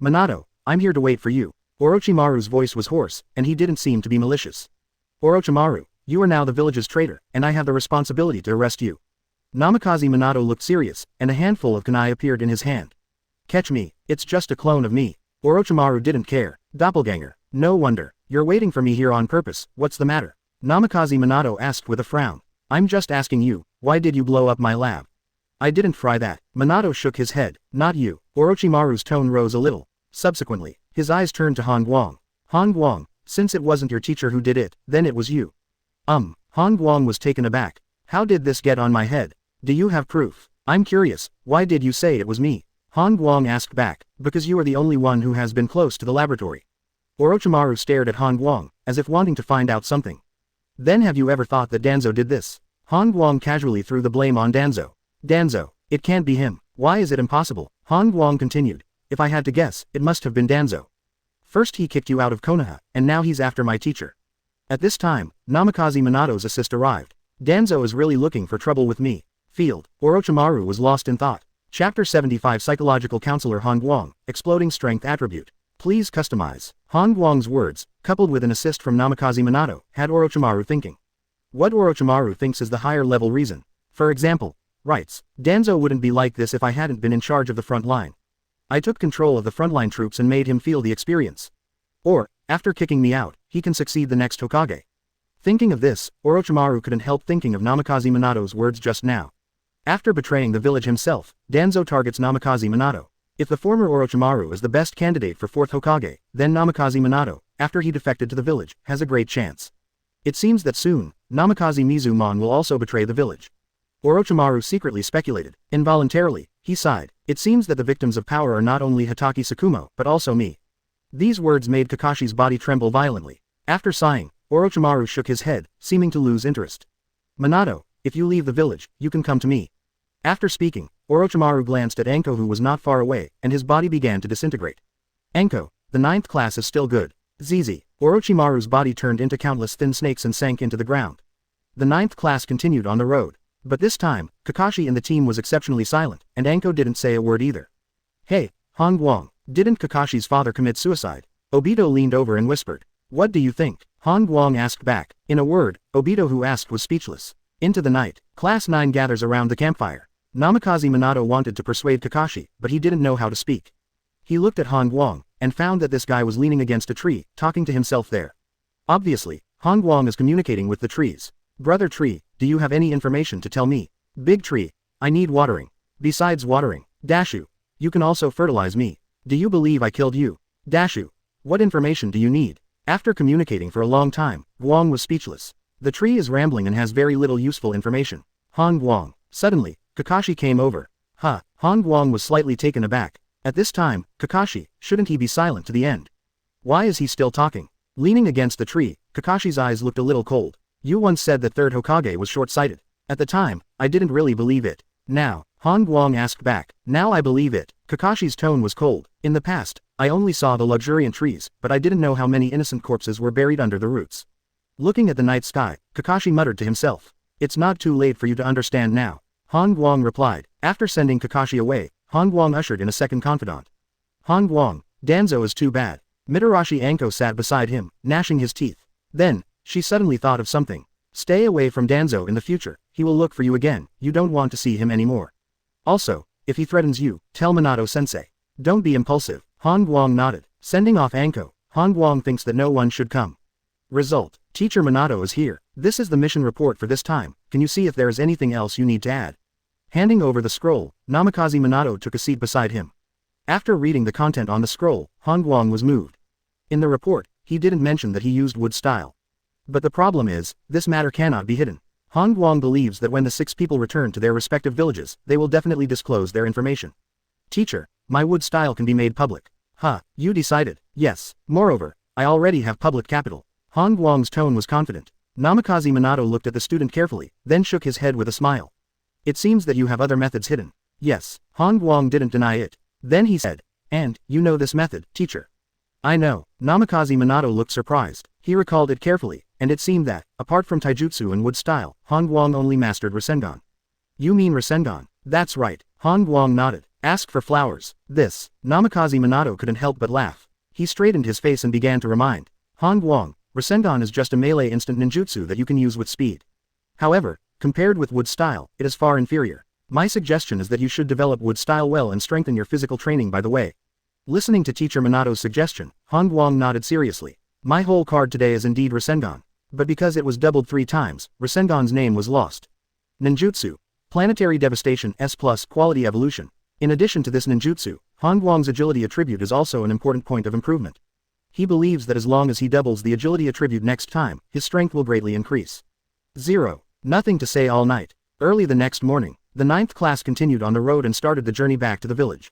Minato, I'm here to wait for you. Orochimaru's voice was hoarse, and he didn't seem to be malicious. Orochimaru, you are now the village's traitor, and I have the responsibility to arrest you. Namikaze Minato looked serious, and a handful of kunai appeared in his hand. Catch me, it's just a clone of me. Orochimaru didn't care. Doppelganger. No wonder. You're waiting for me here on purpose, what's the matter? Namikaze Minato asked with a frown. I'm just asking you, why did you blow up my lab? I didn't fry that. Minato shook his head. Not you. Orochimaru's tone rose a little. Subsequently, his eyes turned to Han Guang. Han Guang, since it wasn't your teacher who did it, then it was you. Han Guang was taken aback. How did this get on my head? Do you have proof? I'm curious, why did you say it was me? Han Guang asked back. Because you are the only one who has been close to the laboratory. Orochimaru stared at Han Guang, as if wanting to find out something. Then have you ever thought that Danzo did this? Han Guang casually threw the blame on Danzo. Danzo, it can't be him. Why is it impossible? Han Guang continued. If I had to guess, it must have been Danzo. First he kicked you out of Konoha, and now he's after my teacher. At this time, Namikaze Minato's assist arrived. Danzo is really looking for trouble with me. Field. Orochimaru was lost in thought. Chapter 75 Psychological Counselor Han Guang, Exploding Strength Attribute. Please customize. Han Guang's words, coupled with an assist from Namikaze Minato, had Orochimaru thinking. What Orochimaru thinks is the higher level reason. For example, writes, Danzo wouldn't be like this if I hadn't been in charge of the front line. I took control of the frontline troops and made him feel the experience. Or, after kicking me out, he can succeed the next Hokage. Thinking of this, Orochimaru couldn't help thinking of Namikaze Minato's words just now. After betraying the village himself, Danzo targets Namikaze Minato. If the former Orochimaru is the best candidate for 4th Hokage, then Namikaze Minato, after he defected to the village, has a great chance. It seems that soon, Namikaze Mizumon will also betray the village. Orochimaru secretly speculated. Involuntarily, he sighed. It seems that the victims of power are not only Hatake Tsukumo, but also me. These words made Kakashi's body tremble violently. After sighing, Orochimaru shook his head, seeming to lose interest. Minato, if you leave the village, you can come to me. After speaking, Orochimaru glanced at Anko, who was not far away, and his body began to disintegrate. Anko, the 9th class is still good. Zizi. Orochimaru's body turned into countless thin snakes and sank into the ground. The 9th class continued on the road. But this time, Kakashi and the team was exceptionally silent, and Anko didn't say a word either. Hey, Han Guang, didn't Kakashi's father commit suicide? Obito leaned over and whispered. What do you think? Han Guang asked back. In a word, Obito, who asked, was speechless. Into the night, Class 9 gathers around the campfire. Namikaze Minato wanted to persuade Kakashi, but he didn't know how to speak. He looked at Han Guang, and found that this guy was leaning against a tree, talking to himself there. Obviously, Han Guang is communicating with the trees. Brother Tree, do you have any information to tell me? Big Tree, I need watering. Besides watering, Dashu, you can also fertilize me. Do you believe I killed you? Dashu, what information do you need? After communicating for a long time, Guang was speechless. The tree is rambling and has very little useful information. Han Guang. Suddenly, Kakashi came over. Han Guang was slightly taken aback. At this time, Kakashi, shouldn't he be silent to the end? Why is he still talking? Leaning against the tree, Kakashi's eyes looked a little cold. You once said that third Hokage was short-sighted. At the time, I didn't really believe it. Now, Han Guang asked back. Now I believe it. Kakashi's tone was cold. In the past, I only saw the luxuriant trees, but I didn't know how many innocent corpses were buried under the roots. Looking at the night sky, Kakashi muttered to himself. It's not too late for you to understand now. Han Guang replied. After sending Kakashi away, Han Guang ushered in a second confidant. Han Guang, Danzo is too bad. Mitarashi Anko sat beside him, gnashing his teeth. Then, she suddenly thought of something. Stay away from Danzo in the future, he will look for you again, you don't want to see him anymore. Also, if he threatens you, tell Minato-sensei. Don't be impulsive. Han Guang nodded. Sending off Anko, Han Guang thinks that no one should come. Result, Teacher Minato is here. This is the mission report for this time, can you see if there is anything else you need to add? Handing over the scroll, Namikaze Minato took a seat beside him. After reading the content on the scroll, Han Guang was moved. In the report, he didn't mention that he used wood style. But the problem is, this matter cannot be hidden. Han Guang believes that when the 6 people return to their respective villages, they will definitely disclose their information. Teacher, my wood style can be made public. You decided. Yes. Moreover, I already have public capital. Han Guang's tone was confident. Namikaze Minato looked at the student carefully, then shook his head with a smile. It seems that you have other methods hidden. Yes. Han Guang didn't deny it. Then he said, and, you know this method, teacher. I know. Namikaze Minato looked surprised. He recalled it carefully, and it seemed that, apart from taijutsu and wood style, Han Guang only mastered Rasengan. You mean Rasengan? That's right. Han Guang nodded. Ask for flowers. This. Namikaze Minato couldn't help but laugh. He straightened his face and began to remind. Han Guang, Rasengan is just a melee instant ninjutsu that you can use with speed. However, compared with wood style, it is far inferior. My suggestion is that you should develop wood style well and strengthen your physical training by the way. Listening to Teacher Minato's suggestion, Han Guang nodded seriously. My whole card today is indeed Rasengan. But because it was doubled 3 times, Rasengan's name was lost. Ninjutsu. Planetary Devastation S+ Quality Evolution. In addition to this ninjutsu, Han Guang's agility attribute is also an important point of improvement. He believes that as long as he doubles the agility attribute next time, his strength will greatly increase. 0. Nothing to say all night. Early the next morning, the 9th class continued on the road and started the journey back to the village.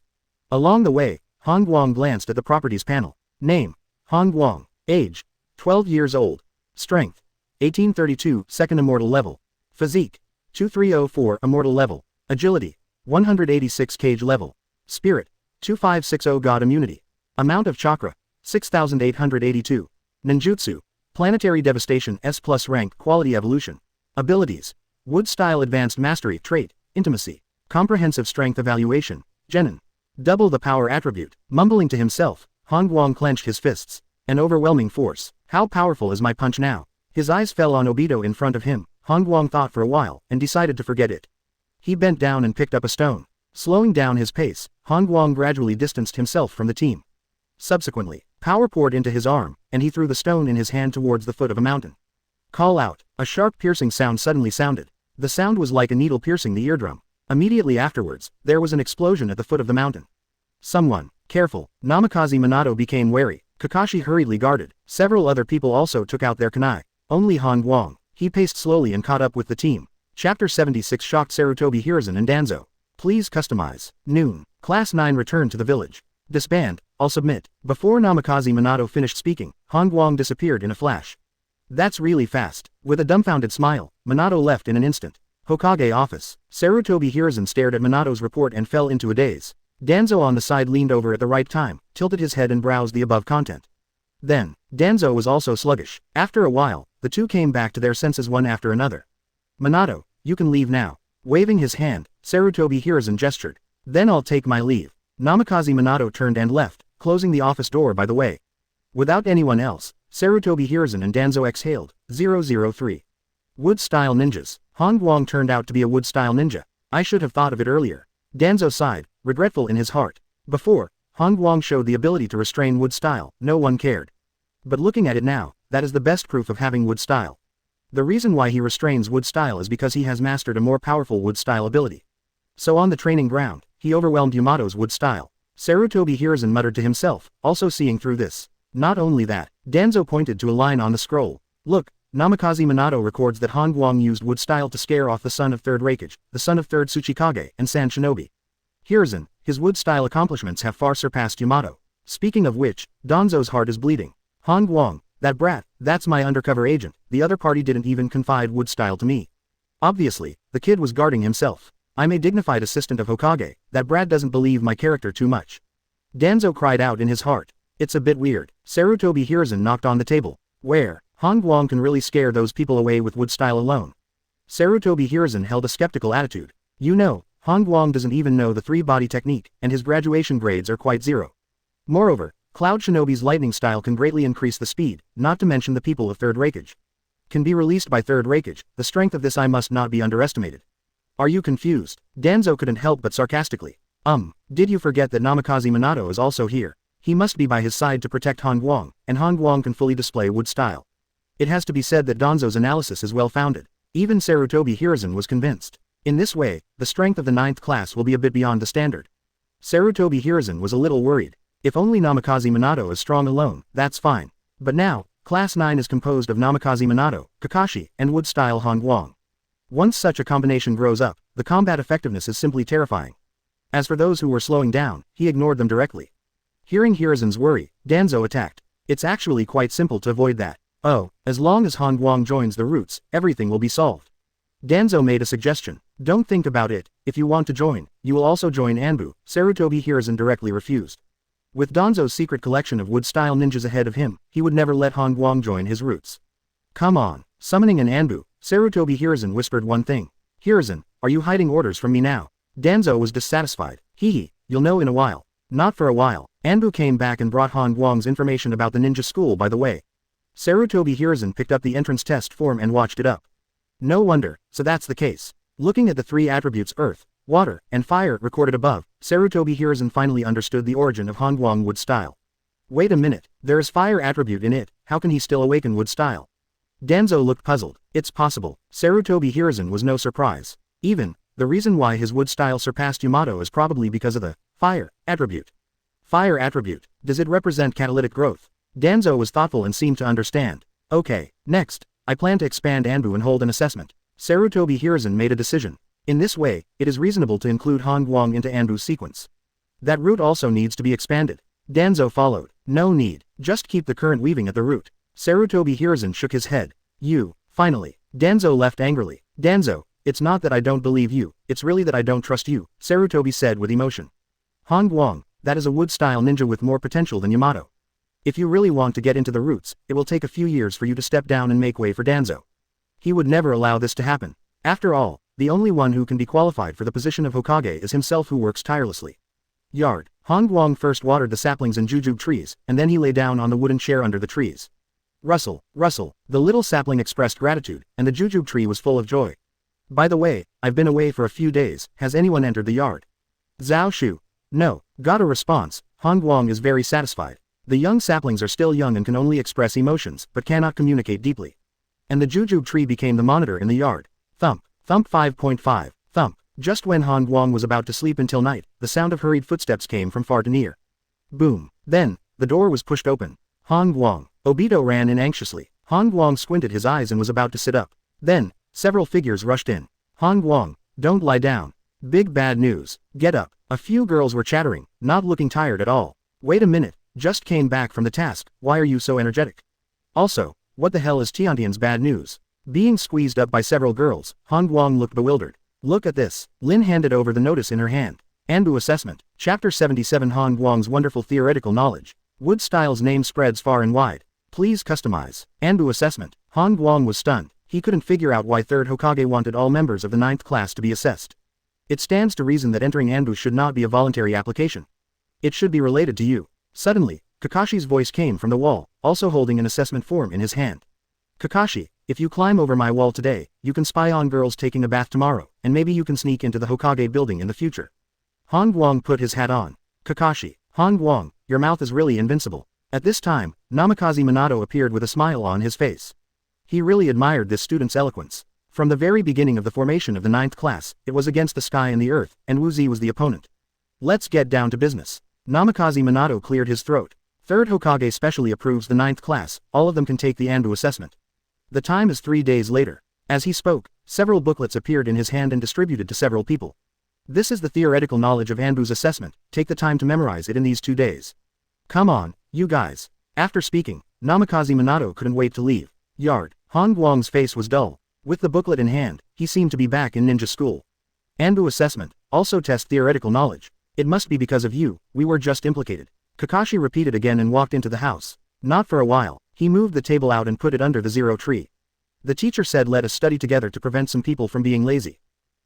Along the way, Han Guang glanced at the properties panel. Name: Han Guang. Age: 12 years old. Strength: 1832, second immortal level. Physique: 2304 immortal level. Agility: 186 cage level. Spirit: 2560 god immunity. Amount of chakra: 6882. Ninjutsu: Planetary Devastation S+ rank quality evolution. Abilities: Wood style advanced mastery trait, intimacy. Comprehensive strength evaluation, genin. Double the power attribute. Mumbling to himself, Han Guang clenched his fists. An overwhelming force. How powerful is my punch now? His eyes fell on Obito in front of him. Han Guang thought for a while, and decided to forget it. He bent down and picked up a stone. Slowing down his pace, Han Guang gradually distanced himself from the team. Subsequently, power poured into his arm, and he threw the stone in his hand towards the foot of a mountain. Call out. A sharp piercing sound suddenly sounded. The sound was like a needle piercing the eardrum. Immediately afterwards, there was an explosion at the foot of the mountain. Someone. Careful. Namikaze Minato became wary. Kakashi hurriedly guarded. Several other people also took out their kunai. Only Han Guang. He paced slowly and caught up with the team. Chapter 76 shocked Sarutobi Hiruzen and Danzo. Please customize. Noon. Class 9 returned to the village. Disband. I'll submit. Before Namikaze Minato finished speaking, Han Guang disappeared in a flash. That's really fast. With a dumbfounded smile, Minato left in an instant. Hokage office. Sarutobi Hiruzen stared at Minato's report and fell into a daze. Danzo on the side leaned over at the right time, tilted his head and browsed the above content. Then, Danzo was also sluggish. After a while, the two came back to their senses one after another. Minato, you can leave now. Waving his hand, Sarutobi Hiruzen gestured. Then I'll take my leave. Namikaze Minato turned and left, closing the office door by the way. Without anyone else, Sarutobi Hiruzen and Danzo exhaled. 003. Wood-style ninjas. Han Guang turned out to be a wood-style ninja. I should have thought of it earlier. Danzo sighed, regretful in his heart. Before, Han Guang showed the ability to restrain wood style, no one cared. But looking at it now, that is the best proof of having wood style. The reason why he restrains wood style is because he has mastered a more powerful wood style ability. So on the training ground, he overwhelmed Yamato's wood style. Sarutobi Hiruzen muttered to himself, also seeing through this. Not only that, Danzo pointed to a line on the scroll. Look, Namikaze Minato records that Han Guang used wood style to scare off the son of 3rd Raikage, the son of 3rd Tsuchikage, and Sand Shinobi. Hiruzen, his wood style accomplishments have far surpassed Yamato. Speaking of which, Danzo's heart is bleeding. Han Guang, that brat, that's my undercover agent, the other party didn't even confide wood style to me. Obviously, the kid was guarding himself. I'm a dignified assistant of Hokage, that brat doesn't believe my character too much. Danzo cried out in his heart. It's a bit weird. Sarutobi Hiruzen knocked on the table. Where? Han Guang can really scare those people away with wood style alone. Sarutobi Hiruzen held a skeptical attitude. You know, Han Guang doesn't even know the 3-body technique, and his graduation grades are quite zero. Moreover, Cloud Shinobi's lightning style can greatly increase the speed, not to mention the people of 3rd Raikage. Can be released by 3rd Raikage, the strength of this I must not be underestimated. Are you confused? Danzo couldn't help but sarcastically. Did you forget that Namikaze Minato is also here? He must be by his side to protect Han Guang, and Han Guang can fully display wood style. It has to be said that Danzo's analysis is well-founded. Even Sarutobi Hiruzen was convinced. In this way, the strength of the 9th class will be a bit beyond the standard. Sarutobi Hiruzen was a little worried. If only Namikaze Minato is strong alone, that's fine. But now, Class 9 is composed of Namikaze Minato, Kakashi, and wood style Han Guang. Once such a combination grows up, the combat effectiveness is simply terrifying. As for those who were slowing down, he ignored them directly. Hearing Hiruzen's worry, Danzo attacked. It's actually quite simple to avoid that. Oh, as long as Han Guang joins the roots, everything will be solved. Danzo made a suggestion. Don't think about it, if you want to join, you will also join Anbu. Sarutobi Hiruzen directly refused. With Danzo's secret collection of wood-style ninjas ahead of him, he would never let Han Guang join his roots. Come on. Summoning an Anbu, Sarutobi Hiruzen whispered one thing. Hiruzen, are you hiding orders from me now? Danzo was dissatisfied. Hee, you'll know in a while. Not for a while. Anbu came back and brought Han Guang's information about the ninja school by the way. Sarutobi Hiruzen picked up the entrance test form and watched it up. No wonder, so that's the case. Looking at the 3 attributes earth, water, and fire recorded above, Sarutobi Hiruzen finally understood the origin of Han Guang wood style. Wait a minute, there is fire attribute in it, how can he still awaken wood style? Danzo looked puzzled. It's possible. Sarutobi Hiruzen was no surprise. Even, the reason why his wood style surpassed Yamato is probably because of the fire attribute. Fire attribute, does it represent catalytic growth? Danzo was thoughtful and seemed to understand. Okay, next, I plan to expand Anbu and hold an assessment. Sarutobi Hiruzen made a decision. In this way, it is reasonable to include Han Guang into Anbu's sequence. That root also needs to be expanded. Danzo followed. No need, just keep the current weaving at the root. Sarutobi Hiruzen shook his head. Finally. Danzo left angrily. Danzo, it's not that I don't believe you, it's really that I don't trust you, Sarutobi said with emotion. Han Guang, that is a wood-style ninja with more potential than Yamato. If you really want to get into the roots, it will take a few years for you to step down and make way for Danzo. He would never allow this to happen. After all, the only one who can be qualified for the position of Hokage is himself who works tirelessly. Yard. Han Guang first watered the saplings and jujube trees, and then he lay down on the wooden chair under the trees. Rustle, rustle, the little sapling expressed gratitude, and the jujube tree was full of joy. By the way, I've been away for a few days, has anyone entered the yard? Zhao Shu. No, got a response. Han Guang is very satisfied. The young saplings are still young and can only express emotions, but cannot communicate deeply. And the jujube tree became the monitor in the yard. Thump, thump 5.5, thump. Just when Han Guang was about to sleep until night, the sound of hurried footsteps came from far to near. Boom. Then, the door was pushed open. Han Guang. Obito ran in anxiously. Han Guang squinted his eyes and was about to sit up. Then, several figures rushed in. Han Guang, don't lie down. Big bad news. Get up. A few girls were chattering, not looking tired at all. Wait a minute, just came back from the task, why are you so energetic? Also, what the hell is Tiantian's bad news? Being squeezed up by several girls, Han Guang looked bewildered. Look at this. Lin handed over the notice in her hand. Anbu Assessment. Chapter 77 Han Guang's wonderful theoretical knowledge. Wood Style's name spreads far and wide. Please customize. Anbu Assessment. Han Guang was stunned. He couldn't figure out why 3rd Hokage wanted all members of the 9th class to be assessed. It stands to reason that entering Anbu should not be a voluntary application. It should be related to you. Suddenly, Kakashi's voice came from the wall, also holding an assessment form in his hand. Kakashi, if you climb over my wall today, you can spy on girls taking a bath tomorrow, and maybe you can sneak into the Hokage building in the future. Han Guang put his hat on. Kakashi, Han Guang, your mouth is really invincible. At this time, Namikaze Minato appeared with a smile on his face. He really admired this student's eloquence. From the very beginning of the formation of the 9th class, it was against the sky and the earth, and Wu Zi was the opponent. Let's get down to business. Namikaze Minato cleared his throat. 3rd Hokage specially approves the 9th class, all of them can take the Anbu assessment. The time is 3 days later. As he spoke, several booklets appeared in his hand and distributed to several people. This is the theoretical knowledge of Anbu's assessment, take the time to memorize it in these 2 days. Come on, you guys. After speaking, Namikaze Minato couldn't wait to leave. Yard. Han Guang's face was dull. With the booklet in hand, he seemed to be back in ninja school. Anbu assessment, also test theoretical knowledge. It must be because of you, we were just implicated. Kakashi repeated again and walked into the house. Not for a while, he moved the table out and put it under the zero tree. The teacher said let us study together to prevent some people from being lazy.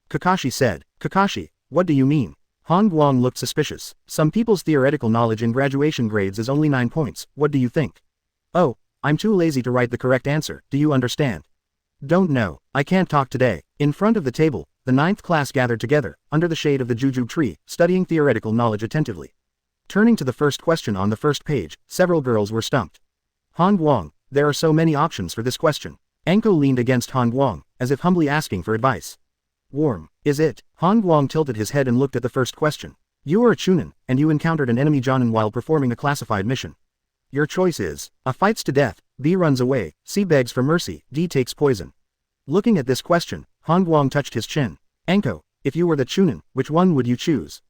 Kakashi said, Kakashi, what do you mean? Han Guang looked suspicious. Some people's theoretical knowledge in graduation grades is only 9 points, what do you think? Oh, I'm too lazy to write the correct answer, do you understand? Don't know, I can't talk today. In front of the table, the 9th class gathered together, under the shade of the Juju tree, studying theoretical knowledge attentively. Turning to the first question on the first page, several girls were stumped. Han Guang, there are so many options for this question. Anko leaned against Han Guang, as if humbly asking for advice. Warm, is it? Han Guang tilted his head and looked at the first question. You are a Chunin, and you encountered an enemy Jonin while performing a classified mission. Your choice is, A fights to death, B runs away, C begs for mercy, D takes poison. Looking at this question, Han Guang touched his chin. Anko, if you were the Chunin, which one would you choose?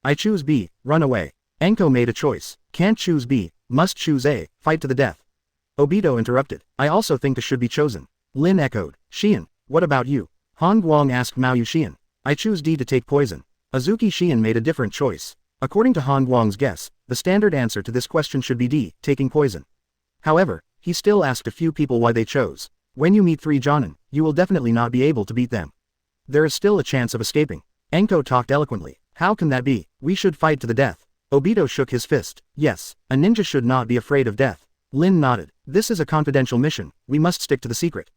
I choose B, run away. Anko made a choice. Can't choose B, must choose A, fight to the death. Obito interrupted. I also think A should be chosen. Lin echoed. Xian, what about you? Han Guang asked Mao Yu Xian. I choose D to take poison. Azuki Xian made a different choice. According to Han Guang's guess, the standard answer to this question should be D, taking poison. However, he still asked a few people why they chose. When you meet 3 Jonin, you will definitely not be able to beat them. There is still a chance of escaping. Anko talked eloquently. How can that be? We should fight to the death. Obito shook his fist. Yes, a ninja should not be afraid of death. Lin nodded. This is a confidential mission, we must stick to the secret.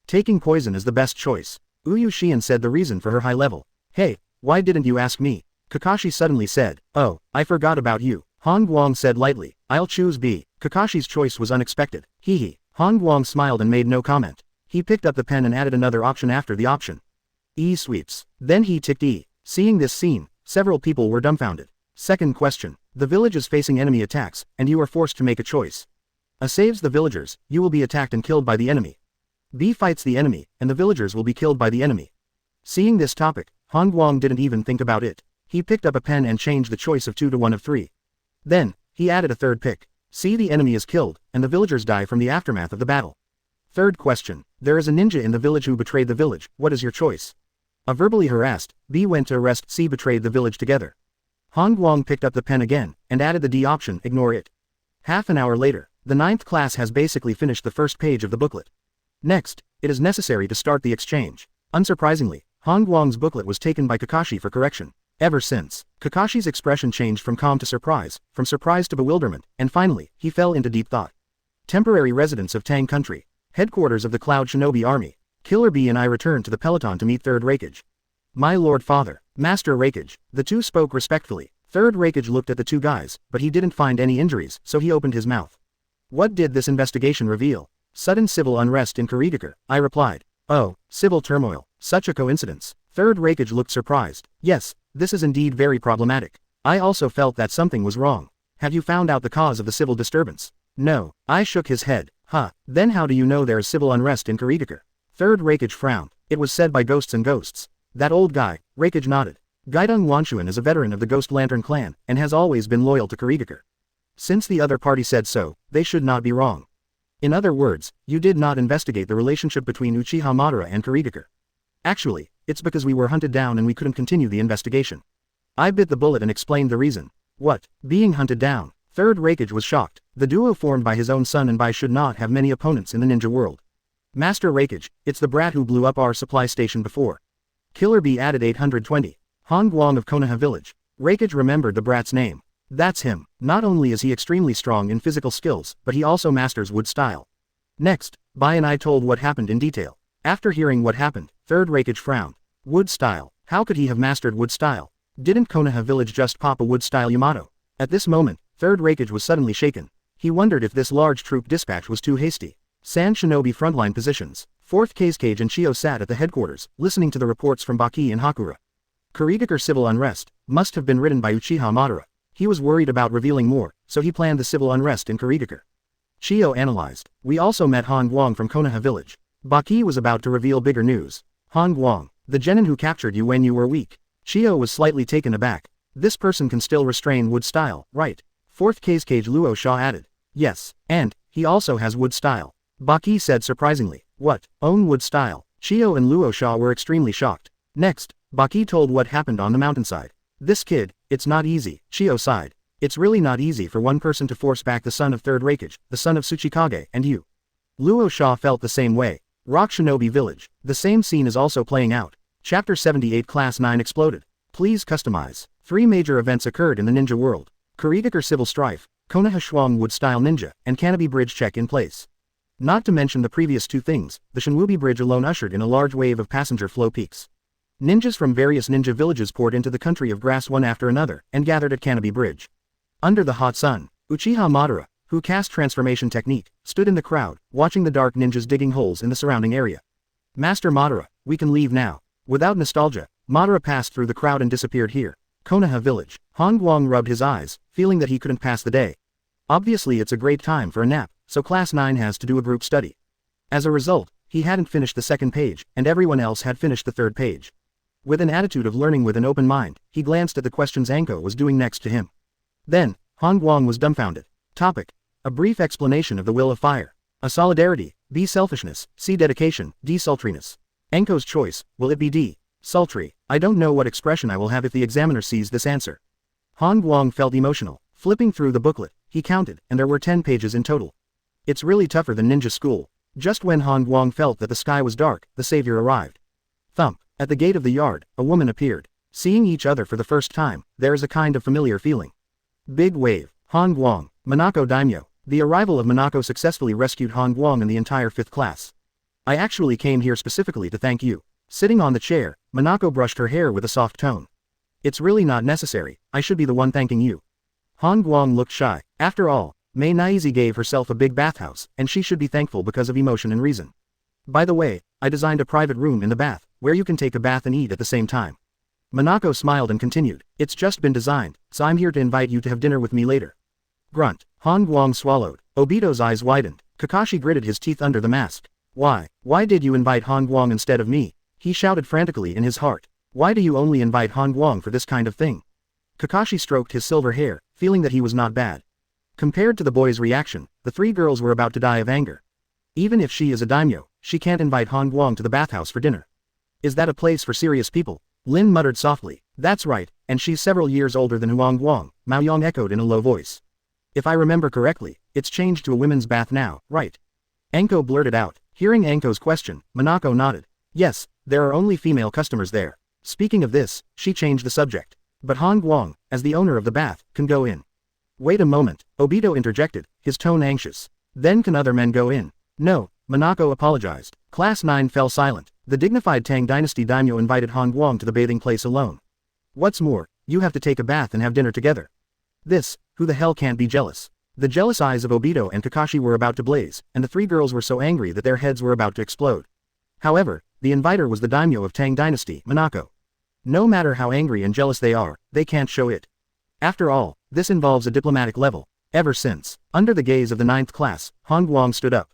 Taking poison is the best choice. Uyu Xian said the reason for her high level. Hey, why didn't you ask me? Kakashi suddenly said. Oh, I forgot about you. Han Guang said lightly. I'll choose B. Kakashi's choice was unexpected. Hee. Han Guang smiled and made no comment. He picked up the pen and added another option after the option. E sweeps. Then he ticked E. Seeing this scene, several people were dumbfounded. Second question. The village is facing enemy attacks, and you are forced to make a choice. A saves the villagers, you will be attacked and killed by the enemy. B fights the enemy, and the villagers will be killed by the enemy. Seeing this topic, Han Guang didn't even think about it. He picked up a pen and changed the choice of 2 to 1 of 3. Then, he added a third pick. See, the enemy is killed, and the villagers die from the aftermath of the battle. Third question. There is a ninja in the village who betrayed the village, what is your choice? A verbally harassed, B went to arrest C betrayed the village together. Han Guang picked up the pen again, and added the D option, ignore it. Half an hour later, the 9th class has basically finished the first page of the booklet. Next, it is necessary to start the exchange. Unsurprisingly, Han Guang's booklet was taken by Kakashi for correction. Ever since, Kakashi's expression changed from calm to surprise, from surprise to bewilderment, and finally, he fell into deep thought. Temporary residence of Tang Country. Headquarters of the Cloud Shinobi Army. Killer B and I returned to the peloton to meet 3rd Raikage. My lord father, Master Raikage. The two spoke respectfully. 3rd Raikage looked at the two guys, but he didn't find any injuries, so he opened his mouth. What did this investigation reveal? Sudden civil unrest in Kurigakure, I replied. Oh, civil turmoil, such a coincidence. 3rd Raikage looked surprised. Yes, this is indeed very problematic. I also felt that something was wrong. Have you found out the cause of the civil disturbance? No, I shook his head. Then how do you know there is civil unrest in Kurigakure? 3rd Raikage frowned. It was said by ghosts and ghosts. That old guy, Raikage nodded. Gaidong Wanshuan is a veteran of the Ghost Lantern clan, and has always been loyal to Kurigakure. Since the other party said so, they should not be wrong. In other words, you did not investigate the relationship between Uchiha Madara and Kurigakure. Actually, it's because we were hunted down and we couldn't continue the investigation. I bit the bullet and explained the reason. What? Being hunted down? 3rd Raikage was shocked. The duo formed by his own son and Bai should not have many opponents in the ninja world. Master Raikage, it's the brat who blew up our supply station before. Killer B added 820. Han Guang of Konoha village. Raikage remembered the brat's name. That's him. Not only is he extremely strong in physical skills, but he also masters wood style. Next, Bai and I told what happened in detail. After hearing what happened, 3rd Raikage frowned. Wood style. How could he have mastered wood style? Didn't Konoha village just pop a wood style Yamato? At this moment, 3rd Raikage was suddenly shaken. He wondered if this large troop dispatch was too hasty. Sand Shinobi frontline positions. Fourth Kazekage and Chio sat at the headquarters, listening to the reports from Baki and Hakura. Kurigakure civil unrest must have been written by Uchiha Madara. He was worried about revealing more, so he planned the civil unrest in Kurigakure. Chio analyzed. We also met Han Guang from Konoha village. Baki was about to reveal bigger news. Han Guang, the genin who captured you when you were weak. Chio was slightly taken aback. This person can still restrain wood style, right? Fourth Kazekage Luo Sha added. Yes, and he also has wood style. Baki said surprisingly. What? Own wood style? Chio and Luo Sha were extremely shocked. Next, Baki told what happened on the mountainside. This kid, it's not easy, Chio sighed. It's really not easy for one person to force back the son of Third Raikage, the son of Tsuchikage, and you. Luo Sha felt the same way. Rock Shinobi Village. The same scene is also playing out. Chapter 78 Class 9 exploded. Please customize. 3 major events occurred in the ninja world. Kurigakure Civil Strife, Konoha Shuang Wood Style Ninja, and Canopy Bridge check in place. Not to mention the previous 2 things, the Shinwubi Bridge alone ushered in a large wave of passenger flow peaks. Ninjas from various ninja villages poured into the country of grass one after another, and gathered at Canopy Bridge. Under the hot sun, Uchiha Madara, who cast transformation technique, stood in the crowd, watching the dark ninjas digging holes in the surrounding area. Master Madara, we can leave now. Without nostalgia, Madara passed through the crowd and disappeared here. Konoha village. Han Guang rubbed his eyes, feeling that he couldn't pass the day. Obviously it's a great time for a nap, so Class 9 has to do a group study. As a result, he hadn't finished the 2nd page, and everyone else had finished the 3rd page. With an attitude of learning with an open mind, he glanced at the questions Anko was doing next to him. Then, Han Guang was dumbfounded. Topic. A brief explanation of the will of fire. A solidarity, B selfishness, C dedication, D sultriness. Anko's choice, will it be D? Sultry. I don't know what expression I will have if the examiner sees this answer. Han Guang felt emotional. Flipping through the booklet, he counted, and there were 10 pages in total. It's really tougher than ninja school. Just when Han Guang felt that the sky was dark, the savior arrived. Thump. At the gate of the yard, a woman appeared. Seeing each other for the first time, there is a kind of familiar feeling. Big wave. Han Guang. Minako Daimyo. The arrival of Minako successfully rescued Han Guang and the entire 5th class. I actually came here specifically to thank you. Sitting on the chair, Minako brushed her hair with a soft tone. It's really not necessary, I should be the one thanking you. Han Guang looked shy. After all, Mei Naizi gave herself a big bathhouse, and she should be thankful because of emotion and reason. By the way, I designed a private room in the bath, where you can take a bath and eat at the same time. Minako smiled and continued. It's just been designed, so I'm here to invite you to have dinner with me later. Grunt. Han Guang swallowed. Obito's eyes widened. Kakashi gritted his teeth under the mask. Why? Why did you invite Han Guang instead of me? He shouted frantically in his heart. Why do you only invite Han Guang for this kind of thing? Kakashi stroked his silver hair, feeling that he was not bad. Compared to the boy's reaction, the 3 girls were about to die of anger. Even if she is a daimyo, she can't invite Han Guang to the bathhouse for dinner. Is that a place for serious people? Lin muttered softly. That's right, and she's several years older than Huang Guang, Mao Yang echoed in a low voice. If I remember correctly, it's changed to a women's bath now, right? Anko blurted out. Hearing Anko's question, Minako nodded. Yes, there are only female customers there. Speaking of this, she changed the subject. But Han Guang, as the owner of the bath, can go in. Wait a moment, Obito interjected, his tone anxious. Then can other men go in? No, Minako apologized. Class 9 fell silent. The dignified Tang Dynasty daimyo invited Han Guang to the bathing place alone. What's more, you have to take a bath and have dinner together. This, who the hell can't be jealous? The jealous eyes of Obito and Kakashi were about to blaze, and the 3 girls were so angry that their heads were about to explode. However, the inviter was the daimyo of Tang Dynasty, Minako. No matter how angry and jealous they are, they can't show it. After all, this involves a diplomatic level. Ever since, under the gaze of the 9th class, Han Guang stood up.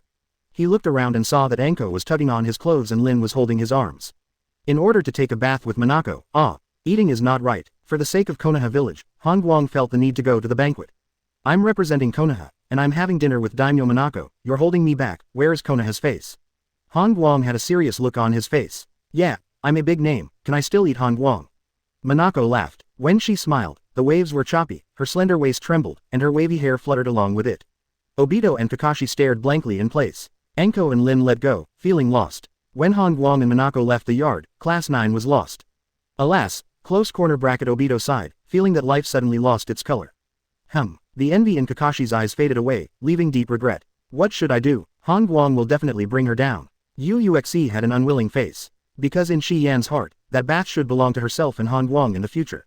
He looked around and saw that Anko was tugging on his clothes and Lin was holding his arms. In order to take a bath with Minako, eating is not right. For the sake of Konoha village, Han Guang felt the need to go to the banquet. I'm representing Konoha, and I'm having dinner with Daimyo Minako. You're holding me back. Where is Konoha's face? Han Guang had a serious look on his face. Yeah, I'm a big name. Can I still eat Han Guang? Minako laughed. When she smiled, the waves were choppy, her slender waist trembled, and her wavy hair fluttered along with it. Obito and Kakashi stared blankly in place. Anko and Lin let go, feeling lost. When Han Guang and Minako left the yard, Class 9 was lost. Alas, close corner bracket Obito sighed, feeling that life suddenly lost its color. The envy in Kakashi's eyes faded away, leaving deep regret. What should I do? Han Guang will definitely bring her down. Uxie had an unwilling face. Because in Shi Yan's heart, that bath should belong to herself and Han Guang in the future.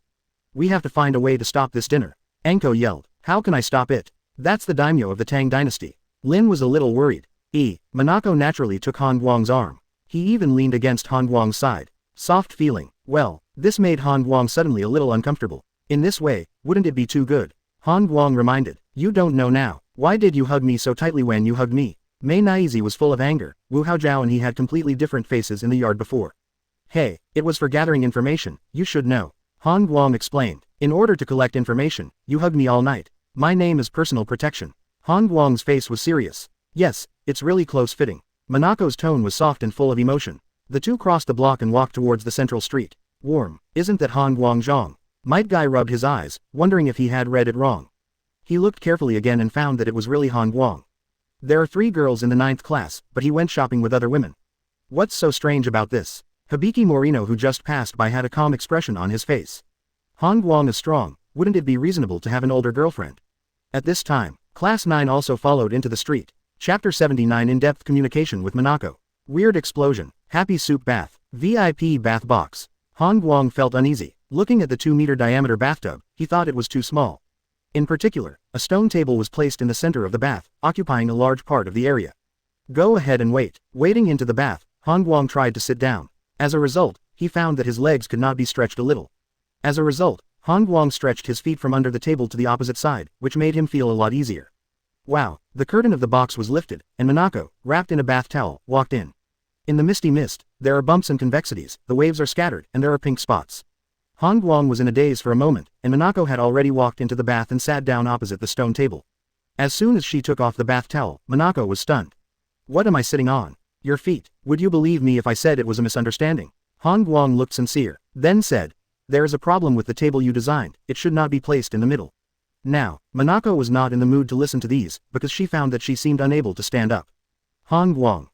We have to find a way to stop this dinner. Anko yelled. How can I stop it? That's the daimyo of the Tang Dynasty. Lin was a little worried. Minako naturally took Han Guang's arm. He even leaned against Han Guang's side. Soft feeling. Well, this made Han Guang suddenly a little uncomfortable. In this way, wouldn't it be too good? Han Guang reminded. You don't know now. Why did you hug me so tightly when you hugged me? Mei Naizi was full of anger. Wu Haojiao and he had completely different faces in the yard before. Hey, it was for gathering information, you should know. Han Guang explained. In order to collect information, you hugged me all night. My name is personal protection. Han Guang's face was serious. Yes, it's really close-fitting. Minako's tone was soft and full of emotion. The two crossed the block and walked towards the central street. Warm, isn't that Han Guang Zhang? Might Guy rubbed his eyes, wondering if he had read it wrong. He looked carefully again and found that it was really Han Guang. There are 3 girls in the 9th class, but he went shopping with other women. What's so strange about this? Hibiki Morino, who just passed by, had a calm expression on his face. Han Guang is strong, wouldn't it be reasonable to have an older girlfriend? At this time, Class 9 also followed into the street. Chapter 79 In-depth communication with Minako. Weird explosion. Happy soup bath. VIP bath box. Han Guang felt uneasy. Looking at the 2-meter diameter bathtub, he thought it was too small. In particular, a stone table was placed in the center of the bath, occupying a large part of the area. Go ahead and wait. Wading into the bath, Han Guang tried to sit down. As a result, he found that his legs could not be stretched a little. As a result, Han Guang stretched his feet from under the table to the opposite side, which made him feel a lot easier. Wow, the curtain of the box was lifted, and Minako, wrapped in a bath towel, walked in. In the misty mist, there are bumps and convexities, the waves are scattered, and there are pink spots. Han Guang was in a daze for a moment, and Minako had already walked into the bath and sat down opposite the stone table. As soon as she took off the bath towel, Minako was stunned. What am I sitting on? Your feet. Would you believe me if I said it was a misunderstanding? Han Guang looked sincere, then said. There is a problem with the table you designed, it should not be placed in the middle. Now, Minako was not in the mood to listen to these, because she found that she seemed unable to stand up. Han Guang,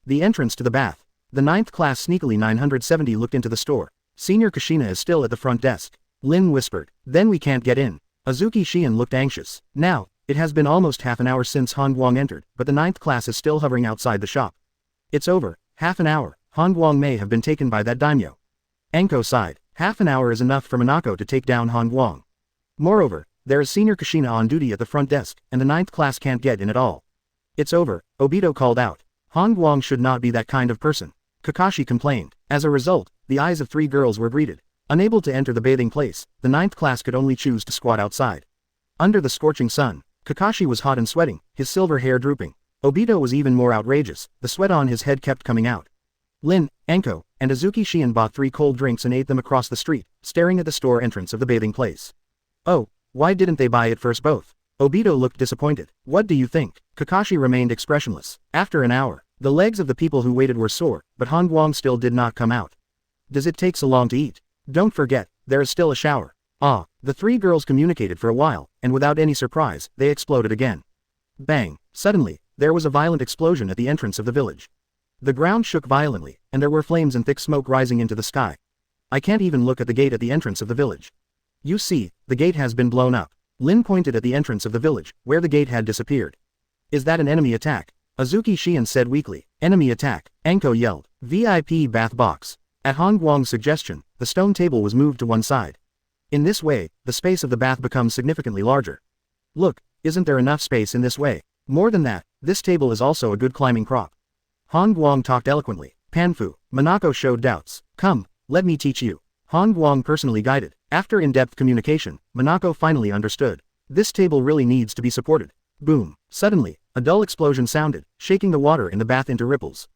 the entrance to the bath. The 9th class sneakily 970 looked into the store. Senior Kushina is still at the front desk. Lin whispered, then we can't get in. Azuki Shion looked anxious. Now, it has been almost half an hour since Han Guang entered, but the 9th class is still hovering outside the shop. It's over, half an hour, Han Guang may have been taken by that daimyo. Enko sighed, half an hour is enough for Minako to take down Han Guang. Moreover, there is Senior Kushina on duty at the front desk, and the 9th class can't get in at all. It's over, Obito called out. Han Guang should not be that kind of person. Kakashi complained. As a result, the eyes of 3 girls were greeted. Unable to enter the bathing place, the 9th class could only choose to squat outside. Under the scorching sun, Kakashi was hot and sweating, his silver hair drooping. Obito was even more outrageous, the sweat on his head kept coming out. Lin, Enko, and Azuki Shion bought 3 cold drinks and ate them across the street, staring at the store entrance of the bathing place. Oh, why didn't they buy it first both? Obito looked disappointed. What do you think? Kakashi remained expressionless. After an hour, the legs of the people who waited were sore, but Han Guang still did not come out. Does it take so long to eat? Don't forget, there is still a shower. Ah, the 3 girls communicated for a while, and without any surprise, they exploded again. Bang! Suddenly, there was a violent explosion at the entrance of the village. The ground shook violently, and there were flames and thick smoke rising into the sky. I can't even look at the gate at the entrance of the village. You see, the gate has been blown up. Lin pointed at the entrance of the village, where the gate had disappeared. Is that an enemy attack? Azuki Shion said weakly. Enemy attack, Enko yelled. VIP bath box. At Han Guang's suggestion, the stone table was moved to one side. In this way, the space of the bath becomes significantly larger. Look, isn't there enough space in this way? More than that, this table is also a good climbing prop. Han Guang talked eloquently. Panfu, Minako showed doubts. Come, let me teach you. Han Guang personally guided. After in-depth communication, Minako finally understood. This table really needs to be supported. Boom. Suddenly, a dull explosion sounded, shaking the water in the bath into ripples.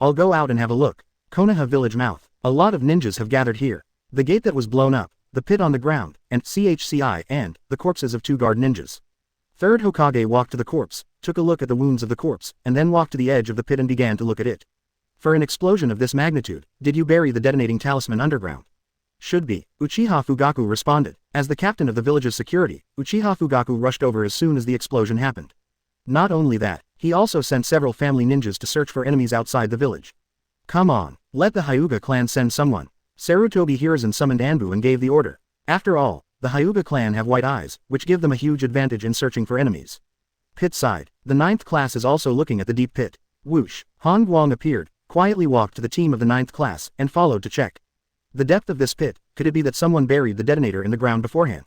I'll go out and have a look. Konoha village mouth. A lot of ninjas have gathered here. The gate that was blown up, the pit on the ground, and CHCI and the corpses of 2 guard ninjas. Third Hokage walked to the corpse, took a look at the wounds of the corpse, and then walked to the edge of the pit and began to look at it. For an explosion of this magnitude, did you bury the detonating talisman underground? Should be. Uchiha Fugaku responded. As the captain of the village's security, Uchiha Fugaku rushed over as soon as the explosion happened. Not only that, he also sent several family ninjas to search for enemies outside the village. Come on, let the Hyuga clan send someone. Sarutobi Hiruzen summoned Anbu and gave the order. After all, the Hyuga clan have white eyes, which give them a huge advantage in searching for enemies. Pit side. The 9th class is also looking at the deep pit. Whoosh. Han Guang appeared, quietly walked to the team of the 9th class, and followed to check. The depth of this pit, could it be that someone buried the detonator in the ground beforehand?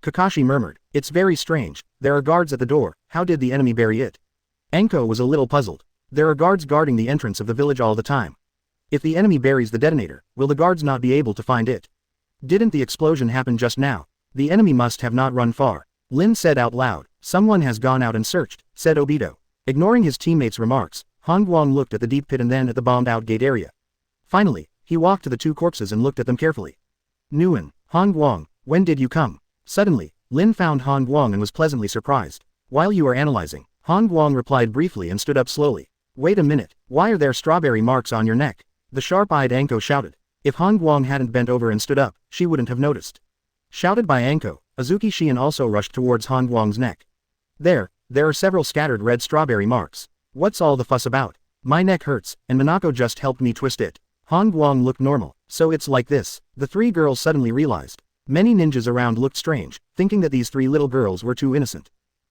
Kakashi murmured. It's very strange, there are guards at the door, how did the enemy bury it? Enko was a little puzzled. There are guards guarding the entrance of the village all the time. If the enemy buries the detonator, will the guards not be able to find it? Didn't the explosion happen just now? The enemy must have not run far. Lin said out loud. Someone has gone out and searched, said Obito. Ignoring his teammates' remarks, Han Guang looked at the deep pit and then at the bombed-out gate area. Finally, he walked to the two corpses and looked at them carefully. Nguyen, Han Guang, when did you come? Suddenly, Lin found Han Guang and was pleasantly surprised. While you are analyzing, Han Guang replied briefly and stood up slowly. Wait a minute, why are there strawberry marks on your neck? The sharp-eyed Anko shouted. If Han Guang hadn't bent over and stood up, she wouldn't have noticed. Shouted by Anko, Azuki Shion also rushed towards Han Guang's neck. There are several scattered red strawberry marks. What's all the fuss about? My neck hurts, and Minako just helped me twist it. Han Guang looked normal, so it's like this. The three girls suddenly realized. Many ninjas around looked strange, thinking that these three little girls were too innocent.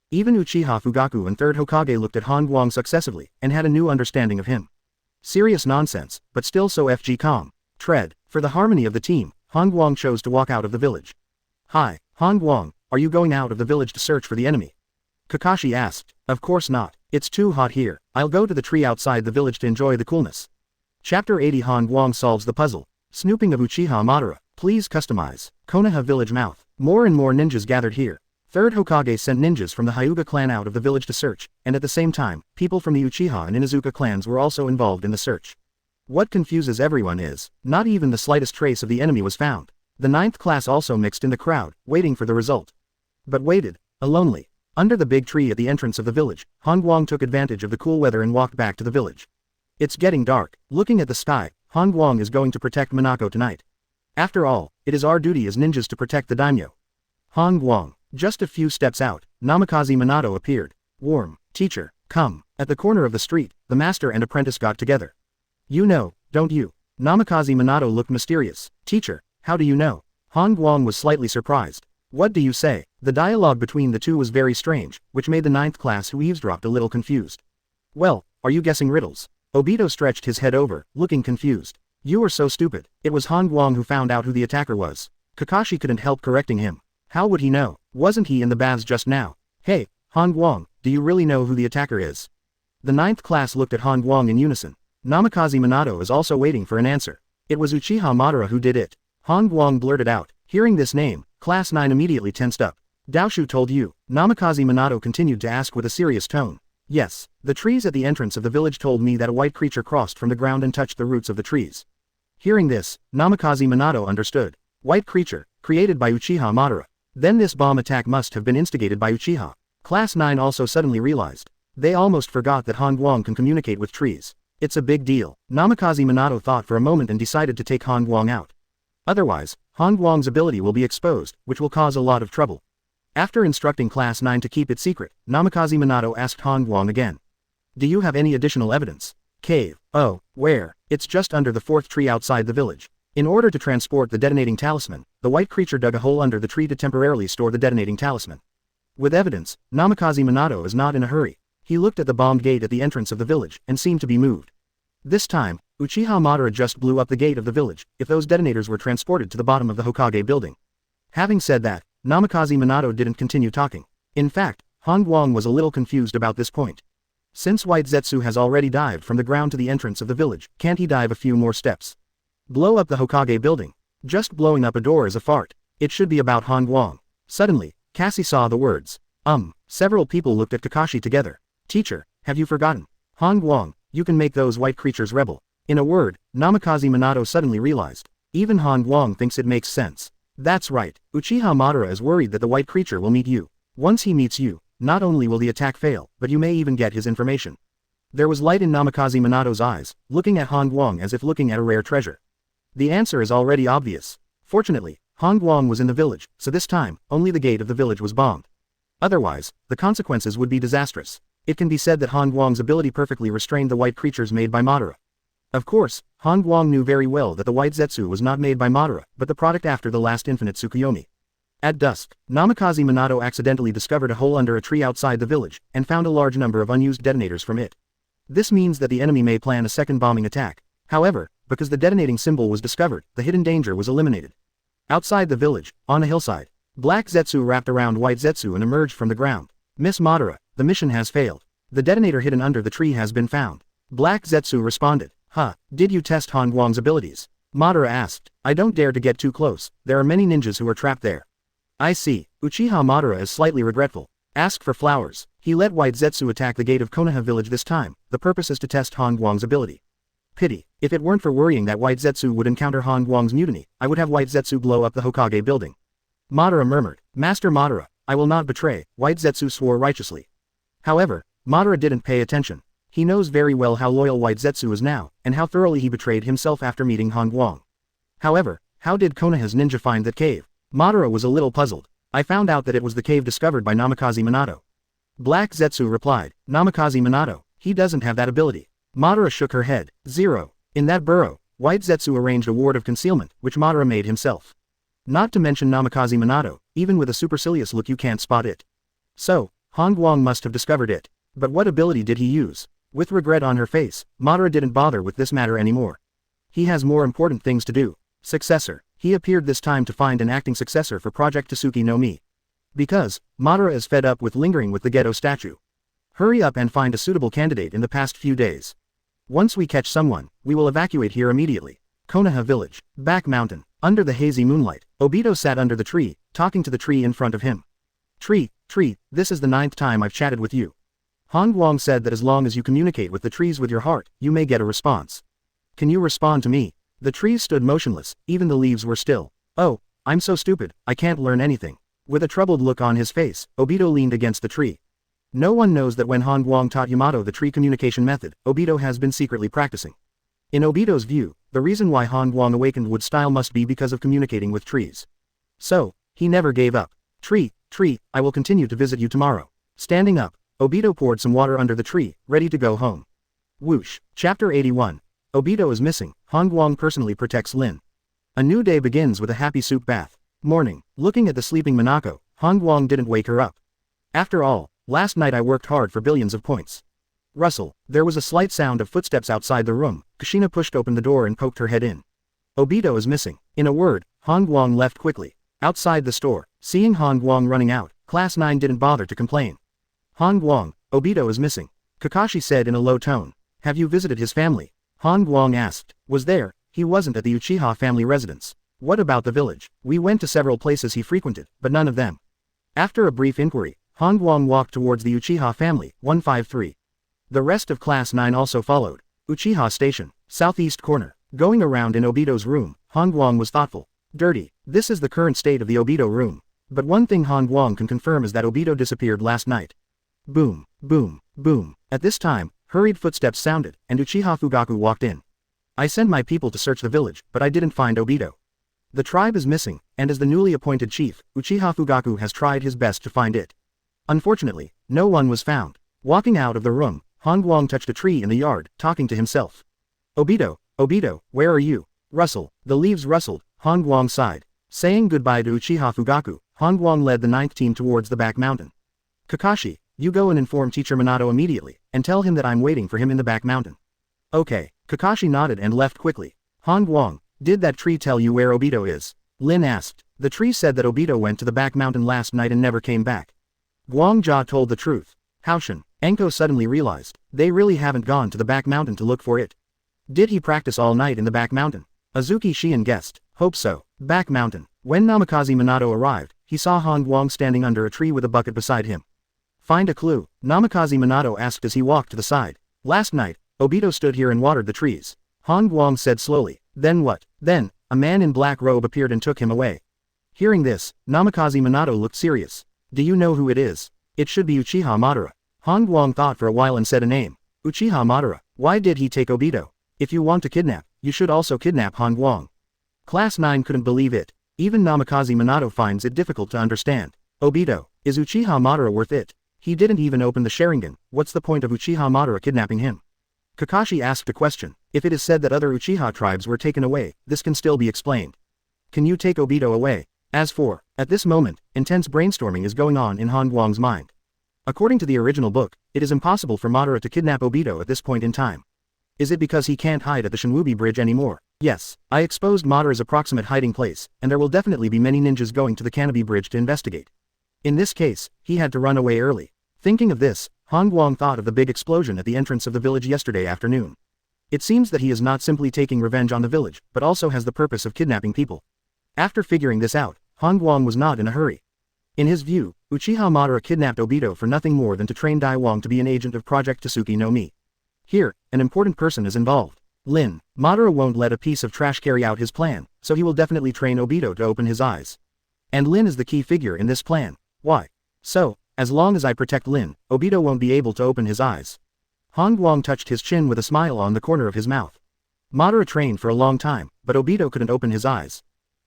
Even Uchiha Fugaku and 3rd Hokage looked at Han Guang successively, and had a new understanding of him. Serious nonsense, but still so FG calm. Tread. For the harmony of the team, Han Guang chose to walk out of the village. Hi, Han Guang, are you going out of the village to search for the enemy? Kakashi asked. Of course not. It's too hot here. I'll go to the tree outside the village to enjoy the coolness. Chapter 80 Han Guang solves the puzzle. Snooping of Uchiha Madara. Please customize. Konoha village mouth. More and more ninjas gathered here. 3rd Hokage sent ninjas from the Hyuga clan out of the village to search, and at the same time, people from the Uchiha and Inuzuka clans were also involved in the search. What confuses everyone is, not even the slightest trace of the enemy was found. The 9th class also mixed in the crowd, waiting for the result. But waited. Lonely. Under the big tree at the entrance of the village, Han Guang took advantage of the cool weather and walked back to the village. It's getting dark. Looking at the sky, Han Guang is going to protect Minako tonight. After all, it is our duty as ninjas to protect the daimyo. Han Guang. Just a few steps out, Namikaze Minato appeared. Warm. Teacher, come. At the corner of the street, the master and apprentice got together. You know, don't you? Namikaze Minato looked mysterious. Teacher, how do you know? Han Guang was slightly surprised. What do you say? The dialogue between the two was very strange, which made the 9th class who eavesdropped a little confused. Well, are you guessing riddles? Obito stretched his head over, looking confused. You are so stupid. It was Han Guang who found out who the attacker was. Kakashi couldn't help correcting him. How would he know? Wasn't he in the baths just now? Hey, Han Guang, do you really know who the attacker is? The 9th class looked at Han Guang in unison. Namikaze Minato is also waiting for an answer. It was Uchiha Madara who did it. Han Guang blurted out. Hearing this name, Class 9 immediately tensed up. Daoshu told you. Namikaze Minato continued to ask with a serious tone. Yes, the trees at the entrance of the village told me that a white creature crossed from the ground and touched the roots of the trees. Hearing this, Namikaze Minato understood. White creature, created by Uchiha Madara. Then this bomb attack must have been instigated by Uchiha. Class 9 also suddenly realized. They almost forgot that Han Guang can communicate with trees. It's a big deal. Namikaze Minato thought for a moment and decided to take Han Guang out. Otherwise, Han Guang's ability will be exposed, which will cause a lot of trouble. After instructing Class 9 to keep it secret, Namikaze Minato asked Han Guang again. Do you have any additional evidence? Cave. Oh, where? It's just under the 4th tree outside the village. In order to transport the detonating talisman, the white creature dug a hole under the tree to temporarily store the detonating talisman. With evidence, Namikaze Minato is not in a hurry. He looked at the bombed gate at the entrance of the village, and seemed to be moved. This time, Uchiha Madara just blew up the gate of the village, if those detonators were transported to the bottom of the Hokage building. Having said that, Namikaze Minato didn't continue talking. In fact, Han Guang was a little confused about this point. Since White Zetsu has already dived from the ground to the entrance of the village, can't he dive a few more steps? Blow up the Hokage building. Just blowing up a door is a fart. It should be about Han Guang. Suddenly, Cassie saw the words. Several people looked at Kakashi together. Teacher, have you forgotten? Han Guang, you can make those white creatures rebel. In a word, Namikaze Minato suddenly realized. Even Han Guang thinks it makes sense. That's right, Uchiha Madara is worried that the white creature will meet you. Once he meets you, not only will the attack fail, but you may even get his information. There was light in Namikaze Minato's eyes, looking at Han Guang as if looking at a rare treasure. The answer is already obvious. Fortunately, Han Guang was in the village, so this time, only the gate of the village was bombed. Otherwise, the consequences would be disastrous. It can be said that Han Guang's ability perfectly restrained the white creatures made by Madara. Of course, Han Guang knew very well that the white Zetsu was not made by Madara, but the product after the last infinite Tsukuyomi. At dusk, Namikaze Minato accidentally discovered a hole under a tree outside the village, and found a large number of unused detonators from it. This means that the enemy may plan a second bombing attack. However, because the detonating symbol was discovered, the hidden danger was eliminated. Outside the village, on a hillside, Black Zetsu wrapped around White Zetsu and emerged from the ground. Miss Madara, the mission has failed. The detonator hidden under the tree has been found. Black Zetsu responded. Huh, did you test Han Guang's abilities? Madara asked. I don't dare to get too close, there are many ninjas who are trapped there. I see. Uchiha Madara is slightly regretful. Ask for flowers. He let White Zetsu attack the gate of Konoha village this time, the purpose is to test Han Guang's ability. Pity. If it weren't for worrying that White Zetsu would encounter Han Guang's mutiny, I would have White Zetsu blow up the Hokage building. Madara murmured. Master Madara, I will not betray, White Zetsu swore righteously. However, Madara didn't pay attention. He knows very well how loyal White Zetsu is now, and how thoroughly he betrayed himself after meeting Han Guang. However, how did Konoha's ninja find that cave? Madara was a little puzzled. I found out that it was the cave discovered by Namikaze Minato. Black Zetsu replied. Namikaze Minato, he doesn't have that ability. Madara shook her head. 0. In that burrow, White Zetsu arranged a ward of concealment, which Madara made himself. Not to mention Namikaze Minato, even with a supercilious look you can't spot it. So, Han Guang must have discovered it. But what ability did he use? With regret on her face, Madara didn't bother with this matter anymore. He has more important things to do. Successor. He appeared this time to find an acting successor for Project Tsuki no Mi. Because, Madara is fed up with lingering with the ghetto statue. Hurry up and find a suitable candidate in the past few days. Once we catch someone, we will evacuate here immediately. Konoha village, back mountain, under the hazy moonlight, Obito sat under the tree, talking to the tree in front of him. Tree, this is the 9th time I've chatted with you. Han Guang said that as long as you communicate with the trees with your heart, you may get a response. Can you respond to me? The trees stood motionless, even the leaves were still. Oh, I'm so stupid, I can't learn anything. With a troubled look on his face, Obito leaned against the tree. No one knows that when Han Guang taught Yamato the tree communication method, Obito has been secretly practicing. In Obito's view, the reason why Han Guang awakened wood style must be because of communicating with trees. So, he never gave up. Tree, I will continue to visit you tomorrow. Standing up, Obito poured some water under the tree, ready to go home. Whoosh. Chapter 81. Obito is missing, Han Guang personally protects Lin. A new day begins with a happy soup bath. Morning. Looking at the sleeping Minako, Han Guang didn't wake her up. After all, last night I worked hard for billions of points. Rustle. There was a slight sound of footsteps outside the room. Kushina pushed open the door and poked her head in. Obito is missing. In a word, Han Guang left quickly. Outside the store, seeing Han Guang running out, Class 9 didn't bother to complain. Han Guang, Obito is missing. Kakashi said in a low tone. Have you visited his family? Han Guang asked. Was there? He wasn't at the Uchiha family residence. What about the village? We went to several places he frequented, but none of them. After a brief inquiry, Han Guang walked towards the Uchiha family, 153. The rest of Class 9 also followed. Uchiha Station, southeast corner. Going around in Obito's room, Han Guang was thoughtful. Dirty. This is the current state of the Obito room. But one thing Han Guang can confirm is that Obito disappeared last night. Boom, boom, boom. At this time, hurried footsteps sounded, and Uchiha Fugaku walked in. I sent my people to search the village, but I didn't find Obito. The tribe is missing, and as the newly appointed chief, Uchiha Fugaku has tried his best to find it. Unfortunately, no one was found. Walking out of the room, Han Guang touched a tree in the yard, talking to himself. Obito, where are you? Rustle. The leaves rustled, Han Guang sighed. Saying goodbye to Uchiha Fugaku, Han Guang led the 9th team towards the back mountain. Kakashi, you go and inform Teacher Minato immediately, and tell him that I'm waiting for him in the back mountain. Okay. Kakashi nodded and left quickly. Han Guang, did that tree tell you where Obito is? Lin asked. The tree said that Obito went to the back mountain last night and never came back. Guang told the truth. Haoshin, Enko suddenly realized, they really haven't gone to the back mountain to look for it. Did he practice all night in the back mountain? Azuki Shion guessed. Hope so. Back mountain. When Namikaze Minato arrived, he saw Han Guang standing under a tree with a bucket beside him. Find a clue, Namikaze Minato asked as he walked to the side. Last night, Obito stood here and watered the trees. Han Guang said slowly. Then what? Then, a man in black robe appeared and took him away. Hearing this, Namikaze Minato looked serious. Do you know who it is? It should be Uchiha Madara. Han Guang thought for a while and said a name. Uchiha Madara. Why did he take Obito? If you want to kidnap, you should also kidnap Han Guang. Class 9 couldn't believe it. Even Namikaze Minato finds it difficult to understand. Obito, is Uchiha Madara worth it? He didn't even open the Sharingan, what's the point of Uchiha Madara kidnapping him? Kakashi asked a question. If it is said that other Uchiha tribes were taken away, this can still be explained. Can you take Obito away? As for, at this moment, intense brainstorming is going on in Han Guang's mind. According to the original book, it is impossible for Madara to kidnap Obito at this point in time. Is it because he can't hide at the Shinwubi Bridge anymore? Yes, I exposed Madara's approximate hiding place, and there will definitely be many ninjas going to the Kanobi Bridge to investigate. In this case, he had to run away early. Thinking of this, Han Guang thought of the big explosion at the entrance of the village yesterday afternoon. It seems that he is not simply taking revenge on the village, but also has the purpose of kidnapping people. After figuring this out, Guang was not in a hurry. In his view, Uchiha Madara kidnapped Obito for nothing more than to train Guang to be an agent of Project Tsuki no Mi. Here, an important person is involved. Lin. Madara won't let a piece of trash carry out his plan, so he will definitely train Obito to open his eyes. And Lin is the key figure in this plan. Why? So, as long as I protect Lin, Obito won't be able to open his eyes. Guang touched his chin with a smile on the corner of his mouth. Madara trained for a long time, but Obito couldn't open his eyes.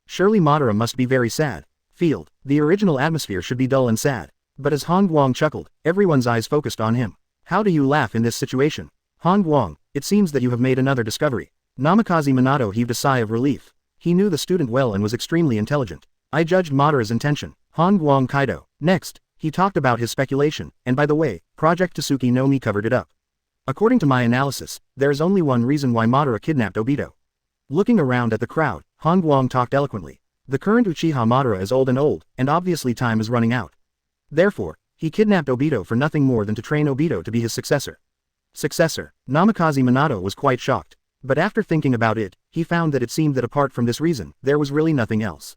Surely Madara must be very sad. Field. The original atmosphere should be dull and sad. But as Guang chuckled, everyone's eyes focused on him. How do you laugh in this situation? Guang, it seems that you have made another discovery. Namikaze Minato heaved a sigh of relief. He knew the student well and was extremely intelligent. I judged Madara's intention. Guang Kaido. Next, he talked about his speculation, and by the way, Project Tsuki no Mi covered it up. According to my analysis, there is only one reason why Madara kidnapped Obito. Looking around at the crowd, Guang talked eloquently. The current Uchiha Madara is old, and obviously time is running out. Therefore, he kidnapped Obito for nothing more than to train Obito to be his successor. Namikaze Minato was quite shocked. But after thinking about it, he found that it seemed that apart from this reason, there was really nothing else.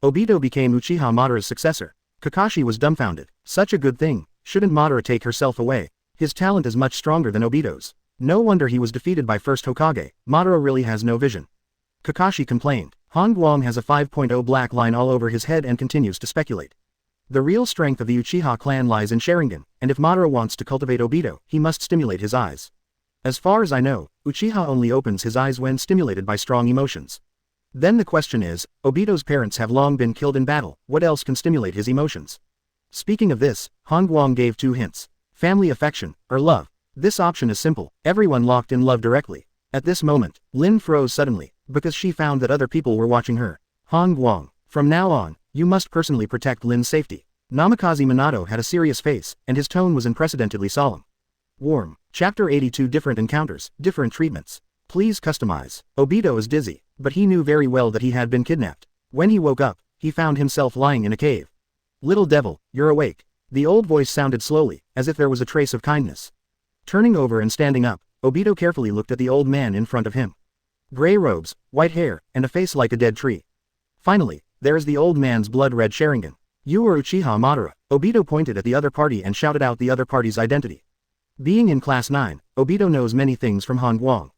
Obito became Uchiha Madara's successor. Kakashi was dumbfounded. Such a good thing, shouldn't Madara take herself away? His talent is much stronger than Obito's. No wonder he was defeated by first Hokage. Madara really has no vision. Kakashi complained. Guang has a 5.0 black line all over his head and continues to speculate. The real strength of the Uchiha clan lies in Sharingan, and if Madara wants to cultivate Obito, he must stimulate his eyes. As far as I know, Uchiha only opens his eyes when stimulated by strong emotions. Then the question is, Obito's parents have long been killed in battle, what else can stimulate his emotions? Speaking of this, Guang gave 2 hints. Family affection, or love. This option is simple, everyone locked in love directly. At this moment, Lin froze suddenly, because she found that other people were watching her. Guang, from now on, you must personally protect Lin's safety. Namikaze Minato had a serious face, and his tone was unprecedentedly solemn. Warm. Chapter 82 Different Encounters, Different Treatments. Please customize. Obito is dizzy, but he knew very well that he had been kidnapped. When he woke up, he found himself lying in a cave. Little devil, you're awake. The old voice sounded slowly, as if there was a trace of kindness. Turning over and standing up, Obito carefully looked at the old man in front of him. Gray robes, white hair, and a face like a dead tree. Finally, there is the old man's blood-red Sharingan. You are Uchiha Madara. Obito pointed at the other party and shouted out the other party's identity. Being in class 9, Obito knows many things from Guang.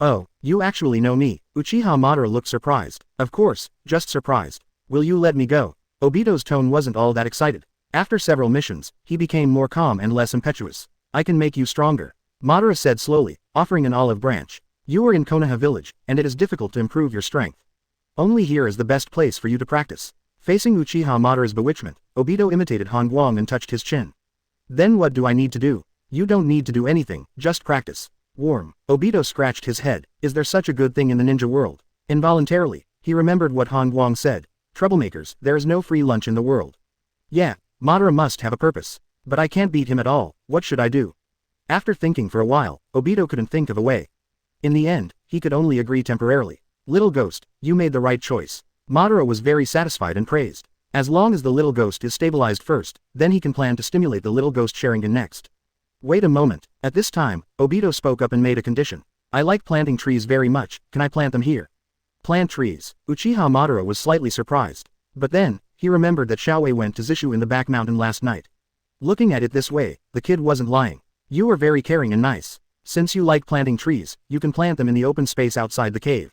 Oh, you actually know me. Uchiha Madara looked surprised. Of course, just surprised. Will you let me go? Obito's tone wasn't all that excited. After several missions, he became more calm and less impetuous. I can make you stronger. Madara said slowly, offering an olive branch. You are in Konoha village, and it is difficult to improve your strength. Only here is the best place for you to practice. Facing Uchiha Madara's bewitchment, Obito imitated Guang and touched his chin. Then what do I need to do? You don't need to do anything, just practice. Warm. Obito scratched his head. Is there such a good thing in the ninja world? Involuntarily, he remembered what Guang said. Troublemakers, there is no free lunch in the world. Yeah, Madara must have a purpose. But I can't beat him at all, what should I do? After thinking for a while, Obito couldn't think of a way. In the end, he could only agree temporarily. Little ghost, you made the right choice. Madara was very satisfied and praised. As long as the little ghost is stabilized first, then he can plan to stimulate the little ghost Sharingan next. Wait a moment. At this time, Obito spoke up and made a condition. I like planting trees very much, can I plant them here? Plant trees. Uchiha Madara was slightly surprised. But then, he remembered that Xiaowei went to Zishu in the back mountain last night. Looking at it this way, the kid wasn't lying. You are very caring and nice. Since you like planting trees, you can plant them in the open space outside the cave.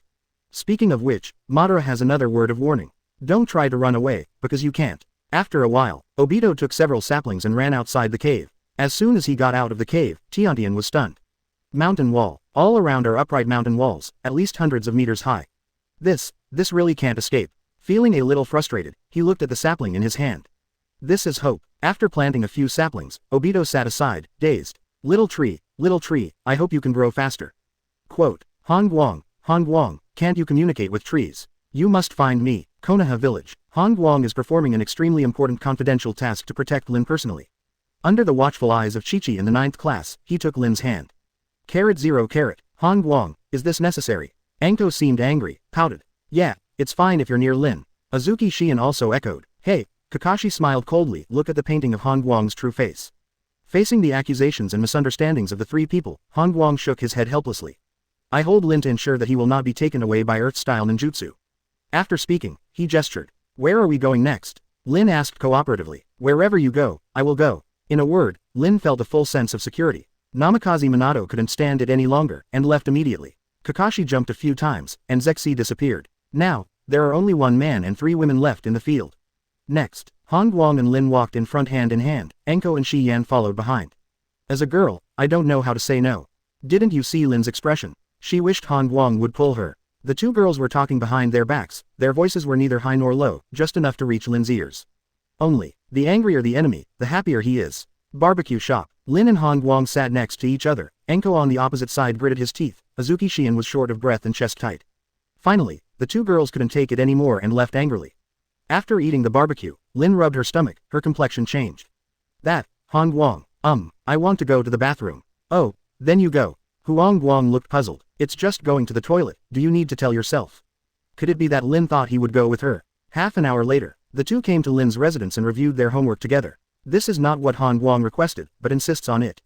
Speaking of which, Madara has another word of warning. Don't try to run away, because you can't. After a while, Obito took several saplings and ran outside the cave. As soon as he got out of the cave, Tiantian was stunned. Mountain wall. All around are upright mountain walls, at least hundreds of meters high. This really can't escape. Feeling a little frustrated, he looked at the sapling in his hand. This is hope. After planting a few saplings, Obito sat aside, dazed. Little tree, I hope you can grow faster. Quote, Guang, can't you communicate with trees? You must find me, Konoha village. Guang is performing an extremely important confidential task to protect Lin personally. Under the watchful eyes of Chi-Chi in the 9th class, he took Lin's hand. *0. Guang, is this necessary? Anko seemed angry, pouted. Yeah, it's fine if you're near Lin. Azuki Shion also echoed. Hey, Kakashi smiled coldly. Look at the painting of Guang's true face. Facing the accusations and misunderstandings of the three people, Guang shook his head helplessly. I hold Lin to ensure that he will not be taken away by Earth-style ninjutsu. After speaking, he gestured. Where are we going next? Lin asked cooperatively. Wherever you go, I will go. In a word, Lin felt a full sense of security. Namikaze Minato couldn't stand it any longer, and left immediately. Kakashi jumped a few times, and Zexi disappeared. Now, there are only 1 man and 3 women left in the field. Next, Han Guang and Lin walked in front hand in hand, Enko and Shi Yan followed behind. As a girl, I don't know how to say no. Didn't you see Lin's expression? She wished Han Guang would pull her. The 2 girls were talking behind their backs, their voices were neither high nor low, just enough to reach Lin's ears. Only, the angrier the enemy, the happier he is. Barbecue shop. Lin and Han Guang sat next to each other, Enko on the opposite side gritted his teeth, Azuki Shion was short of breath and chest tight. Finally, the 2 girls couldn't take it anymore and left angrily. After eating the barbecue, Lin rubbed her stomach, her complexion changed. That, Han Guang, I want to go to the bathroom. Oh, then you go. Huang Guang looked puzzled. It's just going to the toilet, do you need to tell yourself? Could it be that Lin thought he would go with her? Half an hour later, the 2 came to Lin's residence and reviewed their homework together. This is not what Han Guang requested, but insists on it.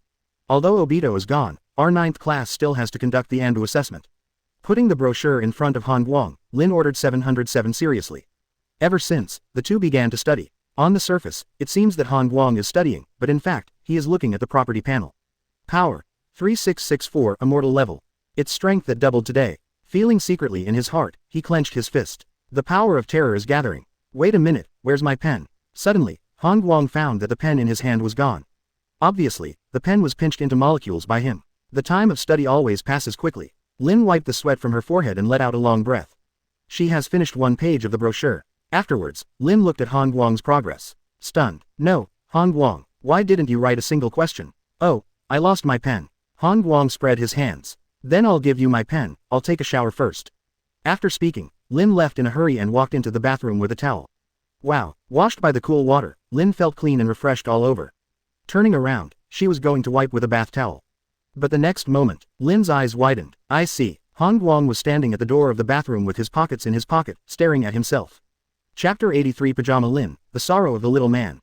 Although Obito is gone, our 9th class still has to conduct the Anbu assessment. Putting the brochure in front of Han Guang, Lin ordered 707 seriously. Ever since, the 2 began to study. On the surface, it seems that Han Guang is studying, but in fact, he is looking at the property panel. Power. 3664 Immortal level. Its strength that doubled today. Feeling secretly in his heart, he clenched his fist. The power of terror is gathering. Wait a minute, where's my pen? Suddenly, Han Guang found that the pen in his hand was gone. Obviously, the pen was pinched into molecules by him. The time of study always passes quickly. Lin wiped the sweat from her forehead and let out a long breath. She has finished 1 page of the brochure. Afterwards, Lin looked at Han Guang's progress. Stunned. No, Han Guang, why didn't you write a single question? Oh, I lost my pen. Han Guang spread his hands. Then I'll give you my pen, I'll take a shower first. After speaking, Lin left in a hurry and walked into the bathroom with a towel. Wow, washed by the cool water, Lin felt clean and refreshed all over. Turning around, she was going to wipe with a bath towel. But the next moment, Lin's eyes widened. I see. Han Guang was standing at the door of the bathroom with his pockets in his pocket, staring at himself. Chapter 83 Pajama Lin, The Sorrow of the Little Man.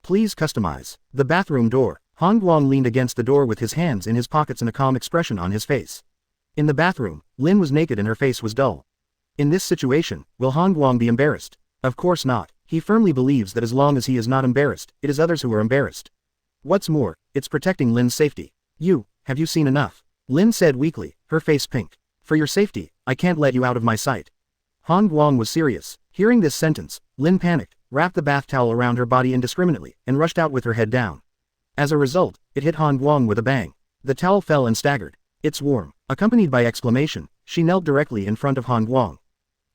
Please customize. The bathroom door. Han Guang leaned against the door with his hands in his pockets and a calm expression on his face. In the bathroom, Lin was naked and her face was dull. In this situation, will Han Guang be embarrassed? Of course not. He firmly believes that as long as he is not embarrassed, it is others who are embarrassed. What's more, it's protecting Lin's safety. Have you seen enough? Lin said weakly, her face pink. For your safety, I can't let you out of my sight. Han Guang was serious. Hearing this sentence, Lin panicked, wrapped the bath towel around her body indiscriminately, and rushed out with her head down. As a result, it hit Han Guang with a bang. The towel fell and staggered. It's warm. Accompanied by exclamation, she knelt directly in front of Han Guang.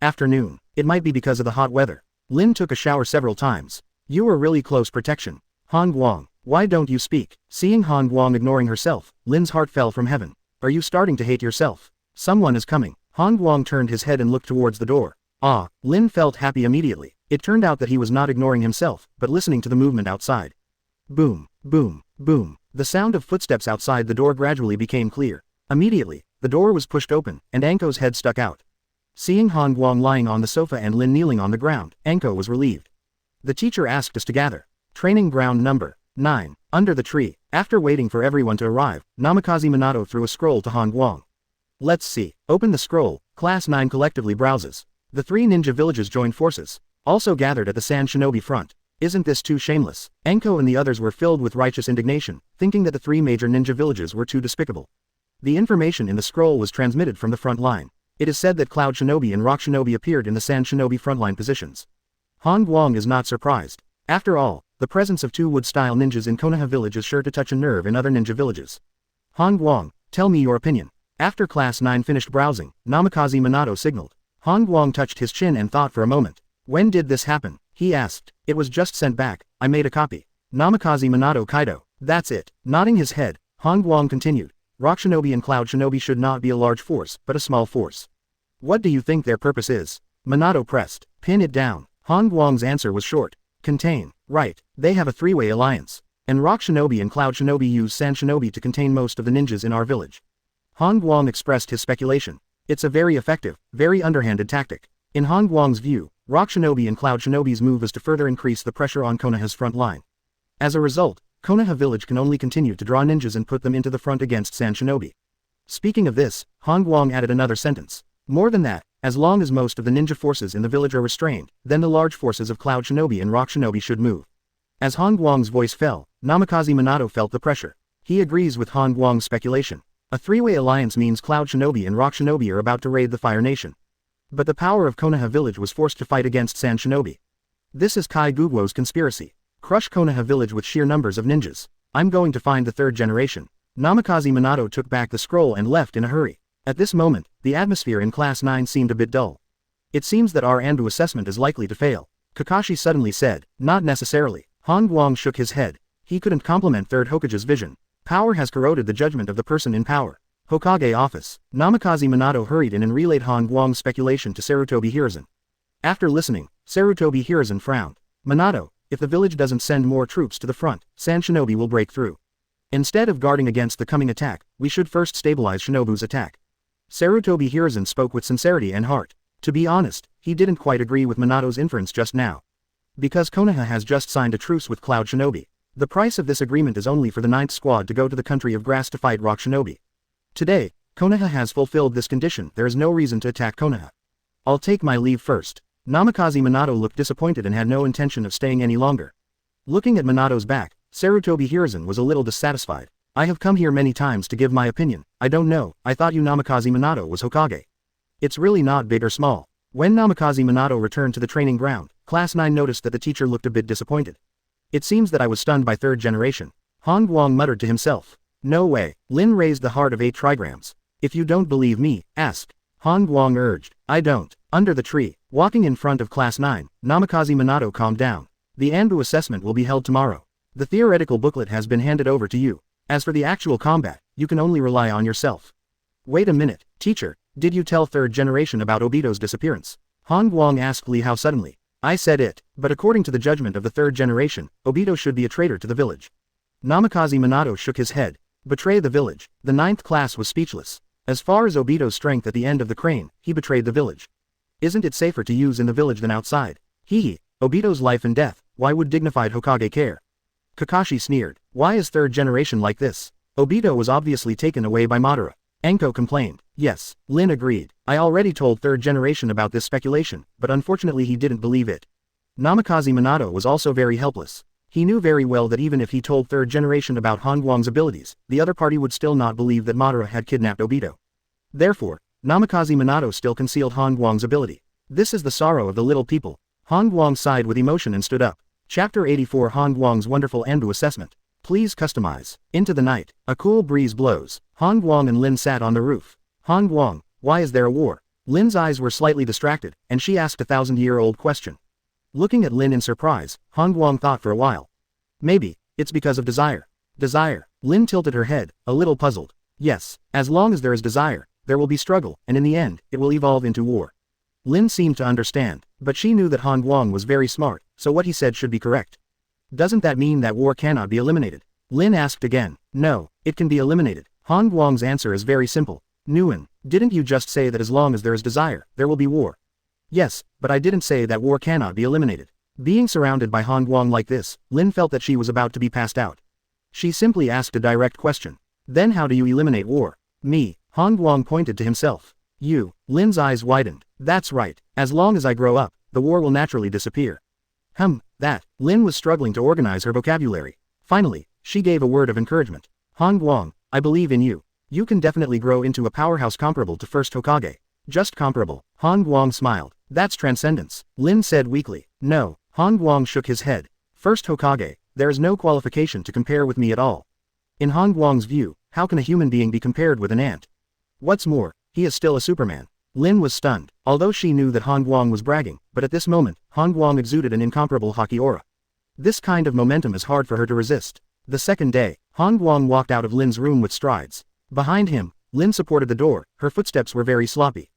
Afternoon. It might be because of the hot weather. Lin took a shower several times. You were really close protection. Han Guang, why don't you speak? Seeing Han Guang ignoring herself, Lin's heart fell from heaven. Are you starting to hate yourself? Someone is coming. Han Guang turned his head and looked towards the door. Ah, Lin felt happy immediately. It turned out that he was not ignoring himself, but listening to the movement outside. Boom, boom, boom. The sound of footsteps outside the door gradually became clear. Immediately, the door was pushed open, and Anko's head stuck out. Seeing Han Guang lying on the sofa and Lin kneeling on the ground, Anko was relieved. The teacher asked us to gather. Training ground number 9. Under the tree. After waiting for everyone to arrive, Namikaze Minato threw a scroll to Han Guang. Let's see. Open the scroll. Class 9 collectively browses. The 3 ninja villages joined forces. Also gathered at the Sand Shinobi front. Isn't this too shameless? Anko and the others were filled with righteous indignation, thinking that the 3 major ninja villages were too despicable. The information in the scroll was transmitted from the front line. It is said that Cloud Shinobi and Rock Shinobi appeared in the Sand Shinobi frontline positions. Han Guang is not surprised. After all, the presence of 2 wood-style ninjas in Konoha village is sure to touch a nerve in other ninja villages. Han Guang, tell me your opinion. After Class 9 finished browsing, Namikaze Minato signaled. Han Guang touched his chin and thought for a moment. When did this happen? He asked. It was just sent back, I made a copy. Namikaze Minato Kaido. That's it. Nodding his head, Han Guang continued. Rock Shinobi and Cloud Shinobi should not be a large force, but a small force. What do you think their purpose is? Minato pressed. Pin it down. Han Guang's answer was short. Contain. Right. They have a 3-way alliance. And Rock Shinobi and Cloud Shinobi use Sand Shinobi to contain most of the ninjas in our village. Han Guang expressed his speculation. It's a very effective, very underhanded tactic. In Han Guang's view, Rock Shinobi and Cloud Shinobi's move is to further increase the pressure on Konoha's front line. As a result, Konoha village can only continue to draw ninjas and put them into the front against Sand Shinobi. Speaking of this, Han Guang added another sentence. More than that, as long as most of the ninja forces in the village are restrained, then the large forces of Cloud Shinobi and Rock Shinobi should move. As Han Guang's voice fell, Namikaze Minato felt the pressure. He agrees with Han Guang's speculation. A three-way alliance means Cloud Shinobi and Rock Shinobi are about to raid the Fire Nation. But the power of Konoha village was forced to fight against Sand Shinobi. This is Kai Guguo's conspiracy. Crush Konoha village with sheer numbers of ninjas. I'm going to find the third generation. Namikaze Minato took back the scroll and left in a hurry. At this moment, the atmosphere in Class 9 seemed a bit dull. It seems that our Anbu assessment is likely to fail. Kakashi suddenly said, not necessarily. Han Guang shook his head. He couldn't compliment Third Hokage's vision. Power has corroded the judgment of the person in power. Hokage office. Namikaze Minato hurried in and relayed Han Guang's speculation to Sarutobi Hiruzen. After listening, Sarutobi Hiruzen frowned. Minato, if the village doesn't send more troops to the front, Sand Shinobi will break through. Instead of guarding against the coming attack, we should first stabilize Shinobu's attack. Sarutobi Hiruzen spoke with sincerity and heart. To be honest, he didn't quite agree with Minato's inference just now. Because Konoha has just signed a truce with Cloud Shinobi. The price of this agreement is only for the 9th squad to go to the country of grass to fight Rock Shinobi. Today, Konoha has fulfilled this condition. There is no reason to attack Konoha. I'll take my leave first. Namikaze Minato looked disappointed and had no intention of staying any longer. Looking at Minato's back, Sarutobi Hiruzen was a little dissatisfied. I have come here many times to give my opinion. I don't know, I thought you Namikaze Minato was Hokage. It's really not big or small. When Namikaze Minato returned to the training ground, Class 9 noticed that the teacher looked a bit disappointed. It seems that I was stunned by third generation. Han Guang muttered to himself. No way. Lin raised the heart of 8 trigrams. If you don't believe me, ask. Han Guang urged. I don't. Under the tree, walking in front of Class 9, Namikaze Minato calmed down. The Anbu assessment will be held tomorrow. The theoretical booklet has been handed over to you. As for the actual combat, you can only rely on yourself. Wait a minute, teacher, did you tell third generation about Obito's disappearance? Han Guang asked Li Hao suddenly. I said it, but according to the judgment of the third generation, Obito should be a traitor to the village. Namikaze Minato shook his head. Betray the village. The 9th class was speechless. As far as Obito's strength at the end of the crane, he betrayed the village. Isn't it safer to use in the village than outside? Hee. Obito's life and death, why would dignified Hokage care? Kakashi sneered. Why is third generation like this? Obito was obviously taken away by Madara. Enko complained. Yes, Lin agreed. I already told third generation about this speculation, but unfortunately he didn't believe it. Namikaze Minato was also very helpless. He knew very well that even if he told third generation about Han Guang's abilities, the other party would still not believe that Madara had kidnapped Obito. Therefore, Namikaze Minato still concealed Han Guang's ability. This is the sorrow of the little people. Han Guang sighed with emotion and stood up. Chapter 84 Han Guang's Wonderful Anbu Assessment. Please customize. Into the night, a cool breeze blows. Han Guang and Lin sat on the roof. Han Guang, why is there a war? Lin's eyes were slightly distracted, and she asked a 1,000-year-old question. Looking at Lin in surprise, Han Guang thought for a while. Maybe, it's because of desire. Desire. Lin tilted her head, a little puzzled. Yes, as long as there is desire, there will be struggle, and in the end, it will evolve into war. Lin seemed to understand, but she knew that Han Guang was very smart, so what he said should be correct. Doesn't that mean that war cannot be eliminated? Lin asked again. No, it can be eliminated. Han Guang's answer is very simple. Nguyen, didn't you just say that as long as there is desire, there will be war? Yes, but I didn't say that war cannot be eliminated. Being surrounded by Han Guang like this, Lin felt that she was about to be passed out. She simply asked a direct question. Then how do you eliminate war? Me. Han Guang pointed to himself. You. Lin's eyes widened. That's right. As long as I grow up, the war will naturally disappear. That. Lin was struggling to organize her vocabulary. Finally, she gave a word of encouragement. Han Guang, I believe in you. You can definitely grow into a powerhouse comparable to first Hokage. Just comparable. Han Guang smiled. That's transcendence. Lin said weakly. No. Han Guang shook his head. First Hokage, there is no qualification to compare with me at all. In Han Guang's view, how can a human being be compared with an ant? What's more, he is still a Superman. Lin was stunned, although she knew that Han Guang was bragging, but at this moment, Han Guang exuded an incomparable Haki aura. This kind of momentum is hard for her to resist. The second day, Han Guang walked out of Lin's room with strides. Behind him, Lin supported the door, her footsteps were very sloppy.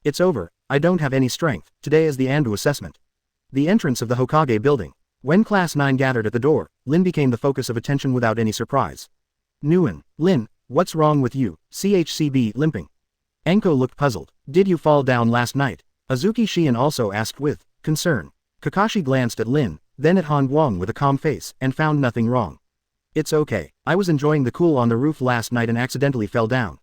It's over, I don't have any strength, today is the Anbu assessment. The entrance of the Hokage building. When Class 9 gathered at the door, Lin became the focus of attention without any surprise. Nguyen, Lin, what's wrong with you? CHCB limping. Enko looked puzzled. Did you fall down last night? Azuki Shion also asked with concern. Kakashi glanced at Lin, then at Han Guang with a calm face, and found nothing wrong. It's okay, I was enjoying the cool on the roof last night and accidentally fell down.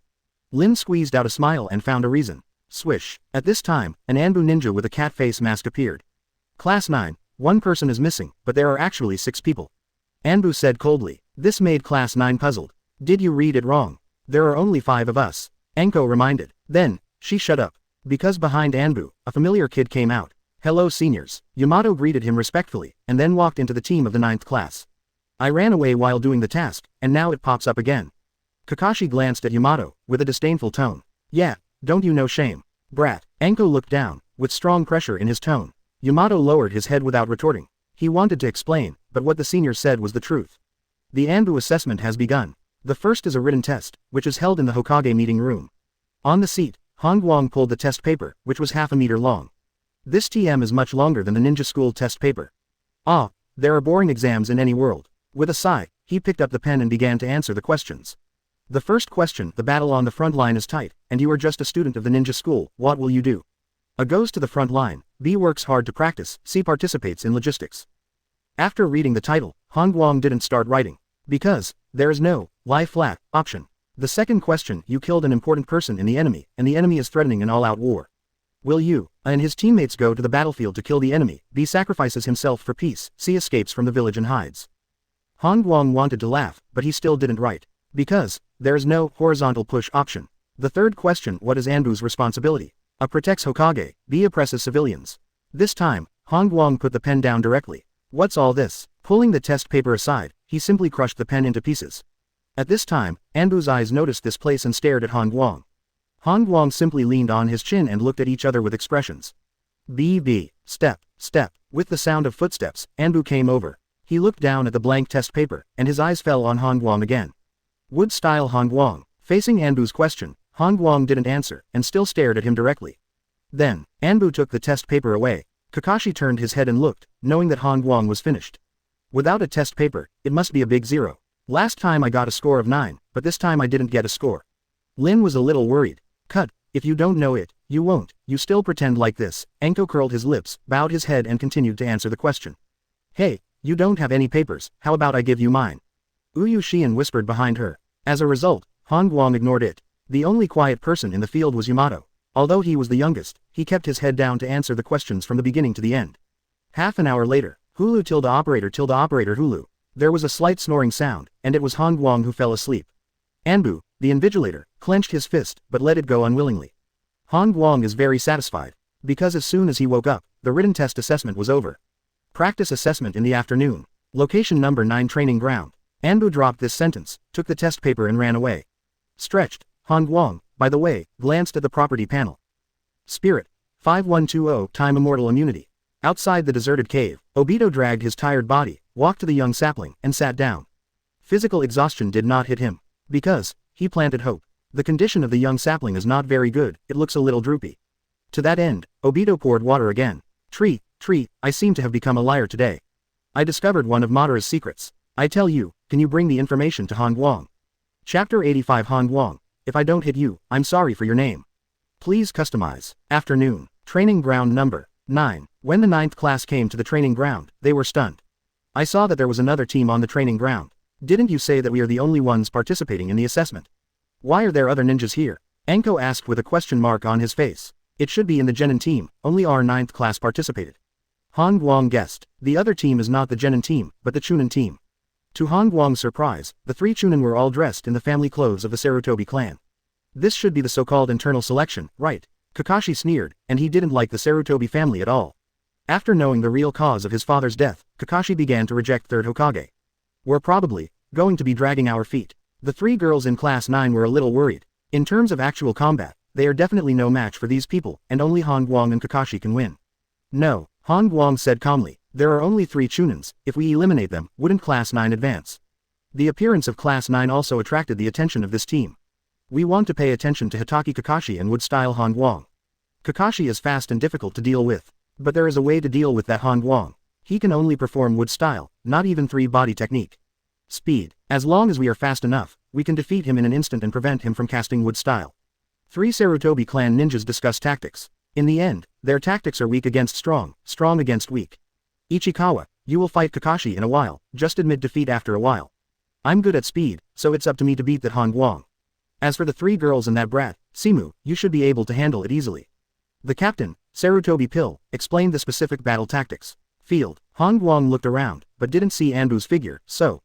Lin squeezed out a smile and found a reason. Swish. At this time, an Anbu ninja with a cat face mask appeared. Class 9, one person is missing, but there are actually 6 people. Anbu said coldly. This made Class 9 puzzled. Did you read it wrong? There are only 5 of us. Enko reminded. Then, she shut up. Because behind Anbu, a familiar kid came out. Hello seniors. Yamato greeted him respectfully, and then walked into the team of the 9th class. I ran away while doing the task, and now it pops up again. Kakashi glanced at Yamato, with a disdainful tone. Yeah, don't you know shame? Brat. Enko looked down, with strong pressure in his tone. Yamato lowered his head without retorting. He wanted to explain, but what the senior said was the truth. The Anbu assessment has begun. The first is a written test, which is held in the Hokage meeting room. On the seat, Guang pulled the test paper, which was half a meter long. This TM is much longer than the ninja school test paper. Ah, there are boring exams in any world. With a sigh, he picked up the pen and began to answer the questions. The first question, the battle on the front line is tight, and you are just a student of the ninja school, what will you do? A goes to the front line, B works hard to practice, C participates in logistics. After reading the title, Guang didn't start writing. Because, there is no, lie flat, option. The second question, you killed an important person in the enemy, and the enemy is threatening an all-out war. Will you, and his teammates go to the battlefield to kill the enemy, B sacrifices himself for peace, C escapes from the village and hides. Guang wanted to laugh, but he still didn't write. Because, there is no, horizontal push option. The third question, what is Anbu's responsibility? A protects Hokage, B oppresses civilians. This time, Guang put the pen down directly. What's all this? Pulling the test paper aside, he simply crushed the pen into pieces. At this time, Anbu's eyes noticed this place and stared at Guang. Guang simply leaned on his chin and looked at each other with expressions. BB, step, step. With the sound of footsteps, Anbu came over. He looked down at the blank test paper, and his eyes fell on Guang again. Wood style Guang. Facing Anbu's question, Guang didn't answer, and still stared at him directly. Then, Anbu took the test paper away. Kakashi turned his head and looked, knowing that Guang was finished. Without a test paper, it must be a big 0. Last time I got a score of 9, but this time I didn't get a score. Lin was a little worried. Cut, if you don't know it, you won't, you still pretend like this. Enko curled his lips, bowed his head and continued to answer the question. Hey, you don't have any papers, how about I give you mine? Uyu Shion whispered behind her. As a result, Guang ignored it. The only quiet person in the field was Yamato. Although he was the youngest, he kept his head down to answer the questions from the beginning to the end. Half an hour later, Hulu operator Hulu. There was a slight snoring sound, and it was Guang who fell asleep. Anbu, the invigilator, clenched his fist, but let it go unwillingly. Guang is very satisfied. Because as soon as he woke up, the written test assessment was over. Practice assessment in the afternoon. Location number 9 training ground. Anbu dropped this sentence, took the test paper and ran away. Stretched, Guang, by the way, glanced at the property panel. Spirit. 5120 time immortal immunity. Outside the deserted cave, Obito dragged his tired body, walked to the young sapling, and sat down. Physical exhaustion did not hit him. Because, he planted hope. The condition of the young sapling is not very good, it looks a little droopy. To that end, Obito poured water again. Tree, I seem to have become a liar today. I discovered one of Madara's secrets. I tell you, can you bring the information to Guang? Chapter 85 Guang, if I don't hit you, I'm sorry for your name. Please customize. Afternoon. Training ground number 9. When the 9th class came to the training ground, they were stunned. I saw that there was another team on the training ground. Didn't you say that we are the only ones participating in the assessment? Why are there other ninjas here? Enko asked with a question mark on his face. It should be in the Genin team, only our 9th class participated. Guang guessed. The other team is not the Genin team, but the Chunin team. To Guang's surprise, the 3 Chunin were all dressed in the family clothes of the Sarutobi clan. This should be the so-called internal selection, right? Kakashi sneered, and he didn't like the Sarutobi family at all. After knowing the real cause of his father's death, Kakashi began to reject 3rd Hokage. We're probably going to be dragging our feet. The 3 girls in class 9 were a little worried. In terms of actual combat, they are definitely no match for these people, and only Guang and Kakashi can win. No, Guang said calmly, there are only 3 Chunins, if we eliminate them, wouldn't class 9 advance? The appearance of class 9 also attracted the attention of this team. We want to pay attention to Hitaki Kakashi and wood-style Guang. Kakashi is fast and difficult to deal with. But there is a way to deal with that Guang. He can only perform wood-style, not even 3-body technique. Speed. As long as we are fast enough, we can defeat him in an instant and prevent him from casting wood-style. 3 Sarutobi clan ninjas discuss tactics. In the end, their tactics are weak against strong, strong against weak. Ichikawa, you will fight Kakashi in a while, just admit defeat after a while. I'm good at speed, so it's up to me to beat that Guang. As for the 3 girls and that brat, Simu, you should be able to handle it easily. The captain, Sarutobi Pill, explained the specific battle tactics. Field. Han Guang looked around, but didn't see Anbu's figure, so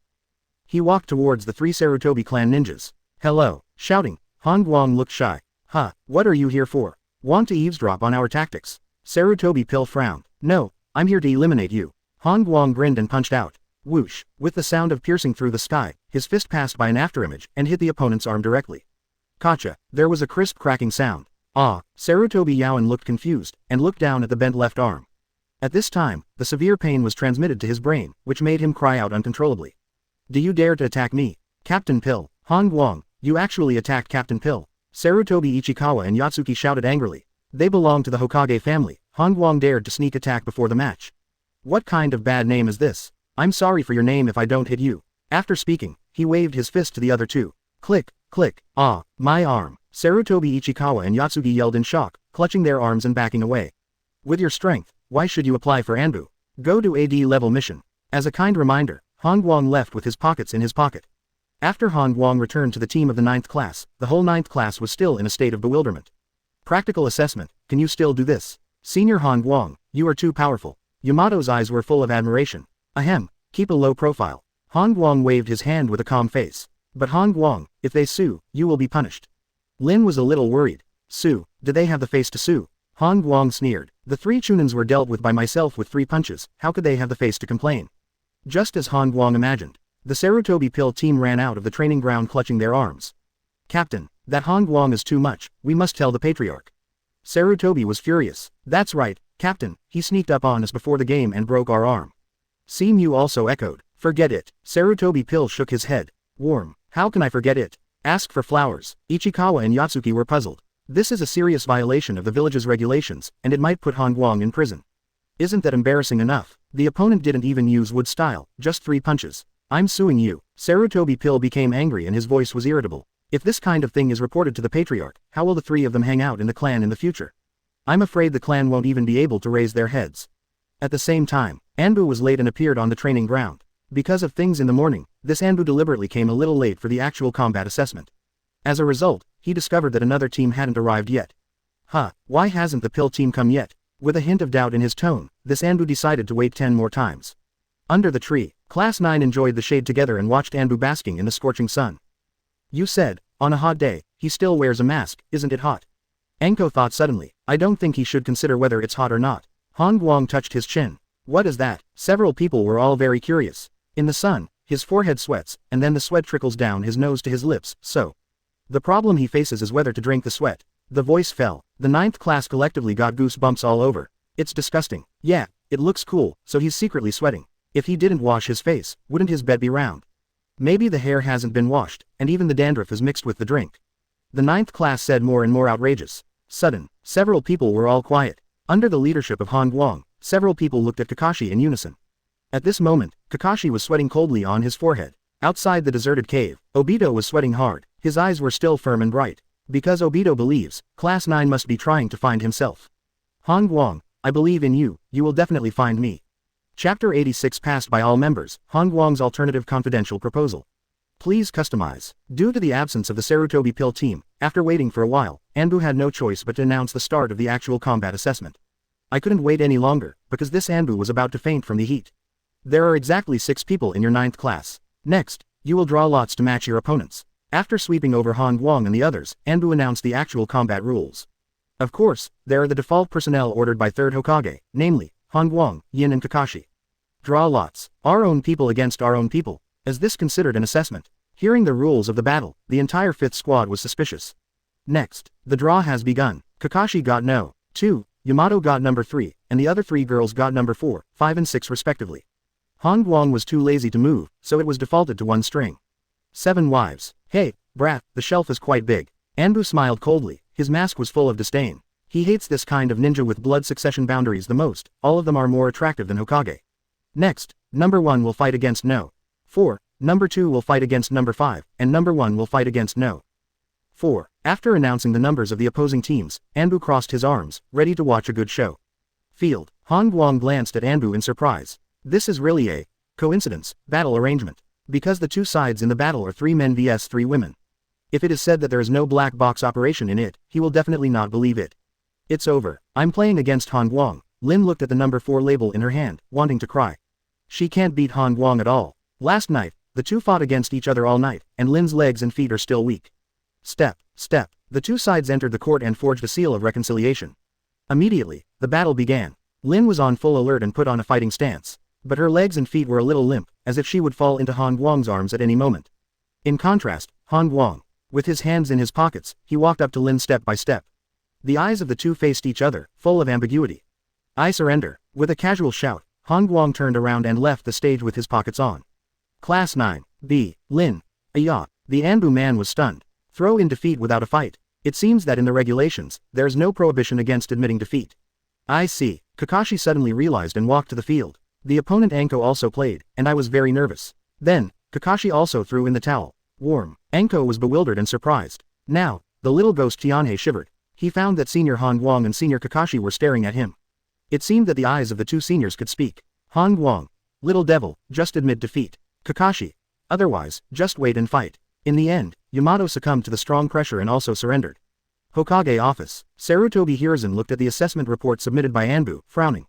he walked towards the 3 Sarutobi clan ninjas. Hello. Shouting, Han Guang looked shy. Huh, what are you here for? Want to eavesdrop on our tactics? Sarutobi Pill frowned. No, I'm here to eliminate you. Han Guang grinned and punched out. Whoosh, with the sound of piercing through the sky, his fist passed by an afterimage and hit the opponent's arm directly. Gotcha, there was a crisp cracking sound. Ah, Sarutobi Yaoan looked confused, and looked down at the bent left arm. At this time, the severe pain was transmitted to his brain, which made him cry out uncontrollably. Do you dare to attack me? Captain Pill. Han Guang, you actually attacked Captain Pill. Sarutobi Ichikawa and Yatsuki shouted angrily. They belonged to the Hokage family. Han Guang dared to sneak attack before the match. What kind of bad name is this? I'm sorry for your name if I don't hit you. After speaking, he waved his fist to the other 2. Click, click, ah, my arm. Sarutobi Ichikawa and Yatsuki yelled in shock, clutching their arms and backing away. With your strength, why should you apply for Anbu? Go to AD level mission. As a kind reminder, Han Guang left with his pockets in his pocket. After Han Guang returned to the team of the 9th class, the whole 9th class was still in a state of bewilderment. Practical assessment, can you still do this? Senior Han Guang, you are too powerful. Yamato's eyes were full of admiration. Ahem, keep a low profile. Han Guang waved his hand with a calm face. But Han Guang, if they sue, you will be punished. Lin was a little worried. Sue, do they have the face to sue? Han Guang sneered. The 3 Chunins were dealt with by myself with 3 punches, how could they have the face to complain? Just as Han Guang imagined. The Sarutobi Pill team ran out of the training ground clutching their arms. Captain, that Han Guang is too much, we must tell the Patriarch. Sarutobi was furious. That's right, Captain, he sneaked up on us before the game and broke our arm. Simu also echoed. Forget it. Sarutobi Pill shook his head. Warm, how can I forget it? Ask for flowers. Ichikawa and Yatsuki were puzzled. This is a serious violation of the village's regulations, and it might put Han Guang in prison. Isn't that embarrassing enough? The opponent didn't even use wood style, just 3 punches. I'm suing you. Sarutobi Pill became angry and his voice was irritable. If this kind of thing is reported to the Patriarch, how will the 3 of them hang out in the clan in the future? I'm afraid the clan won't even be able to raise their heads. At the same time, Anbu was late and appeared on the training ground. Because of things in the morning, this Anbu deliberately came a little late for the actual combat assessment. As a result, he discovered that another team hadn't arrived yet. Why hasn't the Pill team come yet? With a hint of doubt in his tone, this Anbu decided to wait 10 more times. Under the tree, Class 9 enjoyed the shade together and watched Anbu basking in the scorching sun. You said, on a hot day, he still wears a mask, isn't it hot? Enko thought suddenly, I don't think he should consider whether it's hot or not. Han Guang touched his chin. What is that? Several people were all very curious. In the sun, his forehead sweats, and then the sweat trickles down his nose to his lips, so. The problem he faces is whether to drink the sweat. The voice fell. The 9th class collectively got goosebumps all over. It's disgusting. Yeah, it looks cool, so he's secretly sweating. If he didn't wash his face, wouldn't his bed be round? Maybe the hair hasn't been washed, and even the dandruff is mixed with the drink. The 9th class said more and more outrageous. Sudden, several people were all quiet. Under the leadership of Han Guang, several people looked at Kakashi in unison. At this moment, Kakashi was sweating coldly on his forehead. Outside the deserted cave, Obito was sweating hard. His eyes were still firm and bright. Because Obito believes, Class 9 must be trying to find himself. Han Guang, I believe in you, you will definitely find me. Chapter 86 passed by all members, Han Guang's alternative confidential proposal. Please customize. Due to the absence of the Sarutobi Pill team, after waiting for a while, Anbu had no choice but to announce the start of the actual combat assessment. I couldn't wait any longer, because this Anbu was about to faint from the heat. There are exactly 6 people in your 9th class. Next, you will draw lots to match your opponents. After sweeping over Han Guang and the others, Anbu announced the actual combat rules. Of course, there are the default personnel ordered by 3rd Hokage, namely, Han Guang, Yin and Kakashi. Draw lots. Our own people against our own people. Is this considered an assessment? Hearing the rules of the battle, the entire 5th squad was suspicious. Next, the draw has begun. Kakashi got no. 2, Yamato got number 3, and the other 3 girls got number 4, 5 and 6 respectively. Han Guang was too lazy to move, so it was defaulted to 1 string. 7 wives. Hey, brat, the shelf is quite big. Anbu smiled coldly, his mask was full of disdain. He hates this kind of ninja with blood succession boundaries the most, all of them are more attractive than Hokage. Next, number 1 will fight against no. 4, number 2 will fight against number 5, and number 1 will fight against no. 4. After announcing the numbers of the opposing teams, Anbu crossed his arms, ready to watch a good show. Field. Han Guang glanced at Anbu in surprise. This is really a coincidence battle arrangement. Because the 2 sides in the battle are 3 men vs 3 women. If it is said that there is no black box operation in it, he will definitely not believe it. It's over. I'm playing against Han Guang. Lin looked at the number 4 label in her hand, wanting to cry. She can't beat Han Guang at all. Last night, the two fought against each other all night, and Lin's legs and feet are still weak. Step, step. The two sides entered the court and forged a seal of reconciliation. Immediately, the battle began. Lin was on full alert and put on a fighting stance. But her legs and feet were a little limp, as if she would fall into Han Guang's arms at any moment. In contrast, Han Guang, with his hands in his pockets, he walked up to Lin step by step. The eyes of the two faced each other, full of ambiguity. I surrender. With a casual shout, Han Guang turned around and left the stage with his pockets on. Class 9, B, Lin. Ayah. The Anbu man was stunned. Throw in defeat without a fight. It seems that in the regulations, there is no prohibition against admitting defeat. I see. Kakashi suddenly realized and walked to the field. The opponent Anko also played, and I was very nervous. Then, Kakashi also threw in the towel. Warm. Anko was bewildered and surprised. Now, the little ghost Tianhe shivered. He found that Senior Han Guang and Senior Kakashi were staring at him. It seemed that the eyes of the two seniors could speak. Han Guang. Little devil, just admit defeat. Kakashi. Otherwise, just wait and fight. In the end, Yamato succumbed to the strong pressure and also surrendered. Hokage office. Sarutobi Hiruzen looked at the assessment report submitted by Anbu, frowning.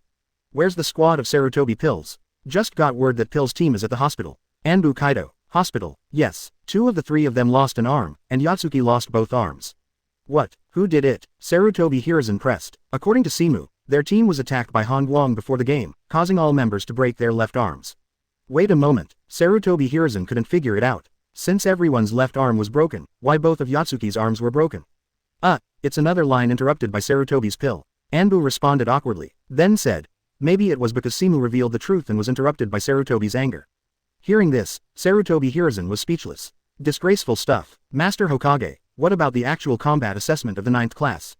Where's the squad of Sarutobi Pills? Just got word that Pills' team is at the hospital. Anbu Kaido. Hospital. Yes. 2 of the 3 of them lost an arm, and Yatsuki lost both arms. What? Who did it? Sarutobi Hiruzen pressed. According to Simu, their team was attacked by Han Guang before the game, causing all members to break their left arms. Wait a moment. Sarutobi Hiruzen couldn't figure it out. Since everyone's left arm was broken, why both of Yatsuki's arms were broken? It's another line interrupted by Sarutobi's pill. Anbu responded awkwardly, then said, maybe it was because Simu revealed the truth and was interrupted by Sarutobi's anger. Hearing this, Sarutobi Hiruzen was speechless. Disgraceful stuff. Master Hokage, what about the actual combat assessment of the 9th class?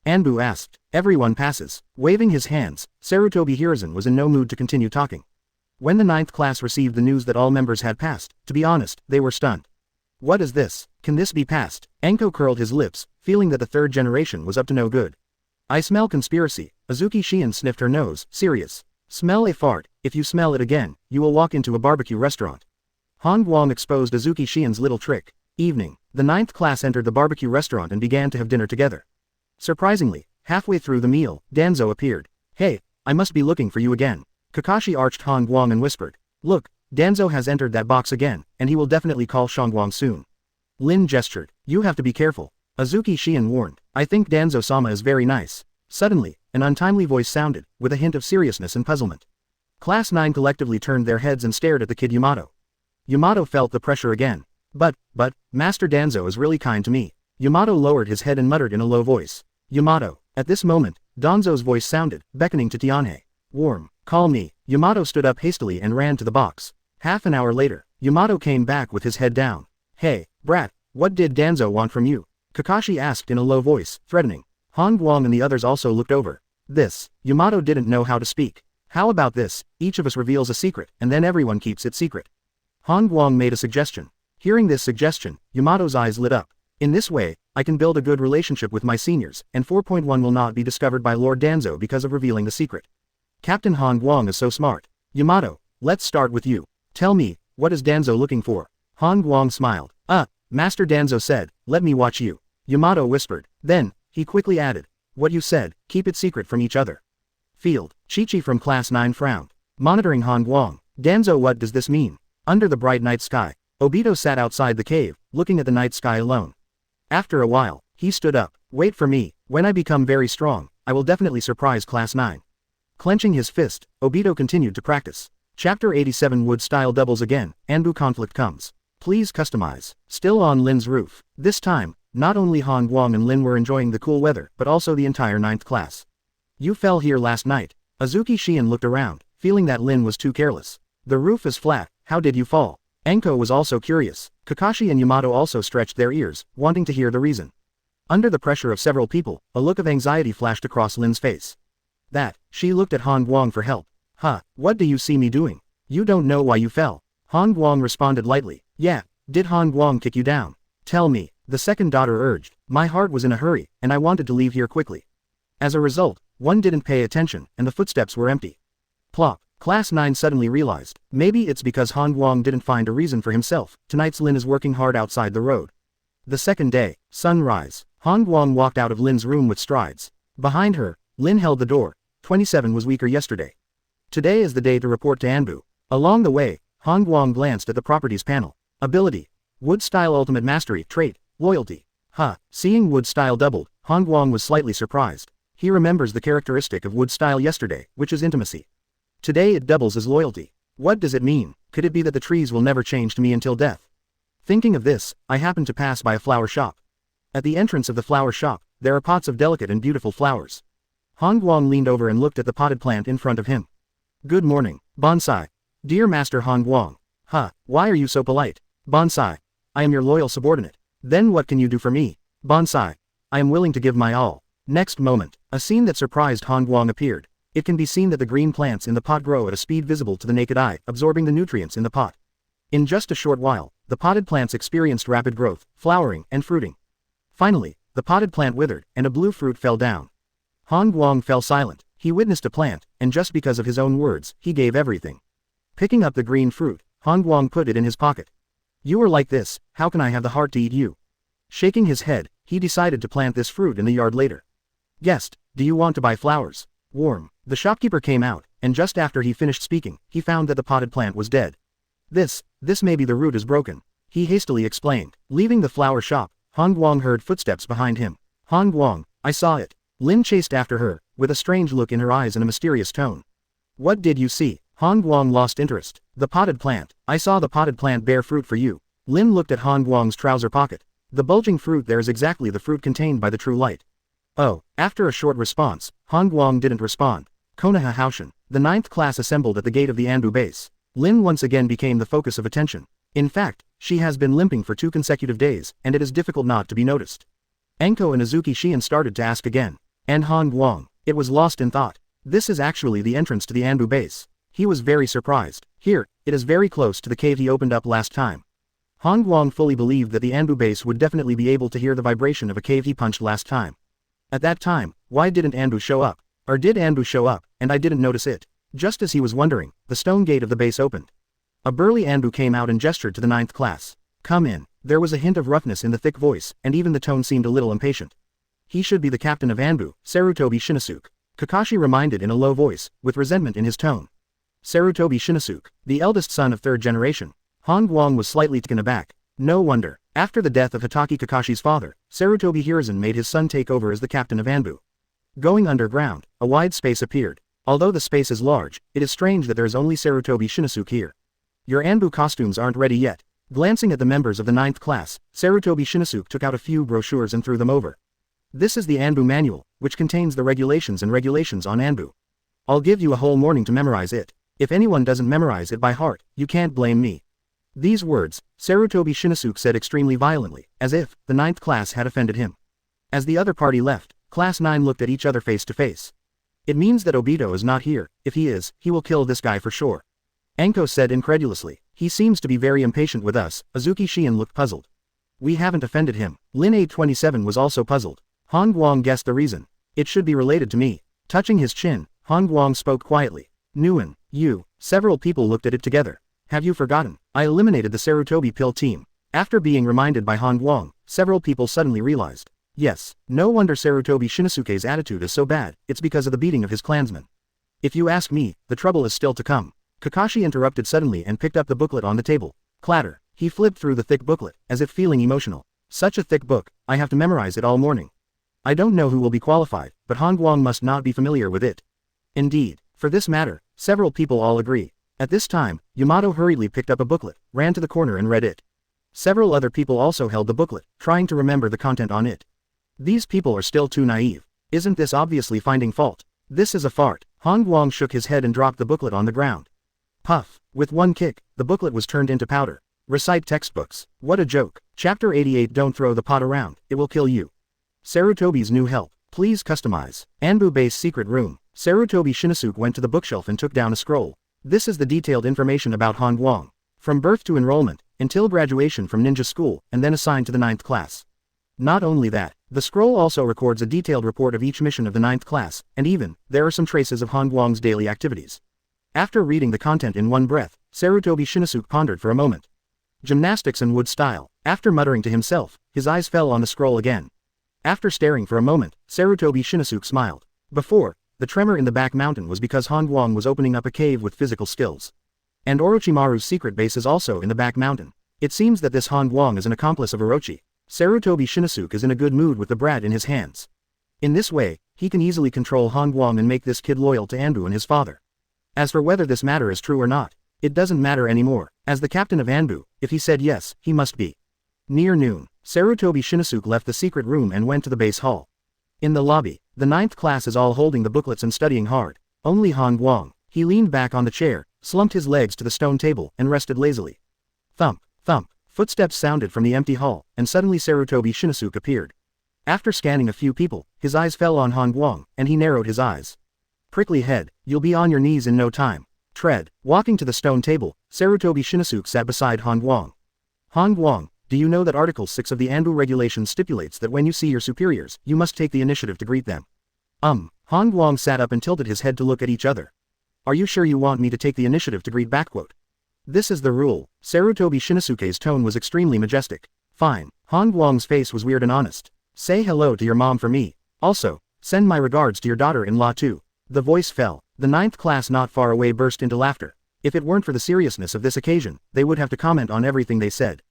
Anbu asked. Everyone passes. Waving his hands, Sarutobi Hiruzen was in no mood to continue talking. When the 9th class received the news that all members had passed, to be honest, they were stunned. What is this? Can this be passed? Anko curled his lips, feeling that the 3rd generation was up to no good. I smell conspiracy. Azuki Shion sniffed her nose, serious. Smell a fart. If you smell it again, you will walk into a barbecue restaurant. Han Guang exposed Azuki Shion's little trick. Evening. The 9th class entered the barbecue restaurant and began to have dinner together. Surprisingly, halfway through the meal, Danzo appeared. Hey, I must be looking for you again. Kakashi arched Han Guang and whispered. Look, Danzo has entered that box again, and he will definitely call Shangguang soon. Lin gestured. You have to be careful. Azuki Shion warned. I think Danzo-sama is very nice. Suddenly, an untimely voice sounded, with a hint of seriousness and puzzlement. Class 9 collectively turned their heads and stared at the kid Yamato. Yamato felt the pressure again. But, Master Danzo is really kind to me. Yamato lowered his head and muttered in a low voice. Yamato. At this moment, Danzo's voice sounded, beckoning to Tianhe. Warm. Call me. Yamato stood up hastily and ran to the box. Half an hour later, Yamato came back with his head down. Hey, brat, what did Danzo want from you? Kakashi asked in a low voice, threatening. Han Guang and the others also looked over. This, Yamato didn't know how to speak. How about this, each of us reveals a secret, and then everyone keeps it secret. Han Guang made a suggestion. Hearing this suggestion, Yamato's eyes lit up. In this way, I can build a good relationship with my seniors, and 4.1 will not be discovered by Lord Danzo because of revealing the secret. Captain Han Guang is so smart. Yamato, let's start with you. Tell me, what is Danzo looking for? Han Guang smiled. Master Danzo said, let me watch you. Yamato whispered. Then, he quickly added. What you said, keep it secret from each other. Field. Chi-Chi from Class 9 frowned. Monitoring Han Guang. Danzo, what does this mean? Under the bright night sky, Obito sat outside the cave, looking at the night sky alone. After a while, he stood up. Wait for me. When I become very strong, I will definitely surprise Class 9. Clenching his fist, Obito continued to practice. Chapter 87 Wood style doubles again, Anbu conflict comes. Please customize. Still on Lin's roof. This time, not only Han Guang and Lin were enjoying the cool weather, but also the entire 9th class. You fell here last night. Azuki Shion looked around, feeling that Lin was too careless. The roof is flat, how did you fall? Anko was also curious. Kakashi and Yamato also stretched their ears, wanting to hear the reason. Under the pressure of several people, a look of anxiety flashed across Lin's face. She looked at Han Guang for help. What do you see me doing? You don't know why you fell. Han Guang responded lightly. Yeah, did Han Guang kick you down? Tell me, the second daughter urged. My heart was in a hurry, and I wanted to leave here quickly. As a result, one didn't pay attention, and the footsteps were empty. Plop. Class 9 suddenly realized. Maybe it's because Han Guang didn't find a reason for himself. Tonight's Lin is working hard outside the road. The second day, sunrise. Han Guang walked out of Lin's room with strides. Behind her, Lin held the door. 27 was weaker yesterday. Today is the day to report to Anbu. Along the way, Han Guang glanced at the properties panel. Ability. Wood Style Ultimate Mastery, Trait, Loyalty. Seeing Wood Style doubled, Han Guang was slightly surprised. He remembers the characteristic of Wood Style yesterday, which is intimacy. Today it doubles as loyalty. What does it mean? Could it be that the trees will never change to me until death? Thinking of this, I happened to pass by a flower shop. At the entrance of the flower shop, there are pots of delicate and beautiful flowers. Han Guang leaned over and looked at the potted plant in front of him. Good morning, Bonsai. Dear Master Han Guang. Why are you so polite? Bonsai. I am your loyal subordinate. Then what can you do for me? Bonsai. I am willing to give my all. Next moment, a scene that surprised Han Guang appeared. It can be seen that the green plants in the pot grow at a speed visible to the naked eye, absorbing the nutrients in the pot. In just a short while, the potted plants experienced rapid growth, flowering, and fruiting. Finally, the potted plant withered, and a blue fruit fell down. Han Guang fell silent. He witnessed a plant, and just because of his own words, he gave everything. Picking up the green fruit, Han Guang put it in his pocket. You are like this, how can I have the heart to eat you? Shaking his head, he decided to plant this fruit in the yard later. Guest, do you want to buy flowers? Warm. The shopkeeper came out, and just after he finished speaking, he found that the potted plant was dead. This may be the root is broken. He hastily explained. Leaving the flower shop, Han Guang heard footsteps behind him. Han Guang, I saw it. Lin chased after her, with a strange look in her eyes and a mysterious tone. What did you see? Han Guang lost interest. The potted plant. I saw the potted plant bear fruit for you. Lin looked at Han Guang's trouser pocket. The bulging fruit there is exactly the fruit contained by the true light. Oh, after a short response, Han Guang didn't respond. Konoha Haushin. The 9th class assembled at the gate of the Anbu base. Lin once again became the focus of attention. In fact, she has been limping for 2 consecutive days, and it is difficult not to be noticed. Enko and Azuki Shion started to ask again. And Han Guang. It was lost in thought. This is actually the entrance to the Anbu base. He was very surprised. Here, it is very close to the cave he opened up last time. Han Guang fully believed that the Anbu base would definitely be able to hear the vibration of a cave he punched last time. At that time, why didn't Anbu show up? Or did Anbu show up, and I didn't notice it? Just as he was wondering, the stone gate of the base opened. A burly Anbu came out and gestured to the 9th class. Come in. There was a hint of roughness in the thick voice, and even the tone seemed a little impatient. He should be the captain of Anbu, Sarutobi Shinosuke. Kakashi reminded in a low voice, with resentment in his tone. Sarutobi Shinosuke, the eldest son of 3rd generation. Han Guang was slightly taken aback. No wonder. After the death of Hitaki Kakashi's father, Sarutobi Hiruzen made his son take over as the captain of Anbu. Going underground, a wide space appeared. Although the space is large, it is strange that there is only Sarutobi Shinosuke here. Your Anbu costumes aren't ready yet. Glancing at the members of the 9th class, Sarutobi Shinosuke took out a few brochures and threw them over. This is the Anbu manual, which contains the regulations on Anbu. I'll give you a whole morning to memorize it. If anyone doesn't memorize it by heart, you can't blame me. These words, Sarutobi Shinosuke said extremely violently, as if the 9th class had offended him. As the other party left, Class 9 looked at each other face to face. It means that Obito is not here. If he is, he will kill this guy for sure. Enko said incredulously. He seems to be very impatient with us. Azuki Shion looked puzzled. We haven't offended him. Lin A27 was also puzzled. Han Guang guessed the reason. It should be related to me. Touching his chin, Han Guang spoke quietly. Nguyen, you. Several people looked at it together. Have you forgotten? I eliminated the Sarutobi Pill team. After being reminded by Han Guang, several people suddenly realized. Yes, no wonder Sarutobi Shinosuke's attitude is so bad, it's because of the beating of his clansmen. If you ask me, the trouble is still to come. Kakashi interrupted suddenly and picked up the booklet on the table. Clatter. He flipped through the thick booklet, as if feeling emotional. Such a thick book, I have to memorize it all morning. I don't know who will be qualified, but Han Guang must not be familiar with it. Indeed, for this matter, several people all agree. At this time, Yamato hurriedly picked up a booklet, ran to the corner and read it. Several other people also held the booklet, trying to remember the content on it. These people are still too naive. Isn't this obviously finding fault? This is a fart. Han Guang shook his head and dropped the booklet on the ground. Puff. With one kick, the booklet was turned into powder. Recite textbooks. What a joke. Chapter 88. Don't throw the pot around, it will kill you. Sarutobi's new help. Please customize. Anbu Base Secret Room. Sarutobi Shinosuke went to the bookshelf and took down a scroll. This is the detailed information about Han Guang. From birth to enrollment, until graduation from ninja school, and then assigned to the 9th class. Not only that, the scroll also records a detailed report of each mission of the 9th class, and even, there are some traces of Han Guang's daily activities. After reading the content in one breath, Sarutobi Shinosuke pondered for a moment. gymnastics and wood style. After muttering to himself, his eyes fell on the scroll again. After staring for a moment, Sarutobi Shinosuke smiled. Before, the tremor in the back mountain was because Han Guang was opening up a cave with physical skills. And Orochimaru's secret base is also in the back mountain. It seems that this Han Guang is an accomplice of Orochi. Sarutobi Shinosuke is in a good mood with the brat in his hands. In this way, he can easily control Han Guang and make this kid loyal to Anbu and his father. As for whether this matter is true or not, it doesn't matter anymore. As the captain of Anbu, if he said yes, he must be. Near noon, Sarutobi Shinosuke left the secret room and went to the base hall. In the lobby, the 9th class is all holding the booklets and studying hard. Only Han Guang. He leaned back on the chair, slumped his legs to the stone table, and rested lazily. Thump, thump. Footsteps sounded from the empty hall, and suddenly Sarutobi Shinosuke appeared. After scanning a few people, his eyes fell on Han Guang, and he narrowed his eyes. Prickly head, you'll be on your knees in no time. Tread. Walking to the stone table, Sarutobi Shinosuke sat beside Han Guang. Han Guang, do you know that Article 6 of the Anbu Regulations stipulates that when you see your superiors, you must take the initiative to greet them? Han Guang sat up and tilted his head to look at each other. Are you sure you want me to take the initiative to greet back? This is the rule. Sarutobi Shinosuke's tone was extremely majestic. Fine. Han Guang's face was weird and honest. Say hello to your mom for me. Also, send my regards to your daughter-in-law too. The voice fell. The 9th class not far away burst into laughter. If it weren't for the seriousness of this occasion, they would have to comment on everything they said.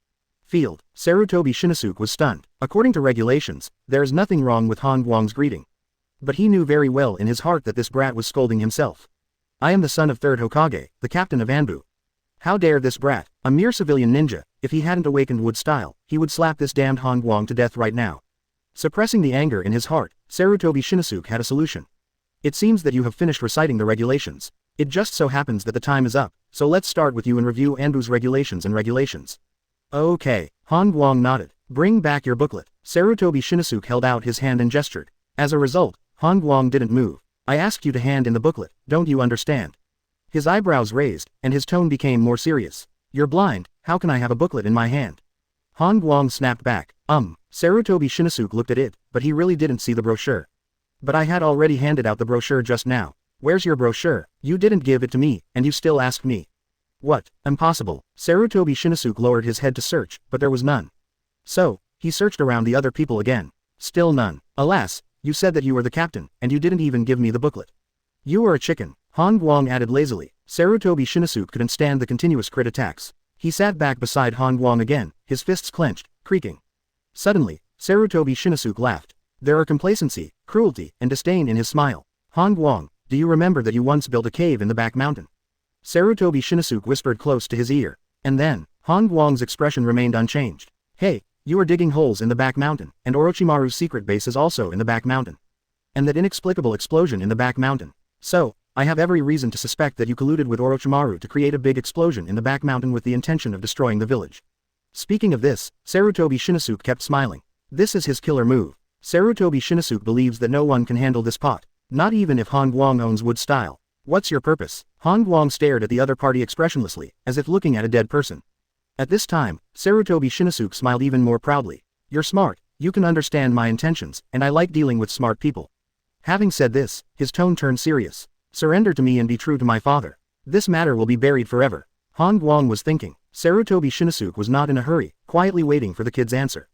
Field. Sarutobi Shinosuke was stunned. According to regulations, there is nothing wrong with Han Guang's greeting. But he knew very well in his heart that this brat was scolding himself. I am the son of 3rd Hokage, the captain of Anbu. How dare this brat, a mere civilian ninja, if he hadn't awakened wood style, he would slap this damned Han Guang to death right now. Suppressing the anger in his heart, Sarutobi Shinosuke had a solution. It seems that you have finished reciting the regulations. It just so happens that the time is up, so let's start with you and review Anbu's regulations. Okay, Han Guang nodded. Bring back your booklet. Sarutobi Shinosuke held out his hand and gestured. As a result, Han Guang didn't move. I asked you to hand in the booklet, don't you understand? His eyebrows raised, and his tone became more serious. You're blind, how can I have a booklet in my hand? Han Guang snapped back. Sarutobi Shinosuke looked at it, but he really didn't see the brochure. But I had already handed out the brochure just now. Where's your brochure? You didn't give it to me, and you still asked me. What? Impossible. Sarutobi Shinosuke lowered his head to search, but there was none. So, he searched around the other people again. Still none. Alas, you said that you were the captain, and you didn't even give me the booklet. You were a chicken, Han Guang added lazily. Sarutobi Shinosuke couldn't stand the continuous crit attacks. He sat back beside Han Guang again, his fists clenched, creaking. Suddenly, Sarutobi Shinosuke laughed. There are complacency, cruelty, and disdain in his smile. Han Guang, do you remember that you once built a cave in the back mountain? Sarutobi Shinosuke whispered close to his ear. And then, Han Guang's expression remained unchanged. Hey, you are digging holes in the back mountain, and Orochimaru's secret base is also in the back mountain. And that inexplicable explosion in the back mountain. So, I have every reason to suspect that you colluded with Orochimaru to create a big explosion in the back mountain with the intention of destroying the village. Speaking of this, Sarutobi Shinosuke kept smiling. This is his killer move. Sarutobi Shinosuke believes that no one can handle this pot. Not even if Han Guang owns wood style. What's your purpose? Han Guang stared at the other party expressionlessly, as if looking at a dead person. At this time, Sarutobi Shinosuke smiled even more proudly. You're smart, you can understand my intentions, and I like dealing with smart people. Having said this, his tone turned serious. Surrender to me and be true to my father. This matter will be buried forever. Han Guang was thinking. Sarutobi Shinosuke was not in a hurry, quietly waiting for the kid's answer.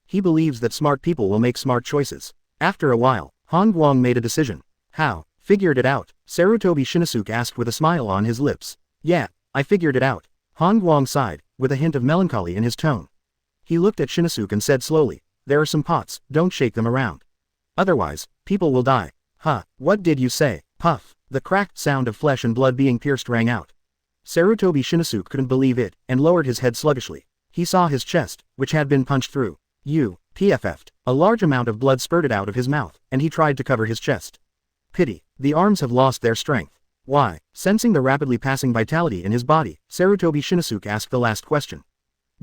He believes that smart people will make smart choices. After a while, Han Guang made a decision. How? Figured it out? Sarutobi Shinosuke asked with a smile on his lips. Yeah, I figured it out. Han Guang sighed, with a hint of melancholy in his tone. He looked at Shinosuke and said slowly, there are some pots, don't shake them around. Otherwise, people will die. Huh, what did you say? Puff. The cracked sound of flesh and blood being pierced rang out. Sarutobi Shinosuke couldn't believe it, and lowered his head sluggishly. He saw his chest, which had been punched through. PFF'd. A large amount of blood spurted out of his mouth, and he tried to cover his chest. Pity. The arms have lost their strength. Why? Sensing the rapidly passing vitality in his body, Sarutobi Shinosuke asked the last question.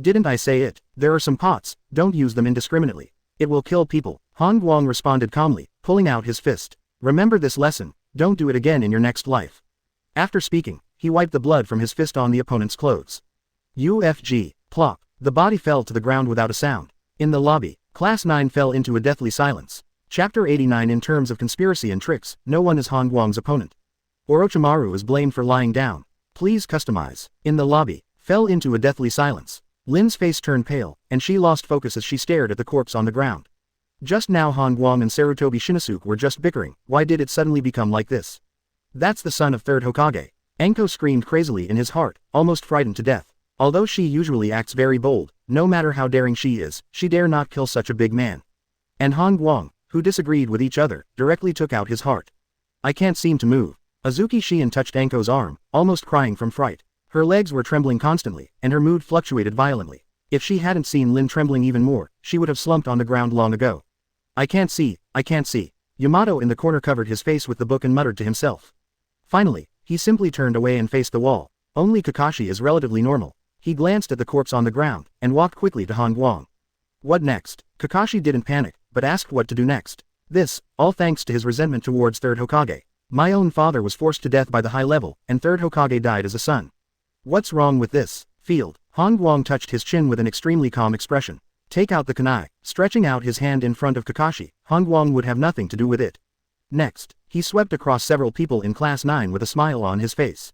Didn't I say it? There are some pots, don't use them indiscriminately. It will kill people. Han Guang responded calmly, pulling out his fist. Remember this lesson, don't do it again in your next life. After speaking, he wiped the blood from his fist on the opponent's clothes. Plop. The body fell to the ground without a sound. In the lobby, Class 9 fell into a deathly silence. Chapter 89. In terms of conspiracy and tricks, no one is Han Guang's opponent. Orochimaru is blamed for lying down. Please customize. In the lobby, fell into a deathly silence. Lin's face turned pale, and she lost focus as she stared at the corpse on the ground. Just now Han Guang and Sarutobi Hiruzen were just bickering, why did it suddenly become like this? That's the son of third Hokage. Enko screamed crazily in his heart, almost frightened to death. Although she usually acts very bold, no matter how daring she is, she dare not kill such a big man. And Han Guang, who disagreed with each other, directly took out his heart. I can't seem to move. Azuki Shion touched Enko's arm, almost crying from fright. Her legs were trembling constantly, and her mood fluctuated violently. If she hadn't seen Lin trembling even more, she would have slumped on the ground long ago. I can't see, I can't see. Yamato in the corner covered his face with the book and muttered to himself. Finally, he simply turned away and faced the wall. Only Kakashi is relatively normal. He glanced at the corpse on the ground, and walked quickly to Han Guang. What next? Kakashi didn't panic, but asked what to do next. This, all thanks to his resentment towards third Hokage. My own father was forced to death by the high level, and third Hokage died as a son. What's wrong with this? Field. Han Guang touched his chin with an extremely calm expression. Take out the kunai. Stretching out his hand in front of Kakashi, Han Guang would have nothing to do with it. Next, he swept across several people in Class 9 with a smile on his face.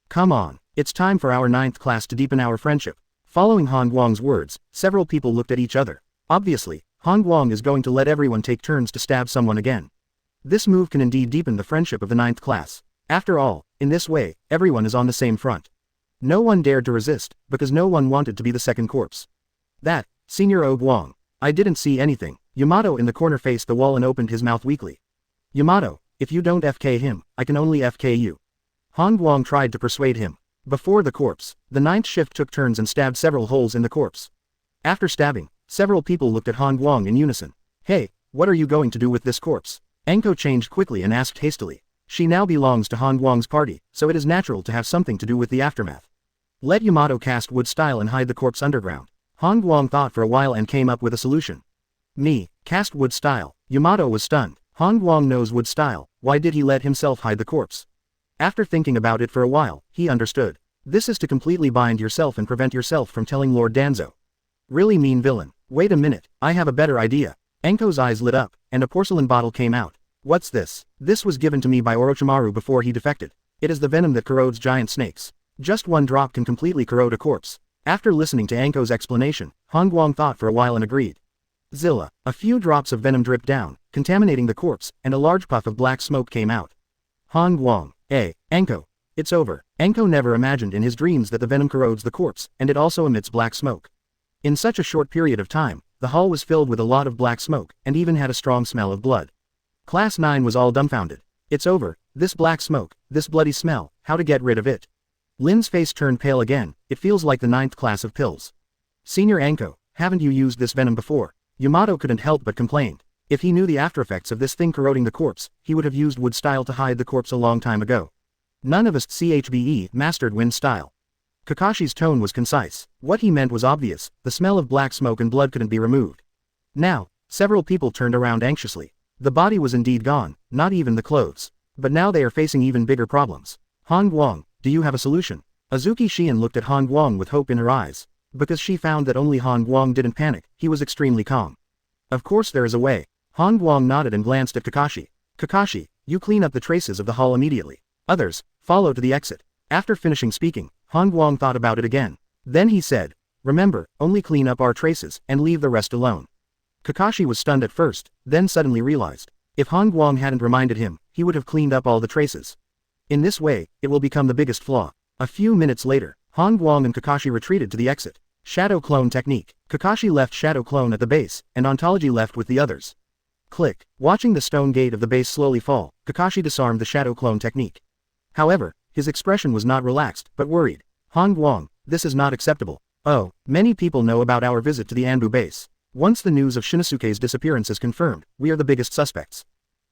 Come on, it's time for our 9th class to deepen our friendship. Following Han Guang's words, several people looked at each other. Obviously, Han Guang is going to let everyone take turns to stab someone again. This move can indeed deepen the friendship of the 9th class. After all, in this way, everyone is on the same front. No one dared to resist, because no one wanted to be the second corpse. That, Senior Guang. I didn't see anything. Yamato in the corner faced the wall and opened his mouth weakly. Yamato, if you don't FK him, I can only FK you. Han Guang tried to persuade him. Before the corpse, the 9th shift took turns and stabbed several holes in the corpse. After stabbing, several people looked at Han Guang in unison. Hey, what are you going to do with this corpse? Enko changed quickly and asked hastily. She now belongs to Han Guang's party, so it is natural to have something to do with the aftermath. Let Yamato cast wood style and hide the corpse underground. Han Guang thought for a while and came up with a solution. Me, cast wood style. Yamato was stunned. Han Guang knows wood style, why did he let himself hide the corpse? After thinking about it for a while, he understood. This is to completely bind yourself and prevent yourself from telling Lord Danzo. Really mean villain. Wait a minute, I have a better idea. Enko's eyes lit up, and a porcelain bottle came out. What's this? This was given to me by Orochimaru before he defected. It is the venom that corrodes giant snakes. Just one drop can completely corrode a corpse. After listening to Enko's explanation, Han Guang thought for a while and agreed. Zilla. A few drops of venom dripped down, contaminating the corpse, and a large puff of black smoke came out. Han Guang. Enko. It's over. Enko never imagined in his dreams that the venom corrodes the corpse, and it also emits black smoke. In such a short period of time, the hall was filled with a lot of black smoke, and even had a strong smell of blood. Class 9 was all dumbfounded. It's over, this black smoke, this bloody smell, how to get rid of it? Lin's face turned pale again, it feels like the 9th class of pills. Senior Enko, haven't you used this venom before? Yamato couldn't help but complained. If he knew the aftereffects of this thing corroding the corpse, he would have used wood style to hide the corpse a long time ago. None of us CHBE mastered wind style. Kakashi's tone was concise. What he meant was obvious, the smell of black smoke and blood couldn't be removed. Now, several people turned around anxiously. The body was indeed gone, not even the clothes. But now they are facing even bigger problems. Han Guang, do you have a solution? Azuki Shion looked at Han Guang with hope in her eyes. Because she found that only Han Guang didn't panic, he was extremely calm. Of course there is a way. Han Guang nodded and glanced at Kakashi. Kakashi, you clean up the traces of the hall immediately. Others, follow to the exit. After finishing speaking, Han Guang thought about it again. Then he said, remember, only clean up our traces, and leave the rest alone. Kakashi was stunned at first, then suddenly realized. If Han Guang hadn't reminded him, he would have cleaned up all the traces. In this way, it will become the biggest flaw. A few minutes later, Han Guang and Kakashi retreated to the exit. Shadow Clone Technique. Kakashi left Shadow Clone at the base, and Ontology left with the others. Click. Watching the stone gate of the base slowly fall, Kakashi disarmed the Shadow Clone Technique. However, his expression was not relaxed, but worried. Han Guang, this is not acceptable. Oh, many people know about our visit to the Anbu base. Once the news of Shinosuke's disappearance is confirmed, we are the biggest suspects.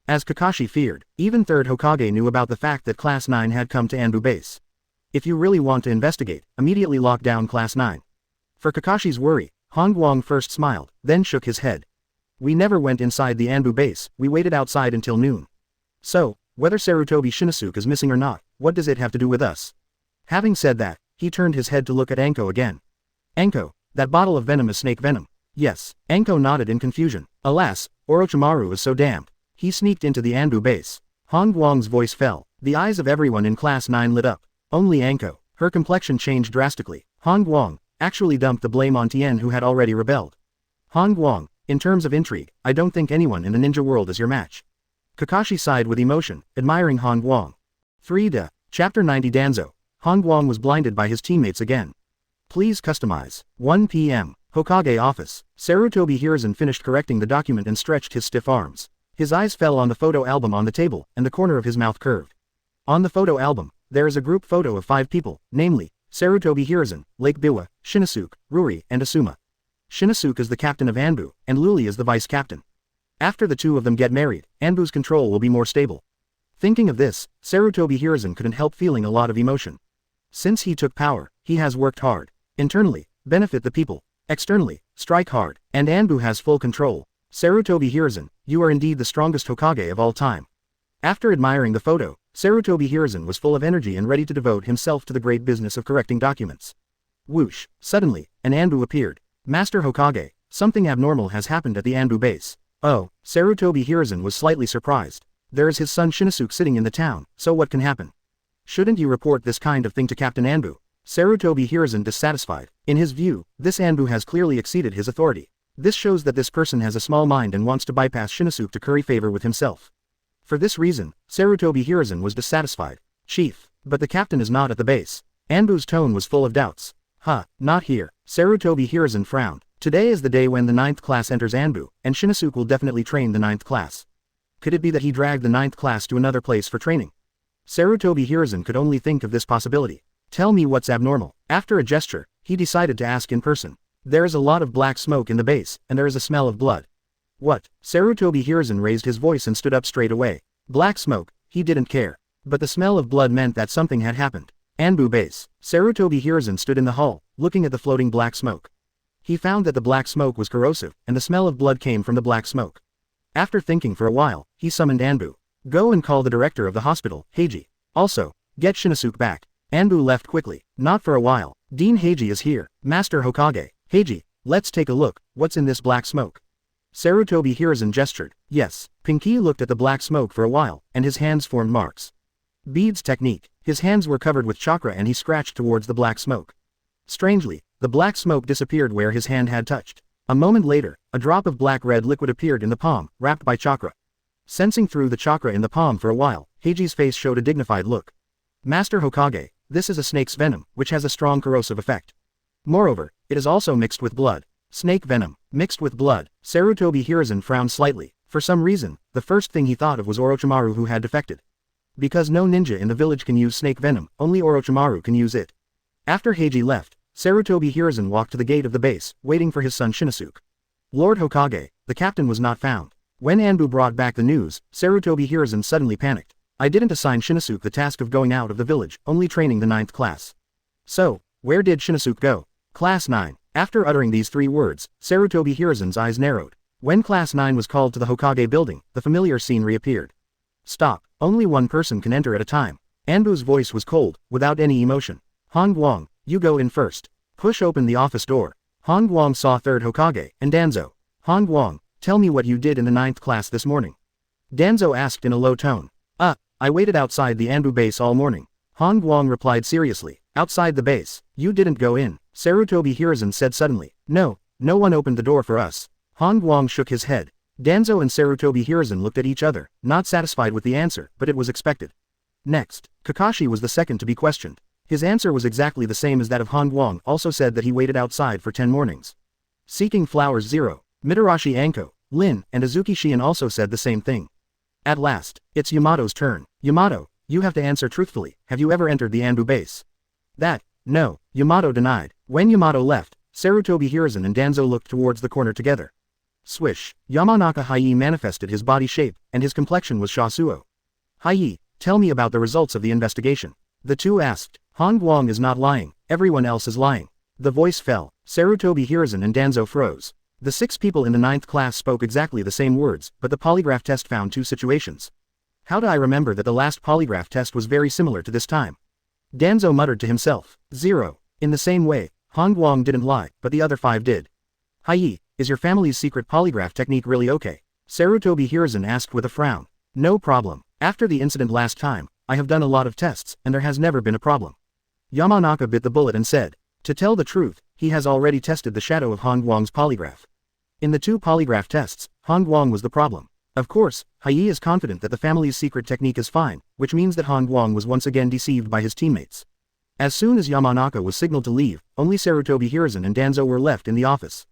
As Kakashi feared, even third Hokage knew about the fact that Class 9 had come to Anbu base. If you really want to investigate, immediately lock down Class 9. For Kakashi's worry, Han Guang first smiled, then shook his head. We never went inside the Anbu base, we waited outside until noon. So, whether Sarutobi Hiruzen is missing or not, what does it have to do with us? Having said that, he turned his head to look at Enko again. Enko, that bottle of venom is snake venom. Yes, Enko nodded in confusion. Alas, Orochimaru is so damned. He sneaked into the Anbu base. Han Guang's voice fell. The eyes of everyone in Class 9 lit up. Only Enko. Her complexion changed drastically. Han Guang, actually dumped the blame on Tien, who had already rebelled. Han Guang, in terms of intrigue, I don't think anyone in the ninja world is your match. Kakashi sighed with emotion, admiring Han Guang. 3. Chapter 90 Danzo. Han Guang was blinded by his teammates again. Please customize. 1 p.m. Hokage office. Sarutobi Hiruzen finished correcting the document and stretched his stiff arms. His eyes fell on the photo album on the table, and the corner of his mouth curved. On the photo album, there is a group photo of 5 people, namely, Sarutobi Hiruzen, Lake Biwa, Shinosuke, Ruri, and Asuma. Shinosuke is the captain of Anbu, and Luli is the vice captain. After the two of them get married, Anbu's control will be more stable. Thinking of this, Sarutobi Hiruzen couldn't help feeling a lot of emotion. Since he took power, he has worked hard. Internally, benefit the people. Externally, strike hard, and Anbu has full control. Sarutobi Hiruzen, you are indeed the strongest Hokage of all time. After admiring the photo, Sarutobi Hiruzen was full of energy and ready to devote himself to the great business of correcting documents. Whoosh! Suddenly, an Anbu appeared. Master Hokage, something abnormal has happened at the Anbu base. Oh, Sarutobi Hiruzen was slightly surprised. There is his son Shinosuke sitting in the town, so what can happen? Shouldn't you report this kind of thing to Captain Anbu? Sarutobi Hiruzen dissatisfied. In his view, this Anbu has clearly exceeded his authority. This shows that this person has a small mind and wants to bypass Shinosuke to curry favor with himself. For this reason, Sarutobi Hiruzen was dissatisfied. Chief, but the captain is not at the base. Anbu's tone was full of doubts. Not here. Sarutobi Hiruzen frowned. Today is the day when the 9th class enters Anbu, and Shinosuke will definitely train the 9th class. Could it be that he dragged the 9th class to another place for training? Sarutobi Hiruzen could only think of this possibility. Tell me what's abnormal. After a gesture, he decided to ask in person. There is a lot of black smoke in the base, and there is a smell of blood. What? Sarutobi Hiruzen raised his voice and stood up straight away. Black smoke, he didn't care. But the smell of blood meant that something had happened. Anbu base. Sarutobi Hiruzen stood in the hall, looking at the floating black smoke. He found that the black smoke was corrosive, and the smell of blood came from the black smoke. After thinking for a while, he summoned Anbu. Go and call the director of the hospital, Heiji. Also, get Shinosuke back. Anbu left quickly. Not for a while. Dean Heiji is here. Master Hokage. Heiji, let's take a look. What's in this black smoke? Sarutobi Hiruzen gestured. Yes. Pinky looked at the black smoke for a while, and his hands formed marks. Beads technique. His hands were covered with chakra and he scratched towards the black smoke. Strangely, the black smoke disappeared where his hand had touched. A moment later, a drop of black-red liquid appeared in the palm, wrapped by chakra. Sensing through the chakra in the palm for a while, Heiji's face showed a dignified look. Master Hokage, this is a snake's venom, which has a strong corrosive effect. Moreover, it is also mixed with blood. Snake venom, mixed with blood. Sarutobi Hiruzen frowned slightly. For some reason, the first thing he thought of was Orochimaru, who had defected. Because no ninja in the village can use snake venom, only Orochimaru can use it. After Heiji left, Sarutobi Hiruzen walked to the gate of the base, waiting for his son Shinosuke. Lord Hokage, the captain was not found. When Anbu brought back the news, Sarutobi Hiruzen suddenly panicked. I didn't assign Shinosuke the task of going out of the village, only training the 9th class. So, where did Shinosuke go? Class 9. After uttering these 3 words, Sarutobi Hiruzen's eyes narrowed. When Class 9 was called to the Hokage building, the familiar scene reappeared. Stop. Only one person can enter at a time. Anbu's voice was cold, without any emotion. Han Guang, you go in first. Push open the office door. Han Guang saw 3rd Hokage, and Danzo. Han Guang, tell me what you did in the 9th class this morning. Danzo asked in a low tone. I waited outside the Anbu base all morning. Han Guang replied seriously. Outside the base, you didn't go in. Sarutobi Hiruzen said suddenly. No one opened the door for us. Han Guang shook his head. Danzo and Sarutobi Hiruzen looked at each other, not satisfied with the answer, but it was expected. Next, Kakashi was the second to be questioned. His answer was exactly the same as that of Han Guang, also said that he waited outside for 10 mornings. Seeking flowers 0. Mitarashi Anko, Lin, and Azuki Shion also said the same thing. At last, it's Yamato's turn. Yamato, you have to answer truthfully. Have you ever entered the Anbu base? No, Yamato denied. When Yamato left, Sarutobi Hiruzen and Danzo looked towards the corner together. Swish, Yamanaka Hai manifested his body shape, and his complexion was Shasuo. Hai, tell me about the results of the investigation. The two asked. Han Guang is not lying, everyone else is lying. The voice fell. Sarutobi Hiruzen and Danzo froze. The 6 people in the 9th class spoke exactly the same words, but the polygraph test found 2 situations. How do I remember that the last polygraph test was very similar to this time? Danzo muttered to himself. 0. In the same way, Han Guang didn't lie, but the other 5 did. Hai, is your family's secret polygraph technique really okay? Sarutobi Hiruzen asked with a frown. No problem. After the incident last time, I have done a lot of tests, and there has never been a problem. Yamanaka bit the bullet and said. To tell the truth, he has already tested the shadow of Han Guang's polygraph. In the 2 polygraph tests, Han Guang was the problem. Of course, Hai is confident that the family's secret technique is fine, which means that Han Guang was once again deceived by his teammates. As soon as Yamanaka was signaled to leave, only Sarutobi Hiruzen and Danzo were left in the office.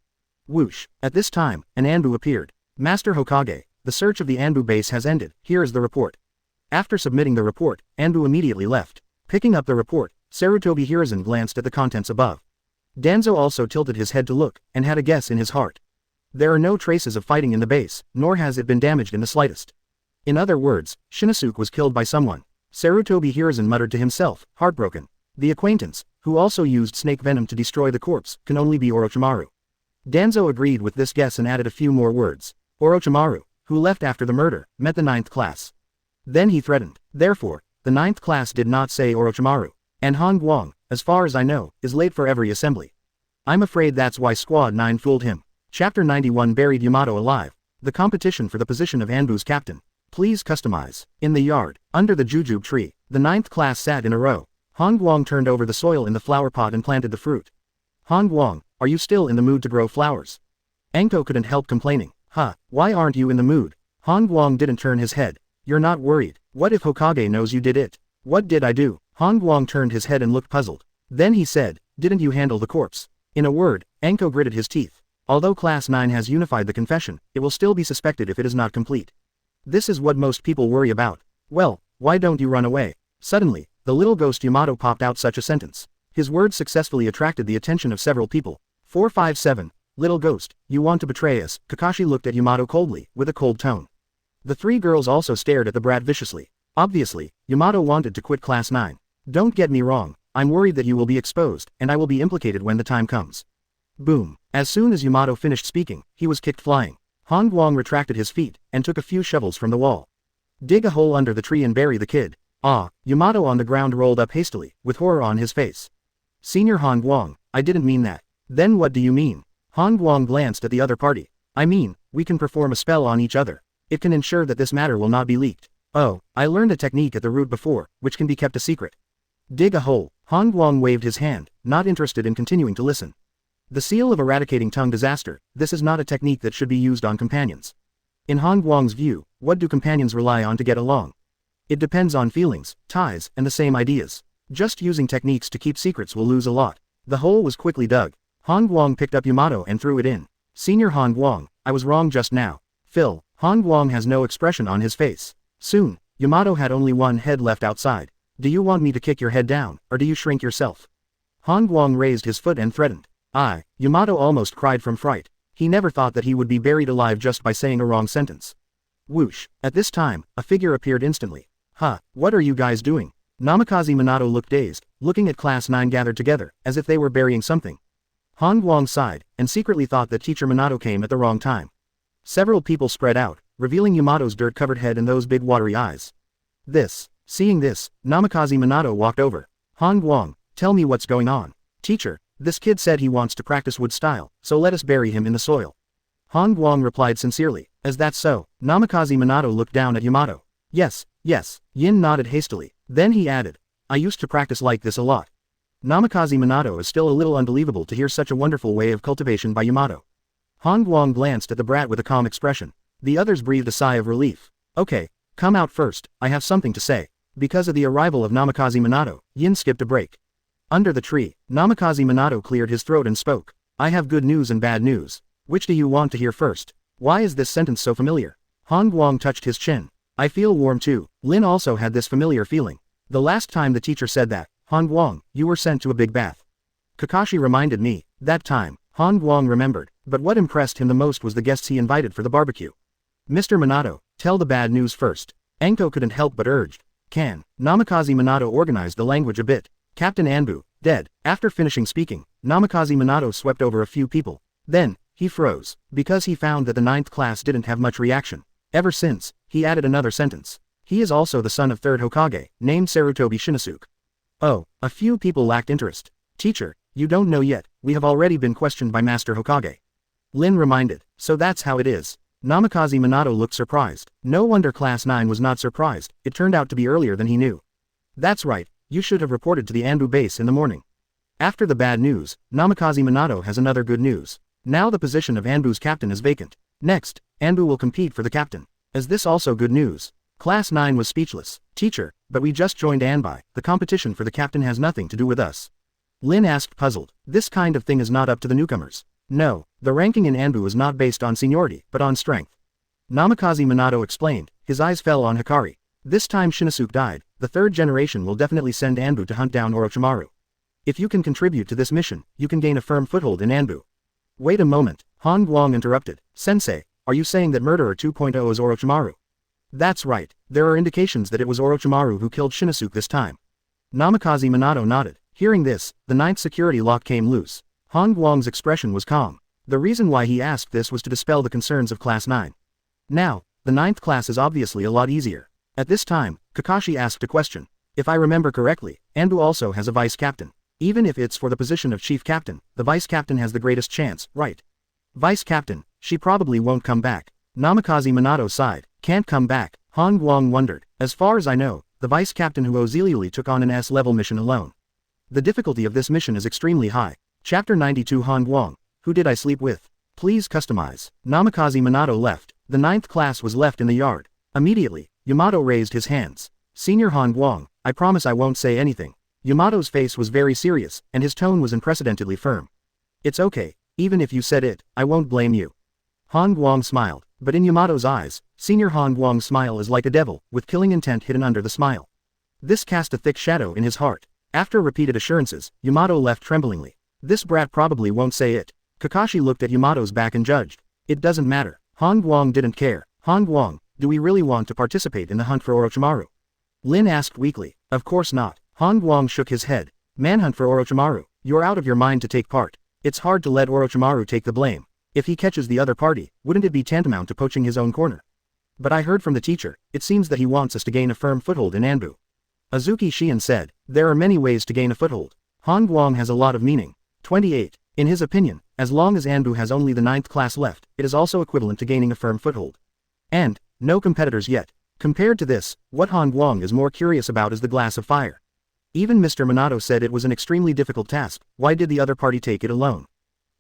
Whoosh. At this time, an Anbu appeared. Master Hokage, the search of the Anbu base has ended, here is the report. After submitting the report, Anbu immediately left. Picking up the report, Sarutobi Hiruzen glanced at the contents above. Danzo also tilted his head to look, and had a guess in his heart. There are no traces of fighting in the base, nor has it been damaged in the slightest. In other words, Shinosuke was killed by someone. Sarutobi Hiruzen muttered to himself, heartbroken. The acquaintance, who also used snake venom to destroy the corpse, can only be Orochimaru. Danzo agreed with this guess and added a few more words. Orochimaru, who left after the murder, met the 9th class. Then he threatened. Therefore, the 9th class did not say Orochimaru. And Han Guang, as far as I know, is late for every assembly. I'm afraid that's why Squad 9 fooled him. Chapter 91 buried Yamato alive. The competition for the position of Anbu's captain. Please customize. In the yard, under the jujube tree, the 9th class sat in a row. Han Guang turned over the soil in the flower pot and planted the fruit. Han Guang, are you still in the mood to grow flowers? Anko couldn't help complaining. Why aren't you in the mood? Han Guang didn't turn his head. You're not worried. What if Hokage knows you did it? What did I do? Han Guang turned his head and looked puzzled. Then he said, didn't you handle the corpse? In a word, Anko gritted his teeth. Although Class 9 has unified the confession, it will still be suspected if it is not complete. This is what most people worry about. Well, why don't you run away? Suddenly, the little ghost Yamato popped out such a sentence. His words successfully attracted the attention of several people. 457, little ghost, you want to betray us? Kakashi looked at Yamato coldly, with a cold tone. The 3 girls also stared at the brat viciously. Obviously, Yamato wanted to quit Class 9. Don't get me wrong, I'm worried that you will be exposed, and I will be implicated when the time comes. Boom. As soon as Yamato finished speaking, he was kicked flying. Han Guang retracted his feet, and took a few shovels from the wall. Dig a hole under the tree and bury the kid. Yamato on the ground rolled up hastily, with horror on his face. Senior Han Guang, I didn't mean that. Then what do you mean? Han Guang glanced at the other party. I mean, we can perform a spell on each other. It can ensure that this matter will not be leaked. Oh, I learned a technique at the root before, which can be kept a secret. Dig a hole. Han Guang waved his hand, not interested in continuing to listen. The seal of eradicating tongue disaster, this is not a technique that should be used on companions. In Han Guang's view, what do companions rely on to get along? It depends on feelings, ties, and the same ideas. Just using techniques to keep secrets will lose a lot. The hole was quickly dug. Han Guang picked up Yamato and threw it in. Senior Han Guang, I was wrong just now. Phil, Han Guang has no expression on his face. Soon, Yamato had only one head left outside. Do you want me to kick your head down, or do you shrink yourself? Han Guang raised his foot and threatened. Yamato almost cried from fright. He never thought that he would be buried alive just by saying a wrong sentence. Whoosh. At this time, a figure appeared instantly. What are you guys doing? Namikaze Minato looked dazed, looking at Class 9 gathered together, as if they were burying something. Han Guang sighed, and secretly thought that Teacher Minato came at the wrong time. Several people spread out, revealing Yamato's dirt-covered head and those big watery eyes. Seeing this, Namikaze Minato walked over. Han Guang, tell me what's going on. Teacher, this kid said he wants to practice wood style, so let us bury him in the soil. Han Guang replied sincerely. Is that so? Namikaze Minato looked down at Yamato. Yes. Yin nodded hastily. Then he added. I used to practice like this a lot. Namikaze Minato is still a little unbelievable to hear such a wonderful way of cultivation by Yamato. Han Guang glanced at the brat with a calm expression. The others breathed a sigh of relief. Okay, come out first, I have something to say. Because of the arrival of Namikaze Minato, Yin skipped a break. Under the tree, Namikaze Minato cleared his throat and spoke. I have good news and bad news. Which do you want to hear first? Why is this sentence so familiar? Han Guang touched his chin. I feel warm too. Lin also had this familiar feeling. The last time the teacher said that, Han Guang, you were sent to a big bath. Kakashi reminded me. That time, Han Guang remembered, but what impressed him the most was the guests he invited for the barbecue. Mr. Minato, tell the bad news first. Anko couldn't help but urged. Namikaze Minato organized the language a bit. Captain Anbu, dead. After finishing speaking, Namikaze Minato swept over a few people. Then, he froze, because he found that the 9th class didn't have much reaction. Ever since, he added another sentence. He is also the son of 3rd Hokage, named Sarutobi Shinosuke. Oh, a few people lacked interest. Teacher, you don't know yet, we have already been questioned by Master Hokage. Lin reminded. So that's how it is. Namikaze Minato looked surprised. No wonder Class 9 was not surprised, it turned out to be earlier than he knew. That's right, you should have reported to the Anbu base in the morning. After the bad news, Namikaze Minato has another good news. Now the position of Anbu's captain is vacant. Next, Anbu will compete for the captain. Is this also good news? Class 9 was speechless. Teacher, but we just joined Anbai. The competition for the captain has nothing to do with us. Lin asked puzzled. This kind of thing is not up to the newcomers. No, the ranking in Anbu is not based on seniority, but on strength. Namikaze Minato explained. His eyes fell on Hikari. This time Shinosuke died, the third generation will definitely send Anbu to hunt down Orochimaru. If you can contribute to this mission, you can gain a firm foothold in Anbu. Wait a moment, Han Guang interrupted. Sensei, are you saying that Murderer 2.0 is Orochimaru? That's right, there are indications that it was Orochimaru who killed Shinosuke this time. Namikaze Minato nodded. Hearing this, the ninth security lock came loose. Han Guang's expression was calm. The reason why he asked this was to dispel the concerns of Class 9. Now, the ninth class is obviously a lot easier. At this time, Kakashi asked a question. If I remember correctly, Anbu also has a vice captain. Even if it's for the position of chief captain, the vice captain has the greatest chance, right? Vice captain, she probably won't come back. Namikaze Minato sighed. Can't come back, Han Guang wondered. As far as I know, the vice captain who Oziliuli took on an S-level mission alone. The difficulty of this mission is extremely high. Chapter 92 Han Guang. Who did I sleep with? Please customize. Namikaze Minato left. The ninth class was left in the yard. Immediately, Yamato raised his hands. Senior Han Guang, I promise I won't say anything. Yamato's face was very serious, and his tone was unprecedentedly firm. It's okay, even if you said it, I won't blame you. Han Guang smiled, but in Yamato's eyes, Senior Han Guang's smile is like a devil, with killing intent hidden under the smile. This cast a thick shadow in his heart. After repeated assurances, Yamato left tremblingly. This brat probably won't say it. Kakashi looked at Yamato's back and judged. It doesn't matter. Han Guang didn't care. Han Guang, do we really want to participate in the hunt for Orochimaru? Lin asked weakly. Of course not. Han Guang shook his head. Manhunt for Orochimaru. You're out of your mind to take part. It's hard to let Orochimaru take the blame. If he catches the other party, wouldn't it be tantamount to poaching his own corner? But I heard from the teacher, it seems that he wants us to gain a firm foothold in Anbu. Azuki Shion said, there are many ways to gain a foothold. Han Guang has a lot of meaning. 28. In his opinion, as long as Anbu has only the ninth class left, it is also equivalent to gaining a firm foothold. And, no competitors yet. Compared to this, what Han Guang is more curious about is the glass of fire. Even Mr. Minato said it was an extremely difficult task, why did the other party take it alone?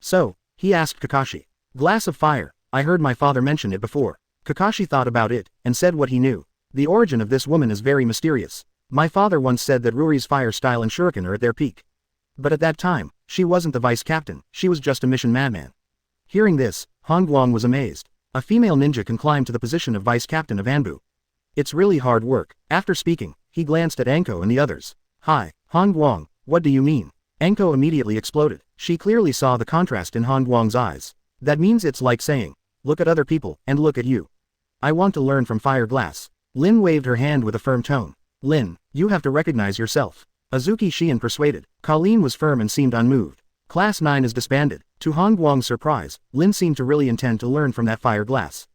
So, he asked Kakashi. Glass of fire, I heard my father mention it before. Kakashi thought about it, and said what he knew. The origin of this woman is very mysterious. My father once said that Ruri's fire style and shuriken are at their peak. But at that time, she wasn't the vice captain, she was just a mission madman. Hearing this, Han Guang was amazed. A female ninja can climb to the position of vice captain of Anbu. It's really hard work. After speaking, he glanced at Anko and the others. Hi, Han Guang, what do you mean? Anko immediately exploded. She clearly saw the contrast in Han Guang's eyes. That means it's like saying, look at other people, and look at you. I want to learn from Fire Glass. Lin waved her hand with a firm tone. Lin, you have to recognize yourself. Azuki Shion persuaded. Colleen was firm and seemed unmoved. Class 9 is disbanded. To Han Guang's surprise, Lin seemed to really intend to learn from that Fire Glass.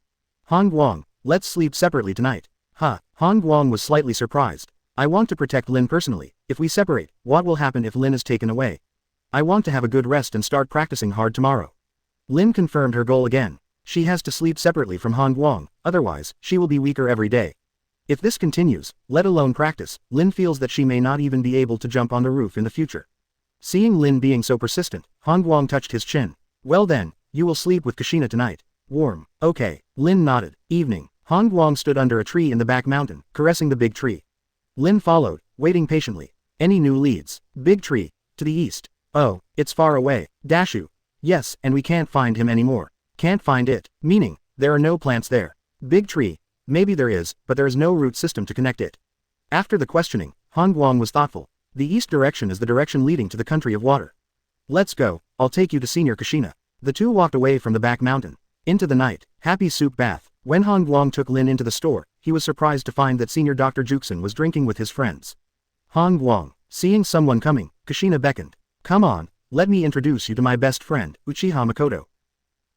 Han Guang, let's sleep separately tonight. Huh, Han Guang was slightly surprised. I want to protect Lin personally. If we separate, what will happen if Lin is taken away? I want to have a good rest and start practicing hard tomorrow. Lin confirmed her goal again. She has to sleep separately from Han Guang, otherwise, she will be weaker every day. If this continues, let alone practice, Lin feels that she may not even be able to jump on the roof in the future. Seeing Lin being so persistent, Han Guang touched his chin. Well then, you will sleep with Kushina tonight. Warm. Okay. Lin nodded. Evening. Han Guang stood under a tree in the back mountain, caressing the big tree. Lin followed, waiting patiently. Any new leads? Big tree. To the east. Oh, it's far away. Dashu. Yes, and we can't find him anymore. Can't find it. Meaning, there are no plants there. Big tree. Maybe there is, but there is no root system to connect it. After the questioning, Han Guang was thoughtful. The east direction is the direction leading to the country of water. Let's go, I'll take you to Senior Kushina. The two walked away from the back mountain. Into the night. Happy soup bath. When Han Guang took Lin into the store, he was surprised to find that Senior Dr. Juxin was drinking with his friends. Han Guang. Seeing someone coming, Kushina beckoned. Come on, let me introduce you to my best friend, Uchiha Makoto.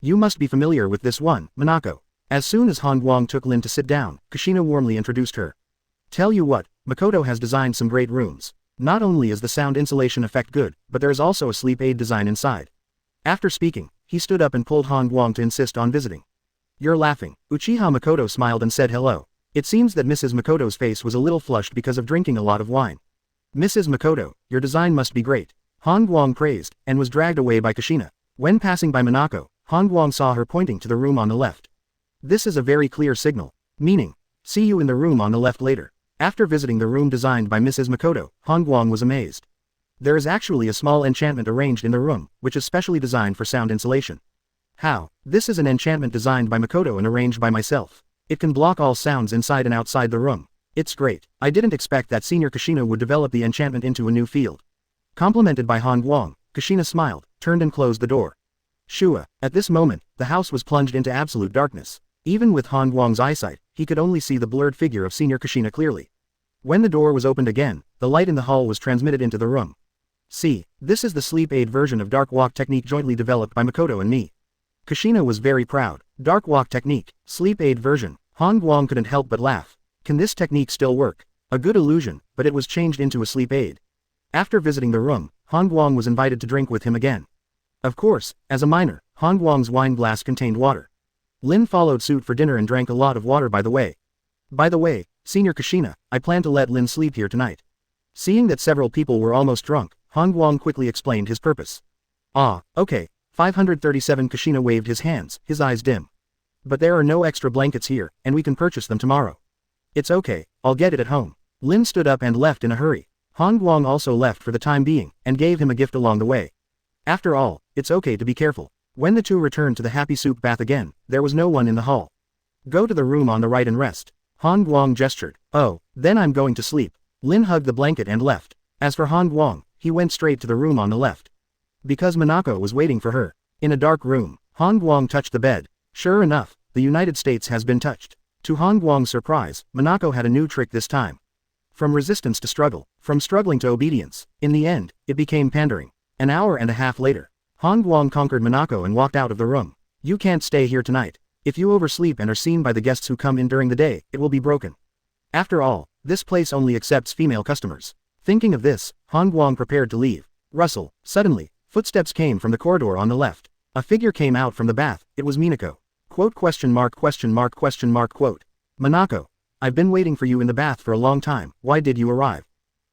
You must be familiar with this one, Minako. As soon as Han Guang took Lin to sit down, Kushina warmly introduced her. Tell you what, Makoto has designed some great rooms. Not only is the sound insulation effect good, but there is also a sleep aid design inside. After speaking, he stood up and pulled Han Guang to insist on visiting. You're laughing. Uchiha Makoto smiled and said hello. It seems that Mrs. Makoto's face was a little flushed because of drinking a lot of wine. Mrs. Makoto, your design must be great. Han Guang praised, and was dragged away by Kushina. When passing by Minako, Han Guang saw her pointing to the room on the left. This is a very clear signal. Meaning, see you in the room on the left later. After visiting the room designed by Mrs. Makoto, Han Guang was amazed. There is actually a small enchantment arranged in the room, which is specially designed for sound insulation. How? This is an enchantment designed by Makoto and arranged by myself. It can block all sounds inside and outside the room. It's great. I didn't expect that Senior Kushina would develop the enchantment into a new field. Complimented by Han Guang, Kushina smiled, turned and closed the door. Shua. At this moment, the house was plunged into absolute darkness. Even with Han Guang's eyesight, he could only see the blurred figure of Senior Kushina clearly. When the door was opened again, the light in the hall was transmitted into the room. See, this is the sleep aid version of Dark Walk technique jointly developed by Makoto and me. Kushina was very proud. Dark Walk technique, sleep aid version. Han Guang couldn't help but laugh. Can this technique still work? A good illusion, but it was changed into a sleep aid. After visiting the room, Han Guang was invited to drink with him again. Of course, as a minor, Han Guang's wine glass contained water. Lin followed suit for dinner and drank a lot of water by the way. By the way, Senior Kushina, I plan to let Lin sleep here tonight. Seeing that several people were almost drunk, Han Guang quickly explained his purpose. Ah, okay. 537 Kushina waved his hands, his eyes dim. But there are no extra blankets here, and we can purchase them tomorrow. It's okay, I'll get it at home. Lin stood up and left in a hurry. Han Guang also left for the time being, and gave him a gift along the way. After all, it's okay to be careful. When the two returned to the happy soup bath again, there was no one in the hall. Go to the room on the right and rest. Han Guang gestured. Oh, then I'm going to sleep. Lin hugged the blanket and left. As for Han Guang, he went straight to the room on the left. Because Minako was waiting for her. In a dark room, Han Guang touched the bed. Sure enough, the United States has been touched. To Han Guang's surprise, Minako had a new trick this time. From resistance to struggle, from struggling to obedience, in the end, it became pandering. An hour and a half later, Han Guang conquered Minako and walked out of the room. You can't stay here tonight. If you oversleep and are seen by the guests who come in during the day, it will be broken. After all, this place only accepts female customers. Thinking of this, Han Guang prepared to leave. Rustle. Suddenly, footsteps came from the corridor on the left. A figure came out from the bath. It was Minako. Quote question mark question mark question mark quote. Minako. I've been waiting for you in the bath for a long time. Why did you arrive?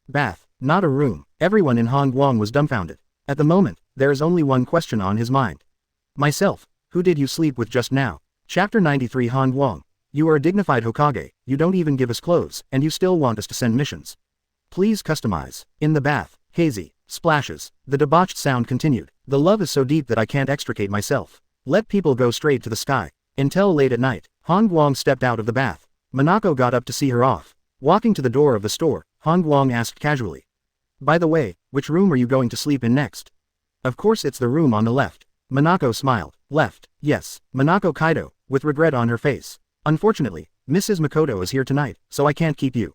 Bath. Not a room. Everyone in Han Guang was dumbfounded. At the moment, there is only one question on his mind. Myself. Who did you sleep with just now? Chapter 93 Han Guang. You are a dignified Hokage, you don't even give us clothes, and you still want us to send missions. Please customize. In the bath, hazy, splashes. The debauched sound continued. The love is so deep that I can't extricate myself. Let people go straight to the sky. Until late at night, Han Guang stepped out of the bath. Minako got up to see her off. Walking to the door of the store, Han Guang asked casually. By the way, which room are you going to sleep in next? Of course it's the room on the left. Minako smiled. Left, yes. Minako Kaido, with regret on her face. Unfortunately, Mrs. Makoto is here tonight, so I can't keep you.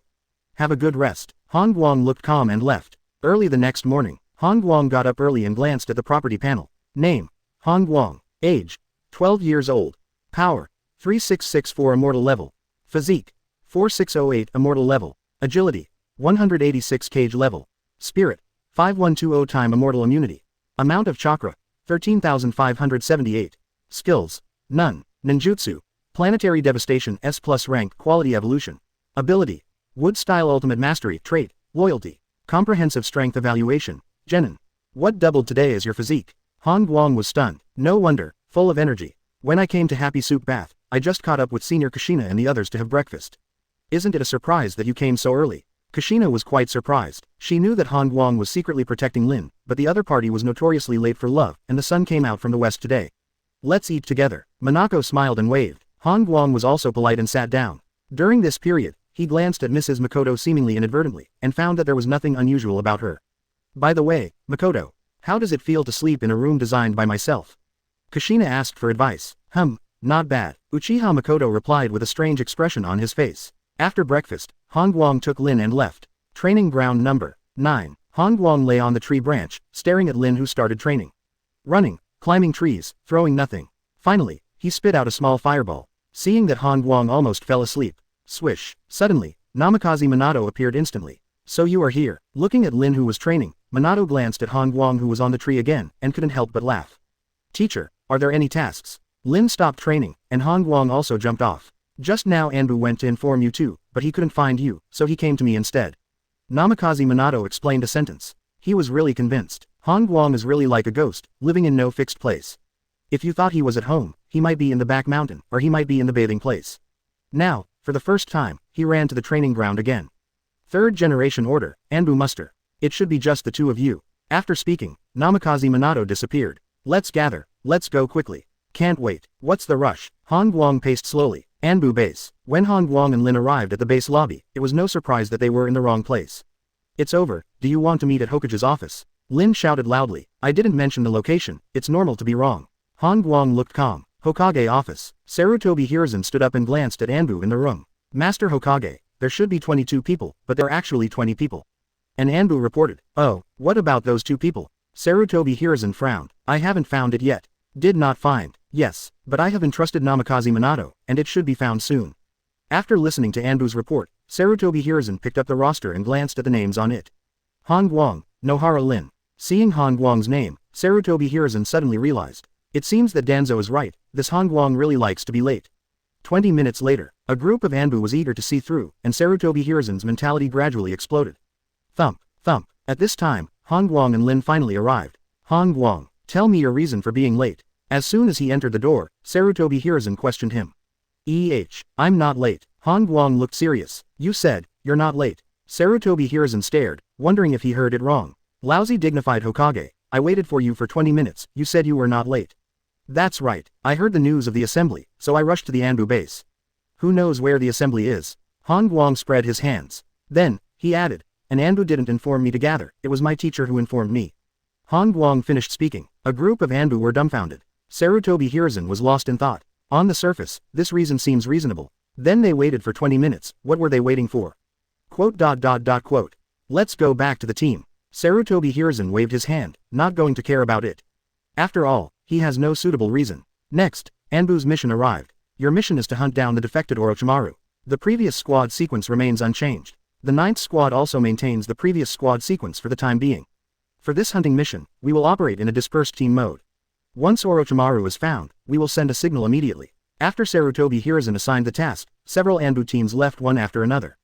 Have a good rest. Han Guang looked calm and left. Early the next morning, Han Guang got up early and glanced at the property panel. Name: Han Guang. Age: 12 years old. Power: 3664 immortal level. Physique: 4608 immortal level. Agility: 186 cage level. Spirit: 5120 time immortal immunity. Amount of chakra: 13,578. Skills: none. Ninjutsu: planetary devastation S+ rank quality evolution. Ability: wood style ultimate mastery trait, loyalty. Comprehensive strength evaluation, Genin. What doubled today is your physique? Han Guang was stunned. No wonder, full of energy. When I came to Happy Soup Bath, I just caught up with Senior Kushina and the others to have breakfast. Isn't it a surprise that you came so early? Kushina was quite surprised. She knew that Han Guang was secretly protecting Lin, but the other party was notoriously late for love, and the sun came out from the west today. Let's eat together. Minako smiled and waved. Han Guang was also polite and sat down. During this period, he glanced at Mrs. Makoto seemingly inadvertently, and found that there was nothing unusual about her. By the way, Makoto, how does it feel to sleep in a room designed by myself? Kushina asked for advice. Not bad. Uchiha Makoto replied with a strange expression on his face. After breakfast, Han Guang took Lin and left. Training ground number 9. Han Guang lay on the tree branch, staring at Lin who started training. Running, climbing trees, throwing nothing. Finally, he spit out a small fireball. Seeing that Han Guang almost fell asleep. Swish. Suddenly, Namikaze Minato appeared instantly. So you are here. Looking at Lin who was training, Minato glanced at Han Guang who was on the tree again, and couldn't help but laugh. Teacher, are there any tasks? Lin stopped training, and Han Guang also jumped off. Just now Anbu went to inform you too, but he couldn't find you, so he came to me instead. Namikaze Minato explained a sentence. He was really convinced. Han Guang is really like a ghost, living in no fixed place. If you thought he was at home, he might be in the back mountain, or he might be in the bathing place. Now, for the first time, he ran to the training ground again. Third generation order, Anbu muster. It should be just the two of you. After speaking, Namikaze Minato disappeared. Let's gather, let's go quickly. Can't wait, what's the rush? Han Guang paced slowly. Anbu base. When Han Guang and Lin arrived at the base lobby, it was no surprise that they were in the wrong place. It's over, do you want to meet at Hokage's office? Lin shouted loudly. I didn't mention the location, it's normal to be wrong. Han Guang looked calm. Hokage office. Sarutobi Hiruzen stood up and glanced at Anbu in the room. Master Hokage, there should be 22 people, but there are actually 20 people. And Anbu reported, oh, what about those 2 people? Sarutobi Hiruzen frowned. I haven't found it yet. Did not find. Yes, but I have entrusted Namikaze Minato, and it should be found soon. After listening to Anbu's report, Sarutobi Hiruzen picked up the roster and glanced at the names on it. Han Guang, Nohara Lin. Seeing Han Guang's name, Sarutobi Hiruzen suddenly realized. It seems that Danzo is right, this Han Guang really likes to be late. 20 minutes later, a group of Anbu was eager to see through, and Sarutobi Hiruzen's mentality gradually exploded. Thump, thump. At this time, Han Guang and Lin finally arrived. Han Guang, tell me your reason for being late. As soon as he entered the door, Sarutobi Hiruzen questioned him. I'm not late. Han Guang looked serious. You said, you're not late. Sarutobi Hiruzen stared, wondering if he heard it wrong. Lousy dignified Hokage, I waited for you for 20 minutes, you said you were not late. That's right, I heard the news of the assembly, so I rushed to the Anbu base. Who knows where the assembly is? Han Guang spread his hands. Then, he added, and Anbu didn't inform me to gather, it was my teacher who informed me. Han Guang finished speaking. A group of Anbu were dumbfounded. Sarutobi Hiruzen was lost in thought. On the surface, this reason seems reasonable. Then they waited for 20 minutes, what were they waiting for? Quote. Let's go back to the team. Sarutobi Hiruzen waved his hand, not going to care about it. After all, he has no suitable reason. Next, Anbu's mission arrived. Your mission is to hunt down the defected Orochimaru. The previous squad sequence remains unchanged. The 9th squad also maintains the previous squad sequence for the time being. For this hunting mission, we will operate in a dispersed team mode. Once Orochimaru is found, we will send a signal immediately. After Sarutobi Hiruzen assigned the task, several Anbu teams left one after another.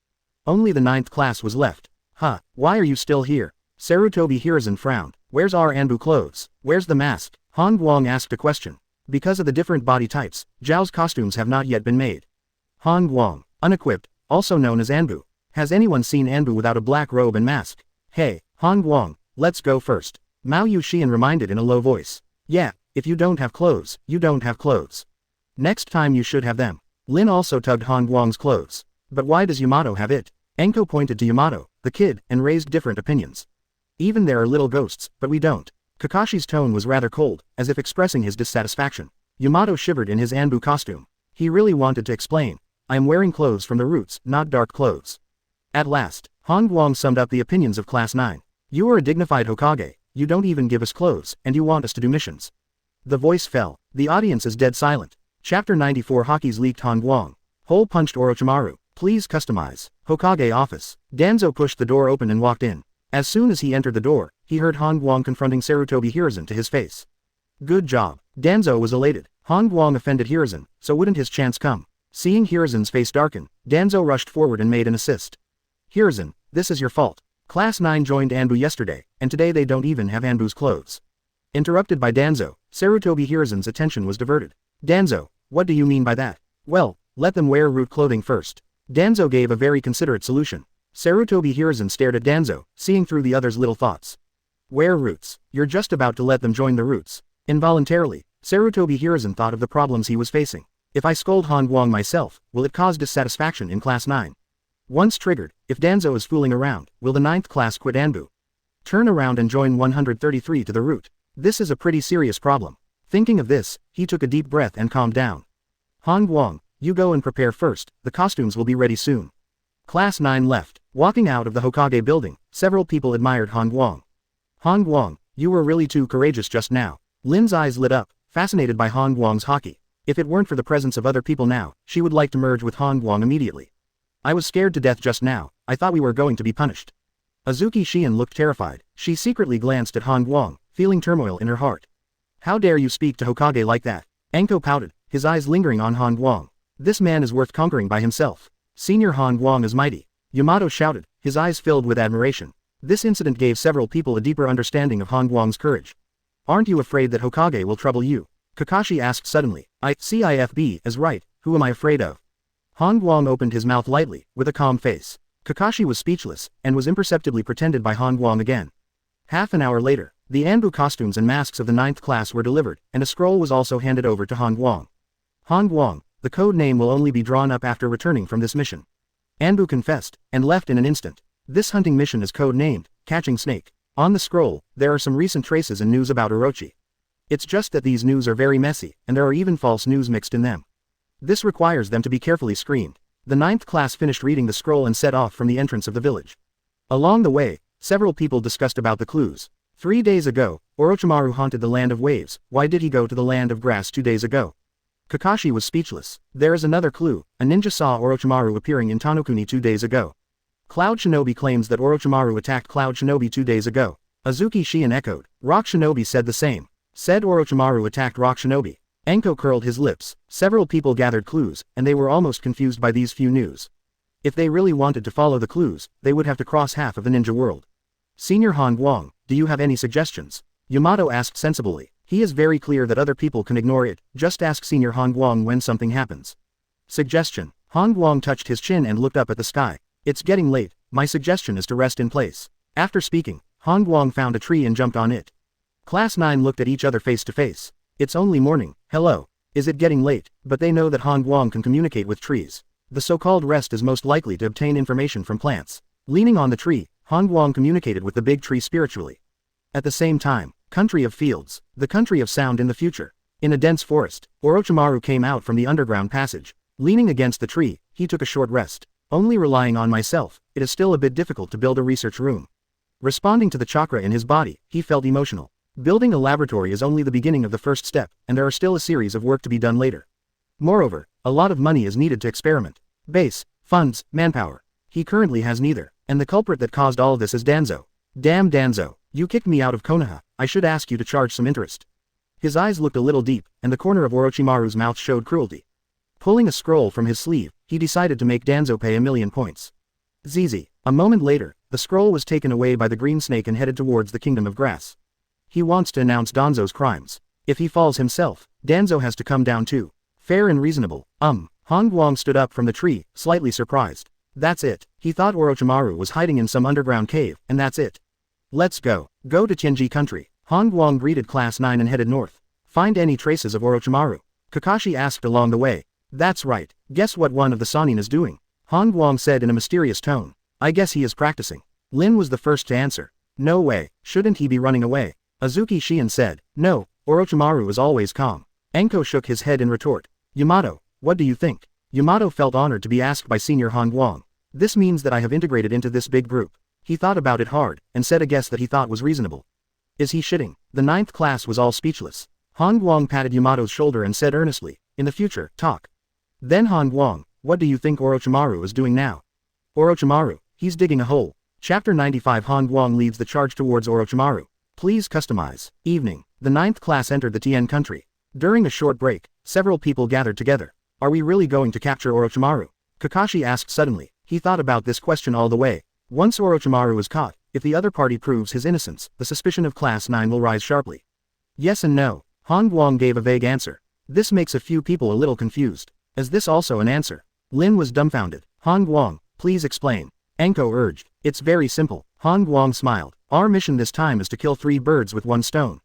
Only the 9th class was left. Why are you still here? Sarutobi Hiruzen frowned. Where's our Anbu clothes? Where's the mask? Han Guang asked a question. Because of the different body types, Zhao's costumes have not yet been made. Han Guang, unequipped, also known as Anbu. Has anyone seen Anbu without a black robe and mask? Hey, Han Guang, let's go first. Mao Yuxian reminded in a low voice. Yeah, if you don't have clothes, you don't have clothes. Next time you should have them. Lin also tugged Han Guang's clothes. But why does Yamato have it? Enko pointed to Yamato, the kid, and raised different opinions. Even there are little ghosts, but we don't. Kakashi's tone was rather cold, as if expressing his dissatisfaction. Yamato shivered in his Anbu costume. He really wanted to explain. I am wearing clothes from the roots, not dark clothes. At last, Han Guang summed up the opinions of Class 9. You are a dignified Hokage, you don't even give us clothes, and you want us to do missions. The voice fell. The audience is dead silent. Chapter 94 Hokies leaked Han Guang. Hole punched Orochimaru. Please customize. Hokage office. Danzo pushed the door open and walked in. As soon as he entered the door, he heard Han Guang confronting Sarutobi Hiruzen to his face. Good job. Danzo was elated. Han Guang offended Hiruzen, so wouldn't his chance come? Seeing Hiruzen's face darken, Danzo rushed forward and made an assist. Hiruzen, this is your fault. Class 9 joined Anbu yesterday, and today they don't even have Anbu's clothes. Interrupted by Danzo, Sarutobi Hiruzen's attention was diverted. Danzo, what do you mean by that? Well, let them wear root clothing first. Danzo gave a very considerate solution. Sarutobi Hiruzen stared at Danzo, seeing through the other's little thoughts. Wear roots. You're just about to let them join the roots. Involuntarily, Sarutobi Hiruzen thought of the problems he was facing. If I scold Han Guang myself, will it cause dissatisfaction in Class 9? Once triggered, if Danzo is fooling around, will the 9th class quit Anbu? Turn around and join 133 to the root. This is a pretty serious problem. Thinking of this, he took a deep breath and calmed down. Han Guang, you go and prepare first, the costumes will be ready soon. Class 9 left. Walking out of the Hokage building, several people admired Han Guang. Han Guang, you were really too courageous just now. Lin's eyes lit up, fascinated by Han Guang's haki. If it weren't for the presence of other people now, she would like to merge with Han Guang immediately. I was scared to death just now, I thought we were going to be punished. Azuki Shion looked terrified. She secretly glanced at Han Guang, feeling turmoil in her heart. How dare you speak to Hokage like that? Enko pouted, his eyes lingering on Han Guang. This man is worth conquering by himself. Senior Han Guang is mighty. Yamato shouted, his eyes filled with admiration. This incident gave several people a deeper understanding of Han Guang's courage. Aren't you afraid that Hokage will trouble you? Kakashi asked suddenly. CIFB is right, who am I afraid of? Han Guang opened his mouth lightly, with a calm face. Kakashi was speechless, and was imperceptibly pretended by Han Guang again. Half an hour later, the Anbu costumes and masks of the 9th class were delivered, and a scroll was also handed over to Han Guang. Han Guang, the code name will only be drawn up after returning from this mission. Anbu confessed, and left in an instant. This hunting mission is code-named, Catching Snake. On the scroll, there are some recent traces and news about Orochi. It's just that these news are very messy, and there are even false news mixed in them. This requires them to be carefully screened. The 9th class finished reading the scroll and set off from the entrance of the village. Along the way, several people discussed about the clues. 3 days ago, Orochimaru haunted the land of waves. Why did he go to the land of grass 2 days ago? Kakashi was speechless. There is another clue. A ninja saw Orochimaru appearing in Tanokuni 2 days ago. Cloud Shinobi claims that Orochimaru attacked Cloud Shinobi 2 days ago. Azuki Shion echoed. Rock Shinobi said the same. Said Orochimaru attacked Rock Shinobi. Enko curled his lips. Several people gathered clues, and they were almost confused by these few news. If they really wanted to follow the clues, they would have to cross half of the ninja world. Senior Han Guang, do you have any suggestions? Yamato asked sensibly. He is very clear that other people can ignore it, just ask Senior Han Guang when something happens. Suggestion. Han Guang touched his chin and looked up at the sky. It's getting late, my suggestion is to rest in place. After speaking, Han Guang found a tree and jumped on it. Class 9 looked at each other face to face. It's only morning, hello. Is it getting late? But they know that Han Guang can communicate with trees. The so-called rest is most likely to obtain information from plants. Leaning on the tree, Han Guang communicated with the big tree spiritually. At the same time, country of fields, the country of sound in the future. In a dense forest, Orochimaru came out from the underground passage. Leaning against the tree, he took a short rest. Only relying on myself, it is still a bit difficult to build a research room. Responding to the chakra in his body, he felt emotional. Building a laboratory is only the beginning of the first step, and there are still a series of work to be done later. Moreover, a lot of money is needed to experiment. Base, funds, manpower. He currently has neither, and the culprit that caused all this is Danzo. Damn Danzo, you kicked me out of Konoha, I should ask you to charge some interest. His eyes looked a little deep, and the corner of Orochimaru's mouth showed cruelty. Pulling a scroll from his sleeve, he decided to make Danzo pay 1,000,000 points. ZZ. A moment later, the scroll was taken away by the green snake and headed towards the kingdom of grass. He wants to announce Danzo's crimes. If he falls himself, Danzo has to come down too. Fair and reasonable. Han Guang stood up from the tree, slightly surprised. That's it. He thought Orochimaru was hiding in some underground cave, and that's it. Let's go. Go to Tianji country. Han Guang greeted Class 9 and headed north. Find any traces of Orochimaru? Kakashi asked along the way. That's right. Guess what one of the Sannin is doing? Han Guang said in a mysterious tone. I guess he is practicing. Lin was the first to answer. No way. Shouldn't he be running away? Azuki Shion said. No, Orochimaru is always calm. Enko shook his head in retort. Yamato, what do you think? Yamato felt honored to be asked by Senior Han Guang. This means that I have integrated into this big group. He thought about it hard, and said a guess that he thought was reasonable. Is he shitting? The 9th class was all speechless. Han Guang patted Yamato's shoulder and said earnestly, in the future, talk. Then Han Guang, what do you think Orochimaru is doing now? Orochimaru, he's digging a hole. Chapter 95 Han Guang leads the charge towards Orochimaru. Please customize. Evening. The 9th class entered the Tien country. During a short break, several people gathered together. Are we really going to capture Orochimaru? Kakashi asked suddenly. He thought about this question all the way. Once Orochimaru is caught, if the other party proves his innocence, the suspicion of Class 9 will rise sharply. Yes and no. Han Guang gave a vague answer. This makes a few people a little confused. Is this also an answer? Lin was dumbfounded. Han Guang, please explain. Enko urged. It's very simple. Han Guang smiled. Our mission this time is to kill 3 birds with 1 stone.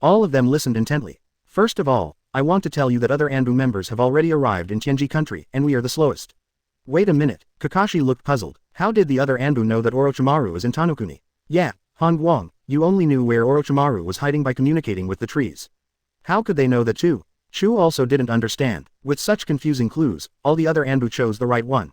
All of them listened intently. First of all, I want to tell you that other Anbu members have already arrived in Tianji country, and we are the slowest. Wait a minute. Kakashi looked puzzled. How did the other Anbu know that Orochimaru is in Tanokuni? Yeah, Han Guang, you only knew where Orochimaru was hiding by communicating with the trees. How could they know that too? Chu also didn't understand. With such confusing clues, all the other Anbu chose the right one.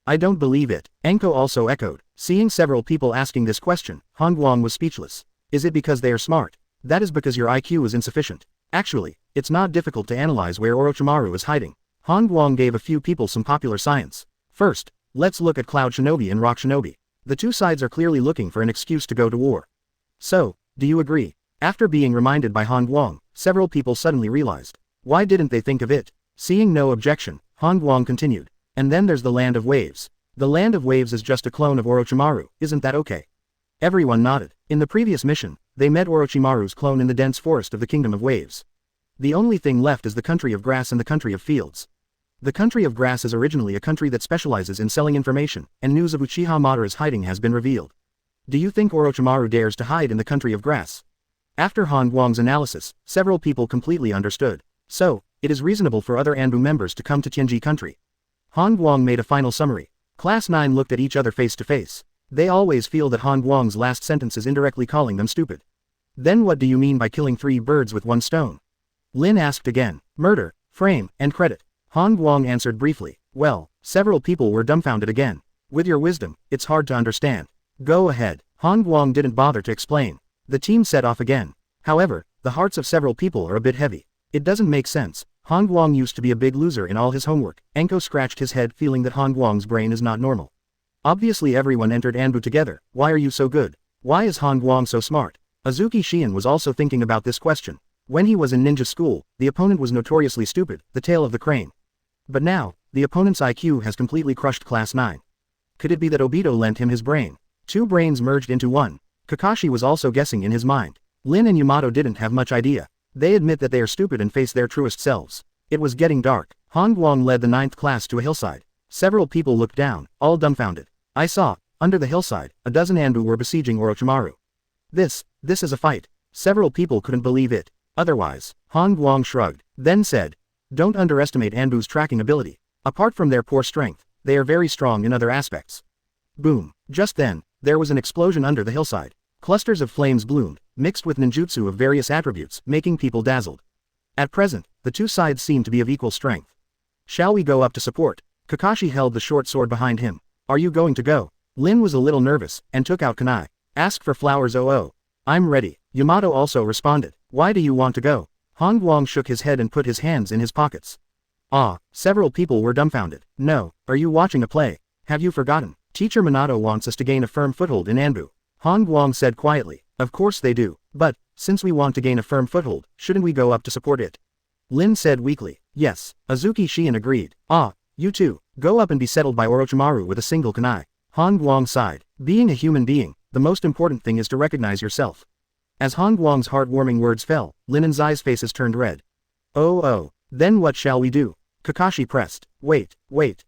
I don't believe it. Enko also echoed. Seeing several people asking this question, Han Guang was speechless. Is it because they are smart? That is because your IQ is insufficient. Actually, it's not difficult to analyze where Orochimaru is hiding. Han Guang gave a few people some popular science. First, let's look at Cloud Shinobi and Rock Shinobi. The two sides are clearly looking for an excuse to go to war. So, do you agree? After being reminded by Han Guang, several people suddenly realized. Why didn't they think of it? Seeing no objection, Han Guang continued. And then there's the Land of Waves. The Land of Waves is just a clone of Orochimaru, isn't that okay? Everyone nodded. In the previous mission, they met Orochimaru's clone in the dense forest of the Kingdom of Waves. The only thing left is the country of grass and the country of fields. The country of grass is originally a country that specializes in selling information, and news of Uchiha Madara's hiding has been revealed. Do you think Orochimaru dares to hide in the country of grass? After Han Guang's analysis, several people completely understood. So, it is reasonable for other Anbu members to come to Tianji country. Han Guang made a final summary. Class 9 looked at each other face to face. They always feel that Han Guang's last sentence is indirectly calling them stupid. Then what do you mean by killing 3 birds with 1 stone? Lin asked again. Murder, frame, and credit. Han Guang answered briefly. Well, several people were dumbfounded again. With your wisdom, it's hard to understand. Go ahead. Han Guang didn't bother to explain. The team set off again. However, the hearts of several people are a bit heavy. It doesn't make sense. Han Guang used to be a big loser in all his homework. Enko scratched his head feeling that Han Guang's brain is not normal. Obviously everyone entered Anbu together. Why are you so good? Why is Han Guang so smart? Azuki Shion was also thinking about this question. When he was in ninja school, the opponent was notoriously stupid, the tail of the crane. But now, the opponent's IQ has completely crushed Class 9. Could it be that Obito lent him his brain? 2 brains merged into 1. Kakashi was also guessing in his mind. Lin and Yamato didn't have much idea. They admit that they are stupid and face their truest selves. It was getting dark. Han Guang led the 9th class to a hillside. Several people looked down, all dumbfounded. I saw, under the hillside, a dozen Anbu were besieging Orochimaru. This is a fight. Several people couldn't believe it. Otherwise, Han Guang shrugged, then said, don't underestimate Anbu's tracking ability. Apart from their poor strength, they are very strong in other aspects. Boom. Just then, there was an explosion under the hillside. Clusters of flames bloomed, mixed with ninjutsu of various attributes, making people dazzled. At present, the 2 sides seem to be of equal strength. Shall we go up to support? Kakashi held the short sword behind him. Are you going to go? Lin was a little nervous, and took out kunai. Ask for flowers I'm ready. Yamato also responded. Why do you want to go? Han Guang shook his head and put his hands in his pockets. Several people were dumbfounded. No, are you watching a play? Have you forgotten? Teacher Minato wants us to gain a firm foothold in Anbu. Han Guang said quietly. Of course they do. But, since we want to gain a firm foothold, shouldn't we go up to support it? Lin said weakly. Yes. Azuki Shion agreed. You too, go up and be settled by Orochimaru with a single kunai. Han Guang sighed. Being a human being, the most important thing is to recognize yourself. As Han Guang's heartwarming words fell, Lin and Zai's faces turned red. Then what shall we do? Kakashi pressed. Wait,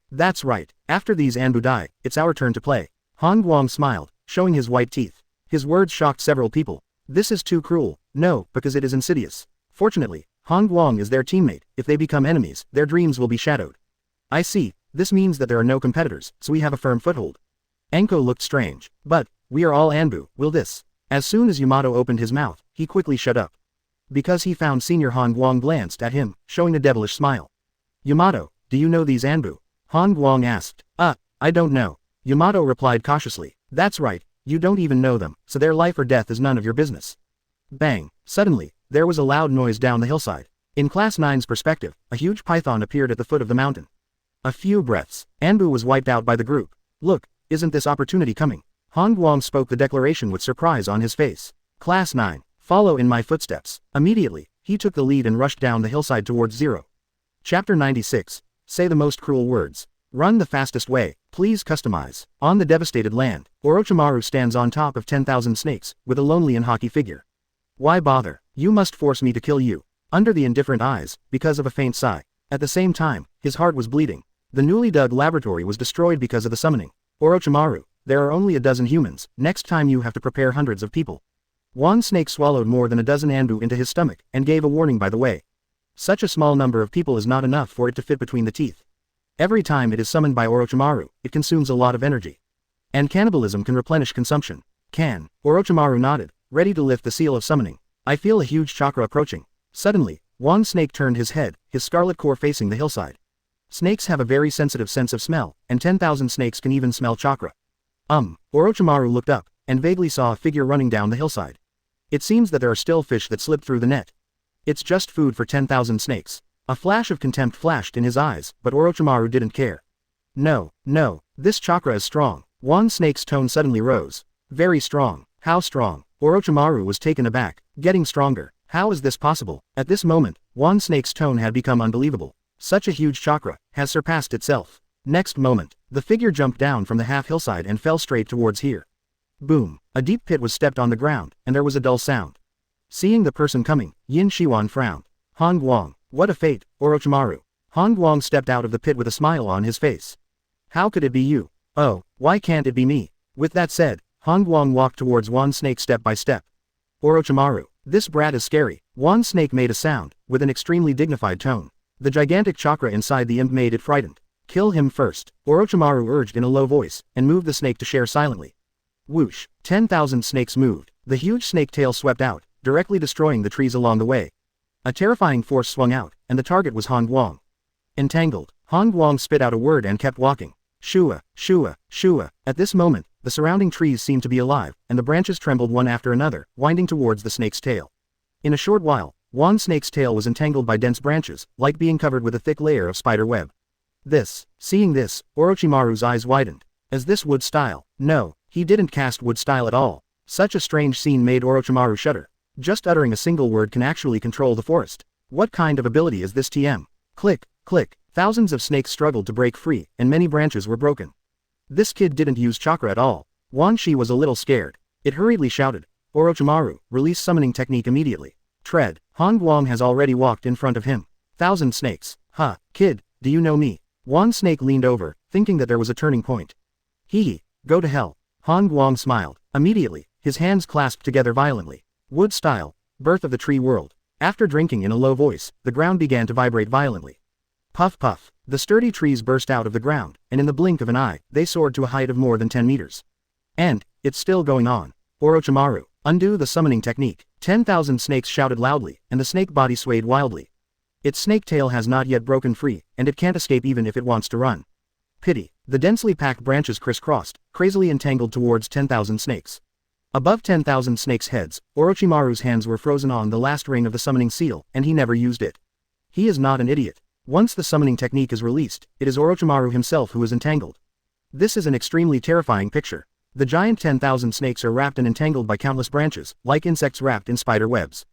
that's right. After these Anbu die, it's our turn to play. Han Guang smiled, showing his white teeth. His words shocked several people. This is too cruel. No, because it is insidious. Fortunately, Han Guang is their teammate. If they become enemies, their dreams will be shadowed. I see. This means that there are no competitors, so we have a firm foothold. Enko looked strange. But, we are all Anbu, will this? As soon as Yamato opened his mouth, he quickly shut up. Because he found Senior Han Guang glanced at him, showing a devilish smile. Yamato, do you know these Anbu? Han Guang asked. I don't know. Yamato replied cautiously. That's right, you don't even know them, so their life or death is none of your business. Bang. Suddenly, there was a loud noise down the hillside. In Class 9's perspective, a huge python appeared at the foot of the mountain. A few breaths. Anbu was wiped out by the group. Look, isn't this opportunity coming? Han Guang spoke the declaration with surprise on his face. Class 9, follow in my footsteps. Immediately, he took the lead and rushed down the hillside towards Zero. Chapter 96. Say the most cruel words. Run the fastest way. Please customize. On the devastated land, Orochimaru stands on top of 10,000 snakes, with a lonely and hockey figure. Why bother? You must force me to kill you. Under the indifferent eyes, because of a faint sigh. At the same time, his heart was bleeding. The newly dug laboratory was destroyed because of the summoning. Orochimaru, there are only a dozen humans, next time you have to prepare hundreds of people. One snake swallowed more than a dozen Anbu into his stomach, and gave a warning by the way. Such a small number of people is not enough for it to fit between the teeth. Every time it is summoned by Orochimaru, it consumes a lot of energy. And cannibalism can replenish consumption. Can. Orochimaru nodded, ready to lift the seal of summoning. I feel a huge chakra approaching. Suddenly, one snake turned his head, his scarlet core facing the hillside. Snakes have a very sensitive sense of smell, and 10,000 snakes can even smell chakra. Orochimaru looked up, and vaguely saw a figure running down the hillside. It seems that there are still fish that slipped through the net. It's just food for 10,000 snakes. A flash of contempt flashed in his eyes, but Orochimaru didn't care. No, this chakra is strong. One snake's tone suddenly rose. Very strong. How strong? Orochimaru was taken aback. Getting stronger. How is this possible? At this moment, one snake's tone had become unbelievable. Such a huge chakra has surpassed itself. Next moment, the figure jumped down from the half hillside and fell straight towards here. Boom. A deep pit was stepped on the ground, and there was a dull sound. Seeing the person coming, Yin Shiwan frowned. Han Guang. What a fate, Orochimaru. Han Guang stepped out of the pit with a smile on his face. How could it be you? Oh, why can't it be me? With that said, Han Guang walked towards Wan Snake step by step. Orochimaru. This brat is scary. Wan Snake made a sound, with an extremely dignified tone. The gigantic chakra inside the imp made it frightened. Kill him first, Orochimaru urged in a low voice, and moved the snake to share silently. Whoosh, 10,000 snakes moved. The huge snake tail swept out, directly destroying the trees along the way. A terrifying force swung out, and the target was Han Guang. Entangled, Han Guang spit out a word and kept walking. Shua, shua, shua. At this moment, the surrounding trees seemed to be alive, and the branches trembled one after another, winding towards the snake's tail. In a short while, Wan Snake's tail was entangled by dense branches, like being covered with a thick layer of spider web. Seeing this, Orochimaru's eyes widened. As this wood style? No, he didn't cast wood style at all. Such a strange scene made Orochimaru shudder. Just uttering a single word can actually control the forest. What kind of ability is this TM? Click, click. Thousands of snakes struggled to break free, and many branches were broken. This kid didn't use chakra at all. Wan Shi was a little scared. It hurriedly shouted, Orochimaru, release summoning technique immediately. Tread. Han Guang has already walked in front of him. 1,000 snakes. Huh, kid, do you know me? Wan Snake leaned over, thinking that there was a turning point. Hee, go to hell. Han Guang smiled. Immediately, his hands clasped together violently. Wood style, birth of the tree world. After drinking in a low voice, the ground began to vibrate violently. Puff puff, the sturdy trees burst out of the ground, and in the blink of an eye, they soared to a height of more than 10 meters. And, it's still going on. Orochimaru, undo the summoning technique. 10,000 snakes shouted loudly, and the snake body swayed wildly. Its snake tail has not yet broken free, and it can't escape even if it wants to run. Pity, the densely packed branches crisscrossed, crazily entangled towards 10,000 snakes. Above 10,000 snakes' heads, Orochimaru's hands were frozen on the last ring of the summoning seal, and he never used it. He is not an idiot. Once the summoning technique is released, it is Orochimaru himself who is entangled. This is an extremely terrifying picture. The giant 10,000 snakes are wrapped and entangled by countless branches, like insects wrapped in spider webs.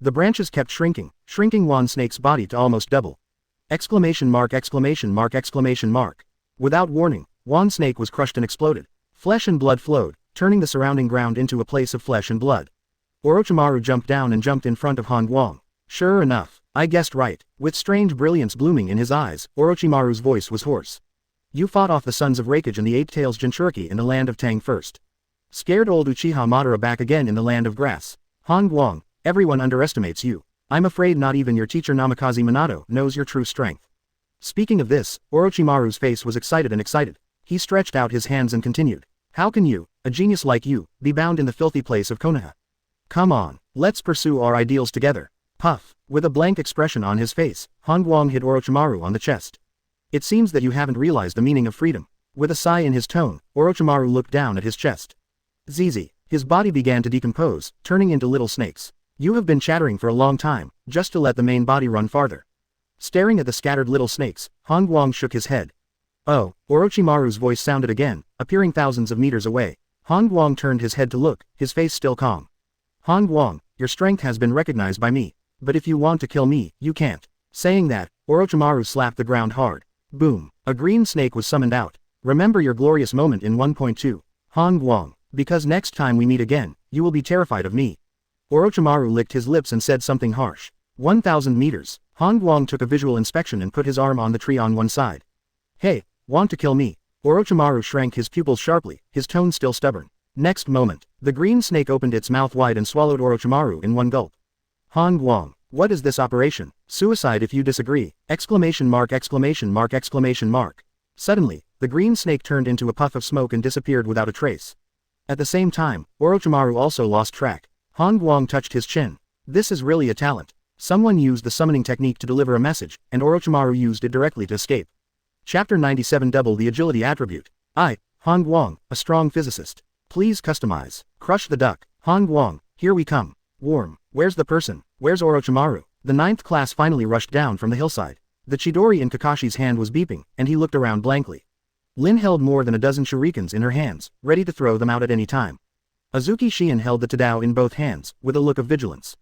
The branches kept shrinking Wan Snake's body to almost double. Exclamation mark, exclamation mark, exclamation mark. Without warning, Wan Snake was crushed and exploded. Flesh and blood flowed, turning the surrounding ground into a place of flesh and blood. Orochimaru jumped down and jumped in front of Han Guang. Sure enough, I guessed right. With strange brilliance blooming in his eyes, Orochimaru's voice was hoarse. You fought off the sons of Raikage and the Eight Tails Jinchuriki in the land of Tang first. Scared old Uchiha Madara back again in the land of grass. Han Guang, everyone underestimates you. I'm afraid not even your teacher Namikaze Minato knows your true strength. Speaking of this, Orochimaru's face was excited. He stretched out his hands and continued. How can you, a genius like you, be bound in the filthy place of Konoha? Come on, let's pursue our ideals together. Puff. With a blank expression on his face, Han Guang hit Orochimaru on the chest. It seems that you haven't realized the meaning of freedom. With a sigh in his tone, Orochimaru looked down at his chest. Zizi. His body began to decompose, turning into little snakes. You have been chattering for a long time, just to let the main body run farther. Staring at the scattered little snakes, Han Guang shook his head. Oh, Orochimaru's voice sounded again, appearing thousands of meters away. Han Guang turned his head to look, his face still calm. Han Guang, your strength has been recognized by me. But if you want to kill me, you can't. Saying that, Orochimaru slapped the ground hard. Boom. A green snake was summoned out. Remember your glorious moment in 1.2. Han Guang, because next time we meet again, you will be terrified of me. Orochimaru licked his lips and said something harsh. 1,000 meters. Han Guang took a visual inspection and put his arm on the tree on one side. Hey, want to kill me? Orochimaru shrank his pupils sharply, his tone still stubborn. Next moment, the green snake opened its mouth wide and swallowed Orochimaru in one gulp. Han Guang, what is this operation? Suicide if you disagree! Exclamation mark, exclamation mark, exclamation mark. Suddenly, the green snake turned into a puff of smoke and disappeared without a trace. At the same time, Orochimaru also lost track. Han Guang touched his chin. This is really a talent. Someone used the summoning technique to deliver a message, and Orochimaru used it directly to escape. Chapter 97 Double the agility attribute. I, Han Guang, a strong physicist. Please customize. Crush the duck. Han Guang, here we come. Warm. Where's the person? Where's Orochimaru? The 9th class finally rushed down from the hillside. The Chidori in Kakashi's hand was beeping, and he looked around blankly. Lin held more than a dozen shurikens in her hands, ready to throw them out at any time. Azuki Shion held the Tadao in both hands, with a look of vigilance.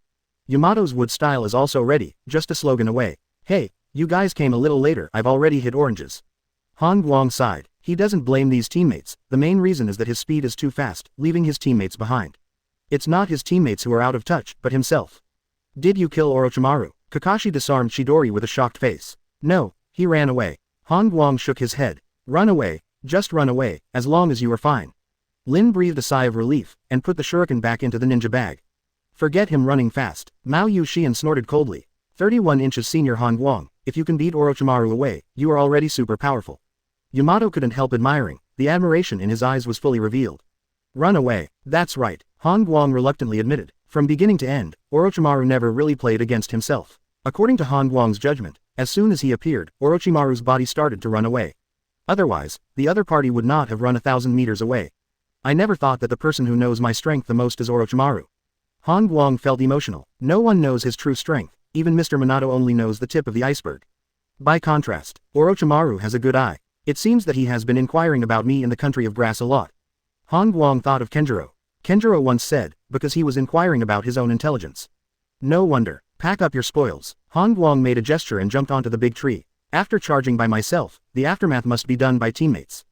Yamato's wood style is also ready, just a slogan away. Hey, you guys came a little later, I've already hit oranges. Han Guang sighed. He doesn't blame these teammates, the main reason is that his speed is too fast, leaving his teammates behind. It's not his teammates who are out of touch, but himself. Did you kill Orochimaru? Kakashi disarmed Chidori with a shocked face. No, he ran away. Han Guang shook his head. Run away, just run away, as long as you are fine. Lin breathed a sigh of relief, and put the shuriken back into the ninja bag. Forget him running fast. Mao Yuxian snorted coldly. 31 inches senior Han Guang, if you can beat Orochimaru away, you are already super powerful. Yamato couldn't help admiring, the admiration in his eyes was fully revealed. Run away, that's right, Han Guang reluctantly admitted. From beginning to end, Orochimaru never really played against himself. According to Han Guang's judgment, as soon as he appeared, Orochimaru's body started to run away. Otherwise, the other party would not have run 1,000 meters away. I never thought that the person who knows my strength the most is Orochimaru. Han Guang felt emotional. No one knows his true strength, even Mr. Minato only knows the tip of the iceberg. By contrast, Orochimaru has a good eye. It seems that he has been inquiring about me in the country of grass a lot. Han Guang thought of Kenjiro. Kenjiro once said, because he was inquiring about his own intelligence. No wonder. Pack up your spoils. Han Guang made a gesture and jumped onto the big tree. After charging by myself, the aftermath must be done by teammates.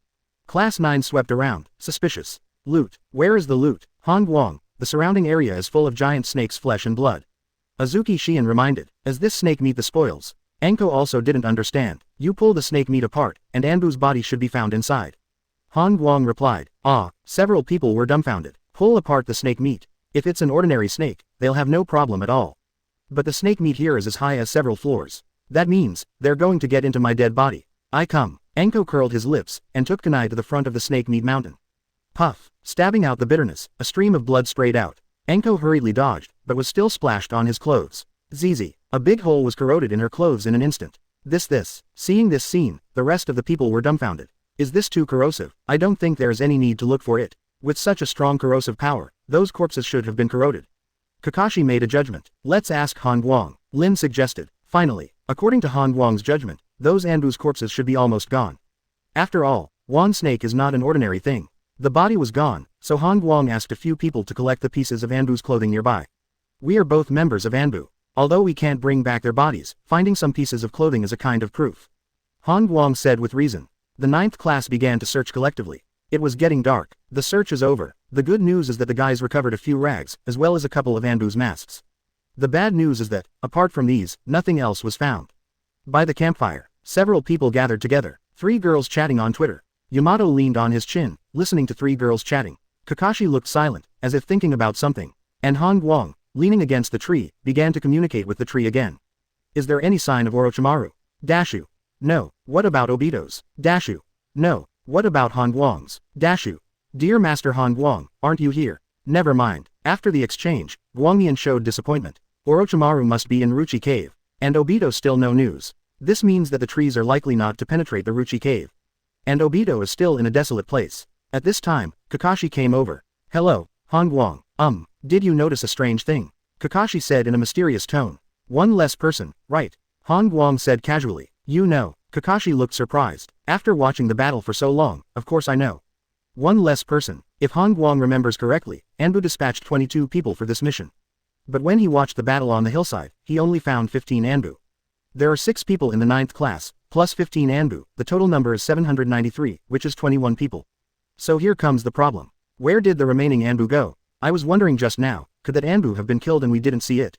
Class 9 swept around, suspicious. Loot. Where is the loot? Han Guang, the surrounding area is full of giant snakes' flesh and blood. Azuki Shion reminded, as this snake meat the spoils. Anko also didn't understand. You pull the snake meat apart, and Anbu's body should be found inside. Han Guang replied, several people were dumbfounded. Pull apart the snake meat. If it's an ordinary snake, they'll have no problem at all. But the snake meat here is as high as several floors. That means, they're going to get into my dead body. I come. Anko curled his lips, and took kunai to the front of the snake meat mountain. Puff. Stabbing out the bitterness, a stream of blood sprayed out. Anko hurriedly dodged, but was still splashed on his clothes. Zizi. A big hole was corroded in her clothes in an instant. This. Seeing this scene, the rest of the people were dumbfounded. Is this too corrosive? I don't think there's any need to look for it. With such a strong corrosive power, those corpses should have been corroded. Kakashi made a judgment. Let's ask Han Guang. Lin suggested. Finally, according to Han Guang's judgment, those Anbu's corpses should be almost gone. After all, Wan Snake is not an ordinary thing. The body was gone, so Han Guang asked a few people to collect the pieces of Anbu's clothing nearby. We are both members of Anbu. Although we can't bring back their bodies, finding some pieces of clothing is a kind of proof. Han Guang said with reason. The 9th class began to search collectively. It was getting dark. The search is over. The good news is that the guys recovered a few rags, as well as a couple of Anbu's masks. The bad news is that, apart from these, nothing else was found. By the campfire, several people gathered together. 3 girls chatting on Twitter. Yamato leaned on his chin, listening to 3 girls chatting. Kakashi looked silent, as if thinking about something. And Han Guang, leaning against the tree, began to communicate with the tree again. Is there any sign of Orochimaru? Dashu. No. What about Obito's? Dashu. No. What about Han Guang's? Dashu. Dear Master Han Guang, aren't you here? Never mind. After the exchange, Guangmian showed disappointment. Orochimaru must be in Ruchi Cave. And Obito still no news. This means that the trees are likely not to penetrate the Ruchi Cave. And Obito is still in a desolate place. At this time, Kakashi came over. Hello, Han Guang. Did you notice a strange thing? Kakashi said in a mysterious tone. One less person, right? Han Guang said casually. You know. Kakashi looked surprised. After watching the battle for so long, of course I know. One less person. If Han Guang remembers correctly, Anbu dispatched 22 people for this mission. But when he watched the battle on the hillside, he only found 15 Anbu. There are 6 people in the 9th class, plus 15 Anbu, the total number is 793, which is 21 people. So here comes the problem. Where did the remaining Anbu go? I was wondering just now, could that Anbu have been killed and we didn't see it?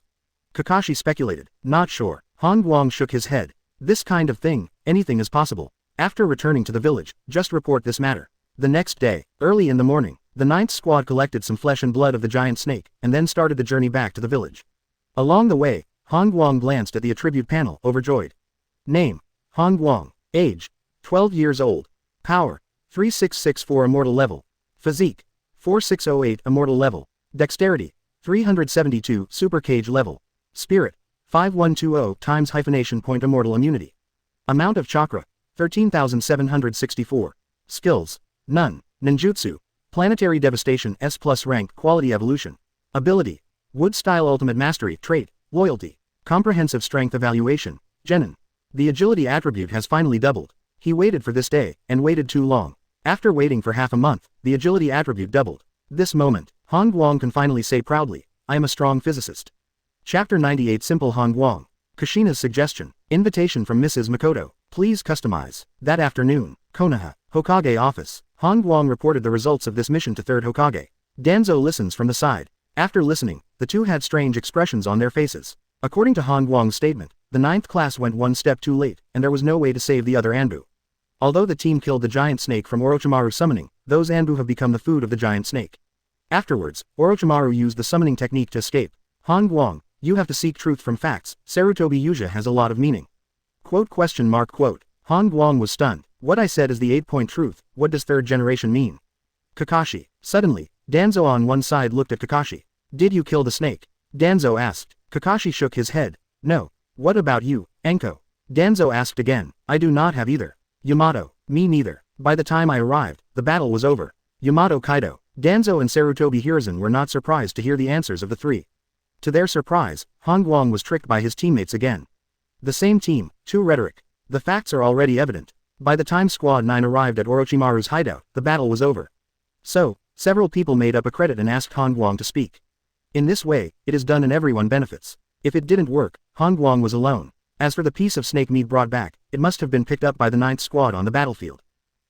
Kakashi speculated. Not sure. Han Guang shook his head. This kind of thing, anything is possible. After returning to the village, just report this matter. The next day, early in the morning, the 9th squad collected some flesh and blood of the giant snake, and then started the journey back to the village. Along the way, Han Guang glanced at the attribute panel, overjoyed. Name: Han Guang. Age: 12 years old. Power: 3664 immortal level. Physique: 4608 immortal level. Dexterity: 372 super cage level. Spirit: 5120 times hyphenation point immortal immunity. Amount of chakra: 13,764. Skills: none. Ninjutsu: planetary devastation S+ rank quality evolution. Ability: wood style ultimate mastery trait, loyalty. Comprehensive strength evaluation, genin. The agility attribute has finally doubled. He waited for this day, and waited too long. After waiting for half a month, the agility attribute doubled. This moment, Han Guang can finally say proudly, I am a strong physicist. Chapter 98 Simple Han Guang. Kushina's suggestion. Invitation from Mrs. Makoto. Please customize. That afternoon, Konoha. Hokage office. Han Guang reported the results of this mission to 3rd Hokage. Danzo listens from the side. After listening, the two had strange expressions on their faces. According to Han Guang's statement, the 9th class went one step too late, and there was no way to save the other Anbu. Although the team killed the giant snake from Orochimaru's summoning, those Anbu have become the food of the giant snake. Afterwards, Orochimaru used the summoning technique to escape. Han Guang, you have to seek truth from facts. Sarutobi Hiruzen has a lot of meaning. Quote. Han Guang was stunned. What I said is the 8-point truth. What does 3rd generation mean? Kakashi. Suddenly, Danzo on one side looked at Kakashi. Did you kill the snake? Danzo asked. Kakashi shook his head. No. What about you, Enko? Danzo asked again. I do not have either. Yamato. Me neither. By the time I arrived, the battle was over. Yamato Kaido. Danzo and Sarutobi Hiruzen were not surprised to hear the answers of the three. To their surprise, Han Guang was tricked by his teammates again. The same team, two rhetoric. The facts are already evident. By the time Squad 9 arrived at Orochimaru's hideout, the battle was over. So, several people made up a credit and asked Han Guang to speak. In this way, it is done and everyone benefits. If it didn't work, Han Guang was alone. As for the piece of snake meat brought back, it must have been picked up by the 9th squad on the battlefield.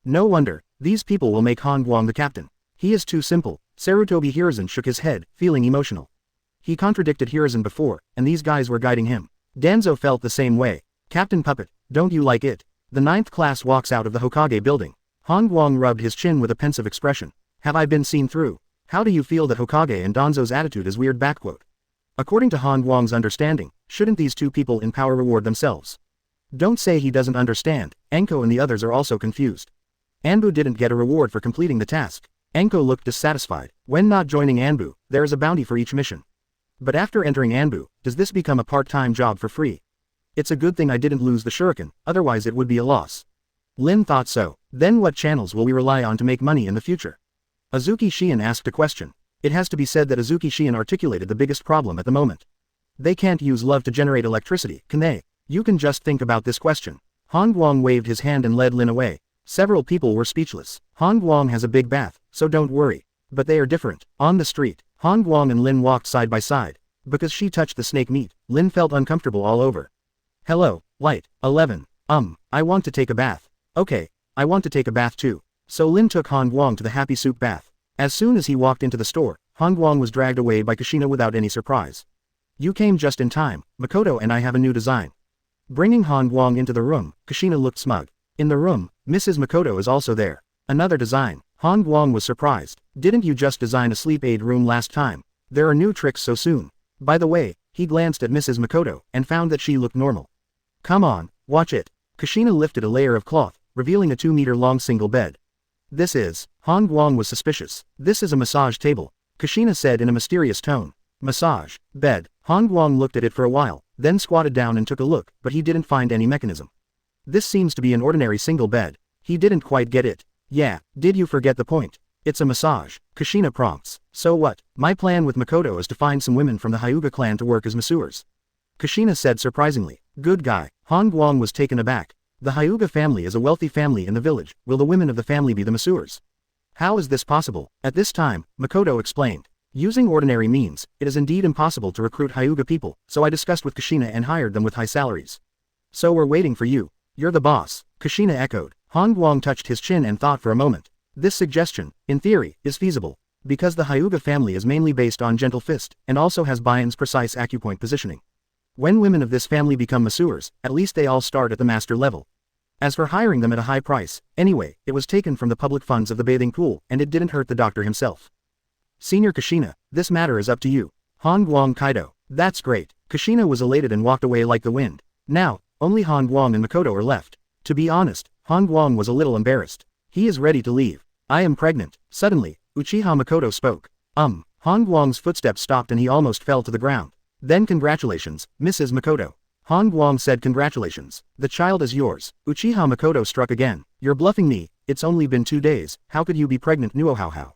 No wonder, these people will make Han Guang the captain. He is too simple. Sarutobi Hiruzen shook his head, feeling emotional. He contradicted Hiruzen before, and these guys were guiding him. Danzo felt the same way. Captain Puppet, don't you like it? The 9th class walks out of the Hokage building. Han Guang rubbed his chin with a pensive expression. Have I been seen through? How do you feel that Hokage and Danzo's attitude is weird? According to Han Guang's understanding, shouldn't these two people in power reward themselves? Don't say he doesn't understand. Enko and the others are also confused. Anbu didn't get a reward for completing the task. Enko looked dissatisfied. When not joining Anbu, there is a bounty for each mission. But after entering Anbu, does this become a part-time job for free? It's a good thing I didn't lose the shuriken, otherwise it would be a loss. Lin thought so. Then what channels will we rely on to make money in the future? Azuki Shion asked a question. It has to be said that Azuki Shion articulated the biggest problem at the moment. They can't use love to generate electricity, can they? You can just think about this question. Han Guang waved his hand and led Lin away. Several people were speechless. Han Guang has a big bath, so don't worry. But they are different. On the street, Han Guang and Lin walked side by side. Because she touched the snake meat, Lin felt uncomfortable all over. Hello, Light, 11. I want to take a bath. Okay, I want to take a bath too. So Lin took Han Guang to the happy soup bath. As soon as he walked into the store, Han Guang was dragged away by Kushina without any surprise. You came just in time. Makoto and I have a new design. Bringing Han Guang into the room, Kushina looked smug. In the room, Mrs. Makoto is also there. Another design. Han Guang was surprised. Didn't you just design a sleep aid room last time? There are new tricks so soon. By the way, he glanced at Mrs. Makoto and found that she looked normal. Come on, watch it. Kushina lifted a layer of cloth, revealing a 2-meter-long single bed. This is. Han Guang was suspicious. This is a massage table, Kushina said in a mysterious tone. Massage. Bed. Han Guang looked at it for a while, then squatted down and took a look, but he didn't find any mechanism. This seems to be an ordinary single bed. He didn't quite get it. Yeah, did you forget the point? It's a massage, Kushina prompts. So what? My plan with Makoto is to find some women from the Hyuga clan to work as masseurs. Kushina said surprisingly. Good guy. Han Guang was taken aback. The Hyuga family is a wealthy family in the village. Will the women of the family be the masseurs? How is this possible? At this time, Makoto explained. Using ordinary means, it is indeed impossible to recruit Hyuga people, so I discussed with Kushina and hired them with high salaries. So we're waiting for you. You're the boss, Kushina echoed. Han Guang touched his chin and thought for a moment. This suggestion, in theory, is feasible. Because the Hyuga family is mainly based on gentle fist, and also has Baien's precise acupoint positioning. When women of this family become masseurs, at least they all start at the master level. As for hiring them at a high price, anyway, it was taken from the public funds of the bathing pool, and it didn't hurt the doctor himself. Senior Kushina, this matter is up to you. Han Guang Kaido. That's great. Kushina was elated and walked away like the wind. Now, only Han Guang and Makoto are left. To be honest, Han Guang was a little embarrassed. He is ready to leave. I am pregnant. Suddenly, Uchiha Makoto spoke. Han Guang's footsteps stopped and he almost fell to the ground. Then congratulations, Mrs. Makoto. Han Guang said congratulations. The child is yours. Uchiha Makoto struck again. You're bluffing me. It's only been 2 days. How could you be pregnant? Nuohao.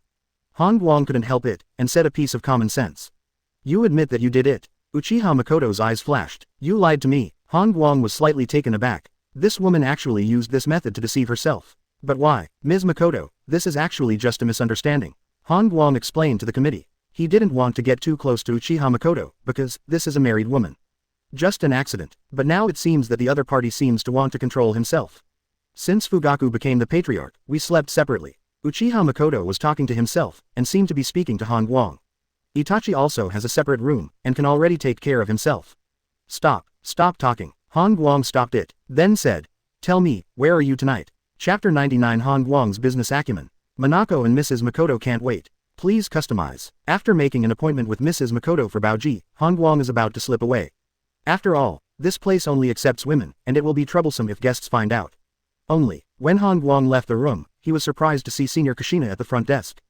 Han Guang couldn't help it, and said a piece of common sense. You admit that you did it. Uchiha Makoto's eyes flashed. You lied to me. Han Guang was slightly taken aback. This woman actually used this method to deceive herself. But why? Ms. Makoto, this is actually just a misunderstanding. Han Guang explained to the committee. He didn't want to get too close to Uchiha Makoto, because this is a married woman. Just an accident, but now it seems that the other party seems to want to control himself. Since Fugaku became the patriarch, we slept separately. Uchiha Makoto was talking to himself, and seemed to be speaking to Han Guang. Itachi also has a separate room, and can already take care of himself. Stop talking. Han Guang stopped it, then said, "Tell me, where are you tonight?" Chapter 99 Han Guang's Business Acumen. Minako and Mrs. Makoto can't wait. Please customize. After making an appointment with Mrs. Makoto for Baoji, Han Guang is about to slip away. After all, this place only accepts women, and it will be troublesome if guests find out. Only, when Han Guang left the room, he was surprised to see Senior Kushina at the front desk.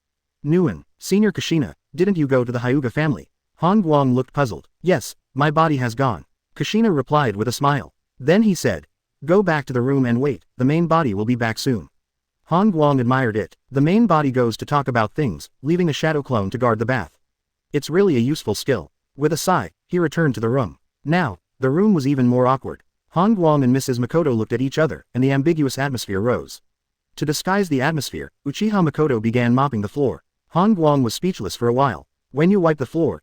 Nguyen, Senior Kushina, didn't you go to the Hyuga family? Han Guang looked puzzled. Yes, my body has gone. Kushina replied with a smile. Then he said, "Go back to the room and wait, the main body will be back soon." Han Guang admired it. The main body goes to talk about things, leaving a shadow clone to guard the bath. It's really a useful skill. With a sigh, he returned to the room. Now, the room was even more awkward. Han Guang and Mrs. Makoto looked at each other, and the ambiguous atmosphere rose. To disguise the atmosphere, Uchiha Makoto began mopping the floor. Han Guang was speechless for a while. When you wipe the floor,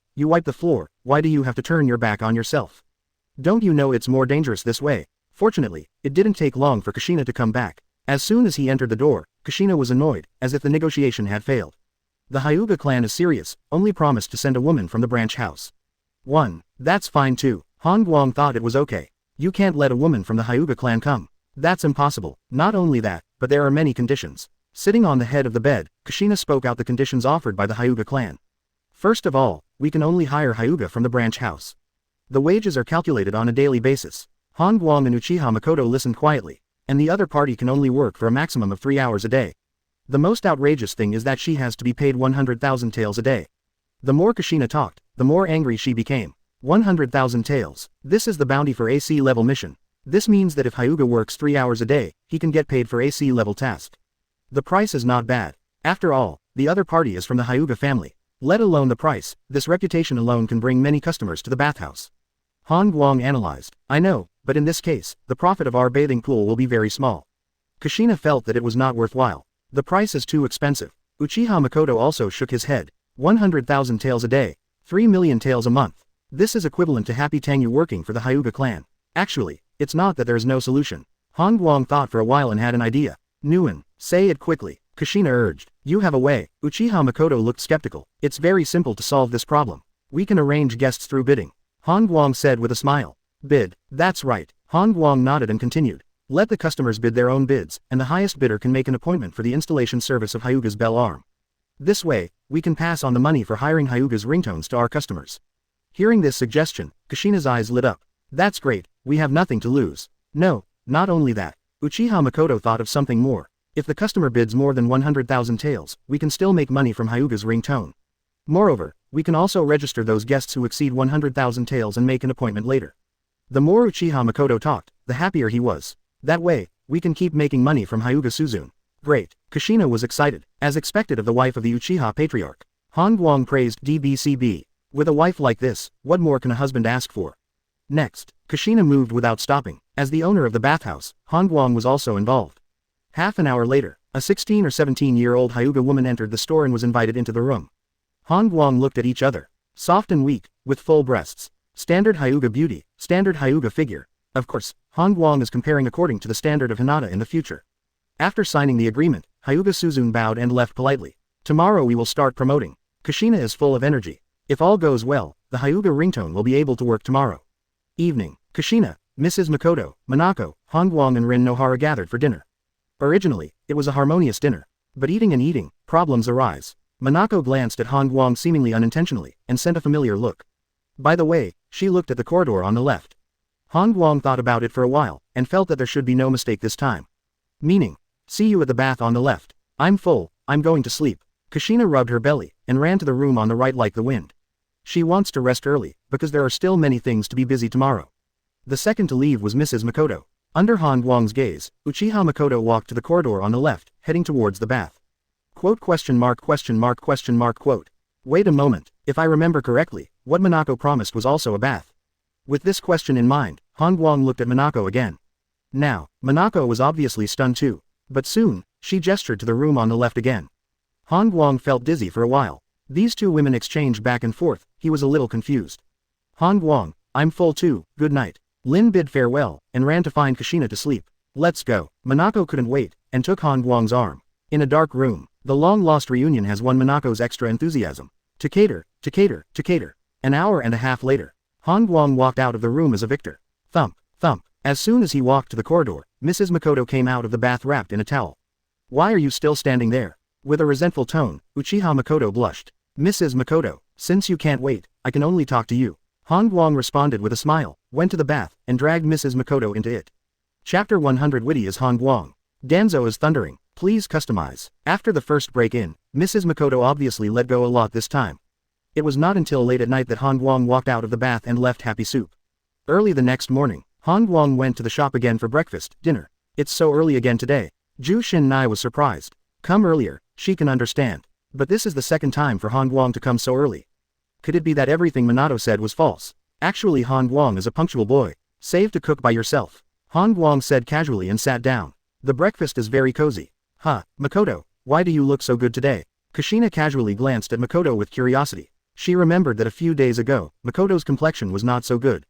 why do you have to turn your back on yourself? Don't you know it's more dangerous this way? Fortunately, it didn't take long for Kushina to come back. As soon as he entered the door, Kushina was annoyed, as if the negotiation had failed. The Hyuga clan is serious, only promised to send a woman from the branch house. That's fine too. Han Guang thought it was okay. You can't let a woman from the Hyuga clan come. That's impossible. Not only that, but there are many conditions. Sitting on the head of the bed, Kushina spoke out the conditions offered by the Hyuga clan. First of all, we can only hire Hyuga from the branch house. The wages are calculated on a daily basis. Han Guang and Uchiha Makoto listened quietly, and the other party can only work for a maximum of 3 hours a day. The most outrageous thing is that she has to be paid 100,000 taels a day. The more Kushina talked, the more angry she became. 100,000 taels. This is the bounty for AC level mission. This means that if Hyuga works 3 hours a day, he can get paid for AC level task. The price is not bad. After all, the other party is from the Hyuga family. Let alone the price, this reputation alone can bring many customers to the bathhouse. Han Guang analyzed. I know, but in this case, the profit of our bathing pool will be very small. Kushina felt that it was not worthwhile. The price is too expensive. Uchiha Makoto also shook his head. 100,000 taels a day. 3 million taels a month. This is equivalent to Happy Tengu working for the Hyuga clan. Actually, it's not that there's no solution. Han Guang thought for a while and had an idea. Nguyen, say it quickly. Kushina urged. You have a way. Uchiha Makoto looked skeptical. It's very simple to solve this problem. We can arrange guests through bidding. Han Guang said with a smile. Bid. That's right. Han Guang nodded and continued. Let the customers bid their own bids, and the highest bidder can make an appointment for the installation service of Hyuga's bell arm. This way, we can pass on the money for hiring Hyuga's ringtones to our customers. Hearing this suggestion, Kushina's eyes lit up. That's great, we have nothing to lose. No, not only that. Uchiha Makoto thought of something more. If the customer bids more than 100,000 taels, we can still make money from Hyuga's ringtone. Moreover, we can also register those guests who exceed 100,000 taels and make an appointment later. The more Uchiha Makoto talked, the happier he was. That way, we can keep making money from Hyuga Suzune. Great. Kushina was excited, as expected of the wife of the Uchiha patriarch. Han Guang praised DBCB. With a wife like this, what more can a husband ask for? Next, Kushina moved without stopping. As the owner of the bathhouse, Han Guang was also involved. Half an hour later, a 16 or 17-year-old Hyuga woman entered the store and was invited into the room. Han Guang looked at each other. Soft and weak, with full breasts. Standard Hyuga beauty, standard Hyuga figure. Of course, Han Guang is comparing according to the standard of Hinata in the future. After signing the agreement, Hyuga Suzune bowed and left politely. Tomorrow we will start promoting. Kushina is full of energy. If all goes well, the Hyuga ringtone will be able to work tomorrow. Evening. Kushina, Mrs. Makoto, Minako, Han Guang and Rin Nohara gathered for dinner. Originally, it was a harmonious dinner. But eating, problems arise. Minako glanced at Han Guang seemingly unintentionally, and sent a familiar look. By the way, she looked at the corridor on the left. Han Guang thought about it for a while, and felt that there should be no mistake this time. Meaning, see you at the bath on the left. I'm full, I'm going to sleep. Kushina rubbed her belly, and ran to the room on the right like the wind. She wants to rest early, because there are still many things to be busy tomorrow. The second to leave was Mrs. Makoto. Under Han Guang's gaze, Uchiha Makoto walked to the corridor on the left, heading towards the bath. Quote. Wait a moment, if I remember correctly, what Minako promised was also a bath. With this question in mind, Han Guang looked at Minako again. Now, Minako was obviously stunned too. But soon, she gestured to the room on the left again. Han Guang felt dizzy for a while. These two women exchanged back and forth, he was a little confused. Han Guang, I'm full too, good night. Lin bid farewell, and ran to find Kushina to sleep. Let's go. Minako couldn't wait, and took Han Guang's arm. In a dark room, the long-lost reunion has won Minako's extra enthusiasm. To cater. An hour and a half later, Han Guang walked out of the room as a victor. Thump, thump. As soon as he walked to the corridor, Mrs. Makoto came out of the bath wrapped in a towel. Why are you still standing there? With a resentful tone, Uchiha Makoto blushed. Mrs. Makoto, since you can't wait, I can only talk to you. Han Guang responded with a smile, went to the bath, and dragged Mrs. Makoto into it. Chapter 100 Witty as Han Guang. Danzo is thundering. Please customize. After the first break-in, Mrs. Makoto obviously let go a lot this time. It was not until late at night that Han Guang walked out of the bath and left happy soup. Early the next morning, Han Guang went to the shop again for breakfast, dinner. It's so early again today. Ju Shin-nai was surprised. Come earlier, she can understand. But this is the second time for Han Guang to come so early. Could it be that everything Minato said was false? Actually Han Guang is a punctual boy. Save to cook by yourself. Han Guang said casually and sat down. The breakfast is very cozy. Makoto, why do you look so good today? Kushina casually glanced at Makoto with curiosity. She remembered that a few days ago, Makoto's complexion was not so good.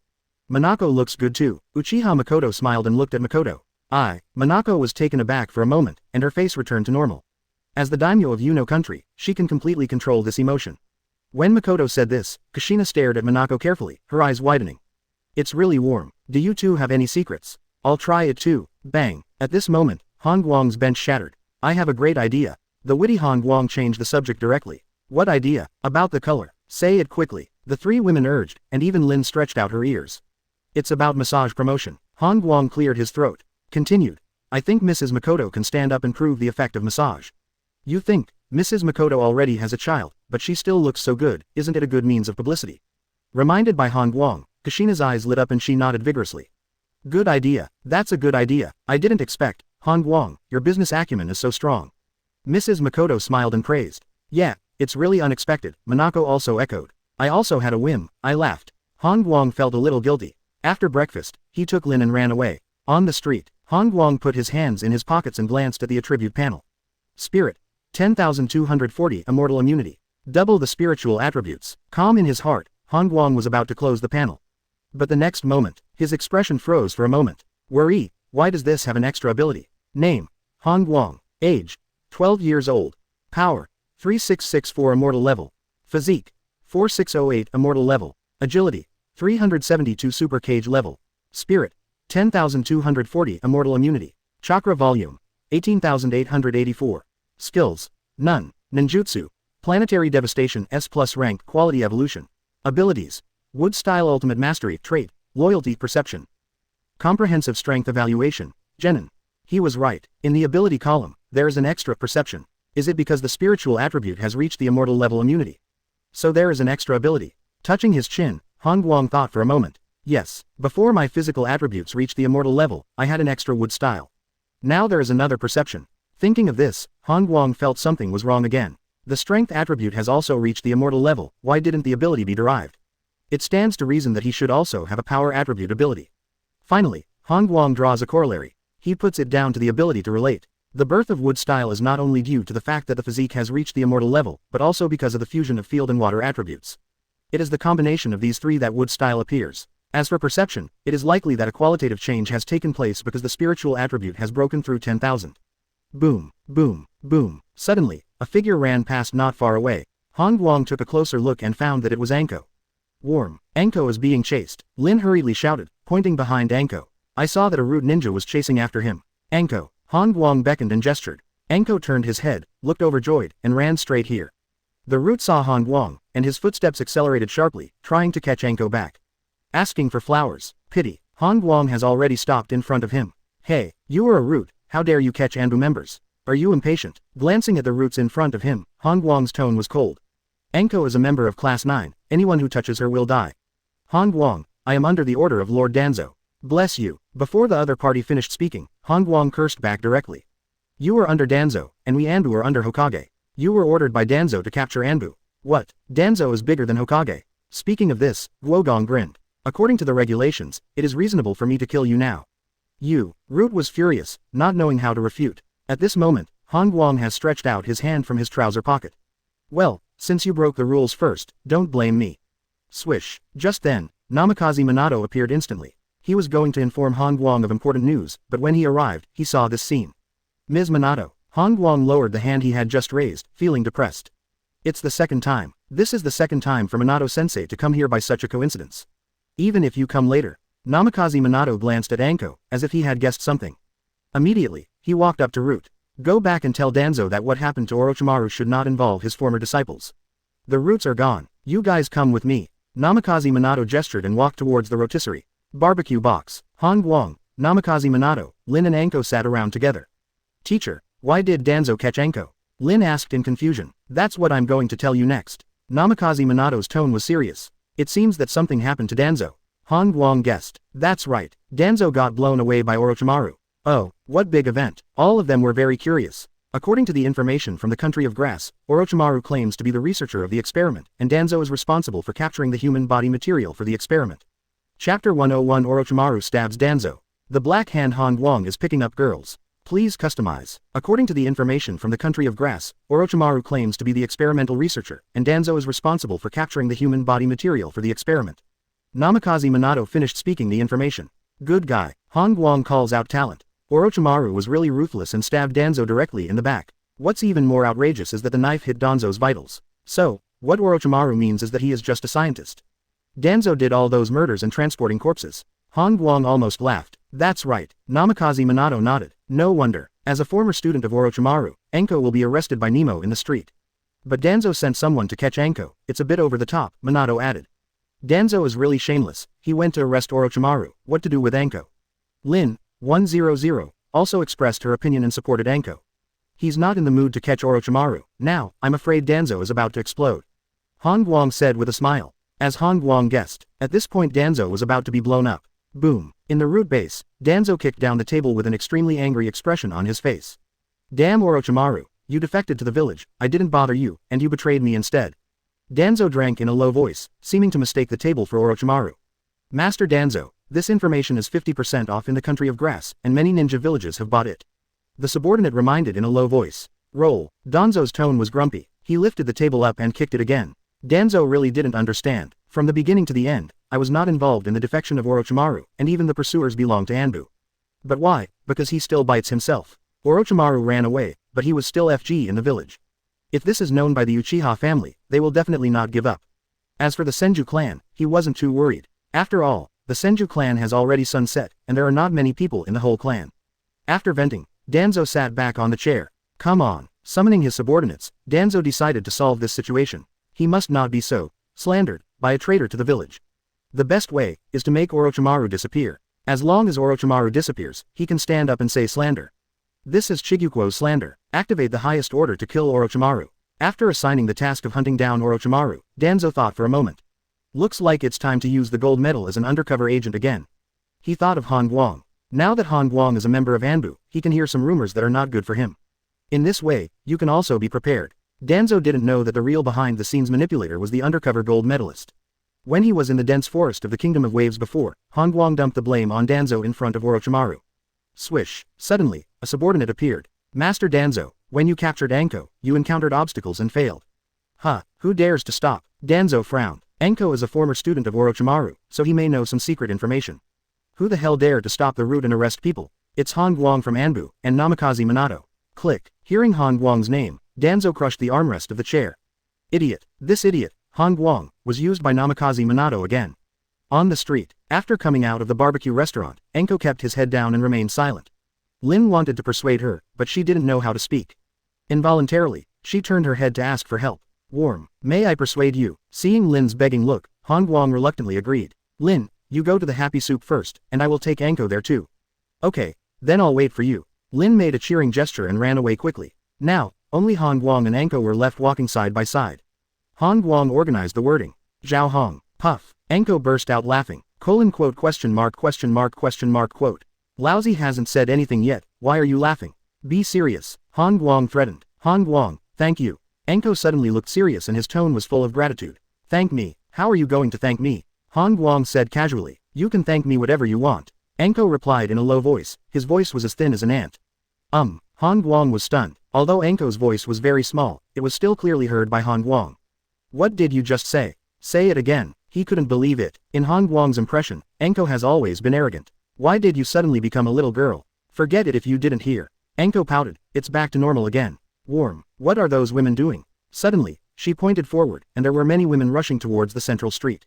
Minako looks good too. Uchiha Makoto smiled and looked at Makoto. Minako was taken aback for a moment, and her face returned to normal. As the daimyo of Yuno country, she can completely control this emotion. When Makoto said this, Kushina stared at Minako carefully, her eyes widening. It's really warm. Do you two have any secrets? I'll try it too. Bang. At this moment, Han Guang's bench shattered. I have a great idea. The witty Han Guang changed the subject directly. What idea? About the color. Say it quickly. The three women urged, and even Lin stretched out her ears. It's about massage promotion. Han Guang cleared his throat. Continued. I think Mrs. Makoto can stand up and prove the effect of massage. You think? Mrs. Makoto already has a child, but she still looks so good, isn't it a good means of publicity? Reminded by Han Guang, Kushina's eyes lit up and she nodded vigorously. Good idea. That's a good idea. I didn't expect. Han Guang, your business acumen is so strong. Mrs. Makoto smiled and praised. Yeah, it's really unexpected, Minako also echoed. I also had a whim, I laughed. Han Guang felt a little guilty. After breakfast, he took Lin and ran away. On the street, Han Guang put his hands in his pockets and glanced at the attribute panel. Spirit. 10,240 Immortal Immunity. Double the spiritual attributes. Calm in his heart, Han Guang was about to close the panel. But the next moment, his expression froze for a moment. Worry, why does this have an extra ability? Name. Han Guang. Age. 12 years old. Power. 3664 Immortal Level. Physique. 4608 Immortal Level. Agility. 372 Super Cage Level. Spirit. 10,240 Immortal Immunity. Chakra Volume. 18,884. Skills. None. Ninjutsu. Planetary Devastation S+ rank Quality Evolution. Abilities. Wood Style Ultimate Mastery Trait. Loyalty Perception. Comprehensive Strength Evaluation. Genin. He was right. In the ability column, there is an extra perception. Is it because the spiritual attribute has reached the immortal level immunity? So there is an extra ability. Touching his chin, Han Guang thought for a moment. Yes, before my physical attributes reached the immortal level, I had an extra wood style. Now there is another perception. Thinking of this, Han Guang felt something was wrong again. The strength attribute has also reached the immortal level, why didn't the ability be derived? It stands to reason that he should also have a power attribute ability. Finally, Han Guang draws a corollary. He puts it down to the ability to relate. The birth of wood style is not only due to the fact that the physique has reached the immortal level, but also because of the fusion of field and water attributes. It is the combination of these three that wood style appears. As for perception, it is likely that a qualitative change has taken place because the spiritual attribute has broken through 10,000. Boom, boom, boom. Suddenly, a figure ran past not far away. Han Guang took a closer look and found that it was Anko. Warm. Anko is being chased. Lin hurriedly shouted, pointing behind Anko. I saw that a root ninja was chasing after him. Anko. Han Guang beckoned and gestured. Anko turned his head, looked overjoyed, and ran straight here. The root saw Han Guang, and his footsteps accelerated sharply, trying to catch Anko back. Asking for flowers. Pity. Han Guang has already stopped in front of him. Hey, you are a root, how dare you catch Anbu members? Are you impatient? Glancing at the roots in front of him, Han Guang's tone was cold. Anko is a member of Class 9, anyone who touches her will die. Han Guang, I am under the order of Lord Danzo. Bless you. Before the other party finished speaking, Han Guang cursed back directly. You are under Danzo, and we Anbu are under Hokage. You were ordered by Danzo to capture Anbu. What? Danzo is bigger than Hokage. Speaking of this, Guogong grinned. According to the regulations, it is reasonable for me to kill you now. You. Root was furious, not knowing how to refute. At this moment, Han Guang has stretched out his hand from his trouser pocket. Well, since you broke the rules first, don't blame me. Swish. Just then, Namikaze Minato appeared instantly. He was going to inform Han Guang of important news, but when he arrived, he saw this scene. Ms. Minato. Han Guang lowered the hand he had just raised, feeling depressed. It's the second time. This is the second time for Minato-sensei to come here by such a coincidence. Even if you come later. Namikaze Minato glanced at Anko, as if he had guessed something. Immediately, he walked up to Root. Go back and tell Danzo that what happened to Orochimaru should not involve his former disciples. The Roots are gone. You guys come with me. Namikaze Minato gestured and walked towards the rotisserie. Barbecue box. Han Guang, Namikaze Minato, Lin and Anko sat around together. Teacher, why did Danzo catch Anko? Lin asked in confusion. That's what I'm going to tell you next. Namikaze Minato's tone was serious. It seems that something happened to Danzo. Han Guang guessed. That's right. Danzo got blown away by Orochimaru. Oh, what big event. All of them were very curious. According to the information from the country of grass, Orochimaru claims to be the researcher of the experiment, and Danzo is responsible for capturing the human body material for the experiment. Chapter 101 Orochimaru stabs Danzo. The Black Hand Han Guang is picking up girls. Please customize. According to the information from the country of grass, Orochimaru claims to be the experimental researcher, and Danzo is responsible for capturing the human body material for the experiment. Namikaze Minato finished speaking the information. Good guy. Han Guang calls out talent. Orochimaru was really ruthless and stabbed Danzo directly in the back. What's even more outrageous is that the knife hit Danzo's vitals. So, what Orochimaru means is that he is just a scientist. Danzo did all those murders and transporting corpses. Han Guang almost laughed. That's right. Namikaze Minato nodded. No wonder. As a former student of Orochimaru, Anko will be arrested by Nemo in the street. But Danzo sent someone to catch Anko. It's a bit over the top, Minato added. Danzo is really shameless. He went to arrest Orochimaru. What to do with Anko? Lin, 100, also expressed her opinion and supported Anko. He's not in the mood to catch Orochimaru. Now, I'm afraid Danzo is about to explode. Han Guang said with a smile. As Han Guang guessed, at this point Danzo was about to be blown up. Boom. In the root base, Danzo kicked down the table with an extremely angry expression on his face. Damn Orochimaru, you defected to the village, I didn't bother you, and you betrayed me instead. Danzo drank in a low voice, seeming to mistake the table for Orochimaru. Master Danzo, this information is 50% off in the country of grass, and many ninja villages have bought it. The subordinate reminded in a low voice. Roll. Danzo's tone was grumpy. He lifted the table up and kicked it again. Danzo really didn't understand. From the beginning to the end, I was not involved in the defection of Orochimaru, and even the pursuers belong to Anbu. But why? Because he still bites himself. Orochimaru ran away, but he was still FG in the village. If this is known by the Uchiha family, they will definitely not give up. As for the Senju clan, he wasn't too worried. After all, the Senju clan has already sunset, and there are not many people in the whole clan. After venting, Danzo sat back on the chair. Come on. Summoning his subordinates, Danzo decided to solve this situation. He must not be so slandered by a traitor to the village. The best way is to make Orochimaru disappear. As long as Orochimaru disappears, he can stand up and say slander. This is Chigukuo's slander. Activate the highest order to kill Orochimaru. After assigning the task of hunting down Orochimaru, Danzo thought for a moment. Looks like it's time to use the gold medal as an undercover agent again. He thought of Han Guang. Now that Han Guang is a member of Anbu, he can hear some rumors that are not good for him. In this way, you can also be prepared. Danzo didn't know that the real behind-the-scenes manipulator was the undercover gold medalist. When he was in the dense forest of the Kingdom of Waves before, Han Guang dumped the blame on Danzo in front of Orochimaru. Swish. Suddenly, a subordinate appeared. Master Danzo, when you captured Anko, you encountered obstacles and failed. Huh, who dares to stop? Danzo frowned. Anko is a former student of Orochimaru, so he may know some secret information. Who the hell dared to stop the route and arrest people? It's Han Guang from Anbu, and Namikaze Minato. Click. Hearing Han Guang's name, Danzo crushed the armrest of the chair. Idiot. This idiot, Han Guang, was used by Namikaze Minato again. On the street, after coming out of the barbecue restaurant, Anko kept his head down and remained silent. Lin wanted to persuade her, but she didn't know how to speak. Involuntarily, she turned her head to ask for help. Warm. May I persuade you? Seeing Lin's begging look, Han Guang reluctantly agreed. Lin, you go to the happy soup first, and I will take Anko there too. Okay, then I'll wait for you. Lin made a cheering gesture and ran away quickly. Now, only Han Guang and Anko were left walking side by side. Han Guang organized the wording. Zhao Hong. Puff. Anko burst out laughing. Quote. Lousy hasn't said anything yet, why are you laughing? Be serious. Han Guang threatened. Han Guang, thank you. Anko suddenly looked serious and his tone was full of gratitude. Thank me. How are you going to thank me? Han Guang said casually. You can thank me whatever you want. Anko replied in a low voice. His voice was as thin as an ant. Han Guang was stunned. Although Anko's voice was very small, it was still clearly heard by Han Guang. What did you just say? Say it again. He couldn't believe it. In Han Guang's impression, Enko has always been arrogant. Why did you suddenly become a little girl? Forget it if you didn't hear. Enko pouted, it's back to normal again. Warm. What are those women doing? Suddenly, she pointed forward, and there were many women rushing towards the central street.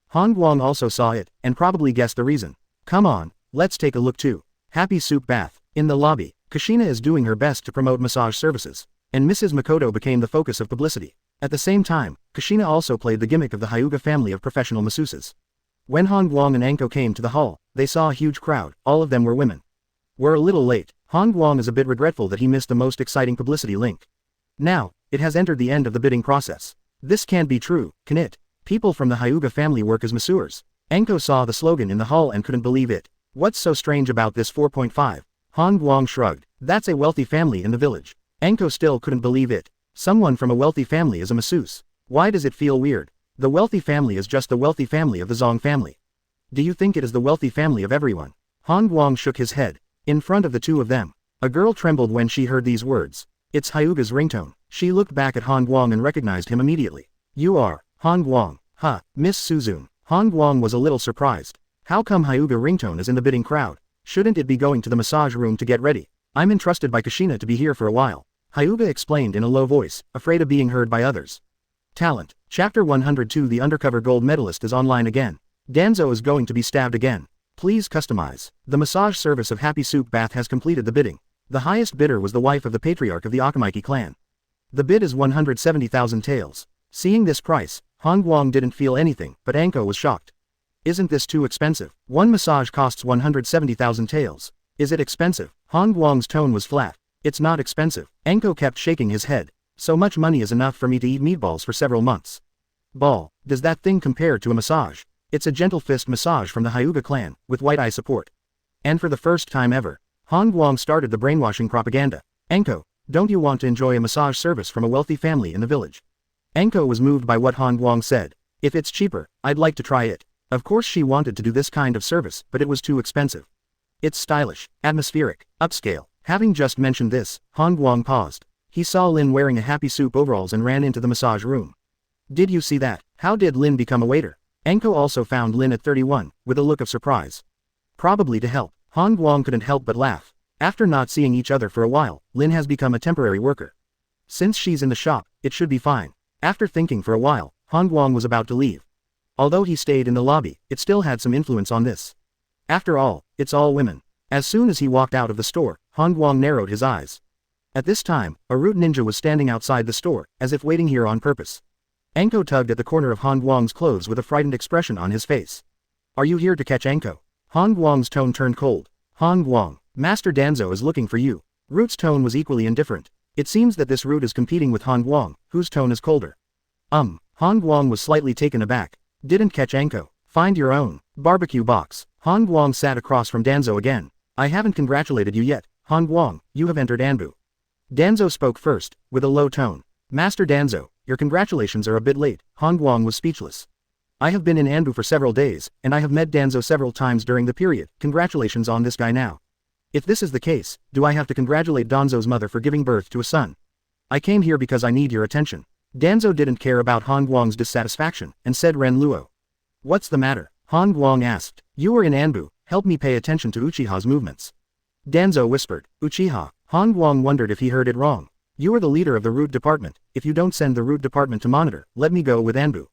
Han Guang also saw it, and probably guessed the reason. Come on, let's take a look too. Happy soup bath. In the lobby, Kushina is doing her best to promote massage services, and Mrs. Makoto became the focus of publicity. At the same time, Kushina also played the gimmick of the Hyuga family of professional masseuses. When Han Guang and Enko came to the hall, they saw a huge crowd, all of them were women. We're a little late. Han Guang is a bit regretful that he missed the most exciting publicity link. Now, it has entered the end of the bidding process. This can't be true, can it? People from the Hyuga family work as masseurs. Enko saw the slogan in the hall and couldn't believe it. What's so strange about this 4.5? Han Guang shrugged. That's a wealthy family in the village. Enko still couldn't believe it. Someone from a wealthy family is a masseuse. Why does it feel weird? The wealthy family is just the wealthy family of the Zong family. Do you think it is the wealthy family of everyone? Han Guang shook his head. In front of the two of them, a girl trembled when she heard these words. It's Hyuga's ringtone. She looked back at Han Guang and recognized him immediately. You are Han Guang. Huh, Miss Suzune. Han Guang was a little surprised. How come Hyuga ringtone is in the bidding crowd? Shouldn't it be going to the massage room to get ready? I'm entrusted by Kushina to be here for a while. Hyuga explained in a low voice, afraid of being heard by others. Talent. Chapter 102. The undercover gold medalist is online again. Danzo is going to be stabbed again. Please customize. The massage service of Happy Soup Bath has completed the bidding. The highest bidder was the wife of the patriarch of the Akamiki clan. The bid is 170,000 taels. Seeing this price, Han Guang didn't feel anything, but Enko was shocked. Isn't this too expensive? One massage costs 170,000 taels. Is it expensive? Han Guang's tone was flat. It's not expensive. Enko kept shaking his head. So much money is enough for me to eat meatballs for several months. Ball. Does that thing compare to a massage? It's a gentle fist massage from the Hyuga clan, with white eye support. And for the first time ever, Han Guang started the brainwashing propaganda. Enko, don't you want to enjoy a massage service from a wealthy family in the village? Enko was moved by what Han Guang said. If it's cheaper, I'd like to try it. Of course she wanted to do this kind of service, but it was too expensive. It's stylish, atmospheric, upscale. Having just mentioned this, Han Guang paused. He saw Lin wearing a Happy Soup overalls and ran into the massage room. Did you see that? How did Lin become a waiter? Enko also found Lin at 31, with a look of surprise. Probably to help. Han Guang couldn't help but laugh. After not seeing each other for a while, Lin has become a temporary worker. Since she's in the shop, it should be fine. After thinking for a while, Han Guang was about to leave. Although he stayed in the lobby, it still had some influence on this. After all, it's all women. As soon as he walked out of the store, Han Guang narrowed his eyes. At this time, a root ninja was standing outside the store, as if waiting here on purpose. Enko tugged at the corner of Han Guang's clothes with a frightened expression on his face. Are you here to catch Enko? Han Guang's tone turned cold. Han Guang, Master Danzo is looking for you. Root's tone was equally indifferent. It seems that this Root is competing with Han Guang, whose tone is colder. Han Guang was slightly taken aback. Didn't catch Enko. Find your own. Barbecue box. Han Guang sat across from Danzo again. I haven't congratulated you yet, Han Guang, you have entered Anbu. Danzo spoke first, with a low tone. Master Danzo, your congratulations are a bit late. Han Guang was speechless. I have been in Anbu for several days, and I have met Danzo several times during the period. Congratulations on this guy now. If this is the case, do I have to congratulate Danzo's mother for giving birth to a son? I came here because I need your attention. Danzo didn't care about Han Guang's dissatisfaction, and said Ren Luo. What's the matter? Han Guang asked. You were in Anbu, help me pay attention to Uchiha's movements. Danzo whispered. Uchiha. Han Guang wondered if he heard it wrong. You are the leader of the root department. If you don't send the root department to monitor, let me go with Anbu.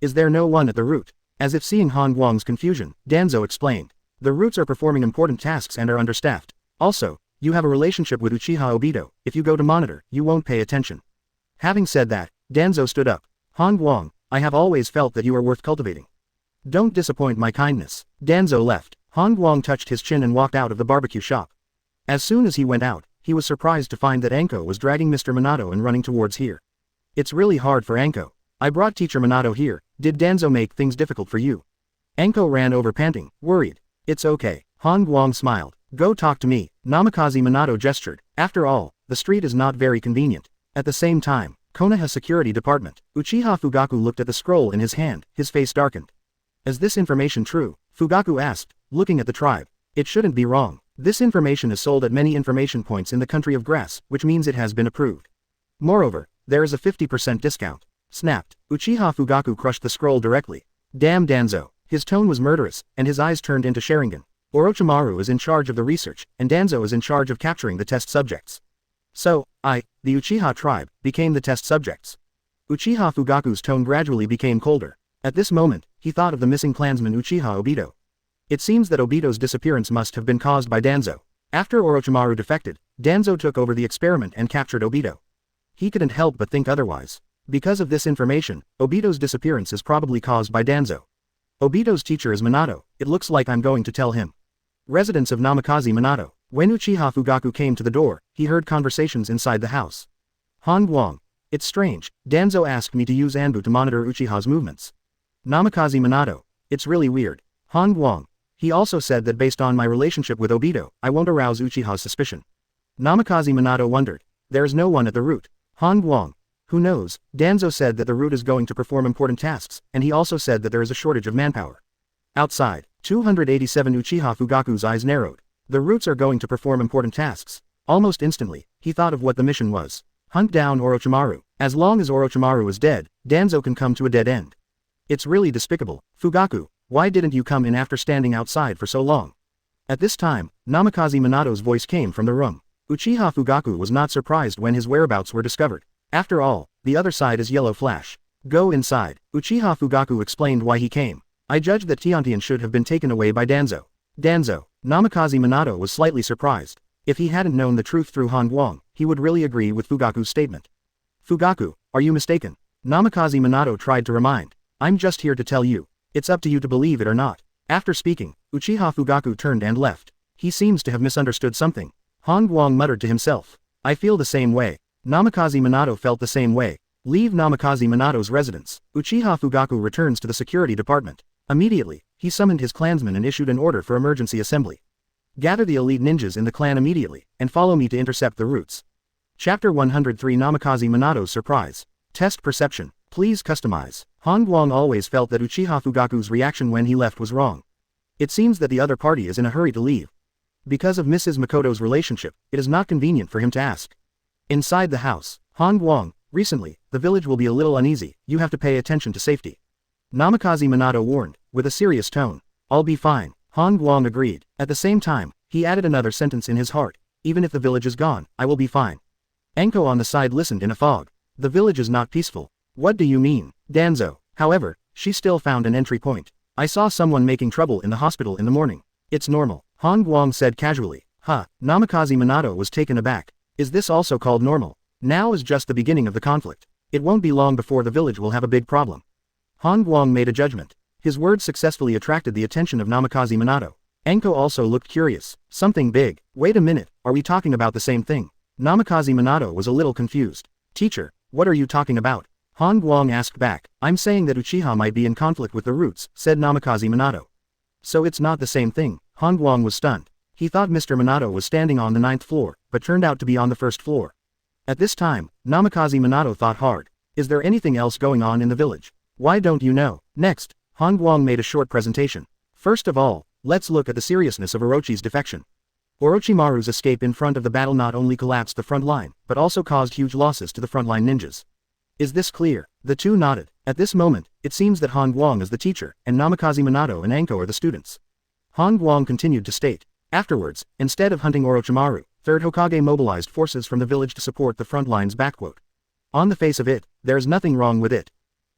Is there no one at the root? As if seeing Han Guang's confusion, Danzo explained. The roots are performing important tasks and are understaffed. Also, you have a relationship with Uchiha Obito. If you go to monitor, you won't pay attention. Having said that, Danzo stood up. Han Guang, I have always felt that you are worth cultivating. Don't disappoint my kindness. Danzo left. Han Guang touched his chin and walked out of the barbecue shop. As soon as he went out, he was surprised to find that Enko was dragging Mr. Minato and running towards here. It's really hard for Enko. I brought Teacher Minato here. Did Danzo make things difficult for you? Enko ran over panting, worried. It's okay. Han Guang smiled. Go talk to me. Namikaze Minato gestured. After all, the street is not very convenient. At the same time, Konoha Security Department. Uchiha Fugaku looked at the scroll in his hand, his face darkened. Is this information true? Fugaku asked, looking at the tribe. It shouldn't be wrong. This information is sold at many information points in the country of grass, which means it has been approved. Moreover, there is a 50% discount. Snapped. Uchiha Fugaku crushed the scroll directly. Damn Danzo. His tone was murderous, and his eyes turned into Sharingan. Orochimaru is in charge of the research, and Danzo is in charge of capturing the test subjects. So, the Uchiha tribe, became the test subjects. Uchiha Fugaku's tone gradually became colder. At this moment, he thought of the missing clansman Uchiha Obito. It seems that Obito's disappearance must have been caused by Danzo. After Orochimaru defected, Danzo took over the experiment and captured Obito. He couldn't help but think otherwise. Because of this information, Obito's disappearance is probably caused by Danzo. Obito's teacher is Minato. It looks like I'm going to tell him. Residence of Namikaze Minato. When Uchiha Fugaku came to the door, he heard conversations inside the house. Guang. It's strange, Danzo asked me to use Anbu to monitor Uchiha's movements. Namikaze Minato. It's really weird. Guang. He also said that based on my relationship with Obito, I won't arouse Uchiha's suspicion. Namikaze Minato wondered. There's no one at the root. Guang. Who knows? Danzo said that the root is going to perform important tasks, and he also said that there is a shortage of manpower. Outside, 287 Uchiha Fugaku's eyes narrowed. The roots are going to perform important tasks. Almost instantly, he thought of what the mission was. Hunt down Orochimaru. As long as Orochimaru is dead, Danzo can come to a dead end. It's really despicable. Fugaku, why didn't you come in after standing outside for so long? At this time, Namikaze Minato's voice came from the room. Uchiha Fugaku was not surprised when his whereabouts were discovered. After all, the other side is Yellow Flash. Go inside. Uchiha Fugaku explained why he came. I judged that Tiantian should have been taken away by Danzo. Danzo. Namikaze Minato was slightly surprised. If he hadn't known the truth through Guang, he would really agree with Fugaku's statement. Fugaku, are you mistaken? Namikaze Minato tried to remind. I'm just here to tell you. It's up to you to believe it or not. After speaking, Uchiha Fugaku turned and left. He seems to have misunderstood something. Guang muttered to himself. I feel the same way. Namikaze Minato felt the same way. Leave Namikaze Minato's residence. Uchiha Fugaku returns to the security department. Immediately, he summoned his clansmen and issued an order for emergency assembly. Gather the elite ninjas in the clan immediately, and follow me to intercept the roots. Chapter 103 Namikaze Minato's Surprise. Test Perception. Please customize. Guang always felt that Uchiha Fugaku's reaction when he left was wrong. It seems that the other party is in a hurry to leave. Because of Mrs. Makoto's relationship, it is not convenient for him to ask. Inside the house, Guang, recently, the village will be a little uneasy, you have to pay attention to safety. Namikaze Minato warned, with a serious tone. I'll be fine. Guang agreed. At the same time, he added another sentence in his heart. Even if the village is gone, I will be fine. Enko on the side listened in a fog. The village is not peaceful. What do you mean? Danzo. However, she still found an entry point. I saw someone making trouble in the hospital in the morning. It's normal. Guang said casually. Namikaze Minato was taken aback. Is this also called normal? Now is just the beginning of the conflict. It won't be long before the village will have a big problem. Guang made a judgment. His words successfully attracted the attention of Namikaze Minato. Enko also looked curious. Something big. Wait a minute, are we talking about the same thing? Namikaze Minato was a little confused. Teacher, what are you talking about? Guang asked back. I'm saying that Uchiha might be in conflict with the roots, said Namikaze Minato. So it's not the same thing. Guang was stunned. He thought Mr. Minato was standing on the 9th floor, but turned out to be on the 1st floor. At this time, Namikaze Minato thought hard. Is there anything else going on in the village? Why don't you know? Next, Guang made a short presentation. First of all, let's look at the seriousness of Orochi's defection. Orochimaru's escape in front of the battle not only collapsed the front line, but also caused huge losses to the frontline ninjas. Is this clear? The two nodded. At this moment, it seems that Guang is the teacher, and Namikaze Minato and Enko are the students. Guang continued to state. Afterwards, instead of hunting Orochimaru, 3rd Hokage mobilized forces from the village to support the front line's backquote. On the face of it, there's nothing wrong with it.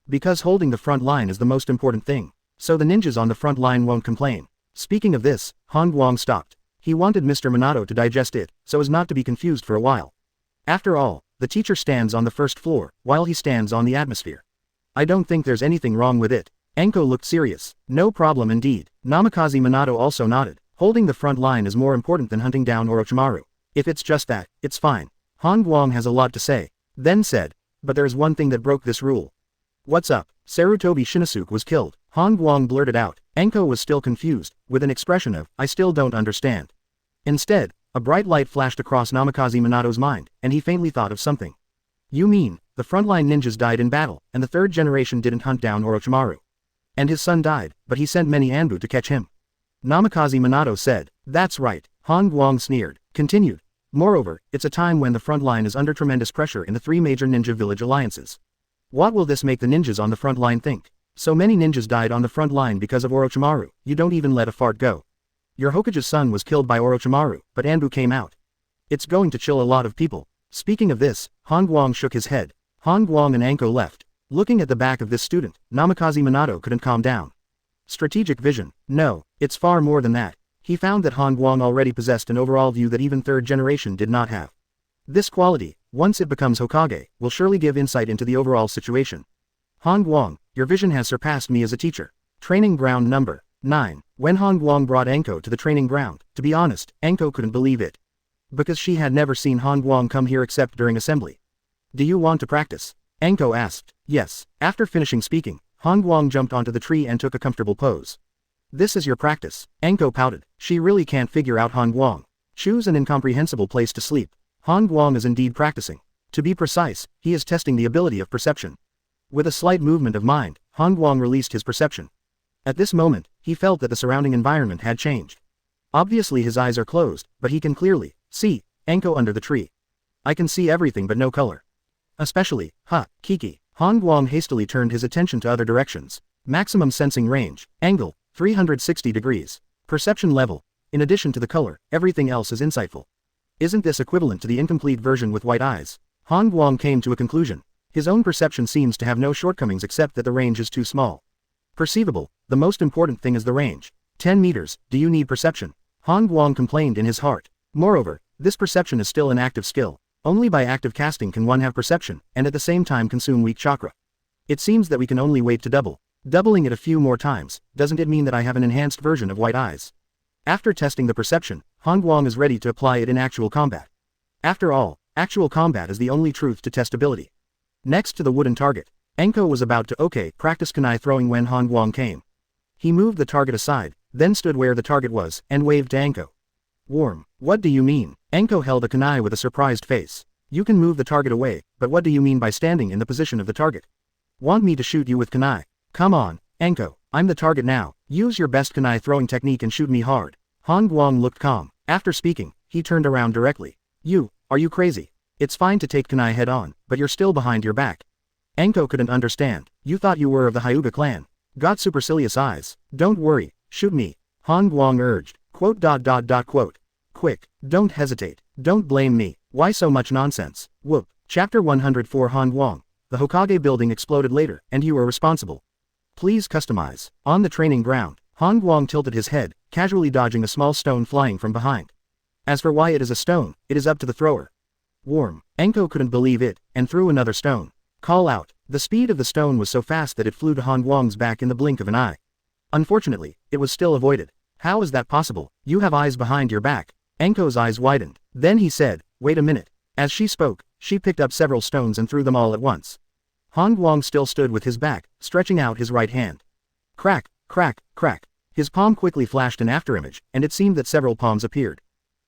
Because holding the front line is the most important thing. So the ninjas on the front line won't complain. Speaking of this, Guang stopped. He wanted Mr. Minato to digest it, so as not to be confused for a while. After all, the teacher stands on the 1st floor, while he stands on the atmosphere. I don't think there's anything wrong with it. Enko looked serious. No problem indeed. Namikaze Minato also nodded. Holding the front line is more important than hunting down Orochimaru. If it's just that, it's fine. Guang has a lot to say. Then said. But there's one thing that broke this rule. What's up? Sarutobi Shinosuke was killed. Guang blurted out. Enko was still confused, with an expression of, I still don't understand. Instead, a bright light flashed across Namikaze Minato's mind, and he faintly thought of something. You mean, the frontline ninjas died in battle, and the 3rd generation didn't hunt down Orochimaru. And his son died, but he sent many Anbu to catch him. Namikaze Minato said. That's right. Guang sneered. Continued. Moreover, it's a time when the front line is under tremendous pressure in the 3 major ninja village alliances. What will this make the ninjas on the front line think? So many ninjas died on the front line because of Orochimaru, you don't even let a fart go. Your Hokage's son was killed by Orochimaru, but Anbu came out. It's going to chill a lot of people. Speaking of this, Han Guang shook his head. Han Guang and Anko left. Looking at the back of this student, Namikaze Minato couldn't calm down. Strategic vision. No, it's far more than that. He found that Han Guang already possessed an overall view that even third generation did not have. This quality, once it becomes Hokage, will surely give insight into the overall situation. Han Guang, your vision has surpassed me as a teacher. Training ground number 9. When Han Guang brought Anko to the training ground, to be honest, Anko couldn't believe it. Because she had never seen Han Guang come here except during assembly. Do you want to practice? Anko asked. Yes. After finishing speaking, Han Guang jumped onto the tree and took a comfortable pose. This is your practice. Anko pouted. She really can't figure out Han Guang. Choose an incomprehensible place to sleep. Han Guang is indeed practicing. To be precise, he is testing the ability of perception. With a slight movement of mind, Han Guang released his perception. At this moment, he felt that the surrounding environment had changed. Obviously his eyes are closed, but he can clearly see Anko under the tree. I can see everything but no color. Especially, Kiki. Han Guang hastily turned his attention to other directions. Maximum sensing range, angle, 360 degrees. Perception level. In addition to the color, everything else is insightful. Isn't this equivalent to the incomplete version with white eyes? Han Guang came to a conclusion. His own perception seems to have no shortcomings except that the range is too small. Perceivable, the most important thing is the range. 10 meters, do you need perception? Han Guang complained in his heart. Moreover, this perception is still an active skill. Only by active casting can one have perception, and at the same time consume weak chakra. It seems that we can only wait to double. Doubling it a few more times, doesn't it mean that I have an enhanced version of white eyes? After testing the perception, Han Guang is ready to apply it in actual combat. After all, actual combat is the only truth to test ability. Next to the wooden target, Anko was about to practice kunai throwing when Han Guang came. He moved the target aside, then stood where the target was, and waved to Anko. Warm. What do you mean? Anko held a kunai with a surprised face. You can move the target away, but what do you mean by standing in the position of the target? Want me to shoot you with kunai? Come on, Anko, I'm the target now. Use your best kunai throwing technique and shoot me hard. Han Guang looked calm. After speaking, he turned around directly. Are you crazy? It's fine to take kunai head on, but you're still behind your back. Anko couldn't understand. You thought you were of the Hyuga clan. Got supercilious eyes. Don't worry, shoot me. Han Guang urged. Quote. Quick, don't hesitate. Don't blame me. Why so much nonsense? Whoop. Chapter 104 Han Guang. The Hokage building exploded later, and you are responsible. Please customize. On the training ground, Han Guang tilted his head, casually dodging a small stone flying from behind. As for why it is a stone, it is up to the thrower. Warm. Anko couldn't believe it, and threw another stone. Call out. The speed of the stone was so fast that it flew to Han Guang's back in the blink of an eye. Unfortunately, it was still avoided. How is that possible? You have eyes behind your back. Anko's eyes widened. Then he said, wait a minute. As she spoke, she picked up several stones and threw them all at once. Han Guang still stood with his back, stretching out his right hand. Crack, crack, crack. His palm quickly flashed an afterimage, and it seemed that several palms appeared.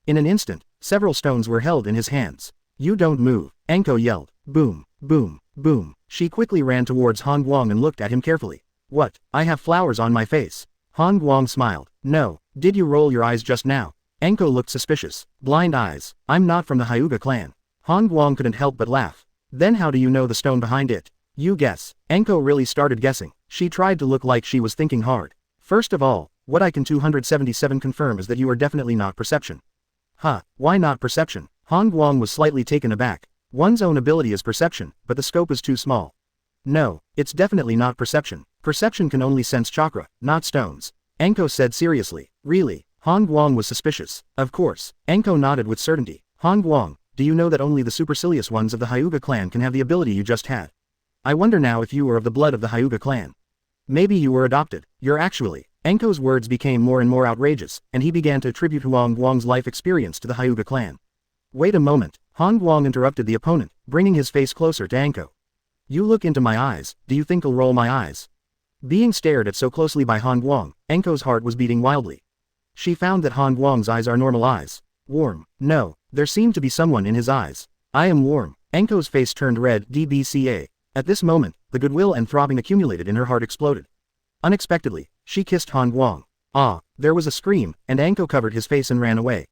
In an instant, several stones were held in his hands. You don't move, Anko yelled. Boom, boom, boom. She quickly ran towards Han Guang and looked at him carefully. What? I have flowers on my face. Han Guang smiled. No, did you roll your eyes just now? Anko looked suspicious. Blind eyes. I'm not from the Hyuga clan. Han Guang couldn't help but laugh. Then how do you know the stone behind it? You guess. Anko really started guessing. She tried to look like she was thinking hard. First of all, what I can 277 confirm is that you are definitely not perception. Why not perception? Han Guang was slightly taken aback. One's own ability is perception, but the scope is too small. No, it's definitely not perception. Perception can only sense chakra, not stones. Anko said seriously. Really? Han Guang was suspicious. Of course. Anko nodded with certainty. Han Guang, do you know that only the supercilious ones of the Hyuga clan can have the ability you just had? I wonder now if you were of the blood of the Hyuga clan. Maybe you were adopted. You're actually. Anko's words became more and more outrageous, and he began to attribute Han Guang's life experience to the Hyuga clan. Wait a moment. Han Guang interrupted the opponent, bringing his face closer to Anko. You look into my eyes, do you think I'll roll my eyes? Being stared at so closely by Han Guang, Anko's heart was beating wildly. She found that Han Guang's eyes are normal eyes. Warm. No, there seemed to be someone in his eyes. I am warm. Anko's face turned red. DBCA. At this moment, the goodwill and throbbing accumulated in her heart exploded. Unexpectedly, she kissed Han Guang. There was a scream, and Anko covered his face and ran away.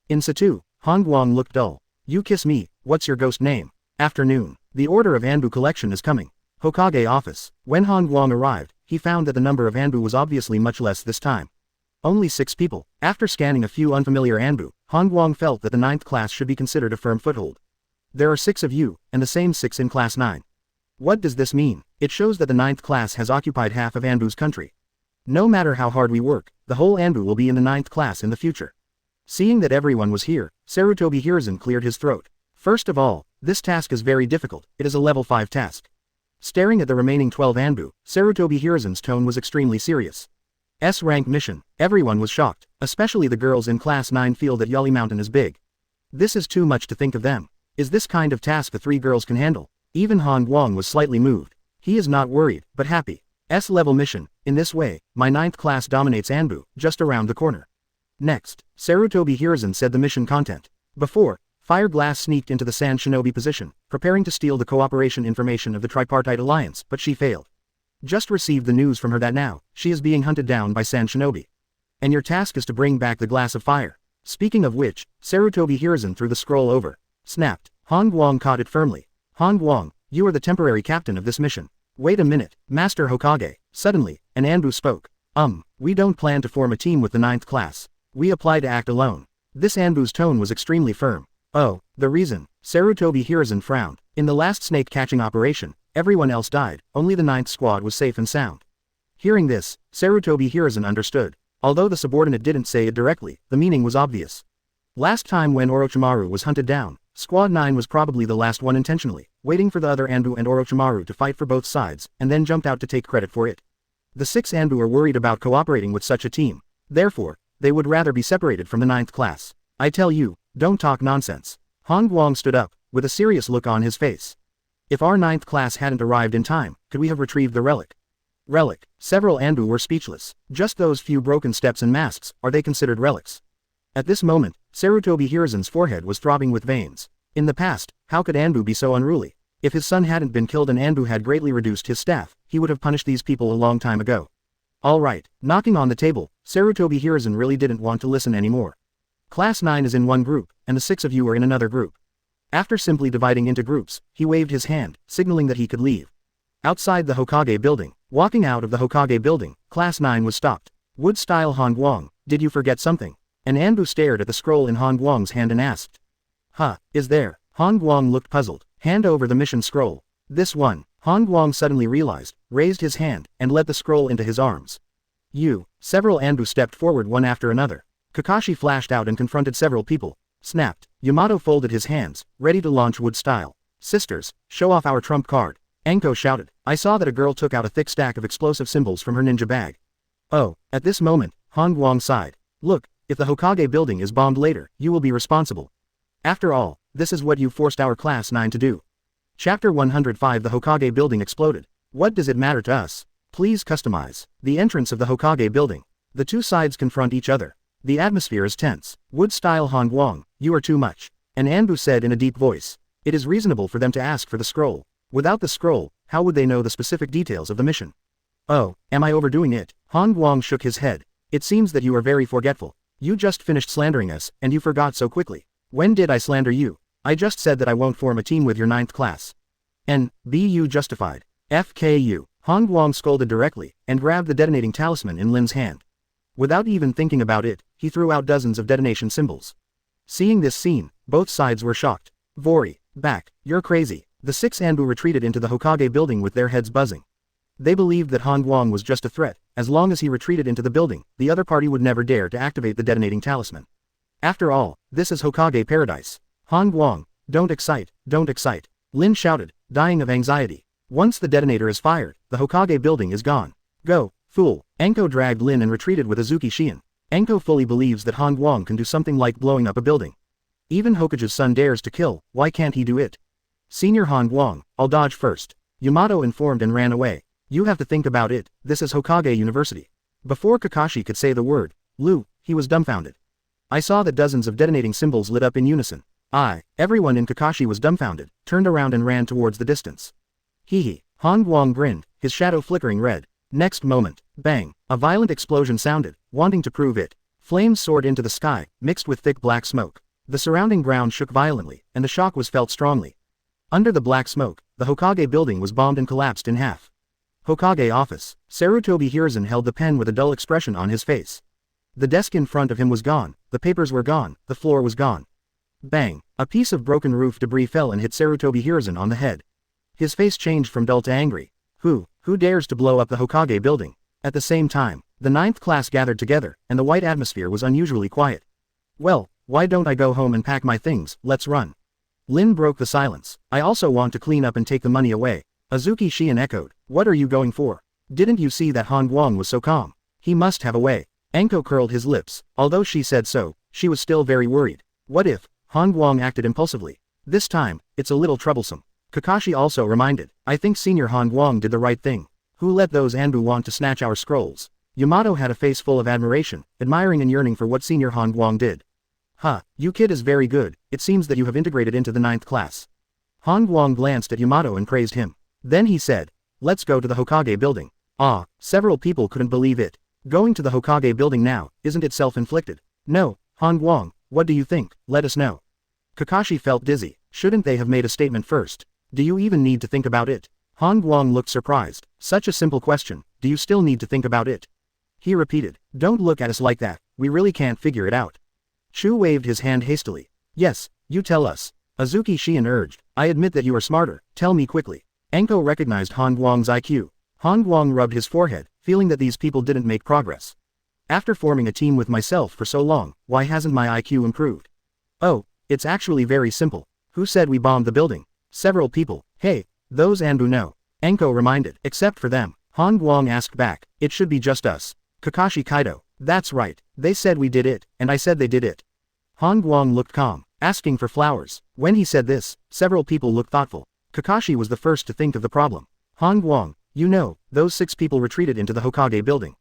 In situ, Han Guang looked dull. You kiss me, what's your ghost name? Afternoon. The order of Anbu collection is coming. Hokage office. When Han Guang arrived, he found that the number of Anbu was obviously much less this time. Only 6 people. After scanning a few unfamiliar Anbu, Guang felt that the 9th class should be considered a firm foothold. There are 6 of you, and the same 6 in class 9. What does this mean? It shows that the 9th class has occupied half of Anbu's country. No matter how hard we work, the whole Anbu will be in the 9th class in the future. Seeing that everyone was here, Sarutobi Hiruzen cleared his throat. First of all, this task is very difficult, it is a level 5 task. Staring at the remaining 12 Anbu, Sarutobi Hiruzen's tone was extremely serious. S-rank mission. Everyone was shocked, especially the girls in class 9 feel that Yali Mountain is big. This is too much to think of them. Is this kind of task the 3 girls can handle? Even Guang was slightly moved. He is not worried, but happy. S-level mission. In this way, my 9th class dominates Anbu, just around the corner. Next, Sarutobi Hiruzen said the mission content. Before, Fire Glass sneaked into the Sand Shinobi position, preparing to steal the cooperation information of the Tripartite Alliance, but she failed. Just received the news from her that now, she is being hunted down by Sand Shinobi. And your task is to bring back the Glass of Fire. Speaking of which, Sarutobi Hiruzen threw the scroll over. Snapped. Guang caught it firmly. Guang, you are the temporary captain of this mission. Wait a minute, Master Hokage. Suddenly, an Anbu spoke. We don't plan to form a team with the 9th class. We apply to act alone. This Anbu's tone was extremely firm. Oh, the reason. Sarutobi Hiruzen frowned. In the last snake-catching operation, everyone else died, only the 9th squad was safe and sound. Hearing this, Sarutobi Hiruzen understood. Although the subordinate didn't say it directly, the meaning was obvious. Last time when Orochimaru was hunted down, Squad 9 was probably the last one intentionally, waiting for the other Anbu and Orochimaru to fight for both sides, and then jumped out to take credit for it. The 6 Anbu are worried about cooperating with such a team. Therefore, they would rather be separated from the 9th class. I tell you, don't talk nonsense. Guang stood up, with a serious look on his face. If our 9th class hadn't arrived in time, could we have retrieved the relic? Relic. Several Anbu were speechless. Just those few broken steps and masks, are they considered relics? At this moment, Sarutobi Hiruzen's forehead was throbbing with veins. In the past, how could Anbu be so unruly? If his son hadn't been killed and Anbu had greatly reduced his staff, he would have punished these people a long time ago. Alright, knocking on the table, Sarutobi Hiruzen really didn't want to listen anymore. Class 9 is in one group, and the 6 of you are in another group. After simply dividing into groups, he waved his hand, signaling that he could leave. Outside the Hokage building, walking out of the Hokage building, Class 9 was stopped. Wood-style Guang, did you forget something? An Anbu stared at the scroll in Guang's hand and asked. Is there? Guang looked puzzled. Hand over the mission scroll. This one. Guang suddenly realized, raised his hand, and let the scroll into his arms. Several Anbu stepped forward one after another. Kakashi flashed out and confronted several people. Snapped. Yamato folded his hands, ready to launch Wood-style. Sisters, show off our trump card. Anko shouted. I saw that a girl took out a thick stack of explosive symbols from her ninja bag. Oh, at this moment, Guang sighed. Look, if the Hokage building is bombed later, you will be responsible. After all, this is what you forced our class 9 to do. Chapter 105 The Hokage building exploded. What does it matter to us? Please customize. The entrance of the Hokage building. The two sides confront each other. The atmosphere is tense. Wood-style Guang, you are too much. An Anbu said in a deep voice. It is reasonable for them to ask for the scroll. Without the scroll, how would they know the specific details of the mission? Oh, am I overdoing it? Guang shook his head. It seems that you are very forgetful. You just finished slandering us, and you forgot so quickly. When did I slander you? I just said that I won't form a team with your 9th class. You justified. FKU. Guang scolded directly, and grabbed the detonating talisman in Lin's hand. Without even thinking about it, he threw out dozens of detonation symbols. Seeing this scene, both sides were shocked. Vori, back, you're crazy. The 6 Anbu retreated into the Hokage building with their heads buzzing. They believed that Guang was just a threat. As long as he retreated into the building, the other party would never dare to activate the detonating talisman. After all, this is Hokage paradise. Guang, don't excite, don't excite. Lin shouted, dying of anxiety. Once the detonator is fired, the Hokage building is gone. Go, fool. Enko dragged Lin and retreated with Azuki Shien. Enko fully believes that Guang can do something like blowing up a building. Even Hokage's son dares to kill, why can't he do it? Senior Guang, I'll dodge first. Yamato informed and ran away. You have to think about it, this is Hokage University. Before Kakashi could say the word, Lu, he was dumbfounded. I saw that dozens of detonating symbols lit up in unison. Everyone in Kakashi was dumbfounded, turned around and ran towards the distance. Hee. Guang grinned, his shadow flickering red. Next moment, bang, a violent explosion sounded, wanting to prove it. Flames soared into the sky, mixed with thick black smoke. The surrounding ground shook violently, and the shock was felt strongly. Under the black smoke, the Hokage building was bombed and collapsed in half. Hokage office. Sarutobi Hiruzen held the pen with a dull expression on his face. The desk in front of him was gone, the papers were gone, the floor was gone. Bang! A piece of broken roof debris fell and hit Sarutobi Hiruzen on the head. His face changed from dull to angry. Who dares to blow up the Hokage building? At the same time, the 9th class gathered together, and the white atmosphere was unusually quiet. Well, why don't I go home and pack my things, let's run. Lin broke the silence. I also want to clean up and take the money away. Azuki Shion echoed. What are you going for? Didn't you see that Han Guang was so calm? He must have a way. Anko curled his lips. Although she said so, she was still very worried. What if Han Guang acted impulsively? This time, it's a little troublesome. Kakashi also reminded. I think Senior Han Guang did the right thing. Who let those Anbu want to snatch our scrolls? Yamato had a face full of admiration, admiring and yearning for what Senior Han Guang did. You kid is very good, it seems that you have integrated into the 9th class. Han Guang glanced at Yamato and praised him. Then he said, let's go to the Hokage building. Several people couldn't believe it. Going to the Hokage building now, isn't it self-inflicted? No, Han Guang, what do you think? Let us know. Kakashi felt dizzy. Shouldn't they have made a statement first? Do you even need to think about it? Han Guang looked surprised. Such a simple question, do you still need to think about it? He repeated, don't look at us like that, we really can't figure it out. Chu waved his hand hastily. Yes, you tell us. Azuki Shion urged, I admit that you are smarter, tell me quickly. Anko recognized Han Guang's IQ. Han Guang rubbed his forehead, feeling that these people didn't make progress. After forming a team with myself for so long, why hasn't my IQ improved? Oh, it's actually very simple. Who said we bombed the building? Several people. Hey, those Anbu know. Anko reminded. Except for them. Han Guang asked back. It should be just us. Kakashi Kaido. That's right. They said we did it, and I said they did it. Han Guang looked calm, asking for flowers. When he said this, several people looked thoughtful. Kakashi was the first to think of the problem. Han Guang, you know, those 6 people retreated into the Hokage building.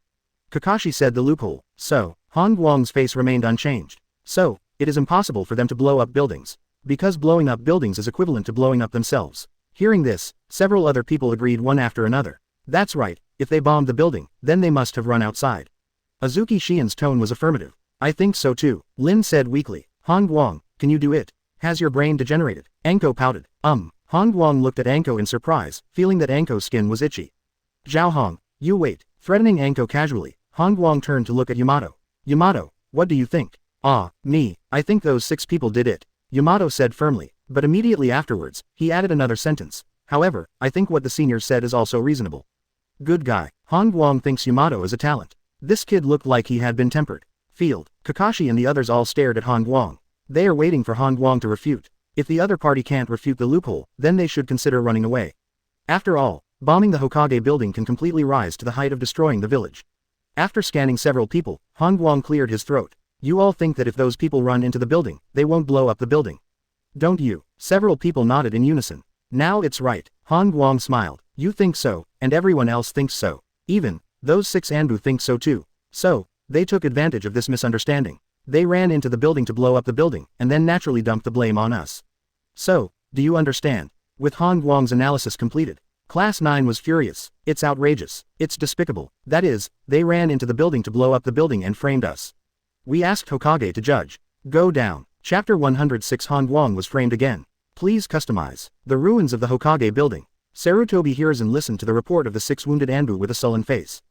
Kakashi said the loophole. So, Han Guang's face remained unchanged. So, it is impossible for them to blow up buildings. Because blowing up buildings is equivalent to blowing up themselves. Hearing this, several other people agreed one after another. That's right, if they bombed the building, then they must have run outside. Azuki Shion's tone was affirmative. I think so too, Lin said weakly. Han Guang, can you do it? Has your brain degenerated? Anko pouted. Han Guang looked at Anko in surprise, feeling that Anko's skin was itchy. Zhao Hong, you wait. Threatening Anko casually, Han Guang turned to look at Yamato. Yamato, what do you think? Me, I think those 6 people did it. Yamato said firmly, but immediately afterwards, he added another sentence. However, I think what the seniors said is also reasonable. Good guy. Han Guang thinks Yamato is a talent. This kid looked like he had been tempered. Field, Kakashi and the others all stared at Han Guang. They are waiting for Han Guang to refute. If the other party can't refute the loophole, then they should consider running away. After all, bombing the Hokage building can completely rise to the height of destroying the village. After scanning several people, Han Guang cleared his throat. You all think that if those people run into the building, they won't blow up the building. Don't you? Several people nodded in unison. Now it's right. Han Guang smiled. You think so, and everyone else thinks so. Even, those 6 Anbu think so too. So, they took advantage of this misunderstanding. They ran into the building to blow up the building, and then naturally dumped the blame on us. So, do you understand? With Han Guang's analysis completed, Class 9 was furious. It's outrageous. It's despicable. That is, they ran into the building to blow up the building and framed us. We asked Hokage to judge. Go down. Chapter 106. Han Guang was framed again. Please customize. The ruins of the Hokage building. Sarutobi Hiruzen listened to the report of the 6 wounded Anbu with a sullen face.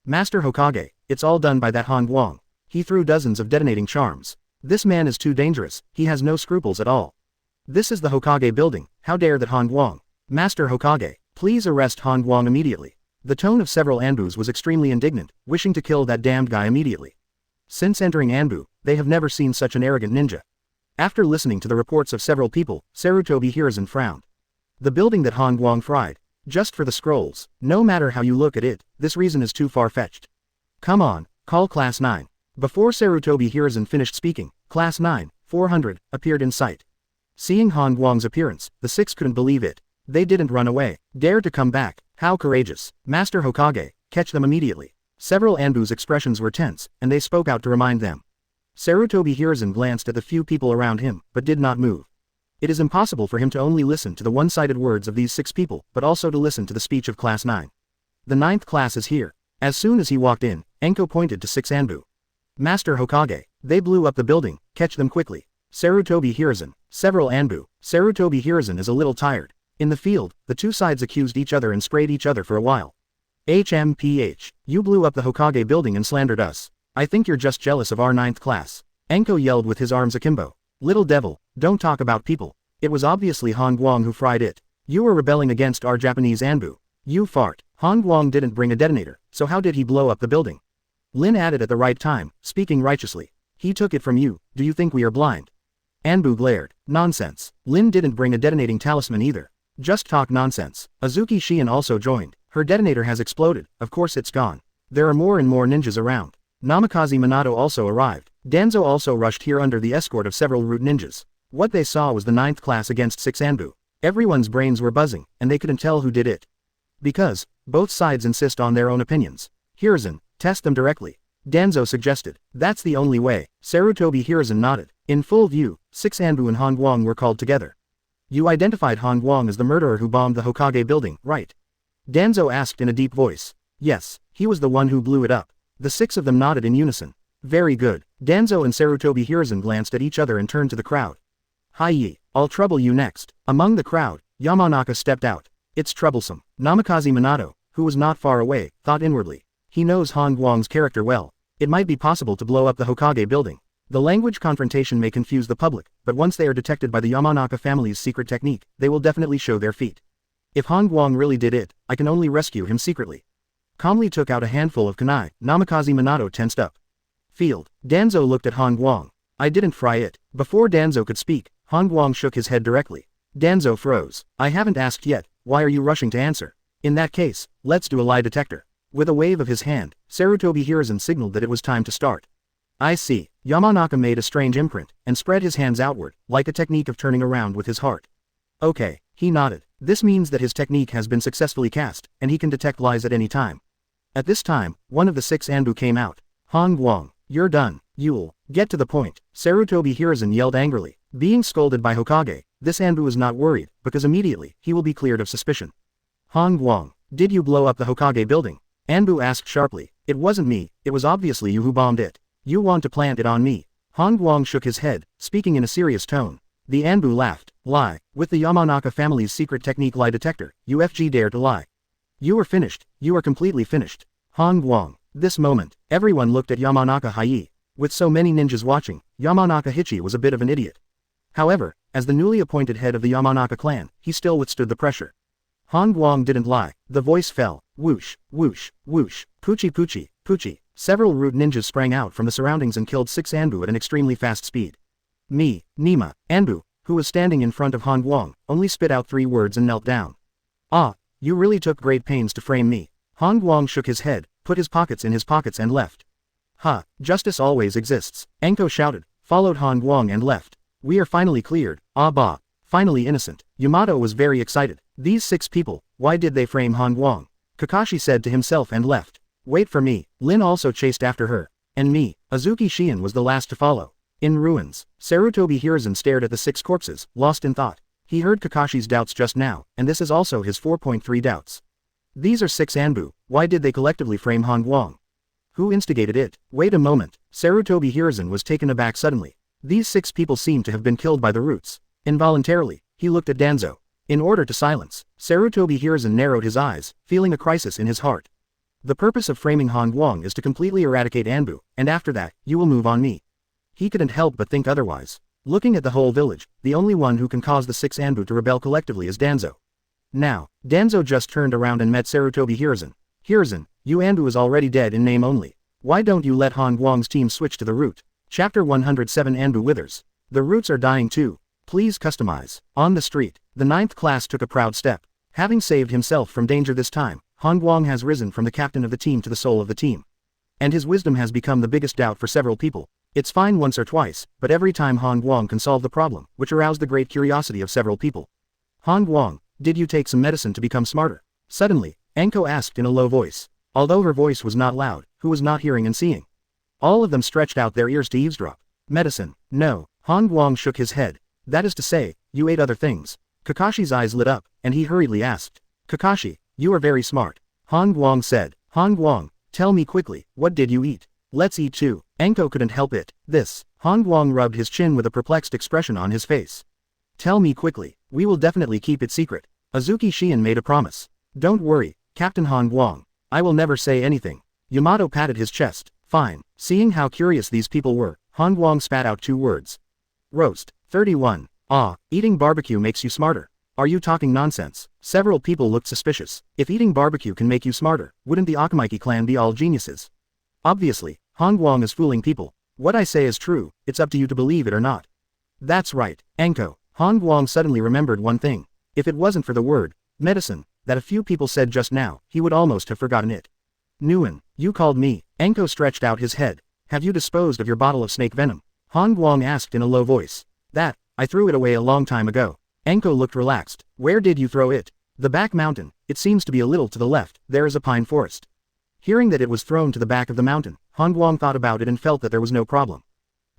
Master Hokage, it's all done by that Han Guang. He threw dozens of detonating charms. This man is too dangerous, he has no scruples at all. This is the Hokage building, how dare that Han Guang. Master Hokage, please arrest Han Guang immediately. The tone of several Anbus was extremely indignant, wishing to kill that damned guy immediately. Since entering Anbu, they have never seen such an arrogant ninja. After listening to the reports of several people, Sarutobi Hiruzen frowned. The building that Han Guang fried. Just for the scrolls. No matter how you look at it, this reason is too far-fetched. Come on, call Class 9. Before Sarutobi Hiruzen finished speaking, Class 9, 400, appeared in sight. Seeing Han Guang's appearance, the 6 couldn't believe it. They didn't run away. Dared to come back. How courageous. Master Hokage, catch them immediately. Several Anbu's expressions were tense, and they spoke out to remind them. Sarutobi Hiruzen glanced at the few people around him, but did not move. It is impossible for him to only listen to the one-sided words of these 6 people, but also to listen to the speech of Class 9. The 9th class is here. As soon as he walked in, Enko pointed to 6 Anbu. Master Hokage, they blew up the building, catch them quickly. Sarutobi Hiruzen, several Anbu. Sarutobi Hiruzen is a little tired. In the field, the 2 sides accused each other and sprayed each other for a while. HMPH, you blew up the Hokage building and slandered us. I think you're just jealous of our ninth class. Enko yelled with his arms akimbo. Little devil, don't talk about people. It was obviously Han Guang who fried it. You were rebelling against our Japanese Anbu. You fart. Han Guang didn't bring a detonator, so how did he blow up the building? Lin added at the right time, speaking righteously. He took it from you, do you think we are blind? Anbu glared. Nonsense. Lin didn't bring a detonating talisman either. Just talk nonsense. Azuki Shion also joined. Her detonator has exploded, of course it's gone. There are more and more ninjas around. Namikaze Minato also arrived. Danzo also rushed here under the escort of several root ninjas. What they saw was the ninth class against 6 Anbu. Everyone's brains were buzzing, and they couldn't tell who did it. Because, both sides insist on their own opinions. Hiruzen, test them directly. Danzo suggested. That's the only way. Sarutobi Hiruzen nodded. In full view, 6 Anbu and Han Guang were called together. You identified Han Guang as the murderer who bombed the Hokage building, right? Danzo asked in a deep voice. Yes, he was the one who blew it up. The 6 of them nodded in unison. Very good. Danzo and Sarutobi Hiruzen glanced at each other and turned to the crowd. Hi-yi, I'll trouble you next. Among the crowd, Yamanaka stepped out. It's troublesome. Namikaze Minato, who was not far away, thought inwardly. He knows Han Guang's character well. It might be possible to blow up the Hokage building. The language confrontation may confuse the public, but once they are detected by the Yamanaka family's secret technique, they will definitely show their feet. If Han Guang really did it, I can only rescue him secretly. Calmly took out a handful of kunai. Namikaze Minato tensed up. Field. Danzo looked at Han Guang. I didn't fry it. Before Danzo could speak, Han Guang shook his head directly. Danzo froze. I haven't asked yet, why are you rushing to answer? In that case, let's do a lie detector. With a wave of his hand, Sarutobi Hiruzen signaled that it was time to start. I see. Yamanaka made a strange imprint, and spread his hands outward, like a technique of turning around with his heart. Okay, he nodded. This means that his technique has been successfully cast, and he can detect lies at any time. At this time, one of the 6 Anbu came out. Han Guang, you're done. You'll get to the point. Sarutobi Hiruzen yelled angrily. Being scolded by Hokage, this Anbu is not worried, because immediately, he will be cleared of suspicion. Han Guang, did you blow up the Hokage building? Anbu asked sharply. It wasn't me, it was obviously you who bombed it. You want to plant it on me. Han Guang shook his head, speaking in a serious tone. The Anbu laughed. Lie. With the Yamanaka family's secret technique lie detector, UFG dare to lie. You are finished, you are completely finished. Han Guang. This moment, everyone looked at Yamanaka Hiei. With so many ninjas watching, Yamanaka Hichi was a bit of an idiot. However, as the newly appointed head of the Yamanaka clan, he still withstood the pressure. Han Guang didn't lie. The voice fell. Whoosh, whoosh, whoosh, poochie poochie, poochie. Several root ninjas sprang out from the surroundings and killed 6 Anbu at an extremely fast speed. Me, Nima, Anbu, who was standing in front of Han Guang, only spit out 3 words and knelt down. Ah, you really took great pains to frame me. Han Guang shook his head, put his pockets in his pockets and left. Ha, justice always exists. Enko shouted, followed Han Guang and left. We are finally cleared, ah bah, finally innocent. Yamato was very excited. These 6 people, why did they frame Han Guang? Kakashi said to himself and left. Wait for me. Lin also chased after her. And me. Azuki Shion was the last to follow. In ruins, Sarutobi Hiruzen stared at the 6 corpses, lost in thought. He heard Kakashi's doubts just now, and this is also his 4.3 doubts. These are 6 Anbu, why did they collectively frame Han Guang? Who instigated it? Wait a moment. Sarutobi Hiruzen was taken aback suddenly. These 6 people seemed to have been killed by the roots. Involuntarily, he looked at Danzo. In order to silence, Sarutobi Hiruzen narrowed his eyes, feeling a crisis in his heart. The purpose of framing Han Guang is to completely eradicate Anbu, and after that, you will move on me. He couldn't help but think otherwise. Looking at the whole village, the only one who can cause the 6 Anbu to rebel collectively is Danzo. Now, Danzo just turned around and met Sarutobi Hiruzen. Hiruzen, you Anbu is already dead in name only. Why don't you let Han Guang's team switch to the root? Chapter 107 Anbu withers. The roots are dying too. Please customize. On the street, the 9th class took a proud step. Having saved himself from danger this time, Han Guang has risen from the captain of the team to the soul of the team. And his wisdom has become the biggest doubt for several people. It's fine once or twice, but every time Han Guang can solve the problem, which aroused the great curiosity of several people. Han Guang, did you take some medicine to become smarter? Suddenly, Enko asked in a low voice. Although her voice was not loud, who was not hearing and seeing? All of them stretched out their ears to eavesdrop. Medicine. No. Han Guang shook his head. That is to say, you ate other things. Kakashi's eyes lit up, and he hurriedly asked. Kakashi, you are very smart. Han Guang said. Han Guang, tell me quickly, what did you eat? Let's eat too. Enko couldn't help it. This. Han Guang rubbed his chin with a perplexed expression on his face. Tell me quickly. We will definitely keep it secret. Azuki Shion made a promise. Don't worry, Captain Han Guang. I will never say anything. Yamato patted his chest. Fine. Seeing how curious these people were, Han Guang spat out 2 words. Roast. 31. Ah, eating barbecue makes you smarter. Are you talking nonsense? Several people looked suspicious. If eating barbecue can make you smarter, wouldn't the Akamiki clan be all geniuses? Obviously, Han Guang is fooling people. What I say is true, it's up to you to believe it or not. That's right, Anko. Han Guang suddenly remembered one thing. If it wasn't for the word, medicine, that a few people said just now, he would almost have forgotten it. Nguyen, you called me. Anko stretched out his head. Have you disposed of your bottle of snake venom? Han Guang asked in a low voice. That, I threw it away a long time ago. Anko looked relaxed. Where did you throw it? The back mountain. It seems to be a little to the left, there is a pine forest. Hearing that it was thrown to the back of the mountain, Han Guang thought about it and felt that there was no problem.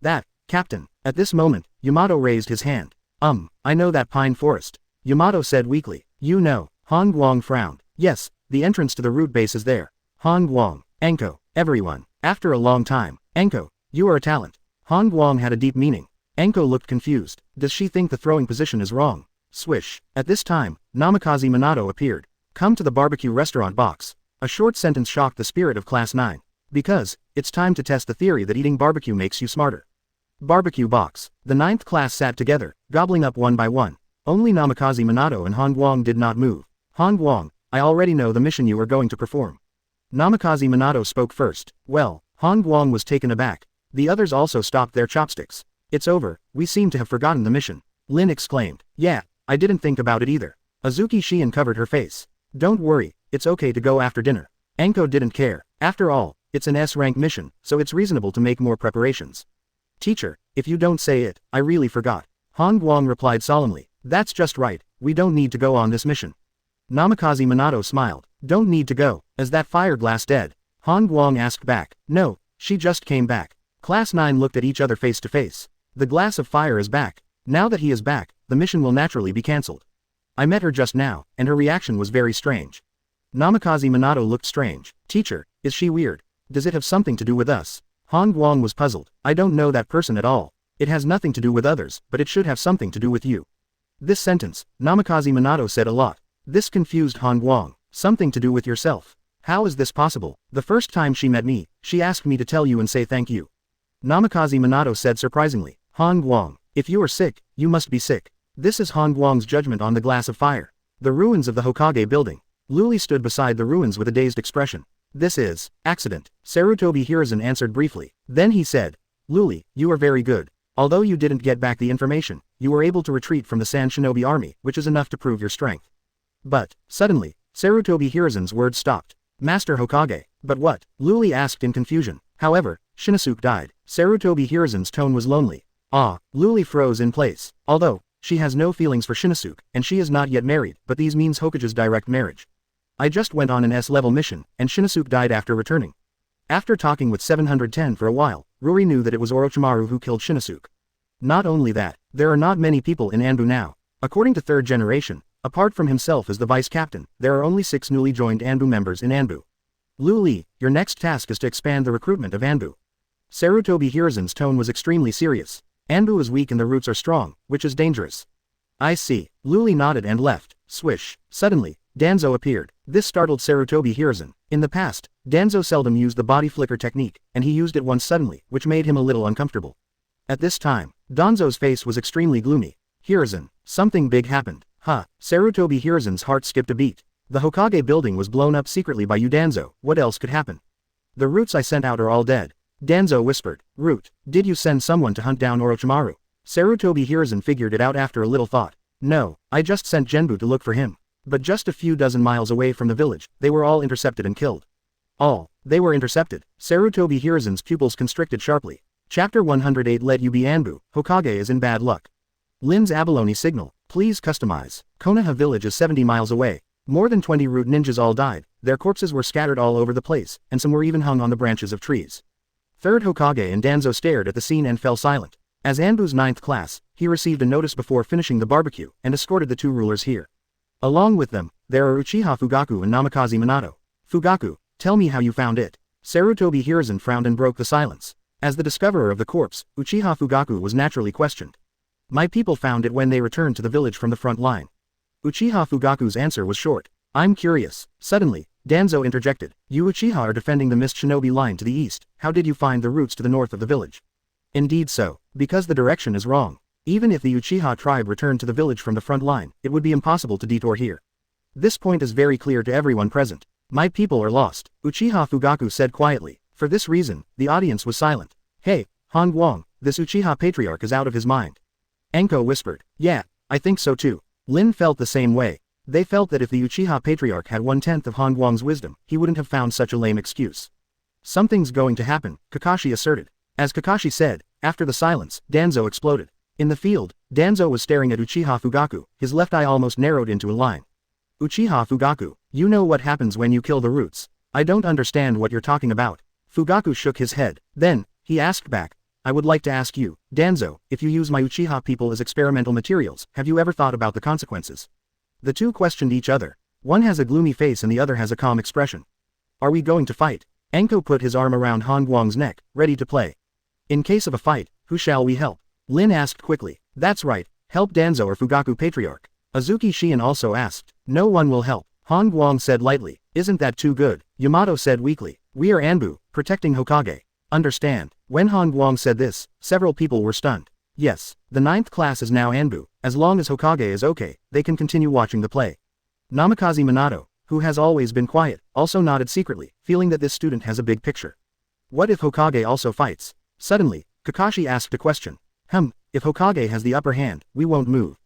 That, Captain. At this moment, Yamato raised his hand. I know that pine forest. Yamato said weakly. You know. Han Guang frowned. Yes, the entrance to the root base is there. Han Guang, Anko, everyone. After a long time. Anko, you are a talent. Han Guang had a deep meaning. Anko looked confused. Does she think the throwing position is wrong? Swish. At this time, Namikaze Minato appeared. Come to the barbecue restaurant box. A short sentence shocked the spirit of Class 9. Because, it's time to test the theory that eating barbecue makes you smarter. Barbecue box. The 9th class sat together, gobbling up one by one. Only Namikaze Minato and Han Guang did not move. Han Guang, I already know the mission you are going to perform. Namikaze Minato spoke first. Well, Han Guang was taken aback. The others also stopped their chopsticks. It's over, we seem to have forgotten the mission. Lin exclaimed. Yeah, I didn't think about it either. Azuki Shion covered her face. Don't worry, it's okay to go after dinner. Anko didn't care. After all, it's an S-rank mission, so it's reasonable to make more preparations. Teacher, if you don't say it, I really forgot. Han Guang replied solemnly. That's just right, we don't need to go on this mission. Namikaze Minato smiled. Don't need to go, is that fire glass dead? Han Guang asked back. No, she just came back. Class 9 looked at each other face to face. The glass of fire is back. Now that he is back, the mission will naturally be cancelled. I met her just now, and her reaction was very strange. Namikaze Minato looked strange. Teacher, is she weird? Does it have something to do with us? Han Guang was puzzled. I don't know that person at all. It has nothing to do with others, but it should have something to do with you. This sentence, Namikaze Minato said a lot. This confused Han Guang. Something to do with yourself. How is this possible? The first time she met me, she asked me to tell you and say thank you. Namikaze Minato said surprisingly. Han Guang, if you are sick, you must be sick. This is Han Guang's judgment on the glass of fire. The ruins of the Hokage building. Luli stood beside the ruins with a dazed expression. This is accident. Sarutobi Hiruzen answered briefly. Then he said, Luli, you are very good. Although you didn't get back the information, you were able to retreat from the Sand Shinobi army, which is enough to prove your strength. But, suddenly, Sarutobi Hiruzen's words stopped. Master Hokage. But what? Luli asked in confusion. However, Shinosuke died. Sarutobi Hiruzen's tone was lonely. Ah, Luli froze in place. Although, she has no feelings for Shinosuke, and she is not yet married, but these means Hokage's direct marriage. I just went on an S-level mission, and Shinosuke died after returning. After talking with 710 for a while, Ruri knew that it was Orochimaru who killed Shinosuke. Not only that, there are not many people in Anbu now. According to 3rd generation, apart from himself as the vice captain, there are only 6 newly joined Anbu members in Anbu. Luli, your next task is to expand the recruitment of Anbu. Sarutobi Hiruzen's tone was extremely serious. Anbu is weak and the roots are strong, which is dangerous. I see. Luli nodded and left. Swish. Suddenly, Danzo appeared. This startled Sarutobi Hiruzen. In the past, Danzo seldom used the body flicker technique, and he used it once suddenly, which made him a little uncomfortable. At this time, Danzo's face was extremely gloomy. Hiruzen, something big happened. Sarutobi Hiruzen's heart skipped a beat. The Hokage building was blown up secretly by you Danzo, what else could happen? The roots I sent out are all dead. Danzo whispered. Root, did you send someone to hunt down Orochimaru? Sarutobi Hiruzen figured it out after a little thought. No, I just sent Genbu to look for him. But just a few dozen miles away from the village, they were all intercepted and killed. All. They were intercepted. Sarutobi Hiruzen's pupils constricted sharply. Chapter 108 Let you be Anbu, Hokage is in bad luck. Lin's abalone signal, please customize. Konoha village is 70 miles away. More than 20 root ninjas all died, their corpses were scattered all over the place, and some were even hung on the branches of trees. 3rd Hokage and Danzo stared at the scene and fell silent. As Anbu's 9th class, he received a notice before finishing the barbecue, and escorted the 2 rulers here. Along with them, there are Uchiha Fugaku and Namikaze Minato. Fugaku, tell me how you found it. Sarutobi Hiruzen frowned and broke the silence. As the discoverer of the corpse, Uchiha Fugaku was naturally questioned. My people found it when they returned to the village from the front line. Uchiha Fugaku's answer was short. I'm curious. Suddenly, Danzo interjected. You Uchiha are defending the Mist Shinobi line to the east, how did you find the routes to the north of the village? Indeed so, because the direction is wrong. Even if the Uchiha tribe returned to the village from the front line, it would be impossible to detour here. This point is very clear to everyone present. My people are lost, Uchiha Fugaku said quietly. For this reason, the audience was silent. Hey, Han Guang, this Uchiha patriarch is out of his mind. Enko whispered. Yeah, I think so too. Lin felt the same way. They felt that if the Uchiha patriarch had 1/10 of Han Guang's wisdom, he wouldn't have found such a lame excuse. Something's going to happen, Kakashi asserted. As Kakashi said, after the silence, Danzo exploded. In the field, Danzo was staring at Uchiha Fugaku, his left eye almost narrowed into a line. Uchiha Fugaku, you know what happens when you kill the roots. I don't understand what you're talking about. Fugaku shook his head. Then, he asked back. I would like to ask you, Danzo, if you use my Uchiha people as experimental materials, have you ever thought about the consequences? The two questioned each other. One has a gloomy face and the other has a calm expression. Are we going to fight? Enko put his arm around Han Guang's neck, ready to play. In case of a fight, who shall we help? Lin asked quickly. That's right, help Danzo or Fugaku Patriarch. Azuki Shion also asked. No one will help, Han Guang said lightly. Isn't that too good? Yamato said weakly. We are Anbu, protecting Hokage. Understand. When Han Guang said this, several people were stunned. Yes, the 9th class is now Anbu. As long as Hokage is okay, they can continue watching the play. Namikaze Minato, who has always been quiet, also nodded secretly, feeling that this student has a big picture. What if Hokage also fights? Suddenly, Kakashi asked a question. If Hokage has the upper hand, we won't move.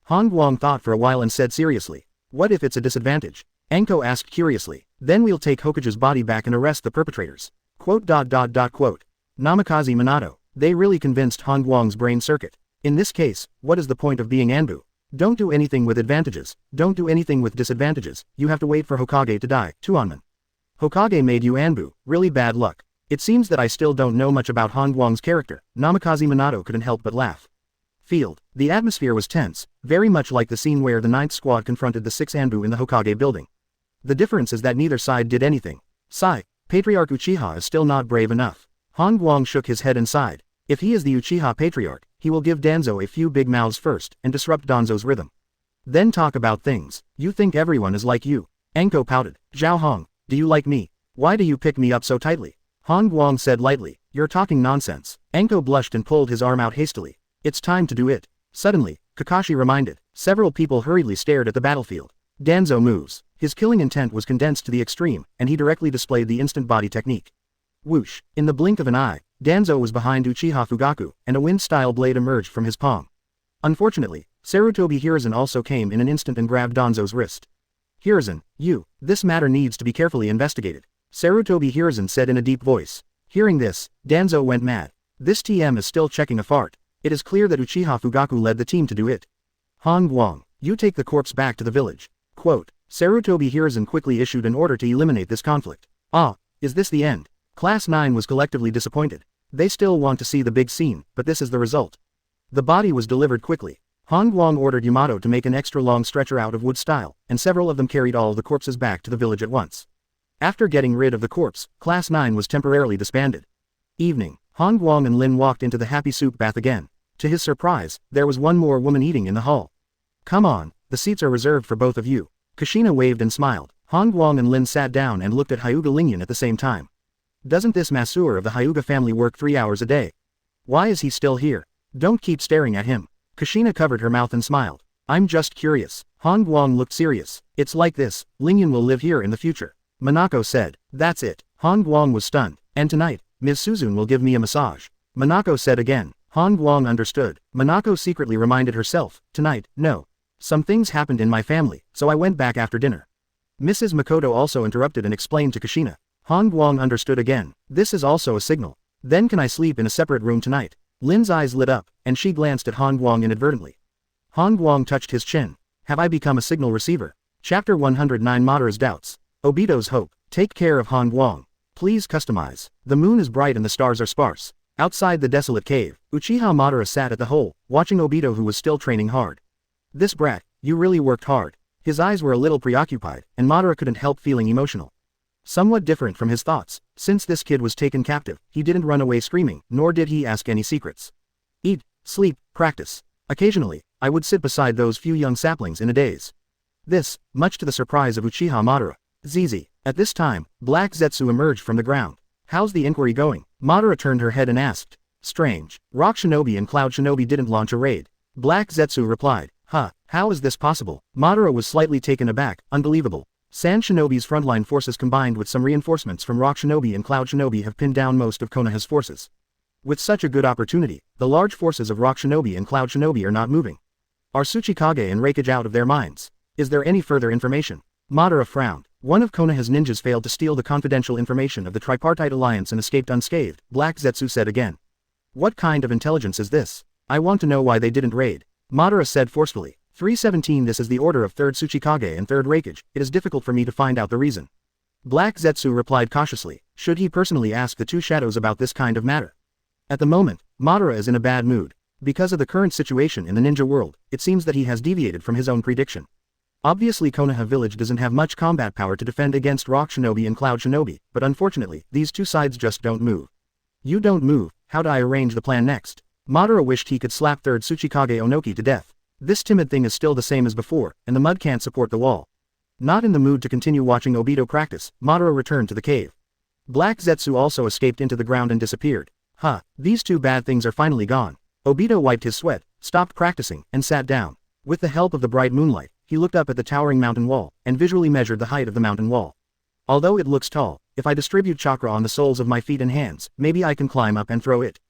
Han Guang thought for a while and said seriously. What if it's a disadvantage? Enko asked curiously. Then we'll take Hokage's body back and arrest the perpetrators. Namikaze Minato. They really convinced Han Guang's brain circuit. In this case, what is the point of being Anbu? Don't do anything with advantages, don't do anything with disadvantages, you have to wait for Hokage to die, Tuanman. Hokage made you Anbu, really bad luck. It seems that I still don't know much about Han Guang's character, Namikaze Minato couldn't help but laugh. Field. The atmosphere was tense, very much like the scene where the 9th squad confronted the 6 Anbu in the Hokage building. The difference is that neither side did anything. Sigh, Patriarch Uchiha is still not brave enough. Han Guang shook his head and sighed. If he is the Uchiha Patriarch, he will give Danzo a few big mouths first, and disrupt Danzo's rhythm. Then talk about things. You think everyone is like you. Enko pouted. Zhao Hong, do you like me? Why do you pick me up so tightly? Han Guang said lightly. You're talking nonsense. Enko blushed and pulled his arm out hastily. It's time to do it. Suddenly, Kakashi reminded. Several people hurriedly stared at the battlefield. Danzo moves. His killing intent was condensed to the extreme, and he directly displayed the instant body technique. Whoosh. In the blink of an eye, Danzo was behind Uchiha Fugaku, and a wind-style blade emerged from his palm. Unfortunately, Sarutobi Hiruzen also came in an instant and grabbed Danzo's wrist. Hiruzen, this matter needs to be carefully investigated. Sarutobi Hiruzen said in a deep voice. Hearing this, Danzo went mad. This TM is still checking a fart. It is clear that Uchiha Fugaku led the team to do it. Han Guang, you take the corpse back to the village. Quote. Sarutobi Hiruzen quickly issued an order to eliminate this conflict. Is this the end? Class 9 was collectively disappointed. They still want to see the big scene, but this is the result. The body was delivered quickly. Han Guang ordered Yamato to make an extra long stretcher out of wood style, and several of them carried all the corpses back to the village at once. After getting rid of the corpse, Class 9 was temporarily disbanded. Evening, Han Guang and Lin walked into the happy soup bath again. To his surprise, there was one more woman eating in the hall. Come on, the seats are reserved for both of you. Kushina waved and smiled. Han Guang and Lin sat down and looked at Hyuga Lingyan at the same time. Doesn't this masseur of the Hyuga family work 3 hours a day? Why is he still here? Don't keep staring at him. Kushina covered her mouth and smiled. I'm just curious. Han Guang looked serious. It's like this, Lingyan will live here in the future. Minako said. That's it. Han Guang was stunned. And tonight, Ms. Suzune will give me a massage. Minako said again. Han Guang understood. Minako secretly reminded herself. Tonight, no. Some things happened in my family, so I went back after dinner. Mrs. Makoto also interrupted and explained to Kushina. Han Guang understood again. This is also a signal. Then can I sleep in a separate room tonight? Lin's eyes lit up, and she glanced at Han Guang inadvertently. Han Guang touched his chin. Have I become a signal receiver? Chapter 109 Madara's doubts. Obito's hope. Take care of Han Guang. Please customize. The moon is bright and the stars are sparse. Outside the desolate cave, Uchiha Madara sat at the hole, watching Obito who was still training hard. This brat, you really worked hard. His eyes were a little preoccupied, and Madara couldn't help feeling emotional. Somewhat different from his thoughts, since this kid was taken captive, he didn't run away screaming, nor did he ask any secrets. Eat, sleep, practice. Occasionally, I would sit beside those few young saplings in a daze. This, much to the surprise of Uchiha Madara. Zizi, At this time, Black Zetsu emerged from the ground. How's the inquiry going? Madara turned her head and asked. Strange. Rock Shinobi and Cloud Shinobi didn't launch a raid. Black Zetsu replied. Huh, how is this possible? Madara was slightly taken aback. Unbelievable. Sand Shinobi's frontline forces combined with some reinforcements from Rock Shinobi and Cloud Shinobi have pinned down most of Konoha's forces. With such a good opportunity, the large forces of Rock Shinobi and Cloud Shinobi are not moving. Are Tsuchikage and Raikage out of their minds? Is there any further information? Madara frowned. One of Konoha's ninjas failed to steal the confidential information of the tripartite alliance and escaped unscathed, Black Zetsu said again. What kind of intelligence is this? I want to know why they didn't raid. Madara said forcefully. 317 This is the order of 3rd Tsuchikage and 3rd Raikage, it is difficult for me to find out the reason. Black Zetsu replied cautiously. Should he personally ask the two shadows about this kind of matter? At the moment, Madara is in a bad mood. Because of the current situation in the ninja world, it seems that he has deviated from his own prediction. Obviously Konoha village doesn't have much combat power to defend against Rock Shinobi and Cloud Shinobi, but unfortunately, these two sides just don't move. You don't move, how do I arrange the plan next? Madara wished he could slap 3rd Tsuchikage Onoki to death. This timid thing is still the same as before, and the mud can't support the wall. Not in the mood to continue watching Obito practice, Madara returned to the cave. Black Zetsu also escaped into the ground and disappeared. Huh, these two bad things are finally gone. Obito wiped his sweat, stopped practicing, and sat down. With the help of the bright moonlight, he looked up at the towering mountain wall, and visually measured the height of the mountain wall. Although it looks tall, if I distribute chakra on the soles of my feet and hands, maybe I can climb up and throw it.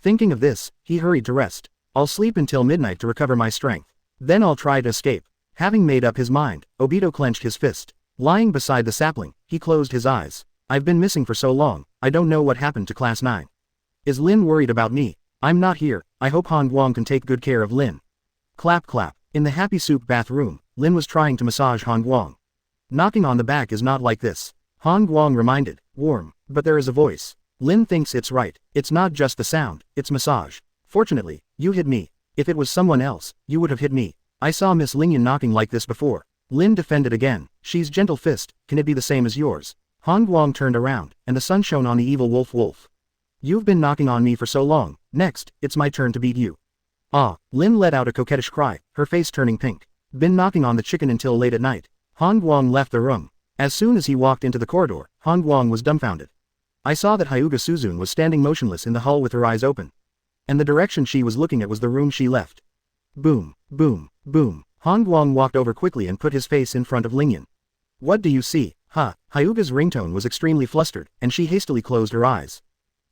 Thinking of this, he hurried to rest. I'll sleep until midnight to recover my strength. Then I'll try to escape. Having made up his mind, Obito clenched his fist. Lying beside the sapling, he closed his eyes. I've been missing for so long, I don't know what happened to Class 9. Is Lin worried about me? I'm not here, I hope Han Guang can take good care of Lin. Clap clap. In the Happy Soup bathroom, Lin was trying to massage Han Guang. Knocking on the back is not like this. Han Guang reminded. Warm, but there is a voice. Lin thinks it's right. It's not just the sound, it's massage. Fortunately, you hit me. If it was someone else, you would have hit me. I saw Miss Lingyan knocking like this before. Lin defended again. She's gentle fist, can it be the same as yours? Han Guang turned around, and the sun shone on the evil wolf. You've been knocking on me for so long, next, it's my turn to beat you. Ah, Lin let out a coquettish cry, her face turning pink. Been knocking on the chicken until late at night. Han Guang left the room. As soon as he walked into the corridor, Han Guang was dumbfounded. I saw that Hyuga Suzune was standing motionless in the hall with her eyes open. And the direction she was looking at was the room she left. Boom, boom, boom. Han Guang walked over quickly and put his face in front of Lingyan. What do you see? Ha, Hyuga's ringtone was extremely flustered, and she hastily closed her eyes.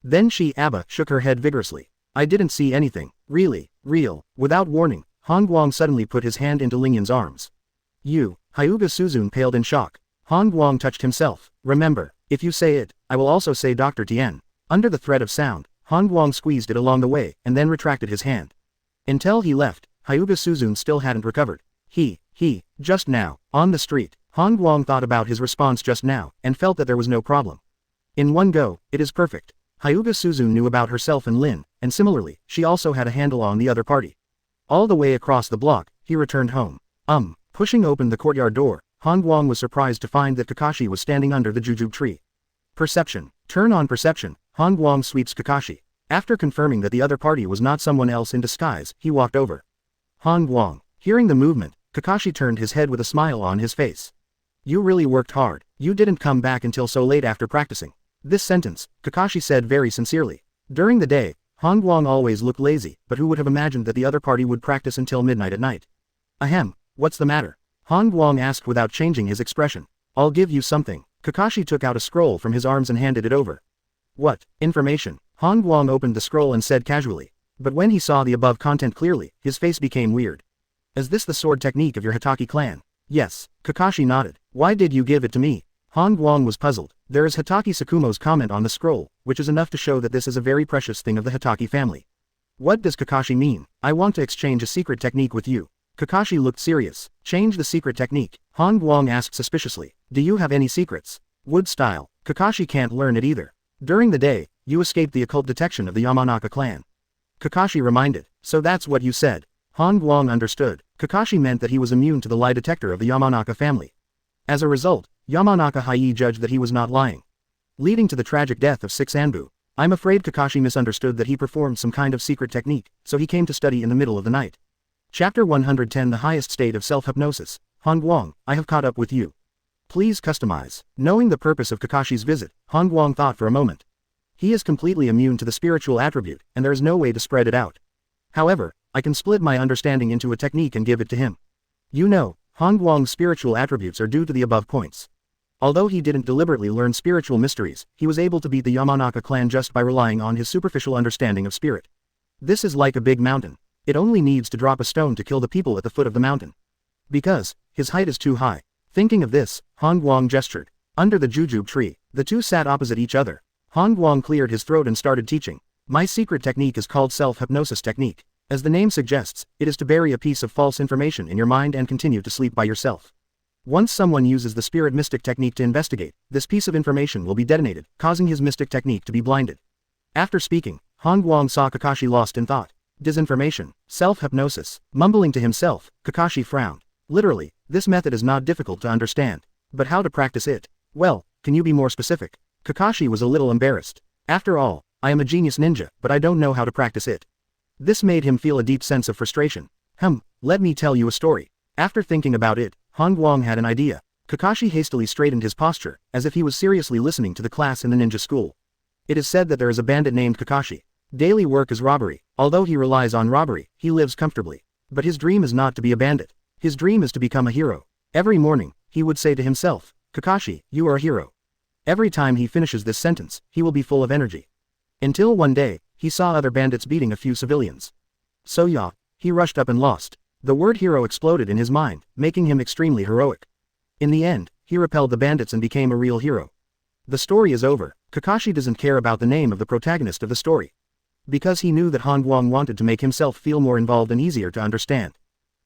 Then she shook her head vigorously. I didn't see anything. Really, real. Without warning, Han Guang suddenly put his hand into Lingyan's arms. You, Hyuga Suzune paled in shock. Han Guang touched himself. Remember, if you say it, I will also say Dr. Tien. Under the threat of sound, Han Guang squeezed it along the way, and then retracted his hand. Until he left, Hyuga Suzune still hadn't recovered. Just now, on the street, Han Guang thought about his response just now, and felt that there was no problem. In one go, it is perfect. Hyuga Suzune knew about herself and Lin, and similarly, she also had a handle on the other party. All the way across the block, he returned home. Pushing open the courtyard door, Han Guang was surprised to find that Kakashi was standing under the jujube tree. Perception. Turn on perception. Han Guang sweeps Kakashi. After confirming that the other party was not someone else in disguise, he walked over. Han Guang. Hearing the movement, Kakashi turned his head with a smile on his face. You really worked hard. You didn't come back until so late after practicing. This sentence, Kakashi said very sincerely. During the day, Han Guang always looked lazy, but who would have imagined that the other party would practice until midnight at night? Ahem, what's the matter? Han Guang asked without changing his expression. I'll give you something. Kakashi took out a scroll from his arms and handed it over. What? Information. Han Guang opened the scroll and said casually. But when he saw the above content clearly, his face became weird. Is this the sword technique of your Hitaki clan? Yes. Kakashi nodded. Why did you give it to me? Han Guang was puzzled. There is Hitaki Sakumo's comment on the scroll, which is enough to show that this is a very precious thing of the Hitaki family. What does Kakashi mean? I want to exchange a secret technique with you. Kakashi looked serious. Change the secret technique. Han Guang asked suspiciously. Do you have any secrets? Wood style. Kakashi can't learn it either. During the day, you escaped the occult detection of the Yamanaka clan. Kakashi reminded. So that's what you said. Han Guang understood. Kakashi meant that he was immune to the lie detector of the Yamanaka family. As a result, Yamanaka Hai judged that he was not lying, leading to the tragic death of 6 Anbu. I'm afraid Kakashi misunderstood that he performed some kind of secret technique, so he came to study in the middle of the night. Chapter 110 The highest state of self-hypnosis. Han Guang, I have caught up with you. Please customize. Knowing the purpose of Kakashi's visit, Han Guang thought for a moment. He is completely immune to the spiritual attribute, and there is no way to spread it out. However, I can split my understanding into a technique and give it to him. You know, Han Guang's spiritual attributes are due to the above points. Although he didn't deliberately learn spiritual mysteries, he was able to beat the Yamanaka clan just by relying on his superficial understanding of spirit. This is like a big mountain. It only needs to drop a stone to kill the people at the foot of the mountain. Because his height is too high. Thinking of this, Han Guang gestured. Under the jujube tree, the two sat opposite each other. Han Guang cleared his throat and started teaching. My secret technique is called self-hypnosis technique. As the name suggests, it is to bury a piece of false information in your mind and continue to sleep by yourself. Once someone uses the spirit mystic technique to investigate, this piece of information will be detonated, causing his mystic technique to be blinded. After speaking, Han Guang saw Kakashi lost in thought. Disinformation, self-hypnosis. Mumbling to himself, Kakashi frowned. Literally, this method is not difficult to understand. But how to practice it? Well, can you be more specific? Kakashi was a little embarrassed. After all, I am a genius ninja, but I don't know how to practice it. This made him feel a deep sense of frustration. Let me tell you a story. After thinking about it, Han Guang had an idea. Kakashi hastily straightened his posture, as if he was seriously listening to the class in the ninja school. It is said that there is a bandit named Kakashi. Daily work is robbery. Although he relies on robbery, he lives comfortably. But his dream is not to be a bandit. His dream is to become a hero. Every morning, he would say to himself, Kakashi, you are a hero. Every time he finishes this sentence, he will be full of energy. Until one day, he saw other bandits beating a few civilians. So yeah, he rushed up and lost. The word hero exploded in his mind, making him extremely heroic. In the end, he repelled the bandits and became a real hero. The story is over. Kakashi doesn't care about the name of the protagonist of the story. Because he knew that Han Guang wanted to make himself feel more involved and easier to understand.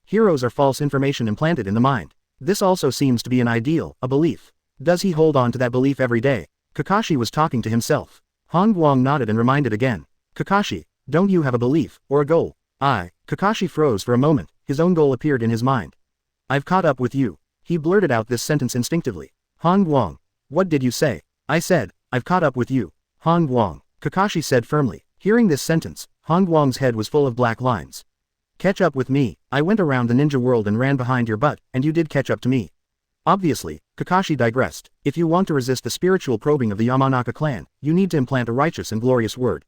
Heroes are false information implanted in the mind. This also seems to be an ideal, a belief. Does he hold on to that belief every day? Kakashi was talking to himself. Han Guang nodded and reminded again. Kakashi, don't you have a belief, or a goal? Kakashi froze for a moment, his own goal appeared in his mind. I've caught up with you. He blurted out this sentence instinctively. Han Guang. What did you say? I said, I've caught up with you. Han Guang. Kakashi said firmly. Hearing this sentence, Han Guang's head was full of black lines. Catch up with me. I went around the ninja world and ran behind your butt, and you did catch up to me. Obviously, Kakashi digressed. If you want to resist the spiritual probing of the Yamanaka clan, you need to implant a righteous and glorious word.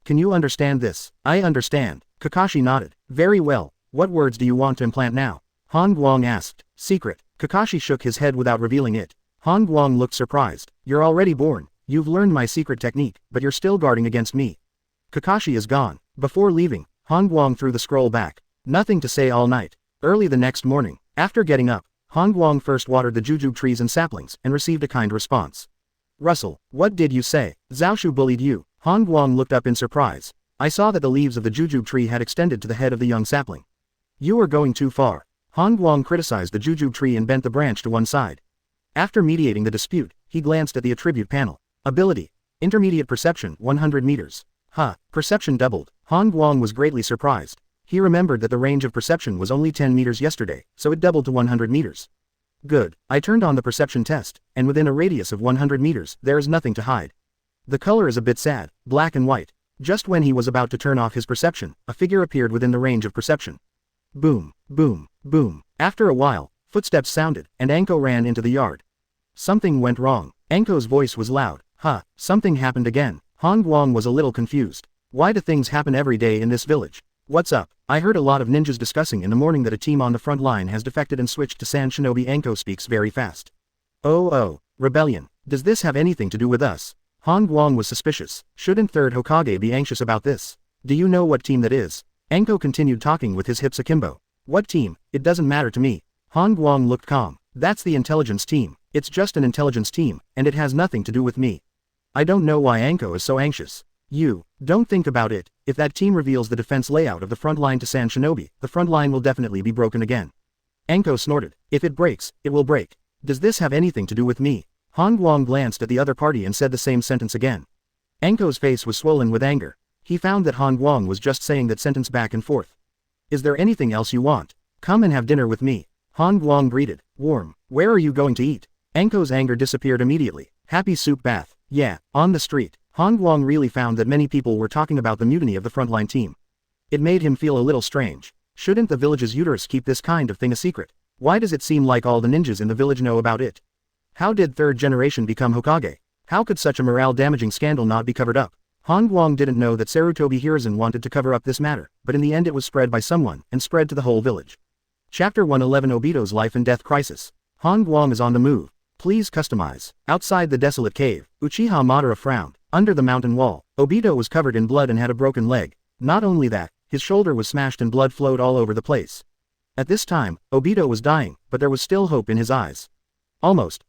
Can you understand this? I understand. Kakashi nodded. Very well. What words do you want to implant now? Han Guang asked. Secret. Kakashi shook his head without revealing it. Han Guang looked surprised. You're already born. You've learned my secret technique, but you're still guarding against me. Kakashi is gone. Before leaving, Han Guang threw the scroll back. Nothing to say all night. Early the next morning, after getting up, Han Guang first watered the jujube trees and saplings, and received a kind response. Russell, what did you say? Zhaoshu bullied you. Han Guang looked up in surprise. I saw that the leaves of the jujube tree had extended to the head of the young sapling. You are going too far. Han Guang criticized the jujube tree and bent the branch to one side. After mediating the dispute, he glanced at the attribute panel. Ability. Intermediate perception, 100 meters. Perception doubled. Han Guang was greatly surprised. He remembered that the range of perception was only 10 meters yesterday, so it doubled to 100 meters. Good. I turned on the perception test, and within a radius of 100 meters, there is nothing to hide. The color is a bit sad, black and white. Just when he was about to turn off his perception, a figure appeared within the range of perception. Boom, boom, boom. After a while, footsteps sounded, and Anko ran into the yard. Something went wrong. Anko's voice was loud. Something happened again. Han Guang was a little confused. Why do things happen every day in this village? What's up? I heard a lot of ninjas discussing in the morning that a team on the front line has defected and switched to Sand Shinobi. Anko speaks very fast. Oh, rebellion. Does this have anything to do with us? Han Guang was suspicious. Shouldn't third Hokage be anxious about this? Do you know what team that is? Anko continued talking with his hips akimbo. What team? It doesn't matter to me. Han Guang looked calm. That's the intelligence team. It's just an intelligence team, and it has nothing to do with me. I don't know why Anko is so anxious. You, don't think about it. If that team reveals the defense layout of the front line to Sand Shinobi, the front line will definitely be broken again. Anko snorted. If it breaks, it will break. Does this have anything to do with me? Han Guang glanced at the other party and said the same sentence again. Anko's face was swollen with anger. He found that Han Guang was just saying that sentence back and forth. Is there anything else you want? Come and have dinner with me. Han Guang greeted. Warm. Where are you going to eat? Anko's anger disappeared immediately. Happy soup bath. Yeah, on the street. Han Guang really found that many people were talking about the mutiny of the frontline team. It made him feel a little strange. Shouldn't the village's uterus keep this kind of thing a secret? Why does it seem like all the ninjas in the village know about it? How did third generation become Hokage? How could such a morale-damaging scandal not be covered up? Han Guang didn't know that Sarutobi Hiruzen wanted to cover up this matter, but in the end it was spread by someone, and spread to the whole village. Chapter 111 Obito's Life and Death Crisis. Han Guang is on the move. Please customize. Outside the desolate cave, Uchiha Madara frowned. Under the mountain wall, Obito was covered in blood and had a broken leg. Not only that, his shoulder was smashed and blood flowed all over the place. At this time, Obito was dying, but there was still hope in his eyes. Almost.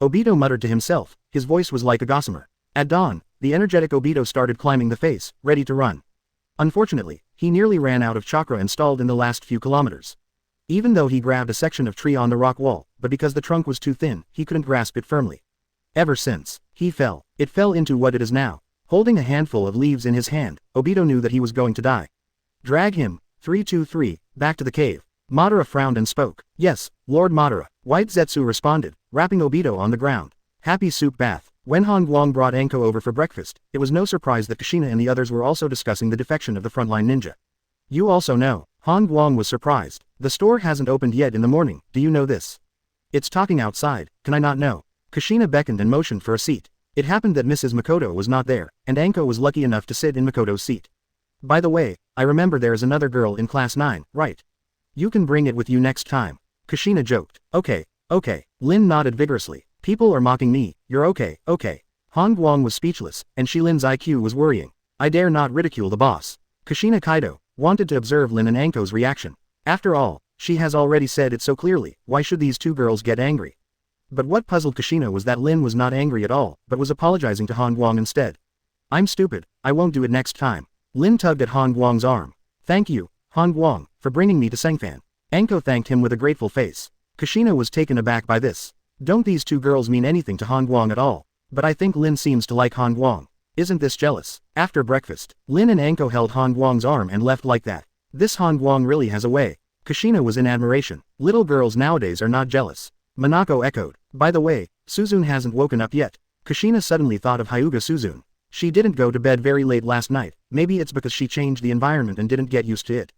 Obito muttered to himself, his voice was like a gossamer. At dawn, the energetic Obito started climbing the face, ready to run. Unfortunately, he nearly ran out of chakra and stalled in the last few kilometers. Even though he grabbed a section of tree on the rock wall, but because the trunk was too thin, he couldn't grasp it firmly. Ever since, he fell. It fell into what it is now. Holding a handful of leaves in his hand, Obito knew that he was going to die. Drag him, 323, back to the cave. Madara frowned and spoke. Yes, Lord Madara. White Zetsu responded, wrapping Obito on the ground. Happy soup bath. When Han Guang brought Anko over for breakfast, it was no surprise that Kushina and the others were also discussing the defection of the frontline ninja. You also know. Han Guang was surprised. The store hasn't opened yet in the morning, do you know this? It's talking outside, can I not know? Kushina beckoned and motioned for a seat. It happened that Mrs. Makoto was not there, and Anko was lucky enough to sit in Makoto's seat. By the way, I remember there is another girl in class 9, right? You can bring it with you next time. Kushina joked. Okay. Lin nodded vigorously. People are mocking me, you're okay. Han Guang was speechless, and Shilin's IQ was worrying. I dare not ridicule the boss. Kushina Kaido wanted to observe Lin and Anko's reaction. After all, she has already said it so clearly, why should these two girls get angry? But what puzzled Kushina was that Lin was not angry at all, but was apologizing to Han Guang instead. I'm stupid, I won't do it next time. Lin tugged at Han Guang's arm. Thank you, Han Guang, for bringing me to Sengfan. Anko thanked him with a grateful face. Kushina was taken aback by this. Don't these two girls mean anything to Han Guang at all? But I think Lin seems to like Han Guang. Isn't this jealous? After breakfast, Lin and Anko held Han Guang's arm and left like that. This Han Guang really has a way. Kushina was in admiration. Little girls nowadays are not jealous. Minako echoed. By the way, Suzune hasn't woken up yet. Kushina suddenly thought of Hyuga Suzune. She didn't go to bed very late last night, maybe it's because she changed the environment and didn't get used to it.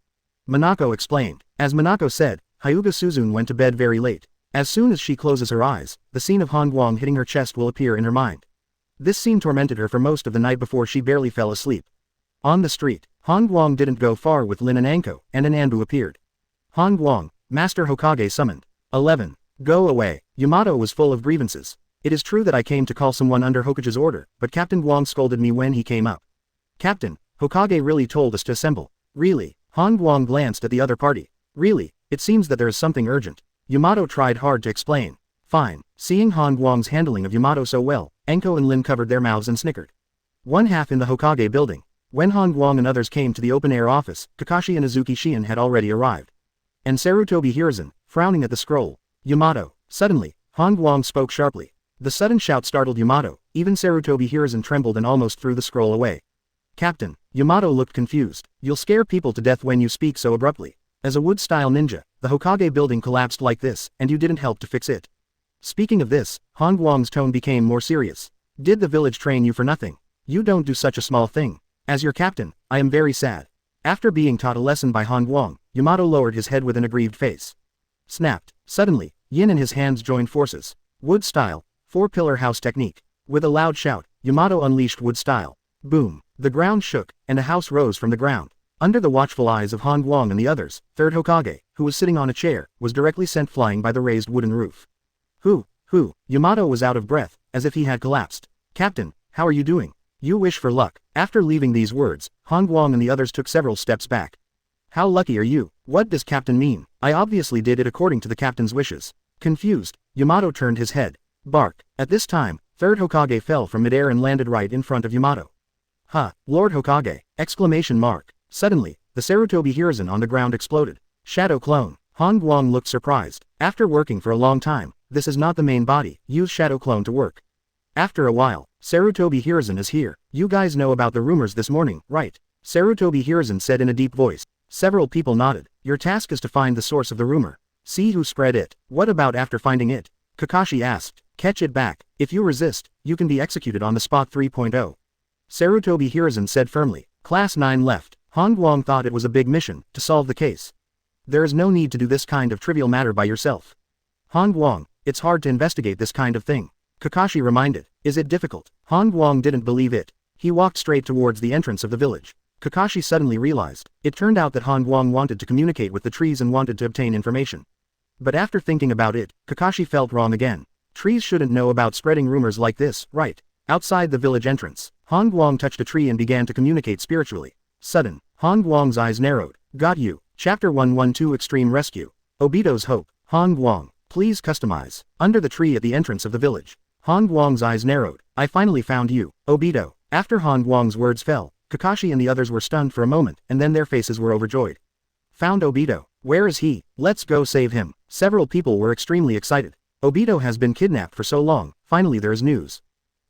Minako explained. As Minako said, Hyuga Suzune went to bed very late. As soon as she closes her eyes, the scene of Han Guang hitting her chest will appear in her mind. This scene tormented her for most of the night before she barely fell asleep. On the street, Han Guang didn't go far with Lin and Anko, and an Anbu appeared. Han Guang, Master Hokage summoned. 11. Go away. Yamato was full of grievances. It is true that I came to call someone under Hokage's order, but Captain Guang scolded me when he came up. Captain, Hokage really told us to assemble. Really? Han Guang glanced at the other party. Really? It seems that there is something urgent. Yamato tried hard to explain. Fine. Seeing Han Guang's handling of Yamato so well, Anko and Lin covered their mouths and snickered. One half in the Hokage building. When Han Guang and others came to the open-air office, Kakashi and Azuki Shion had already arrived. And Sarutobi Hiruzen, frowning at the scroll. Yamato. Suddenly, Han Guang spoke sharply. The sudden shout startled Yamato, even Sarutobi Hiruzen trembled and almost threw the scroll away. Captain. Yamato looked confused. You'll scare people to death when you speak so abruptly. As a wood-style ninja, the Hokage building collapsed like this, and you didn't help to fix it. Speaking of this, Han Guang's tone became more serious. Did the village train you for nothing? You don't do such a small thing. As your captain, I am very sad. After being taught a lesson by Han Guang, Yamato lowered his head with an aggrieved face. Snapped. Suddenly, Yin and his hands joined forces. Wood style, four-pillar house technique. With a loud shout, Yamato unleashed wood style. Boom. The ground shook, and a house rose from the ground. Under the watchful eyes of Han Guang and the others, third Hokage, who was sitting on a chair, was directly sent flying by the raised wooden roof. Who? Yamato was out of breath, as if he had collapsed. Captain, how are you doing? You wish for luck. After leaving these words, Han Guang and the others took several steps back. How lucky are you? What does captain mean? I obviously did it according to the captain's wishes. Confused, Yamato turned his head. Bark. At this time, third Hokage fell from midair and landed right in front of Yamato. Lord Hokage! Exclamation mark. Suddenly, the Sarutobi Hiruzen on the ground exploded. Shadow clone. Han Guang looked surprised. After working for a long time, this is not the main body, use shadow clone to work. After a while, Sarutobi Hiruzen is here. You guys know about the rumors this morning, right? Sarutobi Hiruzen said in a deep voice. Several people nodded. Your task is to find the source of the rumor. See who spread it. What about after finding it? Kakashi asked. Catch it back. If you resist, you can be executed on the spot 3.0. Sarutobi Hiruzen said firmly. Class 9 left. Han Guang thought it was a big mission, to solve the case. There is no need to do this kind of trivial matter by yourself. Han Guang, It's hard to investigate this kind of thing. Kakashi reminded. Is it difficult? Han Guang didn't believe it. He walked straight towards the entrance of the village. Kakashi suddenly realized. It turned out that Han Guang wanted to communicate with the trees and wanted to obtain information. But after thinking about it, Kakashi felt wrong again. Trees shouldn't know about spreading rumors like this, right? Outside the village entrance, Han Guang touched a tree and began to communicate spiritually. Sudden, Han Guang's eyes narrowed. Got you. Chapter 112 Extreme Rescue. Obito's Hope. Han Guang, please customize. Under the tree at the entrance of the village. Han Guang's eyes narrowed. I finally found you, Obito. After Han Guang's words fell, Kakashi and the others were stunned for a moment, and then their faces were overjoyed. Found Obito. Where is he? Let's go save him. Several people were extremely excited. Obito has been kidnapped for so long, finally there is news.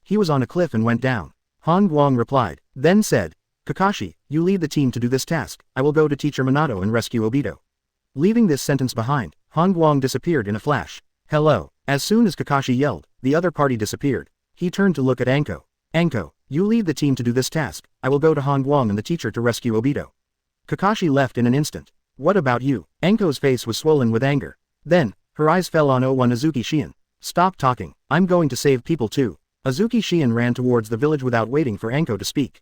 He was on a cliff and went down. Han Guang replied, then said, Kakashi, you lead the team to do this task, I will go to Teacher Minato and rescue Obito. Leaving this sentence behind, Han Guang disappeared in a flash. Hello. As soon as Kakashi yelled, the other party disappeared. He turned to look at Anko. Anko, you lead the team to do this task, I will go to Han Guang and the teacher to rescue Obito. Kakashi left in an instant. What about you? Anko's face was swollen with anger. Then, her eyes fell on O1 Azuki Shion. Stop talking, I'm going to save people too. Azuki Shion ran towards the village without waiting for Anko to speak.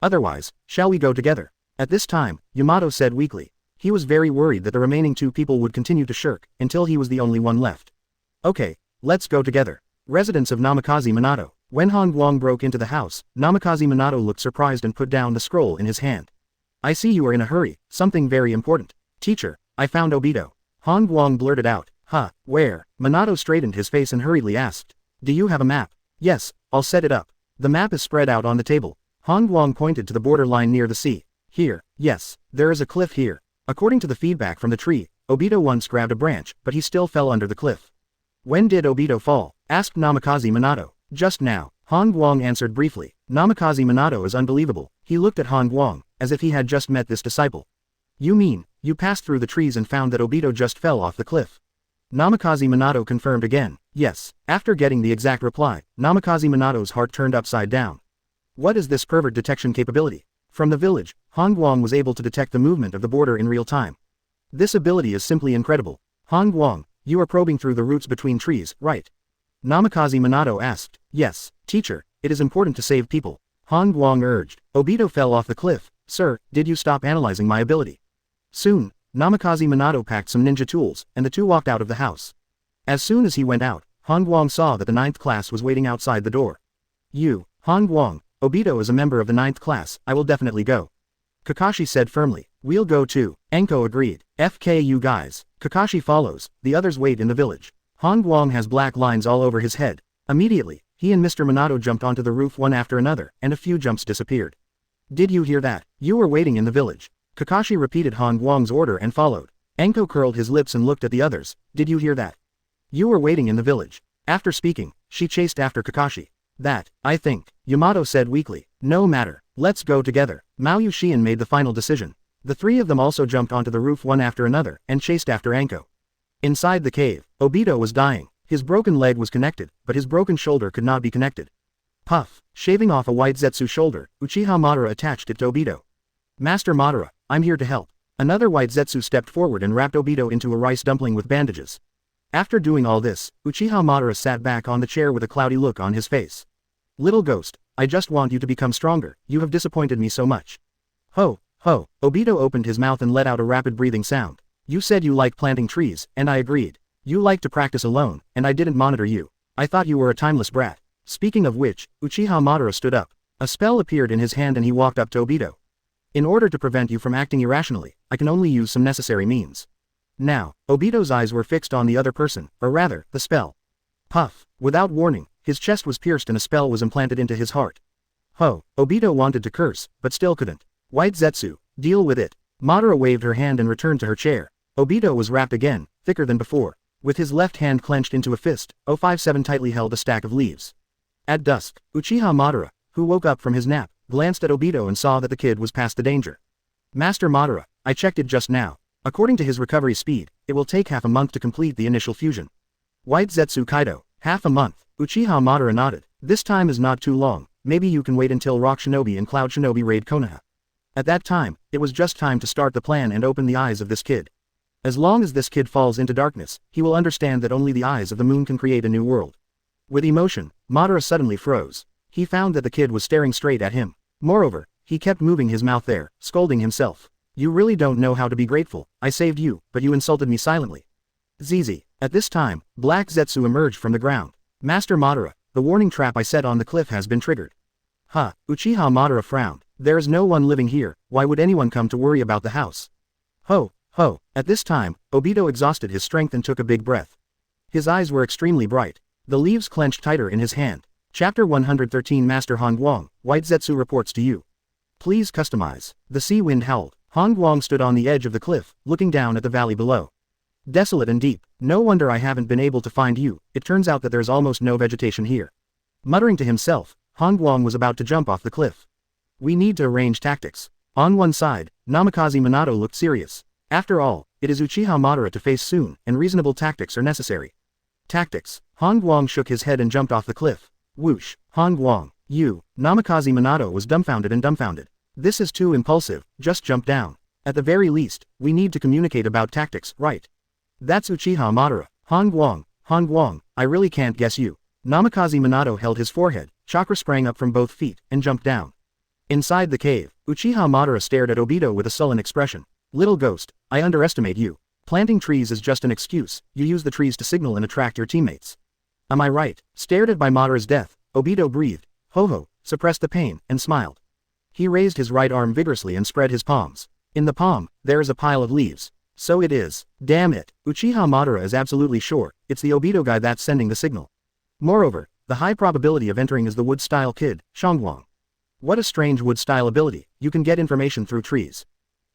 Otherwise, shall we go together? At this time, Yamato said weakly. He was very worried that the remaining two people would continue to shirk, until he was the only one left. Okay, let's go together. Residents of Namikaze Minato. When Han Guang broke into the house, Namikaze Minato looked surprised and put down the scroll in his hand. I see you are in a hurry, something very important. Teacher, I found Obito. Han Guang blurted out. Huh, where? Minato straightened his face and hurriedly asked. Do you have a map? Yes, I'll set it up. The map is spread out on the table. Han Guang pointed to the borderline near the sea. Here, yes, there is a cliff here. According to the feedback from the tree, Obito once grabbed a branch, but he still fell under the cliff. When did Obito fall? Asked Namikaze Minato. Just now, Han Guang answered briefly. Namikaze Minato is unbelievable. He looked at Han Guang, as if he had just met this disciple. You mean, you passed through the trees and found that Obito just fell off the cliff? Namikaze Minato confirmed again. Yes. After getting the exact reply, Namikaze Minato's heart turned upside down. What is this pervert detection capability? From the village, Han Guang was able to detect the movement of the border in real time. This ability is simply incredible. Han Guang, you are probing through the roots between trees, right? Namikaze Minato asked. Yes, teacher, it is important to save people. Han Guang urged. Obito fell off the cliff. Sir, did you stop analyzing my ability? Soon, Namikaze Minato packed some ninja tools, and the two walked out of the house. As soon as he went out, Han Guang saw that the 9th class was waiting outside the door. You, Han Guang, Obito is a member of the 9th class, I will definitely go. Kakashi said firmly. We'll go too. Anko agreed. FK you guys. Kakashi follows, the others wait in the village. Han Guang has black lines all over his head. Immediately, he and Mr. Minato jumped onto the roof one after another, and a few jumps disappeared. Did you hear that? You were waiting in the village. Kakashi repeated Han Guang's order and followed. Anko curled his lips and looked at the others. Did you hear that? You were waiting in the village. After speaking, she chased after Kakashi. That, I think, Yamato said weakly. No matter. Let's go together. Mao Yushian made the final decision. The three of them also jumped onto the roof one after another, and chased after Anko. Inside the cave, Obito was dying. His broken leg was connected, but his broken shoulder could not be connected. Puff. Shaving off a white Zetsu shoulder, Uchiha Madara attached it to Obito. Master Madara, I'm here to help. Another white Zetsu stepped forward and wrapped Obito into a rice dumpling with bandages. After doing all this, Uchiha Madara sat back on the chair with a cloudy look on his face. Little ghost, I just want you to become stronger, you have disappointed me so much. Ho, ho, Obito opened his mouth and let out a rapid breathing sound. You said you like planting trees, and I agreed. You like to practice alone, and I didn't monitor you. I thought you were a timeless brat. Speaking of which, Uchiha Madara stood up. A spell appeared in his hand and he walked up to Obito. In order to prevent you from acting irrationally, I can only use some necessary means. Now, Obito's eyes were fixed on the other person, or rather, the spell. Puff. Without warning, his chest was pierced and a spell was implanted into his heart. Ho, Obito wanted to curse, but still couldn't. White Zetsu, deal with it. Madara waved her hand and returned to her chair. Obito was wrapped again, thicker than before. With his left hand clenched into a fist, 057 tightly held a stack of leaves. At dusk, Uchiha Madara, who woke up from his nap, glanced at Obito and saw that the kid was past the danger. Master Madara, I checked it just now. According to his recovery speed, it will take half a month to complete the initial fusion. White Zetsu Kaido, half a month. Uchiha Madara nodded. This time is not too long, maybe you can wait until Rock Shinobi and Cloud Shinobi raid Konoha. At that time, it was just time to start the plan and open the eyes of this kid. As long as this kid falls into darkness, he will understand that only the eyes of the moon can create a new world. With emotion, Madara suddenly froze. He found that the kid was staring straight at him. Moreover, he kept moving his mouth there, scolding himself. You really don't know how to be grateful. I saved you, but you insulted me silently. ZZ. At this time, Black Zetsu emerged from the ground. Master Madara, the warning trap I set on the cliff has been triggered. Ha, Uchiha Madara frowned. There is no one living here, why would anyone come to worry about the house? Ho, ho. At this time, Obito exhausted his strength and took a big breath. His eyes were extremely bright. The leaves clenched tighter in his hand. Chapter 113 Master Han Guang, White Zetsu reports to you. Please customize. The sea wind howled. Han Guang stood on the edge of the cliff, looking down at the valley below. Desolate and deep. No wonder I haven't been able to find you, it turns out that there's almost no vegetation here. Muttering to himself, Han Guang was about to jump off the cliff. We need to arrange tactics. On one side, Namikaze Minato looked serious. After all, it is Uchiha Madara to face soon, and reasonable tactics are necessary. Tactics. Han Guang shook his head and jumped off the cliff. Whoosh. Han Guang, you. Namikaze Minato was dumbfounded. This is too impulsive, just jump down. At the very least, we need to communicate about tactics, right? That's Uchiha Madara. Han Guang, I really can't guess you. Namikaze Minato held his forehead, chakra sprang up from both feet, and jumped down. Inside the cave, Uchiha Madara stared at Obito with a sullen expression. Little ghost, I underestimate you. Planting trees is just an excuse, you use the trees to signal and attract your teammates. Am I right? Stared at by Madara's death, Obito breathed, ho, suppressed the pain, and smiled. He raised his right arm vigorously and spread his palms. In the palm, there is a pile of leaves. So it is. Damn it, Uchiha Madara is absolutely sure, it's the Obito guy that's sending the signal. Moreover, the high probability of entering is the wood-style kid, Shangguang. What a strange wood-style ability, you can get information through trees.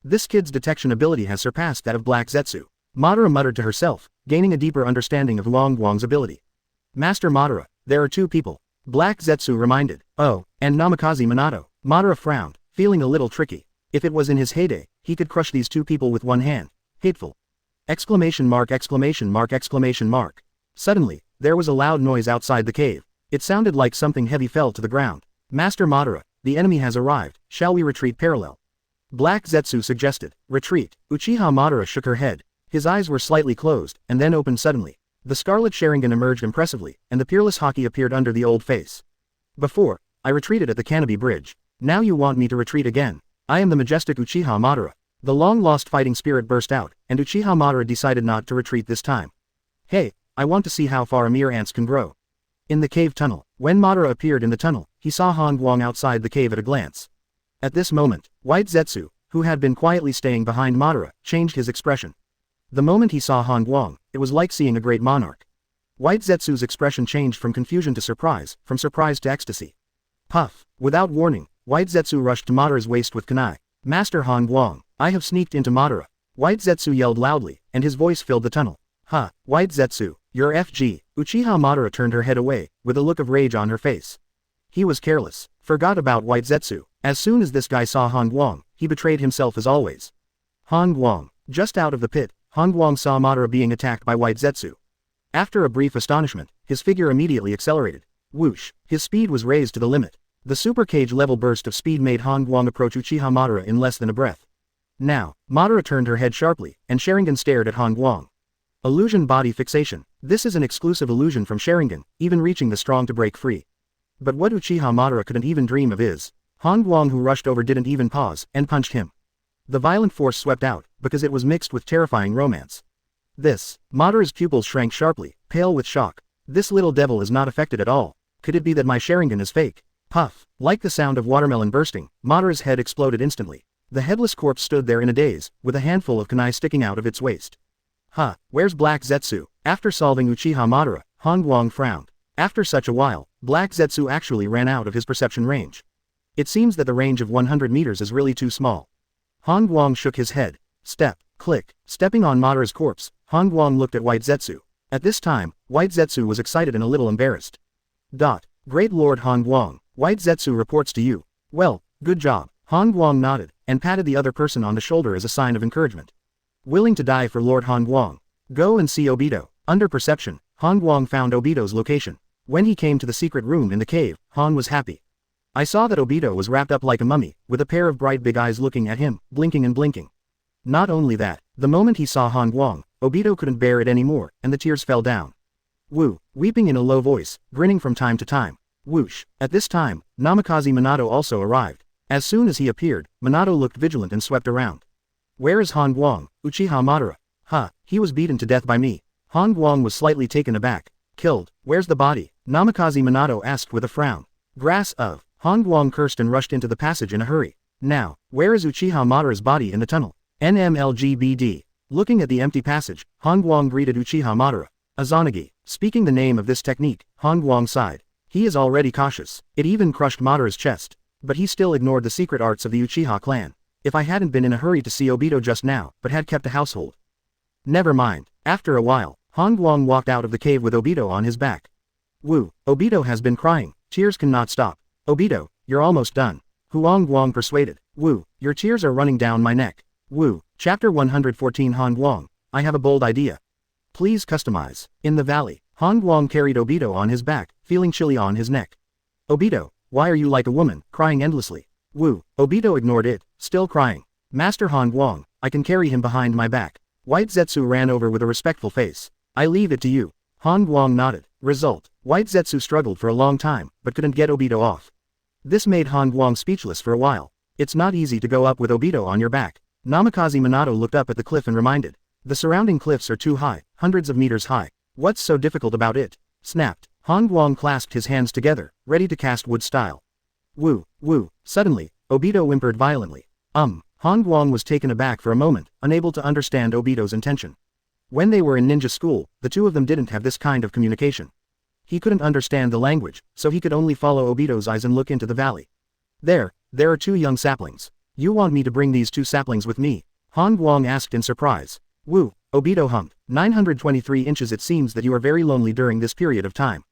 This kid's detection ability has surpassed that of Black Zetsu. Madara muttered to herself, gaining a deeper understanding of Guang's ability. Master Madara, there are two people. Black Zetsu reminded. Oh, and Namikaze Minato. Madara frowned, feeling a little tricky. If it was in his heyday, he could crush these two people with one hand. Hateful. Exclamation mark. Suddenly, there was a loud noise outside the cave. It sounded like something heavy fell to the ground. Master Madara, the enemy has arrived, shall we retreat parallel? Black Zetsu suggested. Retreat. Uchiha Madara shook her head. His eyes were slightly closed, and then opened suddenly. The scarlet Sharingan emerged impressively, and the peerless haki appeared under the old face. Before, I retreated at the Canopy Bridge. Now you want me to retreat again. I am the majestic Uchiha Madara. The long-lost fighting spirit burst out, and Uchiha Madara decided not to retreat this time. Hey, I want to see how far a mere ants can grow. In the cave tunnel, when Madara appeared in the tunnel, he saw Han Guang outside the cave at a glance. At this moment, White Zetsu, who had been quietly staying behind Madara, changed his expression. The moment he saw Han Guang, it was like seeing a great monarch. White Zetsu's expression changed from confusion to surprise, from surprise to ecstasy. Puff. Without warning, White Zetsu rushed to Madara's waist with kunai. Master Han Guang, I have sneaked into Madara. White Zetsu yelled loudly, and his voice filled the tunnel. Ha, White Zetsu, you're FG. Uchiha Madara turned her head away, with a look of rage on her face. He was careless. Forgot about White Zetsu. As soon as this guy saw Han Guang, he betrayed himself as always. Han Guang. Just out of the pit, Han Guang saw Madara being attacked by White Zetsu. After a brief astonishment, his figure immediately accelerated. Whoosh. His speed was raised to the limit. The super cage level burst of speed made Han Guang approach Uchiha Madara in less than a breath. Now, Madara turned her head sharply, and Sharingan stared at Han Guang. Illusion body fixation. This is an exclusive illusion from Sharingan, even reaching the strong to break free. But what Uchiha Madara couldn't even dream of is, Han Guang who rushed over didn't even pause, and punched him. The violent force swept out, because it was mixed with terrifying romance. Madara's pupils shrank sharply, pale with shock. This little devil is not affected at all. Could it be that my Sharingan is fake? Puff. Like the sound of watermelon bursting, Madara's head exploded instantly. The headless corpse stood there in a daze, with a handful of kunai sticking out of its waist. Huh, where's Black Zetsu? After solving Uchiha Madara, Han Guang frowned. After such a while, Black Zetsu actually ran out of his perception range. It seems that the range of 100 meters is really too small. Han Guang shook his head. Step, click. Stepping on Madara's corpse, Han Guang looked at White Zetsu. At this time, White Zetsu was excited and a little embarrassed. Great Lord Han Guang, White Zetsu reports to you. Well, good job. Han Guang nodded, and patted the other person on the shoulder as a sign of encouragement. Willing to die for Lord Han Guang. Go and see Obito. Under perception, Han Guang found Obito's location. When he came to the secret room in the cave, Han was happy. I saw that Obito was wrapped up like a mummy, with a pair of bright big eyes looking at him, blinking and blinking. Not only that, the moment he saw Han Guang, Obito couldn't bear it anymore, and the tears fell down. Woo, weeping in a low voice, grinning from time to time. Whoosh. At this time, Namikaze Minato also arrived. As soon as he appeared, Minato looked vigilant and swept around. Where is Han Guang, Uchiha Madara? Huh, he was beaten to death by me. Han Guang was slightly taken aback. Killed, where's the body? Namikaze Minato asked with a frown. Grass of. Han Guang cursed and rushed into the passage in a hurry. Now, where is Uchiha Madara's body in the tunnel? NMLGBD. Looking at the empty passage, Han Guang greeted Uchiha Madara. Azanagi. Speaking the name of this technique, Han Guang sighed. He is already cautious. It even crushed Madara's chest. But he still ignored the secret arts of the Uchiha clan. If I hadn't been in a hurry to see Obito just now, but had kept a household. Never mind. After a while, Han Guang walked out of the cave with Obito on his back. Woo, Obito has been crying. Tears cannot stop. Obito, you're almost done. Huang Guang persuaded. Woo, your tears are running down my neck. Woo, Chapter 114 Han Guang, I have a bold idea. Please customize. In the valley, Han Guang carried Obito on his back, feeling chilly on his neck. Obito, why are you like a woman, crying endlessly? Woo, Obito ignored it, still crying. Master Han Guang, I can carry him behind my back. White Zetsu ran over with a respectful face. I leave it to you. Han Guang nodded. Result, White Zetsu struggled for a long time, but couldn't get Obito off. This made Han Guang speechless for a while. It's not easy to go up with Obito on your back. Namikaze Minato looked up at the cliff and reminded. The surrounding cliffs are too high, hundreds of meters high. What's so difficult about it? Snapped. Han Guang clasped his hands together, ready to cast wood style. Woo, woo. Suddenly, Obito whimpered violently. Han Guang was taken aback for a moment, unable to understand Obito's intention. When they were in ninja school, the two of them didn't have this kind of communication. He couldn't understand the language, so he could only follow Obito's eyes and look into the valley. There are two young saplings. You want me to bring these two saplings with me? Han Guang asked in surprise. Woo, Obito hummed. 923 inches. It seems that you are very lonely during this period of time.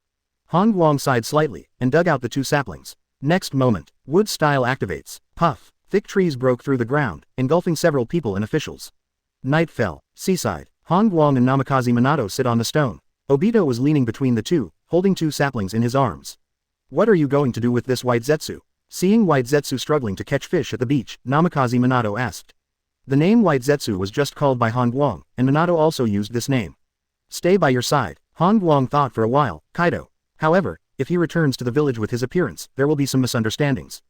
Han Guang sighed slightly, and dug out the two saplings. Next moment, wood style activates. Puff. Thick trees broke through the ground, engulfing several people and officials. Night fell. Seaside. Han Guang and Namikaze Minato sit on the stone. Obito was leaning between the two, holding two saplings in his arms. What are you going to do with this White Zetsu? Seeing White Zetsu struggling to catch fish at the beach, Namikaze Minato asked. The name White Zetsu was just called by Han Guang, and Minato also used this name. Stay by your side. Han Guang thought for a while. Kaido. However, if he returns to the village with his appearance, there will be some misunderstandings.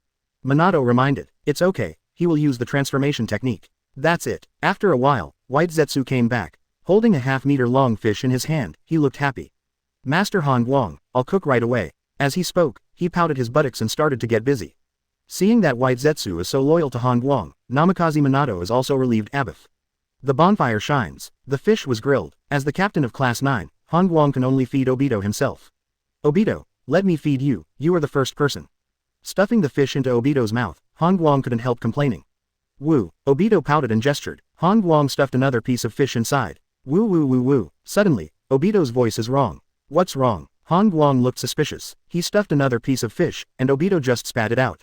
Minato reminded. It's okay, he will use the transformation technique. That's it. After a while, White Zetsu came back. Holding a half-meter long fish in his hand, he looked happy. Master Han Guang, I'll cook right away. As he spoke, he pouted his buttocks and started to get busy. Seeing that White Zetsu is so loyal to Han Guang, Namikaze Minato is also relieved. Abath. The bonfire shines. The fish was grilled. As the captain of Class 9, Han Guang can only feed Obito himself. Obito, let me feed you, you are the first person. Stuffing the fish into Obito's mouth, Han Guang couldn't help complaining. Woo, Obito pouted and gestured. Han Guang stuffed another piece of fish inside. Woo woo woo woo. Suddenly, Obito's voice is wrong. What's wrong? Han Guang looked suspicious. He stuffed another piece of fish, and Obito just spat it out.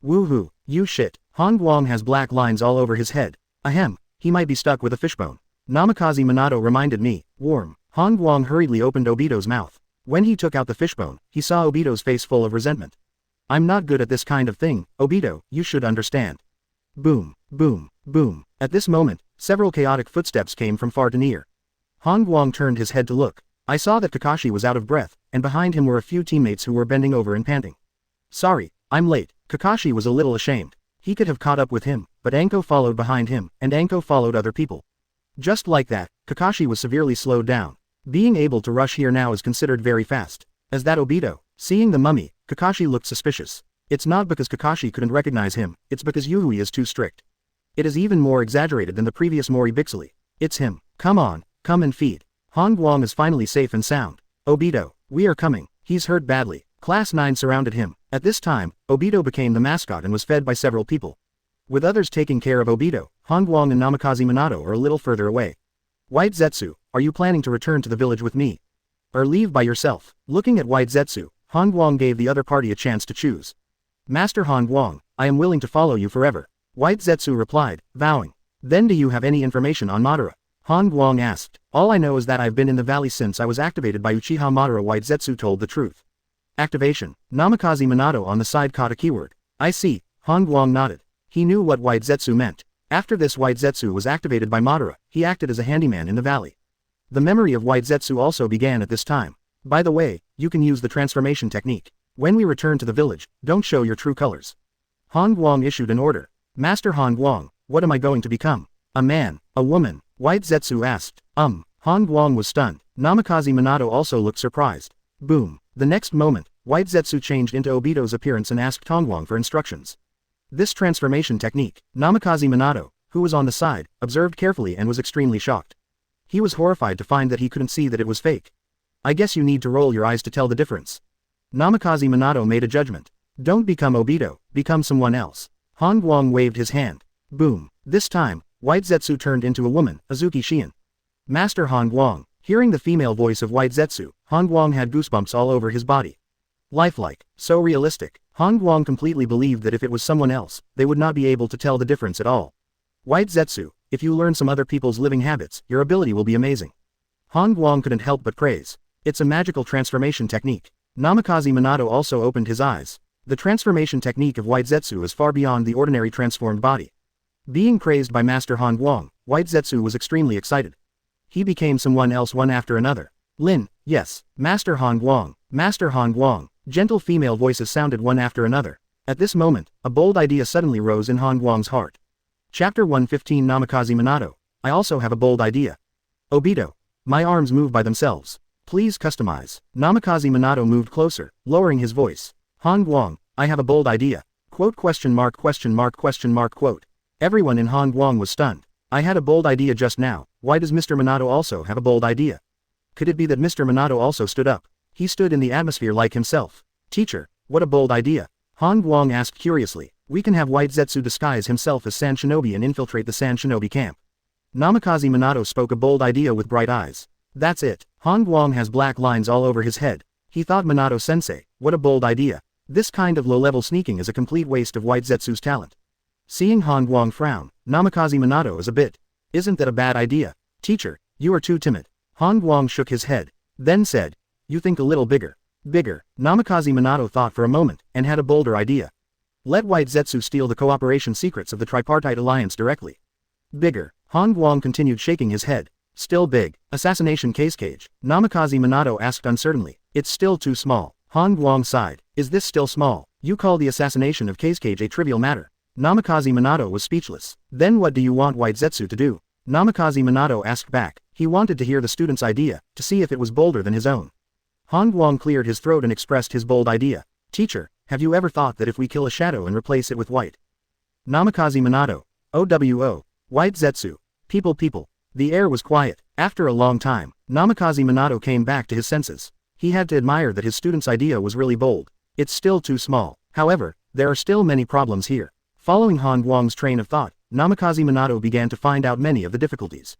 Woo-hoo, you shit. Han Guang has black lines all over his head. Ahem, he might be stuck with a fishbone. Namikaze Minato reminded me. Warm. Han Guang hurriedly opened Obito's mouth. When he took out the fishbone, he saw Obito's face full of resentment. I'm not good at this kind of thing, Obito, you should understand. Boom, boom, boom. At this moment, several chaotic footsteps came from far to near. Han Guang turned his head to look. I saw that Kakashi was out of breath, and behind him were a few teammates who were bending over and panting. Sorry, I'm late. Kakashi was a little ashamed. He could have caught up with him, but Anko followed behind him, and Anko followed other people. Just like that, Kakashi was severely slowed down. Being able to rush here now is considered very fast. As that Obito, seeing the mummy, Kakashi looked suspicious. It's not because Kakashi couldn't recognize him, it's because Yui is too strict. It is even more exaggerated than the previous Mori Bixley. It's him. Come on, come and feed. Han Guang is finally safe and sound. Obito, we are coming. He's hurt badly. Class 9 surrounded him. At this time, Obito became the mascot and was fed by several people. With others taking care of Obito, Han Guang and Namikaze Minato are a little further away. White Zetsu, are you planning to return to the village with me? Or leave by yourself? Looking at White Zetsu, Han Guang gave the other party a chance to choose. Master Han Guang, I am willing to follow you forever. White Zetsu replied, vowing. Then do you have any information on Madara? Han Guang asked. All I know is that I've been in the valley since I was activated by Uchiha Madara. White Zetsu told the truth. Activation. Namikaze Minato on the side caught a keyword. I see. Han Guang nodded. He knew what White Zetsu meant. After this, White Zetsu was activated by Madara. He acted as a handyman in the valley. The memory of White Zetsu also began at this time. By the way, you can use the transformation technique. When we return to the village, don't show your true colors. Han Guang issued an order. Master Han Guang, what am I going to become? A man, a woman? White Zetsu asked. Han Guang was stunned. Namikaze Minato also looked surprised. Boom. The next moment, White Zetsu changed into Obito's appearance and asked Han Guang for instructions. This transformation technique, Namikaze Minato, who was on the side, observed carefully and was extremely shocked. He was horrified to find that he couldn't see that it was fake. I guess you need to roll your eyes to tell the difference. Namikaze Minato made a judgment. Don't become Obito, become someone else. Han Guang waved his hand. Boom. This time, White Zetsu turned into a woman, Azuki Shion. Master Han Guang. Hearing the female voice of White Zetsu, Han Guang had goosebumps all over his body. Lifelike, so realistic. Han Guang completely believed that if it was someone else, they would not be able to tell the difference at all. White Zetsu, if you learn some other people's living habits, your ability will be amazing. Han Guang couldn't help but praise. It's a magical transformation technique. Namikaze Minato also opened his eyes. The transformation technique of White Zetsu is far beyond the ordinary transformed body. Being praised by Master Han Guang, White Zetsu was extremely excited. He became someone else one after another. Lin, yes, Master Han Guang, Master Han Guang. Gentle female voices sounded one after another. At this moment, a bold idea suddenly rose in Han Guang's heart. Chapter 115 Namikaze Minato. I also have a bold idea. Obito. My arms move by themselves. Please customize. Namikaze Minato moved closer, lowering his voice. Han Guang, I have a bold idea. Quote question mark quote. Everyone in Han Guang was stunned. I had a bold idea just now. Why does Mr. Minato also have a bold idea? Could it be that Mr. Minato also stood up? He stood in the atmosphere like himself. Teacher, what a bold idea. Han Guang asked curiously. We can have White Zetsu disguise himself as Sand Shinobi and infiltrate the Sand Shinobi camp. Namikaze Minato spoke a bold idea with bright eyes. That's it. Han Guang has black lines all over his head. He thought Minato-sensei, what a bold idea. This kind of low-level sneaking is a complete waste of White Zetsu's talent. Seeing Han Guang frown, Namikaze Minato is a bit. Isn't that a bad idea? Teacher, you are too timid. Han Guang shook his head. Then said, you think a little bigger. Bigger. Namikaze Minato thought for a moment, and had a bolder idea. Let White Zetsu steal the cooperation secrets of the Tripartite Alliance directly. Bigger. Han Guang continued shaking his head. Still big. Assassination cage. Namikaze Minato asked uncertainly. It's still too small. Han Guang sighed. Is this still small? You call the assassination of cage a trivial matter. Namikaze Minato was speechless. Then what do you want White Zetsu to do? Namikaze Minato asked back. He wanted to hear the student's idea, to see if it was bolder than his own. Han Guang cleared his throat and expressed his bold idea. Teacher, have you ever thought that if we kill a shadow and replace it with white? Namikaze Minato. OWO. White Zetsu. People. The air was quiet. After a long time, Namikaze Minato came back to his senses. He had to admire that his student's idea was really bold. It's still too small. However, there are still many problems here. Following Han Guang's train of thought, Namikaze Minato began to find out many of the difficulties.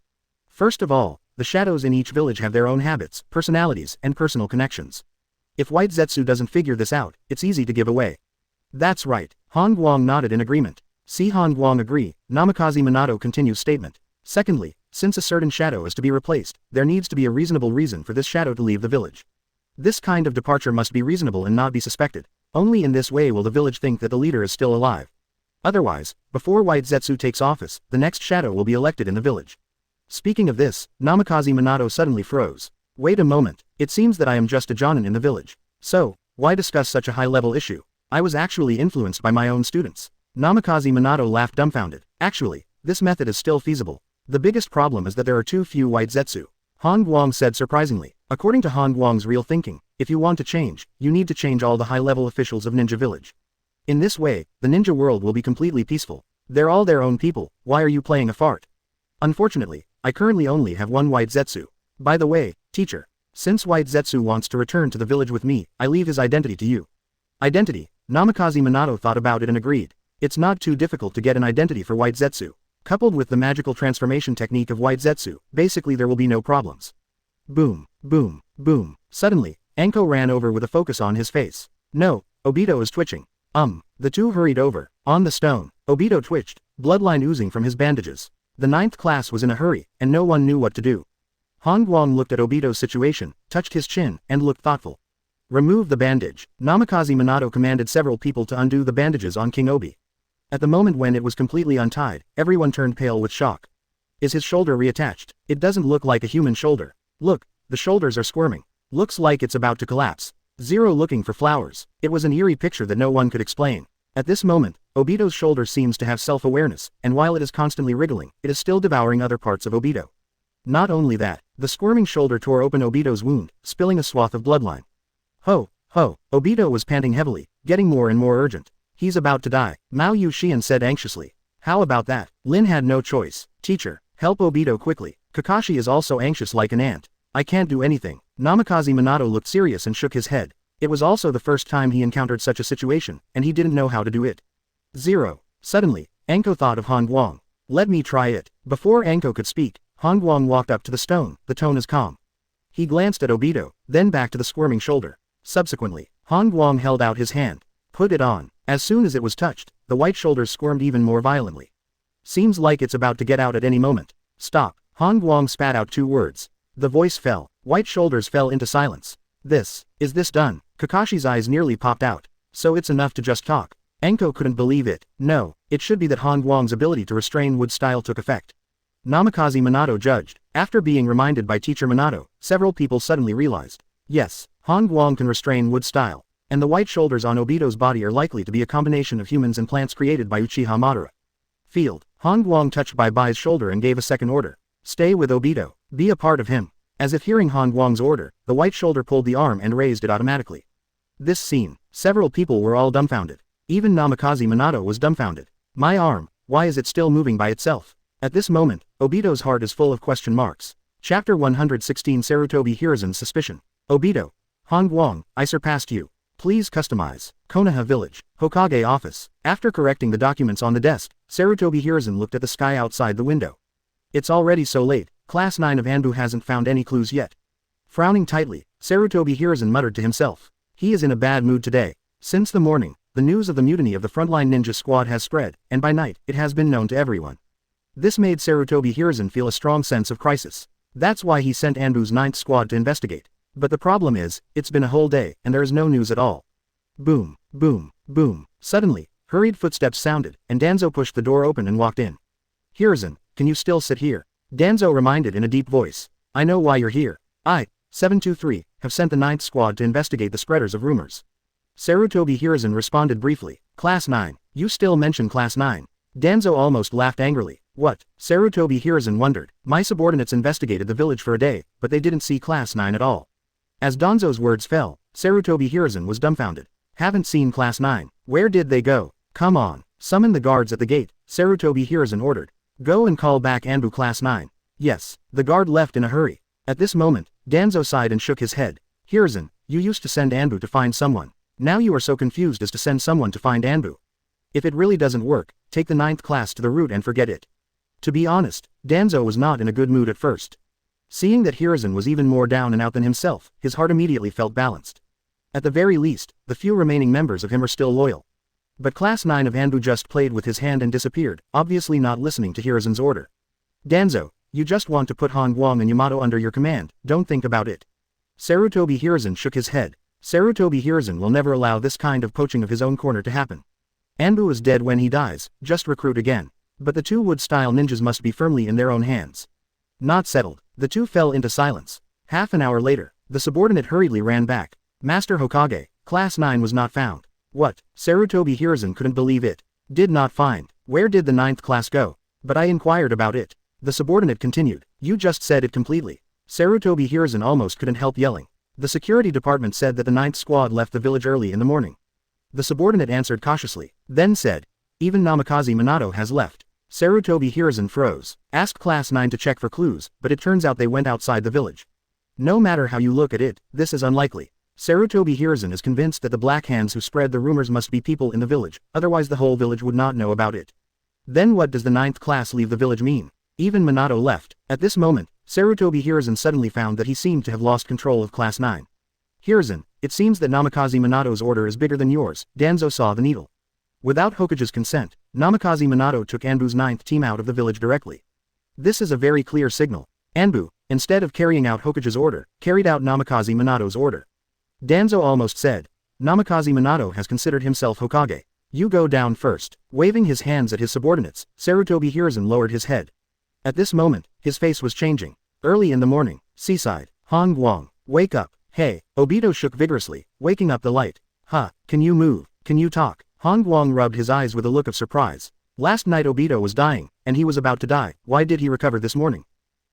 First of all, the shadows in each village have their own habits, personalities, and personal connections. If White Zetsu doesn't figure this out, it's easy to give away. That's right. Han Guang nodded in agreement. See Han Guang agree, Namikaze Minato continues statement. Secondly, since a certain shadow is to be replaced, there needs to be a reasonable reason for this shadow to leave the village. This kind of departure must be reasonable and not be suspected. Only in this way will the village think that the leader is still alive. Otherwise, before White Zetsu takes office, the next shadow will be elected in the village. Speaking of this, Namikaze Minato suddenly froze. Wait a moment, it seems that I am just a jonin in the village. So, why discuss such a high-level issue? I was actually influenced by my own students. Namikaze Minato laughed dumbfounded. Actually, this method is still feasible. The biggest problem is that there are too few White Zetsu. Han Guang said surprisingly. According to Han Guang's real thinking, if you want to change, you need to change all the high-level officials of Ninja Village. In this way, the ninja world will be completely peaceful. They're all their own people. Why are you playing a fart? Unfortunately, I currently only have one White Zetsu. By the way, teacher, since White Zetsu wants to return to the village with me, I leave his identity to you. Identity? Namikaze Minato thought about it and agreed. It's not too difficult to get an identity for White Zetsu. Coupled with the magical transformation technique of White Zetsu, basically there will be no problems. Boom, boom, boom. Suddenly, Anko ran over with a focus on his face. No, Obito is twitching. The two hurried over. On the stone, Obito twitched, bloodline oozing from his bandages. The 9th class was in a hurry, and no one knew what to do. Han Guang looked at Obito's situation, touched his chin, and looked thoughtful. Remove the bandage. Namikaze Minato commanded several people to undo the bandages on King Obi. At the moment when it was completely untied, everyone turned pale with shock. Is his shoulder reattached? It doesn't look like a human shoulder. Look, the shoulders are squirming. Looks like it's about to collapse. Zero looking for flowers. It was an eerie picture that no one could explain. At this moment, Obito's shoulder seems to have self-awareness, and while it is constantly wriggling, it is still devouring other parts of Obito. Not only that, the squirming shoulder tore open Obito's wound, spilling a swath of bloodline. Ho, ho, Obito was panting heavily, getting more and more urgent. He's about to die, Mao Yuxian said anxiously. How about that? Lin had no choice. Teacher, help Obito quickly. Kakashi is also anxious like an ant. I can't do anything. Namikaze Minato looked serious and shook his head. It was also the first time he encountered such a situation, and he didn't know how to do it. Zero. Suddenly, Anko thought of Han Guang. Let me try it. Before Anko could speak, Han Guang walked up to the stone. The tone is calm. He glanced at Obito, then back to the squirming shoulder. Subsequently, Han Guang held out his hand. Put it on. As soon as it was touched, the white shoulders squirmed even more violently. Seems like it's about to get out at any moment. Stop. Han Guang spat out 2 words. The voice fell. White shoulders fell into silence. Is this done? Kakashi's eyes nearly popped out. So it's enough to just talk. Anko couldn't believe it. No, it should be that Han Guang's ability to restrain wood style took effect. Namikaze Minato judged. After being reminded by teacher Minato, several people suddenly realized. Yes, Han Guang can restrain wood style, and the white shoulders on Obito's body are likely to be a combination of humans and plants created by Uchiha Madara. Field. Han Guang touched Bai's shoulder and gave a second order. Stay with Obito. Be a part of him. As if hearing Han Guang's order, the white shoulder pulled the arm and raised it automatically. This scene, several people were all dumbfounded. Even Namikaze Minato was dumbfounded. My arm, why is it still moving by itself? At this moment, Obito's heart is full of question marks. Chapter 116 Sarutobi Hiruzen's suspicion. Obito. Han Guang, I surpassed you. Please customize. Konoha Village, Hokage office. After correcting the documents on the desk, Sarutobi Hiruzen looked at the sky outside the window. It's already so late, Class 9 of Anbu hasn't found any clues yet. Frowning tightly, Sarutobi Hiruzen muttered to himself. He is in a bad mood today. Since the morning, the news of the mutiny of the frontline ninja squad has spread, and by night, it has been known to everyone. This made Sarutobi Hiruzen feel a strong sense of crisis. That's why he sent Anbu's 9th squad to investigate. But the problem is, it's been a whole day, and there is no news at all. Boom, boom, boom. Suddenly, hurried footsteps sounded, and Danzo pushed the door open and walked in. Hiruzen, can you still sit here? Danzo reminded in a deep voice. I know why you're here. I, 723, have sent the 9th squad to investigate the spreaders of rumors. Sarutobi Hiruzen responded briefly. Class 9, you still mention Class 9. Danzo almost laughed angrily. What? Sarutobi Hiruzen wondered. My subordinates investigated the village for a day, but they didn't see Class 9 at all. As Danzo's words fell, Sarutobi Hiruzen was dumbfounded. Haven't seen Class 9. Where did they go? Come on. Summon the guards at the gate, Sarutobi Hiruzen ordered. Go and call back Anbu Class 9. Yes. The guard left in a hurry. At this moment, Danzo sighed and shook his head. Hiruzen, you used to send Anbu to find someone. Now you are so confused as to send someone to find Anbu. If it really doesn't work, take the 9th class to the root and forget it. To be honest, Danzo was not in a good mood at first. Seeing that Hiruzen was even more down and out than himself, his heart immediately felt balanced. At the very least, the few remaining members of him are still loyal. But Class 9 of Anbu just played with his hand and disappeared, obviously not listening to Hiruzen's order. Danzo, you just want to put Han Guang and Yamato under your command, don't think about it. Sarutobi Hiruzen shook his head. Sarutobi Hiruzen will never allow this kind of poaching of his own corner to happen. Anbu is dead when he dies, just recruit again. But the 2 wood-style ninjas must be firmly in their own hands. Not settled. The 2 fell into silence. Half an hour later, the subordinate hurriedly ran back. Master Hokage, Class 9 was not found. What? Sarutobi Hiruzen couldn't believe it. Did not find. Where did the 9th class go? But I inquired about it. The subordinate continued. You just said it completely. Sarutobi Hiruzen almost couldn't help yelling. The security department said that the 9th squad left the village early in the morning. The subordinate answered cautiously, then said, even Namikaze Minato has left. Sarutobi Hiruzen froze. Asked Class 9 to check for clues, but it turns out they went outside the village. No matter how you look at it, this is unlikely. Sarutobi Hiruzen is convinced that the Black Hands who spread the rumors must be people in the village, otherwise the whole village would not know about it. Then what does the 9th class leave the village mean? Even Minato left. At this moment, Sarutobi Hiruzen suddenly found that he seemed to have lost control of Class 9. Hiruzen, it seems that Namikaze Minato's order is bigger than yours. Danzo saw the needle. Without Hokage's consent, Namikaze Minato took Anbu's 9th team out of the village directly. This is a very clear signal. Anbu, instead of carrying out Hokage's order, carried out Namikaze Minato's order. Danzo almost said, Namikaze Minato has considered himself Hokage. You go down first. Waving his hands at his subordinates, Sarutobi Hiruzen lowered his head. At this moment, his face was changing. Early in the morning, seaside, Han Guang, wake up. Hey, Obito shook vigorously, waking up the light. Can you move? Can you talk? Han Guang rubbed his eyes with a look of surprise. Last night Obito was dying, and he was about to die. Why did he recover this morning?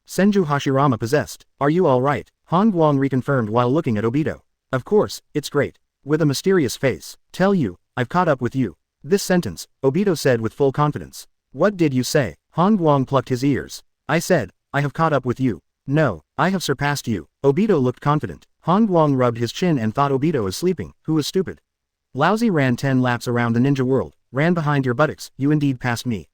Senju Hashirama possessed. Are you alright? Han Guang reconfirmed while looking at Obito. Of course, it's great. With a mysterious face. Tell you, I've caught up with you. This sentence, Obito said with full confidence. What did you say? Han Guang plucked his ears. I said, I have caught up with you. No, I have surpassed you. Obito looked confident. Han Guang rubbed his chin and thought Obito was sleeping. Who was stupid? Lousy ran 10 laps around the ninja world. Ran behind your buttocks. You indeed passed me.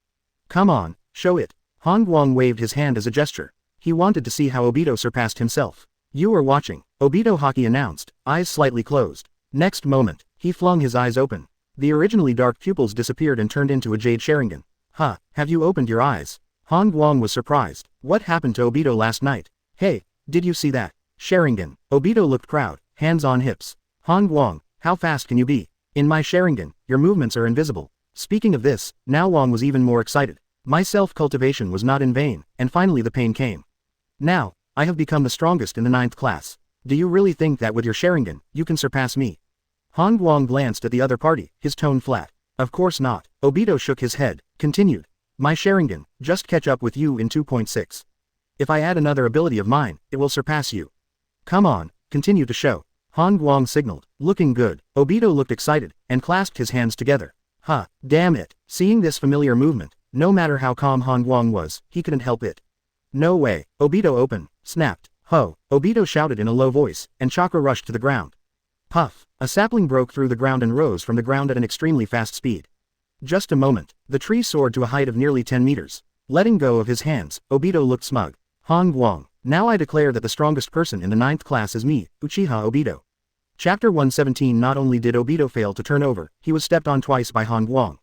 Come on, show it. Han Guang waved his hand as a gesture. He wanted to see how Obito surpassed himself. You were watching. Obito Haki announced, eyes slightly closed. Next moment, he flung his eyes open. The originally dark pupils disappeared and turned into a jade Sharingan. Have you opened your eyes? Han Guang was surprised. What happened to Obito last night? Hey, did you see that? Sharingan. Obito looked proud, hands on hips. Han Guang, how fast can you be? In my Sharingan, your movements are invisible. Speaking of this, now Wang was even more excited. My self-cultivation was not in vain, and finally the pain came. Now, I have become the strongest in the 9th class. Do you really think that with your Sharingan, you can surpass me? Han Guang glanced at the other party, his tone flat. Of course not. Obito shook his head, continued. My Sharingan, just catch up with you in 2.6. If I add another ability of mine, it will surpass you. Come on, continue to show. Han Guang signaled, looking good. Obito looked excited, and clasped his hands together. Damn it. Seeing this familiar movement, no matter how calm Han Guang was, he couldn't help it. No way. Obito open, snapped. Ho! Obito shouted in a low voice, and chakra rushed to the ground. Puff! A sapling broke through the ground and rose from the ground at an extremely fast speed. Just a moment, the tree soared to a height of nearly 10 meters. Letting go of his hands, Obito looked smug. Han Guang, now I declare that the strongest person in the 9th class is me, Uchiha Obito. Chapter 117. Not only did Obito fail to turn over, he was stepped on twice by Han Guang.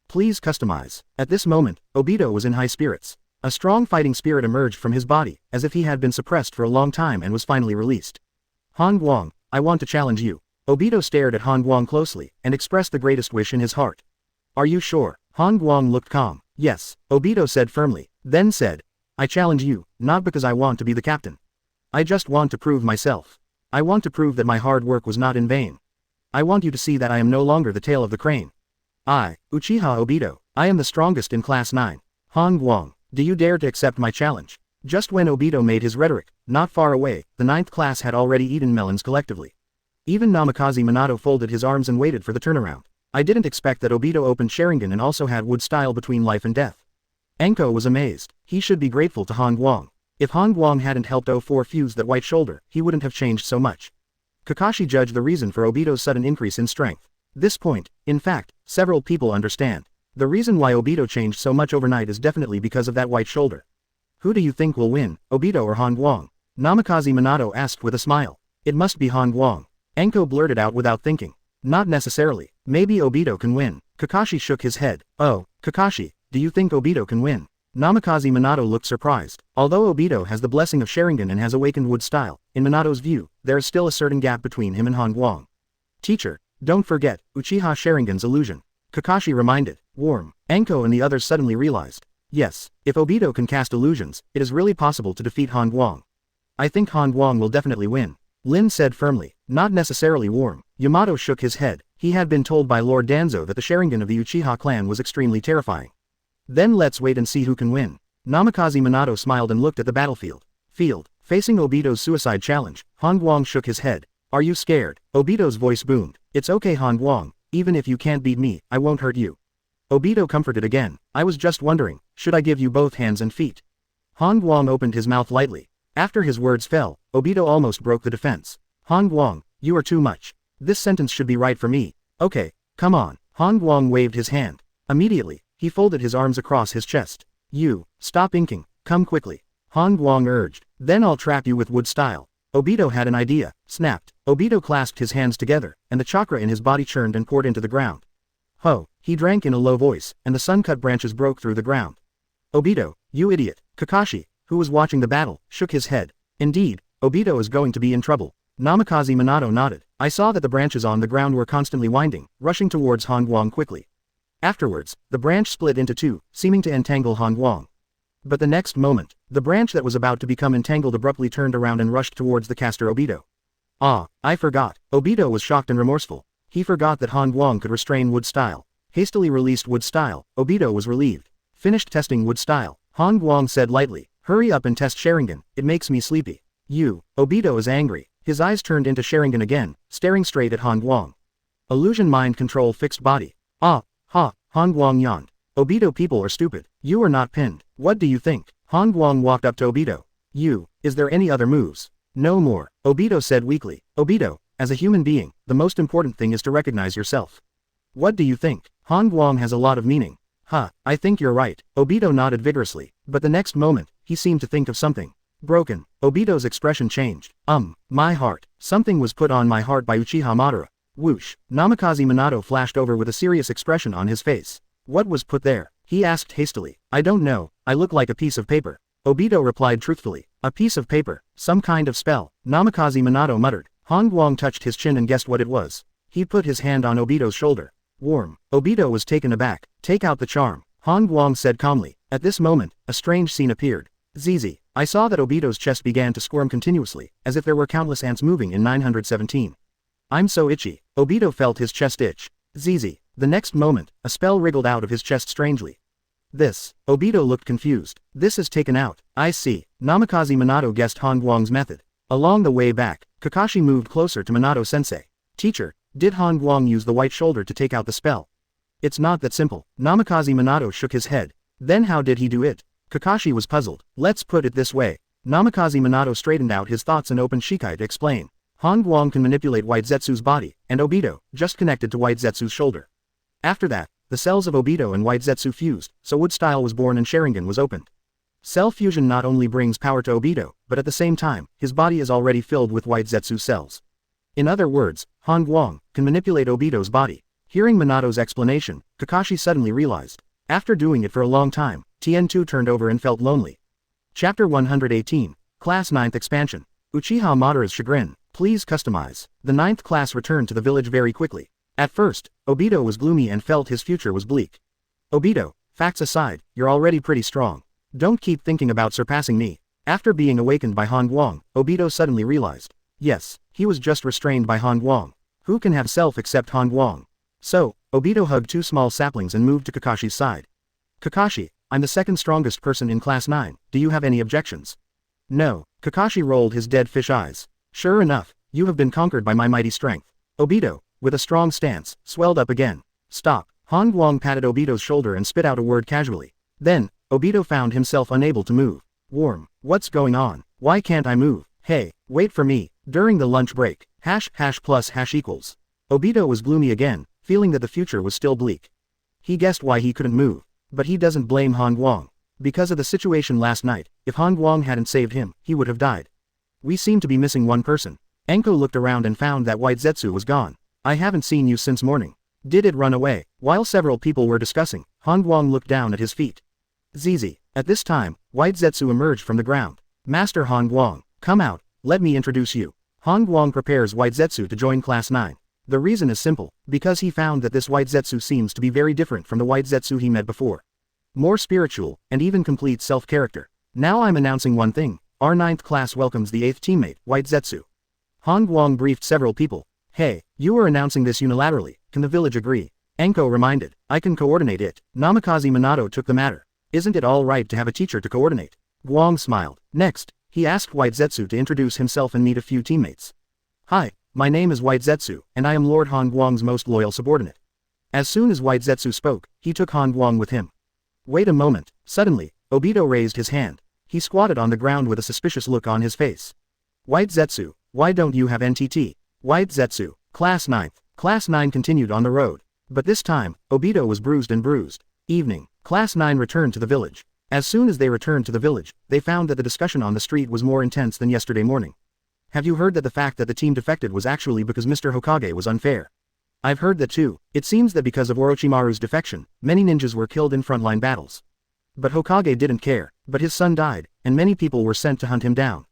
Please customize. At this moment, Obito was in high spirits. A strong fighting spirit emerged from his body, as if he had been suppressed for a long time and was finally released. Han Guang, I want to challenge you. Obito stared at Han Guang closely, and expressed the greatest wish in his heart. Are you sure? Han Guang looked calm. Yes, Obito said firmly, then said, I challenge you, not because I want to be the captain. I just want to prove myself. I want to prove that my hard work was not in vain. I want you to see that I am no longer the tail of the crane. I, Uchiha Obito, I am the strongest in Class 9. Han Guang, do you dare to accept my challenge? Just when Obito made his rhetoric, not far away, the 9th class had already eaten melons collectively. Even Namikaze Minato folded his arms and waited for the turnaround. I didn't expect that Obito opened Sharingan and also had wood style between life and death. Enko was amazed. He should be grateful to Han Guang. If Han Guang hadn't helped 04 fuse that white shoulder, he wouldn't have changed so much. Kakashi judged the reason for Obito's sudden increase in strength. This point, in fact, several people understand. The reason why Obito changed so much overnight is definitely because of that white shoulder. Who do you think will win, Obito or Han Guang? Namikaze Minato asked with a smile. It must be Han Guang. Enko blurted out without thinking. Not necessarily. Maybe Obito can win. Kakashi shook his head. Oh, Kakashi, do you think Obito can win? Namikaze Minato looked surprised. Although Obito has the blessing of Sharingan and has awakened wood style, in Minato's view, there is still a certain gap between him and Han Guang. Teacher, don't forget, Uchiha Sharingan's illusion. Kakashi reminded. Warm. Enko and the others suddenly realized. Yes, if Obito can cast illusions, it is really possible to defeat Han Guang. I think Han Guang will definitely win. Lin said firmly. Not necessarily Warm. Yamato shook his head. He had been told by Lord Danzo that the Sharingan of the Uchiha clan was extremely terrifying. Then let's wait and see who can win. Namikaze Minato smiled and looked at the battlefield. Facing Obito's suicide challenge, Han Guang shook his head. Are you scared? Obito's voice boomed. It's okay Han Guang, even if you can't beat me, I won't hurt you. Obito comforted again. I was just wondering, should I give you both hands and feet? Han Guang opened his mouth lightly. After his words fell, Obito almost broke the defense. Han Guang, you are too much. This sentence should be right for me. Okay, come on. Han Guang waved his hand. Immediately, he folded his arms across his chest. You, stop inking, come quickly. Han Guang urged. Then I'll trap you with wood style. Obito had an idea. Snapped. Obito clasped his hands together, and the chakra in his body churned and poured into the ground. Ho, he drank in a low voice, and the sun-cut branches broke through the ground. Obito, you idiot. Kakashi, who was watching the battle, shook his head. Indeed, Obito is going to be in trouble. Namikaze Minato nodded. I saw that the branches on the ground were constantly winding, rushing towards Han Guang quickly. Afterwards, the branch split into two, seeming to entangle Han Guang. But the next moment, the branch that was about to become entangled abruptly turned around and rushed towards the caster Obito. Ah, I forgot. Obito was shocked and remorseful. He forgot that Han Guang could restrain wood style. Hastily released wood style, Obito was relieved. Finished testing wood style, Han Guang said lightly, hurry up and test Sharingan, it makes me sleepy. Obito is angry. His eyes turned into Sharingan again, staring straight at Han Guang. Illusion mind control fixed body. Han Guang yawned. Obito, people are stupid. You are not pinned. What do you think? Han Guang walked up to Obito. Is there any other moves? No more, Obito said weakly. Obito, as a human being, the most important thing is to recognize yourself. What do you think? Han Guang has a lot of meaning. I think you're right, Obito nodded vigorously, but the next moment, he seemed to think of something. Broken. Obito's expression changed. My heart. Something was put on my heart by Uchiha Madara. Whoosh. Namikaze Minato flashed over with a serious expression on his face. What was put there? He asked hastily. I don't know, I look like a piece of paper. Obito replied truthfully. A piece of paper, some kind of spell. Namikaze Minato muttered. Han Guang touched his chin and guessed what it was. He put his hand on Obito's shoulder. Warm. Obito was taken aback. Take out the charm, Han Guang said calmly. At this moment, a strange scene appeared. Zizi. I saw that Obito's chest began to squirm continuously, as if there were countless ants moving in 917. I'm so itchy. Obito felt his chest itch. Zizi. The next moment, a spell wriggled out of his chest strangely. This. Obito looked confused. This is taken out. I see. Namikaze Minato guessed Han Guang's method. Along the way back, Kakashi moved closer to Minato-sensei. Teacher, did Han Guang use the white shoulder to take out the spell? It's not that simple. Namikaze Minato shook his head. Then how did he do it? Kakashi was puzzled. Let's put it this way. Namikaze Minato straightened out his thoughts and opened Shikai to explain. Han Guang can manipulate White Zetsu's body, and Obito, just connected to White Zetsu's shoulder. After that, the cells of Obito and White Zetsu fused, so Wood Style was born and Sharingan was opened. Cell fusion not only brings power to Obito, but at the same time, his body is already filled with White Zetsu cells. In other words, Han Guang can manipulate Obito's body. Hearing Minato's explanation, Kakashi suddenly realized. After doing it for a long time, Tien-2 turned over and felt lonely. Chapter 118, Class 9th Expansion. Uchiha Madara's chagrin. Please customize. The 9th class returned to the village very quickly. At first, Obito was gloomy and felt his future was bleak. Obito, facts aside, you're already pretty strong. Don't keep thinking about surpassing me. After being awakened by Han Guang, Obito suddenly realized. Yes, he was just restrained by Han Guang. Who can have self except Han Guang? So, Obito hugged two small saplings and moved to Kakashi's side. Kakashi, I'm the second strongest person in Class 9, do you have any objections? No, Kakashi rolled his dead fish eyes. Sure enough, you have been conquered by my mighty strength. Obito, with a strong stance, swelled up again. Stop. Han Guang patted Obito's shoulder and spit out a word casually. Then, Obito found himself unable to move. Warm. What's going on? Why can't I move? Hey, wait for me. During the lunch break, #+# equals. Obito was gloomy again, feeling that the future was still bleak. He guessed why he couldn't move. But he doesn't blame Han Guang. Because of the situation last night, if Han Guang hadn't saved him, he would have died. We seem to be missing one person. Enko looked around and found that White Zetsu was gone. I haven't seen you since morning. Did it run away? While several people were discussing, Han Guang looked down at his feet. Zizi. At this time, White Zetsu emerged from the ground. Master Han Guang, come out, let me introduce you. Han Guang prepares White Zetsu to join Class 9. The reason is simple, because he found that this White Zetsu seems to be very different from the White Zetsu he met before. More spiritual, and even complete self-character. Now I'm announcing one thing, our 9th class welcomes the 8th teammate, White Zetsu. Han Guang briefed several people. Hey, you are announcing this unilaterally, can the village agree? Enko reminded, I can coordinate it. Namikaze Minato took the matter. Isn't it all right to have a teacher to coordinate? Guang smiled. Next, he asked White Zetsu to introduce himself and meet a few teammates. Hi, my name is White Zetsu, and I am Lord Han Guang's most loyal subordinate. As soon as White Zetsu spoke, he took Han Guang with him. Wait a moment. Suddenly, Obito raised his hand. He squatted on the ground with a suspicious look on his face. White Zetsu, why don't you have NTT? White Zetsu, Class 9th. Class 9 continued on the road. But this time, Obito was bruised and bruised. Evening, Class 9 returned to the village. As soon as they returned to the village, they found that the discussion on the street was more intense than yesterday morning. Have you heard that the fact that the team defected was actually because Mr. Hokage was unfair? I've heard that too. It seems that because of Orochimaru's defection, many ninjas were killed in frontline battles. But Hokage didn't care, but his son died, and many people were sent to hunt him down.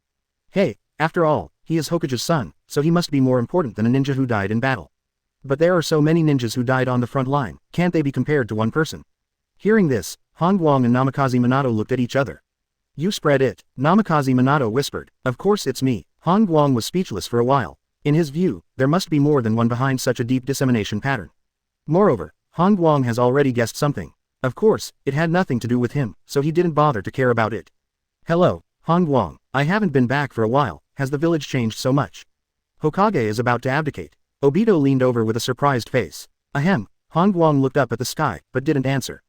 Hey, after all, he is Hokage's son, so he must be more important than a ninja who died in battle. But there are so many ninjas who died on the front line, can't they be compared to one person? Hearing this, Han Guang and Namikaze Minato looked at each other. You spread it, Namikaze Minato whispered. Of course it's me. Han Guang was speechless for a while. In his view, there must be more than one behind such a deep dissemination pattern. Moreover, Han Guang has already guessed something. Of course, it had nothing to do with him, so he didn't bother to care about it. Hello, Han Guang, I haven't been back for a while, has the village changed so much? Hokage is about to abdicate. Obito leaned over with a surprised face. Ahem, Han Guang looked up at the sky, but didn't answer.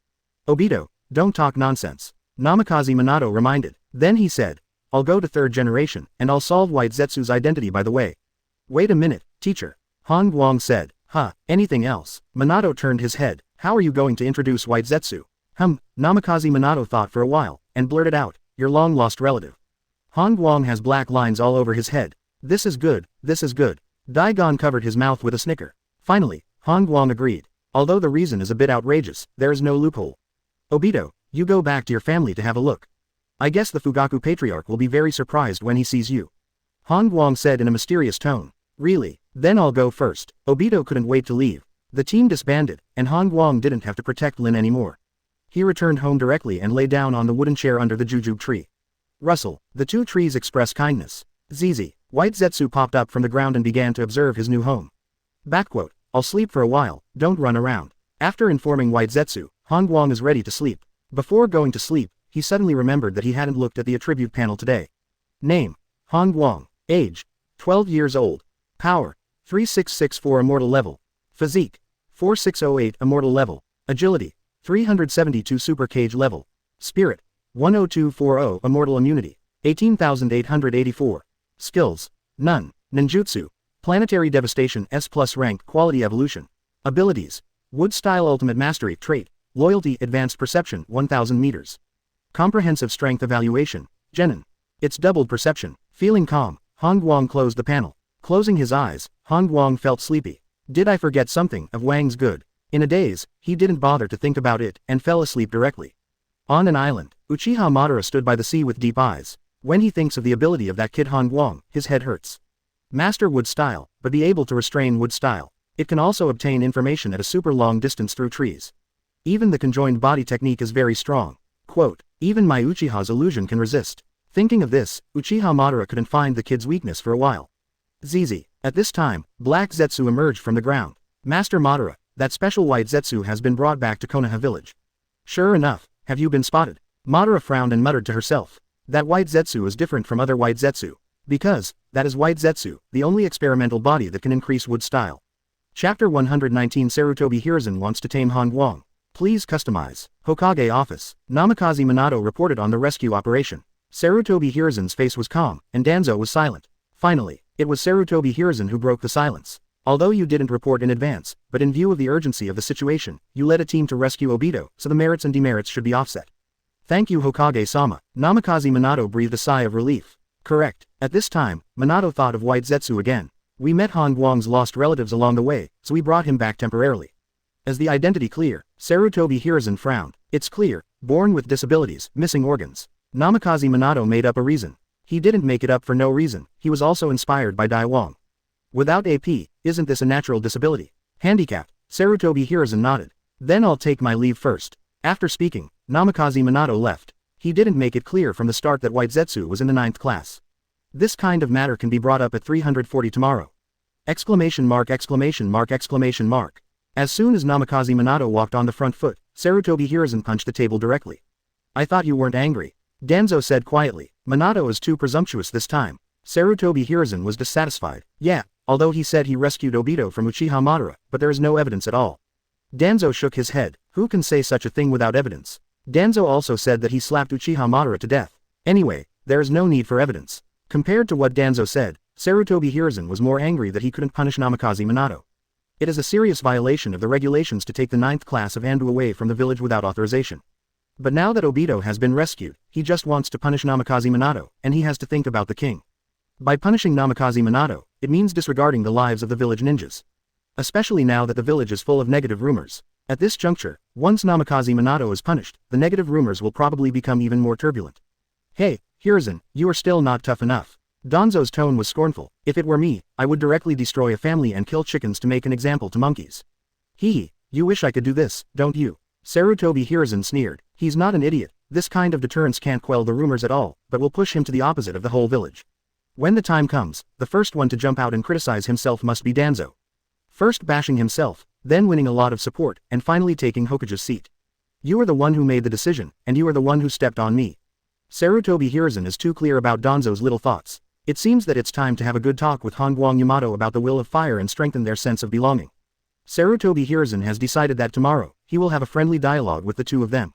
Obito, don't talk nonsense. Namikaze Minato reminded. Then he said, I'll go to third generation, and I'll solve White Zetsu's identity by the way. Wait a minute, teacher. Han Guang said. Anything else? Minato turned his head. How are you going to introduce White Zetsu? Namikaze Minato thought for a while, and blurted out, your long-lost relative. Han Guang has black lines all over his head. This is good, this is good. Daigon covered his mouth with a snicker. Finally, Han Guang agreed. Although the reason is a bit outrageous, there is no loophole. Obito, you go back to your family to have a look. I guess the Fugaku Patriarch will be very surprised when he sees you. Han Guang said in a mysterious tone. Really? Then I'll go first. Obito couldn't wait to leave. The team disbanded, and Han Guang didn't have to protect Lin anymore. He returned home directly and lay down on the wooden chair under the jujube tree. Rustle, the two trees express kindness. Zizi, White Zetsu popped up from the ground and began to observe his new home. Backquote, I'll sleep for a while, don't run around. After informing White Zetsu, Han Guang is ready to sleep. Before going to sleep, he suddenly remembered that he hadn't looked at the attribute panel today. Name, Han Guang. Age, 12 years old. Power, 3664 immortal level. Physique, 4608 immortal level. Agility, 372 super cage level. Spirit, 10240 immortal immunity. 18,884. Skills, none. Ninjutsu, planetary devastation S+ rank quality evolution. Abilities, wood style ultimate mastery trait, loyalty advanced perception 1000 meters. Comprehensive strength evaluation, Genin. It's doubled perception. Feeling calm, Han Guang closed the panel. Closing his eyes, Han Guang felt sleepy. Did I forget something of Wang's good? In a daze, he didn't bother to think about it and fell asleep directly. On an island, Uchiha Madara stood by the sea with deep eyes. When he thinks of the ability of that kid Han Guang, his head hurts. Master wood style, but be able to restrain wood style. It can also obtain information at a super long distance through trees. Even the conjoined body technique is very strong. Quote, even my Uchiha's illusion can resist. Thinking of this, Uchiha Madara couldn't find the kid's weakness for a while. Zizi. At this time, Black Zetsu emerged from the ground. Master Madara, that special White Zetsu has been brought back to Konoha village. Sure enough, have you been spotted? Madara frowned and muttered to herself. That White Zetsu is different from other White Zetsu. Because, that is White Zetsu, the only experimental body that can increase wood style. Chapter 119 Sarutobi Hiruzen wants to tame Han Guang. Please customize. Hokage office. Namikaze Minato reported on the rescue operation. Sarutobi Hiruzen's face was calm, and Danzo was silent. Finally, it was Sarutobi Hiruzen who broke the silence. Although you didn't report in advance, but in view of the urgency of the situation, you led a team to rescue Obito, so the merits and demerits should be offset. Thank you Hokage-sama. Namikaze Minato breathed a sigh of relief. Correct. At this time, Minato thought of White Zetsu again. We met Han Guang's lost relatives along the way, so we brought him back temporarily. Is the identity clear? Sarutobi Hiruzen frowned. It's clear. Born with disabilities, missing organs. Namikaze Minato made up a reason. He didn't make it up for no reason, he was also inspired by Dai Wang. Without AP, isn't this a natural disability? Handicapped. Sarutobi Hiruzen nodded. Then I'll take my leave first. After speaking, Namikaze Minato left. He didn't make it clear from the start that White Zetsu was in the 9th class. This kind of matter can be brought up at 340 tomorrow. Exclamation mark exclamation mark exclamation mark. As soon as Namikaze Minato walked on the front foot, Sarutobi Hiruzen punched the table directly. I thought you weren't angry. Danzo said quietly. Minato is too presumptuous this time. Sarutobi Hiruzen was dissatisfied. Yeah, although he said he rescued Obito from Uchiha Madara, but there is no evidence at all. Danzo shook his head. Who can say such a thing without evidence? Danzo also said that he slapped Uchiha Madara to death. Anyway, there is no need for evidence. Compared to what Danzo said, Sarutobi Hiruzen was more angry that he couldn't punish Namikaze Minato. It is a serious violation of the regulations to take the 9th class of Anbu away from the village without authorization. But now that Obito has been rescued, he just wants to punish Namikaze Minato, and he has to think about the king. By punishing Namikaze Minato, it means disregarding the lives of the village ninjas. Especially now that the village is full of negative rumors. At this juncture, once Namikaze Minato is punished, the negative rumors will probably become even more turbulent. Hey, Hiruzen, you are still not tough enough. Danzo's tone was scornful. If it were me, I would directly destroy a family and kill chickens to make an example to monkeys. You wish I could do this, don't you? Sarutobi Hiruzen sneered. He's not an idiot. This kind of deterrence can't quell the rumors at all, but will push him to the opposite of the whole village. When the time comes, the first one to jump out and criticize himself must be Danzo. First bashing himself, then winning a lot of support, and finally taking Hokage's seat. You are the one who made the decision, and you are the one who stepped on me. Sarutobi Hiruzen is too clear about Danzo's little thoughts. It seems that it's time to have a good talk with Guang Yamato about the will of fire and strengthen their sense of belonging. Sarutobi Hiruzen has decided that tomorrow, he will have a friendly dialogue with the two of them.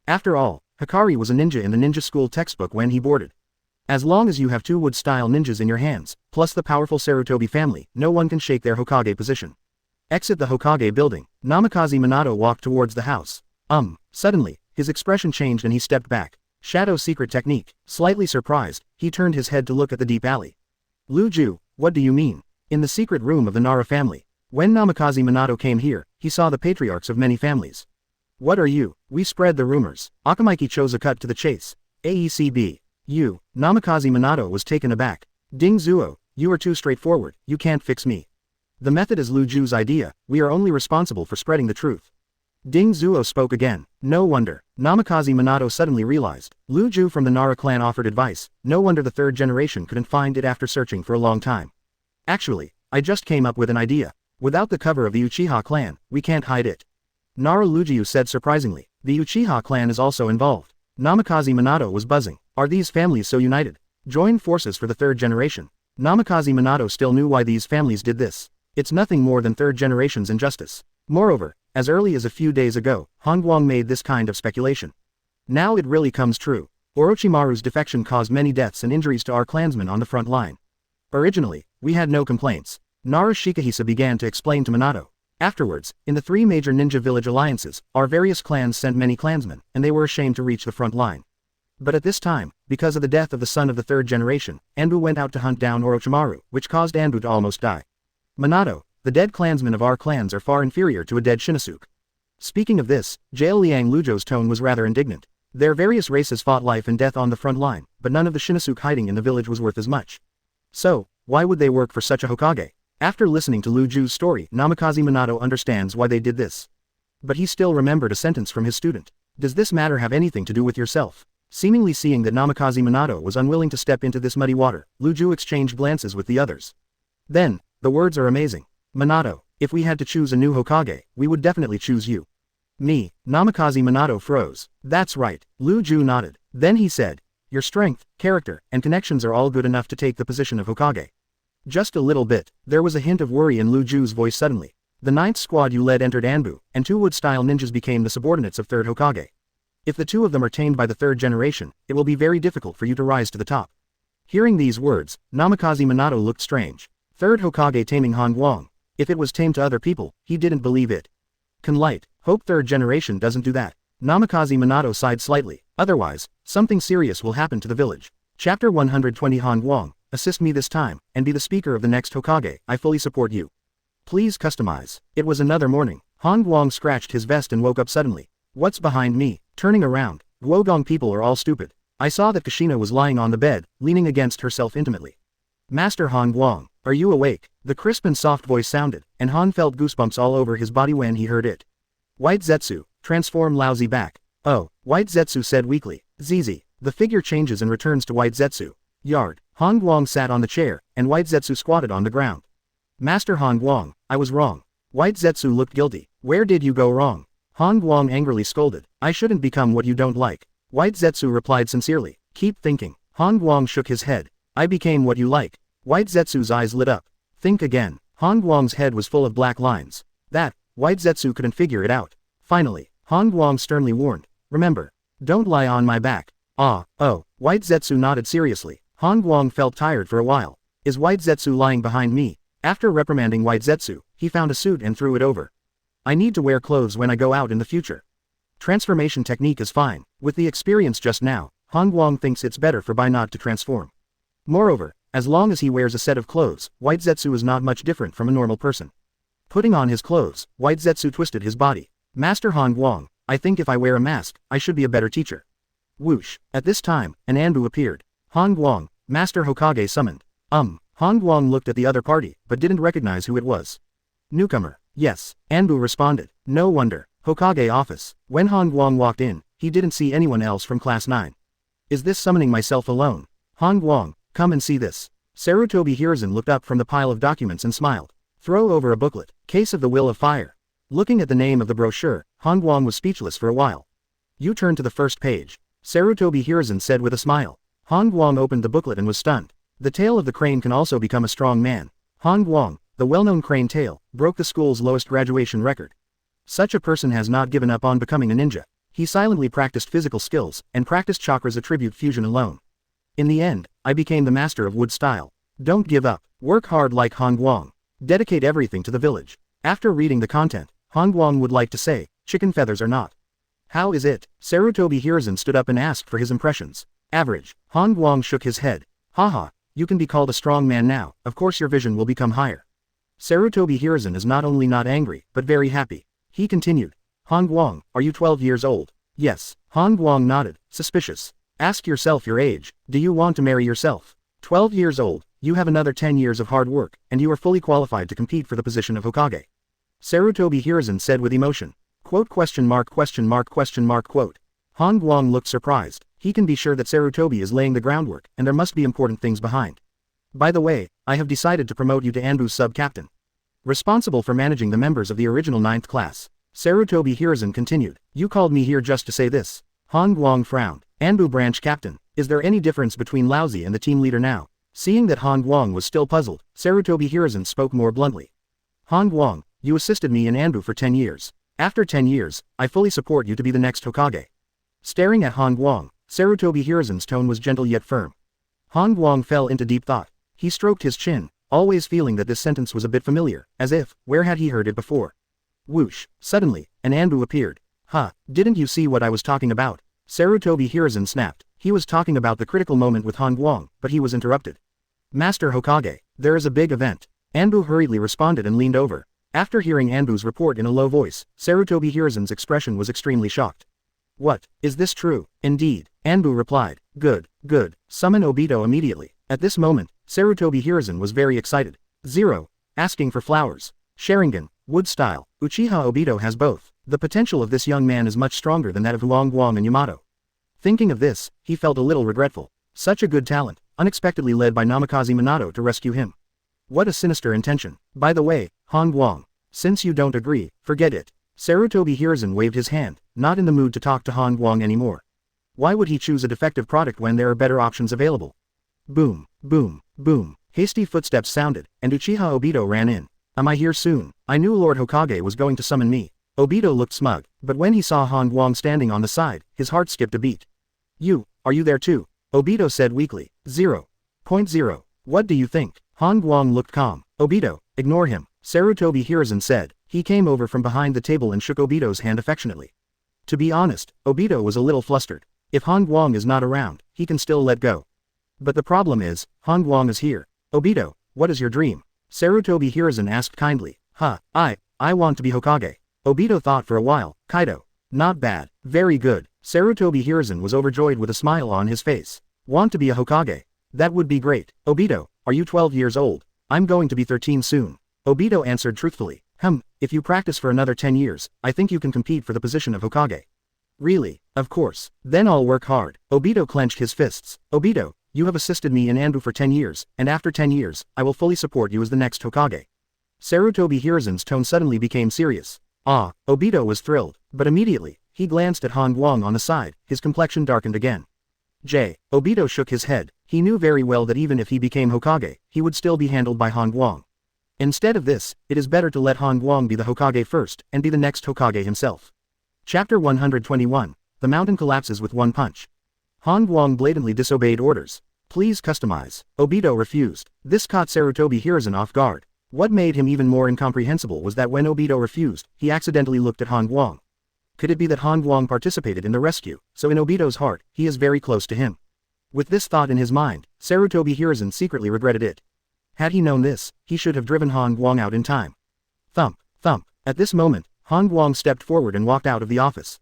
After all, Hikari was a ninja in the ninja school textbook when he boarded. As long as you have two wood-style ninjas in your hands, plus the powerful Sarutobi family, no one can shake their Hokage position. Exit the Hokage building. Namikaze Minato walked towards the house. Suddenly, his expression changed and he stepped back. Shadow secret technique. Slightly surprised, he turned his head to look at the deep alley. Luju, what do you mean? In the secret room of the Nara family. When Namikaze Minato came here, he saw the patriarchs of many families. What are you? We spread the rumors. Akamaiki chose a cut to the chase. AECB. You. Namikaze Minato was taken aback. Ding Zuo, you are too straightforward, you can't fix me. The method is Luju's idea, we are only responsible for spreading the truth. Ding Zuo spoke again. No wonder. Namikaze Minato suddenly realized. Luju from the Nara clan offered advice, no wonder the third generation couldn't find it after searching for a long time. Actually, I just came up with an idea. Without the cover of the Uchiha clan, we can't hide it. Nara Lujiu said surprisingly. The Uchiha clan is also involved. Namikaze Minato was buzzing. Are these families so united? Joined forces for the third generation. Namikaze Minato still knew why these families did this. It's nothing more than third generation's injustice. Moreover, as early as a few days ago, Guang made this kind of speculation. Now it really comes true. Orochimaru's defection caused many deaths and injuries to our clansmen on the front line. Originally, we had no complaints. Nara Shikahisa began to explain to Minato. Afterwards, in the three major ninja village alliances, our various clans sent many clansmen, and they were ashamed to reach the front line. But at this time, because of the death of the son of the third generation, Anbu went out to hunt down Orochimaru, which caused Anbu to almost die. Minato, the dead clansmen of our clans are far inferior to a dead Shinosuke. Speaking of this, Jail Liang Lujo's tone was rather indignant. Their various races fought life and death on the front line, but none of the Shinosuke hiding in the village was worth as much. So, why would they work for such a Hokage? After listening to Luju's story, Namikaze Minato understands why they did this. But he still remembered a sentence from his student. Does this matter have anything to do with yourself? Seemingly seeing that Namikaze Minato was unwilling to step into this muddy water, Luju exchanged glances with the others. Then, the words are amazing. Minato, if we had to choose a new Hokage, we would definitely choose you. Me. Namikaze Minato froze. That's right. Luju nodded. Then he said, your strength, character, and connections are all good enough to take the position of Hokage. Just a little bit. There was a hint of worry in Luju's voice suddenly. The ninth squad you led entered Anbu, and two wood-style ninjas became the subordinates of third Hokage. If the two of them are tamed by the third generation, it will be very difficult for you to rise to the top. Hearing these words, Namikaze Minato looked strange. Third Hokage taming Guang. If it was tamed to other people, he didn't believe it. Can light, hope third generation doesn't do that. Namikaze Minato sighed slightly. Otherwise, something serious will happen to the village. Chapter 120 Guang, assist me this time, and be the speaker of the next Hokage, I fully support you. Please customize. It was another morning. Guang scratched his vest and woke up suddenly. What's behind me? Turning around. Guogong people are all stupid. I saw that Kushina was lying on the bed, leaning against herself intimately. Master Guang, are you awake? The crisp and soft voice sounded, and Han felt goosebumps all over his body when he heard it. White Zetsu, transform lousy back. Oh, White Zetsu said weakly. Zizi. The figure changes and returns to White Zetsu. Yard. Guang sat on the chair, and White Zetsu squatted on the ground. Master Guang, I was wrong. White Zetsu looked guilty. Where did you go wrong? Guang angrily scolded. I shouldn't become what you don't like. White Zetsu replied sincerely. Keep thinking. Guang shook his head. I became what you like. White Zetsu's eyes lit up. Think again. Guang's head was full of black lines. That, White Zetsu couldn't figure it out. Finally, Guang sternly warned. Remember. Don't lie on my back. Oh, White Zetsu nodded seriously. Guang felt tired for a while. Is White Zetsu lying behind me? After reprimanding White Zetsu, he found a suit and threw it over. I need to wear clothes when I go out in the future. Transformation technique is fine. With the experience just now, Guang thinks it's better for Bai not to transform. Moreover, as long as he wears a set of clothes, White Zetsu is not much different from a normal person. Putting on his clothes, White Zetsu twisted his body. Master Guang, I think if I wear a mask, I should be a better teacher. Whoosh. At this time, an Anbu appeared. Guang, Master Hokage summoned. Han Guang looked at the other party, but didn't recognize who it was. Newcomer. Yes, Anbu responded. No wonder. Hokage office. When Han Guang walked in, he didn't see anyone else from class 9. Is this summoning myself alone? Han Guang, come and see this. Sarutobi Hiruzen looked up from the pile of documents and smiled. Throw over a booklet. Case of the Will of Fire. Looking at the name of the brochure, Han Guang was speechless for a while. You turn to the first page. Sarutobi Hiruzen said with a smile. Han Guang opened the booklet and was stunned. The tail of the crane can also become a strong man. Han Guang, the well-known crane tail, broke the school's lowest graduation record. Such a person has not given up on becoming a ninja. He silently practiced physical skills, and practiced chakra's attribute fusion alone. In the end, I became the master of wood style. Don't give up. Work hard like Han Guang. Dedicate everything to the village. After reading the content, Han Guang would like to say, chicken feathers are not. How is it? Sarutobi Hiruzen stood up and asked for his impressions. Average. Han Guang shook his head. Haha, you can be called a strong man now, of course your vision will become higher. Sarutobi Hiruzen is not only not angry, but very happy. He continued. Han Guang, are you 12 years old? Yes. Han Guang nodded, suspicious. Ask yourself your age, do you want to marry yourself? 12 years old, you have another 10 years of hard work, and you are fully qualified to compete for the position of Hokage. Sarutobi Hiruzen said with emotion. Quote question mark question mark question mark quote. Han Guang looked surprised. He can be sure that Sarutobi is laying the groundwork, and there must be important things behind. By the way, I have decided to promote you to Anbu's sub-captain. Responsible for managing the members of the original 9th class. Sarutobi Hiruzen continued. You called me here just to say this. Han Guang frowned. Anbu branch captain. Is there any difference between Laozi and the team leader now? Seeing that Han Guang was still puzzled, Sarutobi Hiruzen spoke more bluntly. Han Guang, you assisted me in Anbu for 10 years. After 10 years, I fully support you to be the next Hokage. Staring at Han Guang, Sarutobi Hiruzen's tone was gentle yet firm. Han Guang fell into deep thought. He stroked his chin, always feeling that this sentence was a bit familiar, as if, where had he heard it before? Whoosh, suddenly, an Anbu appeared. Didn't you see what I was talking about? Sarutobi Hiruzen snapped. He was talking about the critical moment with Han Guang, but he was interrupted. Master Hokage, there is a big event. Anbu hurriedly responded and leaned over. After hearing Anbu's report in a low voice, Sarutobi Hiruzen's expression was extremely shocked. What, is this true? Indeed, Anbu replied. Good, good, summon Obito immediately. At this moment, Sarutobi Hiruzen was very excited. 0. Asking for flowers. Sharingan, wood style, Uchiha Obito has both. The potential of this young man is much stronger than that of Guang and Yamato. Thinking of this, he felt a little regretful. Such a good talent, unexpectedly led by Namikaze Minato to rescue him. What a sinister intention. By the way, Han Guang. Since you don't agree, forget it. Sarutobi Hiruzen waved his hand, not in the mood to talk to Han Guang anymore. Why would he choose a defective product when there are better options available? Boom, boom, boom. Hasty footsteps sounded, and Uchiha Obito ran in. Am I here soon? I knew Lord Hokage was going to summon me. Obito looked smug, but when he saw Han Guang standing on the side, his heart skipped a beat. Are you there too? Obito said weakly. 0.0. What do you think? Han Guang looked calm. Obito, ignore him. Sarutobi Hiruzen said. He came over from behind the table and shook Obito's hand affectionately. To be honest, Obito was a little flustered. If Han Guang is not around, he can still let go. But the problem is, Han Guang is here. Obito, what is your dream? Sarutobi Hiruzen asked kindly. I want to be Hokage. Obito thought for a while. Kaido. Not bad. Very good. Sarutobi Hiruzen was overjoyed with a smile on his face. Want to be a Hokage? That would be great. Obito, are you 12 years old? I'm going to be 13 soon. Obito answered truthfully. If you practice for another 10 years, I think you can compete for the position of Hokage. Really? Of course. Then I'll work hard. Obito clenched his fists. Obito, you have assisted me in Anbu for 10 years, and after 10 years, I will fully support you as the next Hokage. Sarutobi Hiruzen's tone suddenly became serious. Obito was thrilled, but immediately, he glanced at Han Guang on the side, his complexion darkened again. Obito shook his head. He knew very well that even if he became Hokage, he would still be handled by Han Guang. Instead of this, it is better to let Han Guang be the Hokage first, and be the next Hokage himself. Chapter 121. The mountain collapses with one punch. Han Guang blatantly disobeyed orders. Please customize. Obito refused. This caught Sarutobi Hiruzen off guard. What made him even more incomprehensible was that when Obito refused, he accidentally looked at Han Guang. Could it be that Han Guang participated in the rescue, so in Obito's heart, he is very close to him? With this thought in his mind, Sarutobi Hiruzen secretly regretted it. Had he known this, he should have driven Han Guang out in time. Thump, thump. At this moment, Han Guang stepped forward and walked out of the office.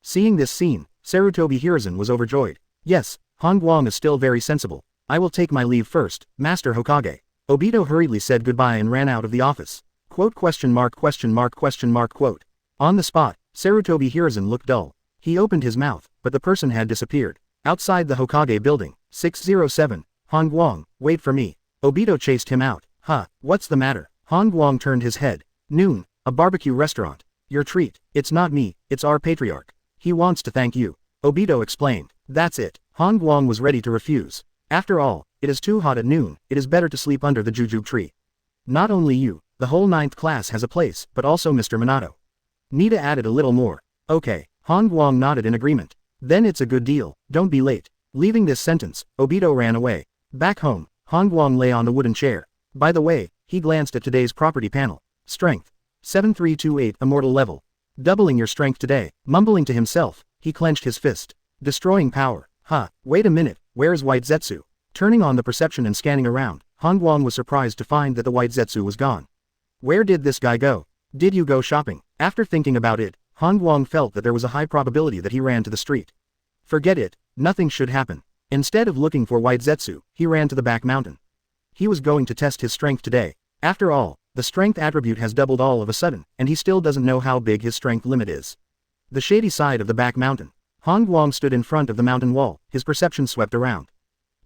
Seeing this scene, Sarutobi Hiruzen was overjoyed. Yes, Han Guang is still very sensible. I will take my leave first, Master Hokage. Obito hurriedly said goodbye and ran out of the office. Quote? Quote. On the spot, Sarutobi Hiruzen looked dull. He opened his mouth, but the person had disappeared. Outside the Hokage building, 607, Han Guang, wait for me. Obito chased him out. Huh, what's the matter? Han Guang turned his head. Noon, a barbecue restaurant. Your treat. It's not me, it's our patriarch. He wants to thank you. Obito explained. That's it. Han Guang was ready to refuse. After all, it is too hot at noon, it is better to sleep under the jujube tree. Not only you, the whole 9th class has a place, but also Mr. Minato. Nita added a little more. Okay, Han Guang nodded in agreement. Then it's a good deal, don't be late. Leaving this sentence, Obito ran away. Back home, Han Guang lay on the wooden chair. By the way, he glanced at today's property panel. Strength. 7328 immortal level. Doubling your strength today. Mumbling to himself, he clenched his fist. Destroying power. Wait a minute, where's White Zetsu? Turning on the perception and scanning around, Han Guang was surprised to find that the White Zetsu was gone. Where did this guy go? Did you go shopping? After thinking about it, Han Guang felt that there was a high probability that he ran to the street. Forget it, nothing should happen. Instead of looking for White Zetsu, he ran to the back mountain. He was going to test his strength today. After all, the strength attribute has doubled all of a sudden, and he still doesn't know how big his strength limit is. The shady side of the back mountain. Han Guang stood in front of the mountain wall, his perception swept around.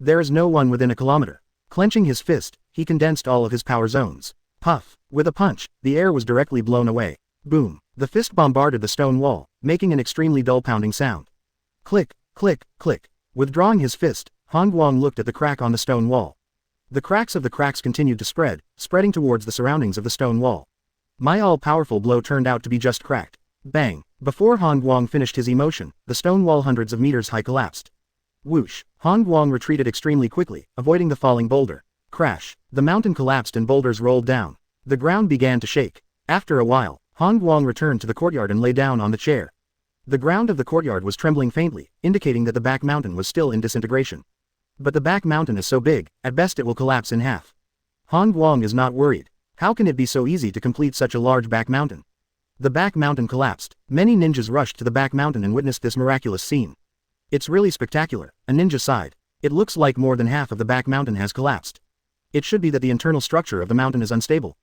There is no one within a kilometer. Clenching his fist, he condensed all of his power zones. Puff. With a punch, the air was directly blown away. Boom. The fist bombarded the stone wall, making an extremely dull pounding sound. Click, click, click. Withdrawing his fist, Han Guang looked at the crack on the stone wall. The cracks of the cracks continued to spread, spreading towards the surroundings of the stone wall. My all-powerful blow turned out to be just cracked. Bang. Before Han Guang finished his emotion, the stone wall hundreds of meters high collapsed. Whoosh. Han Guang retreated extremely quickly, avoiding the falling boulder. Crash. The mountain collapsed and boulders rolled down. The ground began to shake. After a while, Han Guang returned to the courtyard and lay down on the chair. The ground of the courtyard was trembling faintly, indicating that the back mountain was still in disintegration. But the back mountain is so big, at best it will collapse in half. Han Guang is not worried. How can it be so easy to complete such a large back mountain? The back mountain collapsed. Many ninjas rushed to the back mountain and witnessed this miraculous scene. It's really spectacular, a ninja sighed. It looks like more than half of the back mountain has collapsed. It should be that the internal structure of the mountain is unstable.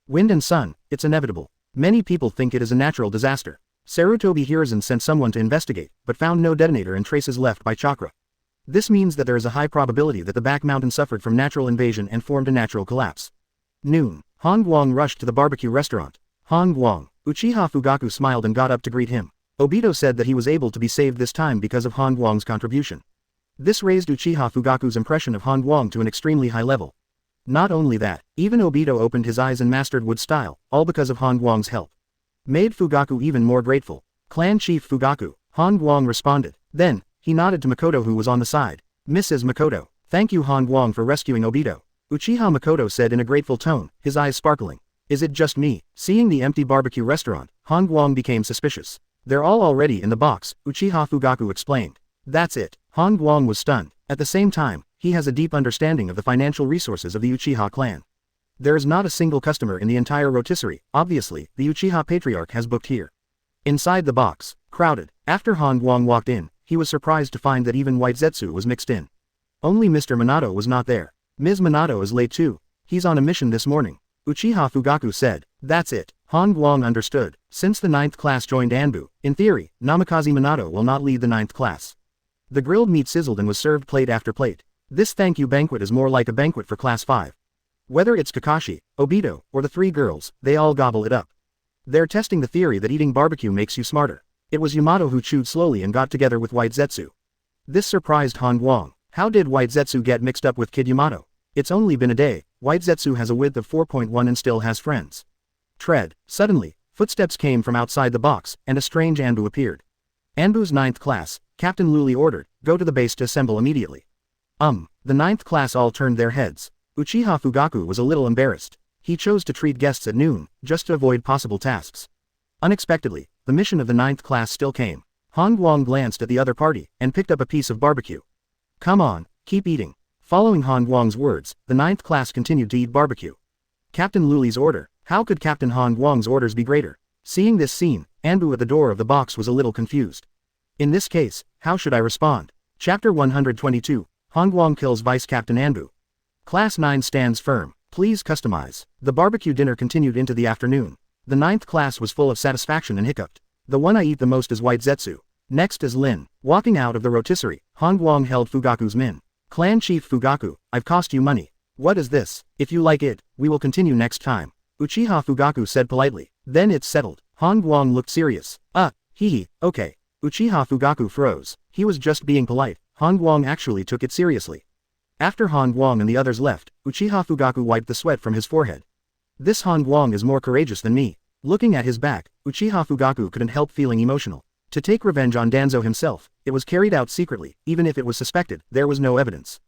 Wind and sun, it's inevitable. Many people think it is a natural disaster. Sarutobi Hiruzen sent someone to investigate, but found no detonator and traces left by chakra. This means that there is a high probability that the back mountain suffered from natural invasion and formed a natural collapse. Noon. Han Guang rushed to the barbecue restaurant. Han Guang. Uchiha Fugaku smiled and got up to greet him. Obito said that he was able to be saved this time because of Han Guang's contribution. This raised Uchiha Fugaku's impression of Han Guang to an extremely high level. Not only that, even Obito opened his eyes and mastered wood style, all because of Han Guang's help. Made Fugaku even more grateful. Clan Chief Fugaku, Han Guang responded. Then, he nodded to Makoto who was on the side. Mrs. Makoto, thank you Han Guang for rescuing Obito. Uchiha Makoto said in a grateful tone, his eyes sparkling. Is it just me? Seeing the empty barbecue restaurant, Han Guang became suspicious. They're all already in the box, Uchiha Fugaku explained. That's it. Han Guang was stunned. At the same time, he has a deep understanding of the financial resources of the Uchiha clan. There is not a single customer in the entire rotisserie. Obviously, the Uchiha patriarch has booked here. Inside the box, crowded. After Han Guang walked in, he was surprised to find that even White Zetsu was mixed in. Only Mr. Minato was not there. Ms. Minato is late too. He's on a mission this morning. Uchiha Fugaku said. That's it. Han Guang understood. Since the 9th class joined Anbu, in theory, Namikaze Minato will not lead the 9th class. The grilled meat sizzled and was served plate after plate. This thank you banquet is more like a banquet for class 5. Whether it's Kakashi, Obito, or the 3 girls, they all gobble it up. They're testing the theory that eating barbecue makes you smarter. It was Yamato who chewed slowly and got together with White Zetsu. This surprised Han Guang. How did White Zetsu get mixed up with Kid Yamato? It's only been a day. White Zetsu has a width of 4.1 and still has friends. Tread. Suddenly, footsteps came from outside the box, and a strange Anbu appeared. Anbu's 9th class, Captain Luli ordered, go to the base to assemble immediately. The 9th class all turned their heads. Uchiha Fugaku was a little embarrassed. He chose to treat guests at noon, just to avoid possible tasks. Unexpectedly, the mission of the 9th class still came. Han Guang glanced at the other party, and picked up a piece of barbecue. Come on, keep eating. Following Han Guang's words, the 9th class continued to eat barbecue. Captain Luli's order. How could Captain Han Guang's orders be greater? Seeing this scene, Anbu at the door of the box was a little confused. In this case, how should I respond? Chapter 122. Han Guang kills Vice Captain Anbu. Class 9 stands firm. Please customize. The barbecue dinner continued into the afternoon. The 9th class was full of satisfaction and hiccuped. The one I eat the most is white zetsu. Next is Lin. Walking out of the rotisserie, Han Guang held Fugaku's min. Clan Chief Fugaku, I've cost you money. What is this? If you like it, we will continue next time. Uchiha Fugaku said politely. Then it's settled. Han Guang looked serious. Hee, okay. Uchiha Fugaku froze. He was just being polite. Han Guang actually took it seriously. After Han Guang and the others left, Uchiha Fugaku wiped the sweat from his forehead. This Han Guang is more courageous than me. Looking at his back, Uchiha Fugaku couldn't help feeling emotional. To take revenge on Danzo himself, it was carried out secretly, even if it was suspected, there was no evidence.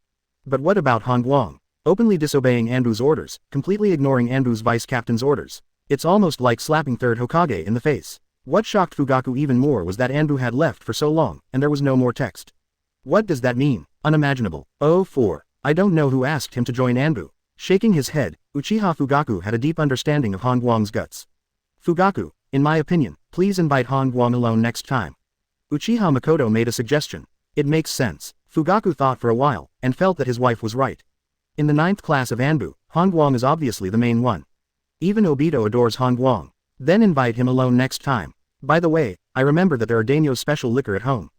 But what about Han Guang? Openly disobeying Anbu's orders, completely ignoring Anbu's vice captain's orders. It's almost like slapping third Hokage in the face. What shocked Fugaku even more was that Anbu had left for so long, and there was no more text. What does that mean? Unimaginable. Oh 4. I don't know who asked him to join Anbu. Shaking his head, Uchiha Fugaku had a deep understanding of Han Guang's guts. Fugaku, in my opinion, please invite Han Guang alone next time. Uchiha Makoto made a suggestion. It makes sense. Fugaku thought for a while, and felt that his wife was right. In the 9th class of Anbu, Han Guang is obviously the main one. Even Obito adores Han Guang. Then invite him alone next time. By the way, I remember that there are daimyo's special liquor at home.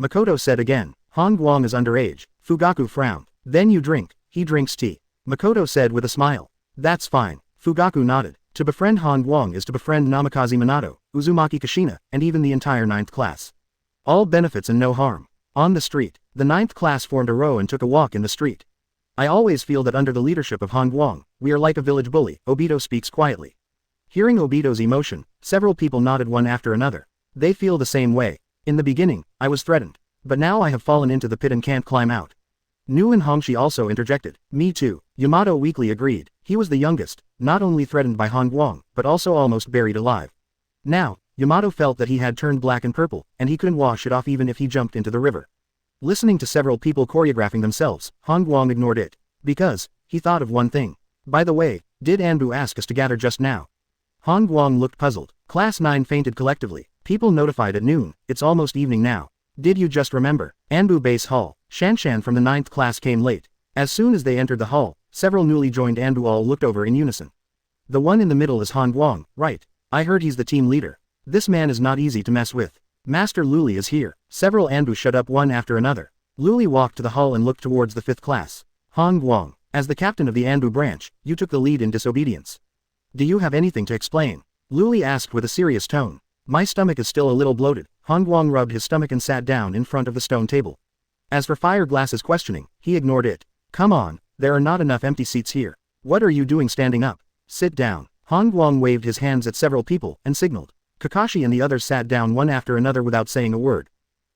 Makoto said again. Han Guang is underage. Fugaku frowned. Then you drink. He drinks tea. Makoto said with a smile. That's fine. Fugaku nodded. To befriend Han Guang is to befriend Namikaze Minato, Uzumaki Kushina, and even the entire 9th class. All benefits and no harm. On the street, the 9th class formed a row and took a walk in the street. I always feel that under the leadership of Han Guang, we are like a village bully, Obito speaks quietly. Hearing Obito's emotion, several people nodded one after another. They feel the same way. In the beginning, I was threatened. But now I have fallen into the pit and can't climb out. Nu and Hongshi also interjected. Me too. Yamato weakly agreed. He was the youngest, not only threatened by Han Guang, but also almost buried alive. Now, Yamato felt that he had turned black and purple, and he couldn't wash it off even if he jumped into the river. Listening to several people choreographing themselves, Han Guang ignored it. Because, he thought of one thing. By the way, did Anbu ask us to gather just now? Han Guang looked puzzled. Class 9 fainted collectively. People notified at noon. It's almost evening now. Did you just remember? Anbu Base Hall. Shanshan from the 9th class came late. As soon as they entered the hall, several newly joined Anbu all looked over in unison. The one in the middle is Han Guang, right? I heard he's the team leader. This man is not easy to mess with. Master Luli is here. Several Anbu shut up one after another. Luli walked to the hall and looked towards the 5th class. Han Guang, as the captain of the Anbu branch, you took the lead in disobedience. Do you have anything to explain? Luli asked with a serious tone. My stomach is still a little bloated. Han Guang rubbed his stomach and sat down in front of the stone table. As for Fire Glass's questioning, he ignored it. Come on, there are not enough empty seats here. What are you doing standing up? Sit down. Han Guang waved his hands at several people and signaled. Kakashi and the others sat down one after another without saying a word.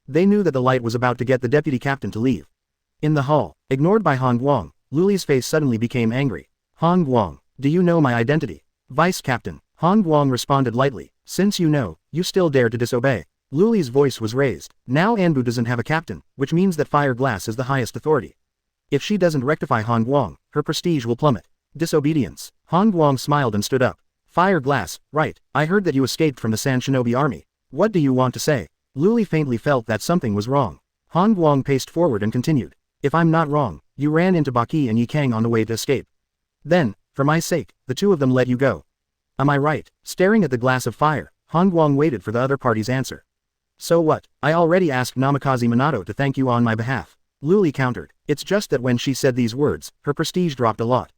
They knew that the light was about to get the deputy captain to leave. In the hall, ignored by Han Guang, Luli's face suddenly became angry. Han Guang, do you know my identity? Vice Captain. Han Guang responded lightly. Since you know, you still dare to disobey. Luli's voice was raised. Now Anbu doesn't have a captain, which means that Fire Glass is the highest authority. If she doesn't rectify Han Guang, her prestige will plummet. Disobedience. Han Guang smiled and stood up. Fire Glass, right, I heard that you escaped from the Sand Shinobi army. What do you want to say? Luli faintly felt that something was wrong. Han Guang paced forward and continued. If I'm not wrong, you ran into Baki and Yi Kang on the way to escape. Then, for my sake, the two of them let you go. Am I right? Staring at the glass of fire, Han Guang waited for the other party's answer. So what? I already asked Namikaze Minato to thank you on my behalf. Luli countered. It's just that when she said these words, her prestige dropped a lot.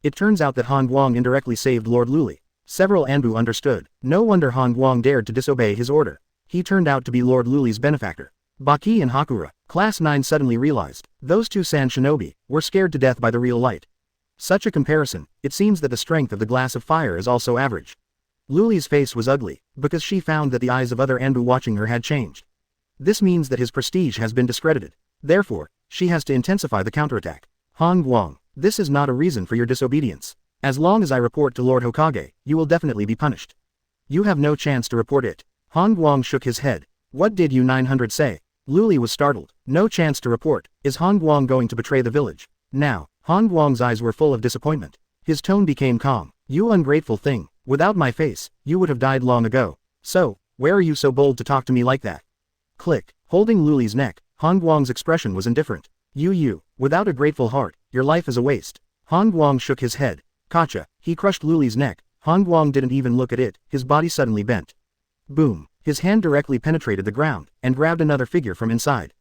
It turns out that Han Guang indirectly saved Lord Luli. Several Anbu understood. No wonder Han Guang dared to disobey his order. He turned out to be Lord Luli's benefactor. Baki and Hakura, Class 9 suddenly realized, those two Sand Shinobi, were scared to death by the real light. Such a comparison, it seems that the strength of the glass of fire is also average. Luli's face was ugly, because she found that the eyes of other Anbu watching her had changed. This means that his prestige has been discredited. Therefore, she has to intensify the counterattack. Han Guang, this is not a reason for your disobedience. As long as I report to Lord Hokage, you will definitely be punished. You have no chance to report it. Han Guang shook his head. What did you 900 say? Luli was startled. No chance to report. Is Han Guang going to betray the village? Now, Han Guang's eyes were full of disappointment. His tone became calm. You ungrateful thing. Without my face, you would have died long ago. So, where are you so bold to talk to me like that? Click. Holding Luli's neck, Han Guang's expression was indifferent. You, Without a grateful heart, your life is a waste. Han Guang shook his head. Gotcha. He crushed Luli's neck. Han Guang didn't even look at it, his body suddenly bent. Boom. His hand directly penetrated the ground, and grabbed another figure from inside.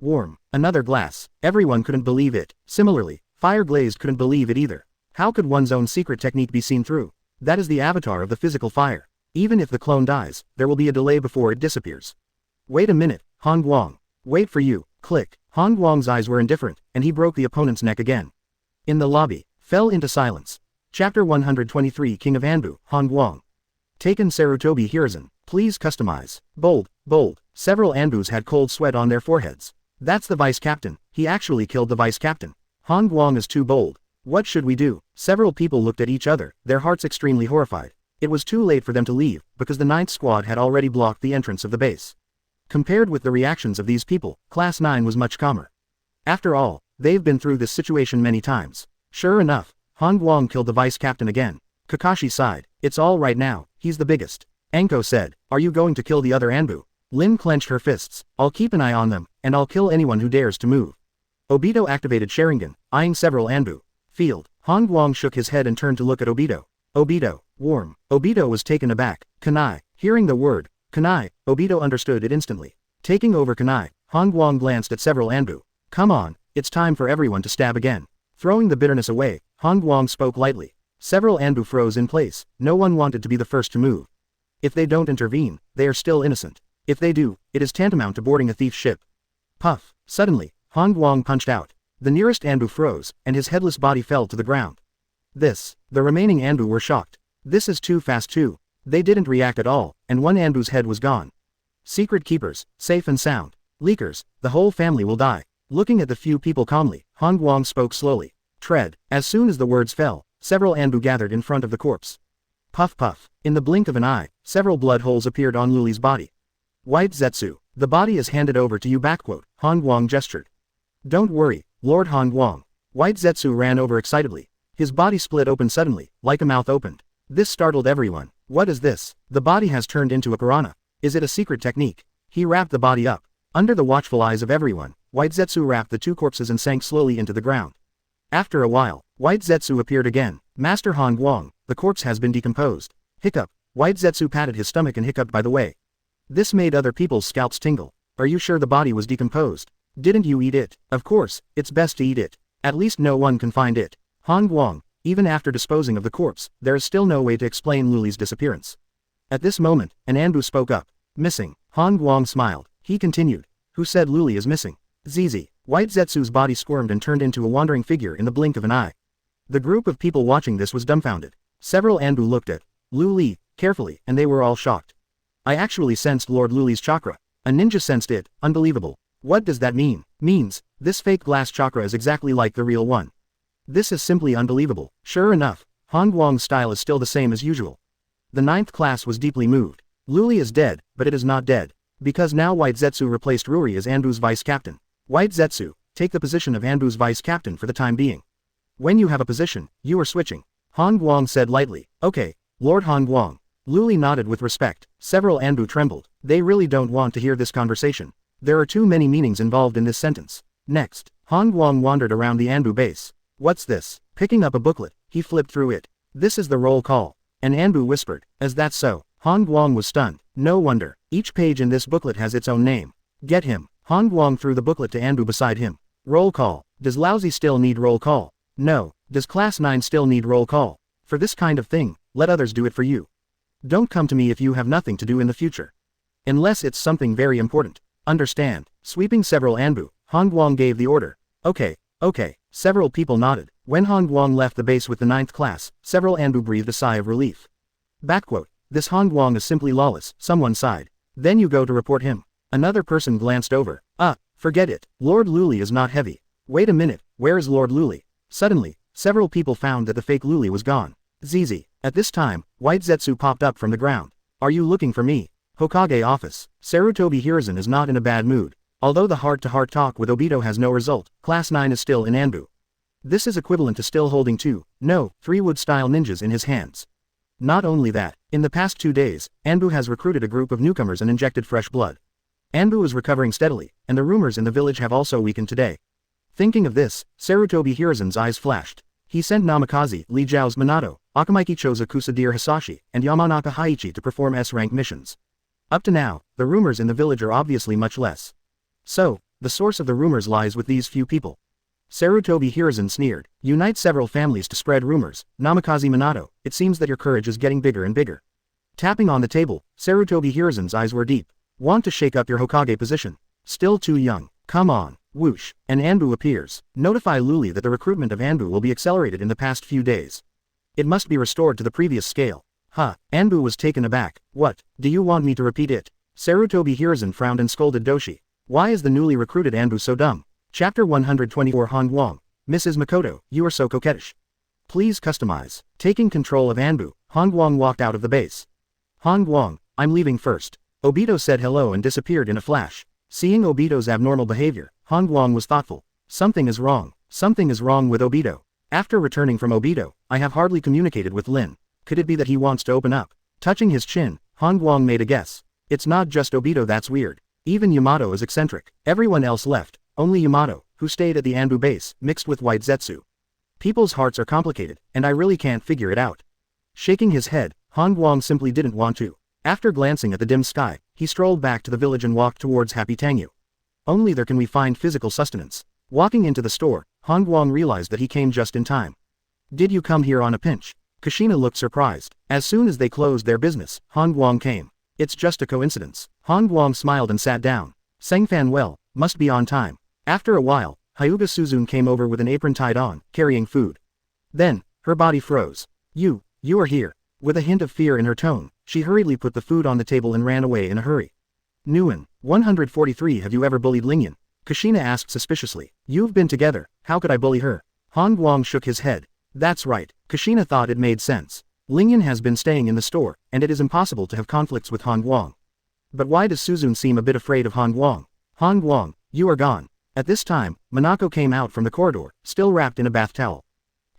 Warm. Another glass. Everyone couldn't believe it. Similarly, Fire Glazed couldn't believe it either. How could one's own secret technique be seen through? That is the avatar of the physical fire. Even if the clone dies, there will be a delay before it disappears. Wait a minute, Han Guang. Wait for you. Click. Han Guang's eyes were indifferent, and he broke the opponent's neck again. In the lobby, fell into silence. Chapter 123 King of Anbu, Han Guang. Taken Sarutobi Hiruzen, please customize. Bold, bold. Several Anbus had cold sweat on their foreheads. That's the vice captain. He actually killed the vice captain. Han Guang is too bold. What should we do? Several people looked at each other, their hearts extremely horrified. It was too late for them to leave, because the 9th squad had already blocked the entrance of the base. Compared with the reactions of these people, Class 9 was much calmer. After all, they've been through this situation many times. Sure enough, Han Guang killed the vice captain again. Kakashi sighed. It's all right now, he's the biggest. Anko said, are you going to kill the other Anbu? Lin clenched her fists. I'll keep an eye on them, and I'll kill anyone who dares to move. Obito activated Sharingan, eyeing several Anbu. Field. Han Guang shook his head and turned to look at Obito. Obito. Warm. Obito was taken aback. Kunai. Hearing the word, Kunai, Obito understood it instantly. Taking over Kunai, Han Guang glanced at several Anbu. Come on, it's time for everyone to stab again. Throwing the bitterness away, Han Guang spoke lightly. Several Anbu froze in place. No one wanted to be the first to move. If they don't intervene, they are still innocent. If they do, it is tantamount to boarding a thief's ship. Puff. Suddenly, Han Guang punched out. The nearest Anbu froze, and his headless body fell to the ground. The remaining Anbu were shocked. This is too fast too. They didn't react at all, and one Anbu's head was gone. Secret keepers, safe and sound. Leakers, the whole family will die. Looking at the few people calmly, Han Guang spoke slowly. Tread. As soon as the words fell, several Anbu gathered in front of the corpse. Puff puff. In the blink of an eye, several blood holes appeared on Luli's body. White Zetsu, the body is handed over to you. Han Guang gestured. Don't worry, Lord Han Guang. White Zetsu ran over excitedly. His body split open suddenly, like a mouth opened. This startled everyone. What is this? The body has turned into a piranha. Is it a secret technique? He wrapped the body up. Under the watchful eyes of everyone, White Zetsu wrapped the two corpses and sank slowly into the ground. After a while, White Zetsu appeared again. Master Han Guang, the corpse has been decomposed. Hiccup. White Zetsu patted his stomach and hiccuped by the way. This made other people's scalps tingle. Are you sure the body was decomposed? Didn't you eat it? Of course, it's best to eat it. At least no one can find it. Han Guang, even after disposing of the corpse, there is still no way to explain Luli's disappearance. At this moment, an Anbu spoke up. Missing. Han Guang smiled. He continued. Who said Luli is missing? Zizi. White Zetsu's body squirmed and turned into a wandering figure in the blink of an eye. The group of people watching this was dumbfounded. Several Anbu looked at Luli carefully, and they were all shocked. I actually sensed Lord Luli's chakra. A ninja sensed it. Unbelievable. What does that mean? Means, this fake glass chakra is exactly like the real one. This is simply unbelievable. Sure enough, Han Guang's style is still the same as usual. The 9th class was deeply moved. Luli is dead, but it is not dead. Because now White Zetsu replaced Ruri as Anbu's vice captain. White Zetsu, take the position of Anbu's vice captain for the time being. When you have a position, you are switching. Han Guang said lightly. Okay, Lord Han Guang. Luli nodded with respect. Several Anbu trembled. They really don't want to hear this conversation. There are too many meanings involved in this sentence. Next, Han Guang wandered around the Anbu base. What's this? Picking up a booklet, he flipped through it. This is the roll call. An Anbu whispered. Is that so? Han Guang was stunned. No wonder. Each page in this booklet has its own name. Get him. Han Guang threw the booklet to Anbu beside him. Roll call. Does Lousy still need roll call? No. Does Class 9 still need roll call? For this kind of thing, let others do it for you. Don't come to me if you have nothing to do in the future. Unless it's something very important. Understand. Sweeping several Anbu, Han Guang gave the order. Okay. Several people nodded. When Han Guang left the base with the 9th class, several Anbu breathed a sigh of relief. Backquote. This Han Guang is simply lawless, someone sighed. Then you go to report him. Another person glanced over. Forget it. Lord Luli is not heavy. Wait a minute, where is Lord Luli? Suddenly, several people found that the fake Luli was gone. Zizi. At this time, White Zetsu popped up from the ground. Are you looking for me? Hokage office. Sarutobi Hiruzen is not in a bad mood. Although the heart-to-heart talk with Obito has no result, Class 9 is still in Anbu. This is equivalent to still holding 3 wood-style ninjas in his hands. Not only that, in the past 2 days, Anbu has recruited a group of newcomers and injected fresh blood. Anbu is recovering steadily, and the rumors in the village have also weakened today. Thinking of this, Sarutobi Hiruzen's eyes flashed. He sent Namikaze Minato, Akamaiki Choza Kusadir Hisashi, and Yamanaka Haichi to perform S-rank missions. Up to now, the rumors in the village are obviously much less. So, the source of the rumors lies with these few people. Sarutobi Hiruzen sneered. Unite several families to spread rumors. Namikaze Minato, it seems that your courage is getting bigger and bigger. Tapping on the table, Sarutobi Hiruzen's eyes were deep. Want to shake up your Hokage position? Still too young. Come on. Whoosh. An Anbu appears. Notify Luli that the recruitment of Anbu will be accelerated in the past few days. It must be restored to the previous scale. Huh. Anbu was taken aback. What? Do you want me to repeat it? Sarutobi Hiruzen frowned and scolded Doshi. Why is the newly recruited Anbu so dumb? Chapter 124 Han Guang. Mrs. Makoto, you are so coquettish. Please customize. Taking control of Anbu, Han Guang walked out of the base. Han Guang, I'm leaving first. Obito said hello and disappeared in a flash. Seeing Obito's abnormal behavior, Han Guang was thoughtful. Something is wrong. Something is wrong with Obito. After returning from Obito, I have hardly communicated with Lin. Could it be that he wants to open up? Touching his chin, Han Guang made a guess. It's not just Obito that's weird. Even Yamato is eccentric. Everyone else left. Only Yamato, who stayed at the Anbu base, mixed with white Zetsu. People's hearts are complicated, and I really can't figure it out. Shaking his head, Han Guang simply didn't want to. After glancing at the dim sky, he strolled back to the village and walked towards Happy Tangyu. Only there can we find physical sustenance. Walking into the store, Han Guang realized that he came just in time. Did you come here on a pinch? Kushina looked surprised. As soon as they closed their business, Han Guang came. It's just a coincidence. Han Guang smiled and sat down. Sengfan well, must be on time. After a while, Hyuga Suzune came over with an apron tied on, carrying food. Then, her body froze. You are here. With a hint of fear in her tone, she hurriedly put the food on the table and ran away in a hurry. Nguyen, 143 Have you ever bullied Lingyan? Kushina asked suspiciously. You've been together, how could I bully her? Han Guang shook his head. That's right, Kushina thought it made sense. Lingyan has been staying in the store, and it is impossible to have conflicts with Han Guang. But why does Suzune seem a bit afraid of Han Guang? Han Guang, you are gone. At this time, Minako came out from the corridor, still wrapped in a bath towel.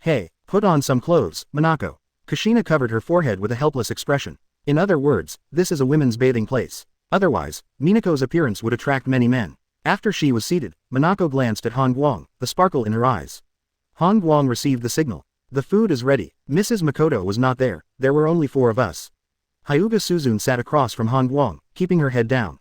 Hey, put on some clothes, Minako. Kushina covered her forehead with a helpless expression. In other words, this is a women's bathing place. Otherwise, Minako's appearance would attract many men. After she was seated, Minako glanced at Han Guang, the sparkle in her eyes. Han Guang received the signal. The food is ready. Mrs. Makoto was not there, there were only 4 of us. Hyuga Suzune sat across from Han Guang, keeping her head down.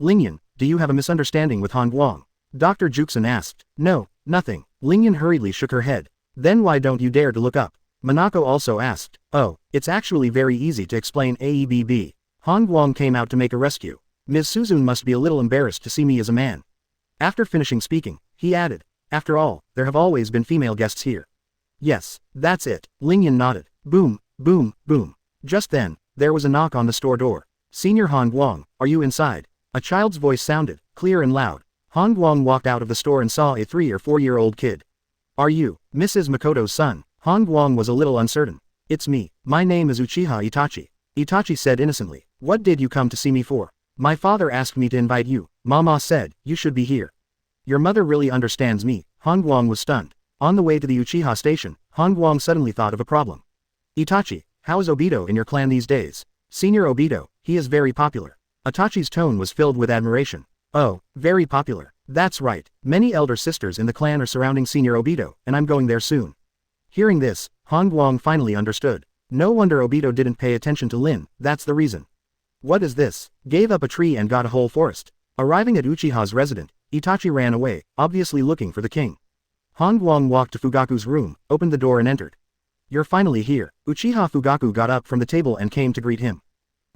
Lingyan, do you have a misunderstanding with Han Guang? Dr. Juxin asked. No, nothing. Lingyan hurriedly shook her head. Then why don't you dare to look up? Minako also asked. Oh, it's actually very easy to explain AEBB. Han Guang came out to make a rescue. Ms. Suzune must be a little embarrassed to see me as a man. After finishing speaking, he added. After all, there have always been female guests here. Yes, that's it. Lingyan nodded. Boom, boom, boom. Just then, there was a knock on the store door. Senior Han Guang, are you inside? A child's voice sounded, clear and loud. Han Guang walked out of the store and saw a 3 or 4-year-old kid. Are you, Mrs. Makoto's son? Han Guang was a little uncertain. It's me. My name is Uchiha Itachi. Itachi said innocently. What did you come to see me for? My father asked me to invite you. Mama said, you should be here. Your mother really understands me. Han Guang was stunned. On the way to the Uchiha station, Han Guang suddenly thought of a problem. Itachi, how is Obito in your clan these days? Senior Obito, he is very popular. Itachi's tone was filled with admiration. Oh, very popular. That's right. Many elder sisters in the clan are surrounding Senior Obito, and I'm going there soon. Hearing this, Han Guang finally understood. No wonder Obito didn't pay attention to Lin, that's the reason. What is this? Gave up a tree and got a whole forest. Arriving at Uchiha's residence, Itachi ran away, obviously looking for the king. Han Guang walked to Fugaku's room, opened the door and entered. You're finally here. Uchiha Fugaku got up from the table and came to greet him.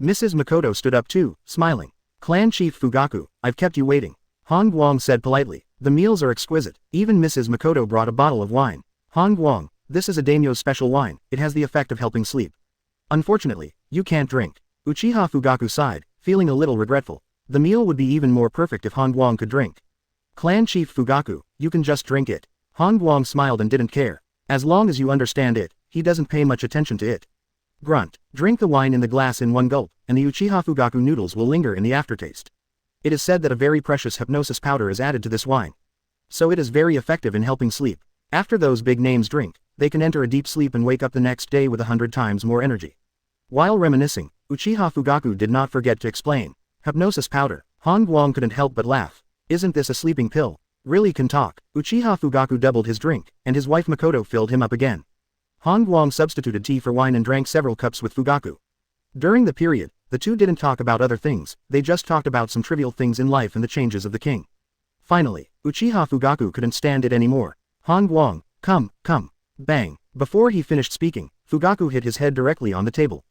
Mrs. Makoto stood up too, smiling. Clan Chief Fugaku, I've kept you waiting. Han Guang said politely. The meals are exquisite. Even Mrs. Makoto brought a bottle of wine. Han Guang, this is a daimyo's special wine, it has the effect of helping sleep. Unfortunately, you can't drink. Uchiha Fugaku sighed, feeling a little regretful. The meal would be even more perfect if Han Guang could drink. Clan Chief Fugaku, you can just drink it. Han Guang smiled and didn't care. As long as you understand it, he doesn't pay much attention to it. Grunt, drink the wine in the glass in one gulp, and the Uchiha Fugaku noodles will linger in the aftertaste. It is said that a very precious hypnosis powder is added to this wine. So it is very effective in helping sleep. After those big names drink, they can enter a deep sleep and wake up the next day with 100 times more energy. While reminiscing, Uchiha Fugaku did not forget to explain. Hypnosis powder. Han Guang couldn't help but laugh. Isn't this a sleeping pill? Really can talk. Uchiha Fugaku doubled his drink, and his wife Makoto filled him up again. Han Guang substituted tea for wine and drank several cups with Fugaku. During the period, the two didn't talk about other things, they just talked about some trivial things in life and the changes of the king. Finally, Uchiha Fugaku couldn't stand it anymore. Han Guang, come. Bang. Before he finished speaking, Fugaku hit his head directly on the table.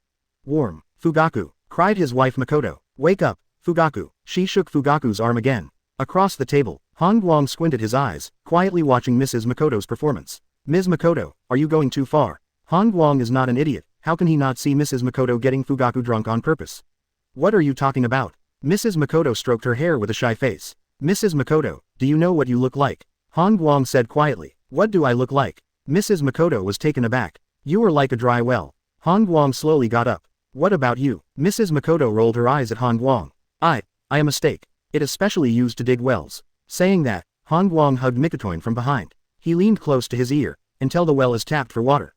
Warm. Fugaku, cried his wife Makoto. Wake up, Fugaku. She shook Fugaku's arm again. Across the table, Han Guang squinted his eyes, quietly watching Mrs. Makoto's performance. Ms. Makoto, are you going too far? Han Guang is not an idiot, how can he not see Mrs. Makoto getting Fugaku drunk on purpose? What are you talking about? Mrs. Makoto stroked her hair with a shy face. Mrs. Makoto, do you know what you look like? Han Guang said quietly. What do I look like? Mrs. Makoto was taken aback. You are like a dry well. Han Guang slowly got up. What about you? Mrs. Makoto rolled her eyes at Han Guang. I am a stake. It is specially used to dig wells. Saying that, Han Guang hugged Mikotoin from behind. He leaned close to his ear, until the well is tapped for water.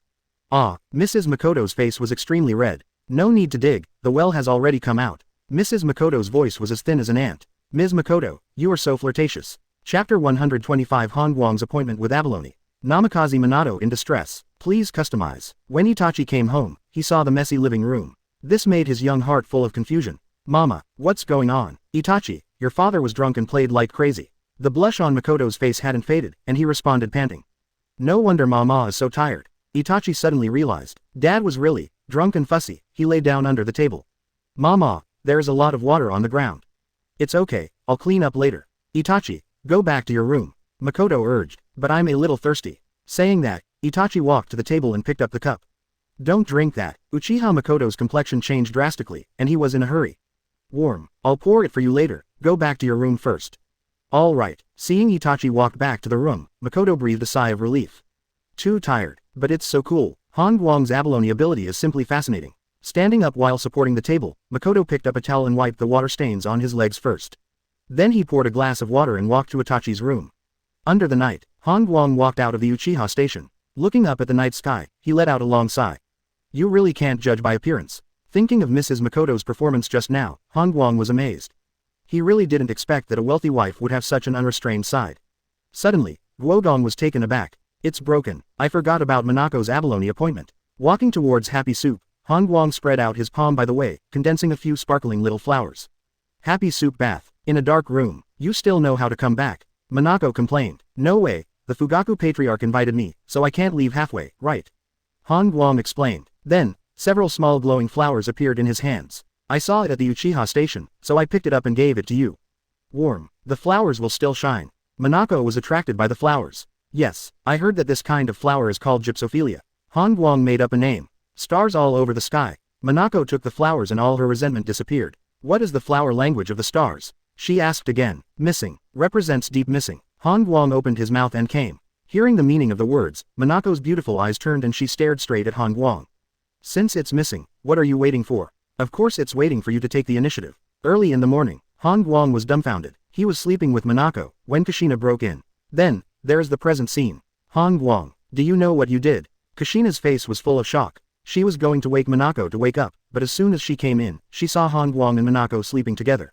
Ah, Mrs. Makoto's face was extremely red. No need to dig, the well has already come out. Mrs. Makoto's voice was as thin as an ant. Ms. Makoto, you are so flirtatious. Chapter 125 Han Guang's appointment with abalone. Namikaze Minato in distress. Please customize. When Itachi came home, he saw the messy living room. This made his young heart full of confusion. Mama, what's going on? Itachi, your father was drunk and played like crazy. The blush on Makoto's face hadn't faded, and he responded panting. No wonder Mama is so tired. Itachi suddenly realized. Dad was really drunk and fussy. He lay down under the table. Mama, there is a lot of water on the ground. It's okay, I'll clean up later. Itachi, go back to your room. Makoto urged, but I'm a little thirsty. Saying that, Itachi walked to the table and picked up the cup. Don't drink that. Uchiha Makoto's complexion changed drastically, and he was in a hurry. Warm, I'll pour it for you later, go back to your room first. All right. Seeing Itachi walk back to the room, Makoto breathed a sigh of relief. Too tired, but it's so cool. Han Guang's abalone ability is simply fascinating. Standing up while supporting the table, Makoto picked up a towel and wiped the water stains on his legs first. Then he poured a glass of water and walked to Itachi's room. Under the night, Han Guang walked out of the Uchiha station. Looking up at the night sky, he let out a long sigh. You really can't judge by appearance. Thinking of Mrs. Makoto's performance just now, Han Guang was amazed. He really didn't expect that a wealthy wife would have such an unrestrained side. Suddenly, Guodong was taken aback. It's broken. I forgot about Minako's abalone appointment. Walking towards Happy Soup, Han Guang spread out his palm by the way, condensing a few sparkling little flowers. Happy Soup bath. In a dark room. You still know how to come back. Minako complained. No way, the Fugaku patriarch invited me, so I can't leave halfway, right? Han Guang explained. Then, several small glowing flowers appeared in his hands. I saw it at the Uchiha station, so I picked it up and gave it to you. Warm. The flowers will still shine. Minako was attracted by the flowers. Yes, I heard that this kind of flower is called gypsophilia. Han Guang made up a name. Stars all over the sky. Minako took the flowers and all her resentment disappeared. What is the flower language of the stars? She asked again. Missing. Represents deep missing. Han Guang opened his mouth and came. Hearing the meaning of the words, Minako's beautiful eyes turned and she stared straight at Han Guang. Since it's missing, what are you waiting for? Of course it's waiting for you to take the initiative. Early in the morning, Han Guang was dumbfounded. He was sleeping with Minako, when Kushina broke in. Then, there is the present scene. Han Guang, do you know what you did? Kushina's face was full of shock. She was going to wake Minako to wake up, but as soon as she came in, she saw Han Guang and Minako sleeping together.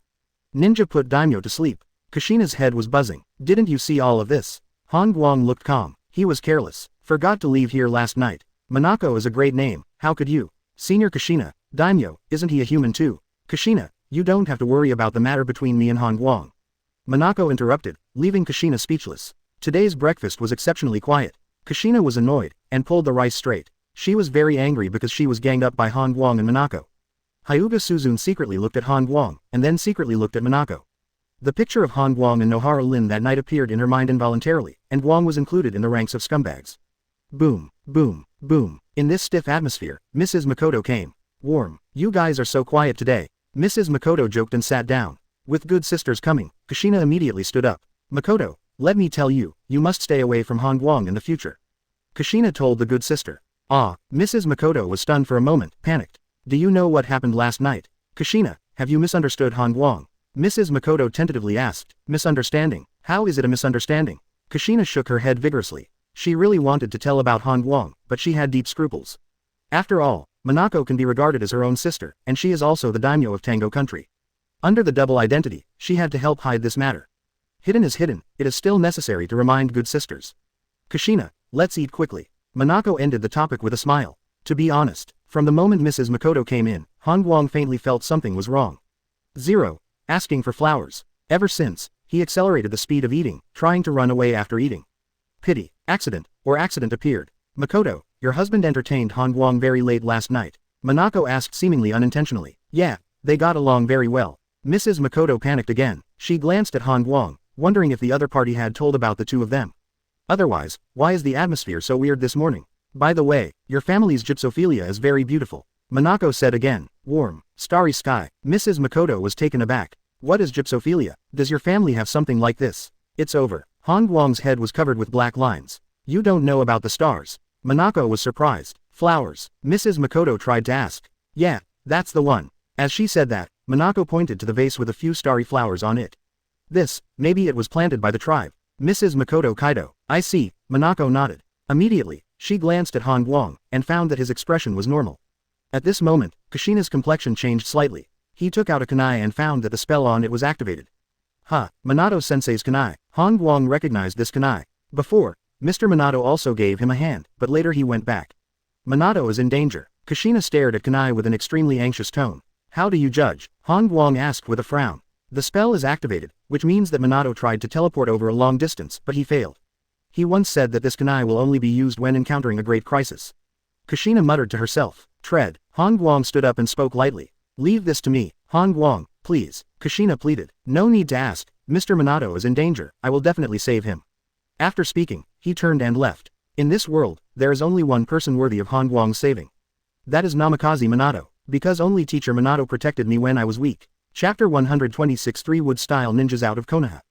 Ninja put Daimyo to sleep. Kushina's head was buzzing. Didn't you see all of this? Han Guang looked calm. He was careless. Forgot to leave here last night. Minako is a great name, how could you? Senior Kushina, Daimyo, isn't he a human too? Kushina, you don't have to worry about the matter between me and Han Guang. Minako interrupted, leaving Kushina speechless. Today's breakfast was exceptionally quiet. Kushina was annoyed, and pulled the rice straight. She was very angry because she was ganged up by Han Guang and Minako. Hyuga Suzune secretly looked at Han Guang, and then secretly looked at Minako. The picture of Han Guang and Nohara Lin that night appeared in her mind involuntarily, and Guang was included in the ranks of scumbags. Boom, boom, boom. In this stiff atmosphere, Mrs. Makoto came. Warm. You guys are so quiet today. Mrs. Makoto joked and sat down. With good sisters coming, Kushina immediately stood up. Makoto, let me tell you, you must stay away from Han Guang in the future. Kushina told the good sister. Ah, Mrs. Makoto was stunned for a moment, panicked. Do you know what happened last night? Kushina, have you misunderstood Han Guang? Mrs. Makoto tentatively asked. Misunderstanding? How is it a misunderstanding? Kushina shook her head vigorously. She really wanted to tell about Han Guang, but she had deep scruples. After all, Minako can be regarded as her own sister, and she is also the daimyo of Tango country. Under the double identity, she had to help hide this matter. Hidden is hidden, it is still necessary to remind good sisters. Kushina, let's eat quickly. Minako ended the topic with a smile. To be honest, from the moment Mrs. Makoto came in, Guang faintly felt something was wrong. 0. Asking for flowers. Ever since, he accelerated the speed of eating, trying to run away after eating. Pity, accident appeared. Makoto, your husband entertained Guang very late last night. Minako asked seemingly unintentionally. Yeah, they got along very well. Mrs. Makoto panicked again. She glanced at Guang, wondering if the other party had told about the two of them. Otherwise, why is the atmosphere so weird this morning? By the way, your family's gypsophilia is very beautiful. Minako said again. Warm, starry sky. Mrs. Makoto was taken aback. What is gypsophilia? Does your family have something like this? It's over. Guang's head was covered with black lines. You don't know about the stars. Minako was surprised. Flowers. Mrs. Makoto tried to ask. Yeah, that's the one. As she said that, Minako pointed to the vase with a few starry flowers on it. Maybe it was planted by the tribe. Mrs. Makoto Kaido. I see, Minako nodded. Immediately, she glanced at Guang, and found that his expression was normal. At this moment, Kushina's complexion changed slightly. He took out a kunai and found that the spell on it was activated. Minato-sensei's kunai. Guang recognized this kunai. Before, Mr. Minato also gave him a hand, but later he went back. Minato is in danger. Kushina stared at kunai with an extremely anxious tone. How do you judge? Guang asked with a frown. The spell is activated, which means that Minato tried to teleport over a long distance, but he failed. He once said that this kunai will only be used when encountering a great crisis. Kushina muttered to herself. Tread. Guang stood up and spoke lightly. Leave this to me, Guang, please. Kushina pleaded. No need to ask. Mr. Minato is in danger, I will definitely save him. After speaking, he turned and left. In this world, there is only one person worthy of Guang's saving. That is Namikaze Minato, because only teacher Minato protected me when I was weak. Chapter 126 3 Wood-style ninjas out of Konoha.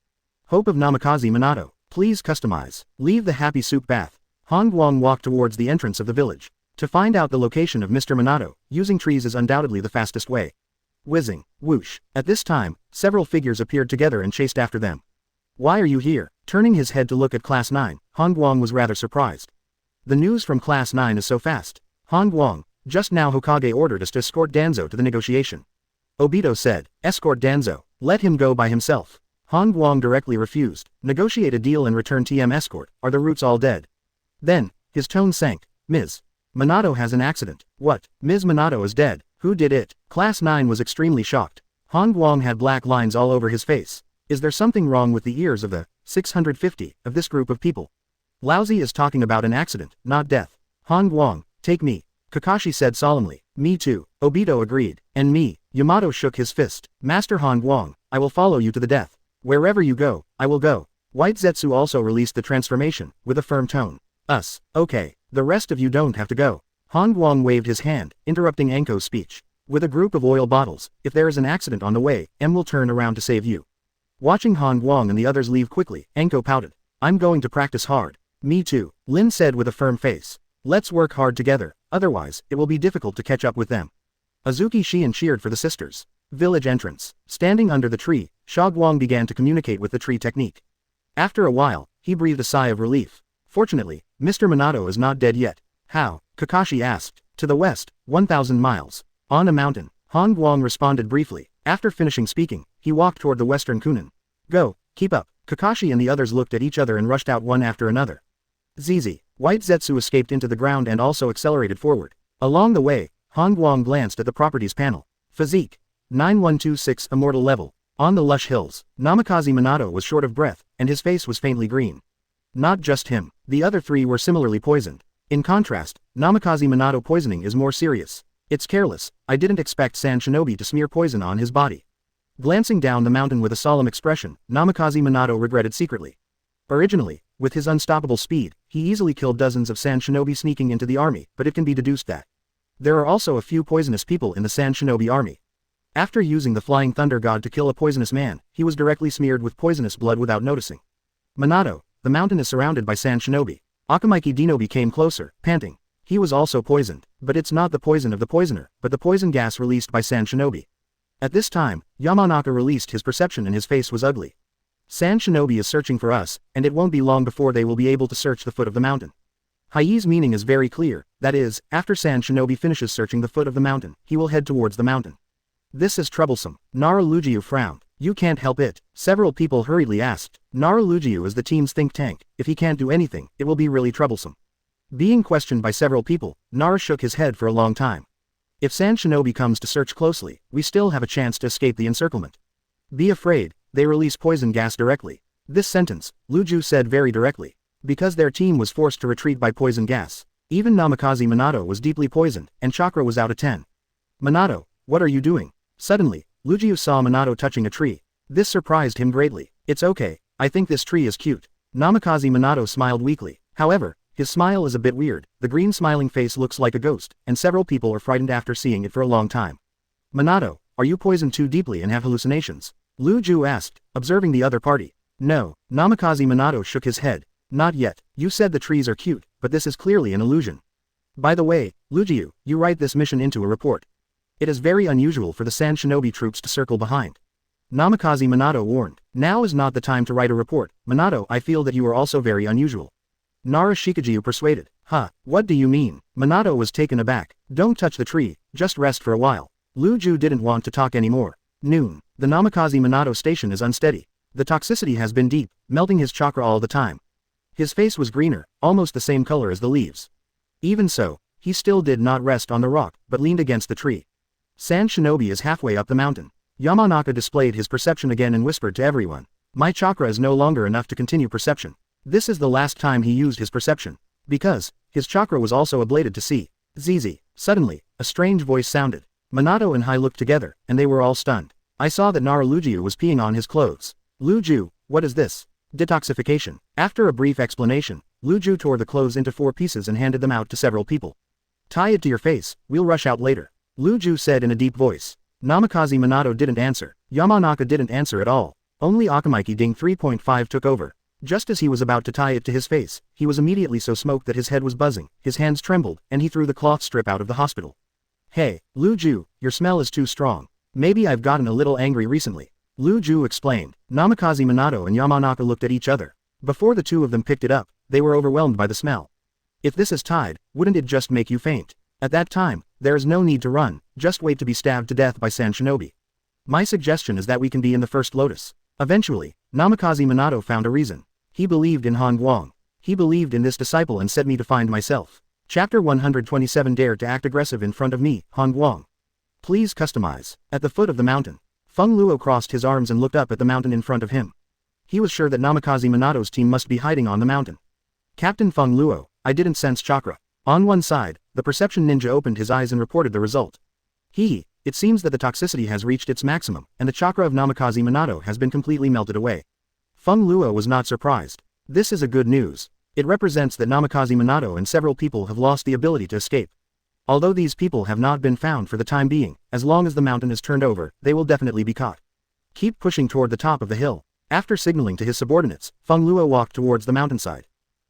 Hope of Namikaze Minato. Please customize. Leave the happy soup bath. Guang walked towards the entrance of the village. To find out the location of Mr. Minato, using trees is undoubtedly the fastest way. Whizzing. Whoosh. At this time, several figures appeared together and chased after them. Why are you here? Turning his head to look at Class 9, Guang was rather surprised. The news from Class 9 is so fast. Guang, just now Hokage ordered us to escort Danzo to the negotiation. Obito said, escort Danzo, let him go by himself. Guang directly refused. Negotiate a deal and return TM escort, are the roots all dead? Then, his tone sank. Ms. Minato has an accident. What? Ms. Minato is dead. Who did it? Class 9 was extremely shocked. Guang had black lines all over his face. Is there something wrong with the ears of the 650 of this group of people? Laozi is talking about an accident, not death. Guang, take me. Kakashi said solemnly. Me too. Obito agreed. And me. Yamato shook his fist. Master Guang, I will follow you to the death. Wherever you go, I will go. White Zetsu also released the transformation, with a firm tone. Us. Okay. The rest of you don't have to go. Guang waved his hand, interrupting Enko's speech. With a group of oil bottles, if there is an accident on the way, M will turn around to save you. Watching Guang and the others leave quickly, Enko pouted. I'm going to practice hard. Me too, Lin said with a firm face. Let's work hard together, otherwise, it will be difficult to catch up with them. Azuki Shion cheered for the sisters. Village entrance. Standing under the tree, Guang began to communicate with the tree technique. After a while, he breathed a sigh of relief. Fortunately, Mr. Minato is not dead yet. How? Kakashi asked. To the west, 1,000 miles. On a mountain. Guang responded briefly. After finishing speaking, he walked toward the western Chunin. Go, keep up. Kakashi and the others looked at each other and rushed out one after another. Zizi. White Zetsu escaped into the ground and also accelerated forward. Along the way, Guang glanced at the properties panel. Physique. 9126 Immortal level. On the lush hills, Namikaze Minato was short of breath, and his face was faintly green. Not just him, the other three were similarly poisoned. In contrast, Namikaze Minato poisoning is more serious. It's careless, I didn't expect Sand Shinobi to smear poison on his body. Glancing down the mountain with a solemn expression, Namikaze Minato regretted secretly. Originally, with his unstoppable speed, he easily killed dozens of Sand Shinobi sneaking into the army, but it can be deduced that there are also a few poisonous people in the Sand Shinobi army. After using the Flying Thunder God to kill a poisonous man, he was directly smeared with poisonous blood without noticing. Minato, the mountain is surrounded by Sand Shinobi. Akamaiki Dinobi came closer, panting. He was also poisoned, but it's not the poison of the poisoner, but the poison gas released by Sand Shinobi. At this time, Yamanaka released his perception and his face was ugly. Sand Shinobi is searching for us, and it won't be long before they will be able to search the foot of the mountain. Hai's meaning is very clear, that is, after Sand Shinobi finishes searching the foot of the mountain, he will head towards the mountain. This is troublesome. Nara Lugiu frowned. You can't help it. Several people hurriedly asked, Nara Lugiu is the team's think tank. If he can't do anything, it will be really troublesome. Being questioned by several people, Nara shook his head for a long time. If Sand Shinobi comes to search closely, we still have a chance to escape the encirclement. Be afraid, they release poison gas directly. This sentence, Lugiu said very directly. Because their team was forced to retreat by poison gas. Even Namikaze Minato was deeply poisoned, and chakra was out of 10. Minato, what are you doing? Suddenly, Lugiu saw Minato touching a tree. This surprised him greatly. It's okay, I think this tree is cute. Namikaze Minato smiled weakly. However, his smile is a bit weird, the green smiling face looks like a ghost, and several people are frightened after seeing it for a long time. Minato, are you poisoned too deeply and have hallucinations? Lugiu asked, observing the other party. No, Namikaze Minato shook his head. Not yet, you said the trees are cute, but this is clearly an illusion. By the way, Lugiu, you write this mission into a report. It is very unusual for the Sand Shinobi troops to circle behind. Namikaze Minato warned. Now is not the time to write a report, Minato, I feel that you are also very unusual. Nara Shikajiu persuaded. What do you mean? Minato was taken aback. Don't touch the tree, just rest for a while. Lugiu didn't want to talk anymore. Noon. The Namikaze Minato station is unsteady. The toxicity has been deep, melting his chakra all the time. His face was greener, almost the same color as the leaves. Even so, he still did not rest on the rock, but leaned against the tree. Sand Shinobi is halfway up the mountain. Yamanaka displayed his perception again and whispered to everyone. My chakra is no longer enough to continue perception. This is the last time he used his perception. Because, his chakra was also ablated to see. Zizi. Suddenly, a strange voice sounded. Minato and Hai looked together, and they were all stunned. I saw that Nara Lugiu was peeing on his clothes. Lugiu, what is this? Detoxification. After a brief explanation, Lugiu tore the clothes into 4 pieces and handed them out to several people. Tie it to your face, we'll rush out later. Lugiu said in a deep voice. Namikaze Minato didn't answer. Yamanaka didn't answer at all. Only Akamaki Ding 3.5 took over. Just as he was about to tie it to his face, he was immediately so smoked that his head was buzzing, his hands trembled, and he threw the cloth strip out of the hospital. Hey, Lugiu, your smell is too strong. Maybe I've gotten a little angry recently. Lugiu explained. Namikaze Minato and Yamanaka looked at each other. Before the two of them picked it up, they were overwhelmed by the smell. If this is tied, wouldn't it just make you faint? At that time, there is no need to run, just wait to be stabbed to death by Sand Shinobi. My suggestion is that we can be in the first lotus. Eventually, Namikaze Minato found a reason. He believed in Han Guang. He believed in this disciple and set me to find myself. Chapter 127 Dare to act aggressive in front of me, Han Guang. Please customize. At the foot of the mountain, Feng Luo crossed his arms and looked up at the mountain in front of him. He was sure that Namikaze Minato's team must be hiding on the mountain. Captain Feng Luo, I didn't sense chakra. On one side, the perception ninja opened his eyes and reported the result. It seems that the toxicity has reached its maximum, and the chakra of Namikaze Minato has been completely melted away. Feng Luo was not surprised. This is a good news. It represents that Namikaze Minato and several people have lost the ability to escape. Although these people have not been found for the time being, as long as the mountain is turned over, they will definitely be caught. Keep pushing toward the top of the hill. After signaling to his subordinates, Feng Luo walked towards the mountainside.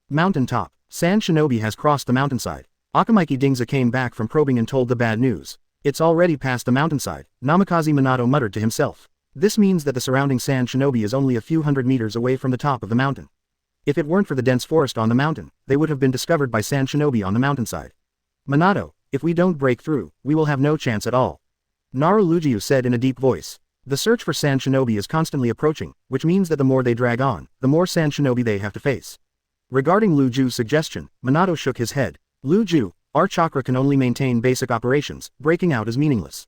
Mountain top. Sand Shinobi has crossed the mountainside. Akamaki Dingza came back from probing and told the bad news. It's already past the mountainside, Namikaze Minato muttered to himself. This means that the surrounding Sand Shinobi is only a few hundred meters away from the top of the mountain. If it weren't for the dense forest on the mountain, they would have been discovered by Sand Shinobi on the mountainside. Minato, if we don't break through, we will have no chance at all. Nara Lugiu said in a deep voice. The search for Sand Shinobi is constantly approaching, which means that the more they drag on, the more Sand Shinobi they have to face. Regarding Lugiu's suggestion, Minato shook his head. Lugiu, our chakra can only maintain basic operations, breaking out is meaningless.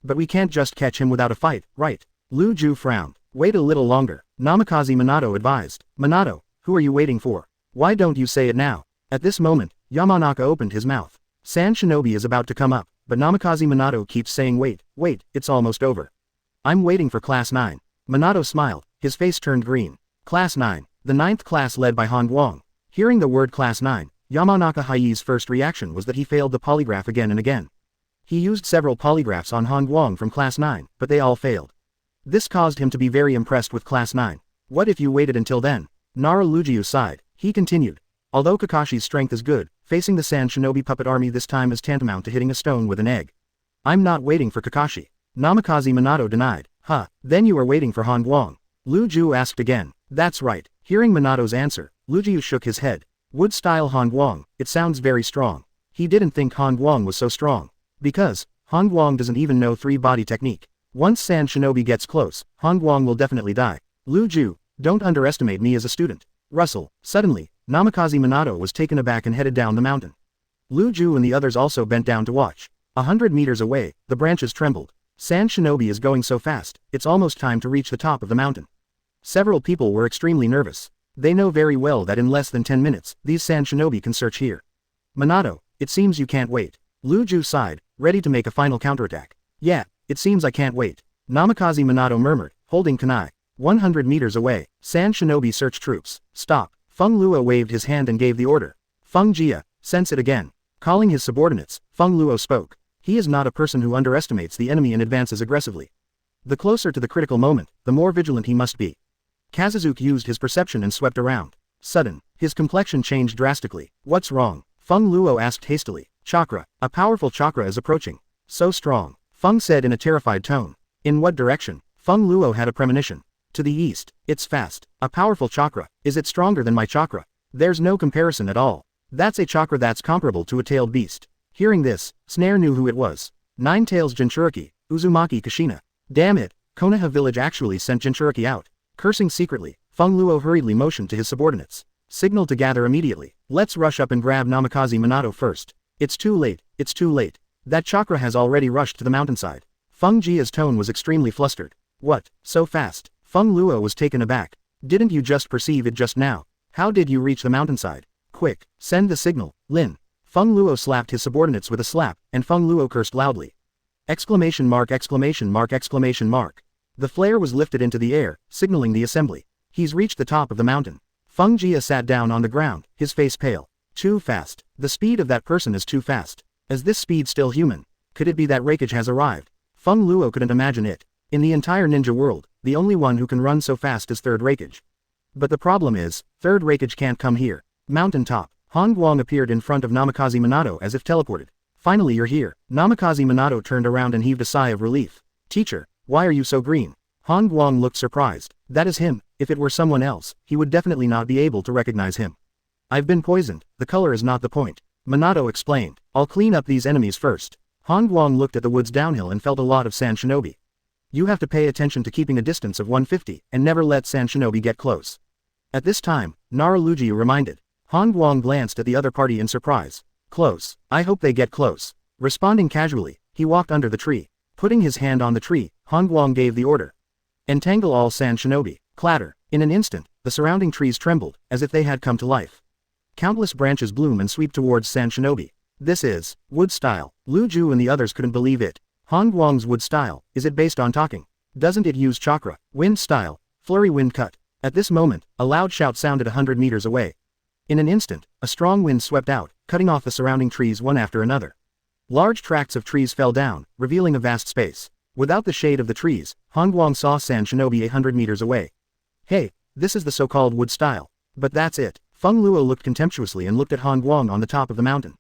But we can't just catch him without a fight, right? Lugiu frowned. Wait a little longer, Namikaze Minato advised. Minato, who are you waiting for? Why don't you say it now? At this moment, Yamanaka opened his mouth. Sand Shinobi is about to come up, but Namikaze Minato keeps saying wait, it's almost over. I'm waiting for Class 9. Minato smiled, his face turned green. Class 9, the 9th class led by Han Guang. Hearing the word Class 9, Yamanaka Hai's first reaction was that he failed the polygraph again and again. He used several polygraphs on Han Guang from Class 9, but they all failed. This caused him to be very impressed with Class 9. What if you waited until then? Nara Lugiu sighed. He continued. Although Kakashi's strength is good, facing the Sand Shinobi puppet army this time is tantamount to hitting a stone with an egg. I'm not waiting for Kakashi. Namikaze Minato denied. Then you are waiting for Han Guang. Lugiu asked again. That's right. Hearing Minato's answer, Lugiu shook his head. Wood-style Han Guang, it sounds very strong. He didn't think Han Guang was so strong. Because, Han Guang doesn't even know 3-body technique. Once Sand Shinobi gets close, Han Guang will definitely die. Lugiu, Don't underestimate me as a student. Rustle. Suddenly, Namikaze Minato was taken aback and headed down the mountain. Lu Ju and the others also bent down to watch. 100 meters away, the branches trembled. Sand Shinobi is going so fast, it's almost time to reach the top of the mountain. Several people were extremely nervous. They know very well that in less than 10 minutes, these Sand Shinobi can search here. Minato, it seems you can't wait. Lu Ju sighed, ready to make a final counterattack. Yeah, it seems I can't wait. Namikaze Minato murmured, holding kunai. 100 meters away, Sand Shinobi search troops. Stop. Feng Luo waved his hand and gave the order. Feng Jia, sense it again. Calling his subordinates, Feng Luo spoke. He is not a person who underestimates the enemy and advances aggressively. The closer to the critical moment, the more vigilant he must be. Kazuzuke used his perception and swept around. Sudden, his complexion changed drastically. What's wrong? Feng Luo asked hastily. Chakra. A powerful chakra is approaching. So strong. Feng said in a terrified tone. In what direction? Feng Luo had a premonition. To the east. It's fast. A powerful chakra. Is it stronger than my chakra? There's no comparison at all. That's a chakra that's comparable to a tailed beast. Hearing this, Snare knew who it was. Nine Tails Jinchuriki, Uzumaki Kushina. Damn it, Konoha village actually sent Jinchuriki out. Cursing secretly, Feng Luo hurriedly motioned to his subordinates. Signal to gather immediately. Let's rush up and grab Namikaze Minato first. It's too late, it's too late. That chakra has already rushed to the mountainside. Feng Jia's tone was extremely flustered. What, so fast? Feng Luo was taken aback. Didn't you just perceive it just now? How did you reach the mountainside? Quick, send the signal, Lin. Feng Luo slapped his subordinates with a slap, and Feng Luo cursed loudly. Exclamation mark exclamation mark exclamation mark. The flare was lifted into the air, signaling the assembly. He's reached the top of the mountain. Feng Jia sat down on the ground, his face pale. Too fast. The speed of that person is too fast. Is this speed still human? Could it be that Raikage has arrived? Feng Luo couldn't imagine it. In the entire ninja world, the only one who can run so fast is Third Raikage. But the problem is, Third Raikage can't come here. Mountain top. Han Guang appeared in front of Namikaze Minato as if teleported. Finally you're here. Namikaze Minato turned around and heaved a sigh of relief. Teacher, why are you so green? Han Guang looked surprised. That is him. If it were someone else, he would definitely not be able to recognize him. I've been poisoned. The color is not the point. Minato explained. I'll clean up these enemies first. Han Guang looked at the woods downhill and felt a lot of Sand Shinobi. You have to pay attention to keeping a distance of 150 and never let Sand Shinobi get close. At this time, Nara Lugia reminded. Han Guang glanced at the other party in surprise. Close. I hope they get close. Responding casually, he walked under the tree. Putting his hand on the tree, Han Guang gave the order. Entangle all Sand Shinobi. Clatter. In an instant, the surrounding trees trembled, as if they had come to life. Countless branches bloom and sweep towards Sand Shinobi. This is wood style. Lu Ju and the others couldn't believe it. Han Guang's wood style, is it based on talking? Doesn't it use chakra? Wind style. Flurry wind cut. At this moment, a loud shout sounded 100 meters away. In an instant, a strong wind swept out, cutting off the surrounding trees one after another. Large tracts of trees fell down, revealing a vast space. Without the shade of the trees, Han Guang saw Sand Shinobi 100 meters away. Hey, this is the so-called wood style. But that's it. Feng Luo looked contemptuously and looked at Han Guang on the top of the mountain.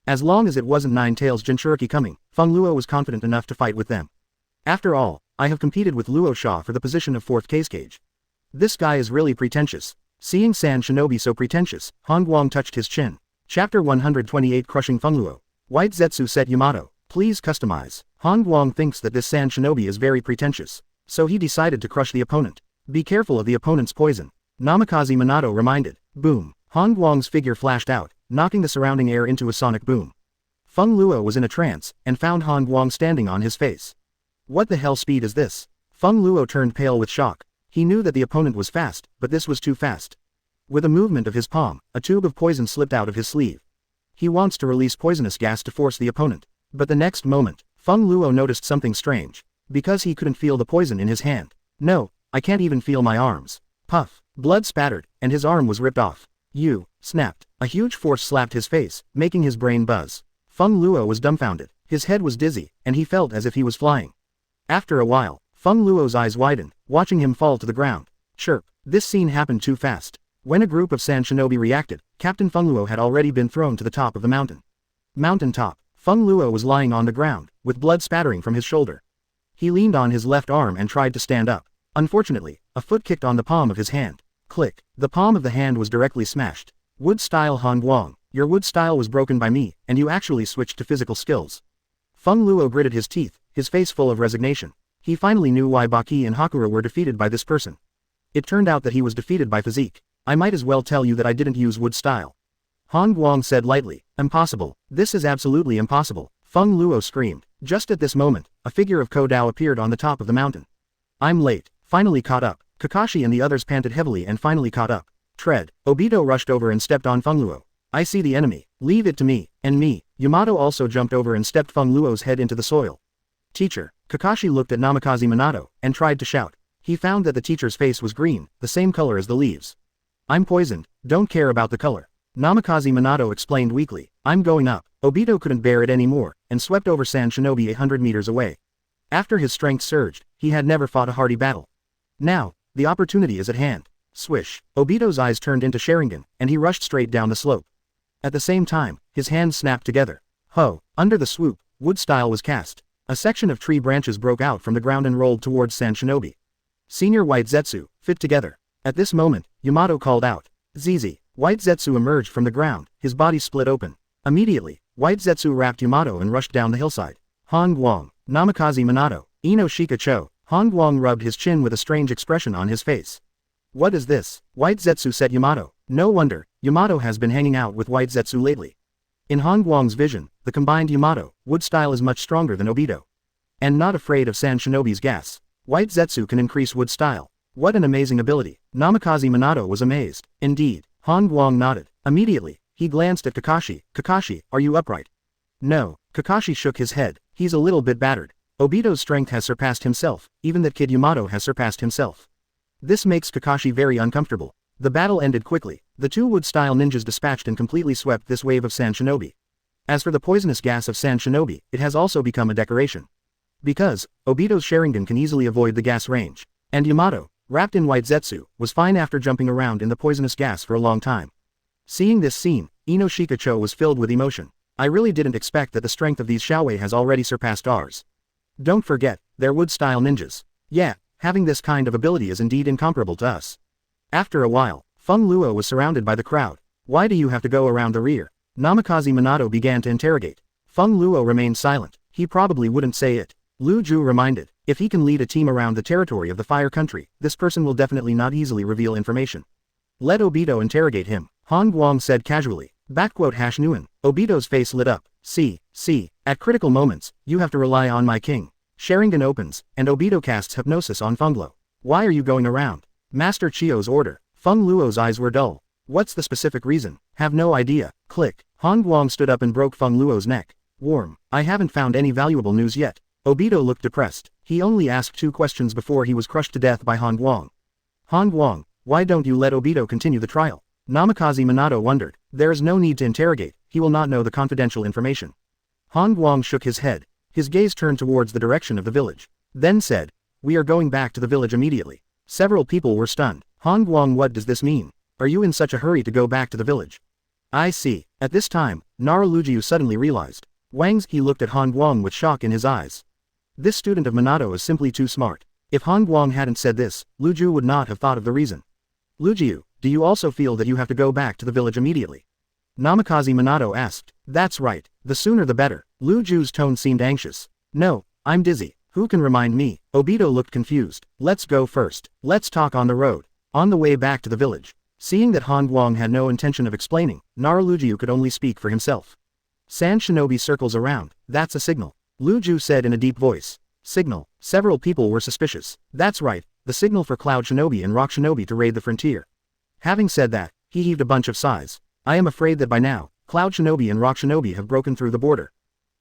As long as it wasn't Nine Tails Jinchuriki coming, Feng Luo was confident enough to fight with them. After all, I have competed with Luo Sha for the position of 4th cage. This guy is really pretentious. Seeing Sand Shinobi so pretentious, Han Guang touched his chin. Chapter 128 Crushing Feng Luo. White Zetsu set Yamato. Please customize. Han Guang thinks that this Sand Shinobi is very pretentious. So he decided to crush the opponent. Be careful of the opponent's poison. Namikaze Minato reminded. Boom. Han Guang's figure flashed out, knocking the surrounding air into a sonic boom. Feng Luo was in a trance, and found Han Guang standing on his face. What the hell speed is this? Feng Luo turned pale with shock. He knew that the opponent was fast, but this was too fast. With a movement of his palm, a tube of poison slipped out of his sleeve. He wants to release poisonous gas to force the opponent. But the next moment, Feng Luo noticed something strange. Because he couldn't feel the poison in his hand. No, I can't even feel my arms. Puff. Blood spattered, and his arm was ripped off. You, snapped. A huge force slapped his face, making his brain buzz. Feng Luo was dumbfounded. His head was dizzy, and he felt as if he was flying. After a while, Feng Luo's eyes widened, watching him fall to the ground. Chirp. This scene happened too fast. When a group of Sand Shinobi reacted, Captain Feng Luo had already been thrown to the top of the mountain. Mountain top. Feng Luo was lying on the ground, with blood spattering from his shoulder. He leaned on his left arm and tried to stand up. Unfortunately, a foot kicked on the palm of his hand. Click. The palm of the hand was directly smashed. Wood style Han Guang. Your wood style was broken by me, and you actually switched to physical skills. Feng Luo gritted his teeth, his face full of resignation. He finally knew why Baki and Hakura were defeated by this person. It turned out that he was defeated by physique. I might as well tell you that I didn't use wood style. Han Guang said lightly. Impossible. This is absolutely impossible. Feng Luo screamed. Just at this moment, a figure of Ko Dao appeared on the top of the mountain. I'm late. Finally caught up. Kakashi and the others panted heavily and finally caught up. Tread. Obito rushed over and stepped on Feng Luo. I see the enemy. Leave it to me. And me. Yamato also jumped over and stepped Feng Luo's head into the soil. Teacher. Kakashi looked at Namikaze Minato and tried to shout. He found that the teacher's face was green, the same color as the leaves. I'm poisoned. Don't care about the color. Namikaze Minato explained weakly. I'm going up. Obito couldn't bear it anymore and swept over Sand Shinobi 100 meters away. After his strength surged, he had never fought a hardy battle. Now, the opportunity is at hand. Swish. Obito's eyes turned into Sharingan, and he rushed straight down the slope. At the same time, his hands snapped together. Ho! Under the swoop, wood style was cast. A section of tree branches broke out from the ground and rolled towards Sand Shinobi. Senior White Zetsu, fit together. At this moment, Yamato called out. Zizi. White Zetsu emerged from the ground, his body split open. Immediately, White Zetsu wrapped Yamato and rushed down the hillside. Han Guang, Namikaze Minato, Ino Shika Cho. Han Guang rubbed his chin with a strange expression on his face. What is this? White Zetsu said Yamato. No wonder, Yamato has been hanging out with White Zetsu lately. In Han Guang's vision, the combined Yamato, wood style is much stronger than Obito. And not afraid of Sand Shinobi's gas. White Zetsu can increase wood style. What an amazing ability. Namikaze Minato was amazed. Indeed, Han Guang nodded. Immediately, he glanced at Kakashi. Kakashi, are you upright? No. Kakashi shook his head. He's a little bit battered. Obito's strength has surpassed himself, even that kid Yamato has surpassed himself. This makes Kakashi very uncomfortable. The battle ended quickly. The two wood-style ninjas dispatched and completely swept this wave of Sand Shinobi. As for the poisonous gas of Sand Shinobi, it has also become a decoration. Because, Obito's Sharingan can easily avoid the gas range. And Yamato, wrapped in White Zetsu, was fine after jumping around in the poisonous gas for a long time. Seeing this scene, Ino Shikacho was filled with emotion. I really didn't expect that the strength of these Xiaowei has already surpassed ours. Don't forget, they're wood-style ninjas. Yeah, having this kind of ability is indeed incomparable to us. After a while, Feng Luo was surrounded by the crowd. Why do you have to go around the rear? Namikaze Minato began to interrogate. Feng Luo remained silent. He probably wouldn't say it. Lu Ju reminded, if he can lead a team around the territory of the Fire Country, this person will definitely not easily reveal information. Let Obito interrogate him, Han Guang said casually. ##Nuan. Obito's face lit up. See, at critical moments, you have to rely on my king. Sharingan opens, and Obito casts hypnosis on Feng Luo. Why are you going around? Master Chio's order. Feng Luo's eyes were dull. What's the specific reason? Have no idea. Click. Han Guang stood up and broke Feng Luo's neck. Warm. I haven't found any valuable news yet. Obito looked depressed. He only asked 2 questions before he was crushed to death by Han Guang. Han Guang, why don't you let Obito continue the trial? Namikaze Minato wondered. There is no need to interrogate, he will not know the confidential information. Han Guang shook his head. His gaze turned towards the direction of the village. Then said, we are going back to the village immediately. Several people were stunned. Han Guang, what does this mean? Are you in such a hurry to go back to the village? I see. At this time, Nara Lujiu suddenly realized. Wang's, he looked at Han Guang with shock in his eyes. This student of Minato is simply too smart. If Han Guang hadn't said this, Lu Ju would not have thought of the reason. Lujiu, do you also feel that you have to go back to the village immediately? Namikaze Minato asked. That's right, the sooner the better. Lu Ju's tone seemed anxious. No, I'm dizzy. Who can remind me? Obito looked confused. Let's go first. Let's talk on the road. On the way back to the village. Seeing that Han Guang had no intention of explaining, Nara Lujiu could only speak for himself. Sand Shinobi circles around. That's a signal. Lu Ju said in a deep voice. Signal. Several people were suspicious. That's right, the signal for Cloud Shinobi and Rock Shinobi to raid the frontier. Having said that, he heaved a bunch of sighs. I am afraid that by now, Cloud Shinobi and Rock Shinobi have broken through the border.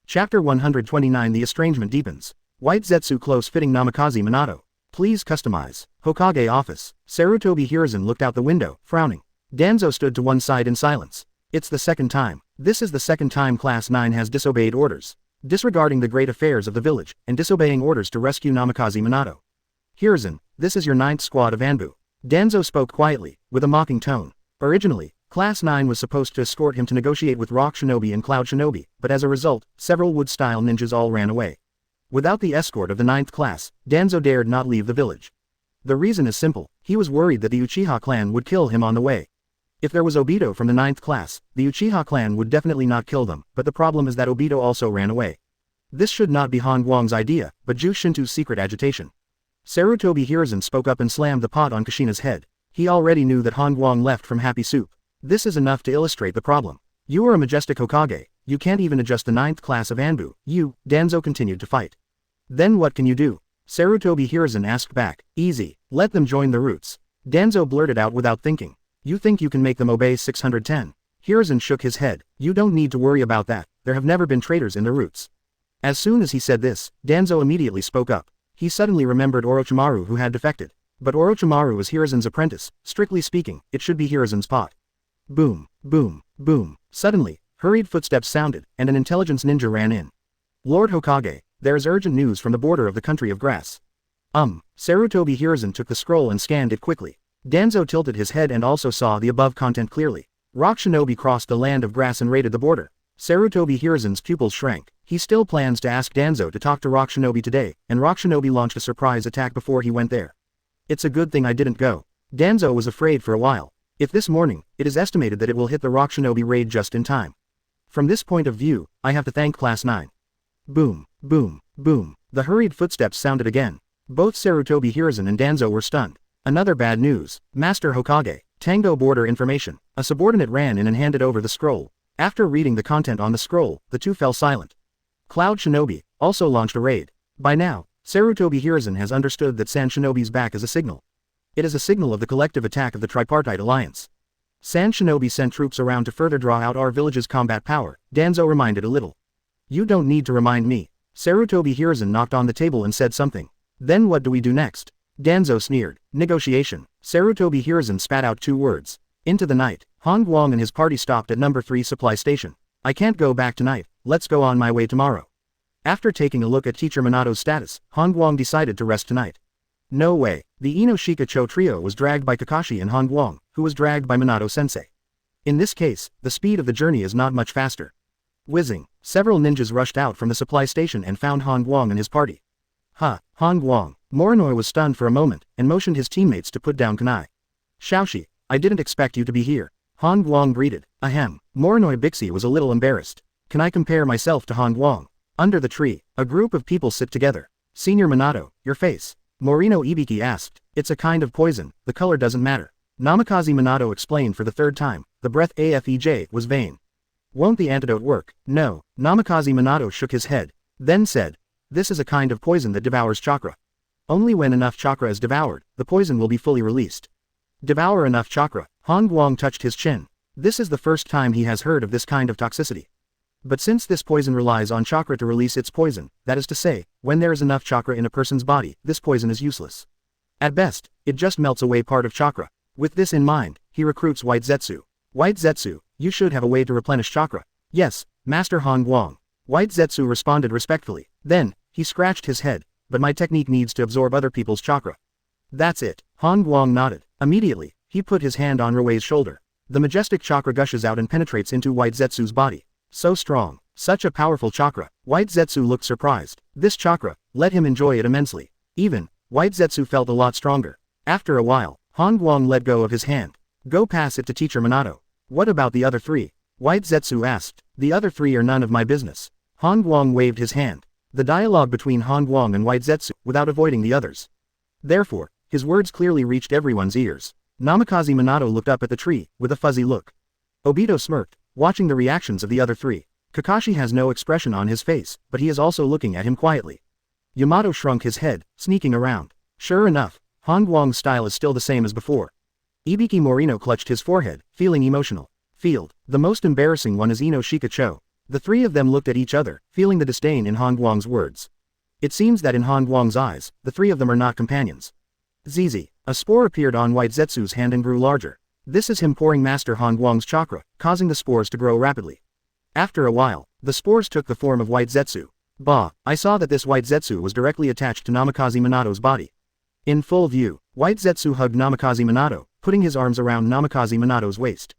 Chapter 129. The estrangement deepens. White Zetsu close-fitting Namikaze Minato. Please customize. Hokage office. Sarutobi Hiruzen looked out the window, frowning. Danzo stood to one side in silence. It's the second time. This is the second time Class 9 has disobeyed orders. Disregarding the great affairs of the village, and disobeying orders to rescue Namikaze Minato. Hiruzen, this is your 9th squad of Anbu. Danzo spoke quietly, with a mocking tone. Originally, Class 9 was supposed to escort him to negotiate with Rock Shinobi and Cloud Shinobi, but as a result, several wood-style ninjas all ran away. Without the escort of the 9th class, Danzo dared not leave the village. The reason is simple, he was worried that the Uchiha clan would kill him on the way. If there was Obito from the 9th class, the Uchiha clan would definitely not kill them, but the problem is that Obito also ran away. This should not be Han Guang's idea, but Ju Shinto's secret agitation. Sarutobi Hiruzen spoke up and slammed the pot on Kushina's head. He already knew that Han Guang left from Happy Soup. This is enough to illustrate the problem. You are a majestic Hokage, you can't even adjust the 9th class of Anbu. Danzo continued to fight. Then what can you do? Sarutobi Hiruzen asked back. Easy, let them join the roots. Danzo blurted out without thinking. You think you can make them obey 610? Hiruzen shook his head. You don't need to worry about that, there have never been traitors in the roots. As soon as he said this, Danzo immediately spoke up. He suddenly remembered Orochimaru who had defected. But Orochimaru was Hiruzen's apprentice, strictly speaking, it should be Hiruzen's pot. Boom, boom, boom. Suddenly, hurried footsteps sounded, and an intelligence ninja ran in. Lord Hokage, there is urgent news from the border of the country of grass. Sarutobi Hiruzen took the scroll and scanned it quickly. Danzo tilted his head and also saw the above content clearly. Rock Shinobi crossed the land of grass and raided the border. Sarutobi Hiruzen's pupils shrank. He still plans to ask Danzo to talk to Rock Shinobi today, and Rock Shinobi launched a surprise attack before he went there. It's a good thing I didn't go. Danzo was afraid for a while. If this morning, it is estimated that it will hit the Rock Shinobi raid just in time. From this point of view, I have to thank Class 9. Boom, boom, boom. The hurried footsteps sounded again. Both Sarutobi Hiruzen and Danzo were stunned. Another bad news. Master Hokage. Tango border information. A subordinate ran in and handed over the scroll. After reading the content on the scroll, the two fell silent. Cloud Shinobi also launched a raid. By now, Sarutobi Hiruzen has understood that Sand Shinobi's back is a signal. It is a signal of the collective attack of the Tripartite Alliance. Sand Shinobi sent troops around to further draw out our village's combat power, Danzo reminded a little. You don't need to remind me. Sarutobi Hiruzen knocked on the table and said something. Then what do we do next? Danzo sneered. Negotiation. Sarutobi Hiruzen spat out 2 words. Into the night, Han Guang and his party stopped at number 3 supply station. I can't go back tonight, let's go on my way tomorrow. After taking a look at Teacher Minato's status, Han Guang decided to rest tonight. No way. The Inoshika-cho trio was dragged by Kakashi and Han Guang, who was dragged by Minato-sensei. In this case, the speed of the journey is not much faster. Whizzing, several ninjas rushed out from the supply station and found Han Guang and his party. Han Guang. Morinoe was stunned for a moment, and motioned his teammates to put down kunai. Shaoshi, I didn't expect you to be here. Han Guang greeted. Ahem. Morinoe Bixie was a little embarrassed. Can I compare myself to Han Guang? Under the tree, a group of people sit together. Senior Minato, your face. Morino Ibiki asked. It's a kind of poison, the color doesn't matter. Namikaze Minato explained for the 3rd time. The breath AFEJ was vain. Won't the antidote work? No. Namikaze Minato shook his head. Then said. This is a kind of poison that devours chakra. Only when enough chakra is devoured, the poison will be fully released. Devour enough chakra. Han Guang touched his chin. This is the first time he has heard of this kind of toxicity. But since this poison relies on chakra to release its poison, that is to say, when there is enough chakra in a person's body, this poison is useless. At best, it just melts away part of chakra. With this in mind, he recruits White Zetsu. White Zetsu, you should have a way to replenish chakra. Yes, Master Han Guang. White Zetsu responded respectfully. Then, he scratched his head, but my technique needs to absorb other people's chakra. That's it. Han Guang nodded. Immediately, he put his hand on Rui's shoulder. The majestic chakra gushes out and penetrates into White Zetsu's body. So strong. Such a powerful chakra. White Zetsu looked surprised. This chakra, let him enjoy it immensely. Even, White Zetsu felt a lot stronger. After a while, Han Guang let go of his hand. Go pass it to Teacher Minato. What about the other 3? White Zetsu asked. The other 3 are none of my business. Han Guang waved his hand. The dialogue between Han Guang and White Zetsu, without avoiding the others. Therefore, his words clearly reached everyone's ears. Namikaze Minato looked up at the tree, with a fuzzy look. Obito smirked, watching the reactions of the other 3. Kakashi has no expression on his face, but he is also looking at him quietly. Yamato shrunk his head, sneaking around. Sure enough, Han Guang's style is still the same as before. Ibiki Morino clutched his forehead, feeling emotional. Field. The most embarrassing one is Inoshika-cho. The 3 of them looked at each other, feeling the disdain in Han Guang's words. It seems that in Han Guang's eyes, the 3 of them are not companions. Zizi. A spore appeared on White Zetsu's hand and grew larger. This is him pouring Master Han Guang's chakra, causing the spores to grow rapidly. After a while, the spores took the form of White Zetsu. Bah, I saw that this White Zetsu was directly attached to Namikaze Minato's body. In full view, White Zetsu hugged Namikaze Minato, putting his arms around Namikaze Minato's waist.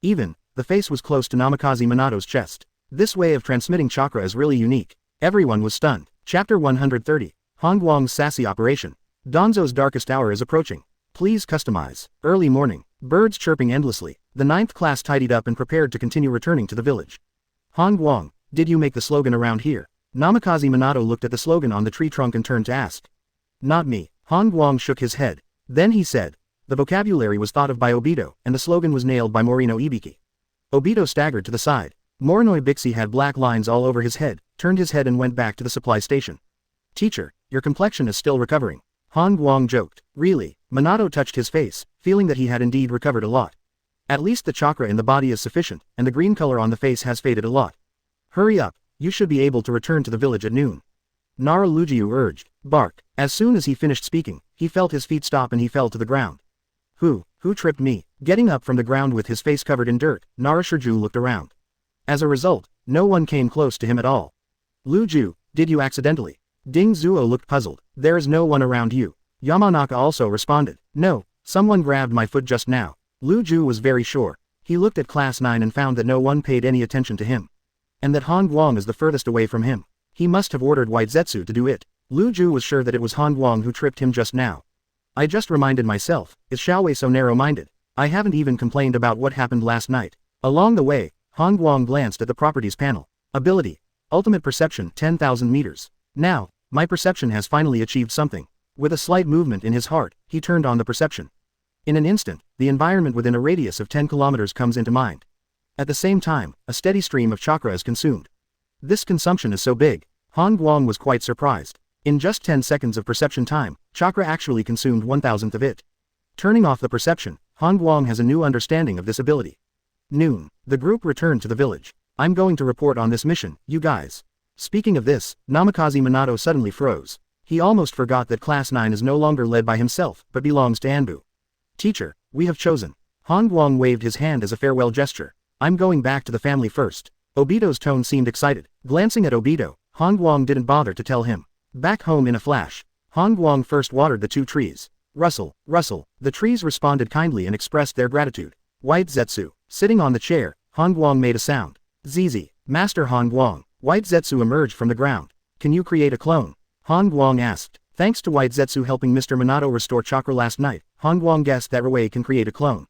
Even, the face was close to Namikaze Minato's chest. This way of transmitting chakra is really unique. Everyone was stunned. Chapter 130. Han Guang's sassy operation. Danzo's darkest hour is approaching. Please customize. Early morning. Birds chirping endlessly. The 9th class tidied up and prepared to continue returning to the village. Han Guang, did you make the slogan around here? Namikaze Minato looked at the slogan on the tree trunk and turned to ask. Not me. Han Guang shook his head. Then he said. The vocabulary was thought of by Obito, and the slogan was nailed by Morino Ibiki. Obito staggered to the side. Morino Ibiki had black lines all over his head, turned his head and went back to the supply station. Teacher, your complexion is still recovering. Han Guang joked. Really? Minato touched his face, feeling that he had indeed recovered a lot. At least the chakra in the body is sufficient, and the green color on the face has faded a lot. Hurry up, you should be able to return to the village at noon. Nara Lugiu urged. Bark. As soon as he finished speaking, he felt his feet stop and he fell to the ground. Who tripped me? Getting up from the ground with his face covered in dirt, Nara Shiju looked around. As a result, no one came close to him at all. Luju, did you accidentally? Ding Zuo looked puzzled. There is no one around you. Yamanaka also responded. No, someone grabbed my foot just now. Luju was very sure. He looked at Class 9 and found that no one paid any attention to him. And that Han Guang is the furthest away from him. He must have ordered White Zetsu to do it. Luju was sure that it was Han Guang who tripped him just now. I just reminded myself, is Xiaowei so narrow-minded? I haven't even complained about what happened last night. Along the way, Han Guang glanced at the properties panel. Ability. Ultimate Perception 10,000 meters. Now, my perception has finally achieved something. With a slight movement in his heart, he turned on the perception. In an instant, the environment within a radius of 10 kilometers comes into mind. At the same time, a steady stream of chakra is consumed. This consumption is so big, Han Guang was quite surprised. In just 10 seconds of perception time, chakra actually consumed 1,000th of it. Turning off the perception, Han Guang has a new understanding of this ability. Noon, the group returned to the village. I'm going to report on this mission, you guys. Speaking of this, Namikaze Minato suddenly froze. He almost forgot that Class 9 is no longer led by himself, but belongs to Anbu. Teacher, we have chosen. Han Guang waved his hand as a farewell gesture. I'm going back to the family first. Obito's tone seemed excited. Glancing at Obito, Han Guang didn't bother to tell him. Back home in a flash, Han Guang first watered the two trees. Rustle, rustle, the trees responded kindly and expressed their gratitude. White Zetsu, sitting on the chair, Han Guang made a sound. Zizi, Master Han Guang. White Zetsu emerged from the ground. Can you create a clone? Han Guang asked. Thanks to White Zetsu helping Mr. Minato restore chakra last night, Han Guang guessed that Ruei can create a clone.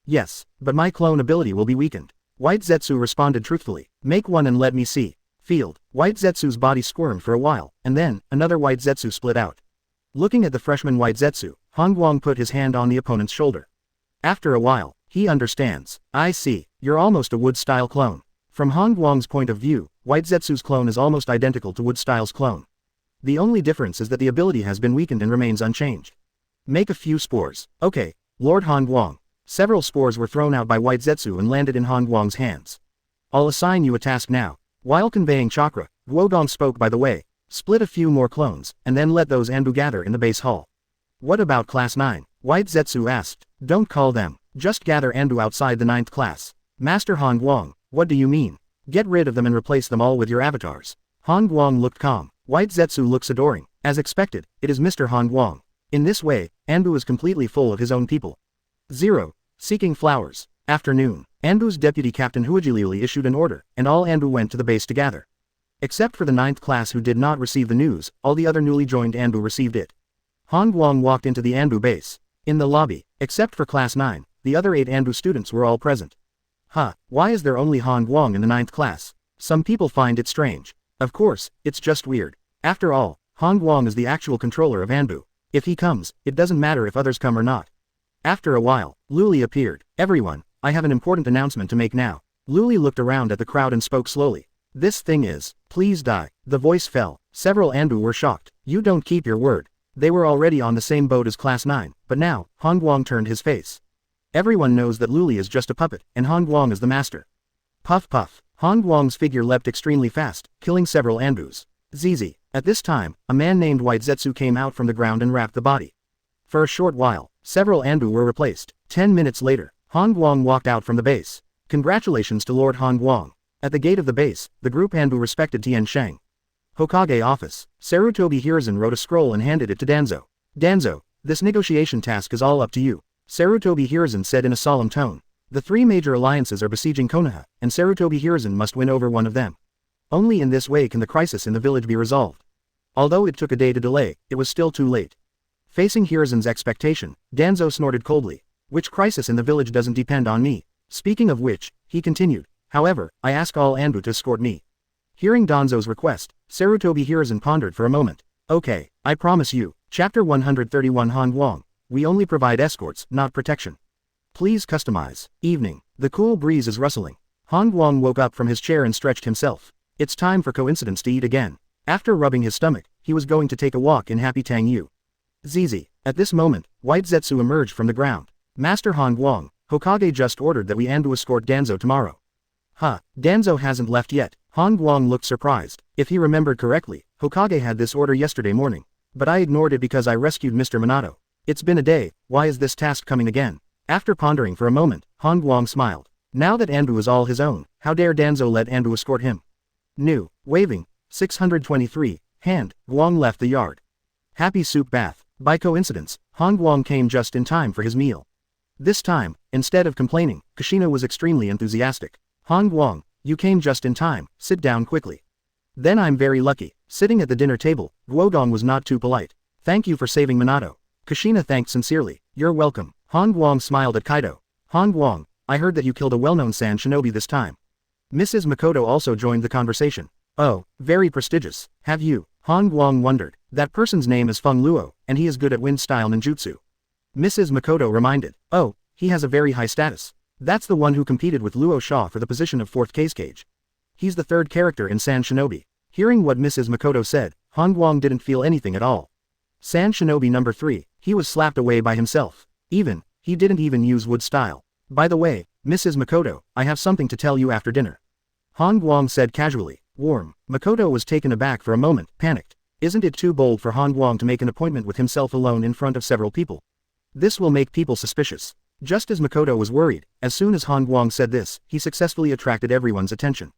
Yes, but my clone ability will be weakened. White Zetsu responded truthfully. Make one and let me see. Field. White Zetsu's body squirmed for a while, and then, another White Zetsu split out. Looking at the freshman White Zetsu, Han Guang put his hand on the opponent's shoulder. After a while, he understands. I see, you're almost a Wood-style clone. From Han Guang's point of view, White Zetsu's clone is almost identical to Wood-style's clone. The only difference is that the ability has been weakened and remains unchanged. Make a few spores. Okay, Lord Han Guang. Several spores were thrown out by White Zetsu and landed in Han Guang's hands. I'll assign you a task now. While conveying chakra, Guodong spoke by the way. Split a few more clones, and then let those Anbu gather in the base hall. What about Class 9? White Zetsu asked. Don't call them. Just gather Anbu outside the 9th class. Master Han Guang, what do you mean? Get rid of them and replace them all with your avatars. Han Guang looked calm. White Zetsu looks adoring. As expected, it is Mr. Han Guang. In this way, Anbu is completely full of his own people. 0. Seeking flowers. Afternoon. Anbu's deputy captain Huajiliuli issued an order, and all Anbu went to the base to gather. Except for the 9th class who did not receive the news, all the other newly joined Anbu received it. Han Guang walked into the Anbu base. In the lobby, except for Class 9, the other 8 Anbu students were all present. Why is there only Han Guang in the 9th class? Some people find it strange. Of course, it's just weird. After all, Han Guang is the actual controller of Anbu. If he comes, it doesn't matter if others come or not. After a while, Luli appeared. Everyone, I have an important announcement to make now. Luli looked around at the crowd and spoke slowly. This thing is, please die. The voice fell. Several Anbu were shocked. You don't keep your word. They were already on the same boat as Class 9, but now, Han Guang turned his face. Everyone knows that Luli is just a puppet, and Han Guang is the master. Puff puff. Han Guang's figure leapt extremely fast, killing several Anbus. Zizi. At this time, a man named White Zetsu came out from the ground and wrapped the body. For a short while, several Anbu were replaced. 10 minutes later, Han Guang walked out from the base. Congratulations to Lord Han Guang. At the gate of the base, the group Anbu respected Tian Sheng. Hokage office. Sarutobi Hiruzen wrote a scroll and handed it to Danzo. Danzo, this negotiation task is all up to you. Sarutobi Hiruzen said in a solemn tone. The 3 major alliances are besieging Konoha, and Sarutobi Hiruzen must win over one of them. Only in this way can the crisis in the village be resolved. Although it took a day to delay, it was still too late. Facing Hiruzen's expectation, Danzo snorted coldly. Which crisis in the village doesn't depend on me? Speaking of which, he continued. However, I ask all Anbu to escort me. Hearing Danzo's request, Sarutobi Hiruzen pondered for a moment. Okay, I promise you. Chapter 131 Han Guang. We only provide escorts, not protection. Please customize. Evening. The cool breeze is rustling. Han Guang woke up from his chair and stretched himself. It's time for coincidence to eat again. After rubbing his stomach, he was going to take a walk in Happy Tang Yu. Zizi. At this moment, White Zetsu emerged from the ground. Master Han Guang, Hokage just ordered that we escort Danzo tomorrow. Huh, Danzo hasn't left yet. Han Guang looked surprised. If he remembered correctly, Hokage had this order yesterday morning. But I ignored it because I rescued Mr. Minato. It's been a day, why is this task coming again? After pondering for a moment, Han Guang smiled. Now that Anbu is all his own, how dare Danzo let Anbu escort him? New, waving, 623, hand, Guang left the yard. Happy soup bath. By coincidence, Han Guang came just in time for his meal. This time, instead of complaining, Kushina was extremely enthusiastic. Han Guang, you came just in time, sit down quickly. Then I'm very lucky. Sitting at the dinner table, Guodong was not too polite. Thank you for saving Minato. Kushina thanked sincerely. You're welcome. Han Guang smiled at Kaido. Han Guang, I heard that you killed a well-known Sand shinobi this time. Mrs. Makoto also joined the conversation. Oh, very prestigious. Have you? Han Guang wondered. That person's name is Feng Luo, and he is good at wind-style ninjutsu. Mrs. Makoto reminded. Oh, he has a very high status. That's the one who competed with Luo Sha for the position of 4th cage. He's the 3rd character in Sand Shinobi. Hearing what Mrs. Makoto said, Han Guang didn't feel anything at all. Sand Shinobi number 3, he was slapped away by himself. He didn't even use wood style. By the way, Mrs. Makoto, I have something to tell you after dinner. Han Guang said casually. Warm. Makoto was taken aback for a moment, panicked. Isn't it too bold for Han Guang to make an appointment with himself alone in front of several people? This will make people suspicious. Just as Makoto was worried, as soon as Han Guang said this, he successfully attracted everyone's attention.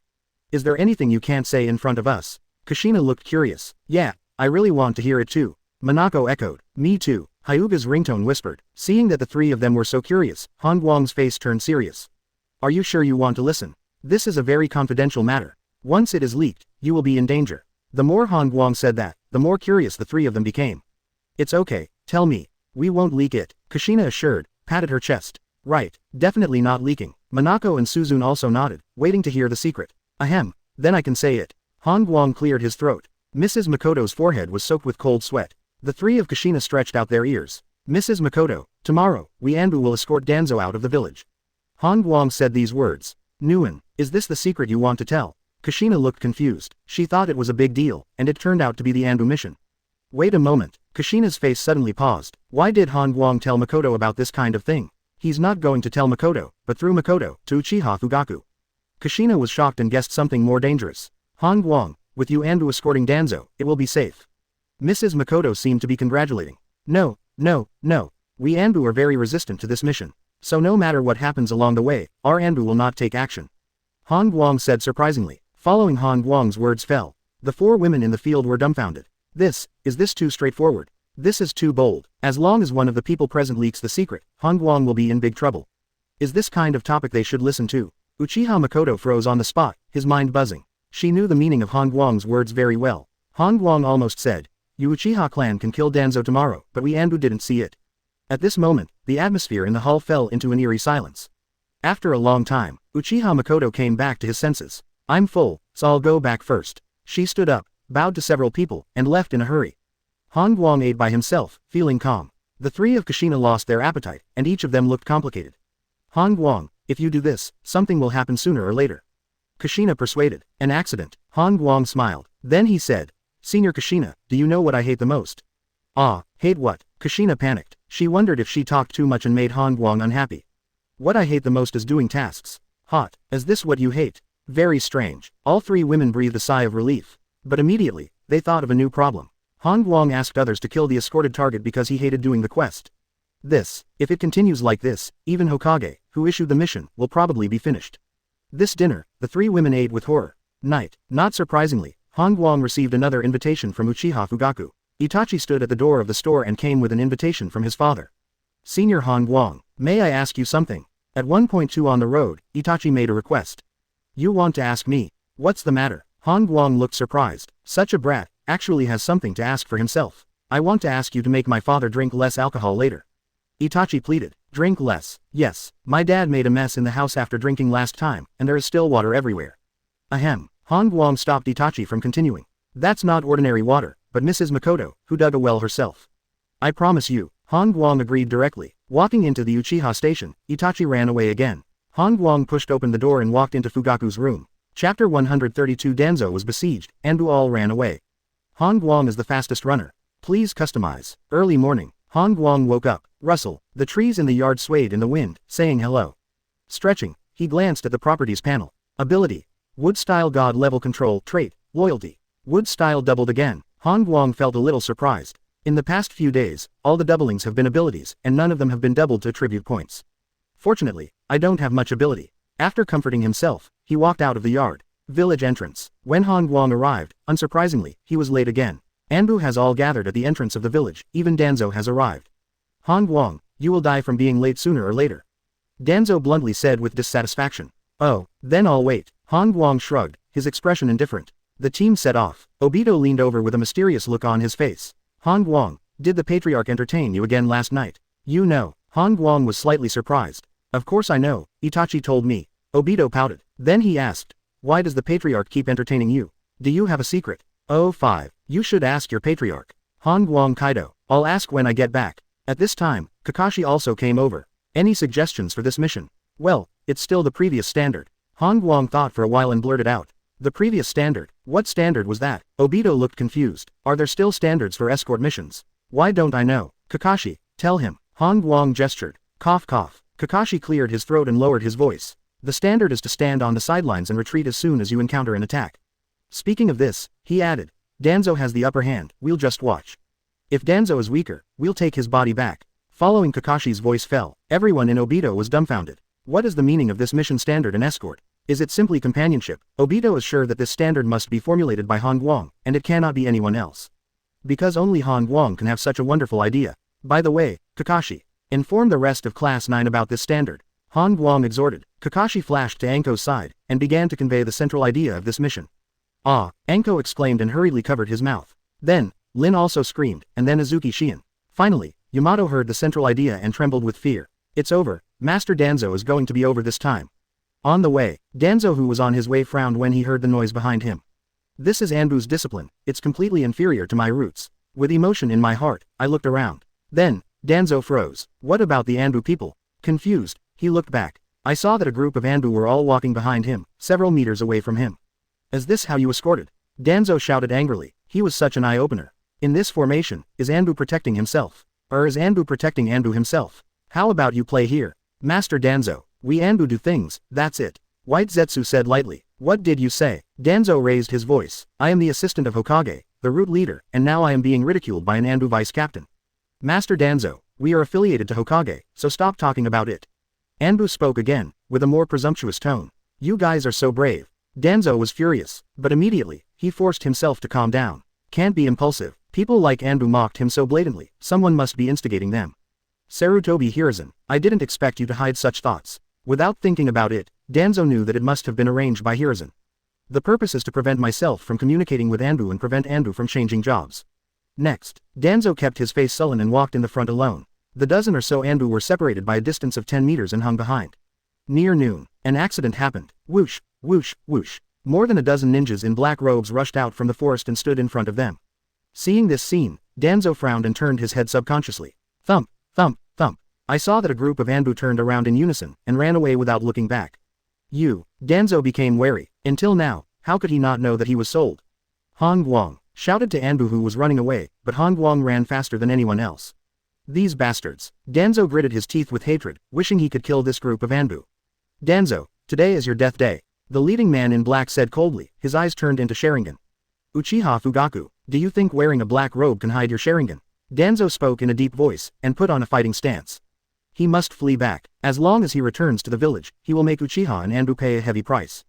Is there anything you can't say in front of us? Kushina looked curious. Yeah, I really want to hear it too. Minako echoed. Me too. Hyuga's ringtone whispered. Seeing that the three of them were so curious, Han Guang's face turned serious. Are you sure you want to listen? This is a very confidential matter. Once it is leaked, you will be in danger. The more Han Guang said that, the more curious the three of them became. It's okay, tell me. We won't leak it, Kushina assured, patted her chest. Right, definitely not leaking. Minako and Suzune also nodded, waiting to hear the secret. Ahem, then I can say it. Han Guang cleared his throat. Mrs. Makoto's forehead was soaked with cold sweat. The three of Kushina stretched out their ears. Mrs. Makoto, tomorrow, we Anbu will escort Danzo out of the village. Han Guang said these words. Nguyen, is this the secret you want to tell? Kushina looked confused. She thought it was a big deal, and it turned out to be the Anbu mission. Wait a moment. Kushina's face suddenly paused. Why did Han Guang tell Makoto about this kind of thing? He's not going to tell Makoto, but through Makoto, to Uchiha Fugaku. Kushina was shocked and guessed something more dangerous. Han Guang, with you Anbu escorting Danzo, it will be safe. Mrs. Makoto seemed to be congratulating. No. We Anbu are very resistant to this mission. So no matter what happens along the way, our Anbu will not take action. Han Guang said surprisingly. Following Han Guang's words fell. The four women in the field were dumbfounded. Is this too straightforward? This is too bold. As long as one of the people present leaks the secret, Han Guang will be in big trouble. Is this kind of topic they should listen to? Uchiha Makoto froze on the spot, his mind buzzing. She knew the meaning of Han Guang's words very well. Han Guang almost said, you Uchiha clan can kill Danzo tomorrow, but we Anbu didn't see it. At this moment, the atmosphere in the hall fell into an eerie silence. After a long time, Uchiha Makoto came back to his senses. I'm full, so I'll go back first. She stood up, bowed to several people, and left in a hurry. Han Guang ate by himself, feeling calm. The three of Kushina lost their appetite, and each of them looked complicated. Han Guang, if you do this, something will happen sooner or later. Kushina persuaded. An accident. Han Guang smiled. Then he said, Senior Kushina, do you know what I hate the most? Ah, hate what? Kushina panicked. She wondered if she talked too much and made Han Guang unhappy. What I hate the most is doing tasks. Hot. Is this what you hate? Very strange. All three women breathed a sigh of relief. But immediately, they thought of a new problem. Han Guang asked others to kill the escorted target because he hated doing the quest. If it continues like this, even Hokage, who issued the mission, will probably be finished. This dinner, the three women ate with horror. Night. Not surprisingly, Han Guang received another invitation from Uchiha Fugaku. Itachi stood at the door of the store and came with an invitation from his father. Senior Han Guang, may I ask you something? At 1.2 on the road, Itachi made a request. You want to ask me? What's the matter? Han Guang looked surprised. Such a brat, actually has something to ask for himself. I want to ask you to make my father drink less alcohol later. Itachi pleaded. Drink less. Yes, my dad made a mess in the house after drinking last time, and there is still water everywhere. Ahem. Han Guang stopped Itachi from continuing. That's not ordinary water, but Mrs. Makoto, who dug a well herself. I promise you. Han Guang agreed directly. Walking into the Uchiha station, Itachi ran away again. Han Guang pushed open the door and walked into Fugaku's room. Chapter 132 Danzo was besieged, and all ran away. Han Guang is the fastest runner. Please customize. Early morning. Han Guang woke up. Rustle. The trees in the yard swayed in the wind, saying hello. Stretching. He glanced at the properties panel. Ability. Wood style god level control trait. Loyalty. Wood style doubled again. Han Guang felt a little surprised. In the past few days, all the doublings have been abilities, and none of them have been doubled to attribute points. Fortunately, I don't have much ability. After comforting himself, he walked out of the yard. Village entrance. When Han Guang arrived, unsurprisingly, he was late again. Anbu has all gathered at the entrance of the village, even Danzo has arrived. Han Guang, you will die from being late sooner or later. Danzo bluntly said with dissatisfaction. Oh, then I'll wait. Han Guang shrugged, his expression indifferent. The team set off. Obito leaned over with a mysterious look on his face. Han Guang, did the patriarch entertain you again last night? You know. Han Guang was slightly surprised. Of course I know, Itachi told me. Obito pouted. Then he asked. Why does the patriarch keep entertaining you? Do you have a secret? Oh 5. You should ask your patriarch. Han Guang Kaido. I'll ask when I get back. At this time, Kakashi also came over. Any suggestions for this mission? Well, it's still the previous standard. Han Guang thought for a while and blurted out. The previous standard? What standard was that? Obito looked confused. Are there still standards for escort missions? Why don't I know? Kakashi, tell him. Han Guang gestured. Cough cough. Kakashi cleared his throat and lowered his voice. The standard is to stand on the sidelines and retreat as soon as you encounter an attack. Speaking of this, he added. Danzo has the upper hand, we'll just watch. If Danzo is weaker, we'll take his body back. Following Kakashi's voice fell, everyone in Obito was dumbfounded. What is the meaning of this mission standard and escort? Is it simply companionship? Obito is sure that this standard must be formulated by Han Guang, and it cannot be anyone else. Because only Han Guang can have such a wonderful idea. By the way, Kakashi, inform the rest of Class 9 about this standard. Han Guang exhorted. Kakashi flashed to Anko's side, and began to convey the central idea of this mission. Ah, Anko exclaimed and hurriedly covered his mouth. Then, Lin also screamed, and then Azuki Shion. Finally, Yamato heard the central idea and trembled with fear. It's over. Master Danzo is going to be over this time. On the way, Danzo who was on his way frowned when he heard the noise behind him. This is Anbu's discipline, it's completely inferior to my roots. With emotion in my heart, I looked around. Then, Danzo froze. What about the Anbu people? Confused, he looked back. I saw that a group of Anbu were all walking behind him, several meters away from him. Is this how you escorted? Danzo shouted angrily, he was such an eye-opener. In this formation, is Anbu protecting himself? Or is Anbu protecting Anbu himself? How about you play here? Master Danzo, we Anbu do things, that's it. White Zetsu said lightly. What did you say? Danzo raised his voice. I am the assistant of Hokage, the root leader, and now I am being ridiculed by an Anbu vice captain. Master Danzo, we are affiliated to Hokage, so stop talking about it. Anbu spoke again, with a more presumptuous tone. You guys are so brave. Danzo was furious, but immediately, he forced himself to calm down. Can't be impulsive. People like Anbu mocked him so blatantly, someone must be instigating them. Sarutobi Hiruzen, I didn't expect you to hide such thoughts. Without thinking about it, Danzo knew that it must have been arranged by Hiruzen. The purpose is to prevent myself from communicating with Anbu and prevent Anbu from changing jobs. Next, Danzo kept his face sullen and walked in the front alone. The dozen or so Anbu were separated by a distance of 10 meters and hung behind. Near noon, an accident happened. Whoosh, whoosh, whoosh. More than a dozen ninjas in black robes rushed out from the forest and stood in front of them. Seeing this scene, Danzo frowned and turned his head subconsciously. Thump, thump, thump. I saw that a group of Anbu turned around in unison and ran away without looking back. Danzo became wary. Until now, how could he not know that he was sold? Han Guang shouted to Anbu who was running away, but Han Guang ran faster than anyone else. These bastards. Danzo gritted his teeth with hatred, wishing he could kill this group of Anbu. Danzo, today is your death day. The leading man in black said coldly, his eyes turned into Sharingan. Uchiha Fugaku, do you think wearing a black robe can hide your Sharingan? Danzo spoke in a deep voice, and put on a fighting stance. He must flee back. As long as he returns to the village, he will make Uchiha and Anbu pay a heavy price.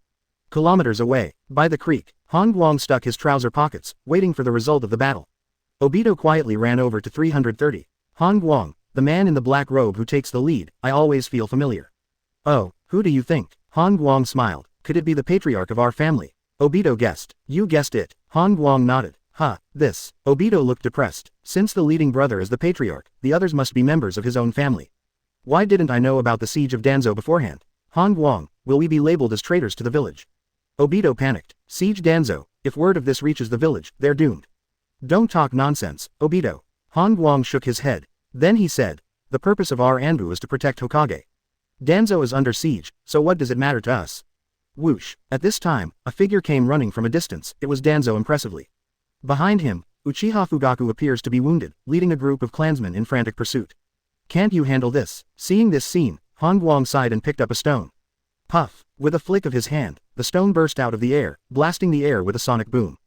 Kilometers away, by the creek, Han Guang stuck his trouser pockets, waiting for the result of the battle. Obito quietly ran over to 330. Han Guang, the man in the black robe who takes the lead, I always feel familiar. Oh, who do you think? Han Guang smiled. Could it be the patriarch of our family? Obito guessed. You guessed it. Han Guang nodded. This. Obito looked depressed. Since the leading brother is the patriarch, the others must be members of his own family. Why didn't I know about the siege of Danzo beforehand? Han Guang, will we be labeled as traitors to the village? Obito panicked. Siege Danzo, if word of this reaches the village, they're doomed. Don't talk nonsense, Obito. Han Guang shook his head. Then he said, the purpose of our Anbu is to protect Hokage. Danzo is under siege, so what does it matter to us? Whoosh. At this time, a figure came running from a distance. It was Danzo impressively. Behind him, Uchiha Fugaku appears to be wounded, leading a group of clansmen in frantic pursuit. Can't you handle this? Seeing this scene, Han Guang sighed and picked up a stone. Puff. With a flick of his hand, the stone burst out of the air, blasting the air with a sonic boom.